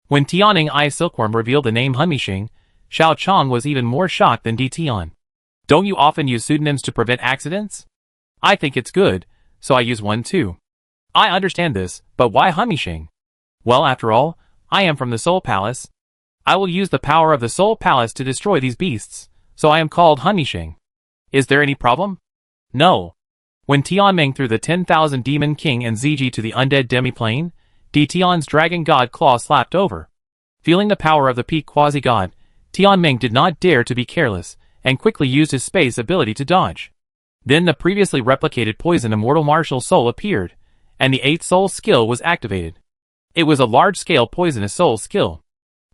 When Tianming I Silkworm revealed the name Hunmishing, Xiao Chong was even more shocked than Di Tian. Don't you often use pseudonyms to prevent accidents? I think it's good, so I use one too. I understand this, but why Hunmishing? Well, after all, I am from the Soul Palace. I will use the power of the Soul Palace to destroy these beasts, so I am called Hunmishing. Is there any problem? No. When Tianming threw the 10,000 Demon King and Ziji to the undead demi-plane, Di Tian's dragon god claw slapped over. Feeling the power of the peak quasi-god, Tianming did not dare to be careless, and quickly used his space ability to dodge. Then the previously replicated poison immortal martial soul appeared, and the 8th soul skill was activated. It was a large-scale poisonous soul skill.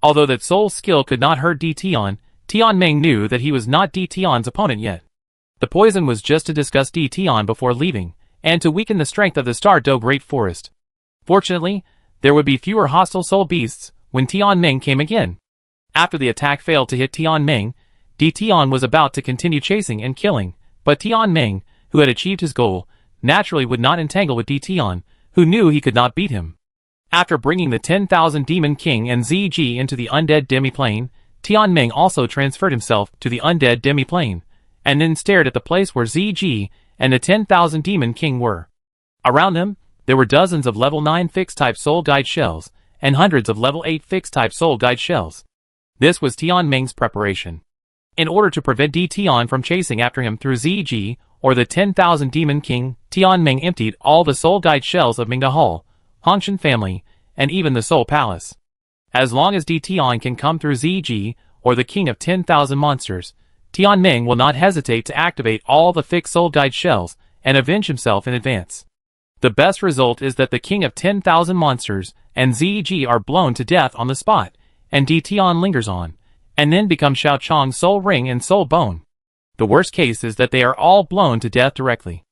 Although that soul skill could not hurt Di Tian, Tianming knew that he was not Di Tian's opponent yet. The poison was just to disgust Di Tian before leaving, and to weaken the strength of the Star Do Great Forest. Fortunately, there would be fewer hostile soul beasts when Tianming came again. After the attack failed to hit Tianming, Di Tian was about to continue chasing and killing, but Tianming, who had achieved his goal, naturally would not entangle with Di Tian, who knew he could not beat him. After bringing the 10,000 Demon King and Ziji into the undead demi-plane, Tianming also transferred himself to the undead demi-plane, and then stared at the place where Ziji and the 10,000 Demon King were. Around them, there were dozens of level 9 fixed-type soul guide shells, and hundreds of level 8 fixed-type soul guide shells. This was Tianming's preparation. In order to prevent Di Tian from chasing after him through Ziji or the 10,000 Demon King, Tianming emptied all the soul guide shells of Mingda Hall, Hongshan family, and even the Soul Palace. As long as Di Tian can come through Ziji or the King of 10,000 Monsters, Tianming will not hesitate to activate all the fixed soul guide shells and avenge himself in advance. The best result is that the King of 10,000 Monsters and Ziji are blown to death on the spot, and Di Tian lingers on, and then becomes Xiao Chong's soul ring and soul bone. The worst case is that they are all blown to death directly.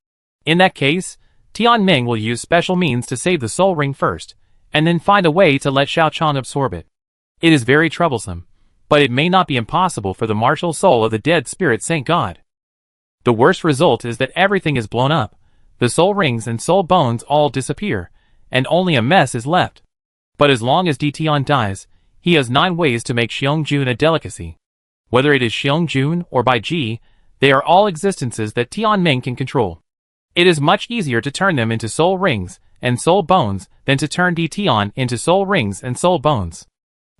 In that case, Tianming will use special means to save the soul ring first, and then find a way to let Xiao Chong absorb it. It is very troublesome, but it may not be impossible for the martial soul of the dead spirit Saint God. The worst result is that everything is blown up, the soul rings and soul bones all disappear, and only a mess is left. But as long as Tian dies, he has 9 ways to make Xiong-jun a delicacy. Whether it is Xiong-jun or Bai Ji, they are all existences that Tian-ming can control. It is much easier to turn them into soul rings and soul bones than to turn Tian into soul rings and soul bones.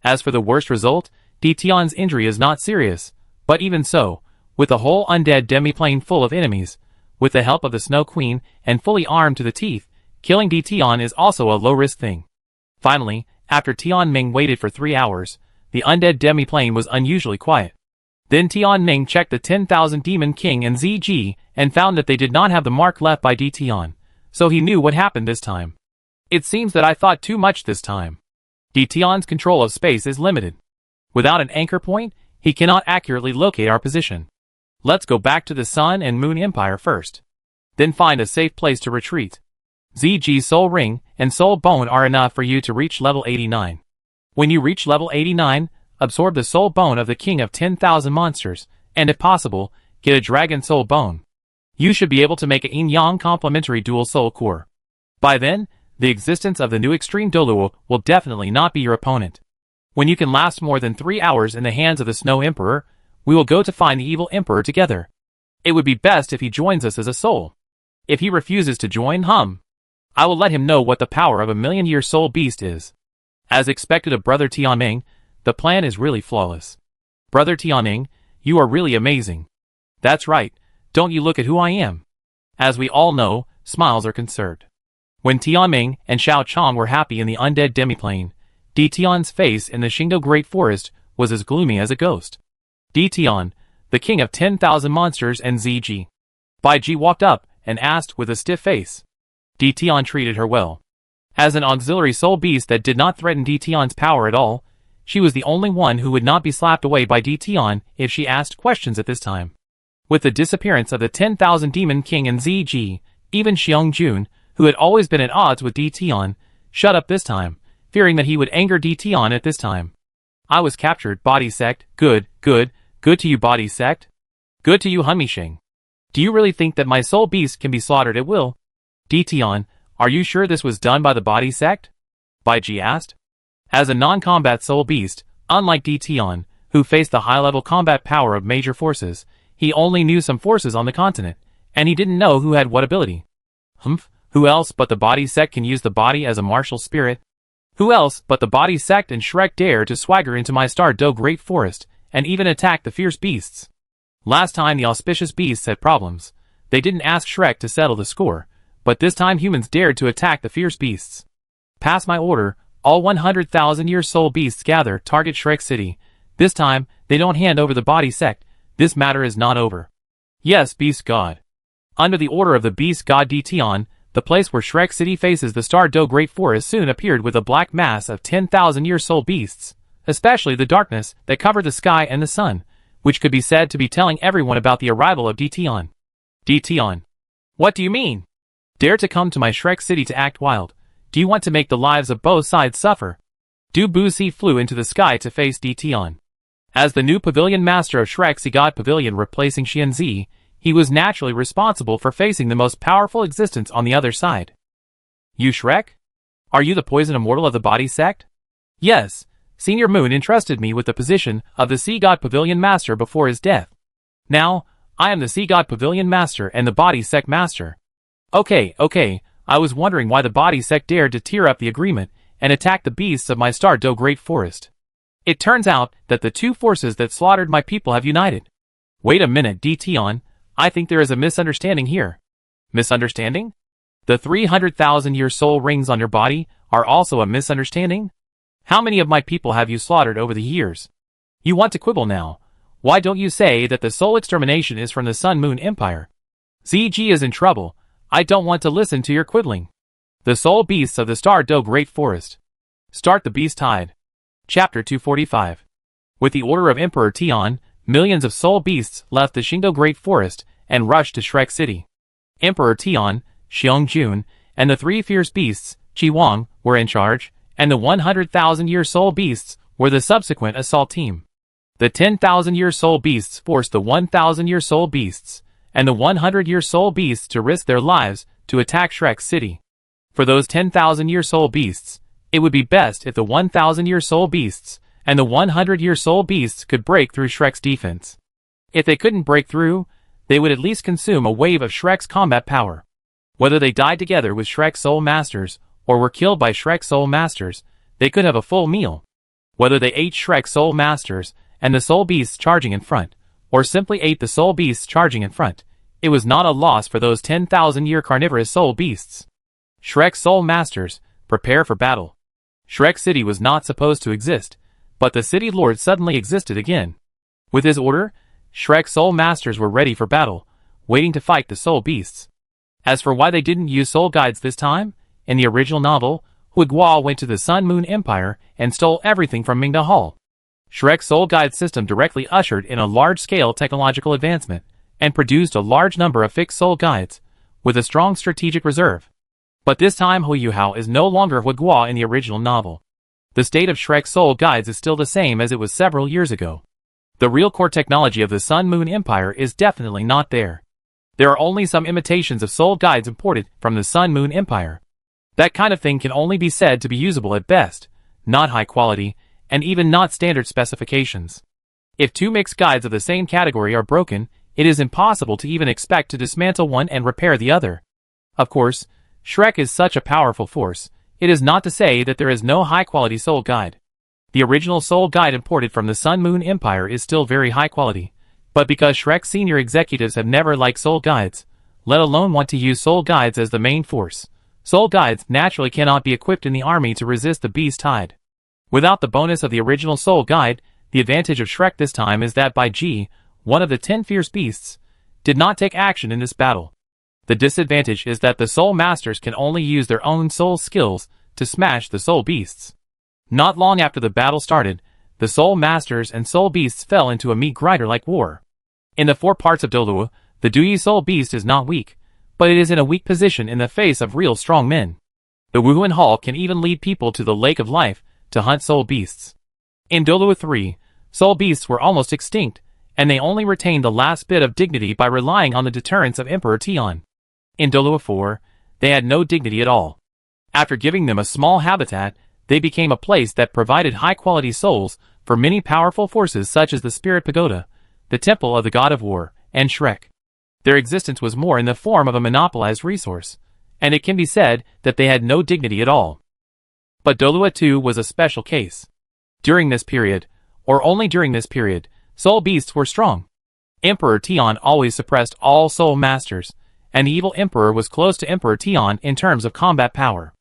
As for the worst result, Tian's injury is not serious, but even so, with the whole undead demi-plane full of enemies, with the help of the Snow Queen and fully armed to the teeth, killing Tian is also a low-risk thing. Finally, after Tian-ming waited for 3 hours, the undead demi-plane was unusually quiet. Then Tian-ming checked the 10,000 Demon King and ZG and found that they did not have the mark left by Tian, so he knew what happened this time. It seems that I thought too much this time. Tian's control of space is limited. Without an anchor point, he cannot accurately locate our position. Let's go back to the Sun and Moon Empire first. Then find a safe place to retreat. ZG's Soul Ring and Soul Bone are enough for you to reach level 89. When you reach level 89, absorb the Soul Bone of the King of 10,000 Monsters, and if possible, get a Dragon Soul Bone. You should be able to make a Yin-Yang complementary dual soul core. By then, the existence of the new extreme Douluo will definitely not be your opponent. When you can last more than 3 hours in the hands of the Snow Emperor, we will go to find the evil Emperor together. It would be best if he joins us as a soul. If he refuses to join, I will let him know what the power of a million-year soul beast is. As expected of Brother Tianming, the plan is really flawless. Brother Tianming, you are really amazing. That's right, don't you look at who I am. As we all know, smiles are conserved. When Tianming and Xiao Chong were happy in the undead demiplane, Tian's face in the Xingdou Great Forest was as gloomy as a ghost. Tian, the king of 10,000 monsters and ZG. Bai Ji walked up and asked with a stiff face. Tian treated her well. As an auxiliary soul beast that did not threaten Tian's power at all, she was the only one who would not be slapped away by Tian if she asked questions at this time. With the disappearance of the 10,000 Demon King and ZG, even Xiong-jun, who had always been at odds with Tian, shut up this time, fearing that he would anger Tian at this time. I was captured, Body Sect. Good to you, Body Sect. Good to you, Hunmishing. Do you really think that my soul beast can be slaughtered at will? Tian, are you sure this was done by the Body Sect? Bai Ji asked. As a non-combat soul beast, unlike Tian, who faced the high-level combat power of major forces, he only knew some forces on the continent, and he didn't know who had what ability. Who else but the Body Sect can use the body as a martial spirit? Who else but the Body Sect and Shrek dare to swagger into my Star-Do Great Forest, and even attack the fierce beasts? Last time the auspicious beasts had problems. They didn't ask Shrek to settle the score, but this time humans dared to attack the fierce beasts. Pass my order, all 100,000-year soul beasts gather, target Shrek City. This time, they don't hand over the Body Sect. This matter is not over. Yes, Beast God. Under the order of the Beast God Tian, the place where Shrek City faces the Star-Do Great Forest soon appeared with a black mass of 10,000-year soul beasts, especially the darkness that covered the sky and the sun, which could be said to be telling everyone about the arrival of Tian. Tian. What do you mean? Dare to come to my Shrek City to act wild. Do you want to make the lives of both sides suffer? Du Buxi flew into the sky to face Tian. As the new pavilion master of Shrek City Pavilion replacing Xianzi, he was naturally responsible for facing the most powerful existence on the other side. You Shrek? Are you the poison immortal of the Body Sect? Yes, Senior Moon entrusted me with the position of the Sea God Pavilion Master before his death. Now, I am the Sea God Pavilion Master and the Body Sect Master. Okay, I was wondering why the Body Sect dared to tear up the agreement and attack the beasts of my Star-Do Great Forest. It turns out that the two forces that slaughtered my people have united. Wait a minute, Tian, I think there is a misunderstanding here. Misunderstanding? The 300,000-year soul rings on your body are also a misunderstanding? How many of my people have you slaughtered over the years? You want to quibble now. Why don't you say that the soul extermination is from the Sun Moon Empire? ZG is in trouble. I don't want to listen to your quibbling. The soul beasts of the Star-Do Great Forest. Start the Beast Tide. Chapter 245. With the order of Emperor Tian, millions of soul beasts left the Xingdou Great Forest and rushed to Shrek City. Emperor Tian, Xiong-jun, and the 3 fierce beasts, Qi Wang, were in charge, and the 100,000-year soul beasts were the subsequent assault team. The 10,000-year soul beasts forced the 1,000-year soul beasts, and the 100-year soul beasts to risk their lives to attack Shrek City. For those 10,000-year soul beasts, It would be best if the 1,000-year soul beasts and the 100-year soul beasts could break through Shrek's defense. If they couldn't break through, they would at least consume a wave of Shrek's combat power. Whether they died together with Shrek's soul masters or were killed by Shrek's soul masters, they could have a full meal. Whether they ate Shrek's soul masters and the soul beasts charging in front, or simply ate the soul beasts charging in front, it was not a loss for those 10,000-year carnivorous soul beasts. Shrek's soul masters, prepare for battle. Shrek City was not supposed to exist, but the city lord suddenly existed again. With his order, Shrek's soul masters were ready for battle, waiting to fight the soul beasts. As for why they didn't use soul guides this time, in the original novel, Guo went to the Sun Moon Empire and stole everything from Mingda Hall. Shrek's soul guide system directly ushered in a large-scale technological advancement and produced a large number of fixed soul guides, with a strong strategic reserve. But this time Huiyuhao is no longer Guo in the original novel. The state of Shrek's soul guides is still the same as it was several years ago. The real core technology of the Sun Moon Empire is definitely not there. There are only some imitations of soul guides imported from the Sun Moon Empire. That kind of thing can only be said to be usable at best, not high quality, and even not standard specifications. If two mixed guides of the same category are broken, it is impossible to even expect to dismantle one and repair the other. Of course, Shrek is such a powerful force, it is not to say that there is no high-quality soul guide. The original soul guide imported from the Sun Moon Empire is still very high quality, but because Shrek's senior executives have never liked soul guides, let alone want to use soul guides as the main force, soul guides naturally cannot be equipped in the army to resist the beast tide. Without the bonus of the original soul guide, the advantage of Shrek this time is that Bai Ji, one of the 10 fierce beasts, did not take action in this battle. The disadvantage is that the soul masters can only use their own soul skills to smash the soul beasts. Not long after the battle started, the soul masters and soul beasts fell into a meat grinder-like war. In the 4 parts of Douluo, the Douyi soul beast is not weak, but it is in a weak position in the face of real strong men. The Wuhuan Hall can even lead people to the Lake of Life to hunt soul beasts. In Douluo 3, soul beasts were almost extinct, and they only retained the last bit of dignity by relying on the deterrence of Emperor Tian. In Douluo 4, they had no dignity at all. After giving them a small habitat, they became a place that provided high-quality souls for many powerful forces such as the Spirit Pagoda, the Temple of the God of War, and Shrek. Their existence was more in the form of a monopolized resource, and it can be said that they had no dignity at all. But Douluo 2 was a special case. During this period, or only during this period, soul beasts were strong. Emperor Tian always suppressed all soul masters, and the evil emperor was close to Emperor Tian in terms of combat power.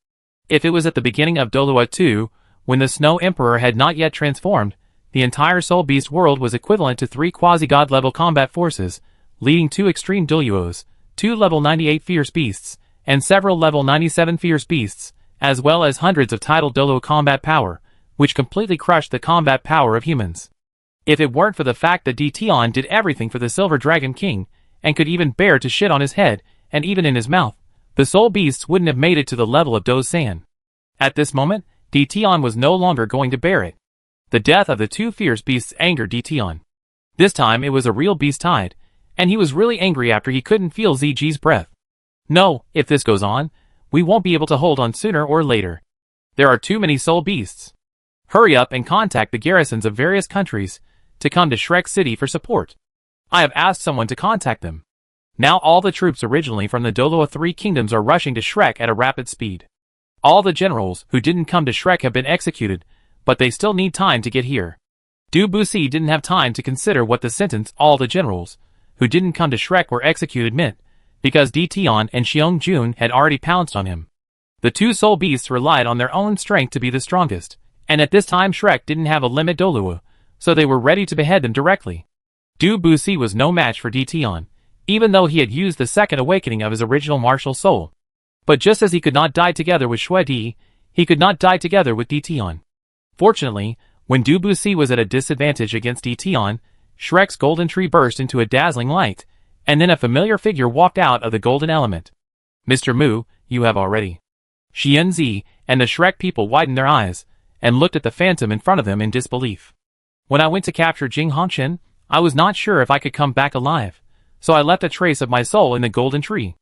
If it was at the beginning of Douluo 2, when the Snow Emperor had not yet transformed, the entire soul beast world was equivalent to 3 quasi-god level combat forces, leading 2 extreme Douluos, 2 level 98 fierce beasts, and several level 97 fierce beasts, as well as hundreds of tidal Douluo combat power, which completely crushed the combat power of humans. If it weren't for the fact that Tian did everything for the Silver Dragon King, and could even bear to shit on his head, and even in his mouth, the soul beasts wouldn't have made it to the level of Do San. At this moment, Tian was no longer going to bear it. The death of the 2 fierce beasts angered Tian. This time it was a real beast tide, and he was really angry after he couldn't feel Ziji's breath. No, if this goes on, we won't be able to hold on sooner or later. There are too many soul beasts. Hurry up and contact the garrisons of various countries to come to Shrek City for support. I have asked someone to contact them. Now all the troops originally from the Douluo 3 kingdoms are rushing to Shrek at a rapid speed. All the generals who didn't come to Shrek have been executed, but they still need time to get here. Du Busi didn't have time to consider what the sentence "all the generals who didn't come to Shrek were executed" meant, because Tian and Xiong Jun had already pounced on him. The 2 soul beasts relied on their own strength to be the strongest, and at this time Shrek didn't have a limit Douluo, so they were ready to behead them directly. Du Busi was no match for Tian, even though he had used the second awakening of his original martial soul. But just as he could not die together with Shui Di, he could not die together with Tian. Fortunately, when Du Busi was at a disadvantage against Tian, Shrek's golden tree burst into a dazzling light, and then a familiar figure walked out of the golden element. Mr. Mu, you have already. Xianzi and the Shrek people widened their eyes, and looked at the phantom in front of them in disbelief. When I went to capture Jing Hongqian, I was not sure if I could come back alive, so I left a trace of my soul in the golden tree.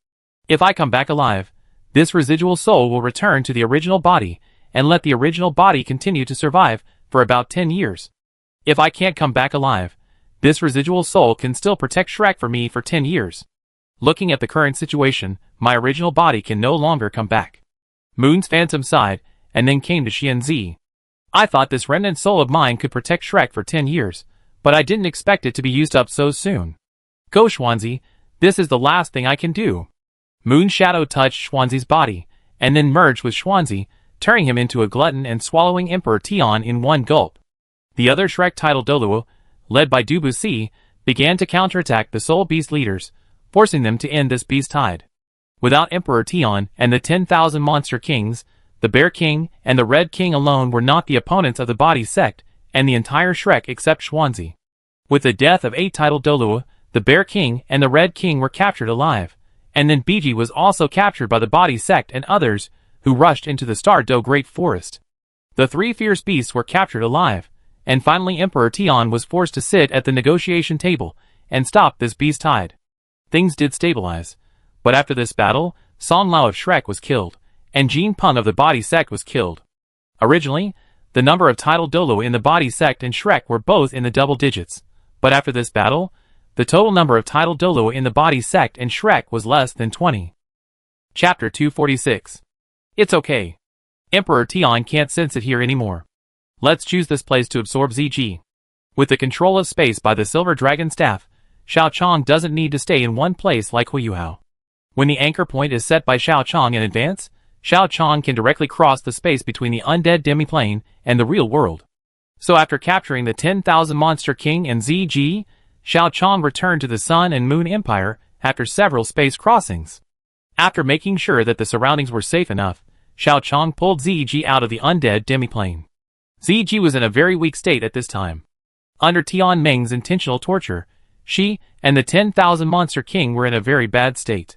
If I come back alive, this residual soul will return to the original body, and let the original body continue to survive for about 10 years. If I can't come back alive, this residual soul can still protect Shrek for me for 10 years. Looking at the current situation, my original body can no longer come back. Moon's phantom sighed, and then came to Xianzi. I thought this remnant soul of mine could protect Shrek for 10 years, but I didn't expect it to be used up so soon. Go Xuanzi, this is the last thing I can do. Moon's shadow touched Xuanzi's body, and then merged with Xuanzi, turning him into a glutton and swallowing Emperor Tian in one gulp. The other Shrek titled Douluo, led by Dubuci, began to counterattack the Soul Beast leaders, forcing them to end this beast tide. Without Emperor Tian and the 10,000 monster kings, the Bear King and the Red King alone were not the opponents of the Body Sect and the entire Shrek except Xuanzi. With the death of 8 titled Douluo, the Bear King and the Red King were captured alive, and then Biji was also captured by the Body Sect and others, who rushed into the Star Do Great Forest. The 3 fierce beasts were captured alive, and finally Emperor Tian was forced to sit at the negotiation table and stop this beast tide. Things did stabilize, but after this battle, Song Lao of Shrek was killed, and Jin Peng of the Body Sect was killed. Originally, the number of titled Douluo in the Body Sect and Shrek were both in the double digits, but after this battle, the total number of titled Douluo in the Body Sect and Shrek was less than 20. Chapter 246. It's okay. Emperor Tian can't sense it here anymore. Let's choose this place to absorb ZG. With the control of space by the Silver Dragon Staff, Xiao Chong doesn't need to stay in one place like Huiyuhao. When the anchor point is set by Xiao Chong in advance, Xiao Chong can directly cross the space between the undead demiplane and the real world. So after capturing the 10,000 Monster King and ZG, Xiao Chong returned to the Sun and Moon Empire after several space crossings. After making sure that the surroundings were safe enough, Xiao Chong pulled ZG out of the undead demiplane. ZG was in a very weak state at this time. Under Tian Meng's intentional torture, she and the 10,000 Monster King were in a very bad state.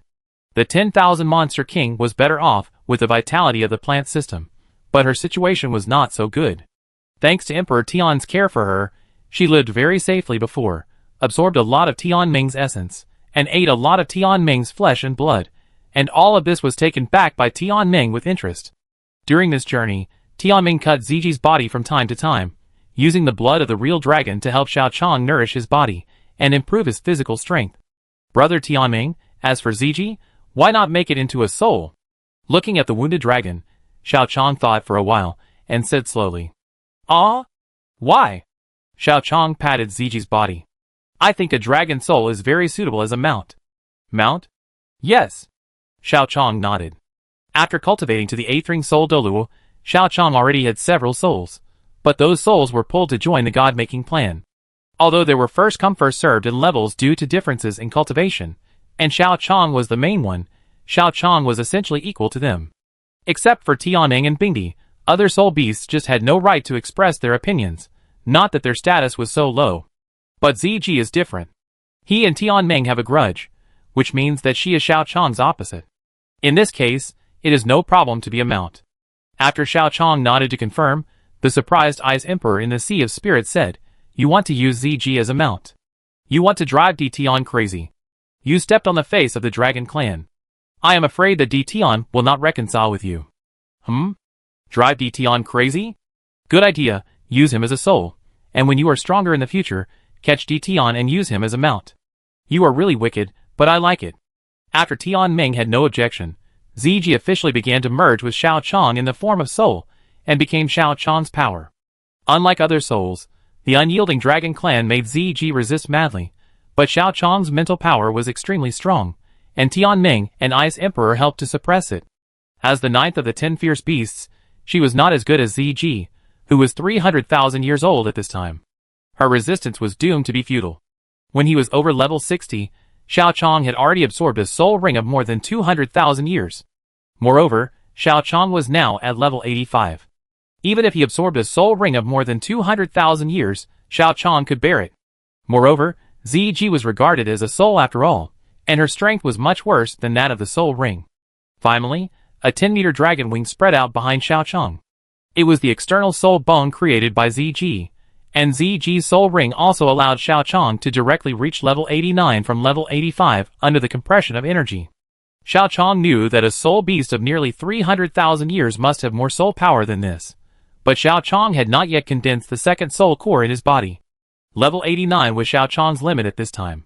The 10,000 Monster King was better off with the vitality of the plant system, but her situation was not so good. Thanks to Emperor Tian's care for her, she lived very safely before, absorbed a lot of Tian Meng's essence, and ate a lot of Tian Meng's flesh and blood, and all of this was taken back by Tian Meng with interest. During this journey, Tian Meng cut Ziji's body from time to time, using the blood of the real dragon to help Xiao Chong nourish his body and improve his physical strength. Brother Tian Meng, as for Ziji, why not make it into a soul? Looking at the wounded dragon, Xiao Chong thought for a while, and said slowly, "Ah? Why?" Xiao Chong patted Ziji's body. "I think a dragon soul is very suitable as a mount." "Mount?" "Yes." Xiao Chong nodded. After cultivating to the 8th ring soul Douluo, Xiao Chong already had several souls, but those souls were pulled to join the god-making plan. Although there were first come first served in levels due to differences in cultivation, and Xiao Chong was the main one, Xiao Chong was essentially equal to them. Except for Tianming and Bingdi, other soul beasts just had no right to express their opinions, not that their status was so low. But Ziji is different. He and Tianming have a grudge, which means that she is Xiao Chong's opposite. In this case, it is no problem to be a mount. After Xiao Chong nodded to confirm, the surprised Ice Emperor in the Sea of Spirits said, "You want to use ZG as a mount. You want to drive Tian crazy. You stepped on the face of the Dragon Clan. I am afraid that Tian will not reconcile with you." Drive Tian crazy? Good idea, use him as a soul, and when you are stronger in the future, catch Tian and use him as a mount. You are really wicked, but I like it. After Tian Meng had no objection, ZG officially began to merge with Xiao Chong in the form of soul, and became Xiao Chong's power. Unlike other souls, the unyielding Dragon Clan made ZG resist madly, but Xiao Chong's mental power was extremely strong, and Tian Meng and Ice Emperor helped to suppress it. As the 9th of the 10 fierce beasts, she was not as good as ZG, who was 300,000 years old at this time. Her resistance was doomed to be futile. When he was over level 60, Xiao Chong had already absorbed a soul ring of more than 200,000 years. Moreover, Xiao Chong was now at level 85. Even if he absorbed a soul ring of more than 200,000 years, Xiao Chong could bear it. Moreover, ZG was regarded as a soul after all, and her strength was much worse than that of the soul ring. Finally, a 10-meter dragon wing spread out behind Xiao Chong. It was the external soul bone created by ZG, and ZG's soul ring also allowed Xiao Chong to directly reach level 89 from level 85 under the compression of energy. Xiao Chong knew that a soul beast of nearly 300,000 years must have more soul power than this. But Xiao Chong had not yet condensed the second soul core in his body. Level 89 was Xiao Chong's limit at this time.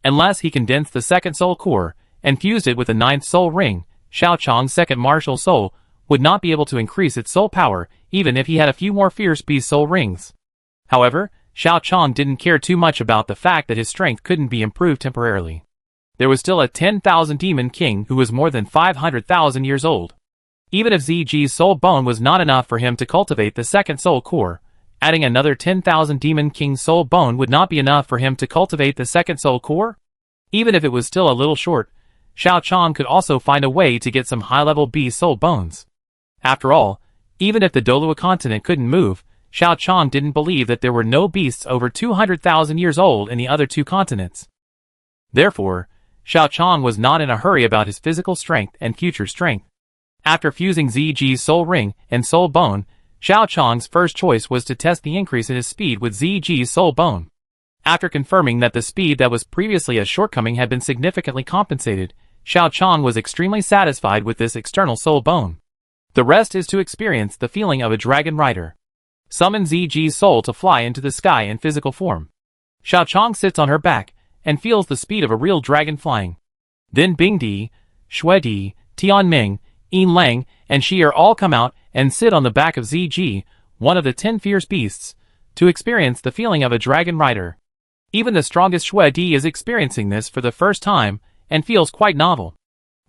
Unless he condensed the second soul core and fused it with the ninth soul ring, Xiao Chong's second martial soul would not be able to increase its soul power even if he had a few more fierce beast soul rings. However, Xiao Chong didn't care too much about the fact that his strength couldn't be improved temporarily. There was still a 10,000 demon king who was more than 500,000 years old. Even if ZG's soul bone was not enough for him to cultivate the second soul core, adding another 10,000 demon king soul bone would not be enough for him to cultivate the second soul core? Even if it was still a little short, Xiao Chong could also find a way to get some high-level beast soul bones. After all, even if the Douluo continent couldn't move, Xiao Chong didn't believe that there were no beasts over 200,000 years old in the other two continents. Therefore, Xiao Chong was not in a hurry about his physical strength and future strength. After fusing ZG's soul ring and soul bone, Xiao Chong's first choice was to test the increase in his speed with ZG's soul bone. After confirming that the speed that was previously a shortcoming had been significantly compensated, Xiao Chong was extremely satisfied with this external soul bone. The rest is to experience the feeling of a dragon rider. Summon ZG's soul to fly into the sky in physical form. Xiao Chong sits on her back and feels the speed of a real dragon flying. Then Bingdi, Xuedi, Tianming, Yin Lang, and Shi'er all come out and sit on the back of ZG, one of the 10 fierce beasts, to experience the feeling of a dragon rider. Even the strongest Xuedi is experiencing this for the first time and feels quite novel.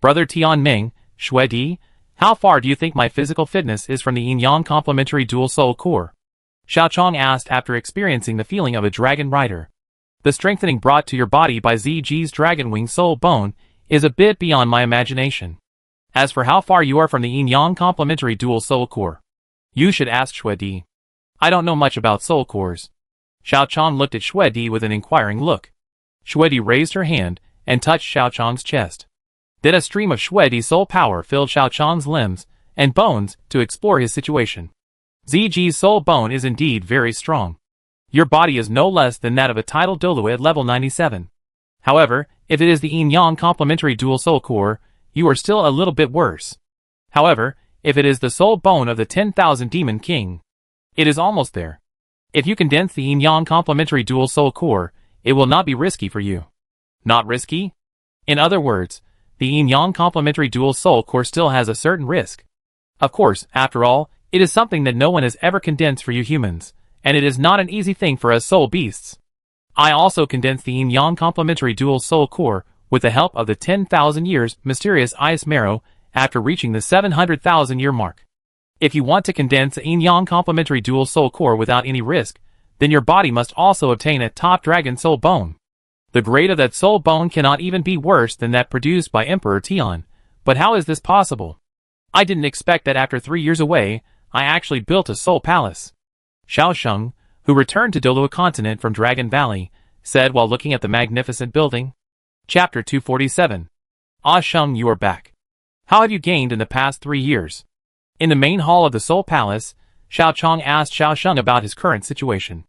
Brother Tianming, Xuedi, how far do you think my physical fitness is from the yin-yang complementary dual soul core? Xiao Chong asked after experiencing the feeling of a dragon rider. The strengthening brought to your body by ZG's dragon wing soul bone is a bit beyond my imagination. As for how far you are from the yin-yang complementary dual soul core, you should ask Xuedi. I don't know much about soul cores. Xiao Chong looked at Xuedi with an inquiring look. Xuedi raised her hand and touched Xiao Chong's chest. Then a stream of Xuedi's soul power filled Xiao Chong's limbs and bones to explore his situation. ZG's soul bone is indeed very strong. Your body is no less than that of a tidal Douluo at level 97. However, if it is the yin-yang complementary dual soul core, you are still a little bit worse. However, if it is the soul bone of the 10,000 demon king, it is almost there. If you condense the yin-yang complementary dual soul core, it will not be risky for you. Not risky? In other words, the yin-yang complementary dual soul core still has a certain risk. Of course, after all, it is something that no one has ever condensed for you humans, and it is not an easy thing for us soul beasts. I also condensed the yin-yang complementary dual soul core with the help of the 10,000 years mysterious ice marrow after reaching the 700,000 year mark. If you want to condense a yin-yang complementary dual soul core without any risk, then your body must also obtain a top dragon soul bone. The grade of that soul bone cannot even be worse than that produced by Emperor Tian, but how is this possible? I didn't expect that after 3 years away, I actually built a soul palace. Xiao Sheng, who returned to Douluo continent from Dragon Valley, said while looking at the magnificent building. Chapter 247. Ah Sheng, you are back. How have you gained in the past 3 years? In the main hall of the Soul Palace, Xiao Chong asked Xiao Sheng about his current situation.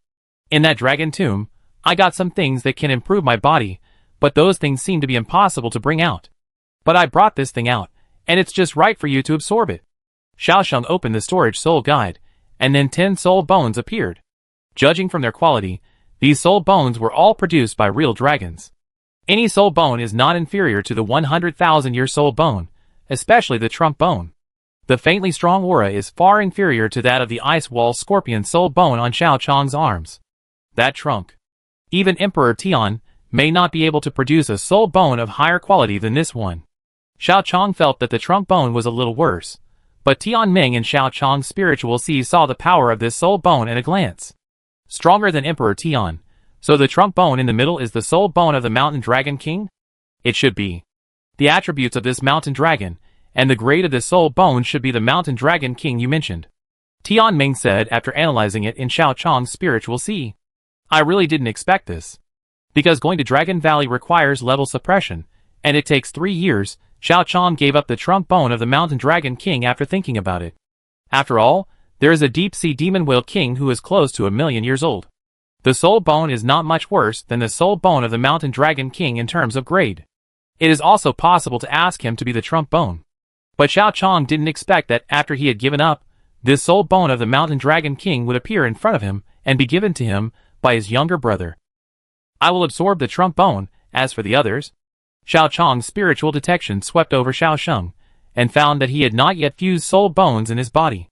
In that dragon tomb, I got some things that can improve my body, but those things seem to be impossible to bring out. But I brought this thing out, and it's just right for you to absorb it. Xiao Sheng opened the storage soul guide, and then 10 soul bones appeared. Judging from their quality, these soul bones were all produced by real dragons. Any soul bone is not inferior to the 100,000 year soul bone, especially the trunk bone. The faintly strong aura is far inferior to that of the ice wall scorpion soul bone on Xiao Chong's arms. That trunk. Even Emperor Tian may not be able to produce a soul bone of higher quality than this one. Xiao Chong felt that the trunk bone was a little worse, but Tian Ming and Xiao Chong's spiritual see saw the power of this soul bone at a glance. Stronger than Emperor Tian, so the trunk bone in the middle is the soul bone of the mountain dragon king? It should be. The attributes of this mountain dragon, and the grade of this soul bone should be the mountain dragon king you mentioned. Tian Ming said after analyzing it in Xiao Chong's spiritual see. I really didn't expect this. Because going to Dragon Valley requires level suppression, and it takes 3 years, Xiao Chong gave up the trunk bone of the mountain dragon king after thinking about it. After all, there is a deep-sea demon whale king who is close to 1,000,000 years old. The soul bone is not much worse than the soul bone of the mountain dragon king in terms of grade. It is also possible to ask him to be the trump bone. But Xiao Chong didn't expect that after he had given up, this soul bone of the Mountain Dragon King would appear in front of him and be given to him by his younger brother. I will absorb the trump bone. As for the others, Xiao Chong's spiritual detection swept over Xiao Sheng, and found that he had not yet fused soul bones in his body.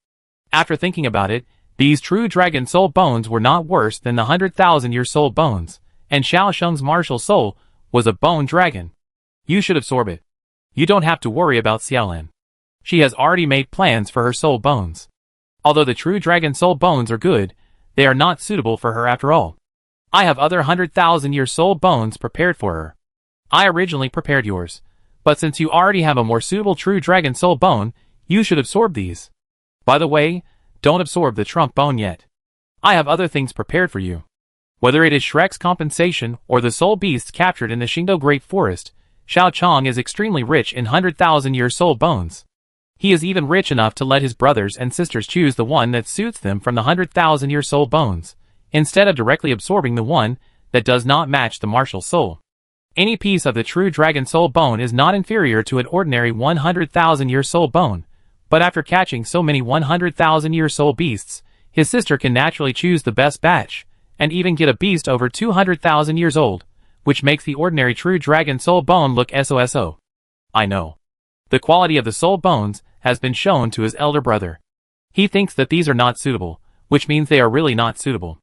After thinking about it, these true dragon soul bones were not worse than the 100,000-year soul bones, and Xiao Sheng's martial soul was a bone dragon. You should absorb it. You don't have to worry about Xiaolan. She has already made plans for her soul bones. Although the true dragon soul bones are good, they are not suitable for her after all. I have other 100,000-year soul bones prepared for her. I originally prepared yours, but since you already have a more suitable true dragon soul bone, you should absorb these. By the way, don't absorb the trump bone yet. I have other things prepared for you. Whether it is Shrek's compensation or the soul beasts captured in the Xingdou Great Forest, Xiao Chong is extremely rich in 100,000-year soul bones. He is even rich enough to let his brothers and sisters choose the one that suits them from the 100,000-year soul bones, instead of directly absorbing the one that does not match the martial soul. Any piece of the true dragon soul bone is not inferior to an ordinary 100,000-year soul bone, but after catching so many 100,000-year soul beasts, his sister can naturally choose the best batch, and even get a beast over 200,000 years old, which makes the ordinary true dragon soul bone look SOSO. I know. The quality of the soul bones has been shown to his elder brother. He thinks that these are not suitable, which means they are really not suitable.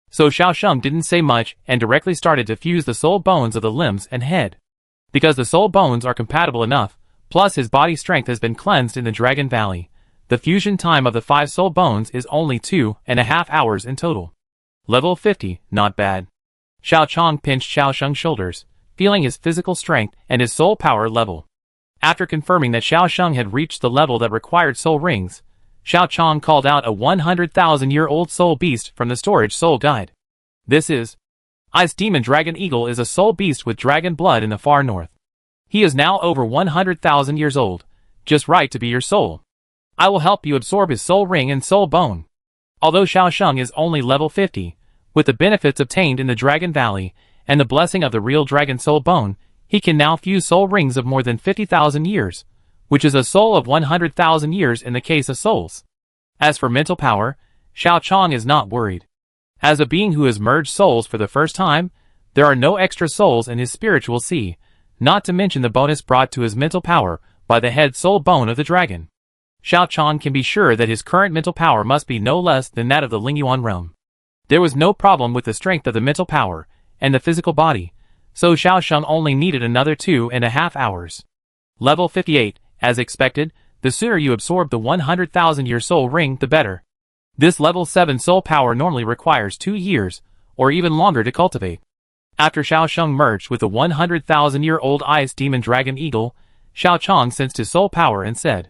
So Xiao Sheng didn't say much and directly started to fuse the soul bones of the limbs and head. Because the soul bones are compatible enough, plus his body strength has been cleansed in the Dragon Valley, the fusion time of the 5 soul bones is only 2.5 hours in total. Level 50, not bad. Xiao Chong pinched Xiao Sheng's shoulders, feeling his physical strength and his soul power level. After confirming that Xiao Sheng had reached the level that required soul rings, Xiao Chong called out a 100,000-year-old soul beast from the storage soul guide. This is Ice Demon Dragon Eagle is a soul beast with dragon blood in the far north. He is now over 100,000 years old, just right to be your soul. I will help you absorb his soul ring and soul bone. Although Xiao Sheng is only level 50, with the benefits obtained in the Dragon Valley and the blessing of the real dragon soul bone, he can now fuse soul rings of more than 50,000 years, which is a soul of 100,000 years in the case of souls. As for mental power, Xiao Chong is not worried. As a being who has merged souls for the first time, there are no extra souls in his spiritual sea, not to mention the bonus brought to his mental power by the head soul bone of the dragon. Xiao Chong can be sure that his current mental power must be no less than that of the Lingyuan realm. There was no problem with the strength of the mental power and the physical body, so Xiao Sheng only needed another 2.5 hours. Level 58, as expected, the sooner you absorb the 100,000-year soul ring, the better. This level 7 soul power normally requires 2 years, or even longer to cultivate. After Xiao Sheng merged with the 100,000-year-old Ice Demon Dragon Eagle, Xiao Chong sensed his soul power and said,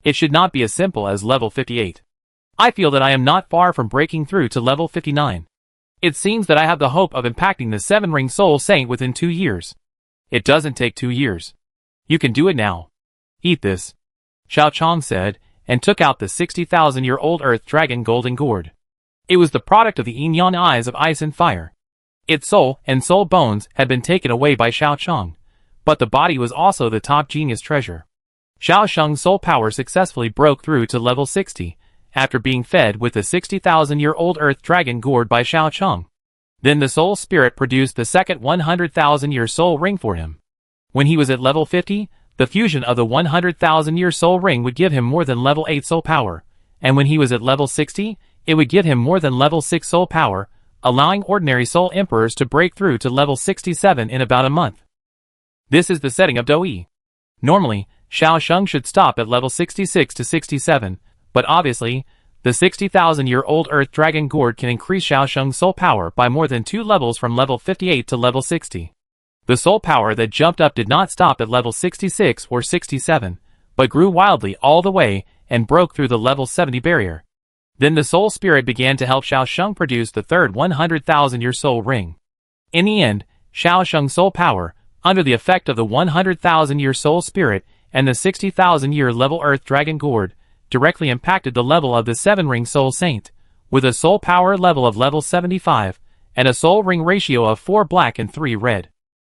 "It should not be as simple as level 58. I feel that I am not far from breaking through to level 59. It seems that I have the hope of impacting the 7-ring soul saint within 2 years. It doesn't take 2 years. You can do it now. Eat this," Xiao Chong said, and took out the 60,000-year-old Earth Dragon Golden Gourd. It was the product of the Yin-Yang Eyes of Ice and Fire. Its soul and soul bones had been taken away by Xiao Chong, but the body was also the top genius treasure. Xiao Sheng's soul power successfully broke through to level 60, after being fed with the 60,000-year-old Earth Dragon Gourd by Xiao Chong. Then the soul spirit produced the second 100,000-year soul ring for him. When he was at level 50, the fusion of the 100,000-year soul ring would give him more than level 8 soul power, and when he was at level 60, it would give him more than level 6 soul power, allowing ordinary soul emperors to break through to level 67 in about a month. This is the setting of Douluo. Normally, Xiao Sheng should stop at level 66 to 67, but obviously, the 60,000-year-old Earth Dragon Gourd can increase Xiao Sheng's soul power by more than 2 levels from level 58 to level 60. The soul power that jumped up did not stop at level 66 or 67, but grew wildly all the way and broke through the level 70 barrier. Then the soul spirit began to help Xiao Sheng produce the third 100,000-year soul ring. In the end, Xiao Sheng's soul power, under the effect of the 100,000-year soul spirit and the 60,000-year level Earth Dragon Gourd, directly impacted the level of the 7-ring soul saint, with a soul power level of level 75, and a soul ring ratio of 4 black and 3 red.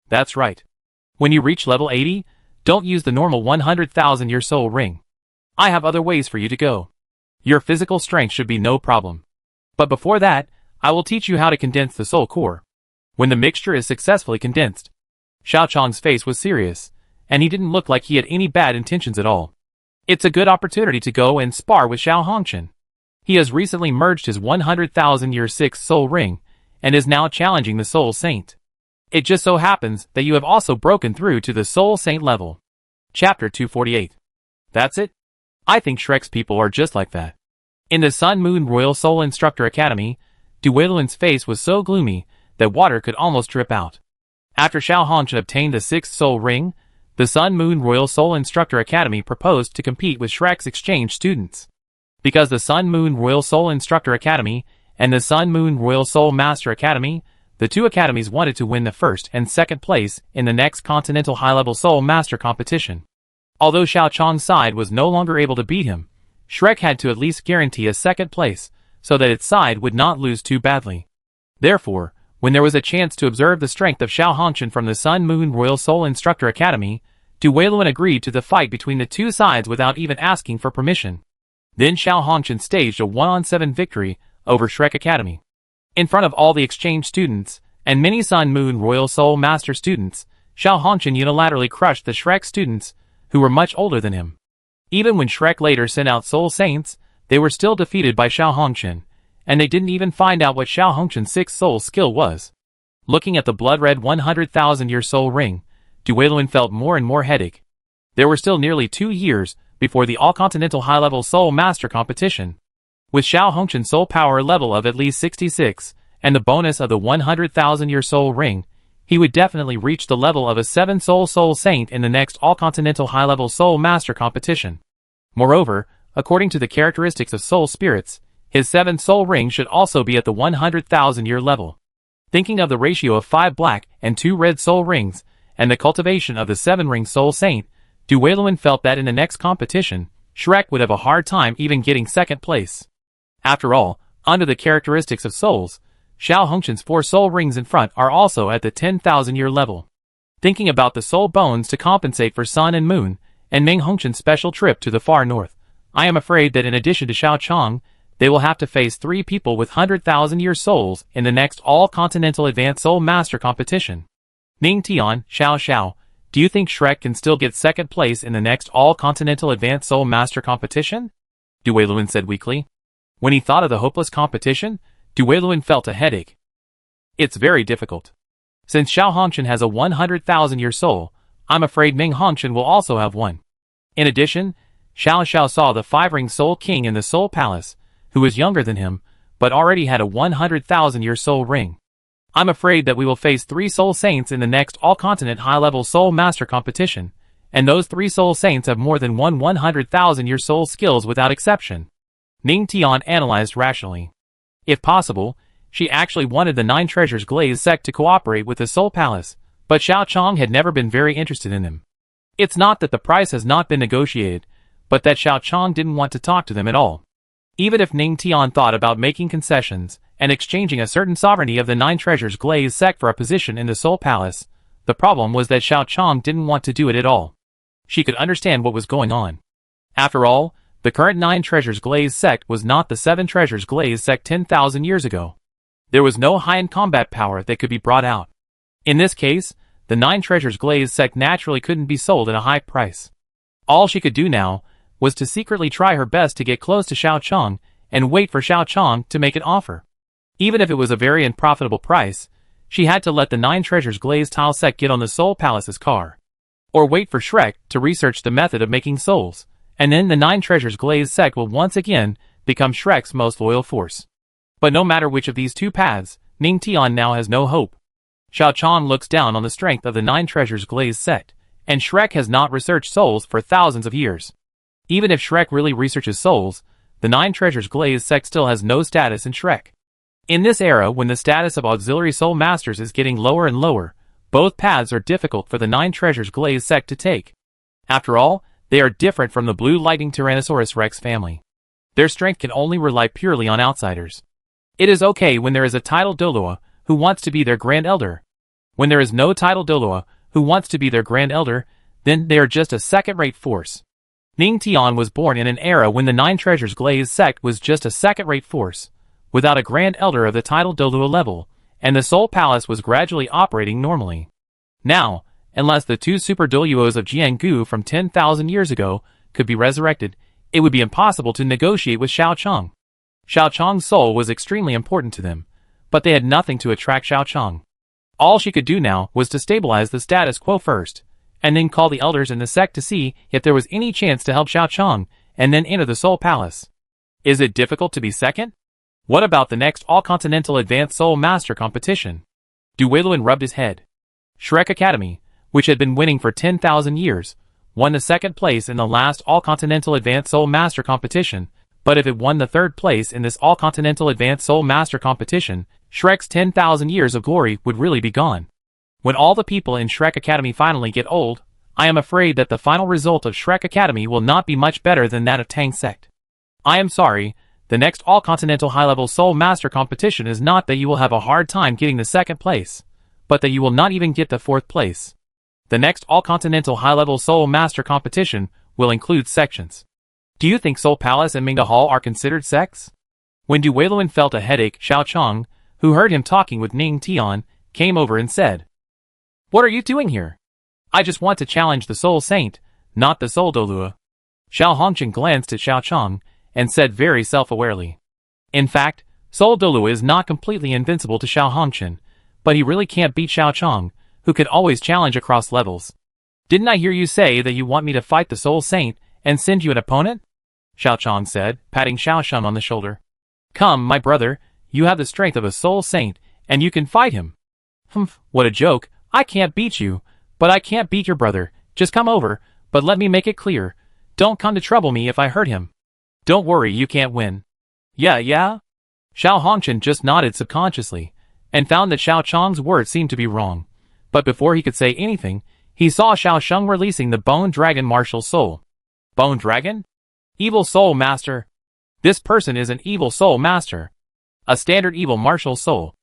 That's right. When you reach level 80, don't use the normal 100,000-year soul ring. I have other ways for you to go. Your physical strength should be no problem. But before that, I will teach you how to condense the soul core. When the mixture is successfully condensed. Xiao Chang's face was serious, and he didn't look like he had any bad intentions at all. It's a good opportunity to go and spar with Xiao Hongchen. He has recently merged his 100,000-year 6th soul ring, and is now challenging the Soul Saint. It just so happens that you have also broken through to the Soul Saint level. Chapter 248. That's it? I think Shrek's people are just like that. In the Sun Moon Royal Soul Instructor Academy, Douluo's face was so gloomy that water could almost drip out. After Xiao Hongchen obtained the 6th soul ring, the Sun Moon Royal Soul Instructor Academy proposed to compete with Shrek's exchange students. Because the Sun Moon Royal Soul Instructor Academy and the Sun Moon Royal Soul Master Academy, the two academies wanted to win the first and second place in the next Continental High-Level Soul Master competition. Although Xiao Chang's side was no longer able to beat him, Shrek had to at least guarantee a second place, so that its side would not lose too badly. Therefore, when there was a chance to observe the strength of Xiao Hongchen from the Sun Moon Royal Soul Instructor Academy, Douluo agreed to the fight between the two sides without even asking for permission. Then Xiao Hongchen staged a 1-on-7 victory over Shrek Academy. In front of all the exchange students, and many Sun Moon Royal Soul Master students, Xiao Hongchen unilaterally crushed the Shrek students, who were much older than him. Even when Shrek later sent out Soul Saints, they were still defeated by Xiao Hongchen, and they didn't even find out what Xiao Hongchen's 6th soul skill was. Looking at the blood-red 100,000-year soul ring, Douluo felt more and more headache. There were still nearly 2 years before the All-Continental High-Level Soul Master competition. With Xiao Hongchen's soul power level of at least 66, and the bonus of the 100,000-year soul ring, he would definitely reach the level of a 7-soul soul saint in the next All-Continental High-Level Soul Master competition. Moreover, according to the characteristics of soul spirits, his 7th soul ring should also be at the 100,000-year level. Thinking of the ratio of 5 black and 2 red soul rings, and the cultivation of the 7-ring soul saint, Douluo felt that in the next competition, Shrek would have a hard time even getting second place. After all, under the characteristics of souls, Xiao Hongchen's 4 soul rings in front are also at the 10,000-year level. Thinking about the soul bones to compensate for Sun and Moon, and Ming Hongchen's special trip to the far north, I am afraid that in addition to Xiao Chang, they will have to face 3 people with 100,000-year souls in the next All-Continental Advanced Soul Master competition. Ning Tian, Xiao, do you think Shrek can still get second place in the next All-Continental Advanced Soul Master competition? Douluo said weakly. When he thought of the hopeless competition, Douluo felt a headache. It's very difficult. Since Xiao Hongchen has a 100,000-year soul, I'm afraid Ming Hongchen will also have one. In addition, Xiao saw the 5-ring soul king in the Soul Palace, who was younger than him, but already had a 100,000-year soul ring. I'm afraid that we will face 3 soul saints in the next All-Continent High-Level Soul Master competition, and those 3 soul saints have more than 100,000-year soul skills without exception. Ning Tian analyzed rationally. If possible, she actually wanted the 9 Treasures Glazed Sect to cooperate with the Soul Palace, but Xiao Chang had never been very interested in them. It's not that the price has not been negotiated, but that Xiao Chang didn't want to talk to them at all. Even if Ning Tian thought about making concessions and exchanging a certain sovereignty of the 9 Treasures Glazed Sect for a position in the Soul Palace, the problem was that Xiao Chang didn't want to do it at all. She could understand what was going on. After all, the current 9 Treasures Glazed Sect was not the 7 Treasures Glazed Sect 10,000 years ago. There was no high-end combat power that could be brought out. In this case, the 9 Treasures Glazed Sect naturally couldn't be sold at a high price. All she could do now was to secretly try her best to get close to Xiao Chang and wait for Xiao Chang to make an offer. Even if it was a very unprofitable price, she had to let the 9 Treasures Glazed Tile Sect get on the Soul Palace's car. Or wait for Shrek to research the method of making souls, and then the 9 Treasures Glazed Sect will once again become Shrek's most loyal force. But no matter which of these 2 paths, Ning Tian now has no hope. Xiao Chang looks down on the strength of the 9 Treasures Glazed Sect, and Shrek has not researched souls for thousands of years. Even if Shrek really researches souls, the 9 Treasures Glazed Sect still has no status in Shrek. In this era, when the status of Auxiliary Soul Masters is getting lower and lower, both paths are difficult for the 9 Treasures Glazed Sect to take. After all, they are different from the Blue Lightning Tyrannosaurus Rex family. Their strength can only rely purely on outsiders. It is okay when there is a titled Douluo who wants to be their Grand Elder. When there is no titled Douluo who wants to be their Grand Elder, then they are just a second-rate force. Ning Tian was born in an era when the Nine Treasures Glazed Sect was just a second-rate force, without a Grand Elder of the title Douluo level, and the Soul Palace was gradually operating normally. Now, unless the two Super Douluos of Jianggu from 10,000 years ago could be resurrected, it would be impossible to negotiate with Xiao Chong. Xiao Chong's soul was extremely important to them, but they had nothing to attract Xiao Chong. All she could do now was to stabilize the status quo first, and then call the elders in the sect to see if there was any chance to help Xiao Chong, and then enter the Soul Palace. Is it difficult to be second? What about the next All-Continental Advanced Soul Master competition? Douluo rubbed his head. Shrek Academy, which had been winning for 10,000 years, won the second place in the last All-Continental Advanced Soul Master competition, but if it won the third place in this All-Continental Advanced Soul Master competition, Shrek's 10,000 years of glory would really be gone. When all the people in Shrek Academy finally get old, I am afraid that the final result of Shrek Academy will not be much better than that of Tang Sect. I am sorry, the next All-Continental High-Level Soul Master competition is not that you will have a hard time getting the second place, but that you will not even get the fourth place. The next All-Continental High-Level Soul Master competition will include sections. Do you think Soul Palace and Mingda Hall are considered sects? When Douluo felt a headache, Xiao Chong, who heard him talking with Ning Tian, came over and said, "What are you doing here? I just want to challenge the Soul Saint, not the Soul Douluo." Xiao Hongchen glanced at Xiao Chong and said very self-awarely, "In fact, Soul Douluo is not completely invincible to Xiao Hongchen, but he really can't beat Xiao Chong, who could always challenge across levels. Didn't I hear you say that you want me to fight the Soul Saint and send you an opponent?" Xiao Chong said, patting Xiao Shun on the shoulder. "Come, my brother, you have the strength of a Soul Saint, and you can fight him." "Humph, what a joke. I can't beat you, but I can't beat your brother. Just come over, but let me make it clear. Don't come to trouble me if I hurt him. Don't worry, you can't win." Yeah? Xiao Hongchen just nodded subconsciously, and found that Xiao Chong's words seemed to be wrong. But before he could say anything, he saw Xiao Shun releasing the Bone Dragon Martial Soul. Bone Dragon? Evil Soul Master. This person is an Evil Soul Master. A standard Evil Martial Soul.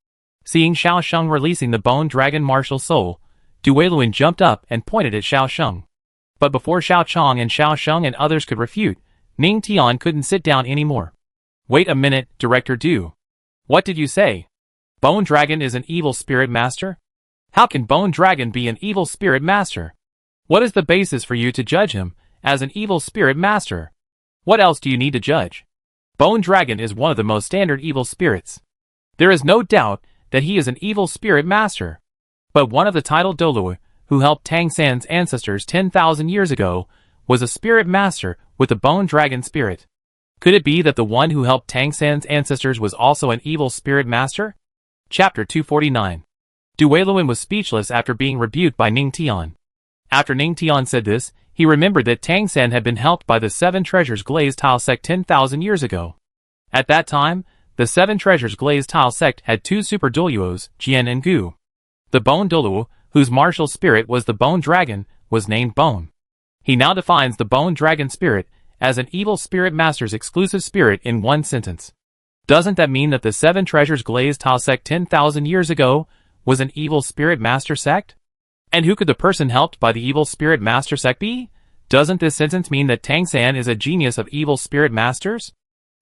Seeing Xiao Shun releasing the Bone Dragon Martial Soul, Douluo jumped up and pointed at Xiao Shun. But before Xiao Chong and Xiao Shun and others could refute, Ning Tian couldn't sit down anymore. "Wait a minute, Director Du. What did you say? Bone Dragon is an evil spirit master? How can Bone Dragon be an evil spirit master? What is the basis for you to judge him as an evil spirit master? What else do you need to judge? Bone Dragon is one of the most standard evil spirits. There is no doubt that he is an evil spirit master. But one of the titled Douluo, who helped Tang San's ancestors 10,000 years ago, was a spirit master with the Bone Dragon spirit. Could it be that the one who helped Tang San's ancestors was also an evil spirit master?" Chapter 249. Douluo was speechless after being rebuked by Ning Tian. After Ning Tian said this, he remembered that Tang San had been helped by the Seven Treasures Glazed Tile Sect 10,000 years ago. At that time, the Seven Treasures Glazed Tile Sect had two Super Douluos, Jian and Gu. The Bone Douluo, whose martial spirit was the Bone Dragon, was named Bone. He now defines the Bone Dragon spirit as an evil spirit master's exclusive spirit in one sentence. Doesn't that mean that the Seven Treasures Glazed Tile Sect 10,000 years ago was an evil spirit master sect? And who could the person helped by the evil spirit master sect be? Doesn't this sentence mean that Tang San is a genius of evil spirit masters?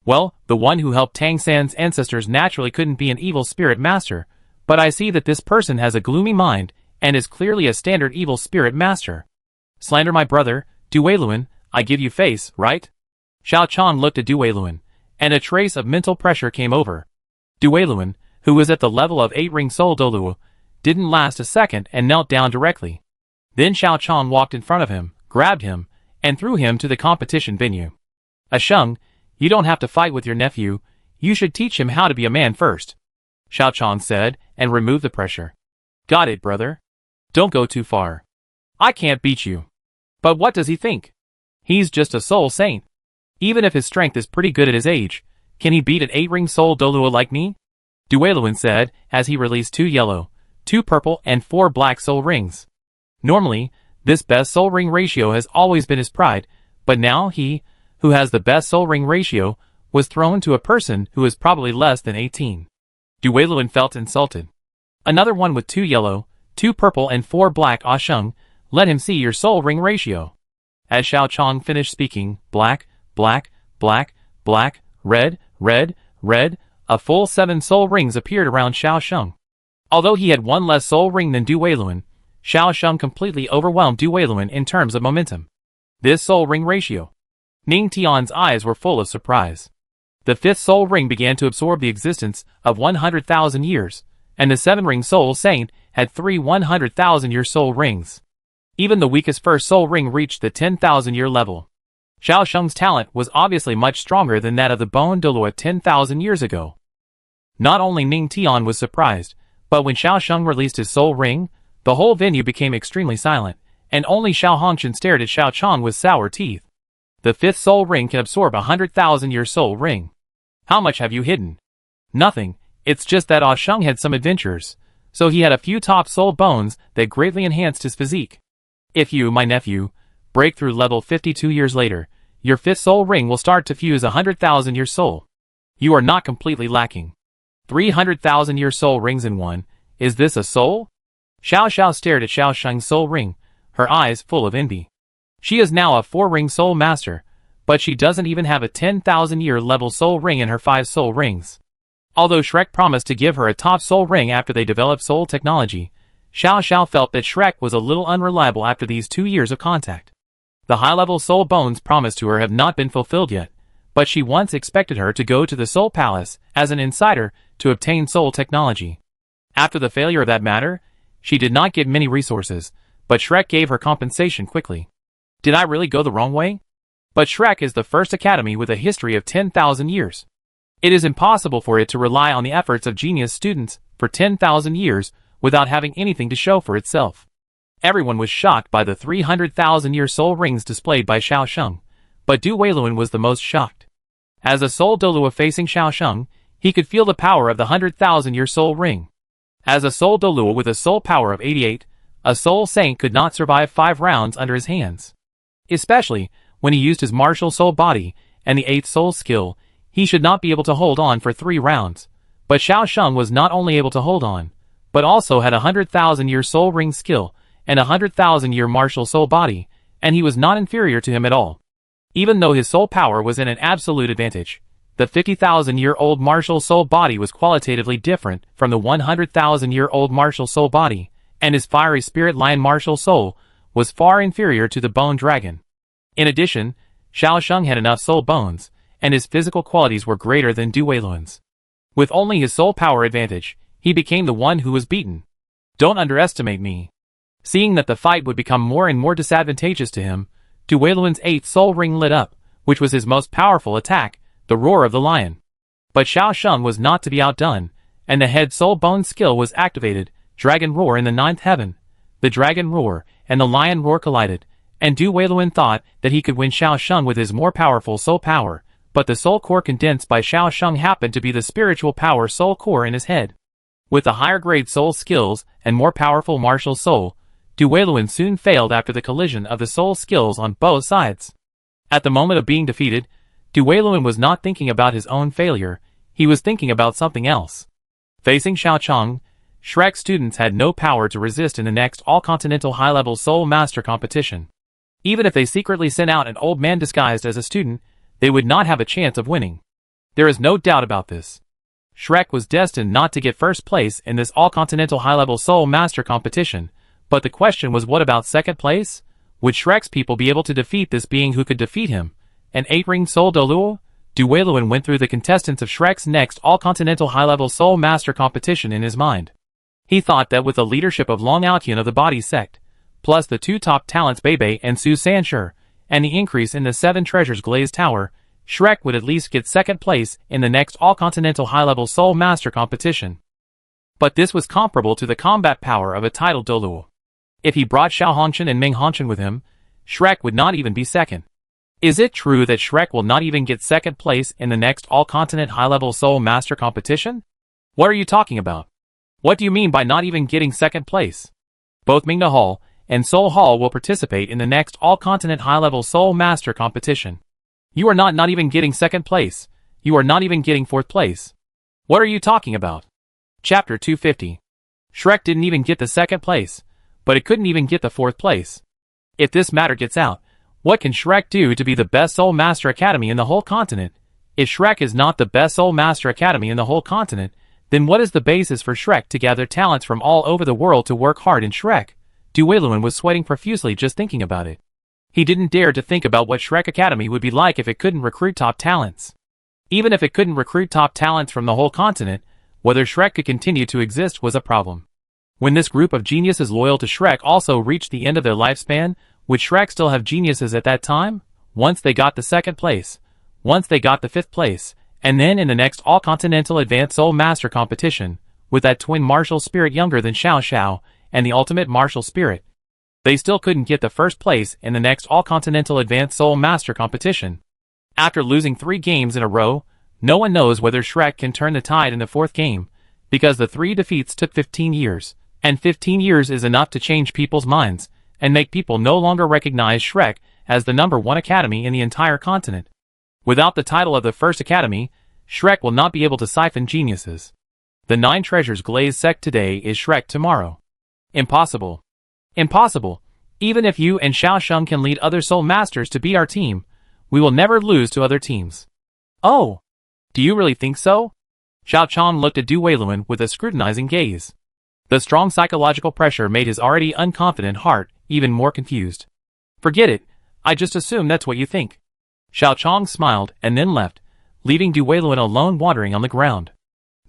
Well, the one who helped Tang San's ancestors naturally couldn't be an evil spirit master, but I see that this person has a gloomy mind and is clearly a standard evil spirit master. Slander my brother, Douluo, I give you face, right? Xiao Chong looked at Douluo, and a trace of mental pressure came over. Douluo, who was at the level of 8-ring Soul Douluo, didn't last a second and knelt down directly. Then Xiao Chong walked in front of him, grabbed him, and threw him to the competition venue. "Shung, you don't have to fight with your nephew, you should teach him how to be a man first," Xiao Chong said, and removed the pressure. "Got it, brother. Don't go too far. I can't beat you." "But what does he think? He's just a Soul Saint. Even if his strength is pretty good at his age, can he beat an 8-ring Soul Douluo like me?" Douluo said, as he released 2 yellow, 2 purple and 4 black soul rings. Normally, this best soul ring ratio has always been his pride, but now he, who has the best soul ring ratio, was thrown to a person who is probably less than 18. Douluo felt insulted. Another one with 2 yellow, 2 purple and 4 black. Ah Sheng, let him see your soul ring ratio. As Xiao Chong finished speaking, black, black, black, black, red, red, red, a full 7 soul rings appeared around Xiao Sheng. Although he had 1 less soul ring than Du Weiluan, Xiao Sheng completely overwhelmed Du Weiluan in terms of momentum. This soul ring ratio. Ning Tian's eyes were full of surprise. The 5th soul ring began to absorb the existence of 100,000 years, and the 7-ring soul saint had 3 100,000-year soul rings. Even the weakest first soul ring reached the 10,000-year level. Xiao Sheng's talent was obviously much stronger than that of the bone Douluo 10,000 years ago. Not only Ning Tian was surprised, but when Xiao Sheng released his soul ring, the whole venue became extremely silent, and only Xiao Hongchen stared at Xiao Chong with sour teeth. The 5th soul ring can absorb 100,000-year soul ring. How much have you hidden? Nothing, it's just that Ah Sheng had some adventures, so he had a few top soul bones that greatly enhanced his physique. If you, my nephew, break through level 52 years later, your 5th soul ring will start to fuse 100,000-year soul. You are not completely lacking. 300,000-year soul rings in one, is this a soul? Xiao Xiao stared at Xiao Sheng's soul ring, her eyes full of envy. She is now a 4-ring soul master, but she doesn't even have a 10,000-year level soul ring in her 5 soul rings. Although Shrek promised to give her a top soul ring after they developed soul technology, Xiao Xiao felt that Shrek was a little unreliable after these 2 years of contact. The high-level soul bones promised to her have not been fulfilled yet, but she once expected her to go to the Soul Palace as an insider to obtain soul technology. After the failure of that matter, she did not get many resources, but Shrek gave her compensation quickly. Did I really go the wrong way? But Shrek is the first academy with a history of 10,000 years. It is impossible for it to rely on the efforts of genius students for 10,000 years without having anything to show for itself. Everyone was shocked by the 300,000-year soul rings displayed by Xiao Sheng, but Du Weiluan was the most shocked. As a soul Douluo facing Xiao Sheng, he could feel the power of the 100,000-year soul ring. As a soul Douluo with a soul power of 88, a soul saint could not survive 5 rounds under his hands. Especially when he used his martial soul body and the 8th soul skill, he should not be able to hold on for 3 rounds. But Xiao Sheng was not only able to hold on, but also had a 100,000-year soul ring skill and a 100,000-year martial soul body, and he was not inferior to him at all. Even though his soul power was in an absolute advantage, the 50,000-year-old martial soul body was qualitatively different from the 100,000-year-old martial soul body, and his fiery spirit lion martial soul was far inferior to the bone dragon. In addition, Xiao Sheng had enough soul bones, and his physical qualities were greater than Du Weiluan's. With only his soul power advantage, he became the one who was beaten. Don't underestimate me. Seeing that the fight would become more and more disadvantageous to him, Du Weiluan's 8th soul ring lit up, which was his most powerful attack, the roar of the lion. But Xiao Sheng was not to be outdone, and the head soul bone skill was activated, dragon roar in the 9th heaven. The dragon roar and the lion roar collided, and Du Weiluan thought that he could win Xiao Sheng with his more powerful soul power, but the soul core condensed by Xiao Sheng happened to be the spiritual power soul core in his head. With the higher grade soul skills and more powerful martial soul, Du Weiluan soon failed after the collision of the soul skills on both sides. At the moment of being defeated, Du Weiluan was not thinking about his own failure, he was thinking about something else. Facing Xiao Chong, Shrek's students had no power to resist in the next all-continental high-level soul master competition. Even if they secretly sent out an old man disguised as a student, they would not have a chance of winning. There is no doubt about this. Shrek was destined not to get first place in this all-continental high-level soul master competition, but the question was, what about second place? Would Shrek's people be able to defeat this being who could defeat him? An 8-ring soul Douluo? Du Weiluan went through the contestants of Shrek's next all-continental high-level soul master competition in his mind. He thought that with the leadership of Long Aotian of the Body Sect, plus the 2 top talents Bebe and Su Sanshur, and the increase in the 7 treasures Glazed Tower, Shrek would at least get second place in the next all-continental high-level soul master competition. But this was comparable to the combat power of a titled Douluo. If he brought Xiao Hongchen and Ming Hongchen with him, Shrek would not even be second. Is it true that Shrek will not even get second place in the next all-continent high-level soul master competition? What are you talking about? What do you mean by not even getting second place? Both Mingna Hall and Soul Hall will participate in the next all-continent high-level soul master competition. You are not even getting second place. You are not even getting fourth place. What are you talking about? Chapter 250. Shrek didn't even get the second place, but it couldn't even get the fourth place. If this matter gets out, what can Shrek do to be the best Soul Master Academy in the whole continent? If Shrek is not the best Soul Master Academy in the whole continent, then what is the basis for Shrek to gather talents from all over the world to work hard in Shrek? Douluo was sweating profusely just thinking about it. He didn't dare to think about what Shrek Academy would be like if it couldn't recruit top talents. Even if it couldn't recruit top talents from the whole continent, whether Shrek could continue to exist was a problem. When this group of geniuses loyal to Shrek also reached the end of their lifespan, would Shrek still have geniuses at that time? Once they got the second place, once they got the fifth place, and then in the next all-continental Advanced Soul Master competition, with that twin martial spirit younger than Xiao Xiao, and the ultimate martial spirit, they still couldn't get the first place in the next all-continental Advanced Soul Master competition. After losing 3 games in a row, no one knows whether Shrek can turn the tide in the 4th game, because the 3 defeats took 15 years, and 15 years is enough to change people's minds, and make people no longer recognize Shrek as the #1 academy in the entire continent. Without the title of the first academy, Shrek will not be able to siphon geniuses. The 9 treasures glazed Sect today is Shrek tomorrow. Impossible. Impossible. Even if you and Xiao Sheng can lead other Soul Masters to beat our team, we will never lose to other teams. Oh! Do you really think so? Xiao Chong looked at Douluo with a scrutinizing gaze. The strong psychological pressure made his already unconfident heart even more confused. Forget it, I just assume that's what you think. Xiao Chong smiled and then left, leaving Douluo alone wandering on the ground.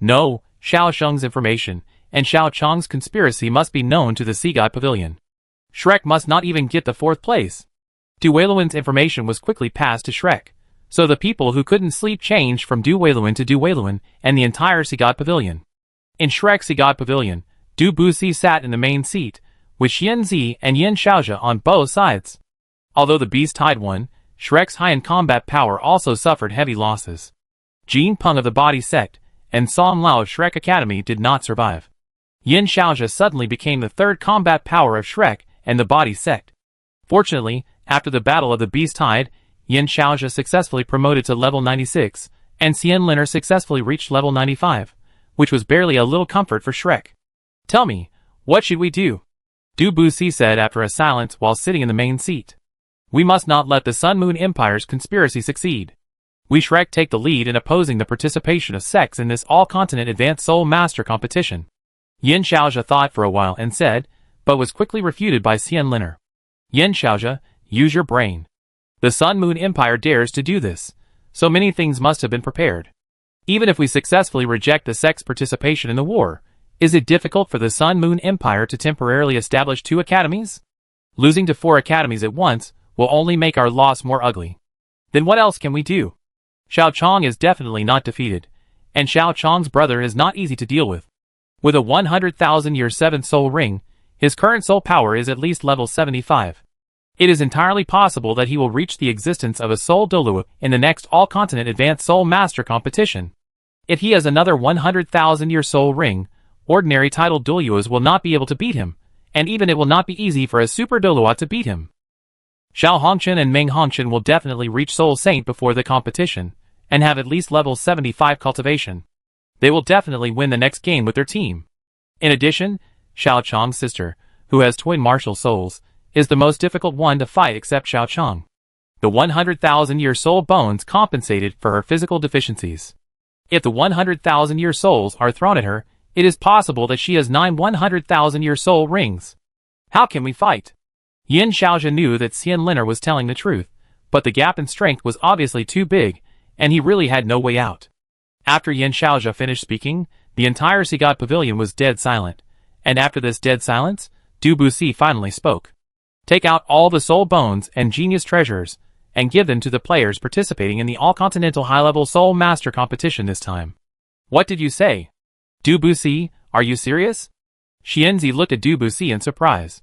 No, Xiao Sheng's information and Xiao Chong's conspiracy must be known to the Sea God Pavilion. Shrek must not even get the 4th place. Douluo's information was quickly passed to Shrek, so the people who couldn't sleep changed from Douluo to Douluo and the entire Sea God Pavilion. In Shrek's Sea God Pavilion, Du Buxi sat in the main seat, with Xianzi and Yin Xiaozhe on both sides. Although the Beast Tide won, Shrek's high-end combat power also suffered heavy losses. Jin Peng of the Body Sect and Sam Lao of Shrek Academy did not survive. Yin Xiaozhe suddenly became the 3rd combat power of Shrek and the Body Sect. Fortunately, after the Battle of the Beast Tide, Yin Xiaozhe successfully promoted to level 96, and Xian Liner successfully reached level 95, which was barely a little comfort for Shrek. Tell me, what should we do? Du Buxi said after a silence while sitting in the main seat. We must not let the Sun Moon Empire's conspiracy succeed. We Shrek take the lead in opposing the participation of sects in this all-continent Advanced Soul Master competition. Yin Xiaozhe thought for a while and said, but was quickly refuted by Xian Liner. Yin Xiaozhe, use your brain. The Sun Moon Empire dares to do this, so many things must have been prepared. Even if we successfully reject the sect's participation in the war, is it difficult for the Sun Moon Empire to temporarily establish 2 academies? Losing to 4 academies at once will only make our loss more ugly. Then what else can we do? Xiao Chong is definitely not defeated, and Xiao Chong's brother is not easy to deal with. With a 100,000-year 7th soul ring, his current soul power is at least level 75. It is entirely possible that he will reach the existence of a Soul Douluo in the next all-continent Advanced Soul Master competition. If he has another 100,000-year soul ring, ordinary titled Douluos will not be able to beat him, and even it will not be easy for a Super Douluo to beat him. Xiao Hongchen and Meng Hongchen will definitely reach Soul Saint before the competition, and have at least level 75 cultivation. They will definitely win the next game with their team. In addition, Xiao Chong's sister, who has twin martial souls, is the most difficult one to fight except Xiao Chong. The 100,000-year soul bones compensated for her physical deficiencies. If the 100,000-year souls are thrown at her, it is possible that she has 9 100,000-year soul rings. How can we fight? Yin Xiaozhe knew that Xian Liner was telling the truth, but the gap in strength was obviously too big, and he really had no way out. After Yin Xiaozhe finished speaking, the entire Sea God Pavilion was dead silent, and after this dead silence, Du Buxi finally spoke. Take out all the soul bones and genius treasures, and give them to the players participating in the all-continental high-level Soul Master competition this time. What did you say? Du Buxi, are you serious? Xianzi looked at Du Buxi in surprise.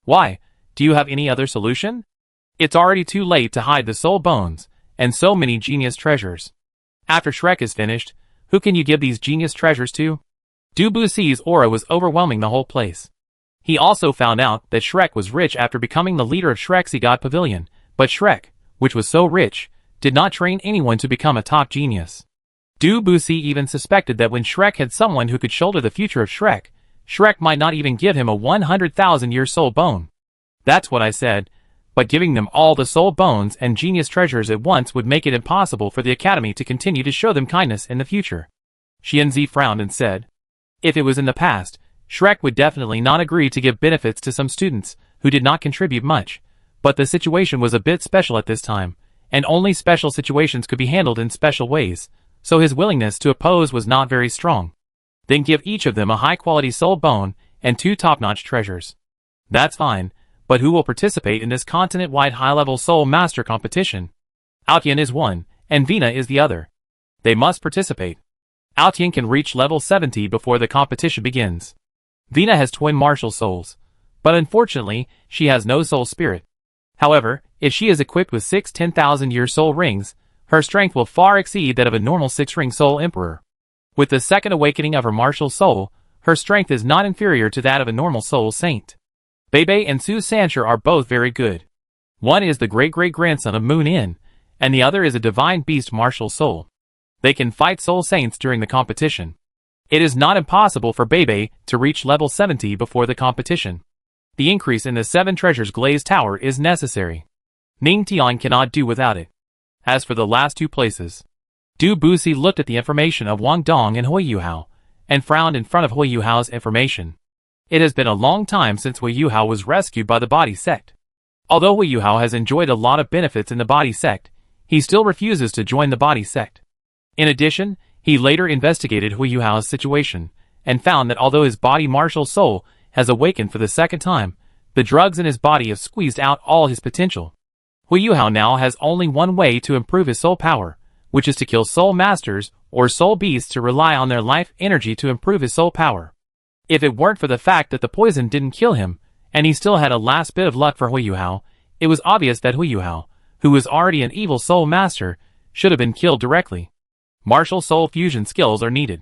Why, do you have any other solution? It's already too late to hide the soul bones, and so many genius treasures. After Shrek is finished, who can you give these genius treasures to? Du Buxi's aura was overwhelming the whole place. He also found out that Shrek was rich after becoming the leader of Shrek's Sea God Pavilion, but Shrek, which was so rich, did not train anyone to become a top genius. Du Buxi even suspected that when Shrek had someone who could shoulder the future of Shrek, Shrek might not even give him a 100,000-year soul bone. That's what I said, but giving them all the soul bones and genius treasures at once would make it impossible for the Academy to continue to show them kindness in the future. Xianzi frowned and said, if it was in the past, Shrek would definitely not agree to give benefits to some students who did not contribute much, but the situation was a bit special at this time, and only special situations could be handled in special ways, so his willingness to oppose was not very strong. Then give each of them a high-quality soul bone and 2 top-notch treasures. That's fine, but who will participate in this continent-wide high-level soul master competition? Altian is one, and Vina is the other. They must participate. Altian can reach level 70 before the competition begins. Vina has twin martial souls, but unfortunately, she has no soul spirit. However, if she is equipped with 6 10,000-year soul rings, her strength will far exceed that of a normal 6-ring soul emperor. With the second awakening of her martial soul, her strength is not inferior to that of a normal soul saint. Bebe and Su Sancher are both very good. One is the great-great-grandson of Moon In, and the other is a divine beast martial soul. They can fight soul saints during the competition. It is not impossible for Bebe to reach level 70 before the competition. The increase in the 7 Treasures Glazed Tower is necessary. Ning Tian cannot do without it. As for the last 2 places, Du Buxi looked at the information of Wang Dong and Hui Yuhao, and frowned in front of Hui Yuhao's information. It has been a long time since Hui Yuhao was rescued by the Body Sect. Although Hui Yuhao has enjoyed a lot of benefits in the Body Sect, he still refuses to join the Body Sect. In addition, he later investigated Hui Yuhao's situation, and found that although his body martial soul has awakened for the second time, the drugs in his body have squeezed out all his potential. Hui Yuhao now has only one way to improve his soul power, which is to kill soul masters or soul beasts to rely on their life energy to improve his soul power. If it weren't for the fact that the poison didn't kill him, and he still had a last bit of luck for Hui Yuhao, it was obvious that Hui Yuhao, who was already an evil soul master, should have been killed directly. Martial soul fusion skills are needed.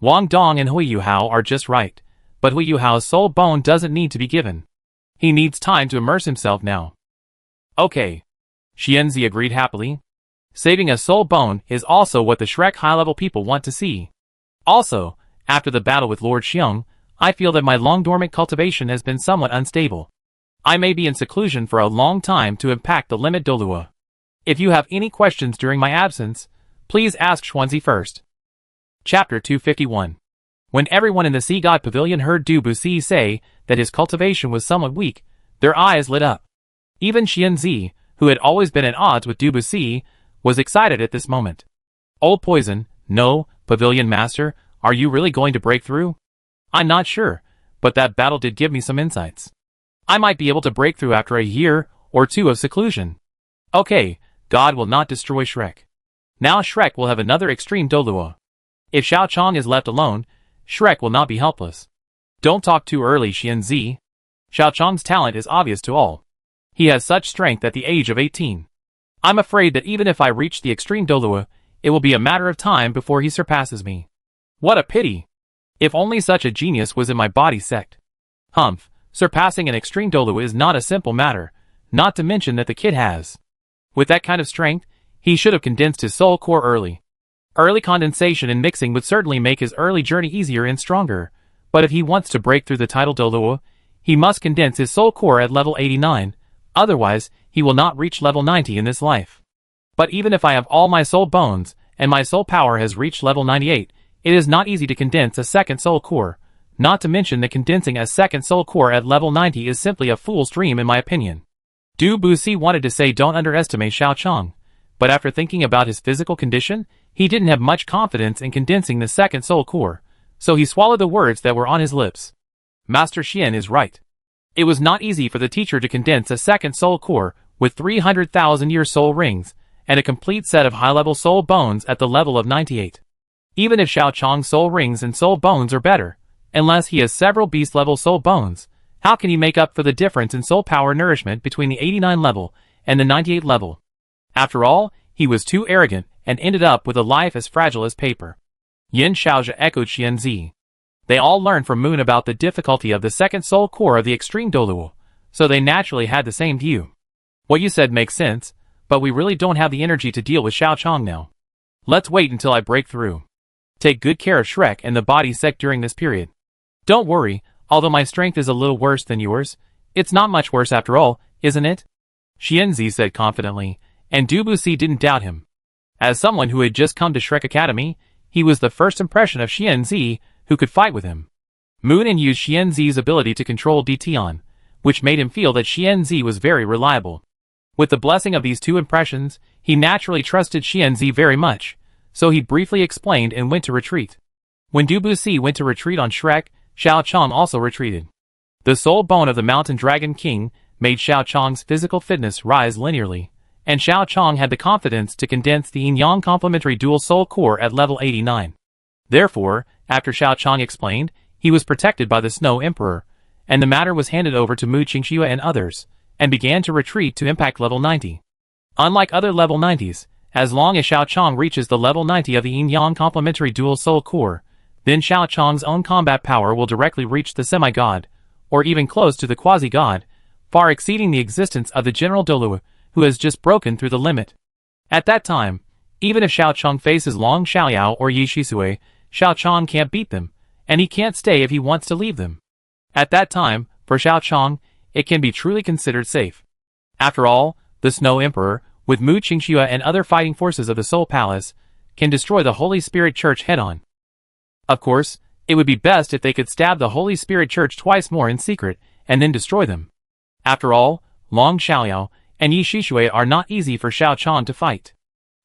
Wang Dong and Hui Yuhao are just right, but Hui Yuhao's soul bone doesn't need to be given. He needs time to immerse himself now. Okay. Xianzi agreed happily. Saving a soul bone is also what the Shrek high-level people want to see. Also, after the battle with Lord Xiong, I feel that my long-dormant cultivation has been somewhat unstable. I may be in seclusion for a long time to impact the limit Douluo. If you have any questions during my absence, please ask Xuanzi first. Chapter 251. When everyone in the Sea God Pavilion heard Du Buxi say that his cultivation was somewhat weak, their eyes lit up. Even Xianzi, who had always been at odds with Du Buxi, was excited at this moment. Old Poison, no, Pavilion Master, are you really going to break through? I'm not sure, but that battle did give me some insights. I might be able to break through after a year or 2 of seclusion. Okay, God will not destroy Shrek. Now Shrek will have another extreme Douluo. If Xiao Chong is left alone, Shrek will not be helpless. Don't talk too early, Xianzi. Xiao Chong's talent is obvious to all. He has such strength at the age of 18. I'm afraid that even if I reach the extreme Douluo, it will be a matter of time before he surpasses me. What a pity! If only such a genius was in my Body Sect. Humph, surpassing an extreme Douluo is not a simple matter, not to mention that the kid has. With that kind of strength, he should have condensed his soul core early. Early condensation and mixing would certainly make his early journey easier and stronger, but if he wants to break through the title Douluo, he must condense his soul core at level 89, otherwise he will not reach level 90 in this life. But even if I have all my soul bones, and my soul power has reached level 98, it is not easy to condense a second soul core, not to mention that condensing a second soul core at level 90 is simply a fool's dream in my opinion. Du Buxi wanted to say don't underestimate Xiao Chong, but after thinking about his physical condition, he didn't have much confidence in condensing the second soul core, so he swallowed the words that were on his lips. Master Xian is right. It was not easy for the teacher to condense a second soul core with 300,000-year soul rings, and a complete set of high-level soul bones at the level of 98. Even if Xiao Chong's soul rings and soul bones are better, unless he has several beast-level soul bones, how can he make up for the difference in soul power nourishment between the 89 level and the 98 level? After all, he was too arrogant and ended up with a life as fragile as paper. Yin Xiaozhi echoed Xianzi. They all learned from Moon about the difficulty of the second soul core of the extreme Douluo, so they naturally had the same view. What you said makes sense, but we really don't have the energy to deal with Xiao Chong now. Let's wait until I break through. Take good care of Shrek and the Body Sect during this period. Don't worry, although my strength is a little worse than yours, it's not much worse after all, isn't it? Xianzi said confidently, and Dubusi didn't doubt him. As someone who had just come to Shrek Academy, he was the first impression of Xianzi who could fight with him. Munin used Xianzi's ability to control Dtian, which made him feel that Xianzi was very reliable. With the blessing of these two impressions, he naturally trusted Xianzi very much, so he briefly explained and went to retreat. When Dubusi went to retreat on Shrek, Xiao Chong also retreated. The soul bone of the Mountain Dragon King made Xiao Chong's physical fitness rise linearly, and Xiao Chong had the confidence to condense the Yin-Yang complementary dual soul core at level 89. Therefore, after Xiao Chong explained, he was protected by the Snow Emperor, and the matter was handed over to Mu Qingxue and others, and began to retreat to impact level 90. Unlike other level 90s, as long as Xiao Chong reaches the level 90 of the Yin-Yang complementary dual soul core, then Xiao Chong's own combat power will directly reach the semi-god, or even close to the quasi-god, far exceeding the existence of the General Douluo, who has just broken through the limit. At that time, even if Xiao Chong faces Long Xiaoyao or Yi Shisui, Xiao Chong can't beat them, and he can't stay if he wants to leave them. At that time, for Xiao Chong, it can be truly considered safe. After all, the Snow Emperor, with Mu Qingxue and other fighting forces of the Soul Palace, can destroy the Holy Spirit Church head-on. Of course, it would be best if they could stab the Holy Spirit Church twice more in secret, and then destroy them. After all, Long Xiaoyao and Yi Shisui are not easy for Xiao Chong to fight.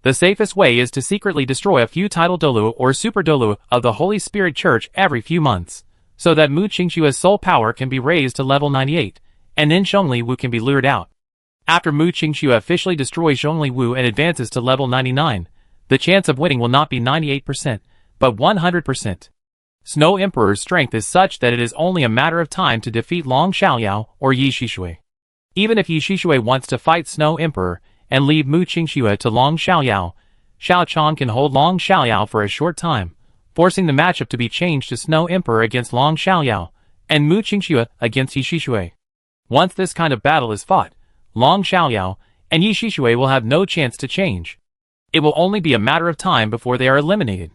The safest way is to secretly destroy a few title Douluo or super Douluo of the Holy Spirit Church every few months, so that Mu Qingxue's soul power can be raised to level 98, and then Zhongli Wu can be lured out. After Mu Qingxue officially destroys Zhongli Wu and advances to level 99, the chance of winning will not be 98%, but 100%. Snow Emperor's strength is such that it is only a matter of time to defeat Long Xiaoyao or Yi Shisui. Even if Yi Shisui wants to fight Snow Emperor and leave Mu Qingxue to Long Xiaoyao, Xiao Chong can hold Long Xiaoyao for a short time, forcing the matchup to be changed to Snow Emperor against Long Xiaoyao and Mu Qingxue against Yi Shisui. Once this kind of battle is fought, Long Xiaoyao and Yi Shisui will have no chance to change. It will only be a matter of time before they are eliminated.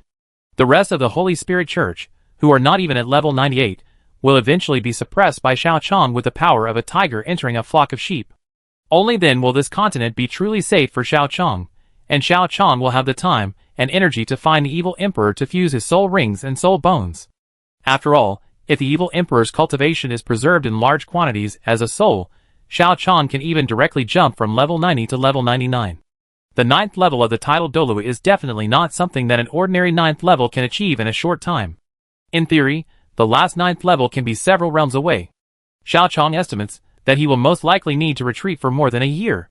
The rest of the Holy Spirit Church, who are not even at level 98, will eventually be suppressed by Xiao Chong with the power of a tiger entering a flock of sheep. Only then will this continent be truly safe for Xiao Chong, and Xiao Chong will have the time and energy to find the evil emperor to fuse his soul rings and soul bones. After all, if the evil emperor's cultivation is preserved in large quantities as a soul, Xiao Chong can even directly jump from level 90 to level 99. The 9th level of the title Douluo is definitely not something that an ordinary 9th level can achieve in a short time. In theory, the last 9th level can be several realms away. Xiao Chong estimates that he will most likely need to retreat for more than a year.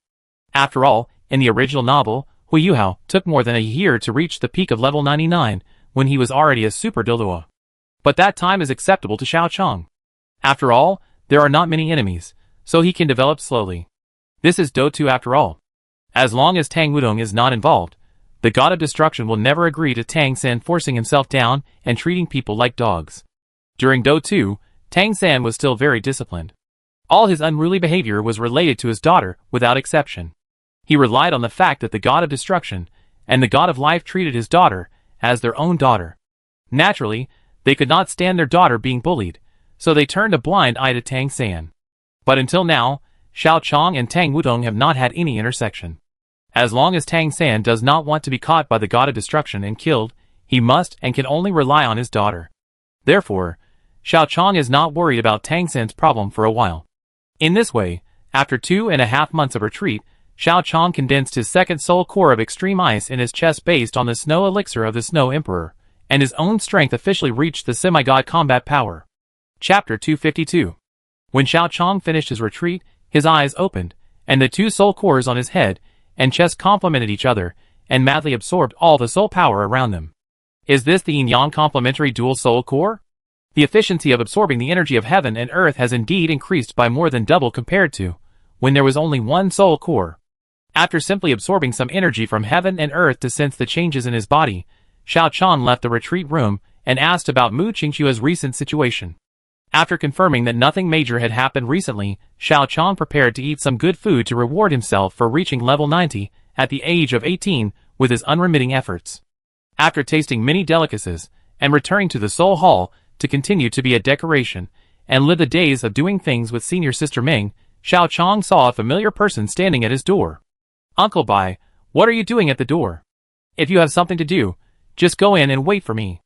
After all, in the original novel, Hu Yuhao took more than a year to reach the peak of level 99 when he was already a super Douluo. But that time is acceptable to Xiao Chong. After all, there are not many enemies, so he can develop slowly. This is Do 2 after all. As long as Tang Wudong is not involved, the god of destruction will never agree to Tang San forcing himself down and treating people like dogs. During Do 2, Tang San was still very disciplined. All his unruly behavior was related to his daughter, without exception. He relied on the fact that the god of destruction and the god of life treated his daughter as their own daughter. Naturally, they could not stand their daughter being bullied, so they turned a blind eye to Tang San. But until now, Xiao Chong and Tang Wudong have not had any intersection. As long as Tang San does not want to be caught by the god of destruction and killed, he must and can only rely on his daughter. Therefore, Xiao Chong is not worried about Tang San's problem for a while. In this way, after 2.5 months of retreat, Xiao Chong condensed his second soul core of extreme ice in his chest based on the snow elixir of the Snow Emperor, and his own strength officially reached the semi-god combat power. Chapter 252. When Xiao Chong finished his retreat, his eyes opened, and the two soul cores on his head and chest complemented each other, and madly absorbed all the soul power around them. Is this the Yin-Yang complementary dual soul core? The efficiency of absorbing the energy of heaven and earth has indeed increased by more than double compared to when there was only one soul core. After simply absorbing some energy from heaven and earth to sense the changes in his body, Xiao Chong left the retreat room and asked about Mu Qingxue's recent situation. After confirming that nothing major had happened recently, Xiao Chong prepared to eat some good food to reward himself for reaching level 90 at the age of 18 with his unremitting efforts. After tasting many delicacies and returning to the Soul Hall to continue to be a decoration, and live the days of doing things with senior sister Ming, Xiao Chong saw a familiar person standing at his door. "Uncle Bai, what are you doing at the door? If you have something to do, just go in and wait for me."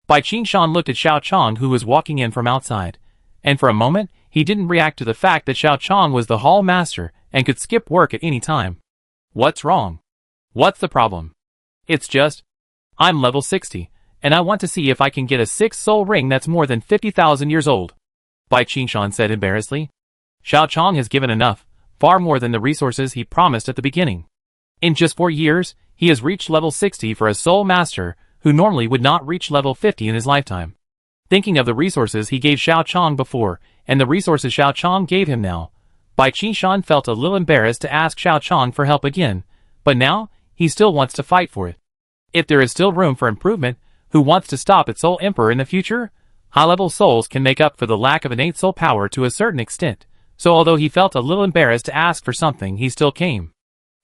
Bai Qingshan looked at Xiao Chong, who was walking in from outside, and for a moment he didn't react to the fact that Xiao Chong was the hall master and could skip work at any time. "What's wrong? What's the problem?" "It's just, I'm level 60, and I want to see if I can get a 6th soul ring that's more than 50,000 years old," Bai Qingshan said embarrassedly. Xiao Chong has given enough, far more than the resources he promised at the beginning. In just 4 years, he has reached level 60 for a soul master who normally would not reach level 50 in his lifetime. Thinking of the resources he gave Xiao Chong before, and the resources Xiao Chong gave him now, Bai Qingshan felt a little embarrassed to ask Xiao Chong for help again, but now, he still wants to fight for it. If there is still room for improvement, who wants to stop at Soul Emperor in the future? High-level souls can make up for the lack of innate soul power to a certain extent, so although he felt a little embarrassed to ask for something, he still came.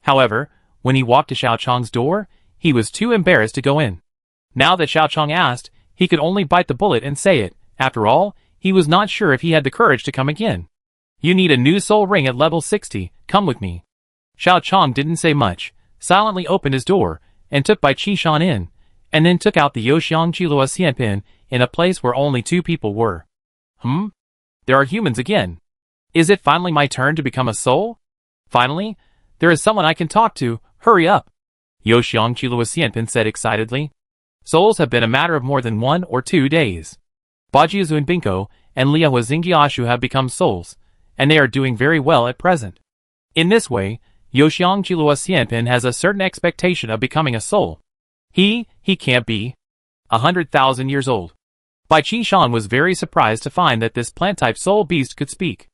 However, when he walked to Xiao Chong's door, he was too embarrassed to go in. Now that Xiao Chong asked, he could only bite the bullet and say it. After all, he was not sure if he had the courage to come again. "You need a new soul ring at level 60, come with me." Xiao Chong didn't say much, silently opened his door, and took Bai Qingshan in, and then took out the Yoxiang Qilua Xianpin in a place where only 2 people were. There are humans again. Is it finally my turn to become a soul? Finally, there is someone I can talk to, hurry up, Yoxiang Qilua Xianpin said excitedly. Souls have been a matter of more than 1 or 2 days. Bajiazun Binko and Liahua Xingjiashu have become souls, and they are doing very well at present. In this way, Yoxiang Qilua Xianpin has a certain expectation of becoming a soul. He can't be 100,000 years old. Bai Qingshan was very surprised to find that this plant-type soul beast could speak.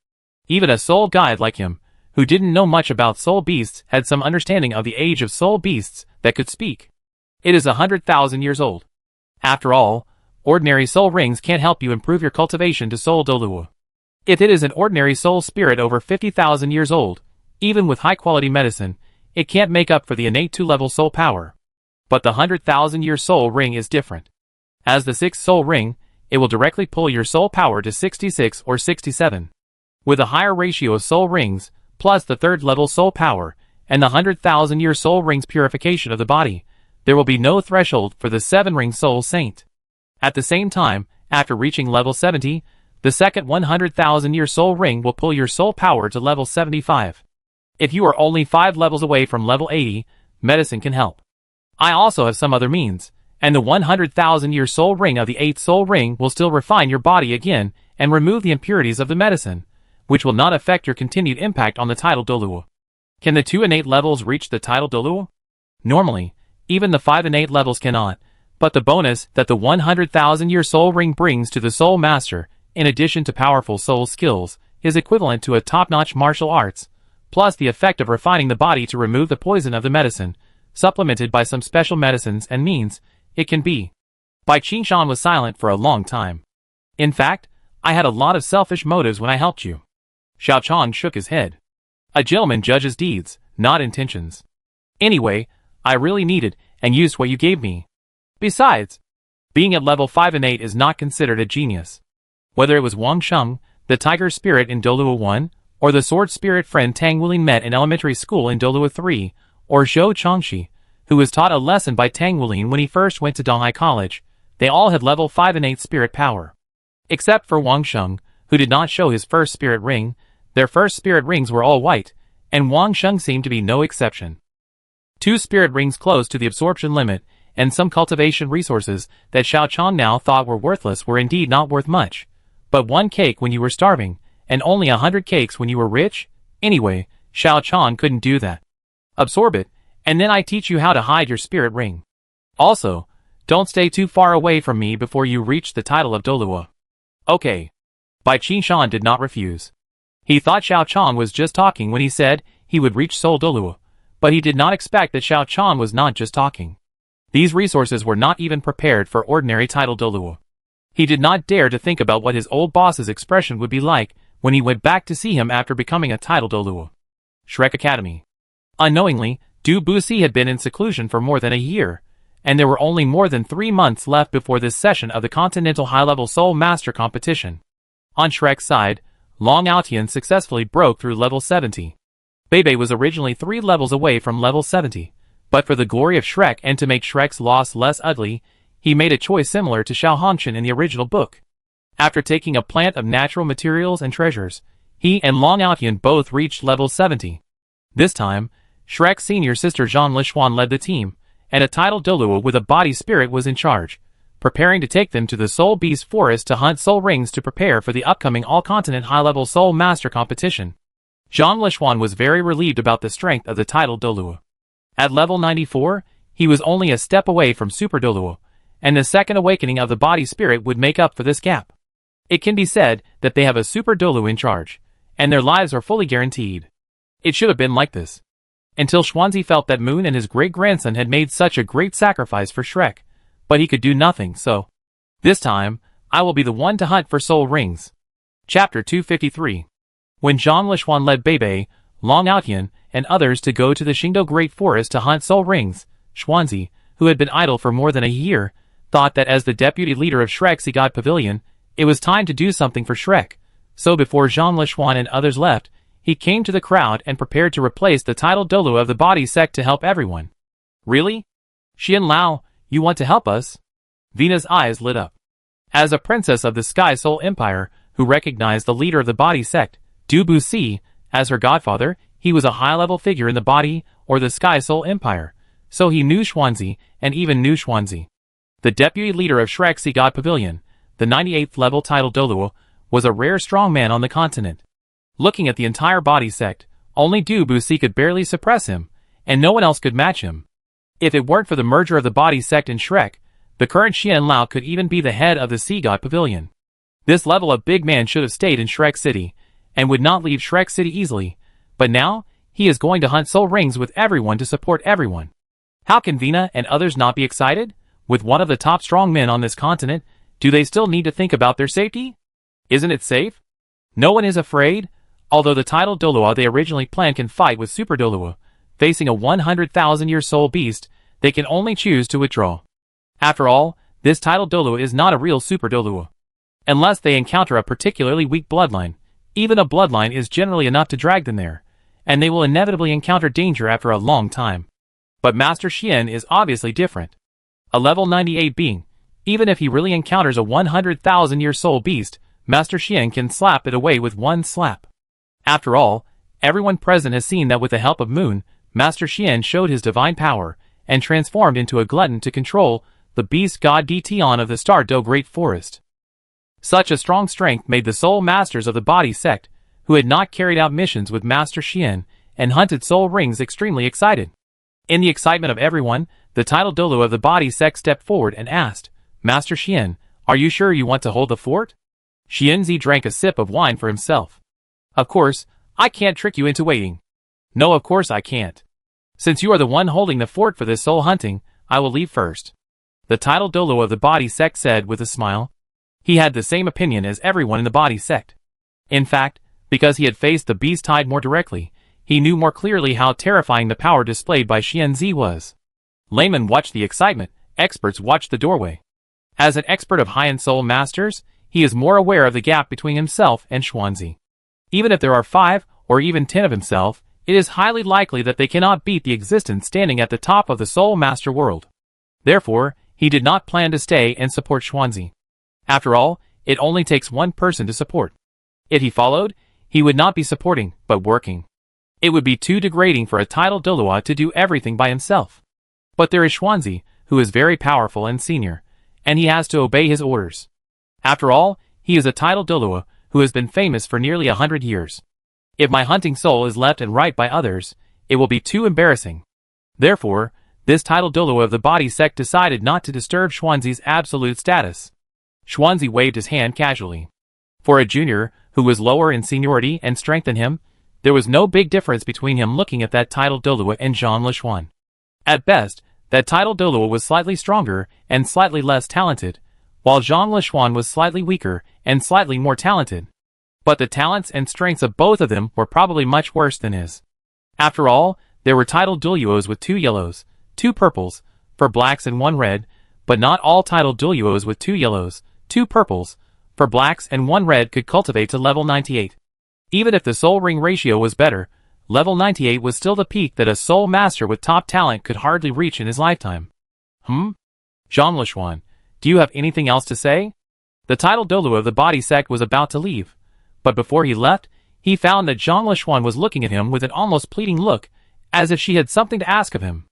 Even a soul guide like him, who didn't know much about soul beasts, had some understanding of the age of soul beasts that could speak. It is 100,000 years old. After all, ordinary soul rings can't help you improve your cultivation to soul Douluo. If it is an ordinary soul spirit over 50,000 years old, even with high-quality medicine, it can't make up for the innate 2-level soul power. But the 100,000-year soul ring is different. As the 6th soul ring, it will directly pull your soul power to 66 or 67. With a higher ratio of soul rings, plus the 3rd-level soul power, and the 100,000-year soul ring's purification of the body, there will be no threshold for the 7-ring soul saint. At the same time, after reaching level 70, the second 100,000-year soul ring will pull your soul power to level 75. If you are only 5 levels away from level 80, medicine can help. I also have some other means, and the 100,000-year soul ring of the 8th soul ring will still refine your body again and remove the impurities of the medicine, which will not affect your continued impact on the title Douluo. Can the 2 and 8 levels reach the title Douluo? Normally, even the 5 and 8 levels cannot, but the bonus that the 100,000-year soul ring brings to the soul master, in addition to powerful soul skills, is equivalent to a top-notch martial arts, plus the effect of refining the body to remove the poison of the medicine, supplemented by some special medicines and means, it can be. Bai Qingshan was silent for a long time. In fact, I had a lot of selfish motives when I helped you. Xiao Chong shook his head. A gentleman judges deeds, not intentions. Anyway, I really needed and used what you gave me. Besides, being at level 5 and 8 is not considered a genius. Whether it was Wang Sheng, the tiger spirit in Douluo 1, or the sword spirit friend Tang Wuling met in elementary school in Douluo 3, or Zhou Chongxi, who was taught a lesson by Tang Wuling when he first went to Donghai College, they all had level 5 and 8 spirit power. Except for Wang Sheng, who did not show his first spirit ring. Their first spirit rings were all white, and Wang Sheng seemed to be no exception. 2 spirit rings close to the absorption limit, and some cultivation resources that Xiao Chong now thought were worthless were indeed not worth much. But 1 cake when you were starving, and only 100 cakes when you were rich? Anyway, Xiao Chong couldn't do that. Absorb it, and then I teach you how to hide your spirit ring. Also, don't stay too far away from me before you reach the title of Douluo. Okay. Bai Qingshan did not refuse. He thought Xiao Chong was just talking when he said he would reach Soul Douluo, but he did not expect that Xiao Chong was not just talking. These resources were not even prepared for ordinary title Douluo. He did not dare to think about what his old boss's expression would be like when he went back to see him after becoming a title Douluo. Shrek Academy. Unknowingly, Du Buxi had been in seclusion for more than a year, and there were only more than 3 months left before this session of the Continental High-Level Soul Master Competition. On Shrek's side, Long Aotian successfully broke through level 70. Bebe was originally 3 levels away from level 70, but for the glory of Shrek and to make Shrek's loss less ugly, he made a choice similar to Xiao Hongshan in the original book. After taking a plant of natural materials and treasures, he and Long Aotian both reached level 70. This time, Shrek's senior sister Jean Lishuan led the team, and a titled Douluo with a body spirit was in charge, preparing to take them to the Soul Beast Forest to hunt soul rings to prepare for the upcoming all-continent high-level Soul Master competition. Jean Lishuan was very relieved about the strength of the titled Douluo. At level 94, he was only a step away from Super Douluo, and the second awakening of the body spirit would make up for this gap. It can be said that they have a Super Douluo in charge, and their lives are fully guaranteed. It should have been like this. Until Xuanzi felt that Moon and his great-grandson had made such a great sacrifice for Shrek, but he could do nothing, so this time, I will be the one to hunt for soul rings. Chapter 253. When Jean Lishuan led Bebe, Long Aotian, and others to go to the Xingdou Great Forest to hunt soul rings, Xuanzi, who had been idle for more than a year, thought that as the deputy leader of Shrek's God Pavilion, it was time to do something for Shrek. So before Jean Lishuan and others left, he came to the crowd and prepared to replace the titled Douluo of the body sect to help everyone. Really? Xian Lao, you want to help us? Vina's eyes lit up. As a princess of the Sky Soul Empire, who recognized the leader of the body sect, Du Buxi, as her godfather, he was a high-level figure in the body or the Sky Soul Empire, so he knew Xuanzi and even knew Xuanzi. The deputy leader of Shrek's God Pavilion, the 98th level titled Douluo, was a rare strong man on the continent. Looking at the entire body sect, only Du Buxi could barely suppress him, and no one else could match him. If it weren't for the merger of the body sect and Shrek, the current Xian Lao could even be the head of the Sea God Pavilion. This level of big man should have stayed in Shrek City, and would not leave Shrek City easily, but now, he is going to hunt soul rings with everyone to support everyone. How can Vina and others not be excited? With one of the top strong men on this continent, do they still need to think about their safety? Isn't it safe? No one is afraid. Although the titled Douluo they originally planned can fight with Super Douluo, facing a 100,000-year soul beast, they can only choose to withdraw. After all, this titled Douluo is not a real Super Douluo. Unless they encounter a particularly weak bloodline, even a bloodline is generally enough to drag them there, and they will inevitably encounter danger after a long time. But Master Xian is obviously different. A level 98 being, even if he really encounters a 100,000-year soul beast, Master Xian can slap it away with one slap. After all, everyone present has seen that with the help of Moon, Master Xian showed his divine power, and transformed into a glutton to control the beast god Dtion of the Star Do Great Forest. Such a strong strength made the soul masters of the body sect, who had not carried out missions with Master Xian, and hunted soul rings extremely excited. In the excitement of everyone, the titled Douluo of the body sect stepped forward and asked, Master Xian, are you sure you want to hold the fort? Xianzi drank a sip of wine for himself. Of course, I can't trick you into waiting. No, of course I can't. Since you are the one holding the fort for this soul hunting, I will leave first. The titled Douluo of the body sect said with a smile. He had the same opinion as everyone in the body sect. In fact, because he had faced the beast tide more directly, he knew more clearly how terrifying the power displayed by Xianzi was. Laymen watched the excitement, experts watched the doorway. As an expert of high-end soul masters, he is more aware of the gap between himself and Xuanzi. Even if there are 5 or even 10 of himself, it is highly likely that they cannot beat the existence standing at the top of the Soul Master world. Therefore, he did not plan to stay and support Xuanzi. After all, it only takes one person to support. If he followed, he would not be supporting, but working. It would be too degrading for a titled Douluo to do everything by himself. But there is Xuanzi, who is very powerful and senior, and he has to obey his orders. After all, he is a titled Douluo, who has been famous for nearly 100 years. If my hunting soul is left and right by others, it will be too embarrassing. Therefore, this titled Douluo of the body sect decided not to disturb Xuanzi's absolute status. Xuanzi waved his hand casually. For a junior, who was lower in seniority and strength than him, there was no big difference between him looking at that titled Douluo and Jean Lishuan. At best, that titled Douluo was slightly stronger and slightly less talented, while Jean Lishuan was slightly weaker and slightly more talented. But the talents and strengths of both of them were probably much worse than his. After all, there were titled Douluos with 2 yellows, 2 purples, for blacks and 1 red, but not all titled Douluos with 2 yellows, 2 purples, for blacks and 1 red could cultivate to level 98. Even if the soul ring ratio was better, level 98 was still the peak that a soul master with top talent could hardly reach in his lifetime. Jean Lechuan, do you have anything else to say? The titled Douluo of the body sect was about to leave, but before he left, he found that Jean Lechuan was looking at him with an almost pleading look, as if she had something to ask of him.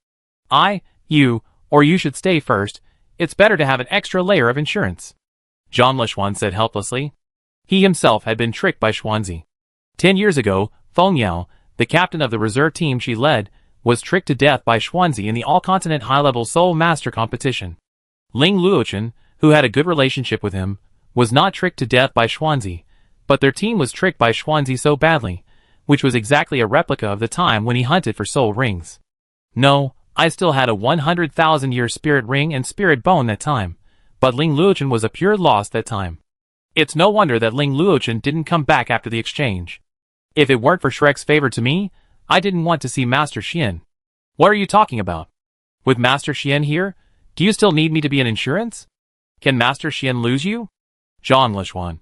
Or you should stay first. It's better to have an extra layer of insurance. Jean Lechuan said helplessly. He himself had been tricked by Xuanzi. 10 years ago, Feng Yao, the captain of the reserve team she led, was tricked to death by Xuanzi in the all-continent high-level Soul Master competition. Ling Luochen, who had a good relationship with him, was not tricked to death by Xuanzi, but their team was tricked by Xuanzi so badly, which was exactly a replica of the time when he hunted for soul rings. No, I still had a 100,000-year spirit ring and spirit bone that time, but Ling Luochen was a pure loss that time. It's no wonder that Ling Luochen didn't come back after the exchange. If it weren't for Shrek's favor to me, I didn't want to see Master Xian. What are you talking about? With Master Xian here, do you still need me to be an insurance? Can Master Xian lose you? Jean Lechuan,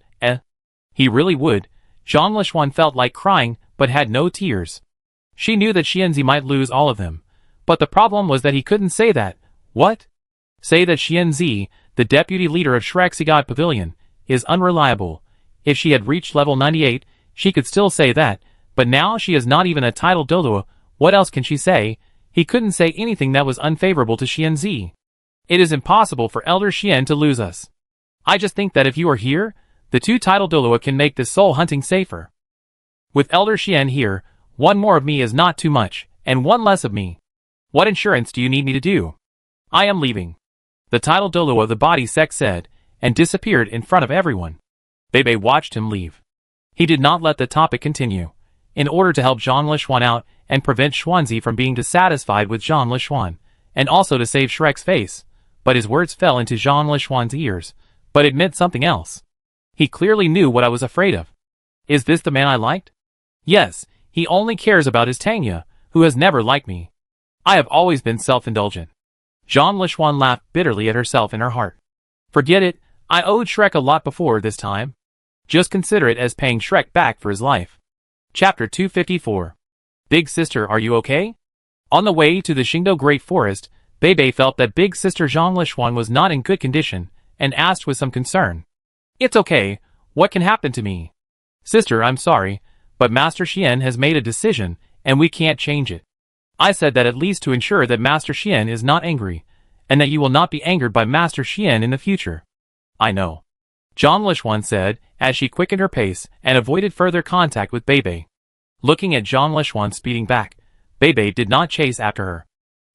He really would. Jean Lechuan felt like crying, but had no tears. She knew that Xianzi might lose all of them, but the problem was that he couldn't say that. What? Say that Xianzi, the deputy leader of Shreksigod Pavilion, is unreliable. If she had reached level 98, she could still say that, but now she is not even a titled Douluo. What else can she say? He couldn't say anything that was unfavorable to Xianzi. It is impossible for Elder Xian to lose us. I just think that if you are here, the 2 titled Douluo can make this soul hunting safer. With Elder Xian here, 1 more of me is not too much, and 1 less of me. What insurance do you need me to do? I am leaving. The titled Douluo of the body sect said, and disappeared in front of everyone. Bebe watched him leave. He did not let the topic continue, in order to help Jean Lechuan out and prevent Xuanzi from being dissatisfied with Jean Lechuan, and also to save Shrek's face, but his words fell into Jean Lechuan's ears, but it meant something else. He clearly knew what I was afraid of. Is this the man I liked? Yes, he only cares about his Tangya, who has never liked me. I have always been self-indulgent. Jean Lechuan laughed bitterly at herself in her heart. Forget it, I owed Shrek a lot before this time. Just consider it as paying Shrek back for his life. Chapter 254. Big sister, are you okay? On the way to the Xingdou Great Forest, Bebe felt that big sister Jean Lechuan was not in good condition, and asked with some concern. It's okay, what can happen to me? Sister, I'm sorry, but Master Xian has made a decision, and we can't change it. I said that at least to ensure that Master Xian is not angry, and that you will not be angered by Master Xian in the future. I know. Jean Lechuan said, as she quickened her pace and avoided further contact with Bebe. Looking at Jean Lechuan speeding back, Bebe did not chase after her.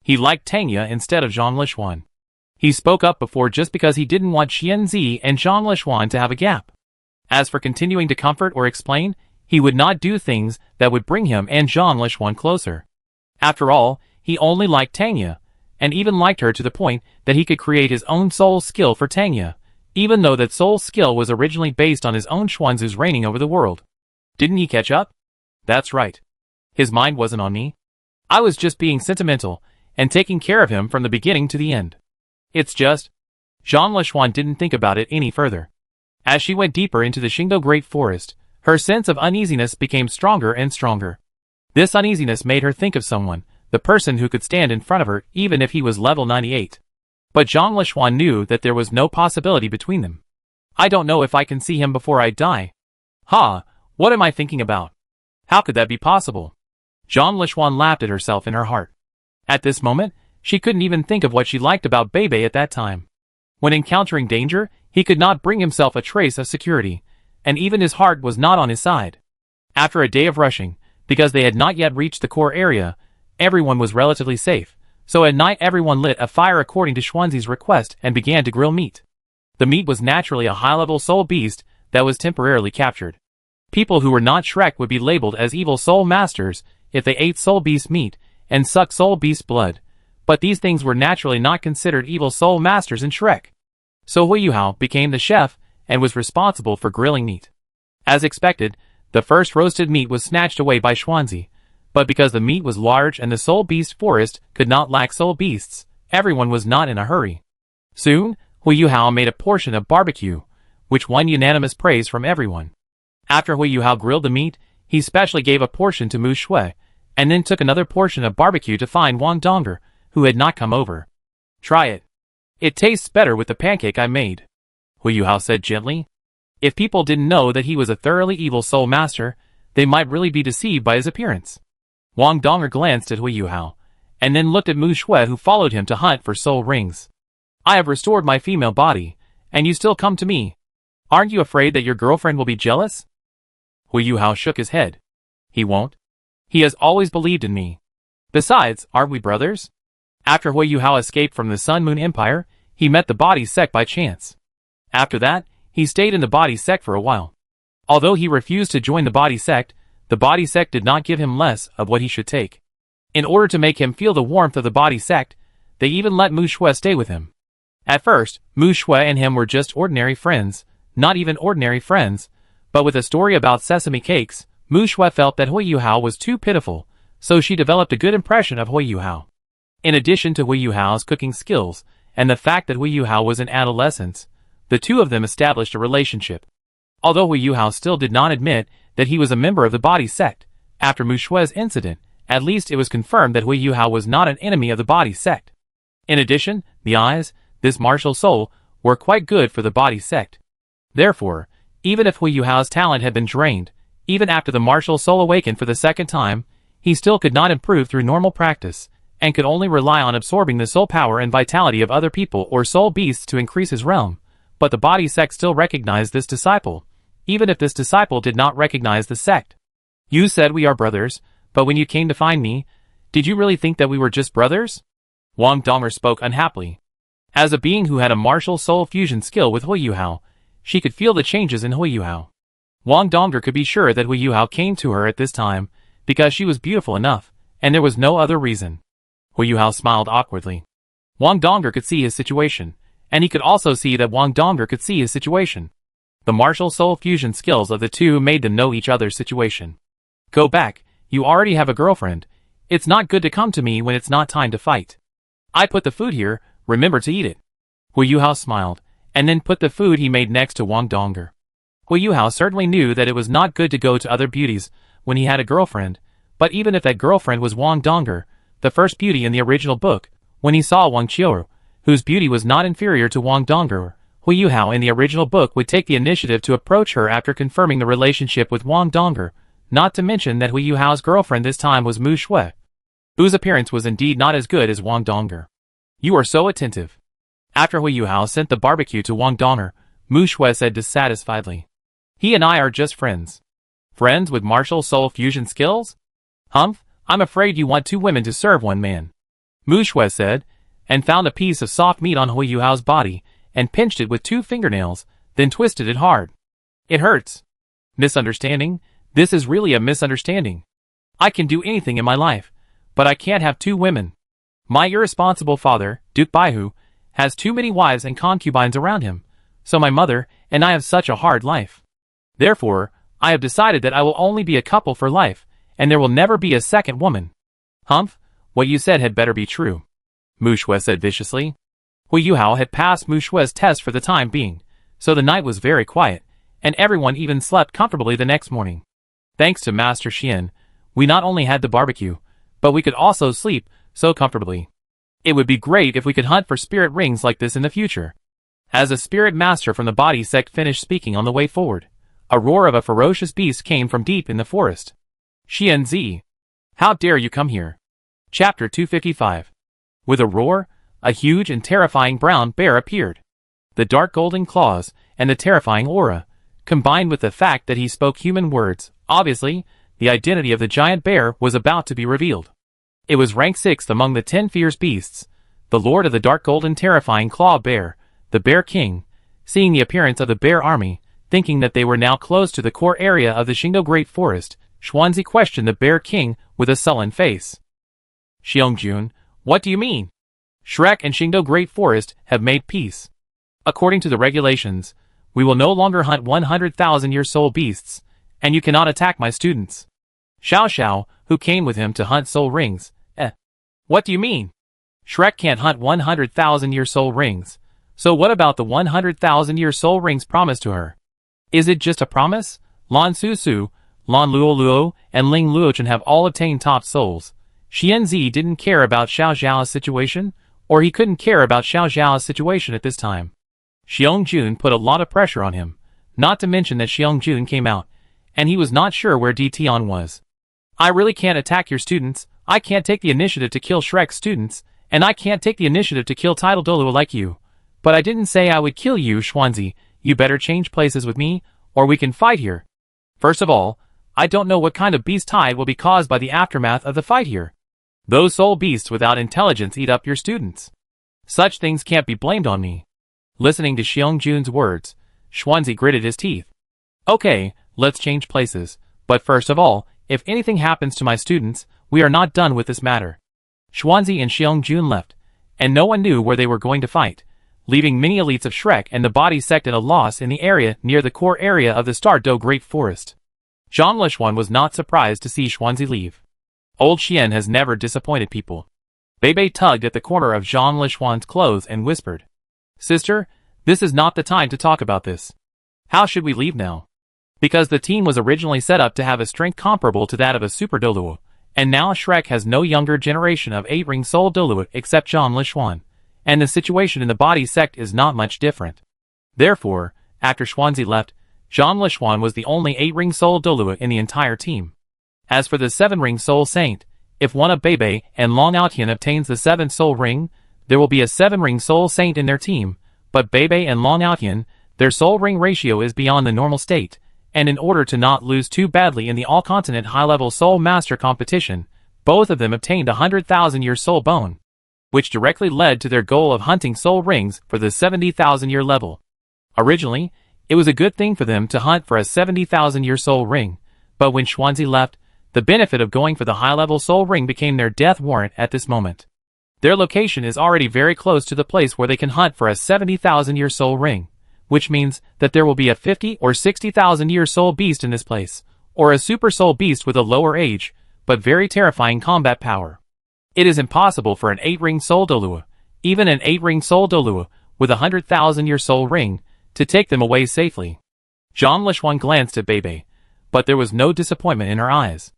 He liked Tangya instead of Jean Lechuan. He spoke up before just because he didn't want Xianzi and Jean Lechuan to have a gap. As for continuing to comfort or explain, he would not do things that would bring him and Jean Lechuan closer. After all, he only liked Tangya, and even liked her to the point that he could create his own soul skill for Tangya, even though that soul skill was originally based on his own Xuanzu's reigning over the world. Didn't he catch up? That's right. His mind wasn't on me. I was just being sentimental, and taking care of him from the beginning to the end. It's just... Jean Lechuan didn't think about it any further. As she went deeper into the Xingdou Great Forest, her sense of uneasiness became stronger and stronger. This uneasiness made her think of someone, the person who could stand in front of her even if he was level 98. But Jean Lechuan knew that there was no possibility between them. I don't know if I can see him before I die. What am I thinking about? How could that be possible? Jean Lechuan laughed at herself in her heart. At this moment, she couldn't even think of what she liked about Bebe at that time. When encountering danger, he could not bring himself a trace of security, and even his heart was not on his side. After a day of rushing, because they had not yet reached the core area, everyone was relatively safe, so at night everyone lit a fire according to Xuanzi's request and began to grill meat. The meat was naturally a high-level soul beast that was temporarily captured. People who were not Shrek would be labeled as evil soul masters if they ate soul beast meat and sucked soul beast blood, but these things were naturally not considered evil soul masters in Shrek. So Hui Yuhao became the chef and was responsible for grilling meat. As expected, the first roasted meat was snatched away by Xuanzi, but because the meat was large and the soul beast forest could not lack soul beasts, Everyone was not in a hurry. Soon, Hui Yuhao made a portion of barbecue, which won unanimous praise from everyone. After Hui Yuhao grilled the meat, he specially gave a portion to Mu Shui, and then took another portion of barbecue to find Wang Donger, who had not come over. Try it. It tastes better with the pancake I made, Hui Yuhao said gently. If people didn't know that he was a thoroughly evil soul master, they might really be deceived by his appearance. Wang Donger glanced at Hui Yuhao, and then looked at Mu Shui, who followed him to hunt for soul rings. I have restored my female body, and you still come to me. Aren't you afraid that your girlfriend will be jealous? Hui Yuhao shook his head. He won't. He has always believed in me. Besides, aren't we brothers? After Hui Yuhao escaped from the Sun Moon Empire, he met the Body Sect by chance. After that, he stayed in the Body Sect for a while. Although he refused to join the Body Sect did not give him less of what he should take. In order to make him feel the warmth of the Body Sect, they even let Mu Shui stay with him. At first, Mu Shui and him were just ordinary friends, not even ordinary friends, but with a story about sesame cakes, Mu Shui felt that Hui Yuhao was too pitiful, so she developed a good impression of Hui Yuhao. In addition to Hui Yuhao's cooking skills, and the fact that Hui Yuhao was in adolescence, the two of them established a relationship. Although Hui Yuhao still did not admit that he was a member of the Body Sect, after Mu Shui's incident, at least it was confirmed that Hui Yuhao was not an enemy of the Body Sect. In addition, the eyes, this martial soul, were quite good for the Body Sect. Therefore, even if Hui Yuhao's talent had been drained, even after the martial soul awakened for the second time, he still could not improve through normal practice, and could only rely on absorbing the soul power and vitality of other people or soul beasts to increase his realm. But the Body Sect still recognized this disciple, even if this disciple did not recognize the sect. You said we are brothers, but when you came to find me, did you really think that we were just brothers? Wang Donger spoke unhappily. As a being who had a martial soul fusion skill with Hui Yuhao, she could feel the changes in Hui Yuhao. Wang Donger could be sure that Hui Yuhao came to her at this time, because she was beautiful enough, and there was no other reason. Hui Yuhao smiled awkwardly. Wang Donger could see his situation, and he could also see that Wang Donger could see his situation. The martial soul fusion skills of the two made them know each other's situation. Go back, you already have a girlfriend. It's not good to come to me when it's not time to fight. I put the food here, remember to eat it. Hui Yuhao smiled, and then put the food he made next to Wang Donger. Hui Yuhao certainly knew that it was not good to go to other beauties when he had a girlfriend, but even if that girlfriend was Wang Donger, the first beauty in the original book, when he saw Wang Qiuru, whose beauty was not inferior to Wang Donger, Hui Yuhao in the original book would take the initiative to approach her after confirming the relationship with Wang Donger, not to mention that Hui Yuhao's girlfriend this time was Mu Shui, whose appearance was indeed not as good as Wang Donger. You are so attentive. After Hui Yuhao sent the barbecue to Wang Donger, Mu Shui said dissatisfiedly. He and I are just friends. Friends with martial soul fusion skills? Humph, I'm afraid you want two women to serve one man. Mu Shui said, and found a piece of soft meat on Hui Yuhao's body, and pinched it with 2 fingernails, then twisted it hard. It hurts. Misunderstanding? This is really a misunderstanding. I can do anything in my life, but I can't have 2 women. My irresponsible father, Duke Baihu, has too many wives and concubines around him, so my mother and I have such a hard life. Therefore, I have decided that I will only be a couple for life, and there will never be a second woman. Humph, what you said had better be true, Mu Shui said viciously. Hui Yuhao had passed Mu Shui's test for the time being, so the night was very quiet, and everyone even slept comfortably the next morning. Thanks to Master Xian, we not only had the barbecue, but we could also sleep so comfortably. It would be great if we could hunt for spirit rings like this in the future. As a spirit master from the Body Sect finished speaking on the way forward, a roar of a ferocious beast came from deep in the forest. Xian Zi, how dare you come here? Chapter 255. With a roar, a huge and terrifying brown bear appeared. The dark golden claws and the terrifying aura, combined with the fact that he spoke human words, obviously, the identity of the giant bear was about to be revealed. It was ranked 6th among the 10 fierce beasts, the lord of the dark golden terrifying claw bear, the Bear King. Seeing the appearance of the bear army, thinking that they were now close to the core area of the Xingdou Great Forest, Xuanzi questioned the Bear King with a sullen face. Xiangjun, what do you mean? Shrek and Xingdou Great Forest have made peace. According to the regulations, we will no longer hunt 100,000-year soul beasts, and you cannot attack my students. Xiao Xiao, who came with him to hunt soul rings, What do you mean? Shrek can't hunt 100,000-year soul rings. So what about the 100,000-year soul rings promised to her? Is it just a promise? Lan Susu, Lan Luoluo, and Ling Luochen have all obtained top souls. Xianzi didn't care about Xiao Zhao's situation, or he couldn't care about Xiao Zhao's situation at this time. Xiong Jun put a lot of pressure on him, not to mention that Xiong Jun came out, and he was not sure where Tian was. I really can't attack your students, I can't take the initiative to kill Shrek's students, and I can't take the initiative to kill Tidal Douluo like you. But I didn't say I would kill you, Xuanzi. You better change places with me, or we can fight here. First of all, I don't know what kind of beast tide will be caused by the aftermath of the fight here. Those soul beasts without intelligence eat up your students. Such things can't be blamed on me. Listening to Xiong Jun's words, Xuanzi gritted his teeth. Okay, let's change places, but first of all, if anything happens to my students, we are not done with this matter. Xuanzi and Xiong Jun left, and no one knew where they were going to fight, leaving many elites of Shrek and the body sect at a loss in the area near the core area of the Star Do Great Forest. Zhang Lishuan was not surprised to see Xuanzi leave. Old Xian has never disappointed people. Bebe tugged at the corner of Zhang Lishuan's clothes and whispered, Sister, this is not the time to talk about this. How should we leave now? Because the team was originally set up to have a strength comparable to that of a Super Douluo, and now Shrek has no younger generation of 8-ring soul Douluo except Zhang Lishuan, and the situation in the body sect is not much different. Therefore, after Xuanzi left, Zhang Lishuan was the only 8-ring soul Douluo in the entire team. As for the 7-ring soul saint, if one of Bebe and Long Aotian obtains the 7th soul ring, there will be a 7-ring soul saint in their team, but Bebe and Long Aotian, their soul ring ratio is beyond the normal state, and in order to not lose too badly in the all-continent high-level soul master competition, both of them obtained a 100,000-year soul bone, which directly led to their goal of hunting soul rings for the 70,000-year level. Originally, it was a good thing for them to hunt for a 70,000-year soul ring, but when Xuanzi left, the benefit of going for the high-level soul ring became their death warrant at this moment. Their location is already very close to the place where they can hunt for a 70,000-year soul ring, which means that there will be a 50 or 60,000-year soul beast in this place, or a super soul beast with a lower age, but very terrifying combat power. It is impossible for an 8-ring soul Douluo, even an 8-ring soul Douluo, with a 100,000-year soul ring, to take them away safely. Zhang Lishuan glanced at Bebe, but there was no disappointment in her eyes.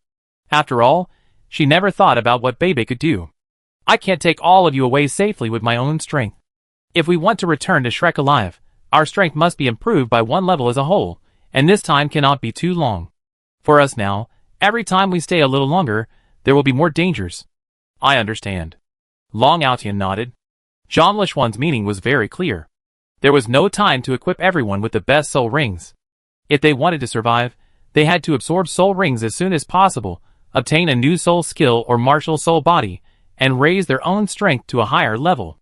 After all, she never thought about what Bebe could do. I can't take all of you away safely with my own strength. If we want to return to Shrek alive, our strength must be improved by 1 level as a whole, and this time cannot be too long. For us now, every time we stay a little longer, there will be more dangers. I understand. Long Aotian nodded. Zhang Lishuan's meaning was very clear. There was no time to equip everyone with the best soul rings. If they wanted to survive, they had to absorb soul rings as soon as possible, obtain a new soul skill or martial soul body, and raise their own strength to a higher level.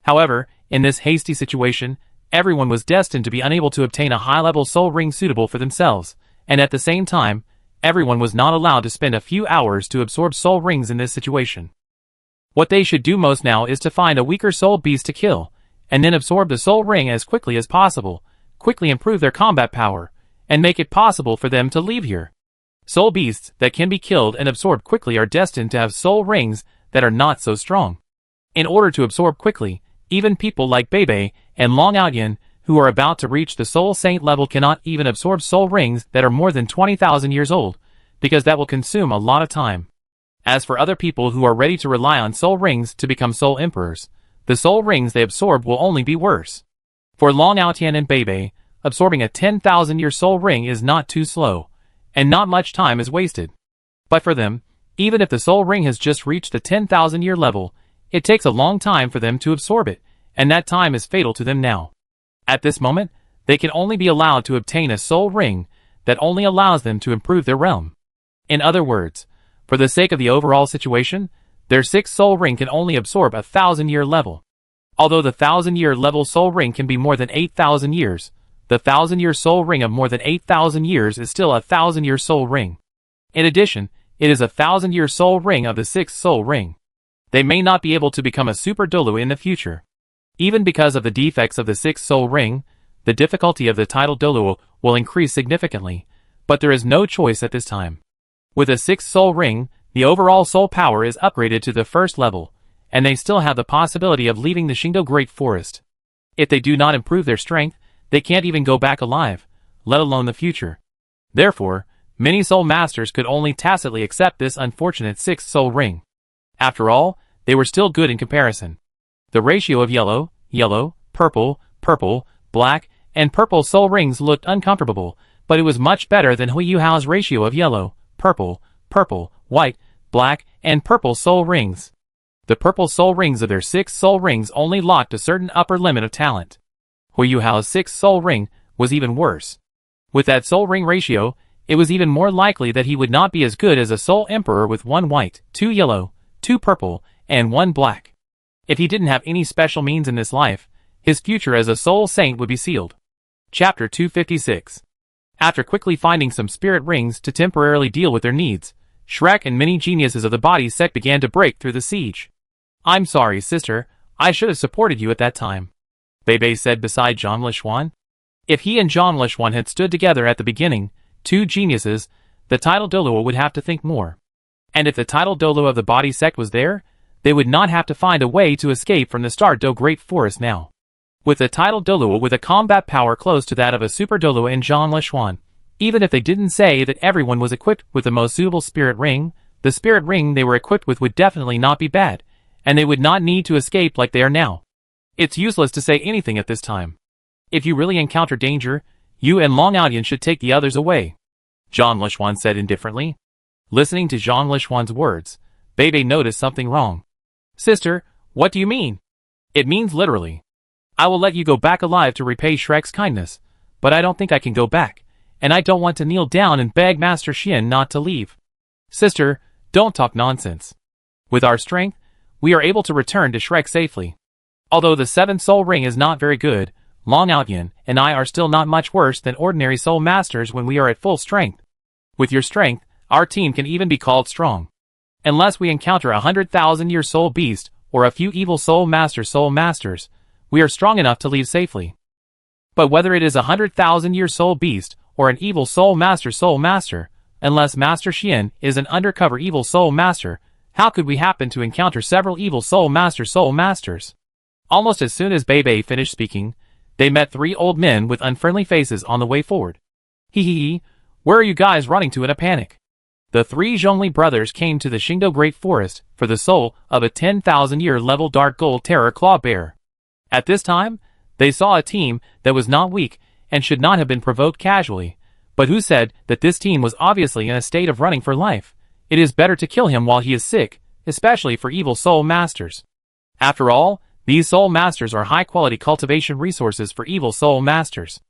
However, in this hasty situation, everyone was destined to be unable to obtain a high-level soul ring suitable for themselves, and at the same time, everyone was not allowed to spend a few hours to absorb soul rings in this situation. What they should do most now is to find a weaker soul beast to kill, and then absorb the soul ring as quickly as possible, quickly improve their combat power, and make it possible for them to leave here. Soul beasts that can be killed and absorbed quickly are destined to have soul rings that are not so strong. In order to absorb quickly, even people like Bebe and Long Aotian, who are about to reach the soul saint level, cannot even absorb soul rings that are more than 20,000 years old, because that will consume a lot of time. As for other people who are ready to rely on soul rings to become soul emperors, the soul rings they absorb will only be worse. For Long Aotian and Bebe, absorbing a 10,000-year soul ring is not too slow, and not much time is wasted. But for them, even if the soul ring has just reached the 10,000-year level, it takes a long time for them to absorb it, and that time is fatal to them now. At this moment, they can only be allowed to obtain a soul ring that only allows them to improve their realm. In other words, for the sake of the overall situation, their 6th soul ring can only absorb a 1,000-year level. Although the 1,000-year level soul ring can be more than 8,000 years, the 1,000-year soul ring of more than 8,000 years is still a 1,000-year soul ring. In addition, it is a 1,000-year soul ring of the 6th soul ring. They may not be able to become a Super Douluo in the future. Even because of the defects of the 6th soul ring, the difficulty of the Tidal Douluo will increase significantly, but there is no choice at this time. With a 6th soul ring, the overall soul power is upgraded to the 1st level, and they still have the possibility of leaving the Shingdo Great Forest. If they do not improve their strength, they can't even go back alive, let alone the future. Therefore, many soul masters could only tacitly accept this unfortunate sixth soul ring. After all, they were still good in comparison. The ratio of yellow, yellow, purple, purple, black, and purple soul rings looked uncomfortable, but it was much better than Hui Yuhao's ratio of yellow, purple, purple, white, black, and purple soul rings. The purple soul rings of their six soul rings only locked a certain upper limit of talent. Hui Yuhao's sixth soul ring was even worse. With that soul ring ratio, it was even more likely that he would not be as good as a soul emperor with 1 white, 2 yellow, 2 purple, and 1 black. If he didn't have any special means in this life, his future as a soul saint would be sealed. Chapter 256. After quickly finding some spirit rings to temporarily deal with their needs, Shrek and many geniuses of the body sect began to break through the siege. "I'm sorry, sister, I should have supported you at that time," Bei said beside Zhang Lishuan. If he and Zhang Lishuan had stood together at the beginning, two geniuses, the title Douluo would have to think more. And if the title Douluo of the body sect was there, they would not have to find a way to escape from the Star-Do Great Forest now. With the title Douluo with a combat power close to that of a Super Douluo and Zhang Lishuan, even if they didn't say that everyone was equipped with the most suitable spirit ring, the spirit ring they were equipped with would definitely not be bad, and they would not need to escape like they are now. It's useless to say anything at this time. If you really encounter danger, you and Long Aoyan should take the others away, Zhang Lishuan said indifferently. Listening to Zhang Lishuan's words, Bei noticed something wrong. "Sister, what do you mean?" "It means literally. I will let you go back alive to repay Shrek's kindness, but I don't think I can go back, and I don't want to kneel down and beg Master Xian not to leave." "Sister, don't talk nonsense. With our strength, we are able to return to Shrek safely. Although the 7th soul ring is not very good, Long Aoyan and I are still not much worse than ordinary soul masters when we are at full strength. With your strength, our team can even be called strong. Unless we encounter a 100,000-year soul beast or a few evil soul masters, we are strong enough to leave safely. But whether it is a 100,000-year soul beast or an evil soul master, unless Master Xian is an undercover evil soul master, how could we happen to encounter several evil soul masters? Almost as soon as Bei finished speaking, they met 3 old men with unfriendly faces on the way forward. "Hee, where are you guys running to in a panic?" The 3 Zhongli brothers came to the Shingdo Great Forest for the soul of a 10,000-year level dark gold terror claw bear. At this time, they saw a team that was not weak and should not have been provoked casually, but who said that this team was obviously in a state of running for life. It is better to kill him while he is sick, especially for evil soul masters. After all, these soul masters are high-quality cultivation resources for evil soul masters.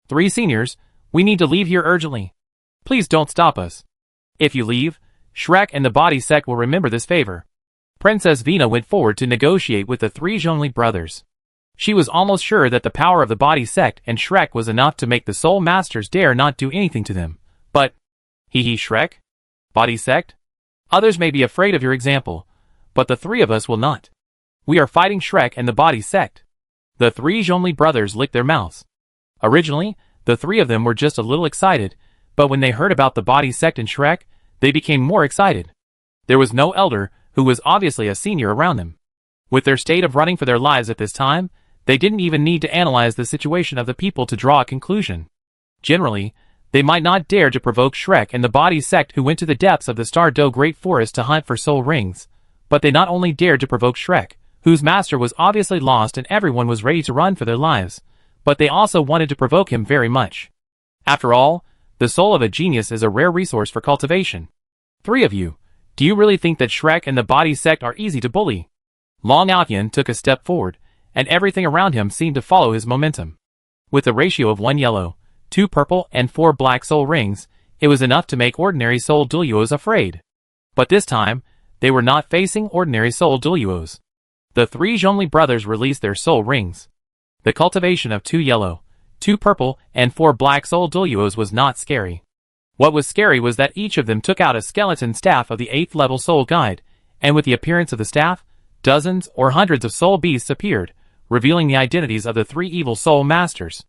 3 seniors, we need to leave here urgently. Please don't stop us. If you leave, Shrek and the body sect will remember this favor. Princess Vina went forward to negotiate with the 3 Zhongli brothers. She was almost sure that the power of the body sect and Shrek was enough to make the soul masters dare not do anything to them. But, Shrek? Body sect? Others may be afraid of your example, but the 3 of us will not. We are fighting Shrek and the body sect. The 3 Zhongli brothers licked their mouths. Originally, the 3 of them were just a little excited, but when they heard about the body sect and Shrek, they became more excited. There was no elder, who was obviously a senior, around them. With their state of running for their lives at this time, they didn't even need to analyze the situation of the people to draw a conclusion. Generally, they might not dare to provoke Shrek and the body sect who went to the depths of the Star-Do Great Forest to hunt for soul rings, but they not only dared to provoke Shrek, whose master was obviously lost and everyone was ready to run for their lives, but they also wanted to provoke him very much. After all, the soul of a genius is a rare resource for cultivation. 3 of you, do you really think that Shrek and the body sect are easy to bully? Long Aoyan took a step forward, and everything around him seemed to follow his momentum. With a ratio of 1 yellow, 2 purple, and 4 black soul rings, it was enough to make ordinary soul Douluos afraid. But this time, they were not facing ordinary soul Douluos. The 3 Zhongli brothers released their soul rings. The cultivation of 2 yellow, 2 purple, and 4 black soul Douluos was not scary. What was scary was that each of them took out a skeleton staff of the 8th level soul guide, and with the appearance of the staff, dozens or hundreds of soul beasts appeared, revealing the identities of the 3 evil soul masters.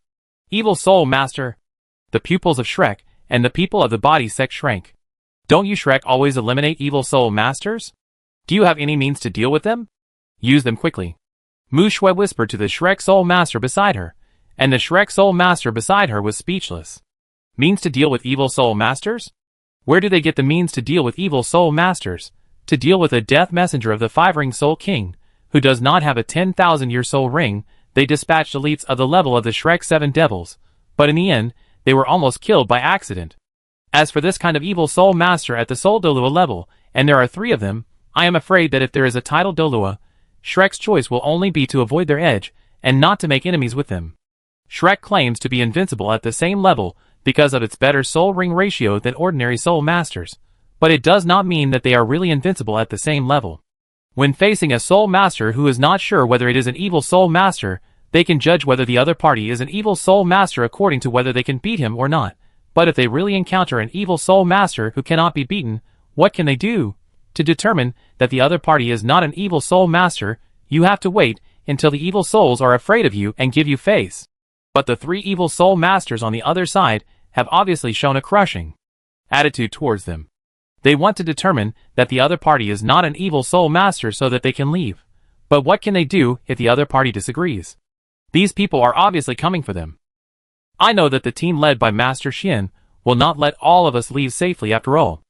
Evil soul master. The pupils of Shrek and the people of the body sect shrank. Don't you Shrek always eliminate evil soul masters? Do you have any means to deal with them? Use them quickly. Mu Shui whispered to the Shrek Soul Master beside her, and the Shrek Soul Master beside her was speechless. Means to deal with evil soul masters? Where do they get the means to deal with evil soul masters? To deal with a death messenger of the Five-Ring Soul King, who does not have a 10,000-year soul ring, they dispatched elites of the level of the Shrek 7 Devils, but in the end, they were almost killed by accident. As for this kind of evil soul master at the Soul Douluo level, and there are 3 of them, I am afraid that if there is a title Douluo, Shrek's choice will only be to avoid their edge, and not to make enemies with them. Shrek claims to be invincible at the same level because of its better soul ring ratio than ordinary soul masters, but it does not mean that they are really invincible at the same level. When facing a soul master who is not sure whether it is an evil soul master, they can judge whether the other party is an evil soul master according to whether they can beat him or not. But if they really encounter an evil soul master who cannot be beaten, what can they do? To determine that the other party is not an evil soul master, you have to wait until the evil souls are afraid of you and give you face. But the 3 evil soul masters on the other side have obviously shown a crushing attitude towards them. They want to determine that the other party is not an evil soul master so that they can leave. But what can they do if the other party disagrees? These people are obviously coming for them. I know that the team led by Master Xian will not let all of us leave safely after all.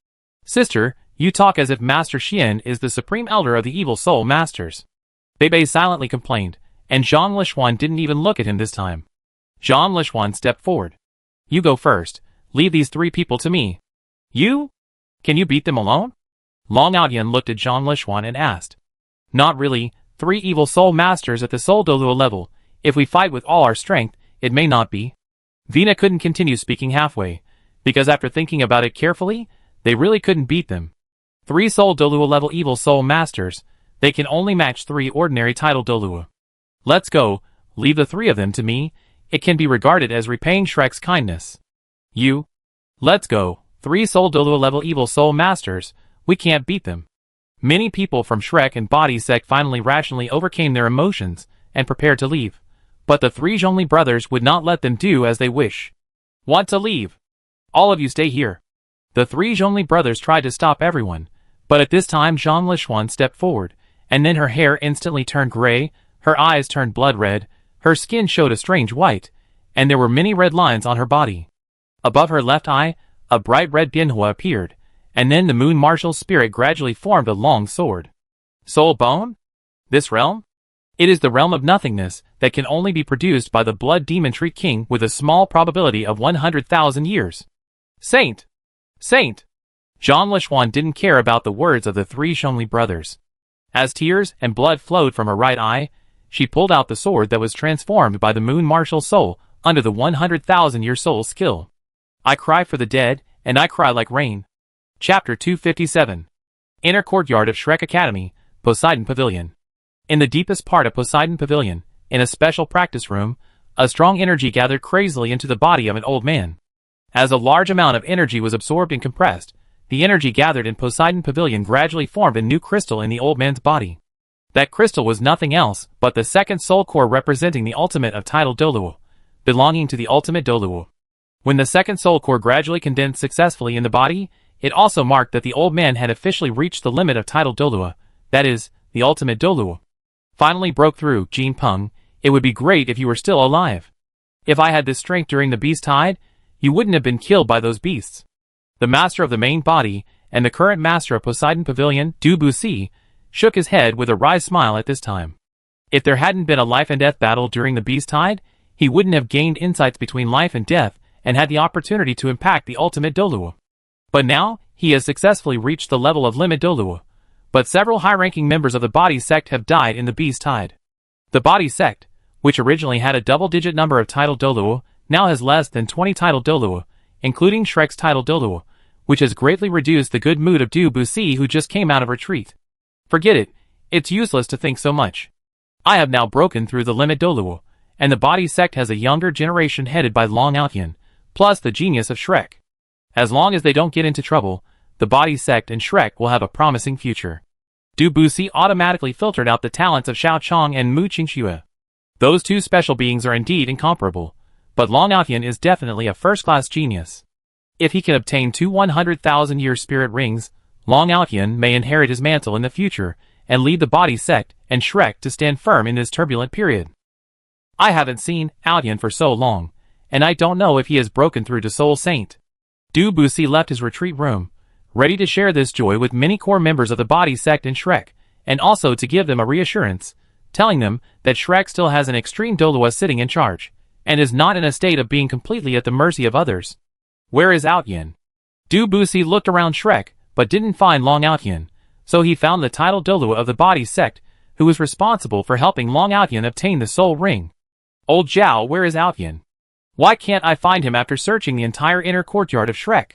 Sister, you talk as if Master Xian is the supreme elder of the evil soul masters. Bei silently complained, and Zhang Lishuan didn't even look at him this time. Zhang Lishuan stepped forward. You go first. Leave these 3 people to me. You? Can you beat them alone? Long Outyan looked at Zhang Lishuan and asked. Not really. 3 evil soul masters at the Soul Douluo level. If we fight with all our strength, it may not be. Vina couldn't continue speaking halfway, because after thinking about it carefully, they really couldn't beat them. 3 Soul Douluo level evil soul masters, they can only match 3 ordinary title Douluo. Let's go, leave the 3 of them to me, it can be regarded as repaying Shrek's kindness. You? Let's go, 3 Soul Douluo level evil soul masters, we can't beat them. Many people from Shrek and Body Sect finally rationally overcame their emotions and prepared to leave. But the 3 Zhongli brothers would not let them do as they wish. Want to leave? All of you stay here. The 3 Zhongli brothers tried to stop everyone, but at this time Zhang Lishuan stepped forward, and then her hair instantly turned gray, her eyes turned blood red, her skin showed a strange white, and there were many red lines on her body. Above her left eye, a bright red Bianhua appeared, and then the Moon Marshal's spirit gradually formed a long sword. Soul Bone? This realm? It is the realm of nothingness that can only be produced by the Blood Demon Tree King with a small probability of 100,000 years. Saint! Saint! Zhang Lishuan didn't care about the words of the 3 Zhongli brothers. As tears and blood flowed from her right eye, she pulled out the sword that was transformed by the Moon Marshal's soul under the 100,000-year soul skill. I cry for the dead, and I cry like rain. Chapter 257. Inner Courtyard of Shrek Academy, Poseidon Pavilion. In the deepest part of Poseidon Pavilion, in a special practice room, a strong energy gathered crazily into the body of an old man. As a large amount of energy was absorbed and compressed, the energy gathered in Poseidon Pavilion gradually formed a new crystal in the old man's body. That crystal was nothing else but the second soul core representing the ultimate of title Douluo, belonging to the ultimate Douluo. When the second soul core gradually condensed successfully in the body, it also marked that the old man had officially reached the limit of title Douluo, that is, the ultimate Douluo. Finally broke through, Jin Peng, it would be great if you were still alive. If I had this strength during the beast tide, you wouldn't have been killed by those beasts. The master of the main body, and the current master of Poseidon Pavilion, Du Busi, shook his head with a wry smile at this time. If there hadn't been a life and death battle during the beast tide, he wouldn't have gained insights between life and death, and had the opportunity to impact the ultimate Douluo. But now, he has successfully reached the level of limit Douluo. But several high-ranking members of the Body Sect have died in the beast tide. The Body Sect, which originally had a double-digit number of title Douluo, now has less than 20 title Douluo, including Shrek's title Douluo, which has greatly reduced the good mood of Du Busi who just came out of retreat. Forget it, it's useless to think so much. I have now broken through the limit Douluo, and the Body Sect has a younger generation headed by Long Outyan, plus the genius of Shrek. As long as they don't get into trouble, the Body Sect and Shrek will have a promising future. Du Busi automatically filtered out the talents of Xiao Chong and Mu Qingxue. Those 2 special beings are indeed incomparable, but Long Outyan is definitely a first-class genius. If he can obtain 2 100,000-year spirit rings, Long Outyan may inherit his mantle in the future, and lead the body sect and Shrek to stand firm in this turbulent period. I haven't seen Outyin for so long, and I don't know if he has broken through to Soul Saint. Du Bussy left his retreat room, ready to share this joy with many core members of the body sect and Shrek, and also to give them a reassurance, telling them that Shrek still has an extreme Douluo sitting in charge, and is not in a state of being completely at the mercy of others. Where is Outyin? Du Bussy looked around Shrek, but didn't find Long Outyin, so he found the title Douluo of the body sect, who was responsible for helping Long Outyin obtain the soul ring. Old Zhao, where is Outyin? Why can't I find him after searching the entire inner courtyard of Shrek?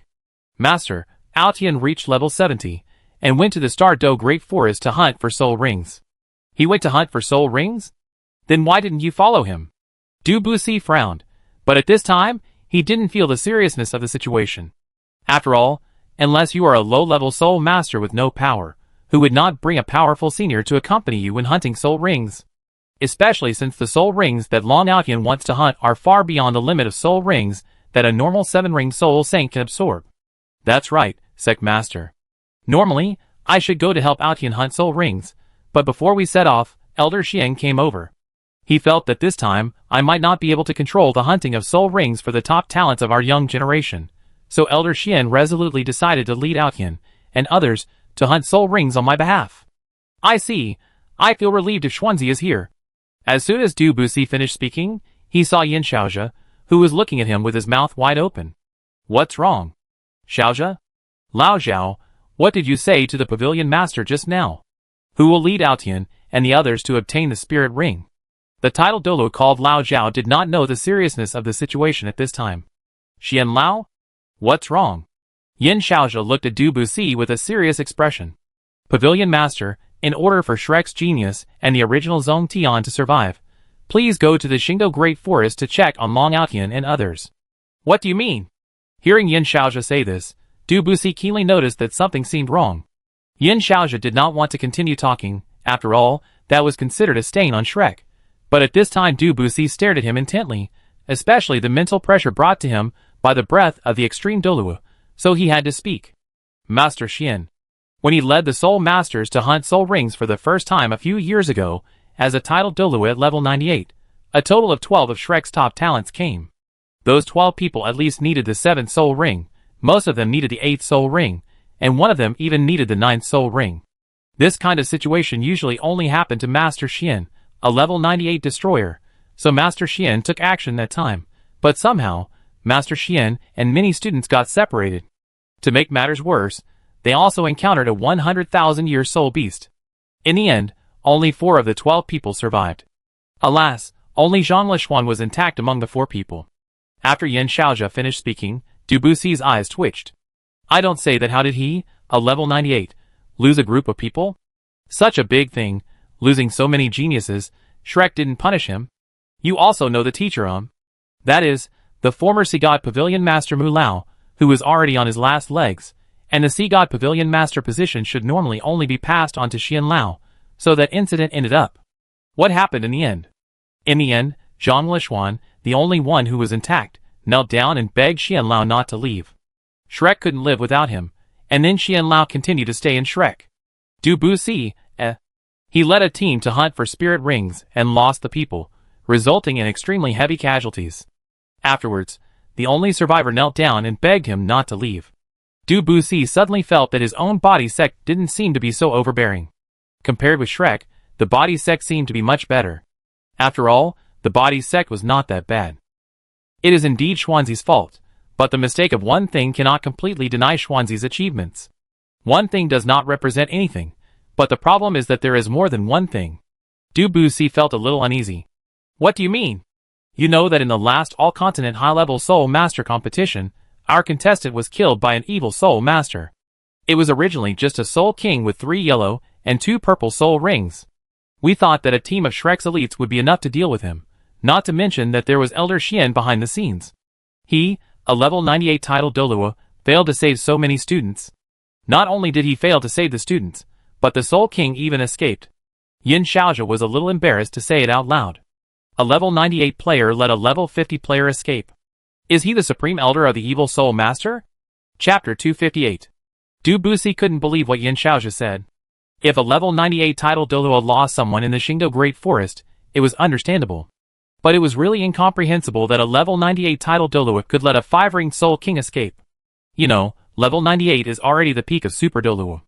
Master, Outyin reached level 70, and went to the Star Do Great Forest to hunt for soul rings. He went to hunt for soul rings? Then why didn't you follow him? Du Bussy frowned, but at this time, he didn't feel the seriousness of the situation. After all, unless you are a low-level soul master with no power, who would not bring a powerful senior to accompany you when hunting soul rings? Especially since the soul rings that Long Outyin wants to hunt are far beyond the limit of soul rings that a normal 7-ring soul saint can absorb. That's right, Sect Master. Normally, I should go to help Outyin hunt soul rings, but before we set off, Elder Xian came over. He felt that this time, I might not be able to control the hunting of soul rings for the top talents of our young generation, so Elder Xian resolutely decided to lead Outyin, and others, to hunt soul rings on my behalf. I see. I feel relieved if Xuanzi is here. As soon as Du Bussy finished speaking, he saw Yin Xiaozhe, who was looking at him with his mouth wide open. What's wrong? Xiaozhe? Lao Zhao, what did you say to the pavilion master just now? Who will lead Outyin and the others to obtain the spirit ring? The title Douluo called Lao Zhao did not know the seriousness of the situation at this time. Xian Lao? What's wrong? Yin Xiaozhe looked at Du Bussy with a serious expression. Pavilion master, in order for Shrek's genius and the original Zhong Tian to survive, please go to the Xingdou Great Forest to check on Long Outyin and others. What do you mean? Hearing Yin Xiaozhe say this, Du Bussy keenly noticed that something seemed wrong. Yin Xiaozhe did not want to continue talking, after all, that was considered a stain on Shrek. But at this time Du Bussy stared at him intently, especially the mental pressure brought to him by the breath of the extreme Douluo, so he had to speak. Master Xian. When he led the Soul Masters to hunt soul rings for the first time a few years ago, as a titled Douluo at level 98, a total of 12 of Shrek's top talents came. Those 12 people at least needed the 7th soul ring, most of them needed the 8th soul ring, and one of them even needed the 9th soul ring. This kind of situation usually only happened to Master Xian, a level 98 destroyer, so Master Xian took action that time, but somehow, Master Xian and many students got separated. To make matters worse, they also encountered a 100,000-year soul beast. In the end, only 4 of the 12 people survived. Alas, only Zhang Lishuan was intact among the 4 people. After Yin Xiaozhe finished speaking, Du Bussy's eyes twitched. I don't say that. How did he, a level 98, lose a group of people? Such a big thing, losing so many geniuses. Shrek didn't punish him. You also know the teacher, That is, the former Sea God Pavilion Master Mu Lao, who was already on his last legs, and the Sea God Pavilion Master position should normally only be passed on to Xian Lao, so that incident ended up. What happened in the end? In the end, Zhang Lishuan, the only one who was intact, knelt down and begged Xian Lao not to leave. Shrek couldn't live without him, and then Xian Lao continued to stay in Shrek. Du Bussy, He led a team to hunt for spirit rings and lost the people, resulting in extremely heavy casualties. Afterwards, the only survivor knelt down and begged him not to leave. Du Bussy suddenly felt that his own body sect didn't seem to be so overbearing. Compared with Shrek, the body sect seemed to be much better. After all, the body sect was not that bad. It is indeed Xuanzi's fault, but the mistake of one thing cannot completely deny Xuanzi's achievements. One thing does not represent anything, but the problem is that there is more than one thing. Du Bussy felt a little uneasy. What do you mean? You know that in the last all-continent high-level Soul Master competition, our contestant was killed by an evil Soul Master. It was originally just a Soul King with 3 yellow and 2 purple soul rings. We thought that a team of Shrek's elites would be enough to deal with him, not to mention that there was Elder Xian behind the scenes. He, a level 98 titled Douluo, failed to save so many students. Not only did he fail to save the students, but the Soul King even escaped. Yin Xiaozhe was a little embarrassed to say it out loud. A level 98 player let a level 50 player escape. Is he the Supreme Elder of the Evil Soul Master? Chapter 258. Du Bussy couldn't believe what Yin Xiaozhe said. If a level 98 title Douluo lost someone in the Qingdao Great Forest, it was understandable. But it was really incomprehensible that a level 98 title Douluo could let a 5-ring Soul King escape. You know, level 98 is already the peak of Super Douluo.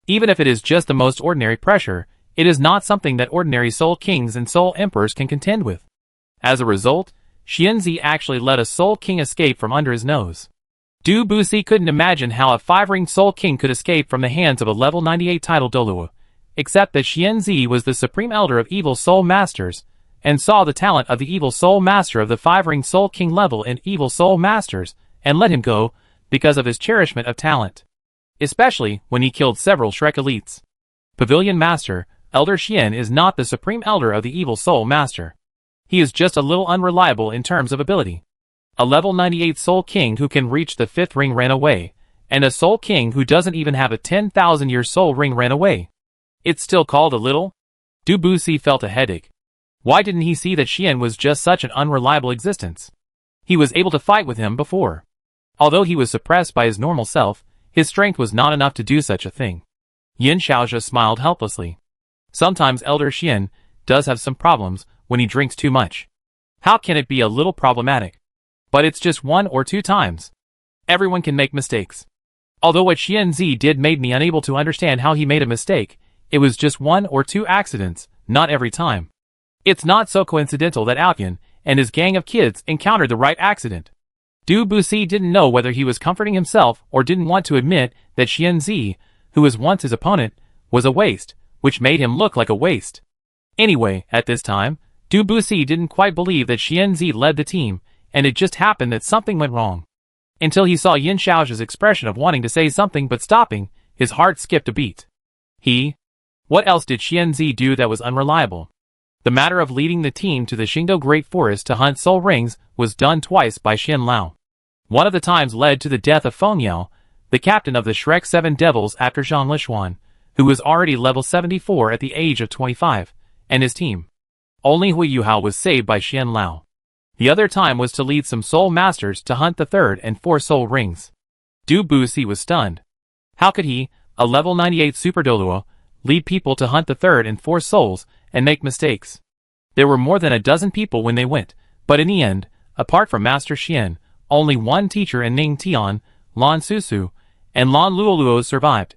Even if it is just the most ordinary pressure, it is not something that ordinary Soul Kings and Soul Emperors can contend with. As a result, Xianzi actually let a Soul King escape from under his nose. Du Buxi couldn't imagine how a 5-ring Soul King could escape from the hands of a level 98 title Douluo, except that Xianzi was the Supreme Elder of Evil Soul Masters, and saw the talent of the Evil Soul Master of the 5-ring Soul King level in Evil Soul Masters, and let him go, because of his cherishment of talent. Especially when he killed several Shrek elites. Pavilion Master, Elder Xian is not the Supreme Elder of the Evil Soul Master. He is just a little unreliable in terms of ability. A level 98 Soul King who can reach the 5th ring ran away, and a Soul King who doesn't even have a 10,000-year Soul ring ran away. It's still called a little? Du Buxi felt a headache. Why didn't he see that Xian was just such an unreliable existence? He was able to fight with him before. Although he was suppressed by his normal self, his strength was not enough to do such a thing. Yin Xiaozhe smiled helplessly. Sometimes Elder Xian does have some problems when he drinks too much. How can it be a little problematic? But it's just 1 or 2 times. Everyone can make mistakes. Although what Xianzi did made me unable to understand how he made a mistake, it was just 1 or 2 accidents, not every time. It's not so coincidental that Aoyan and his gang of kids encountered the right accident. Du Buxi didn't know whether he was comforting himself or didn't want to admit that Xianzi, who was once his opponent, was a waste, which made him look like a waste. Anyway, at this time, Du Buxi didn't quite believe that Xianzi led the team, and it just happened that something went wrong. Until he saw Yin Xiaozhe's expression of wanting to say something but stopping, his heart skipped a beat. What else did Xianzi do that was unreliable? The matter of leading the team to the Qingdao Great Forest to hunt soul rings was done twice by Xian Lao. One of the times led to the death of Feng Yao, the captain of the Shrek 7 Devils after Zhang Lishuan, who was already level 74 at the age of 25, and his team. Only Hui Yuhao was saved by Xian Lao. The other time was to lead some soul masters to hunt the 3rd and 4th soul rings. Du Buxi was stunned. How could he, a level 98 Super Douluo, lead people to hunt the 3rd and 4th souls and make mistakes? There were more than a dozen people when they went, but in the end, apart from Master Xian, only one teacher in Ning Tian, Lan Susu, and Lan Luoluo survived.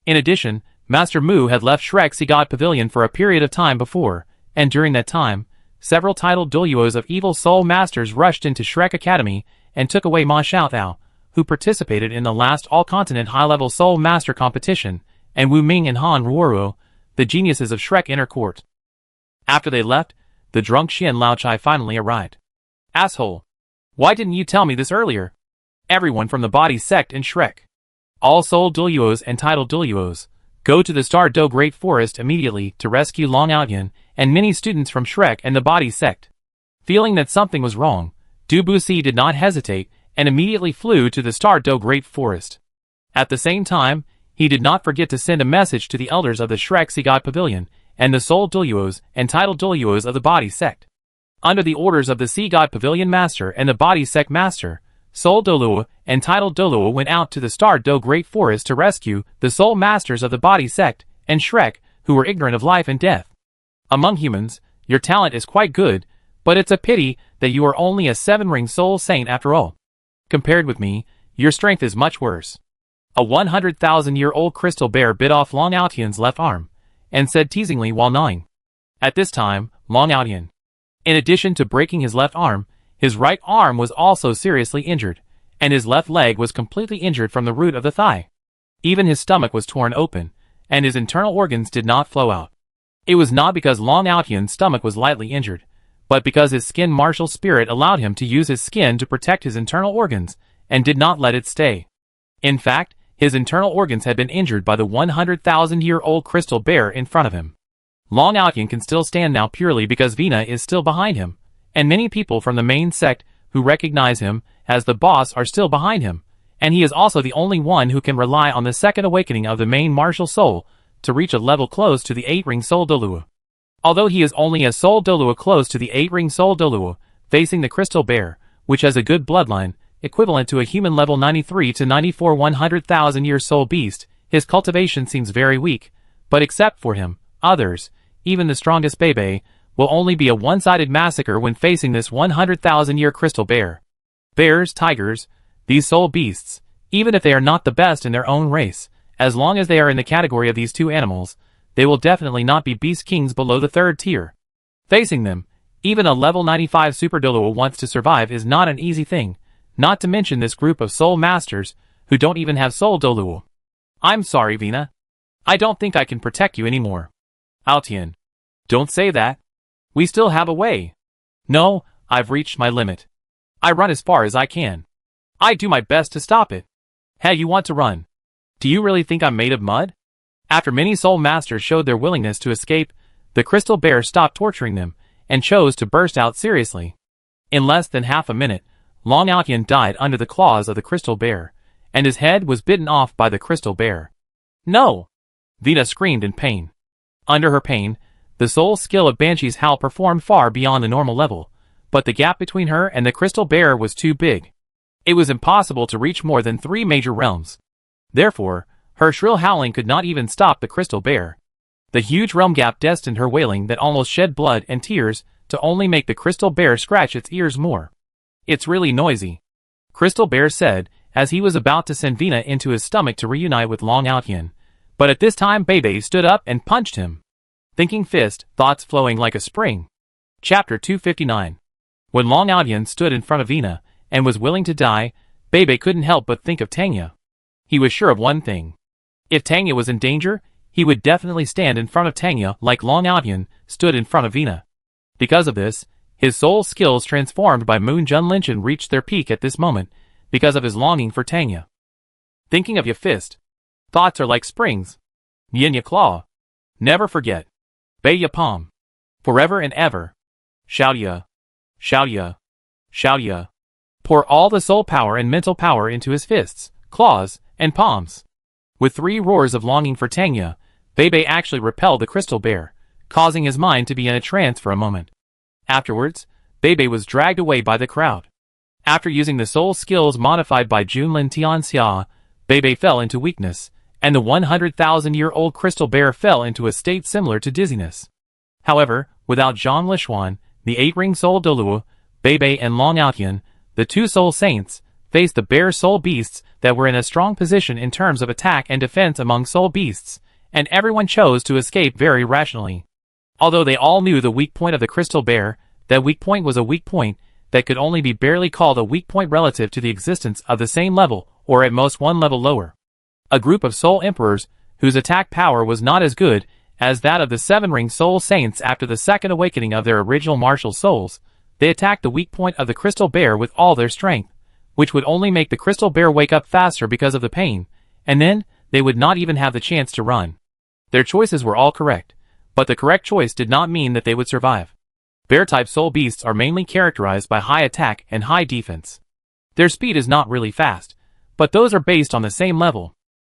In addition, Master Mu had left Shrek Sigad Pavilion for a period of time before, and during that time, several titled Douluos of Evil Soul Masters rushed into Shrek Academy and took away Ma Xiaothao, who participated in the last all-continent high-level Soul Master competition, and Wu Ming and Han Ruoruo, the geniuses of Shrek Inner Court. After they left, the drunk Xian Laochai finally arrived. Asshole! Why didn't you tell me this earlier? Everyone from the Body Sect and Shrek, all Soul Douluos and titled Douluos, go to the Star Do Great Forest immediately to rescue Long Aoyan and many students from Shrek and the Body Sect. Feeling that something was wrong, Du Buxi did not hesitate and immediately flew to the Star Do Great Forest. At the same time, he did not forget to send a message to the elders of the Shrek Sigad Pavilion and the Soul Douluos and titled Douluos of the Body Sect. Under the orders of the Sigad Pavilion Master and the Body Sect Master, Soul Douluo and titled Douluo went out to the Star Do Great Forest to rescue the Soul Masters of the Body Sect and Shrek, who were ignorant of life and death. Among humans, your talent is quite good, but it's a pity that you are only a 7-ring Soul Saint after all. Compared with me, your strength is much worse. A 100,000-year-old crystal bear bit off Long Aotian's left arm, and said teasingly while gnawing. At this time, Long Aotian, in addition to breaking his left arm, his right arm was also seriously injured, and his left leg was completely injured from the root of the thigh. Even his stomach was torn open, and his internal organs did not flow out. It was not because Long Aotian's stomach was lightly injured, but because his skin martial spirit allowed him to use his skin to protect his internal organs, and did not let it stay. In fact, his internal organs had been injured by the 100,000-year-old crystal bear in front of him. Long Aotian can still stand now purely because Vina is still behind him, and many people from the main sect who recognize him as the boss are still behind him, and he is also the only one who can rely on the second awakening of the main martial soul to reach a level close to the 8-ring Soul Douluo. Although he is only a Soul Douluo close to the 8-ring Soul Douluo, facing the crystal bear, which has a good bloodline, equivalent to a human level 93 to 94 100,000-year soul beast, his cultivation seems very weak, But except for him, others, even the strongest Bebe, will only be a one-sided massacre when facing this 100,000-year crystal bear. Bears, tigers, these soul beasts, even if they are not the best in their own race, as long as they are in the category of these two animals, they will definitely not be beast kings below the 3rd tier. Facing them, even a level 95 Super Douluo wants to survive is not an easy thing, not to mention this group of soul masters, who don't even have soul Douluo. I'm sorry, Vina. I don't think I can protect you anymore. Altian. Don't say that. We still have a way. No, I've reached my limit. I run as far as I can. I do my best to stop it. Hey, you want to run? Do you really think I'm made of mud? After many soul masters showed their willingness to escape, the crystal bear stopped torturing them, and chose to burst out seriously. In less than half a minute, Long Altian died under the claws of the crystal bear, and his head was bitten off by the crystal bear. No! Vina screamed in pain. Under her pain, the soul skill of Banshee's howl performed far beyond the normal level, but the gap between her and the crystal bear was too big. It was impossible to reach more than 3 major realms. Therefore, her shrill howling could not even stop the crystal bear. The huge realm gap destined her wailing that almost shed blood and tears to only make the crystal bear scratch its ears more. It's really noisy, Crystal Bear said, as he was about to send Vina into his stomach to reunite with Long Altian. But at this time Bebe stood up and punched him. Thinking fist, thoughts flowing like a spring. Chapter 259. When Long Altian stood in front of Vina, and was willing to die, Bebe couldn't help but think of Tanya. He was sure of one thing. If Tanya was in danger, he would definitely stand in front of Tanya like Long Altian stood in front of Vina. Because of this, his soul skills transformed by Moon Junlinchin reached their peak at this moment, because of his longing for Tanya. Thinking of your fist. Thoughts are like springs. Yin ya claw. Never forget. Bay ya palm. Forever and ever. Shout ya. Shout ya. Shout ya. Pour all the soul power and mental power into his fists, claws, and palms. With 3 roars of longing for Tanya, Bebe actually repelled the crystal bear, causing his mind to be in a trance for a moment. Afterwards, Bebe was dragged away by the crowd. After using the soul skills modified by Junlin Tianxia, Bebe fell into weakness, and the 100,000-year-old crystal bear fell into a state similar to dizziness. However, without Zhang Lishuan, the 8-ring soul Douluo, Bebe and Long Altian, the 2 soul saints, faced the bear soul beasts that were in a strong position in terms of attack and defense among soul beasts, and everyone chose to escape very rationally. Although they all knew the weak point of the crystal bear, that weak point was a weak point that could only be barely called a weak point relative to the existence of the same level, or at most 1 level lower. A group of soul emperors, whose attack power was not as good as that of the 7-ring soul saints after the second awakening of their original martial souls, they attacked the weak point of the crystal bear with all their strength, which would only make the crystal bear wake up faster because of the pain, and then they would not even have the chance to run. Their choices were all correct, but the correct choice did not mean that they would survive. Bear-type soul beasts are mainly characterized by high attack and high defense. Their speed is not really fast, but those are based on the same level.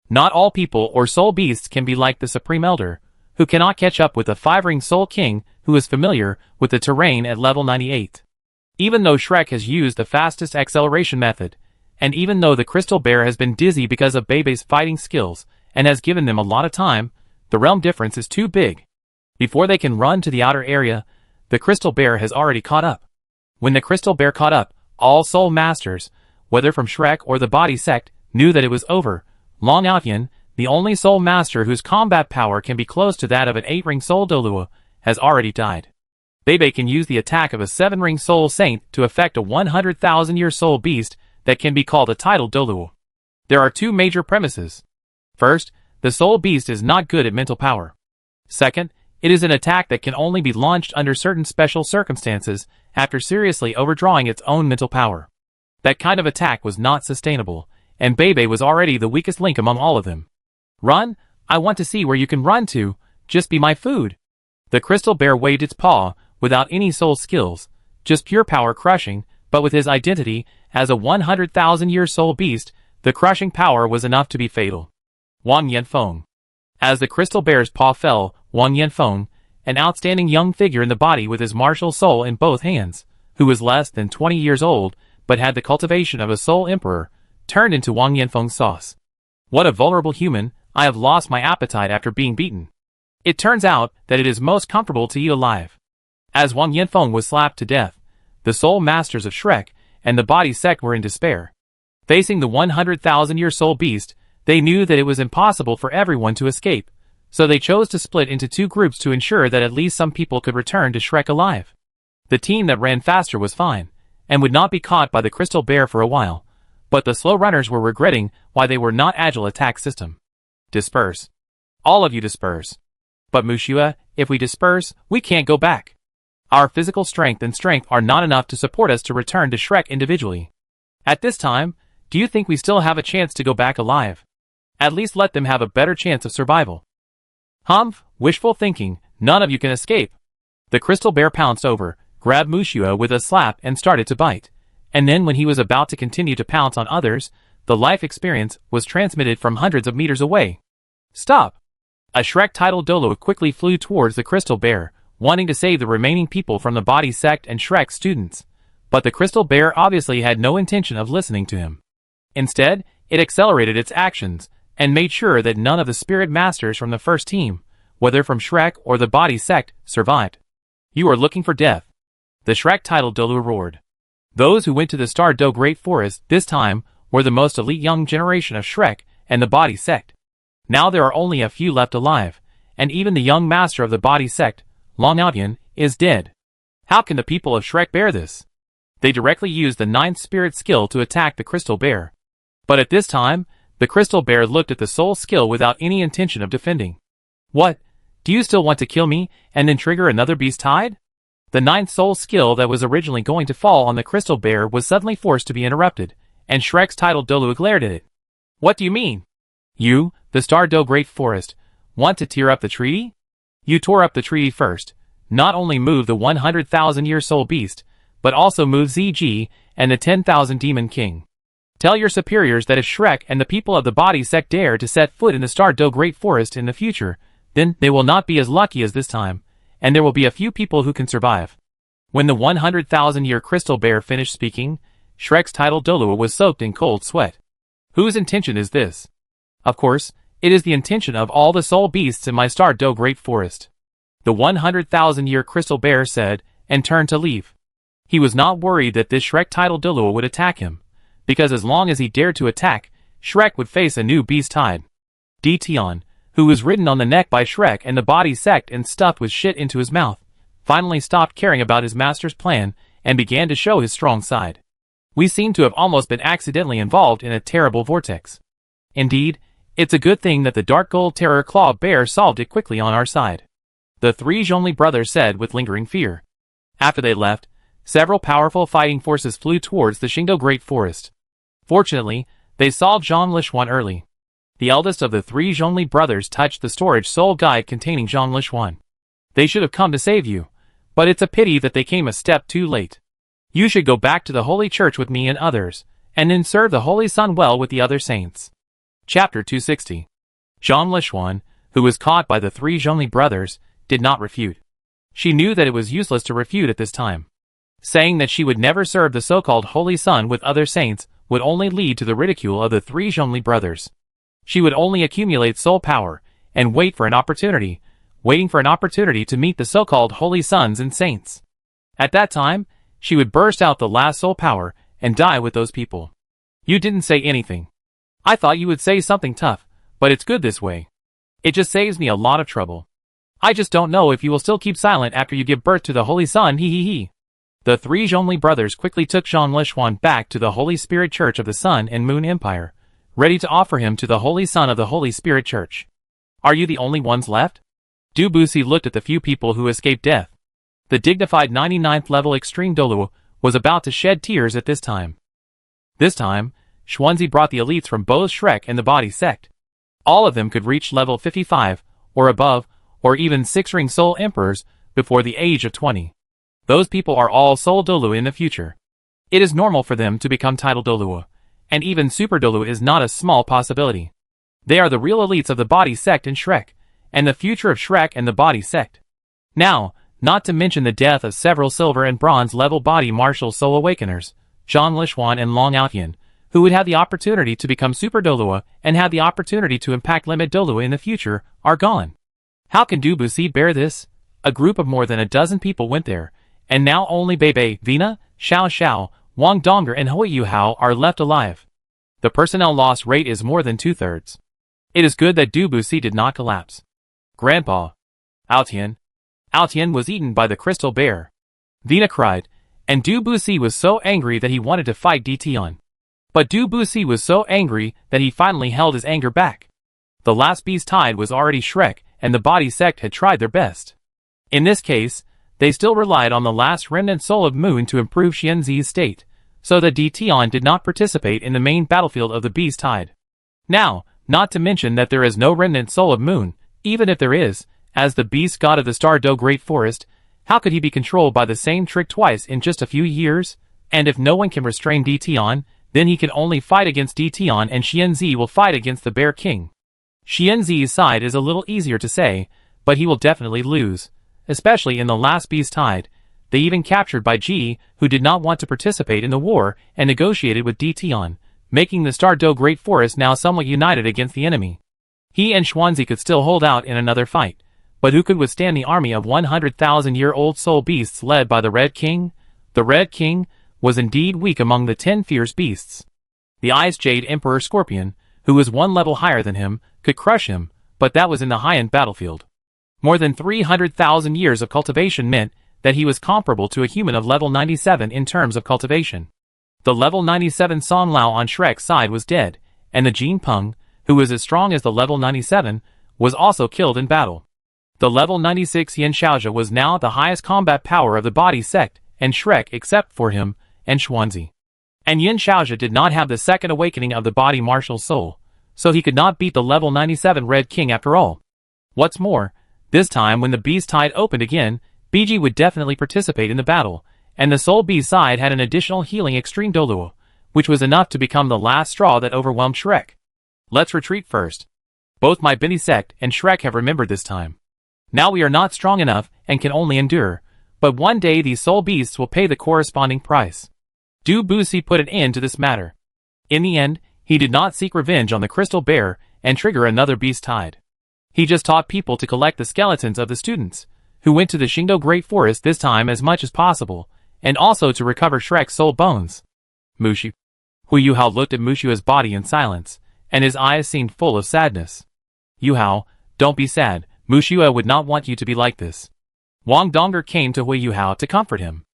Not all people or soul beasts can be like the Supreme Elder, who cannot catch up with the 5-ring soul king who is familiar with the terrain at level 98. Even though Shrek has used the fastest acceleration method, and even though the crystal bear has been dizzy because of Bebe's fighting skills and has given them a lot of time, the realm difference is too big. Before they can run to the outer area, the crystal bear has already caught up. When the crystal bear caught up, all soul masters, whether from Shrek or the body sect, knew that it was over. Long Altian, the only soul master whose combat power can be close to that of an 8-ring soul Douluo, has already died. Bebe can use the attack of a 7-ring soul saint to affect a 100,000-year soul beast that can be called a titled Douluo. There are 2 major premises. First, the soul beast is not good at mental power. Second, it is an attack that can only be launched under certain special circumstances after seriously overdrawing its own mental power. That kind of attack was not sustainable, and Bebe was already the weakest link among all of them. Run? I want to see where you can run to. Just be my food. The crystal bear waved its paw, without any soul skills, just pure power crushing, but with his identity as a 100,000-year soul beast, the crushing power was enough to be fatal. Wang Yanfeng. As the crystal bear's paw fell, Wang Yanfeng, an outstanding young figure in the body with his martial soul in both hands, who was less than 20 years old, but had the cultivation of a soul emperor, turned into Wang Yanfeng's sauce. What a vulnerable human, I have lost my appetite after being beaten. It turns out that it is most comfortable to eat alive. As Wang Yanfeng was slapped to death, the soul masters of Shrek and the body sect were in despair. Facing the 100,000-year soul beast, they knew that it was impossible for everyone to escape, so they chose to split into two groups to ensure that at least some people could return to Shrek alive. The team that ran faster was fine, and would not be caught by the crystal bear for a while, but the slow runners were regretting why they were not agile attack system. Disperse. All of you disperse. But Mushua, if we disperse, we can't go back. Our physical strength and strength are not enough to support us to return to Shrek individually. At this time, do you think we still have a chance to go back alive? At least let them have a better chance of survival. Humph, wishful thinking, none of you can escape. The crystal bear pounced over, grabbed Mushua with a slap and started to bite. And then when he was about to continue to pounce on others, the life experience was transmitted from hundreds of meters away. Stop! A Shrek titled Douluo quickly flew towards the crystal bear, wanting to save the remaining people from the body sect and Shrek students. But the crystal bear obviously had no intention of listening to him. Instead, it accelerated its actions, and made sure that none of the spirit masters from the first team, whether from Shrek or the body sect, survived. You are looking for death. The Shrek titled Douluo roared. Those who went to the Star Do Great Forest this time were the most elite young generation of Shrek and the body sect. Now there are only a few left alive, and even the young master of the body sect, Long Outyan, is dead. How can the people of Shrek bear this? They directly used the 9th spirit skill to attack the crystal bear. But at this time, the crystal bear looked at the soul skill without any intention of defending. What? Do you still want to kill me and then trigger another beast tide? The 9th soul skill that was originally going to fall on the crystal bear was suddenly forced to be interrupted, and Shrek's titled Douluo glared at it. What do you mean? You, the Star Do Great Forest, want to tear up the treaty? You tore up the treaty first, not only moved the 100,000-year soul beast, but also moved ZG and the 10,000 demon king. Tell your superiors that if Shrek and the people of the body sect dare to set foot in the Star Do Great Forest in the future, then they will not be as lucky as this time, and there will be a few people who can survive. When the 100,000-year crystal bear finished speaking, Shrek's titled Douluo was soaked in cold sweat. Whose intention is this? Of course, it is the intention of all the soul beasts in my Star Do Great Forest. The 100,000-year crystal bear said, and turned to leave. He was not worried that this Shrek titled Douluo would attack him, because as long as he dared to attack, Shrek would face a new beast tide. Tion, who was ridden on the neck by Shrek and the body sect and stuffed with shit into his mouth, finally stopped caring about his master's plan and began to show his strong side. We seem to have almost been accidentally involved in a terrible vortex. Indeed, it's a good thing that the Dark Gold Terror Claw Bear solved it quickly on our side. The 3 Zhongli brothers said with lingering fear. After they left, several powerful fighting forces flew towards the Shingdo Great Forest. Fortunately, they saw Zhang Lishuan early. The eldest of the 3 Zhongli brothers touched the storage soul guide containing Zhang Lishuan. They should have come to save you, but it's a pity that they came a step too late. You should go back to the Holy Church with me and others, and then serve the Holy Sun well with the other saints. Chapter 260. Zhang Lishuan, who was caught by the 3 Zhongli brothers, did not refute. She knew that it was useless to refute at this time. Saying that she would never serve the so-called Holy Sun with other saints would only lead to the ridicule of the 3 Zhongli brothers. She would only accumulate soul power and waiting for an opportunity to meet the so-called Holy Sons and Saints. At that time, she would burst out the last soul power and die with those people. You didn't say anything. I thought you would say something tough, but it's good this way. It just saves me a lot of trouble. I just don't know if you will still keep silent after you give birth to the Holy Sun, he. The 3 Zhongli brothers quickly took Zhang Lishuan back to the Holy Spirit Church of the Sun and Moon Empire, ready to offer him to the Holy Son of the Holy Spirit Church. Are you the only ones left? Du Busi looked at the few people who escaped death. The dignified 99th level Extreme Douluo was about to shed tears at this time. This time, Xuanzi brought the elites from both Shrek and the body sect. All of them could reach level 55, or above, or even 6-ring soul emperors, before the age of 20. Those people are all soul Douluo in the future. It is normal for them to become title Douluo, and even super Douluo is not a small possibility. They are the real elites of the body sect and Shrek, and the future of Shrek and the body sect. Now, not to mention the death of several silver and bronze level body martial soul awakeners, Zhang Lishuan and Long Outyan, who would have the opportunity to become super Douluo and have the opportunity to impact limit Douluo in the future, are gone. How can Dubusi bear this? A group of more than a dozen people went there, and now only Bebe, Vina, Xiao Xiao, Wang Donger and Hui Yuhao are left alive. The personnel loss rate is more than 2/3. It is good that Dubusi did not collapse. Grandpa. Altian. Altian was eaten by the crystal bear. Vina cried, and Dubusi was so angry that he wanted to fight Dtion. But Dubusi was so angry that he finally held his anger back. The last beast tied was already Shrek, and the body sect had tried their best. In this case, they still relied on the last remnant soul of Moon to improve Xianzi's state, so that Dtion did not participate in the main battlefield of the beast tide. Now, not to mention that there is no remnant soul of Moon, even if there is, as the beast god of the Star Do Great Forest, how could he be controlled by the same trick twice in just a few years? And if no one can restrain Dtion, then he can only fight against Dtion and Xianzi will fight against the Bear King. Xianzi's side is a little easier to say, but he will definitely lose, especially in the last beast tide. They even captured Bai Ji, who did not want to participate in the war, and negotiated with Dtion, making the Star Do Great Forest now somewhat united against the enemy. He and Xuanzi could still hold out in another fight, but who could withstand the army of 100,000-year-old soul beasts led by the Red King? The Red King was indeed weak among the 10 fierce beasts. The Ice Jade Emperor Scorpion, who was one level higher than him, could crush him, but that was in the high-end battlefield. More than 300,000 years of cultivation meant that he was comparable to a human of level 97 in terms of cultivation. The level 97 Song Lao on Shrek's side was dead, and the Jin Peng, who was as strong as the level 97, was also killed in battle. The level 96 Yin Xiaozha was now the highest combat power of the body sect, and Shrek except for him, and Xuanzi. And Yin Xiaozha did not have the second awakening of the body martial soul, so he could not beat the level 97 Red King after all. What's more, this time when the beast tide opened again, Biji would definitely participate in the battle, and the soul beast side had an additional healing extreme Douluo, which was enough to become the last straw that overwhelmed Shrek. Let's retreat first. Both my Bini sect and Shrek have remembered this time. Now we are not strong enough and can only endure, but one day these soul beasts will pay the corresponding price. Dubusi put an end to this matter. In the end, he did not seek revenge on the crystal bear and trigger another beast tide. He just taught people to collect the skeletons of the students, who went to the Shingdo Great Forest this time as much as possible, and also to recover Shrek's soul bones. Mushu. Hu Yuhao looked at Mushua's body in silence, and his eyes seemed full of sadness. Yuhao, don't be sad, Mushua would not want you to be like this. Wang Donger came to Hui Yuhao to comfort him.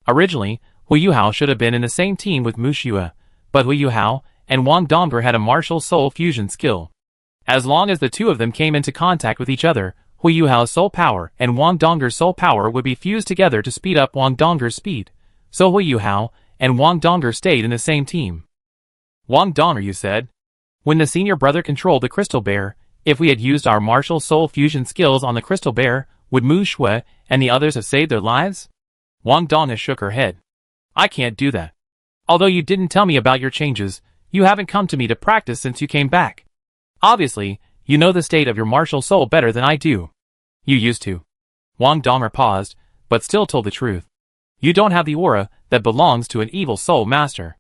Originally, Hui Yuhao should have been in the same team with Mushua, but Hui Yuhao and Wang Donger had a martial soul fusion skill. As long as the two of them came into contact with each other, Hui Yuhao's soul power and Wang Donger's soul power would be fused together to speed up Wang Donger's speed, so Hui Yuhao and Wang Donger stayed in the same team. Wang Donger, you said? When the senior brother controlled the crystal bear, if we had used our martial soul fusion skills on the crystal bear, would Mu Shui and the others have saved their lives? Wang Donga shook her head. I can't do that. Although you didn't tell me about your changes, you haven't come to me to practice since you came back. Obviously, you know the state of your martial soul better than I do. You used to. Wang Donger paused, but still told the truth. You don't have the aura that belongs to an evil soul master.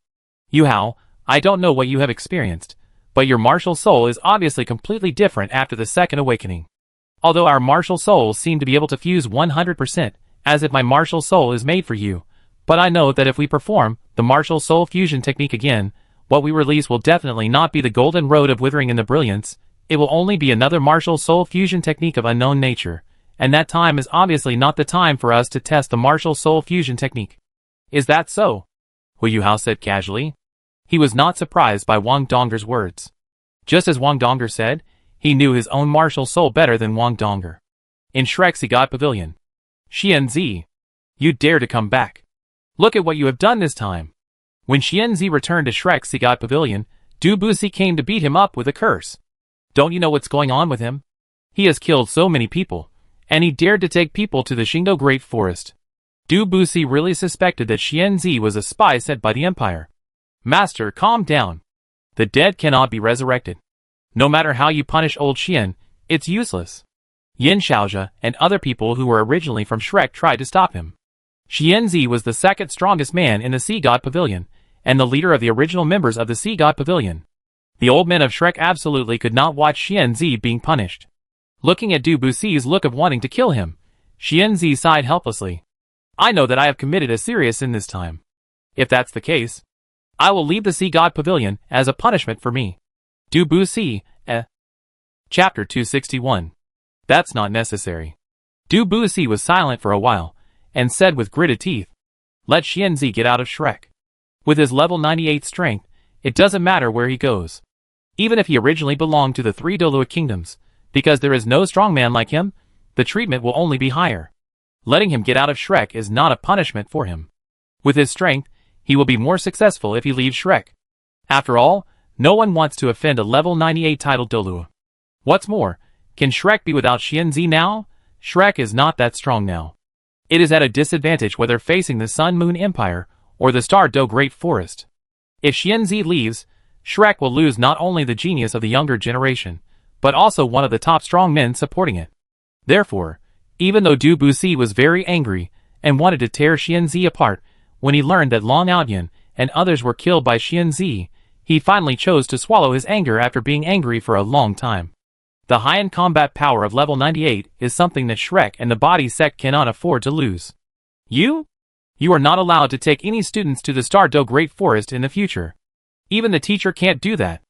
Yuhao, I don't know what you have experienced, but your martial soul is obviously completely different after the second awakening. Although our martial souls seem to be able to fuse 100%, as if my martial soul is made for you, but I know that if we perform the martial soul fusion technique again, what we release will definitely not be the golden road of withering in the brilliance, it will only be another martial soul fusion technique of unknown nature, and that time is obviously not the time for us to test the martial soul fusion technique. Is that so? Hu Yuhao said casually. He was not surprised by Wang Donger's words. Just as Wang Donger said, he knew his own martial soul better than Wang Donger. In Shrek's God Pavilion. Xianzi, you dare to come back. Look at what you have done this time. When Xianzi returned to Shrek's God Pavilion, Dubusi came to beat him up with a curse. Don't you know what's going on with him? He has killed so many people, and he dared to take people to the Shingdo Great Forest. Dubusi really suspected that Xianzi was a spy sent by the Empire. Master, calm down. The dead cannot be resurrected. No matter how you punish old Xian, it's useless. Yin Xiaozha and other people who were originally from Shrek tried to stop him. Xianzi was the second strongest man in the Sea God Pavilion, and the leader of the original members of the Sea God Pavilion. The old men of Shrek absolutely could not watch Xianzi being punished. Looking at Du Buxi's look of wanting to kill him, Xianzi sighed helplessly. I know that I have committed a serious sin this time. If that's the case, I will leave the Sea God Pavilion as a punishment for me. Du Buxi, Chapter 261. That's not necessary. Du Buxi was silent for a while, and said with gritted teeth, let Xianzi get out of Shrek. With his level 98 strength, it doesn't matter where he goes. Even if he originally belonged to the 3 Douluo kingdoms, because there is no strong man like him, the treatment will only be higher. Letting him get out of Shrek is not a punishment for him. With his strength, he will be more successful if he leaves Shrek. After all, no one wants to offend a level 98 titled Douluo. What's more, can Shrek be without Xianzi now? Shrek is not that strong now. It is at a disadvantage whether facing the Sun Moon Empire or the Star Do Great Forest. If Xianzi leaves, Shrek will lose not only the genius of the younger generation, but also one of the top strong men supporting it. Therefore, even though Du Buxi was very angry and wanted to tear Xianzi apart, when he learned that Long Outyan and others were killed by Xianzi, he finally chose to swallow his anger after being angry for a long time. The high-end combat power of level 98 is something that Shrek and the Body Sect cannot afford to lose. You are not allowed to take any students to the Star Do Great Forest in the future. Even the teacher can't do that.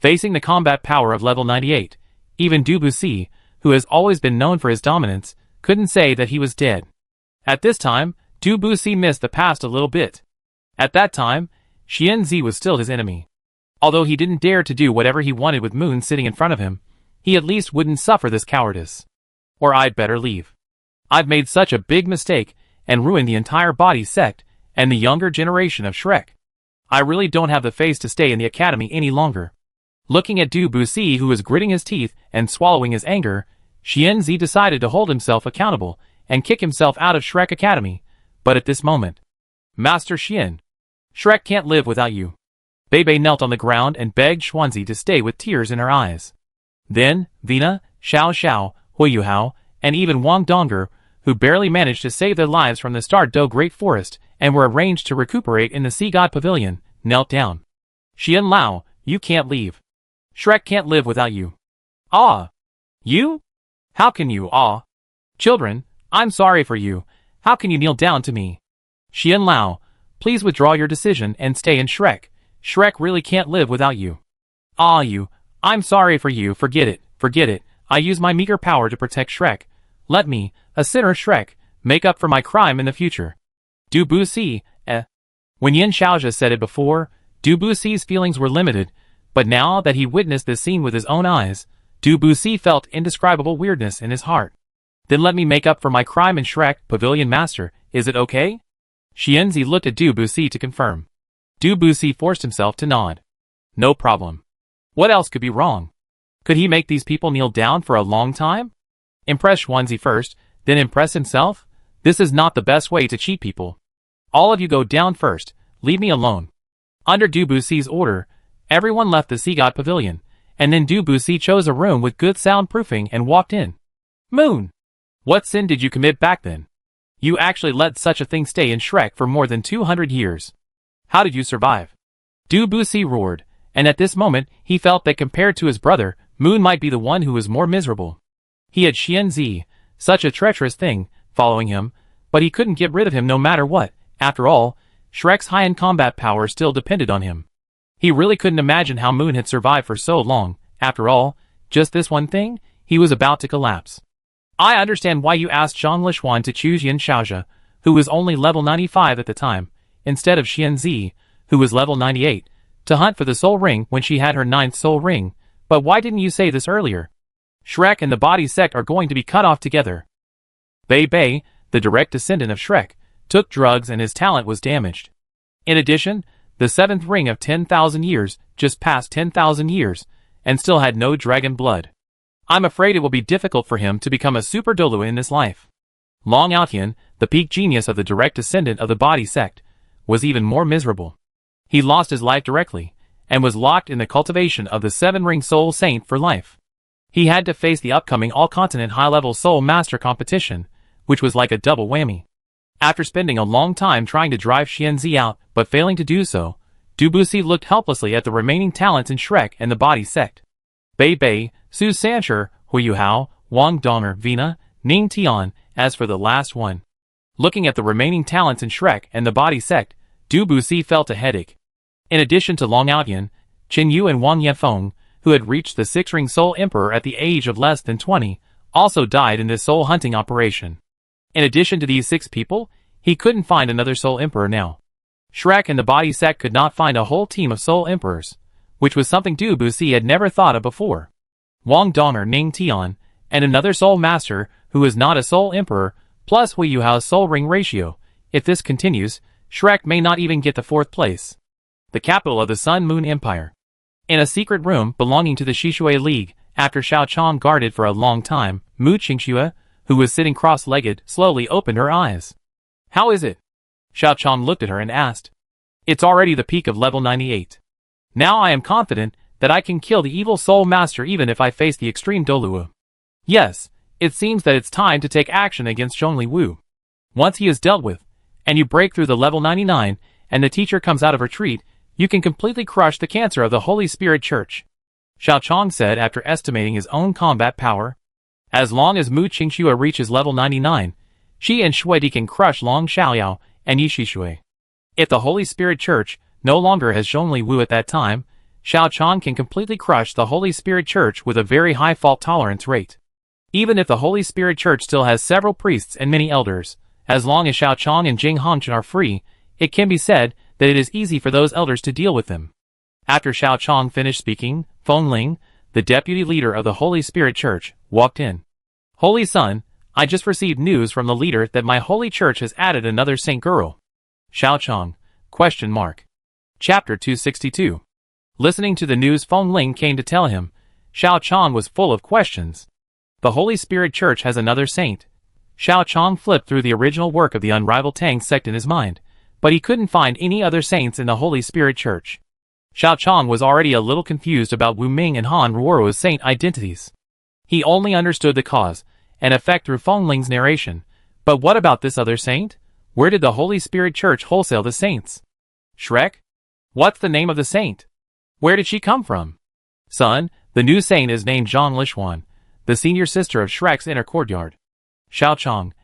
Facing the combat power of level 98, even Du Buxi, who has always been known for his dominance, couldn't say that he was dead. At this time, Du Buxi missed the past a little bit. At that time, Xianzi was still his enemy. Although he didn't dare to do whatever he wanted with Moon sitting in front of him, he at least wouldn't suffer this cowardice. Or I'd better leave. I've made such a big mistake and ruined the entire Body Sect and the younger generation of Shrek. I really don't have the face to stay in the academy any longer. Looking at Du Buxi, who was gritting his teeth and swallowing his anger, Xianzi decided to hold himself accountable and kick himself out of Shrek Academy, but at this moment, Master Xian, Shrek can't live without you. Bebe knelt on the ground and begged Xuanzi to stay with tears in her eyes. Then, Vina, Xiao Xiao, Huiyu Hao, and even Wang Donger, who barely managed to save their lives from the Star Do Great Forest and were arranged to recuperate in the Sea God Pavilion, knelt down. Xian Lao, you can't leave. Shrek can't live without you. Ah! You? How can you, Children, I'm sorry for you. How can you kneel down to me? Xian Lao, please withdraw your decision and stay in Shrek. Shrek really can't live without you. I'm sorry for you, forget it. I use my meager power to protect Shrek. Let me, a sinner Shrek, make up for my crime in the future. Du Buxi, When Yin Xiaozha said it before, Du Buxi's feelings were limited, but now that he witnessed this scene with his own eyes, Du Buxi felt indescribable weirdness in his heart. Then let me make up for my crime in Shrek, Pavilion Master, is it okay? Xianzi looked at Du Buxi to confirm. Du Buxi forced himself to nod. No problem. What else could be wrong? Could he make these people kneel down for a long time? Impress Xuanzi first, then impress himself? This is not the best way to cheat people. All of you go down first, leave me alone. Under Du Buxi's order, everyone left the Sea God Pavilion, and then Du Buxi chose a room with good soundproofing and walked in. Moon! What sin did you commit back then? You actually let such a thing stay in Shrek for more than 200 years. How did you survive? Du Buxi roared, and at this moment he felt that compared to his brother, Moon might be the one who was more miserable. He had Xianzi, such a treacherous thing, following him, but he couldn't get rid of him no matter what. After all, Shrek's high-end combat power still depended on him. He really couldn't imagine how Moon had survived for so long. After all, just this one thing, he was about to collapse. I understand why you asked Zhang Lishuan to choose Yin Xiaozha, who was only level 95 at the time, instead of Xianzi, who was level 98, to hunt for the Soul Ring when she had her 9th Soul Ring. But why didn't you say this earlier? Shrek and the Body Sect are going to be cut off together. Bei Bei, the direct descendant of Shrek, took drugs and his talent was damaged. In addition, the 7th ring of 10,000 years just passed 10,000 years, and still had no dragon blood. I'm afraid it will be difficult for him to become a super Douluo in this life. Long Outyan, the peak genius of the direct descendant of the Body Sect, was even more miserable. He lost his life directly, and was locked in the cultivation of the 7-ring Soul Saint for life. He had to face the upcoming all-continent high-level Soul Master competition, which was like a double whammy. After spending a long time trying to drive Xianzi out, but failing to do so, Du Buxi looked helplessly at the remaining talents in Shrek and the Body Sect. Bei Bei, Su Sancher, Huiyu Hao, Wang Dong'er, Vina, Ning Tian. As for the last one, looking at the remaining talents in Shrek and the body sect, Du Buxi felt a headache. In addition to Long Outyan, Qin Yu and Wang Yanfeng, who had reached the six-ring Soul Emperor at the age of less than 20, also died in this soul hunting operation. In addition to these 6 people, he couldn't find another Soul Emperor now. Shrek and the body sect could not find a whole team of Soul Emperors, which was something Du Buxi had never thought of before. Wang Dong'er, Ning Tian, and another Soul Master, who is not a Soul Emperor, plus Hui Yuhao's Soul Ring ratio. If this continues, Shrek may not even get the 4th place. The capital of the Sun Moon Empire. In a secret room belonging to the Shishui League, after Xiao Chong guarded for a long time, Mu Qingxue, who was sitting cross-legged, slowly opened her eyes. How is it? Xiao Chong looked at her and asked. It's already the peak of level 98. Now I am confident that I can kill the evil Soul Master even if I face the extreme Douluo. Yes, it seems that it's time to take action against Zhongli Wu. Once he is dealt with, and you break through the level 99, and the teacher comes out of retreat, you can completely crush the cancer of the Holy Spirit Church. Xiao Chong said after estimating his own combat power. As long as Mu Qingxue reaches level 99, she and Shuidi can crush Long Xiaoyao and Yi Shishui. If the Holy Spirit Church no longer has Zhongli Wu at that time, Xiao Chong can completely crush the Holy Spirit Church with a very high fault tolerance rate. Even if the Holy Spirit Church still has several priests and many elders, as long as Xiao Chong and Jing Hongchen are free, it can be said that it is easy for those elders to deal with them. After Xiao Chong finished speaking, Feng Ling, the deputy leader of the Holy Spirit Church, walked in. Holy Son, I just received news from the leader that my holy church has added another saint girl. Xiao Chong, ? Chapter 262. Listening to the news Feng Ling came to tell him, Xiao Chong was full of questions. The Holy Spirit Church has another saint. Xiao Chong flipped through the original work of the Unrivaled Tang Sect in his mind, but he couldn't find any other saints in the Holy Spirit Church. Xiao Chong was already a little confused about Wu Ming and Han Ruoro's saint identities. He only understood the cause and effect through Feng Ling's narration. But what about this other saint? Where did the Holy Spirit Church wholesale the saints? Shrek? What's the name of the saint? Where did she come from? Son, the new saint is named Zhang Lishuan, the senior sister of Shrek's inner courtyard. Xiao Chong,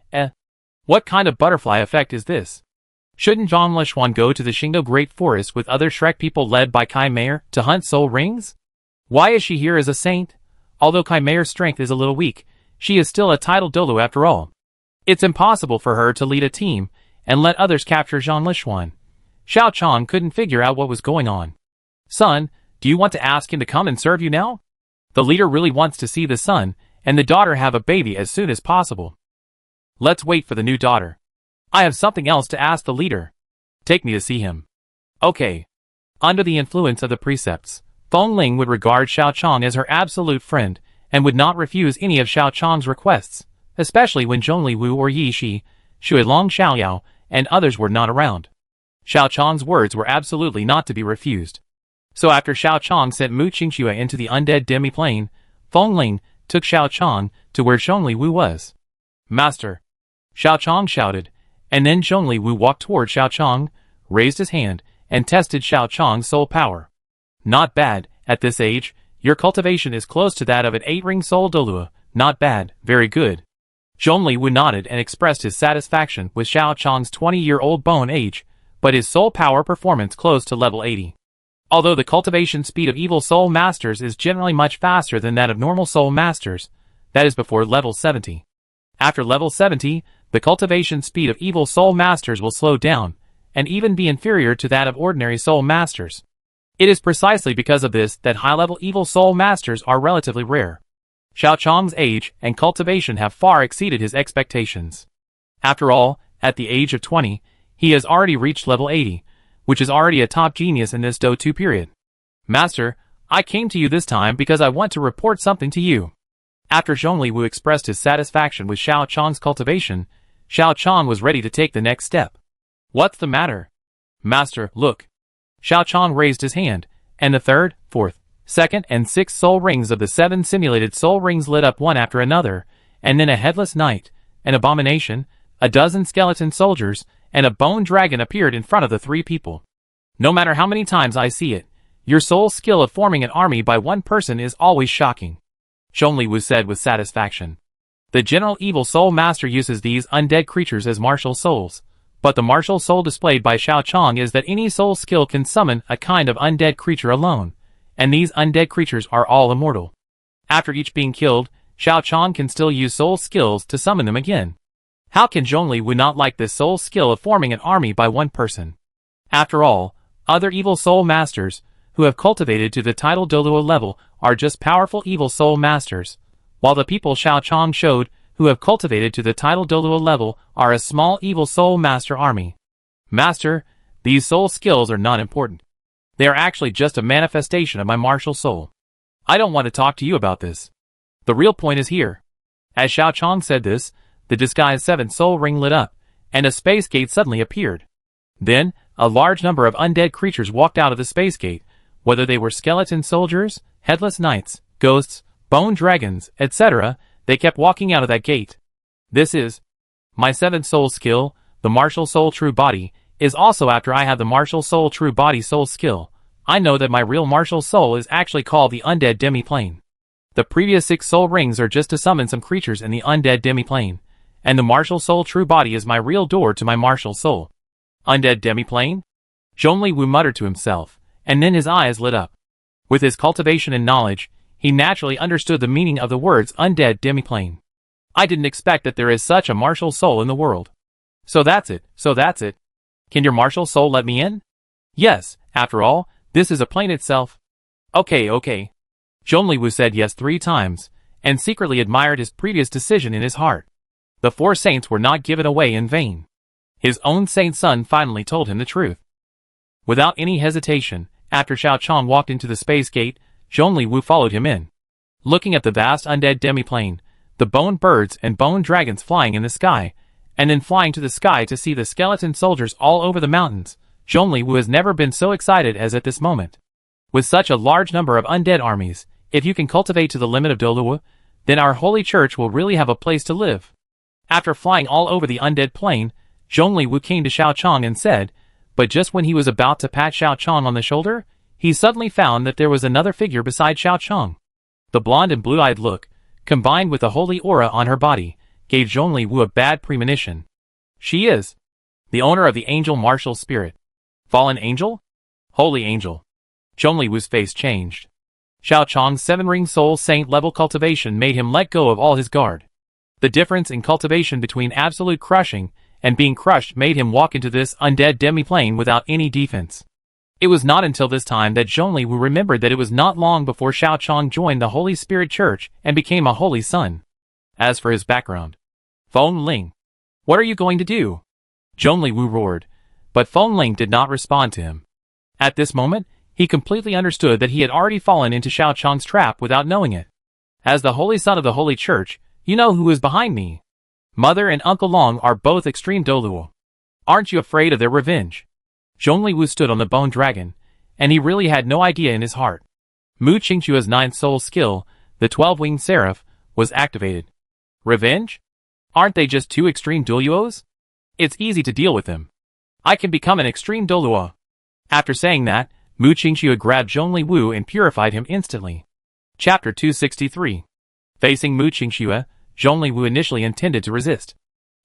What kind of butterfly effect is this? Shouldn't Zhang Lishuan go to the Xingdo Great Forest with other Shrek people led by Kai Meier to hunt soul rings? Why is she here as a saint? Although Kai Meier's strength is a little weak, she is still a titled Douluo after all. It's impossible for her to lead a team and let others capture Zhang Lishuan. Xiao Chong couldn't figure out what was going on. Son, do you want to ask him to come and serve you now? The leader really wants to see the son and the daughter have a baby as soon as possible. Let's wait for the new daughter. I have something else to ask the leader. Take me to see him. Okay. Under the influence of the precepts, Feng Ling would regard Xiao Chong as her absolute friend and would not refuse any of Xiao Chong's requests, especially when Zhongli Wu or Yi Shi, Shui Long Xiaoyao, and others were not around. Xiao Chong's words were absolutely not to be refused. So after Xiao Chong sent Mu Qingxue into the undead demi-plane, Feng Ling took Xiao Chong to where Zhongli Wu was. Master! Xiao Chong shouted, and then Zhongli Wu walked toward Xiao Chong, raised his hand, and tested Xiao Chong's soul power. Not bad, at this age, your cultivation is close to that of an 8-ring soul Douluo. Not bad, very good. Zhongli Wu nodded and expressed his satisfaction with Xiao Chong's 20-year-old bone age, but his soul power performance close to level 80. Although the cultivation speed of evil soul masters is generally much faster than that of normal soul masters, that is before level 70. After level 70, the cultivation speed of evil soul masters will slow down, and even be inferior to that of ordinary soul masters. It is precisely because of this that high-level evil soul masters are relatively rare. Xiao Chong's age and cultivation have far exceeded his expectations. After all, at the age of 20, he has already reached level 80, which is already a top genius in this Do 2 period. Master, I came to you this time because I want to report something to you. After Zhongli Wu expressed his satisfaction with Xiao Chong's cultivation, Xiao Chong was ready to take the next step. What's the matter? Master, look. Xiao Chong raised his hand, and the third, fourth, second, and sixth soul rings of the 7 simulated soul rings lit up one after another, and then a headless knight, an abomination, a dozen skeleton soldiers, and a bone dragon appeared in front of the 3 people. No matter how many times I see it, your soul skill of forming an army by one person is always shocking. Zhongli said with satisfaction. The general evil soul master uses these undead creatures as martial souls, but the martial soul displayed by Xiao Chong is that any soul skill can summon a kind of undead creature alone, and these undead creatures are all immortal. After each being killed, Xiao Chong can still use soul skills to summon them again. How can Zhongli not like this soul skill of forming an army by one person? After all, other evil soul masters, who have cultivated to the title Douluo level, are just powerful evil soul masters, while the people Xiao Chong showed, who have cultivated to the title Douluo level, are a small evil soul master army. Master, these soul skills are not important. They are actually just a manifestation of my martial soul. I don't want to talk to you about this. The real point is here. As Xiao Chong said this, the disguised seventh soul ring lit up, and a space gate suddenly appeared. Then, a large number of undead creatures walked out of the space gate, whether they were skeleton soldiers, headless knights, ghosts, bone dragons, etc., they kept walking out of that gate. This is my seventh soul skill, the martial soul true body, is also after I have the martial soul true body soul skill. I know that my real martial soul is actually called the undead demi-plane. The previous 6 soul rings are just to summon some creatures in the undead demi-plane, and the martial soul true body is my real door to my martial soul. Undead demi-plane? Zhongli muttered to himself, and then his eyes lit up. With his cultivation and knowledge, he naturally understood the meaning of the words undead demi-plane. I didn't expect that there is such a martial soul in the world. So that's it. Can your martial soul let me in? Yes, after all, this is a plane itself. Okay. Zhongli said yes 3 times, and secretly admired his previous decision in his heart. The 4 saints were not given away in vain. His own saint son finally told him the truth. Without any hesitation, after Xiao Chong walked into the space gate, Zhongli followed him in. Looking at the vast undead demi-plane, the bone birds and bone dragons flying in the sky, and then flying to the sky to see the skeleton soldiers all over the mountains, Zhongli has never been so excited as at this moment. With such a large number of undead armies, if you can cultivate to the limit of Douluo, then our holy church will really have a place to live. After flying all over the undead plane, Zhongli came to Xiao Chong and said, but just when he was about to pat Xiao Chong on the shoulder, he suddenly found that there was another figure beside Xiao Chong. The blonde and blue-eyed look, combined with the holy aura on her body, gave Zhongli a bad premonition. She is the owner of the angel martial spirit. Fallen angel? Holy angel. Zhongli's face changed. Xiao Chong's 7-ring soul saint level cultivation made him let go of all his guard. The difference in cultivation between absolute crushing and being crushed made him walk into this undead demi-plane without any defense. It was not until this time that Zhongli remembered that it was not long before Xiao Chong joined the Holy Spirit Church and became a holy son. As for his background, Feng Ling, what are you going to do? Zhongli roared, but Feng Ling did not respond to him. At this moment, he completely understood that he had already fallen into Xiao Chong's trap without knowing it. As the holy son of the Holy Church, you know who is behind me. Mother and Uncle Long are both extreme Douluo. Aren't you afraid of their revenge? Zhongli stood on the bone dragon, and he really had no idea in his heart. Mu Qingqua's 9th soul skill, the 12-winged seraph, was activated. Revenge? Aren't they just 2 extreme Douluos? It's easy to deal with them. I can become an extreme Douluo. After saying that, Mu Qingqua grabbed Zhongli and purified him instantly. Chapter 263. Facing Mu Qingqua, Zhongli initially intended to resist.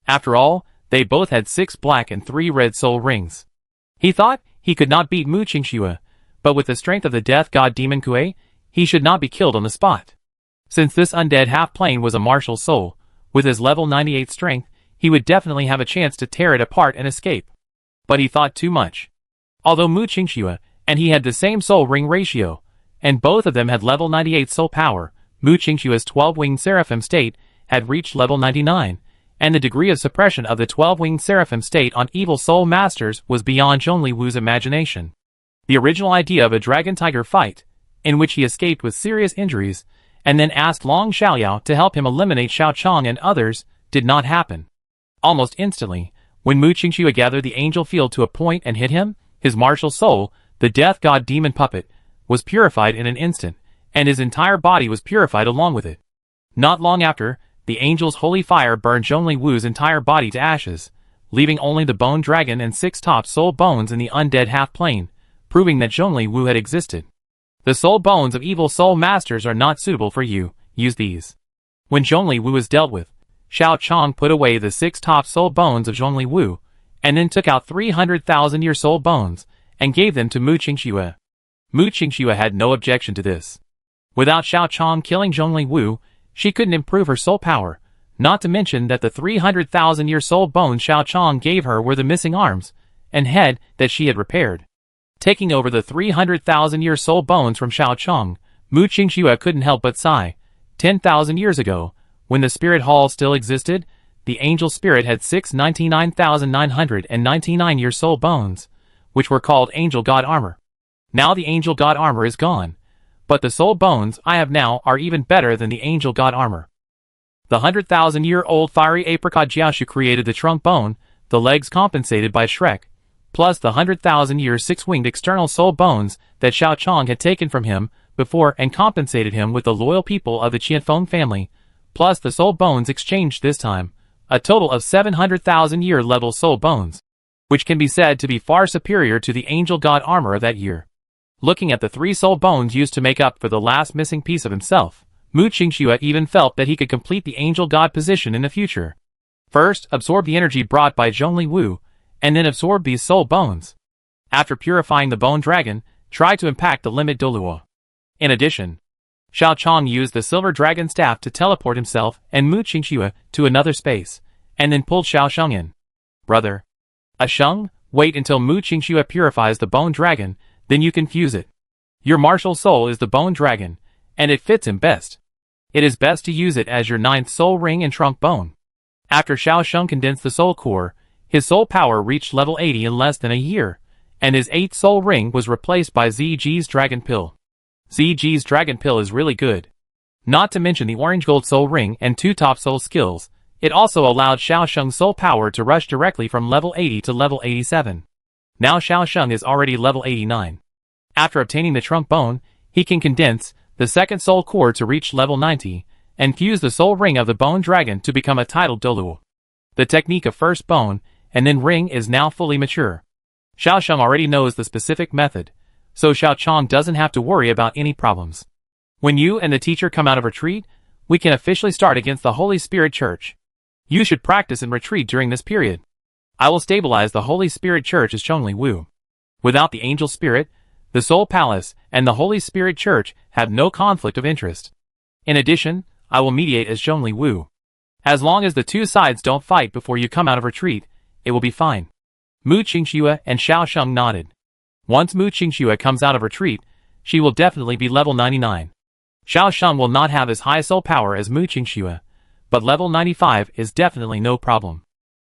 After all, they both had 6 black and 3 red soul rings. He thought he could not beat Mu Qingqua, but with the strength of the death god demon Kuei, he should not be killed on the spot. Since this undead half-plane was a martial soul, with his level 98 strength, he would definitely have a chance to tear it apart and escape. But he thought too much. Although Mu Qingqua and he had the same soul ring ratio, and both of them had level 98 soul power, Mu Qingqua's 12-winged seraphim state had reached level 99, and the degree of suppression of the 12-winged seraphim state on evil soul masters was beyond Zhongli's imagination. The original idea of a dragon-tiger fight, in which he escaped with serious injuries, and then asked Long Xiaoyao to help him eliminate Xiao Chong and others, did not happen. Almost instantly, when Mu Qingqua gathered the angel field to a point and hit him, his martial soul, the death god demon puppet, was purified in an instant, and his entire body was purified along with it. Not long after, the angel's holy fire burned Zhongli's entire body to ashes, leaving only the bone dragon and 6 top soul bones in the undead half-plane, proving that Zhongli had existed. The soul bones of evil soul masters are not suitable for you, use these. When Zhongli Wu was dealt with, Xiao Chong put away the 6 top soul bones of Zhongli Wu, and then took out 300,000-year soul bones, and gave them to Mu Qingxue. Mu Qingxue had no objection to this. Without Xiao Chong killing Zhongli Wu, she couldn't improve her soul power, not to mention that the 300,000-year soul bones Xiao Chong gave her were the missing arms and head that she had repaired. Taking over the 300,000-year soul bones from Xiao Chong, Mu Qingxue couldn't help but sigh. 10,000 years ago, when the spirit hall still existed, the angel spirit had 699,999-year soul bones, which were called angel god armor. Now the angel god armor is gone, but the soul bones I have now are even better than the angel god armor. The 100,000-year-old fiery apricot Jiaoshu created the trunk bone, the legs compensated by Shrek, plus the 100,000-year 6-winged external soul bones that Xiao Chong had taken from him before and compensated him with the loyal people of the Qianfeng family, plus the soul bones exchanged this time, a total of 700,000-year level soul bones, which can be said to be far superior to the angel god armor of that year. Looking at the 3 soul bones used to make up for the last missing piece of himself, Mu Qingxue even felt that he could complete the angel god position in the future. First, absorb the energy brought by Zhongli Wu, and then absorb these soul bones. After purifying the bone dragon, try to impact the limit Douluo. In addition, Xiao Chong used the silver dragon staff to teleport himself and Mu Qingxue to another space, and then pulled Xiao Sheng in. Brother. A Sheng? Wait until Mu Qingxue purifies the bone dragon, then you can fuse it. Your martial soul is the bone dragon, and it fits him best. It is best to use it as your 9th soul ring and trunk bone. After Xiao Sheng condensed the soul core, his soul power reached level 80 in less than a year, and his 8th soul ring was replaced by ZG's dragon pill. ZG's dragon pill is really good. Not to mention the orange gold soul ring and 2 top soul skills, it also allowed Xiao Sheng's soul power to rush directly from level 80 to level 87. Now Xiao Sheng is already level 89. After obtaining the trunk bone, he can condense the 2nd soul core to reach level 90, and fuse the soul ring of the bone dragon to become a titled Douluo. The technique of first bone, and then ring is now fully mature. Xiao Sheng already knows the specific method, so Xiao Chong doesn't have to worry about any problems. When you and the teacher come out of retreat, we can officially start against the Holy Spirit Church. You should practice in retreat during this period. I will stabilize the Holy Spirit Church as Zhongli Wu. Without the Angel Spirit, the Soul Palace and the Holy Spirit Church have no conflict of interest. In addition, I will mediate as Zhongli Wu. As long as the 2 sides don't fight before you come out of retreat, it will be fine. Mu Qingxue and Xiao Sheng nodded. Once Mu Qingxue comes out of retreat, she will definitely be level 99. Xiao Sheng will not have as high soul power as Mu Qingxue, but level 95 is definitely no problem.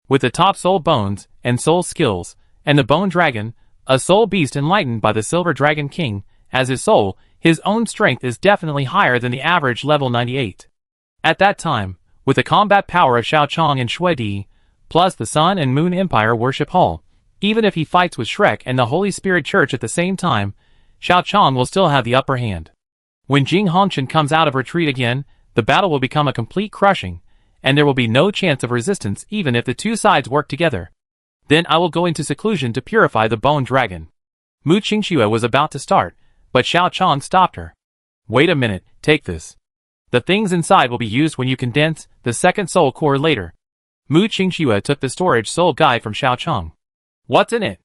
With the top soul bones and soul skills, and the bone dragon, a soul beast enlightened by the Silver Dragon King, as his soul, his own strength is definitely higher than the average level 98. At that time, with the combat power of Xiao Chong and Shui Di, plus the Sun and Moon Empire Worship Hall, even if he fights with Shrek and the Holy Spirit Church at the same time, Xiao Chong will still have the upper hand. When Jing Hongchen comes out of retreat again, the battle will become a complete crushing, and there will be no chance of resistance even if the 2 sides work together. Then I will go into seclusion to purify the bone dragon. Mu Qingxue was about to start, but Xiao Chong stopped her. Wait a minute, take this. The things inside will be used when you condense the 2nd soul core later. Mu Qingxue took the storage soul guide from Xiao Chong. What's in it?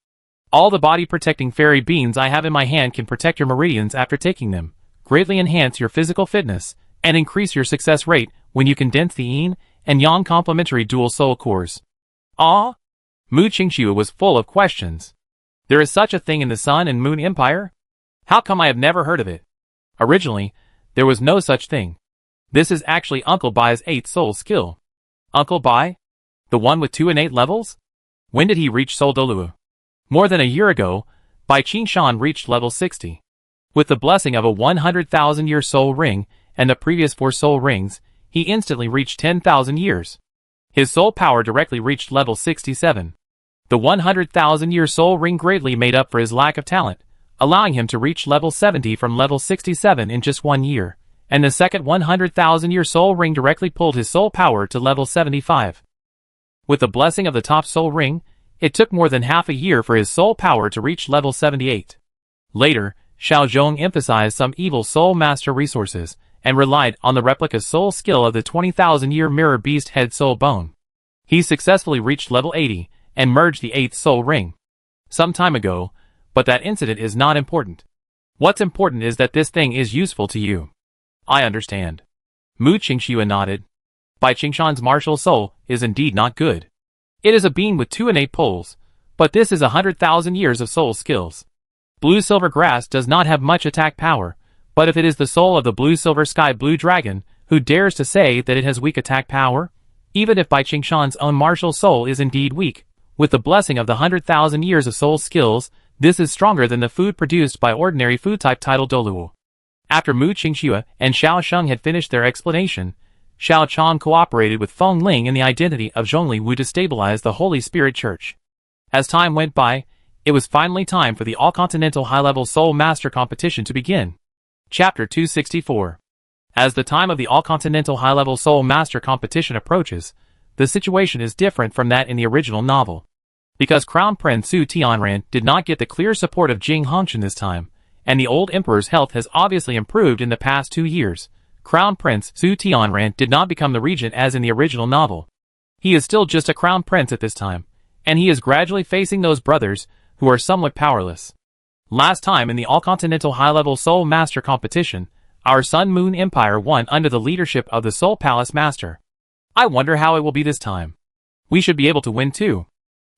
All the body protecting fairy beans I have in my hand can protect your meridians after taking them, greatly enhance your physical fitness, and increase your success rate when you condense the yin and yang complementary dual soul cores. Ah? Mu Qingxue was full of questions. There is such a thing in the Sun and Moon Empire? How come I have never heard of it? Originally, there was no such thing. This is actually Uncle Bai's 8th soul skill. Uncle Bai? The one with 2 innate levels? When did he reach Soul Douluo? More than a year ago, Bai Qingshan reached level 60. With the blessing of a 100,000-year soul ring and the previous 4 soul rings, he instantly reached 10,000 years. His soul power directly reached level 67. The 100,000-year soul ring greatly made up for his lack of talent, allowing him to reach level 70 from level 67 in just 1 year, and the second 100,000-year soul ring directly pulled his soul power to level 75. With the blessing of the top soul ring, it took more than half a year for his soul power to reach level 78. Later, Xiao Zhong emphasized some evil soul master resources, and relied on the replica soul skill of the 20,000-year mirror beast head soul bone. He successfully reached level 80 and merged the 8th soul ring some time ago, but that incident is not important. What's important is that this thing is useful to you. I understand. Mu Qingxue nodded. Bai Qingshan's martial soul is indeed not good. It is a being with 2 innate poles, but this is 100,000 years of soul skills. Blue-silver grass does not have much attack power, but if it is the soul of the blue-silver sky blue dragon, who dares to say that it has weak attack power? Even if Bai Qingshan's own martial soul is indeed weak, with the blessing of the 100,000 years of soul skills, this is stronger than the food produced by ordinary food-type title Douluo. After Mu Qingxue and Xiao Sheng had finished their explanation, Xiao Chong cooperated with Feng Ling in the identity of Zhongli Wu to stabilize the Holy Spirit Church. As time went by, it was finally time for the All-Continental High-Level Soul Master Competition to begin. Chapter 264. As the time of the All-Continental High-Level Soul Master Competition approaches, the situation is different from that in the original novel. Because Crown Prince Su Tianran did not get the clear support of Jing Hongqian this time, and the old emperor's health has obviously improved in the past 2 years, Crown Prince Su Tianran did not become the regent as in the original novel. He is still just a crown prince at this time, and he is gradually facing those brothers who are somewhat powerless. Last time in the All-Continental High-Level Soul Master Competition, our Sun Moon Empire won under the leadership of the Soul Palace Master. I wonder how it will be this time. We should be able to win too.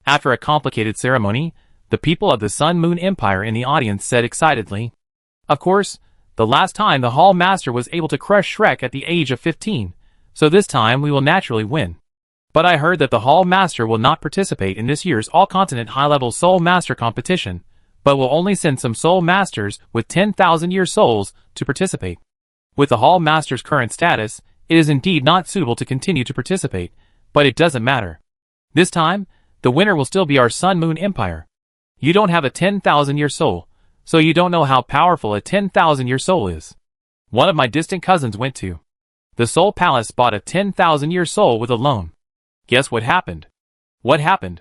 After a complicated ceremony, the people of the Sun Moon Empire in the audience said excitedly. Of course, the last time the Hall Master was able to crush Shrek at the age of 15, so this time we will naturally win. But I heard that the Hall Master will not participate in this year's All-Continent High-Level Soul Master Competition, but will only send some Soul Masters with 10,000-year souls to participate. With the Hall Master's current status, it is indeed not suitable to continue to participate, but it doesn't matter. This time, the winner will still be our Sun Moon Empire. You don't have a 10,000-year soul, so you don't know how powerful a 10,000-year soul is. One of my distant cousins went to the Soul Palace, bought a 10,000-year soul with a loan. Guess what happened? What happened?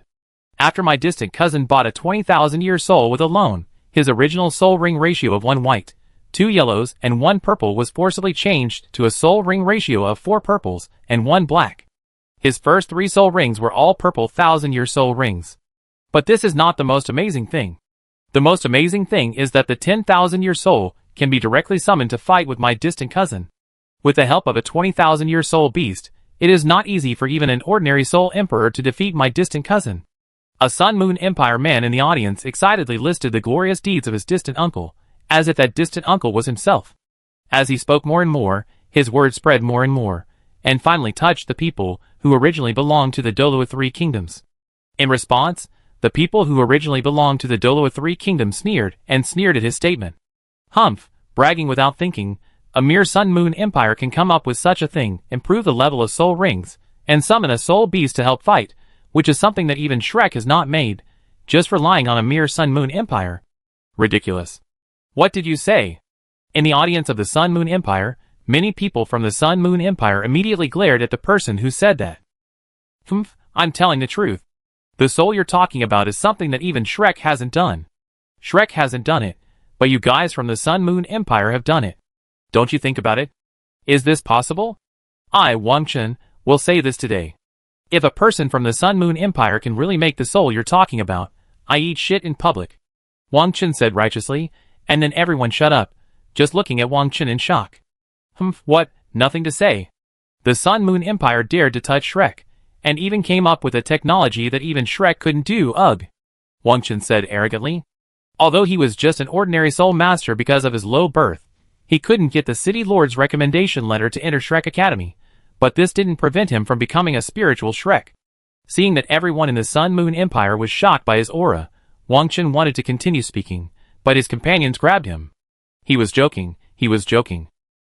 After my distant cousin bought a 20,000-year soul with a loan, his original soul ring ratio of 1 white, 2 yellows, and 1 purple was forcibly changed to a soul ring ratio of 4 purples and 1 black. His first 3 soul rings were all purple 1,000-year soul rings. But this is not the most amazing thing. The most amazing thing is that the 10,000-year soul can be directly summoned to fight with my distant cousin. With the help of a 20,000-year soul beast, it is not easy for even an ordinary soul emperor to defeat my distant cousin. A Sun Moon Empire man in the audience excitedly listed the glorious deeds of his distant uncle, as if that distant uncle was himself. As he spoke more and more, his words spread more and more, and finally touched the people who originally belonged to the Douluo 3 kingdoms. In response, the people who originally belonged to the Douluo 3 kingdoms sneered and sneered at his statement. Humph, bragging without thinking, a mere Sun Moon Empire can come up with such a thing, improve the level of soul rings, and summon a soul beast to help fight, which is something that even Shrek has not made, just relying on a mere Sun Moon Empire. Ridiculous. What did you say? In the audience of the Sun Moon Empire, many people from the Sun Moon Empire immediately glared at the person who said that. Humph, I'm telling the truth. The soul you're talking about is something that even Shrek hasn't done. Shrek hasn't done it, but you guys from the Sun Moon Empire have done it. Don't you think about it? Is this possible? I, Wang Chen, will say this today. If a person from the Sun Moon Empire can really make the soul you're talking about, I eat shit in public. Wang Chen said righteously, and then everyone shut up, just looking at Wang Chen in shock. Humph, what? Nothing to say. The Sun Moon Empire dared to touch Shrek, and even came up with a technology that even Shrek couldn't do. Ugh. Wang Chen said arrogantly. Although he was just an ordinary soul master because of his low birth, he couldn't get the city lord's recommendation letter to enter Shrek Academy, but this didn't prevent him from becoming a spiritual Shrek. Seeing that everyone in the Sun Moon Empire was shocked by his aura, Wang Chen wanted to continue speaking, but his companions grabbed him. He was joking, he was joking.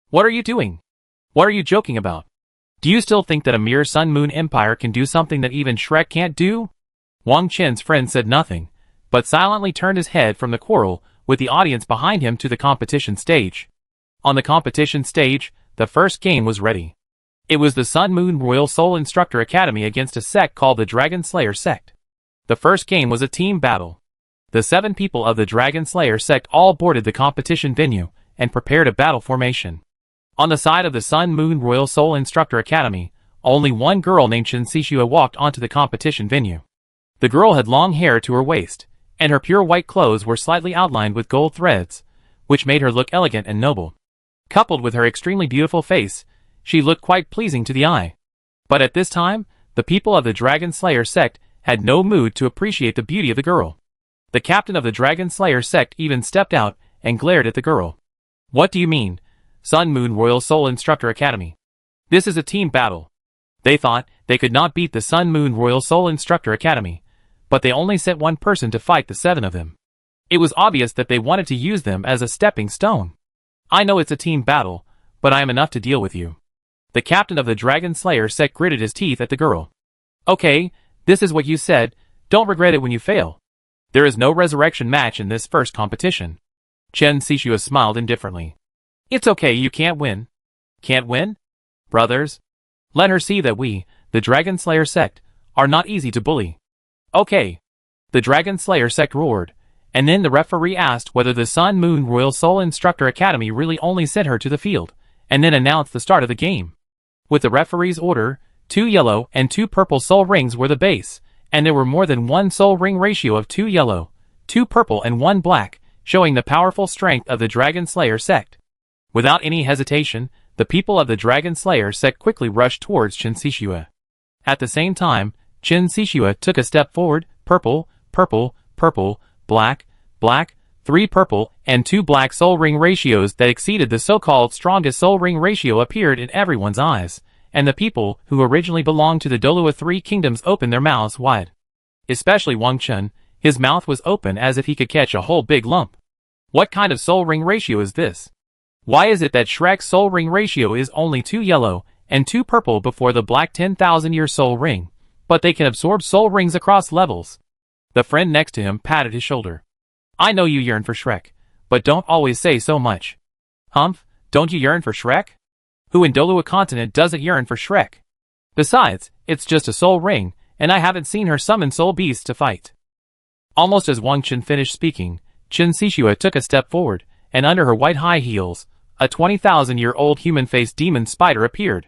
What are you doing? What are you joking about? Do you still think that a mere Sun Moon Empire can do something that even Shrek can't do? Wang Chen's friend said nothing, but silently turned his head from the quarrel with the audience behind him to the competition stage. On the competition stage, the first game was ready. It was the Sun Moon Royal Soul Instructor Academy against a sect called the Dragon Slayer Sect. The first game was a team battle. The 7 people of the Dragon Slayer Sect all boarded the competition venue and prepared a battle formation. On the side of the Sun Moon Royal Soul Instructor Academy, only one girl named Chen Xixue walked onto the competition venue. The girl had long hair to her waist, and her pure white clothes were slightly outlined with gold threads, which made her look elegant and noble. Coupled with her extremely beautiful face, she looked quite pleasing to the eye. But at this time, the people of the Dragon Slayer sect had no mood to appreciate the beauty of the girl. The captain of the Dragon Slayer sect even stepped out and glared at the girl. What do you mean, Sun Moon Royal Soul Instructor Academy? This is a team battle. They thought they could not beat the Sun Moon Royal Soul Instructor Academy, but they only sent one person to fight the 7 of them. It was obvious that they wanted to use them as a stepping stone. I know it's a team battle, but I am enough to deal with you. The captain of the Dragon Slayer sect gritted his teeth at the girl. Okay, this is what you said, don't regret it when you fail. There is no resurrection match in this first competition. Chen Xixue smiled indifferently. It's okay, you can't win. Can't win? Brothers? Let her see that we, the Dragon Slayer sect, are not easy to bully. Okay. The Dragon Slayer sect roared, and then the referee asked whether the Sun Moon Royal Soul Instructor Academy really only sent her to the field, and then announced the start of the game. With the referee's order, 2 yellow and 2 purple soul rings were the base, and there were more than 1 soul ring ratio of 2 yellow, 2 purple and 1 black, showing the powerful strength of the Dragon Slayer sect. Without any hesitation, the people of the Dragon Slayer sect quickly rushed towards Chen Xixue. At the same time, Chen Xixue took a step forward, purple, purple, purple, black, black, 3 purple and 2 black soul ring ratios that exceeded the so-called strongest soul ring ratio appeared in everyone's eyes, and the people who originally belonged to the Douluo 3 kingdoms opened their mouths wide. Especially Wang Chun, his mouth was open as if he could catch a whole big lump. What kind of soul ring ratio is this? Why is it that Shrek's soul ring ratio is only 2 yellow and 2 purple before the black 10,000-year soul ring, but they can absorb soul rings across levels? The friend next to him patted his shoulder. I know you yearn for Shrek, but don't always say so much. Humph, don't you yearn for Shrek? Who in Douluo continent doesn't yearn for Shrek? Besides, it's just a soul ring, and I haven't seen her summon soul beasts to fight. Almost as Wang Chun finished speaking, Chen Xixue took a step forward, and under her white high heels, a 20,000-year-old human-faced demon spider appeared.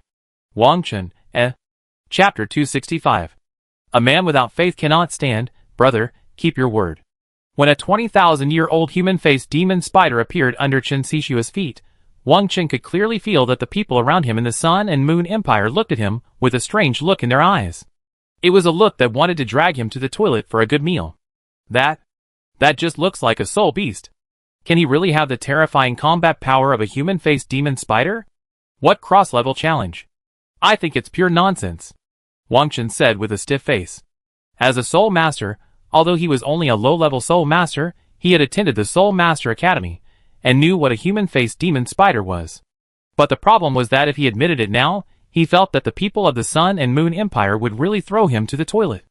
Wang Chun, Chapter 265. A man without faith cannot stand, brother, keep your word. When a 20,000-year-old human-faced demon spider appeared under Chen Xixue's feet, Wang Chun could clearly feel that the people around him in the Sun and Moon Empire looked at him with a strange look in their eyes. It was a look that wanted to drag him to the toilet for a good meal. That just looks like a soul beast. Can he really have the terrifying combat power of a human-faced demon spider? What cross-level challenge? I think it's pure nonsense, Wang Chun said with a stiff face. As a soul master, although he was only a low-level soul master, he had attended the Soul Master Academy, and knew what a human-faced demon spider was. But the problem was that if he admitted it now, he felt that the people of the Sun and Moon Empire would really throw him to the toilet.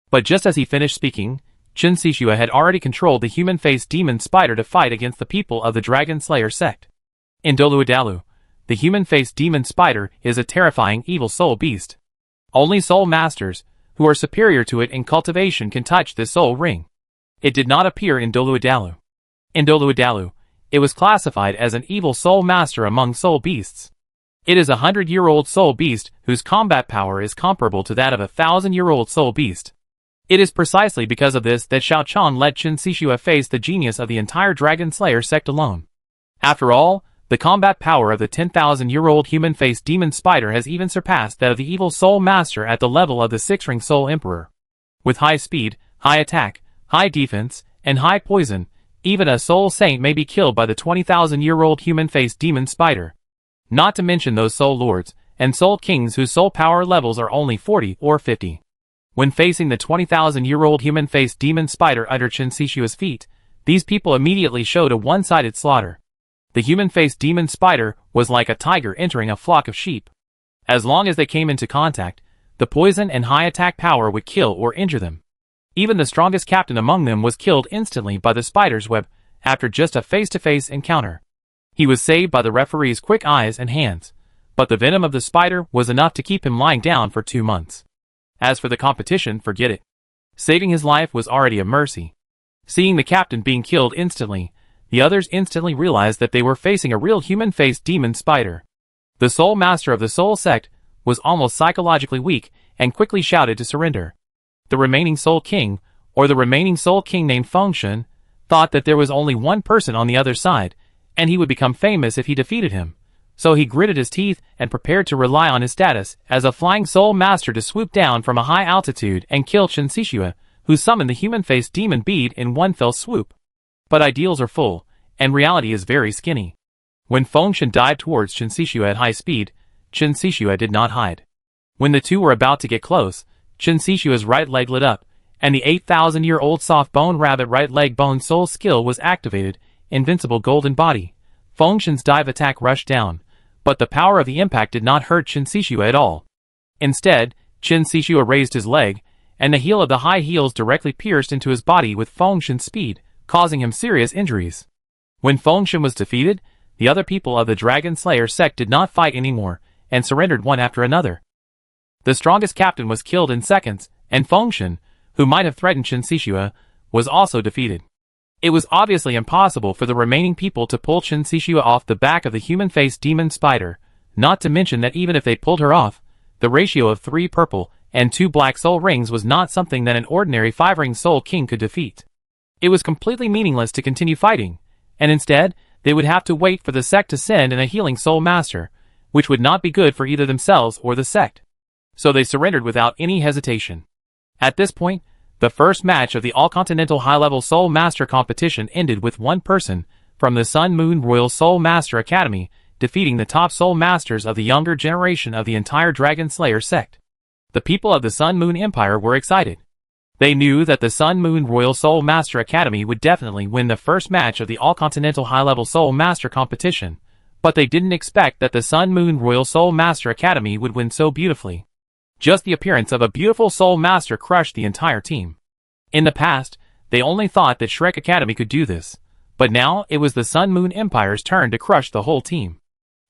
But just as he finished speaking, Chen Xixue had already controlled the human-faced demon spider to fight against the people of the Dragon Slayer sect. In Douluo, the human-faced demon spider is a terrifying evil soul beast. Only soul masters, who are superior to it in cultivation, can touch this soul ring. It did not appear in Douluo. In Douluo, it was classified as an evil soul master among soul beasts. It is a 100-year-old soul beast whose combat power is comparable to that of a 1,000-year-old soul beast. It is precisely because of this that Xiao Chang let Chen Xixue face the genius of the entire Dragon Slayer sect alone. After all, the combat power of the 10,000-year-old human-faced demon spider has even surpassed that of the evil soul master at the level of the 6-ring soul emperor. With high speed, high attack, high defense, and high poison, even a soul saint may be killed by the 20,000-year-old human-faced demon spider. Not to mention those soul lords and soul kings whose soul power levels are only 40 or 50. When facing the 20,000-year-old human-faced demon spider under Chen Xixue's feet, these people immediately showed a one-sided slaughter. The human-faced demon spider was like a tiger entering a flock of sheep. As long as they came into contact, the poison and high attack power would kill or injure them. Even the strongest captain among them was killed instantly by the spider's web after just a face-to-face encounter. He was saved by the referee's quick eyes and hands, but the venom of the spider was enough to keep him lying down for 2 months. As for the competition, forget it. Saving his life was already a mercy. Seeing the captain being killed instantly, the others instantly realized that they were facing a real human-faced demon spider. The Soul Master of the Soul Sect was almost psychologically weak and quickly shouted to surrender. The remaining Soul King, or the remaining Soul King named Fengshen, thought that there was only one person on the other side, and he would become famous if he defeated him. So he gritted his teeth and prepared to rely on his status as a flying Soul Master to swoop down from a high altitude and kill Chen Xixue, who summoned the human-faced demon bead in one fell swoop. But ideals are full, and reality is very skinny. When Fengshen dived towards Chen Xixue at high speed, Chen Xixue did not hide. When the two were about to get close, Chen Xixue's right leg lit up, and the 8,000-year-old soft-bone rabbit right leg bone soul skill was activated, invincible golden body. Fengshen's dive attack rushed down, but the power of the impact did not hurt Chen Xixue at all. Instead, Chen Xixue raised his leg, and the heel of the high heels directly pierced into his body with Fengshen's speed, causing him serious injuries. When Fengshen was defeated, the other people of the Dragon Slayer sect did not fight anymore, and surrendered one after another. The strongest captain was killed in seconds, and Fengshen, who might have threatened Chen Xixue, was also defeated. It was obviously impossible for the remaining people to pull Chen Xixue off the back of the human-faced demon spider, not to mention that even if they pulled her off, the ratio of 3 purple and 2 black soul rings was not something that an ordinary 5-ring soul king could defeat. It was completely meaningless to continue fighting, and instead, they would have to wait for the sect to send in a healing soul master, which would not be good for either themselves or the sect. So they surrendered without any hesitation. At this point, the first match of the All-Continental High-Level Soul Master competition ended with one person from the Sun Moon Royal Soul Master Academy defeating the top Soul Masters of the younger generation of the entire Dragon Slayer sect. The people of the Sun Moon Empire were excited. They knew that the Sun Moon Royal Soul Master Academy would definitely win the first match of the All-Continental High-Level Soul Master competition, but they didn't expect that the Sun Moon Royal Soul Master Academy would win so beautifully. Just the appearance of a beautiful Soul Master crushed the entire team. In the past, they only thought that Shrek Academy could do this, but now it was the Sun Moon Empire's turn to crush the whole team.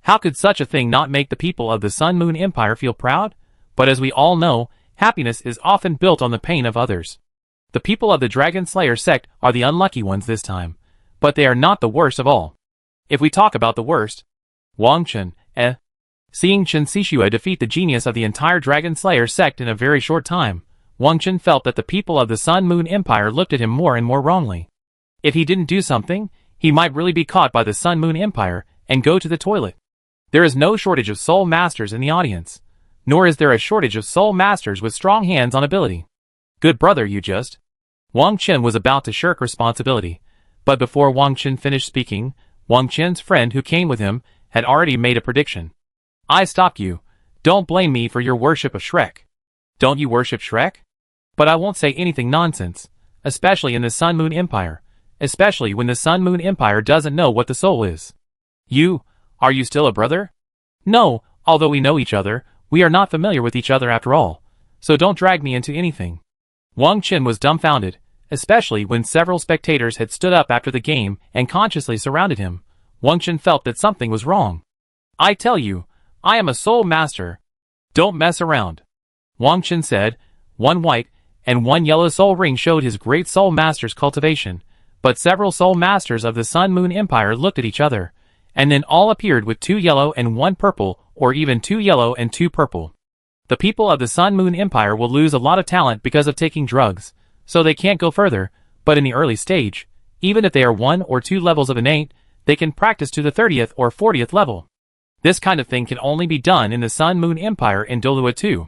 How could such a thing not make the people of the Sun Moon Empire feel proud? But as we all know, happiness is often built on the pain of others. The people of the Dragon Slayer sect are the unlucky ones this time, but they are not the worst of all. If we talk about the worst, Wang Chen, Seeing Chen Xixue defeat the genius of the entire Dragon Slayer sect in a very short time, Wang Chen felt that the people of the Sun Moon Empire looked at him more and more wrongly. If he didn't do something, he might really be caught by the Sun Moon Empire and go to the toilet. There is no shortage of Soul Masters in the audience, nor is there a shortage of Soul Masters with strong hands-on ability. Good brother, you just. Wang Chen was about to shirk responsibility, but before Wang Chen finished speaking, Wang Chen's friend who came with him had already made a prediction. I stopped you. Don't blame me for your worship of Shrek. Don't you worship Shrek? But I won't say anything nonsense, especially in the Sun Moon Empire, especially when the Sun Moon Empire doesn't know what the soul is. Are you still a brother? No, although we know each other, we are not familiar with each other after all, so don't drag me into anything. Wang Chen was dumbfounded, especially when several spectators had stood up after the game and consciously surrounded him. Wang Chen felt that something was wrong. I tell you, I am a soul master. Don't mess around. Wang Chen said. 1 white and 1 yellow soul ring showed his great soul master's cultivation, but several soul masters of the Sun Moon Empire looked at each other, and then all appeared with 2 yellow and 1 purple, or even 2 yellow and 2 purple. The people of the Sun Moon Empire will lose a lot of talent because of taking drugs, so they can't go further, but in the early stage, even if they are 1 or 2 levels of innate, they can practice to the 30th or 40th level. This kind of thing can only be done in the Sun Moon Empire in Douluo too.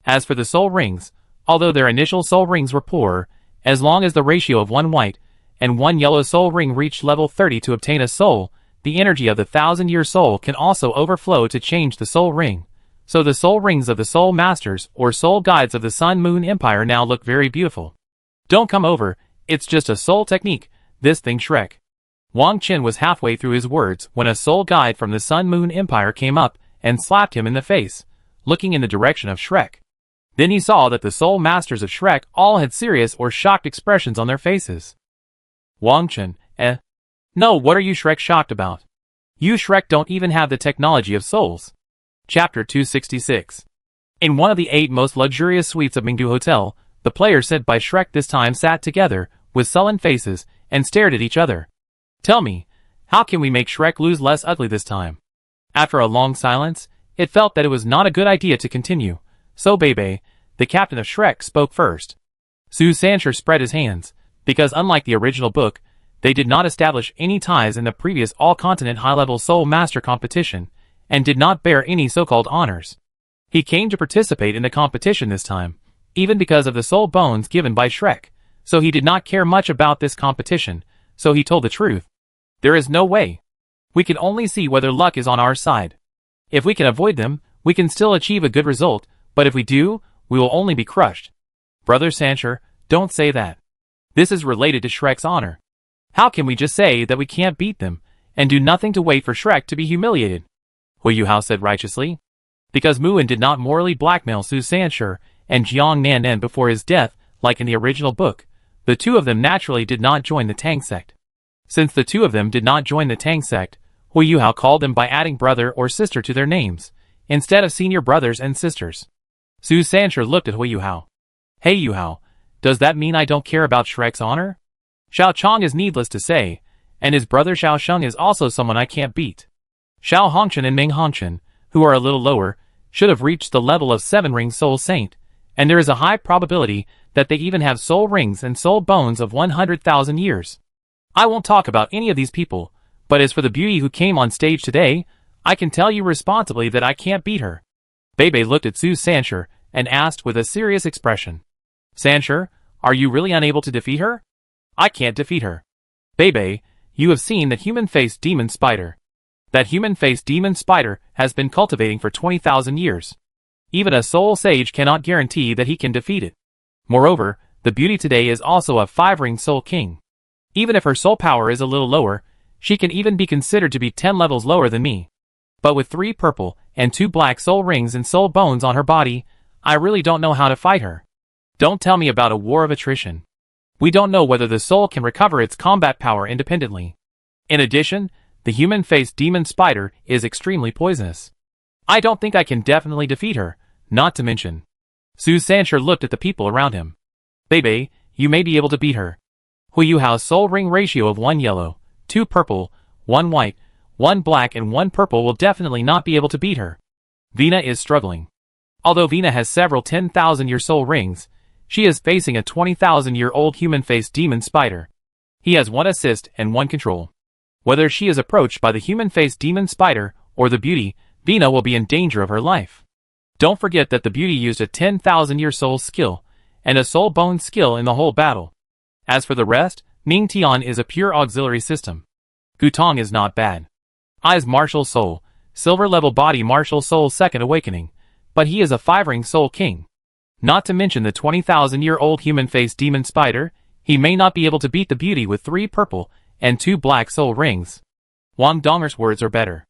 As for the soul rings, although their initial soul rings were poorer, as long as the ratio of 1 white and 1 yellow soul ring reached level 30 to obtain a soul, the energy of the 1,000-year soul can also overflow to change the soul ring. So the soul rings of the soul masters or soul guides of the Sun Moon Empire now look very beautiful. Don't come over, it's just a soul technique, this thing Shrek. Wang Chen was halfway through his words when a soul guide from the Sun Moon Empire came up and slapped him in the face, looking in the direction of Shrek. Then he saw that the soul masters of Shrek all had serious or shocked expressions on their faces. Wang Chen, No, what are you Shrek shocked about? You Shrek don't even have the technology of souls. Chapter 266. In one of the 8 most luxurious suites of Mingdu Hotel, the players sent by Shrek this time sat together, with sullen faces, and stared at each other. Tell me, how can we make Shrek lose less ugly this time? After a long silence, it felt that it was not a good idea to continue, so Bebe, the captain of Shrek, spoke first. Su Sancher spread his hands, because unlike the original book, they did not establish any ties in the previous all-continent high-level Soul Master competition, and did not bear any so-called honors. He came to participate in the competition this time, even because of the soul bones given by Shrek, so he did not care much about this competition, so he told the truth. There is no way. We can only see whether luck is on our side. If we can avoid them, we can still achieve a good result, but if we do, we will only be crushed. Brother Sancher, don't say that. This is related to Shrek's honor. How can we just say that we can't beat them, and do nothing to wait for Shrek to be humiliated? Hui Yuhao said righteously. Because Muin did not morally blackmail Su Sancher and Jiang Nannen before his death, like in the original book, the two of them naturally did not join the Tang Sect. Since the two of them did not join the Tang Sect, Hui Yuhao called them by adding brother or sister to their names, instead of senior brothers and sisters. Su Sancher looked at Hui Yuhao. Hey Yuhao, does that mean I don't care about Shrek's honor? Xiao Chong is needless to say, and his brother Xiao Sheng is also someone I can't beat. Xiao Hongchen and Ming Hongchen, who are a little lower, should have reached the level of 7-ring Soul Saint, and there is a high probability that they even have soul rings and soul bones of 100,000 years. I won't talk about any of these people, but as for the beauty who came on stage today, I can tell you responsibly that I can't beat her. Bebe looked at Su Sancher and asked with a serious expression. Sancher, are you really unable to defeat her? I can't defeat her. Bebe, you have seen that human-faced demon spider. That human-faced demon spider has been cultivating for 20,000 years. Even a soul sage cannot guarantee that he can defeat it. Moreover, the beauty today is also a 5-ring soul king. Even if her soul power is a little lower, she can even be considered to be 10 levels lower than me. But with 3 purple and 2 black soul rings and soul bones on her body, I really don't know how to fight her. Don't tell me about a war of attrition. We don't know whether the soul can recover its combat power independently. In addition, the human-faced demon spider is extremely poisonous. I don't think I can definitely defeat her, not to mention. Su Sancher looked at the people around him. Bebe, you may be able to beat her. Hui Yuhao's soul ring ratio of 1 yellow, 2 purple, 1 white, 1 black and 1 purple will definitely not be able to beat her. Vina is struggling. Although Vina has several 10,000-year soul rings, she is facing a 20,000-year-old human-faced demon spider. He has 1 assist and 1 control. Whether she is approached by the human-faced demon spider or the beauty, Vina will be in danger of her life. Don't forget that the beauty used a 10,000-year soul skill, and a soul bone skill in the whole battle. As for the rest, Ning Tian is a pure auxiliary system. Gutong is not bad. Ai's martial soul, silver level body martial soul second awakening, but he is a 5-ring soul king. Not to mention the 20,000-year-old human-faced demon spider, he may not be able to beat the beauty with 3 purple and 2 black soul rings. Wang Donger's words are better.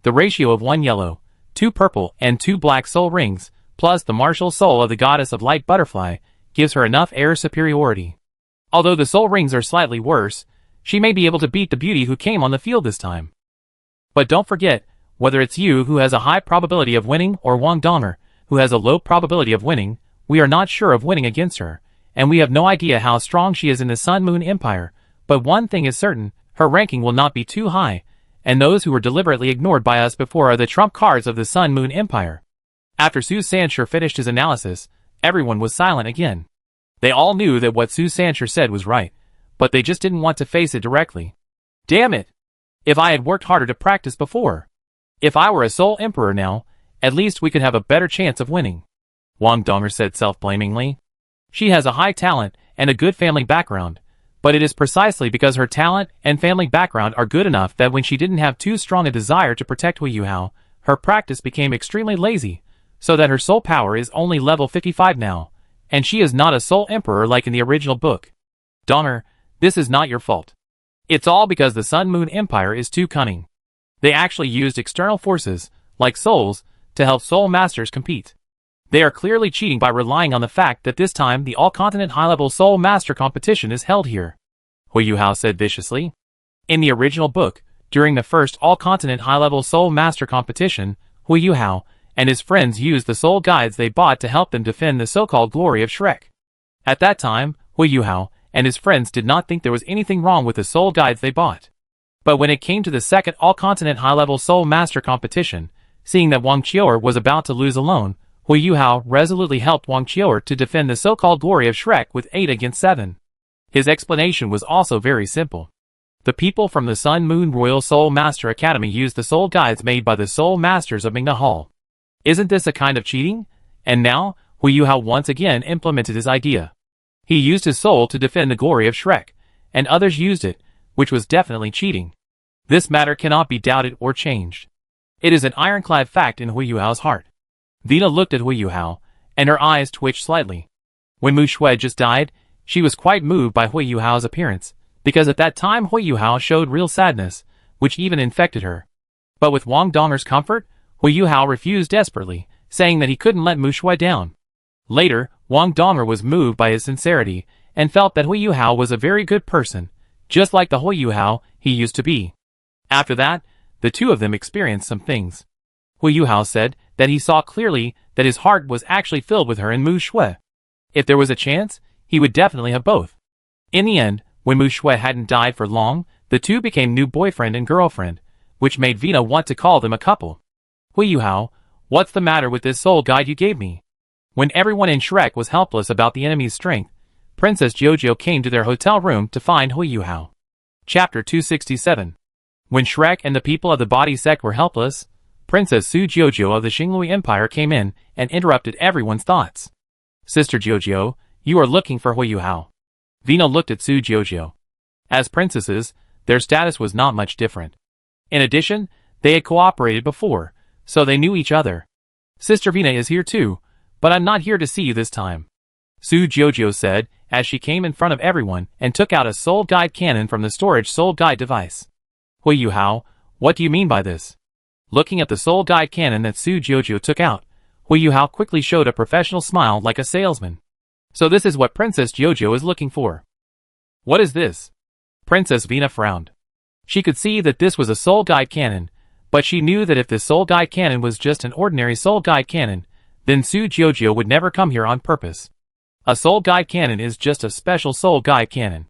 The ratio of 1 yellow, 2 purple and 2 black soul rings, plus the martial soul of the goddess of light butterfly, gives her enough air superiority. Although the soul rings are slightly worse, she may be able to beat the beauty who came on the field this time. But don't forget, whether it's you who has a high probability of winning or Wang Donger, who has a low probability of winning, we are not sure of winning against her, and we have no idea how strong she is in the Sun Moon Empire, but one thing is certain, her ranking will not be too high, and those who were deliberately ignored by us before are the trump cards of the Sun Moon Empire. After Su Sancher finished his analysis, everyone was silent again. They all knew that what Su Sancher said was right, but they just didn't want to face it directly. Damn it! If I had worked harder to practice before. If I were a Soul Emperor now, at least we could have a better chance of winning. Wang Donger said self-blamingly. She has a high talent and a good family background, but it is precisely because her talent and family background are good enough that when she didn't have too strong a desire to protect Hui Yuhao, her practice became extremely lazy, so that her soul power is only level 55 now, and she is not a Soul Emperor like in the original book. Donger, this is not your fault. It's all because the Sun Moon Empire is too cunning. They actually used external forces, like souls, to help soul masters compete. They are clearly cheating by relying on the fact that this time the all-continent high-level soul master competition is held here. Hui Yuhao said viciously. In the original book, during the first all-continent high-level soul master competition, Hui Yuhao and his friends used the soul guides they bought to help them defend the so-called glory of Shrek. At that time, Hui Yuhao and his friends did not think there was anything wrong with the soul guides they bought. But when it came to the second all-continent high-level Soul Master competition, seeing that Wang Qiuer was about to lose alone, Hui Yuhao resolutely helped Wang Qiuer to defend the so-called glory of Shrek with 8 against 7. His explanation was also very simple. The people from the Sun Moon Royal Soul Master Academy used the soul guides made by the Soul Masters of Mingna Hall. Isn't this a kind of cheating? And now, Hui Yuhao once again implemented his idea. He used his soul to defend the glory of Shrek, and others used it, which was definitely cheating. This matter cannot be doubted or changed. It is an ironclad fact in Hui Yuhao's heart. Vina looked at Hui Yuhao, and her eyes twitched slightly. When Mu Shui just died, she was quite moved by Hui Yuhao's appearance, because at that time Hui Yuhao showed real sadness, which even infected her. But with Wang Donger's comfort, Hui Yuhao refused desperately, saying that he couldn't let Mu Shui down. Later, Wang Donger was moved by his sincerity, and felt that Hui Yuhao was a very good person, just like the Hui Yuhao he used to be. After that, the two of them experienced some things. Hui Yuhao said that he saw clearly that his heart was actually filled with her and Mu Shui. If there was a chance, he would definitely have both. In the end, when Mu Shui hadn't died for long, the two became new boyfriend and girlfriend, which made Vina want to call them a couple. Hui Yuhao, what's the matter with this soul guide you gave me? When everyone in Shrek was helpless about the enemy's strength, Princess Jojo came to their hotel room to find Hui Yuhao. Chapter 267. When Shrek and the people of the Body Sect were helpless, Princess Su Jojo of the Xinglui Empire came in and interrupted everyone's thoughts. Sister Jojo, you are looking for Hui Yuhao. Vina looked at Su Jojo. As princesses, their status was not much different. In addition, they had cooperated before, so they knew each other. Sister Vina is here too, but I'm not here to see you this time. Su Jojo said, as she came in front of everyone and took out a soul guide cannon from the storage soul guide device. Hui Yuhao, what do you mean by this? Looking at the soul guide cannon that Su Jojo took out, Hui Yuhao quickly showed a professional smile like a salesman. So this is what Princess Jojo is looking for. What is this? Princess Vina frowned. She could see that this was a soul guide cannon, but she knew that if this soul guide cannon was just an ordinary soul guide cannon, then Su Jojo would never come here on purpose. A soul guide cannon is just a special soul guide cannon.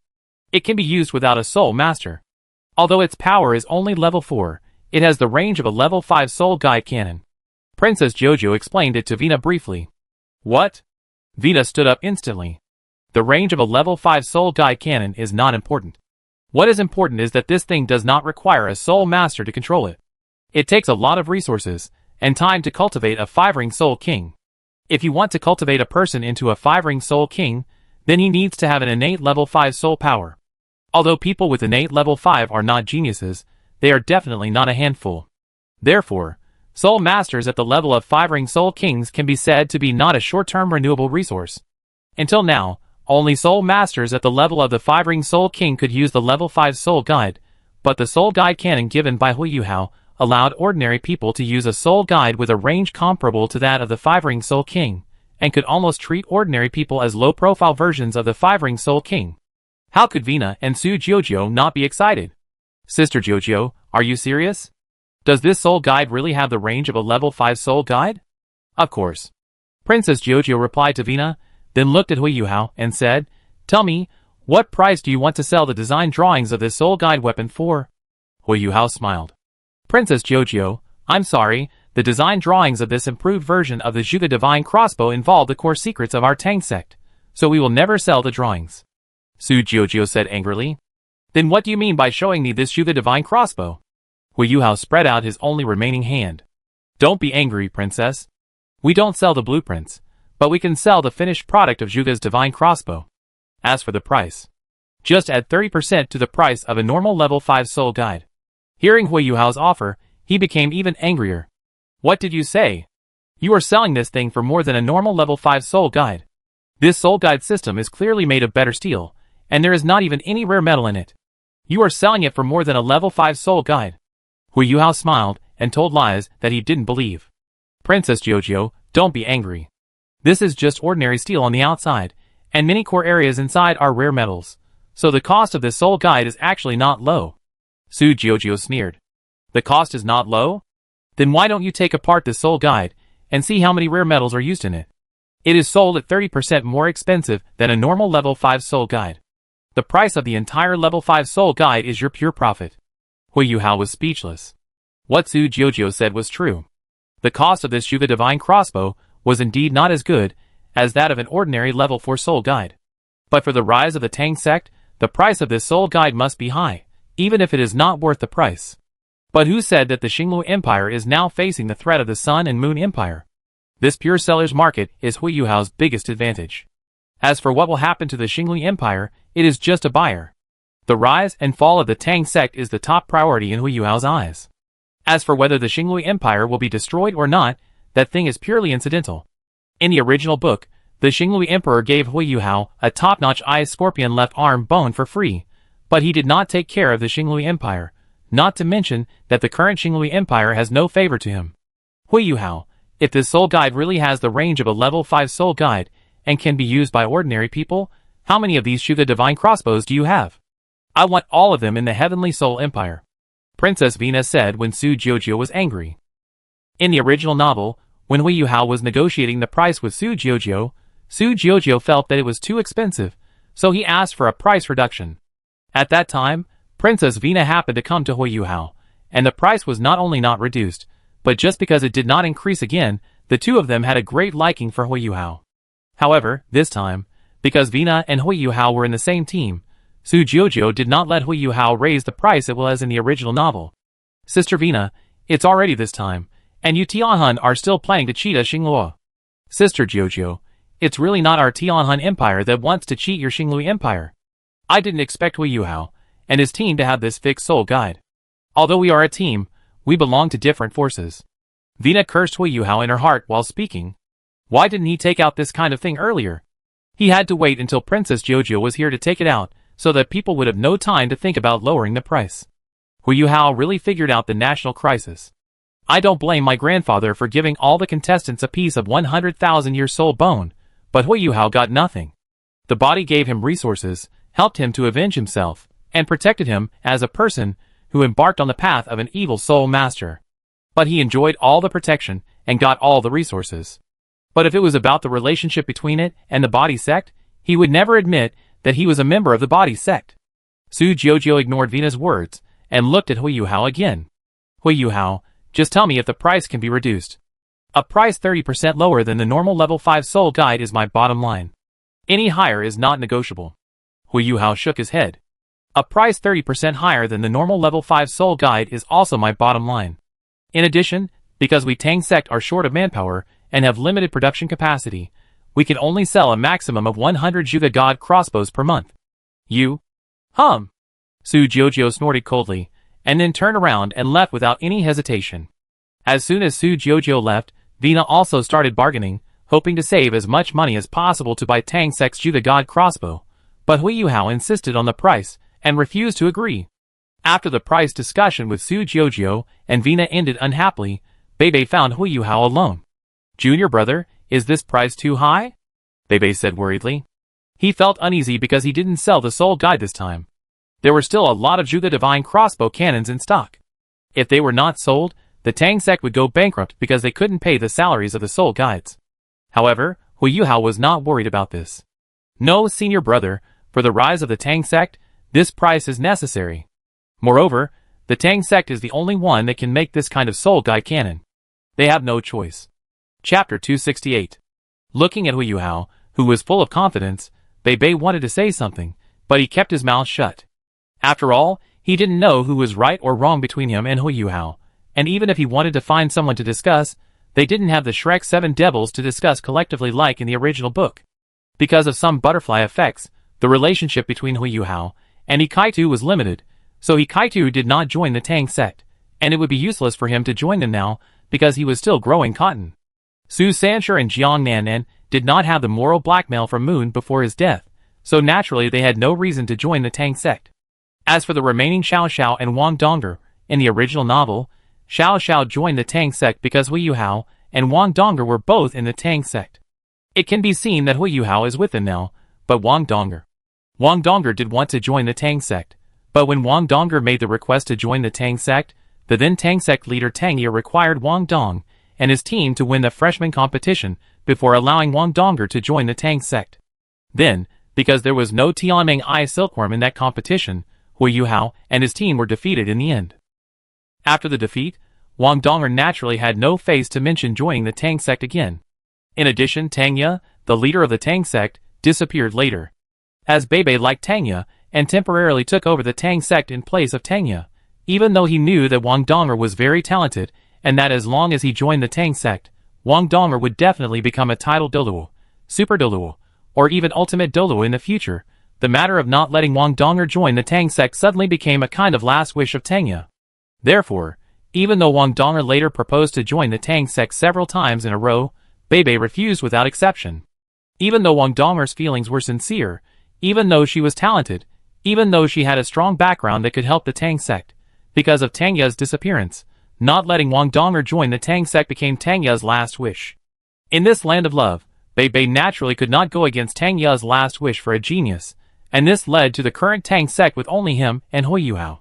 It can be used without a soul master. Although its power is only level 4, it has the range of a level 5 soul guide cannon. Princess Jojo explained it to Vina briefly. What? Vina stood up instantly. The range of a level 5 soul guide cannon is not important. What is important is that this thing does not require a soul master to control it. It takes a lot of resources and time to cultivate a 5-ring soul king. If you want to cultivate a person into a 5-ring soul king, then he needs to have an innate level 5 soul power. Although people with innate level 5 are not geniuses, they are definitely not a handful. Therefore, soul masters at the level of 5-ring soul kings can be said to be not a short-term renewable resource. Until now, only soul masters at the level of the 5-ring soul king could use the level 5 soul guide, but the soul guide cannon given by Hui Yuhao allowed ordinary people to use a soul guide with a range comparable to that of the 5-ring soul king, and could almost treat ordinary people as low-profile versions of the 5-ring soul king. How could Vina and Su Jojo not be excited? Sister Jojo, are you serious? Does this soul guide really have the range of a level 5 soul guide? Of course. Princess Jojo replied to Vina, then looked at Hui Yuhao and said, Tell me, what price do you want to sell the design drawings of this soul guide weapon for? Hui Yuhao smiled. Princess Jojo, I'm sorry, the design drawings of this improved version of the Zhuge Divine Crossbow involve the core secrets of our Tang sect, so we will never sell the drawings. Su Jojo said angrily. Then what do you mean by showing me this Zhuge Divine Crossbow? Hui Yuhao spread out his only remaining hand. Don't be angry, princess. We don't sell the blueprints, but we can sell the finished product of Zhuge's Divine Crossbow. As for the price, just add 30% to the price of a normal level 5 soul guide. Hearing Hui Yuhao's offer, he became even angrier. What did you say? You are selling this thing for more than a normal level 5 soul guide. This soul guide system is clearly made of better steel, and there is not even any rare metal in it. You are selling it for more than a level 5 soul guide. Hui Yuhao smiled and told lies that he didn't believe. Princess Jojo, don't be angry. This is just ordinary steel on the outside, and many core areas inside are rare metals, so the cost of this soul guide is actually not low. Su Jojo sneered. The cost is not low? Then why don't you take apart this soul guide and see how many rare metals are used in it? It is sold at 30% more expensive than a normal level 5 soul guide. The price of the entire level 5 soul guide is your pure profit. Hui Yuhao was speechless. What Su Jiujiu said was true. The cost of this Shuga Divine Crossbow was indeed not as good as that of an ordinary level 4 soul guide. But for the rise of the Tang sect, the price of this soul guide must be high, even if it is not worth the price. But who said that the Xinglu Empire is now facing the threat of the Sun and Moon Empire? This pure seller's market is Hui Yuhao's biggest advantage. As for what will happen to the Xinglu Empire, it is just a buyer. The rise and fall of the Tang sect is the top priority in Hui Yuhao's eyes. As for whether the Xinglu Empire will be destroyed or not, that thing is purely incidental. In the original book, the Xinglu Emperor gave Hui Yuhao a top-notch Eye Scorpion left arm bone for free, but he did not take care of the Xinglu Empire, not to mention that the current Xinglu Empire has no favor to him. Hui Yuhao, if this soul guide really has the range of a level 5 soul guide and can be used by ordinary people, how many of these Shuga Divine Crossbows do you have? I want all of them in the Heavenly Soul Empire, Princess Vina said when Su Jiujiu was angry. In the original novel, when Hui Yuhao was negotiating the price with Su Jiujiu felt that it was too expensive, so he asked for a price reduction. At that time, Princess Vina happened to come to Hui Yuhao, and the price was not only not reduced, but just because it did not increase again, the two of them had a great liking for Hui Yuhao. However, this time, because Vina and Hui Yuhao were in the same team, Su Jiujiu did not let Hui Yuhao raise the price it was in the original novel. Sister Vina, it's already this time, and you Tianhun are still planning to cheat us Xingluo. Sister Jiujiu, it's really not our Tianhun Empire that wants to cheat your Xinglu Empire. I didn't expect Hui Yuhao and his team to have this fixed soul guide. Although we are a team, we belong to different forces. Vina cursed Hui Yuhao in her heart while speaking. Why didn't he take out this kind of thing earlier? He had to wait until Princess Jiujiu was here to take it out, so that people would have no time to think about lowering the price. Hui Yuhao really figured out the national crisis. I don't blame my grandfather for giving all the contestants a piece of 100,000-year soul bone, but Hui Yuhao got nothing. The body gave him resources, helped him to avenge himself, and protected him as a person who embarked on the path of an evil soul master. But he enjoyed all the protection and got all the resources. But if it was about the relationship between it and the body sect, he would never admit that he was a member of the body sect. Su Jiujiu ignored Vina's words and looked at Hui Yuhao again. Hui Yuhao, just tell me if the price can be reduced. A price 30% lower than the normal level 5 soul guide is my bottom line. Any higher is not negotiable. Hui Yuhao shook his head. A price 30% higher than the normal level 5 soul guide is also my bottom line. In addition, because we Tang sect are short of manpower and have limited production capacity, we can only sell a maximum of 100 Shuga God crossbows per month. You? Su Jiujiu snorted coldly, and then turned around and left without any hesitation. As soon as Su Jiujiu left, Vina also started bargaining, hoping to save as much money as possible to buy Tang sect's Shuga God crossbow, but Hui Yuhao insisted on the price and refused to agree. After the price discussion with Su Jiujiu and Vina ended unhappily, Bebe found Hui Yuhao alone. Junior brother, is this price too high? Bebe said worriedly. He felt uneasy because he didn't sell the soul guide this time. There were still a lot of Shuga Divine crossbow cannons in stock. If they were not sold, the Tang sect would go bankrupt because they couldn't pay the salaries of the soul guides. However, Hui Yuhao was not worried about this. No, senior brother, for the rise of the Tang sect, this price is necessary. Moreover, the Tang sect is the only one that can make this kind of soul guide cannon. They have no choice. Chapter 268. Looking at Hui Yuhao, who was full of confidence, Bebe wanted to say something, but he kept his mouth shut. After all, he didn't know who was right or wrong between him and Hui Yuhao, and even if he wanted to find someone to discuss, they didn't have the Shrek 7 devils to discuss collectively like in the original book. Because of some butterfly effects, the relationship between Hui Yuhao and Ikaitu was limited, so Ikaitu did not join the Tang sect, and it would be useless for him to join them now because he was still growing cotton. Su Sanshur and Jiang Nanan did not have the moral blackmail from Moon before his death, so naturally they had no reason to join the Tang sect. As for the remaining Xiao Xiao and Wang Donger, in the original novel, Xiao Xiao joined the Tang sect because Hui Yuhao and Wang Donger were both in the Tang sect. It can be seen that Hui Yuhao is with them now, but Wang Donger did want to join the Tang sect, but when Wang Donger made the request to join the Tang sect, the then Tang sect leader Tang Ye required Wang Dong and his team to win the freshman competition before allowing Wang Donger to join the Tang sect. Then, because there was no Tianming Eye Silkworm in that competition, Hui Yuhao and his team were defeated in the end. After the defeat, Wang Donger naturally had no face to mention joining the Tang sect again. In addition, Tang Ye, the leader of the Tang sect, disappeared later. As Bebe liked Tang Ye, and temporarily took over the Tang sect in place of Tang Ye, even though he knew that Wang Donger was very talented, and that as long as he joined the Tang sect, Wang Donger would definitely become a title Douluo, Super Douluo, or even Ultimate Douluo in the future. The matter of not letting Wang Donger join the Tang sect suddenly became a kind of last wish of Tang Ye. Therefore, even though Wang Donger later proposed to join the Tang sect several times in a row, Bebe refused without exception. Even though Wang Donger's feelings were sincere, even though she was talented, even though she had a strong background that could help the Tang sect, because of Tang Ye's disappearance, not letting Wang Donger join the Tang sect became Tang Ye's last wish. In this land of love, Bebe naturally could not go against Tang Ye's last wish for a genius, and this led to the current Tang sect with only him and Hui Yuhao.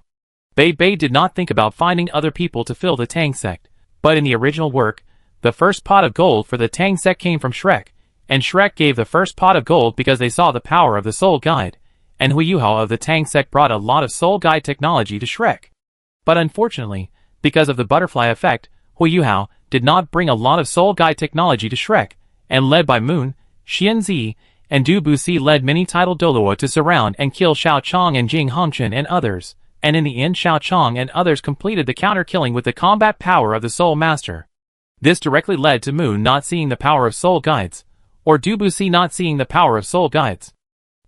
Bebe did not think about finding other people to fill the Tang sect, but in the original work, the first pot of gold for the Tang sect came from Shrek, and Shrek gave the first pot of gold because they saw the power of the Soul Guide, and Hui Yuhao of the Tang sect brought a lot of Soul Guide technology to Shrek. But unfortunately, because of the butterfly effect, Hui Yuhao did not bring a lot of Soul Guide technology to Shrek, and led by Moon, Xianzi, and Du Buxi led many title Douluo to surround and kill Xiao Chong and Jing Hongchen and others, and in the end Xiao Chong and others completed the counter-killing with the combat power of the Soul Master. This directly led to Moon not seeing the power of Soul Guides, or Du Buxi not seeing the power of Soul Guides.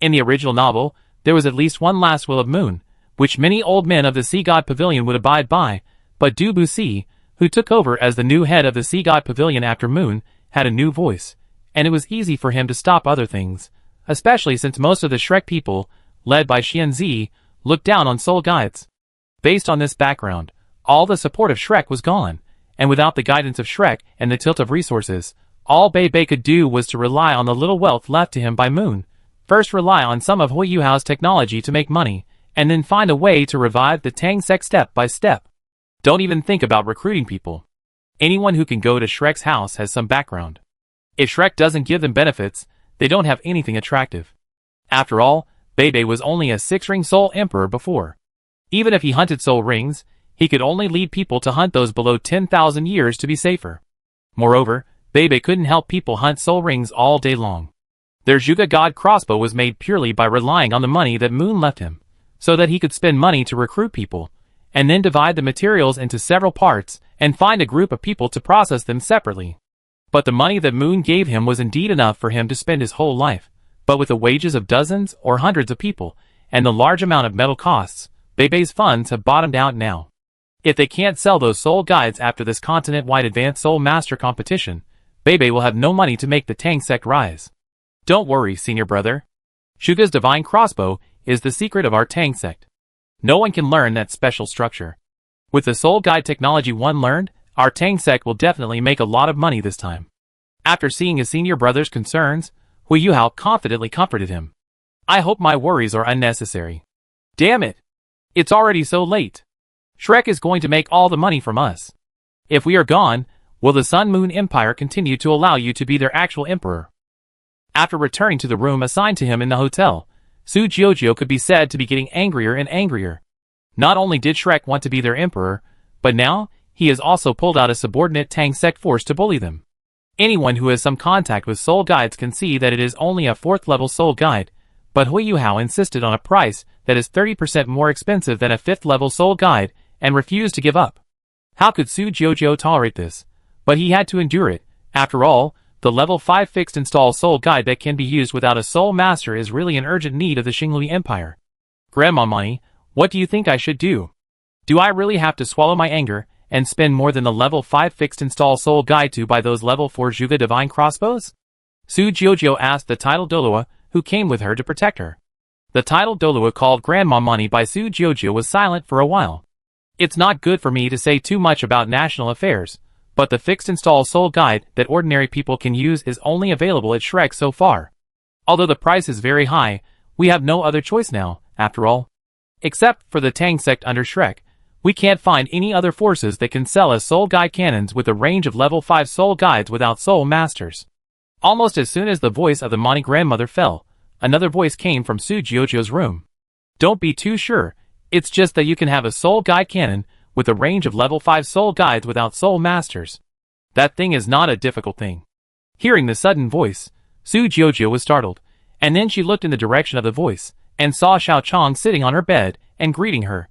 In the original novel, there was at least one last will of Moon, which many old men of the Sea God Pavilion would abide by, but Du Buxi, who took over as the new head of the Sea God Pavilion after Moon, had a new voice, and it was easy for him to stop other things, especially since most of the Shrek people, led by Xianzi, looked down on Soul Guides. Based on this background, all the support of Shrek was gone, and without the guidance of Shrek and the tilt of resources, all Bebe could do was to rely on the little wealth left to him by Moon. First rely on some of Hui Yuhao's technology to make money, and then find a way to revive the Tang sect step by step. Don't even think about recruiting people. Anyone who can go to Shrek's house has some background. If Shrek doesn't give them benefits, they don't have anything attractive. After all, Bebe was only a 6-ring soul emperor before. Even if he hunted soul rings, he could only lead people to hunt those below 10,000 years to be safer. Moreover, Bebe couldn't help people hunt soul rings all day long. Their Zhuge God crossbow was made purely by relying on the money that Moon left him, so that he could spend money to recruit people, and then divide the materials into several parts and find a group of people to process them separately. But the money that Moon gave him was indeed enough for him to spend his whole life, but with the wages of dozens or hundreds of people, and the large amount of metal costs, Bebe's funds have bottomed out now. If they can't sell those soul guides after this continent-wide advanced soul master competition, Bebe will have no money to make the Tang sect rise. Don't worry, senior brother. Zhuge's divine crossbow is the secret of our Tang sect. No one can learn that special structure. With the soul guide technology one learned, our Tang sect will definitely make a lot of money this time. After seeing his senior brother's concerns, Hui Yuhao confidently comforted him. I hope my worries are unnecessary. Damn it! It's already so late. Shrek is going to make all the money from us. If we are gone, will the Sun Moon Empire continue to allow you to be their actual emperor? After returning to the room assigned to him in the hotel, Su Jiujiu could be said to be getting angrier and angrier. Not only did Shrek want to be their emperor, but now he has also pulled out a subordinate Tang sect force to bully them. Anyone who has some contact with soul guides can see that it is only a 4th level soul guide, but Hui Yuhao insisted on a price that is 30% more expensive than a 5th level soul guide and refused to give up. How could Su Jiujiu tolerate this? But he had to endure it. After all, the level 5 fixed install soul guide that can be used without a soul master is really an urgent need of the Xinglui Empire. Grandma Money, what do you think I should do? Do I really have to swallow my anger and spend more than the level 5 fixed install soul guide to buy those level 4 Zhuge divine crossbows? Su Jiujiu asked the title Douluo, who came with her to protect her. The title Douluo called Grandma Money by Su Jiujiu was silent for a while. It's not good for me to say too much about national affairs, but the fixed install soul guide that ordinary people can use is only available at Shrek so far. Although the price is very high, we have no other choice now, after all. Except for the Tang sect under Shrek, we can't find any other forces that can sell us soul guide cannons with a range of level 5 soul guides without soul masters. Almost as soon as the voice of the Money grandmother fell, another voice came from Su Jiujiu's room. Don't be too sure, it's just that you can have a soul guide cannon with a range of level 5 soul guides without soul masters. That thing is not a difficult thing. Hearing the sudden voice, Su Jiujiu was startled, and then she looked in the direction of the voice, and saw Xiao Chong sitting on her bed, and greeting her.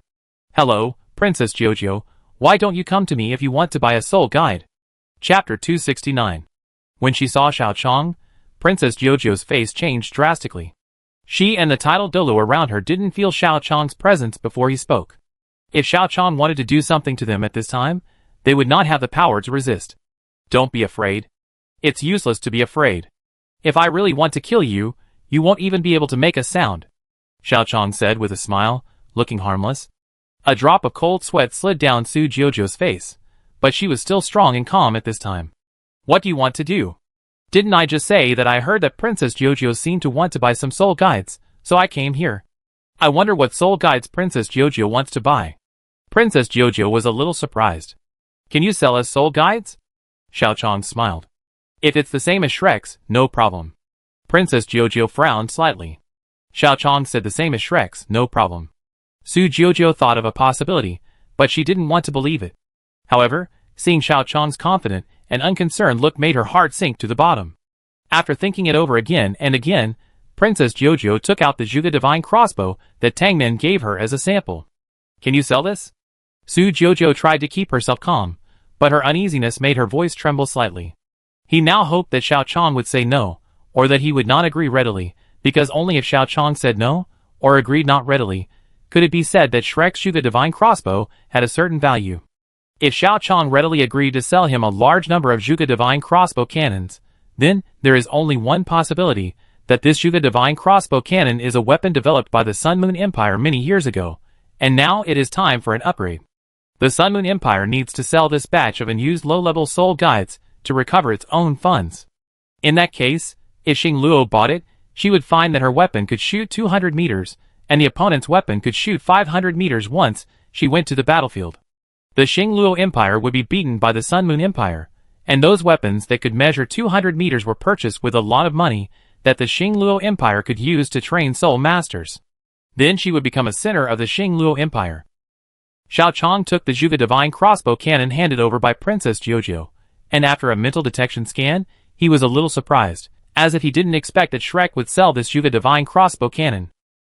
Hello, Princess Jiujiu, why don't you come to me if you want to buy a soul guide? Chapter 269. When she saw Xiao Chong, Princess Jiujiu's face changed drastically. She and the titled Douluo around her didn't feel Xiao Chong's presence before he spoke. If Xiao Chong wanted to do something to them at this time, they would not have the power to resist. Don't be afraid. It's useless to be afraid. If I really want to kill you, you won't even be able to make a sound, Xiao Chong said with a smile, looking harmless. A drop of cold sweat slid down Su Jiujiu's face, but she was still strong and calm at this time. What do you want to do? Didn't I just say that I heard that Princess Jiujiu seemed to want to buy some soul guides, so I came here. I wonder what soul guides Princess Jiujiu wants to buy. Princess Jiujiu was a little surprised. Can you sell us soul guides? Xiao Chong smiled. If it's the same as Shrek's, no problem. Princess Jiujiu frowned slightly. Xiao Chong said the same as Shrek's, no problem. Su Jiujiu thought of a possibility, but she didn't want to believe it. However, seeing Xiao Chong's confident and unconcerned look made her heart sink to the bottom. After thinking it over again and again, Princess Jiujiu took out the Zhuge Divine crossbow that Tang gave her as a sample. Can you sell this? Su Jiujiu tried to keep herself calm, but her uneasiness made her voice tremble slightly. He now hoped that Xiao Chong would say no, or that he would not agree readily, because only if Xiao Chong said no, or agreed not readily, could it be said that Shrek's Zhuge Divine crossbow had a certain value. If Xiao Chong readily agreed to sell him a large number of Zhuge Divine crossbow cannons, then there is only one possibility, that this Zhuge Divine crossbow cannon is a weapon developed by the Sun Moon Empire many years ago, and now it is time for an upgrade. The Sun Moon Empire needs to sell this batch of unused low-level soul guides to recover its own funds. In that case, if Xing Luo bought it, she would find that her weapon could shoot 200 meters, and the opponent's weapon could shoot 500 meters once she went to the battlefield. The Xing Luo Empire would be beaten by the Sun Moon Empire, and those weapons that could measure 200 meters were purchased with a lot of money that the Xing Luo Empire could use to train soul masters. Then she would become a center of the Xing Luo Empire. Xiao Chong took the Zhuge Divine crossbow cannon handed over by Princess Jiujiu, and after a mental detection scan, he was a little surprised, as if he didn't expect that Shrek would sell this Zhuge Divine crossbow cannon.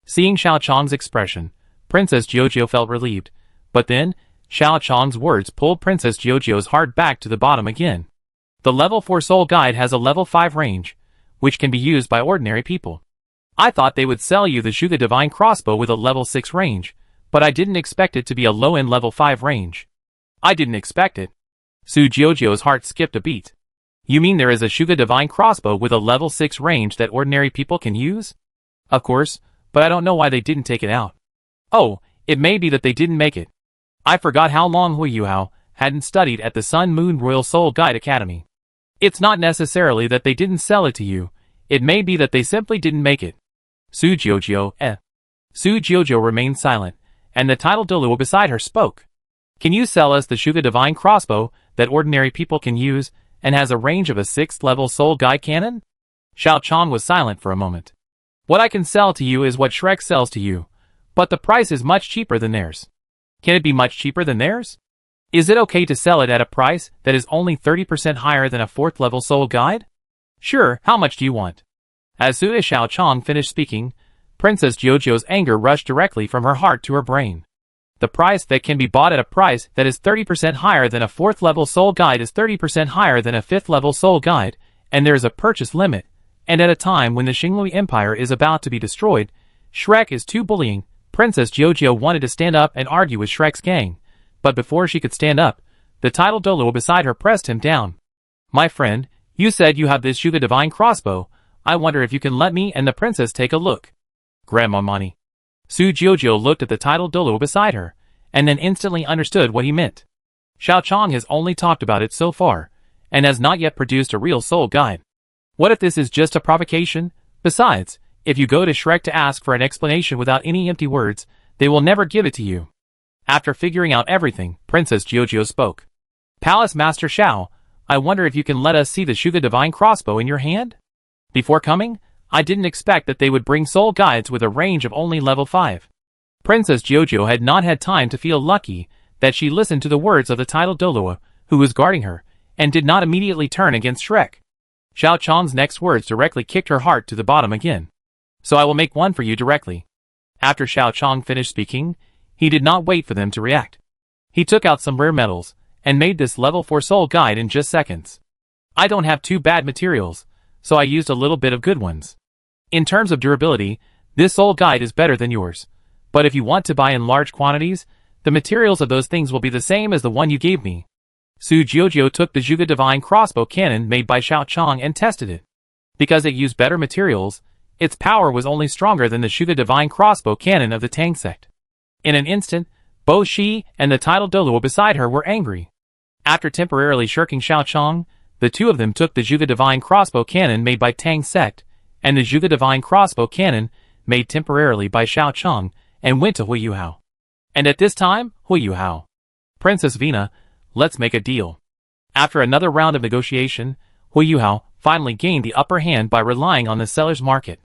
Seeing Xiao Chong's expression, Princess Jiujiu felt relieved, but then, Xiao Chong's words pulled Princess Jiujiu's heart back to the bottom again. The level 4 soul guide has a level 5 range, which can be used by ordinary people. I thought they would sell you the Zhuge Divine crossbow with a level 6 range, but I didn't expect it to be a low-end level 5 range. I didn't expect it. Su Jiujiu's heart skipped a beat. You mean there is a Zhuge Divine crossbow with a level 6 range that ordinary people can use? Of course, but I don't know why they didn't take it out. Oh, it may be that they didn't make it. I forgot how long Hui Yuhao hadn't studied at the Sun Moon Royal Soul Guide Academy. It's not necessarily that they didn't sell it to you, it may be that they simply didn't make it. Su Jiujiu remained silent, and the titled Douluo beside her spoke. Can you sell us the Zhuge Divine crossbow that ordinary people can use, and has a range of a 6th level soul guide cannon? Xiao Chong was silent for a moment. What I can sell to you is what Shrek sells to you, but the price is much cheaper than theirs. Can it be much cheaper than theirs? Is it okay to sell it at a price that is only 30% higher than a 4th level soul guide? Sure, how much do you want? As soon as Xiao Chong finished speaking, Princess Jiujiu's anger rushed directly from her heart to her brain. The price that can be bought at a price that is 30% higher than a 4th level soul guide is 30% higher than a 5th level soul guide, and there is a purchase limit, and at a time when the Xinglui Empire is about to be destroyed, Shrek is too bullying. Princess Jiujiu wanted to stand up and argue with Shrek's gang, but before she could stand up, the titled Douluo beside her pressed him down. My friend, you said you have this Zhuge Divine crossbow, I wonder if you can let me and the princess take a look. Grandma Money. Su Jiujiu looked at the titled Douluo beside her, and then instantly understood what he meant. Xiao Chong has only talked about it so far, and has not yet produced a real soul guide. What if this is just a provocation? Besides, if you go to Shrek to ask for an explanation without any empty words, they will never give it to you. After figuring out everything, Princess Jiujiu spoke. Palace Master Xiao, I wonder if you can let us see the Zhuge Divine crossbow in your hand? Before coming, I didn't expect that they would bring soul guides with a range of only level 5. Princess Jiujiu had not had time to feel lucky that she listened to the words of the titled Douluo, who was guarding her, and did not immediately turn against Shrek. Xiao Chang's next words directly kicked her heart to the bottom again. So I will make one for you directly. After Xiao Chang finished speaking, he did not wait for them to react. He took out some rare metals, and made this level 4 soul guide in just seconds. I don't have too bad materials, so I used a little bit of good ones. In terms of durability, this soul guide is better than yours, but if you want to buy in large quantities, the materials of those things will be the same as the one you gave me. Su Jiujiu took the Zhuge Divine crossbow cannon made by Xiao Chang and tested it. Because it used better materials, its power was only stronger than the Zhuge Divine crossbow cannon of the Tang Sect. In an instant, both she and the titled Douluo beside her were angry. After temporarily shirking Xiao Chang, the two of them took the Zhuge Divine crossbow cannon made by Tang Sect, and the Zhuge Divine crossbow cannon made temporarily by Xiao Chang, and went to Hui Yuhao. And at this time, Hui Yuhao. Princess Vina, let's make a deal. After another round of negotiation, Hui Yuhao finally gained the upper hand by relying on the seller's market.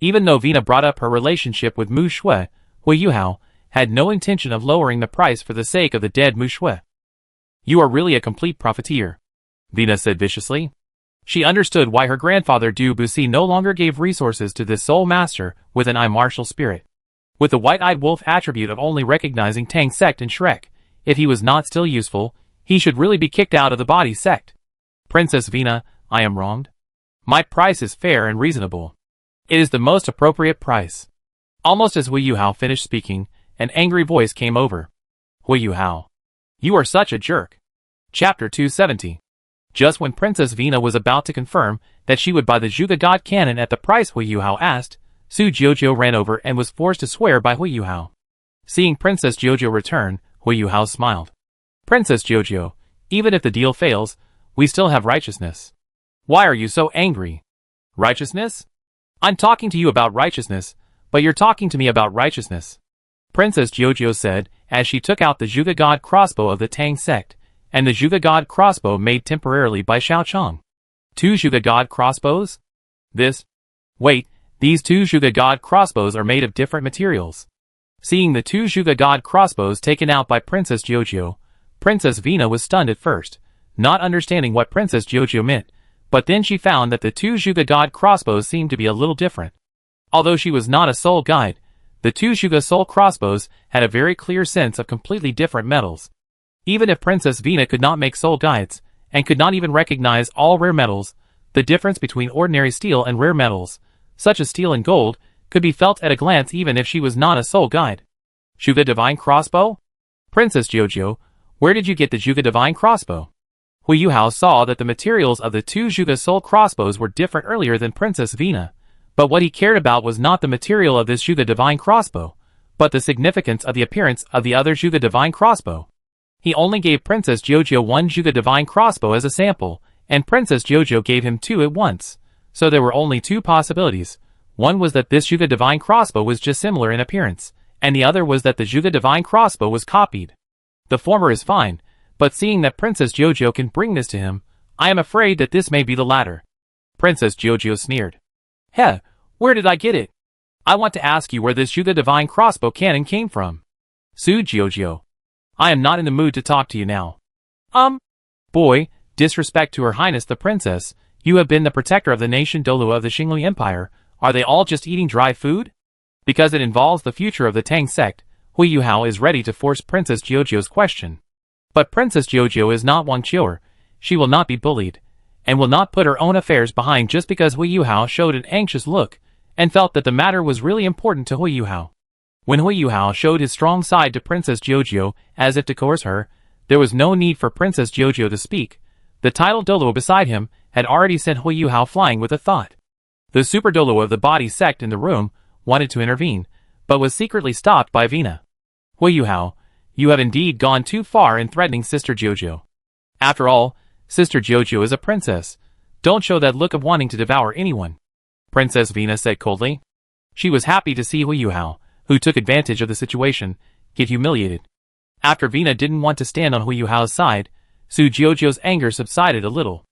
Even though Vina brought up her relationship with Mu Shui, Hui Yuhao had no intention of lowering the price for the sake of the dead Mu Shui. You are really a complete profiteer, Vina said viciously. She understood why her grandfather Du Busi no longer gave resources to this soul master with an martial spirit. With the white-eyed wolf attribute of only recognizing Tang Sect and Shrek, if he was not still useful, he should really be kicked out of the body sect. Princess Vina, I am wronged. My price is fair and reasonable. It is the most appropriate price. Almost as Hui Yuhao finished speaking, an angry voice came over. Hui Yuhao. You are such a jerk. Chapter 270. Just when Princess Vina was about to confirm that she would buy the Zhuge God cannon at the price Hui Yuhao asked, Su Jiujiu ran over and was forced to swear by Hui Yuhao. Seeing Princess Jiujiu return, Hui Yuhao smiled. Princess Jiujiu, even if the deal fails, we still have righteousness. Why are you so angry? Righteousness? I'm talking to you about righteousness, but you're talking to me about righteousness. Princess Jiujiu said, as she took out the Zhuge God crossbow of the Tang Sect, and the Zhuge God crossbow made temporarily by Xiao Chang. 2 Zhuge God crossbows? Wait, these 2 Zhuge God crossbows are made of different materials. Seeing the 2 Zhuge God crossbows taken out by Princess Jiujiu, Princess Vina was stunned at first, not understanding what Princess Jiujiu meant, but then she found that the 2 Zhuge God crossbows seemed to be a little different. Although she was not a soul guide, the 2 Zhuge soul crossbows had a very clear sense of completely different metals. Even if Princess Vina could not make soul guides, and could not even recognize all rare metals, the difference between ordinary steel and rare metals, such as steel and gold, could be felt at a glance even if she was not a soul guide. Zhuge Divine crossbow? Princess Jiujiu, where did you get the Zhuge Divine crossbow? Hui Yuhao saw that the materials of the 2 Zhuge soul crossbows were different earlier than Princess Vina, but what he cared about was not the material of this Zhuge Divine crossbow, but the significance of the appearance of the other Zhuge Divine crossbow. He only gave Princess Jiujiu 1 Zhuge Divine crossbow as a sample, and Princess Jiujiu gave him 2 at once. So there were only 2 possibilities. One was that this Zhuge Divine crossbow was just similar in appearance, and the other was that the Zhuge Divine crossbow was copied. The former is fine, but seeing that Princess Jiujiu can bring this to him, I am afraid that this may be the latter. Princess Jiujiu sneered. Heh, where did I get it? I want to ask you where this Zhuge Divine crossbow cannon came from. Su Jiujiu. I am not in the mood to talk to you now. Boy, disrespect to Her Highness the Princess, you have been the protector of the nation Douluo of the Xinglu Empire. Are they all just eating dry food? Because it involves the future of the Tang Sect, Hui Yuhao is ready to force Princess Jiujiu's question. But Princess Jiujiu is not Wang Qiuer. She will not be bullied, and will not put her own affairs behind just because Hui Yuhao showed an anxious look, and felt that the matter was really important to Hui Yuhao. When Hui Yuhao showed his strong side to Princess Jiujiu, as if to coerce her, there was no need for Princess Jiujiu to speak. The titled Douluo beside him had already sent Hui Yuhao flying with a thought. The super Douluo of the body sect in the room wanted to intervene, but was secretly stopped by Vina. Hui Yuhao, you have indeed gone too far in threatening Sister Jiujiu. After all, Sister Jiujiu is a princess. Don't show that look of wanting to devour anyone. Princess Vina said coldly. She was happy to see Hui Yuhao, who took advantage of the situation, get humiliated. After Vina didn't want to stand on Hui Yuhao's side, Su Jiujiu's anger subsided a little.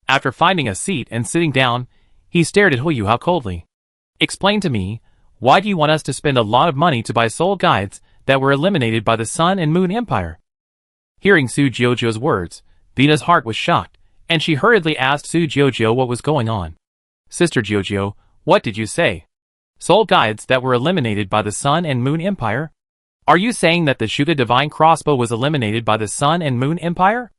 After finding a seat and sitting down, he stared at Hui Yuhao coldly. Explain to me, why do you want us to spend a lot of money to buy soul guides that were eliminated by the Sun and Moon Empire? Hearing Su Jiujiu's words, Vina's heart was shocked, and she hurriedly asked Su Jiujiu what was going on. Sister Jiujiu, what did you say? Soul guides that were eliminated by the Sun and Moon Empire? Are you saying that the Shuga Divine Crossbow was eliminated by the Sun and Moon Empire?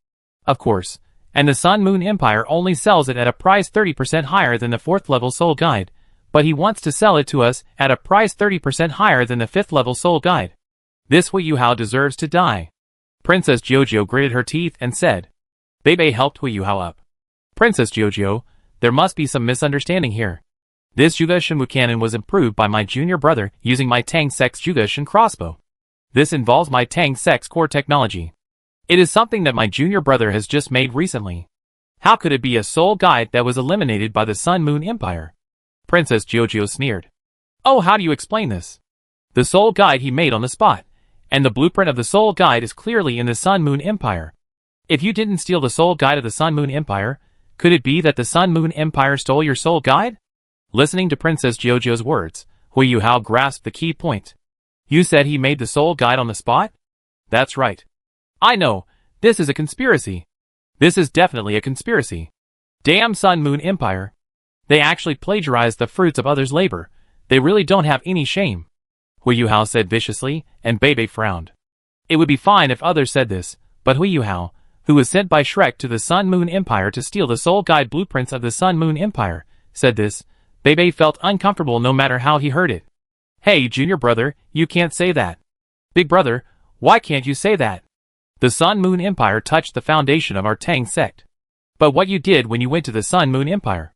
Of course, and the Sun Moon Empire only sells it at a price 30% higher than the 4th level Soul Guide, but he wants to sell it to us at a price 30% higher than the 5th level Soul Guide. This Hui Yuhao deserves to die. Princess Jiujiu gritted her teeth and said. Bebe helped Hui Yuhao up. Princess Jiujiu, there must be some misunderstanding here. This Juga Shenwu cannon was improved by my junior brother using my Tang Sect's Juga Shen crossbow. This involves my Tang Sect's core technology. It is something that my junior brother has just made recently. How could it be a soul guide that was eliminated by the Sun Moon Empire? Princess Jiujiu sneered. Oh, how do you explain this? The soul guide he made on the spot, and the blueprint of the soul guide is clearly in the Sun Moon Empire. If you didn't steal the soul guide of the Sun Moon Empire, could it be that the Sun Moon Empire stole your soul guide? Listening to Princess Jiujiu's words, Hui Yuhao grasped the key point. You said he made the soul guide on the spot? That's right. I know, this is a conspiracy. This is definitely a conspiracy. Damn Sun Moon Empire. They actually plagiarized the fruits of others' labor. They really don't have any shame. Hui Yuhao said viciously, and Bebe frowned. It would be fine if others said this, but Hui Yuhao, who was sent by Shrek to the Sun Moon Empire to steal the soul guide blueprints of the Sun Moon Empire, said this, Bebe felt uncomfortable no matter how he heard it. Hey, junior brother, you can't say that. Big brother, why can't you say that? The Sun Moon Empire touched the foundation of our Tang sect. But what you did when you went to the Sun Moon Empire?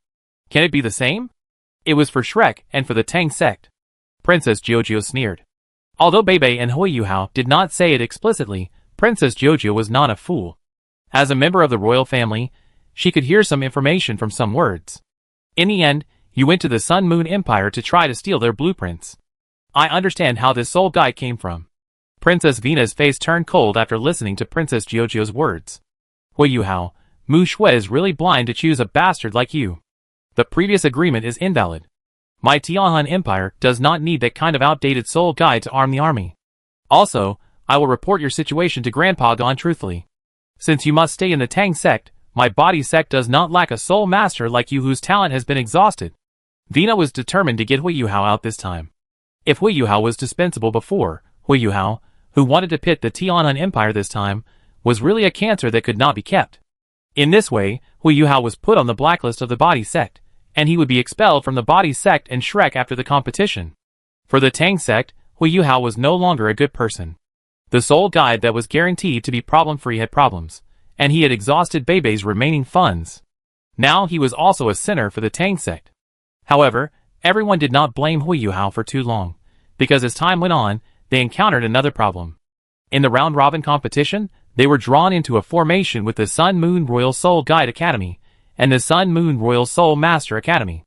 Can it be the same? It was for Shrek and for the Tang sect. Princess Jiujiu sneered. Although Bebe and Hui Yuhao did not say it explicitly, Princess Jiujiu was not a fool. As a member of the royal family, she could hear some information from some words. In the end, you went to the Sun Moon Empire to try to steal their blueprints. I understand how this soul guide came from. Princess Vina's face turned cold after listening to Princess Jiujiu's words. Hui Yuhao, Mu Shui is really blind to choose a bastard like you. The previous agreement is invalid. My Tianhan Empire does not need that kind of outdated soul guide to arm the army. Also, I will report your situation to Grandpa Gon truthfully. Since you must stay in the Tang sect, my body sect does not lack a soul master like you whose talent has been exhausted. Vina was determined to get Hui Yuhao out this time. If Hui Yuhao was dispensable before, Hui Yuhao, who wanted to pit the Tianhan Empire this time, was really a cancer that could not be kept. In this way, Hui Yuhao was put on the blacklist of the body sect, and he would be expelled from the body sect and Shrek after the competition. For the Tang sect, Hui Yuhao was no longer a good person. The soul guide that was guaranteed to be problem-free had problems, and he had exhausted Bebe's remaining funds. Now he was also a sinner for the Tang sect. However, everyone did not blame Hui Yuhao for too long, because as time went on, they encountered another problem. In the round-robin competition, they were drawn into a formation with the Sun Moon Royal Soul Guide Academy and the Sun Moon Royal Soul Master Academy.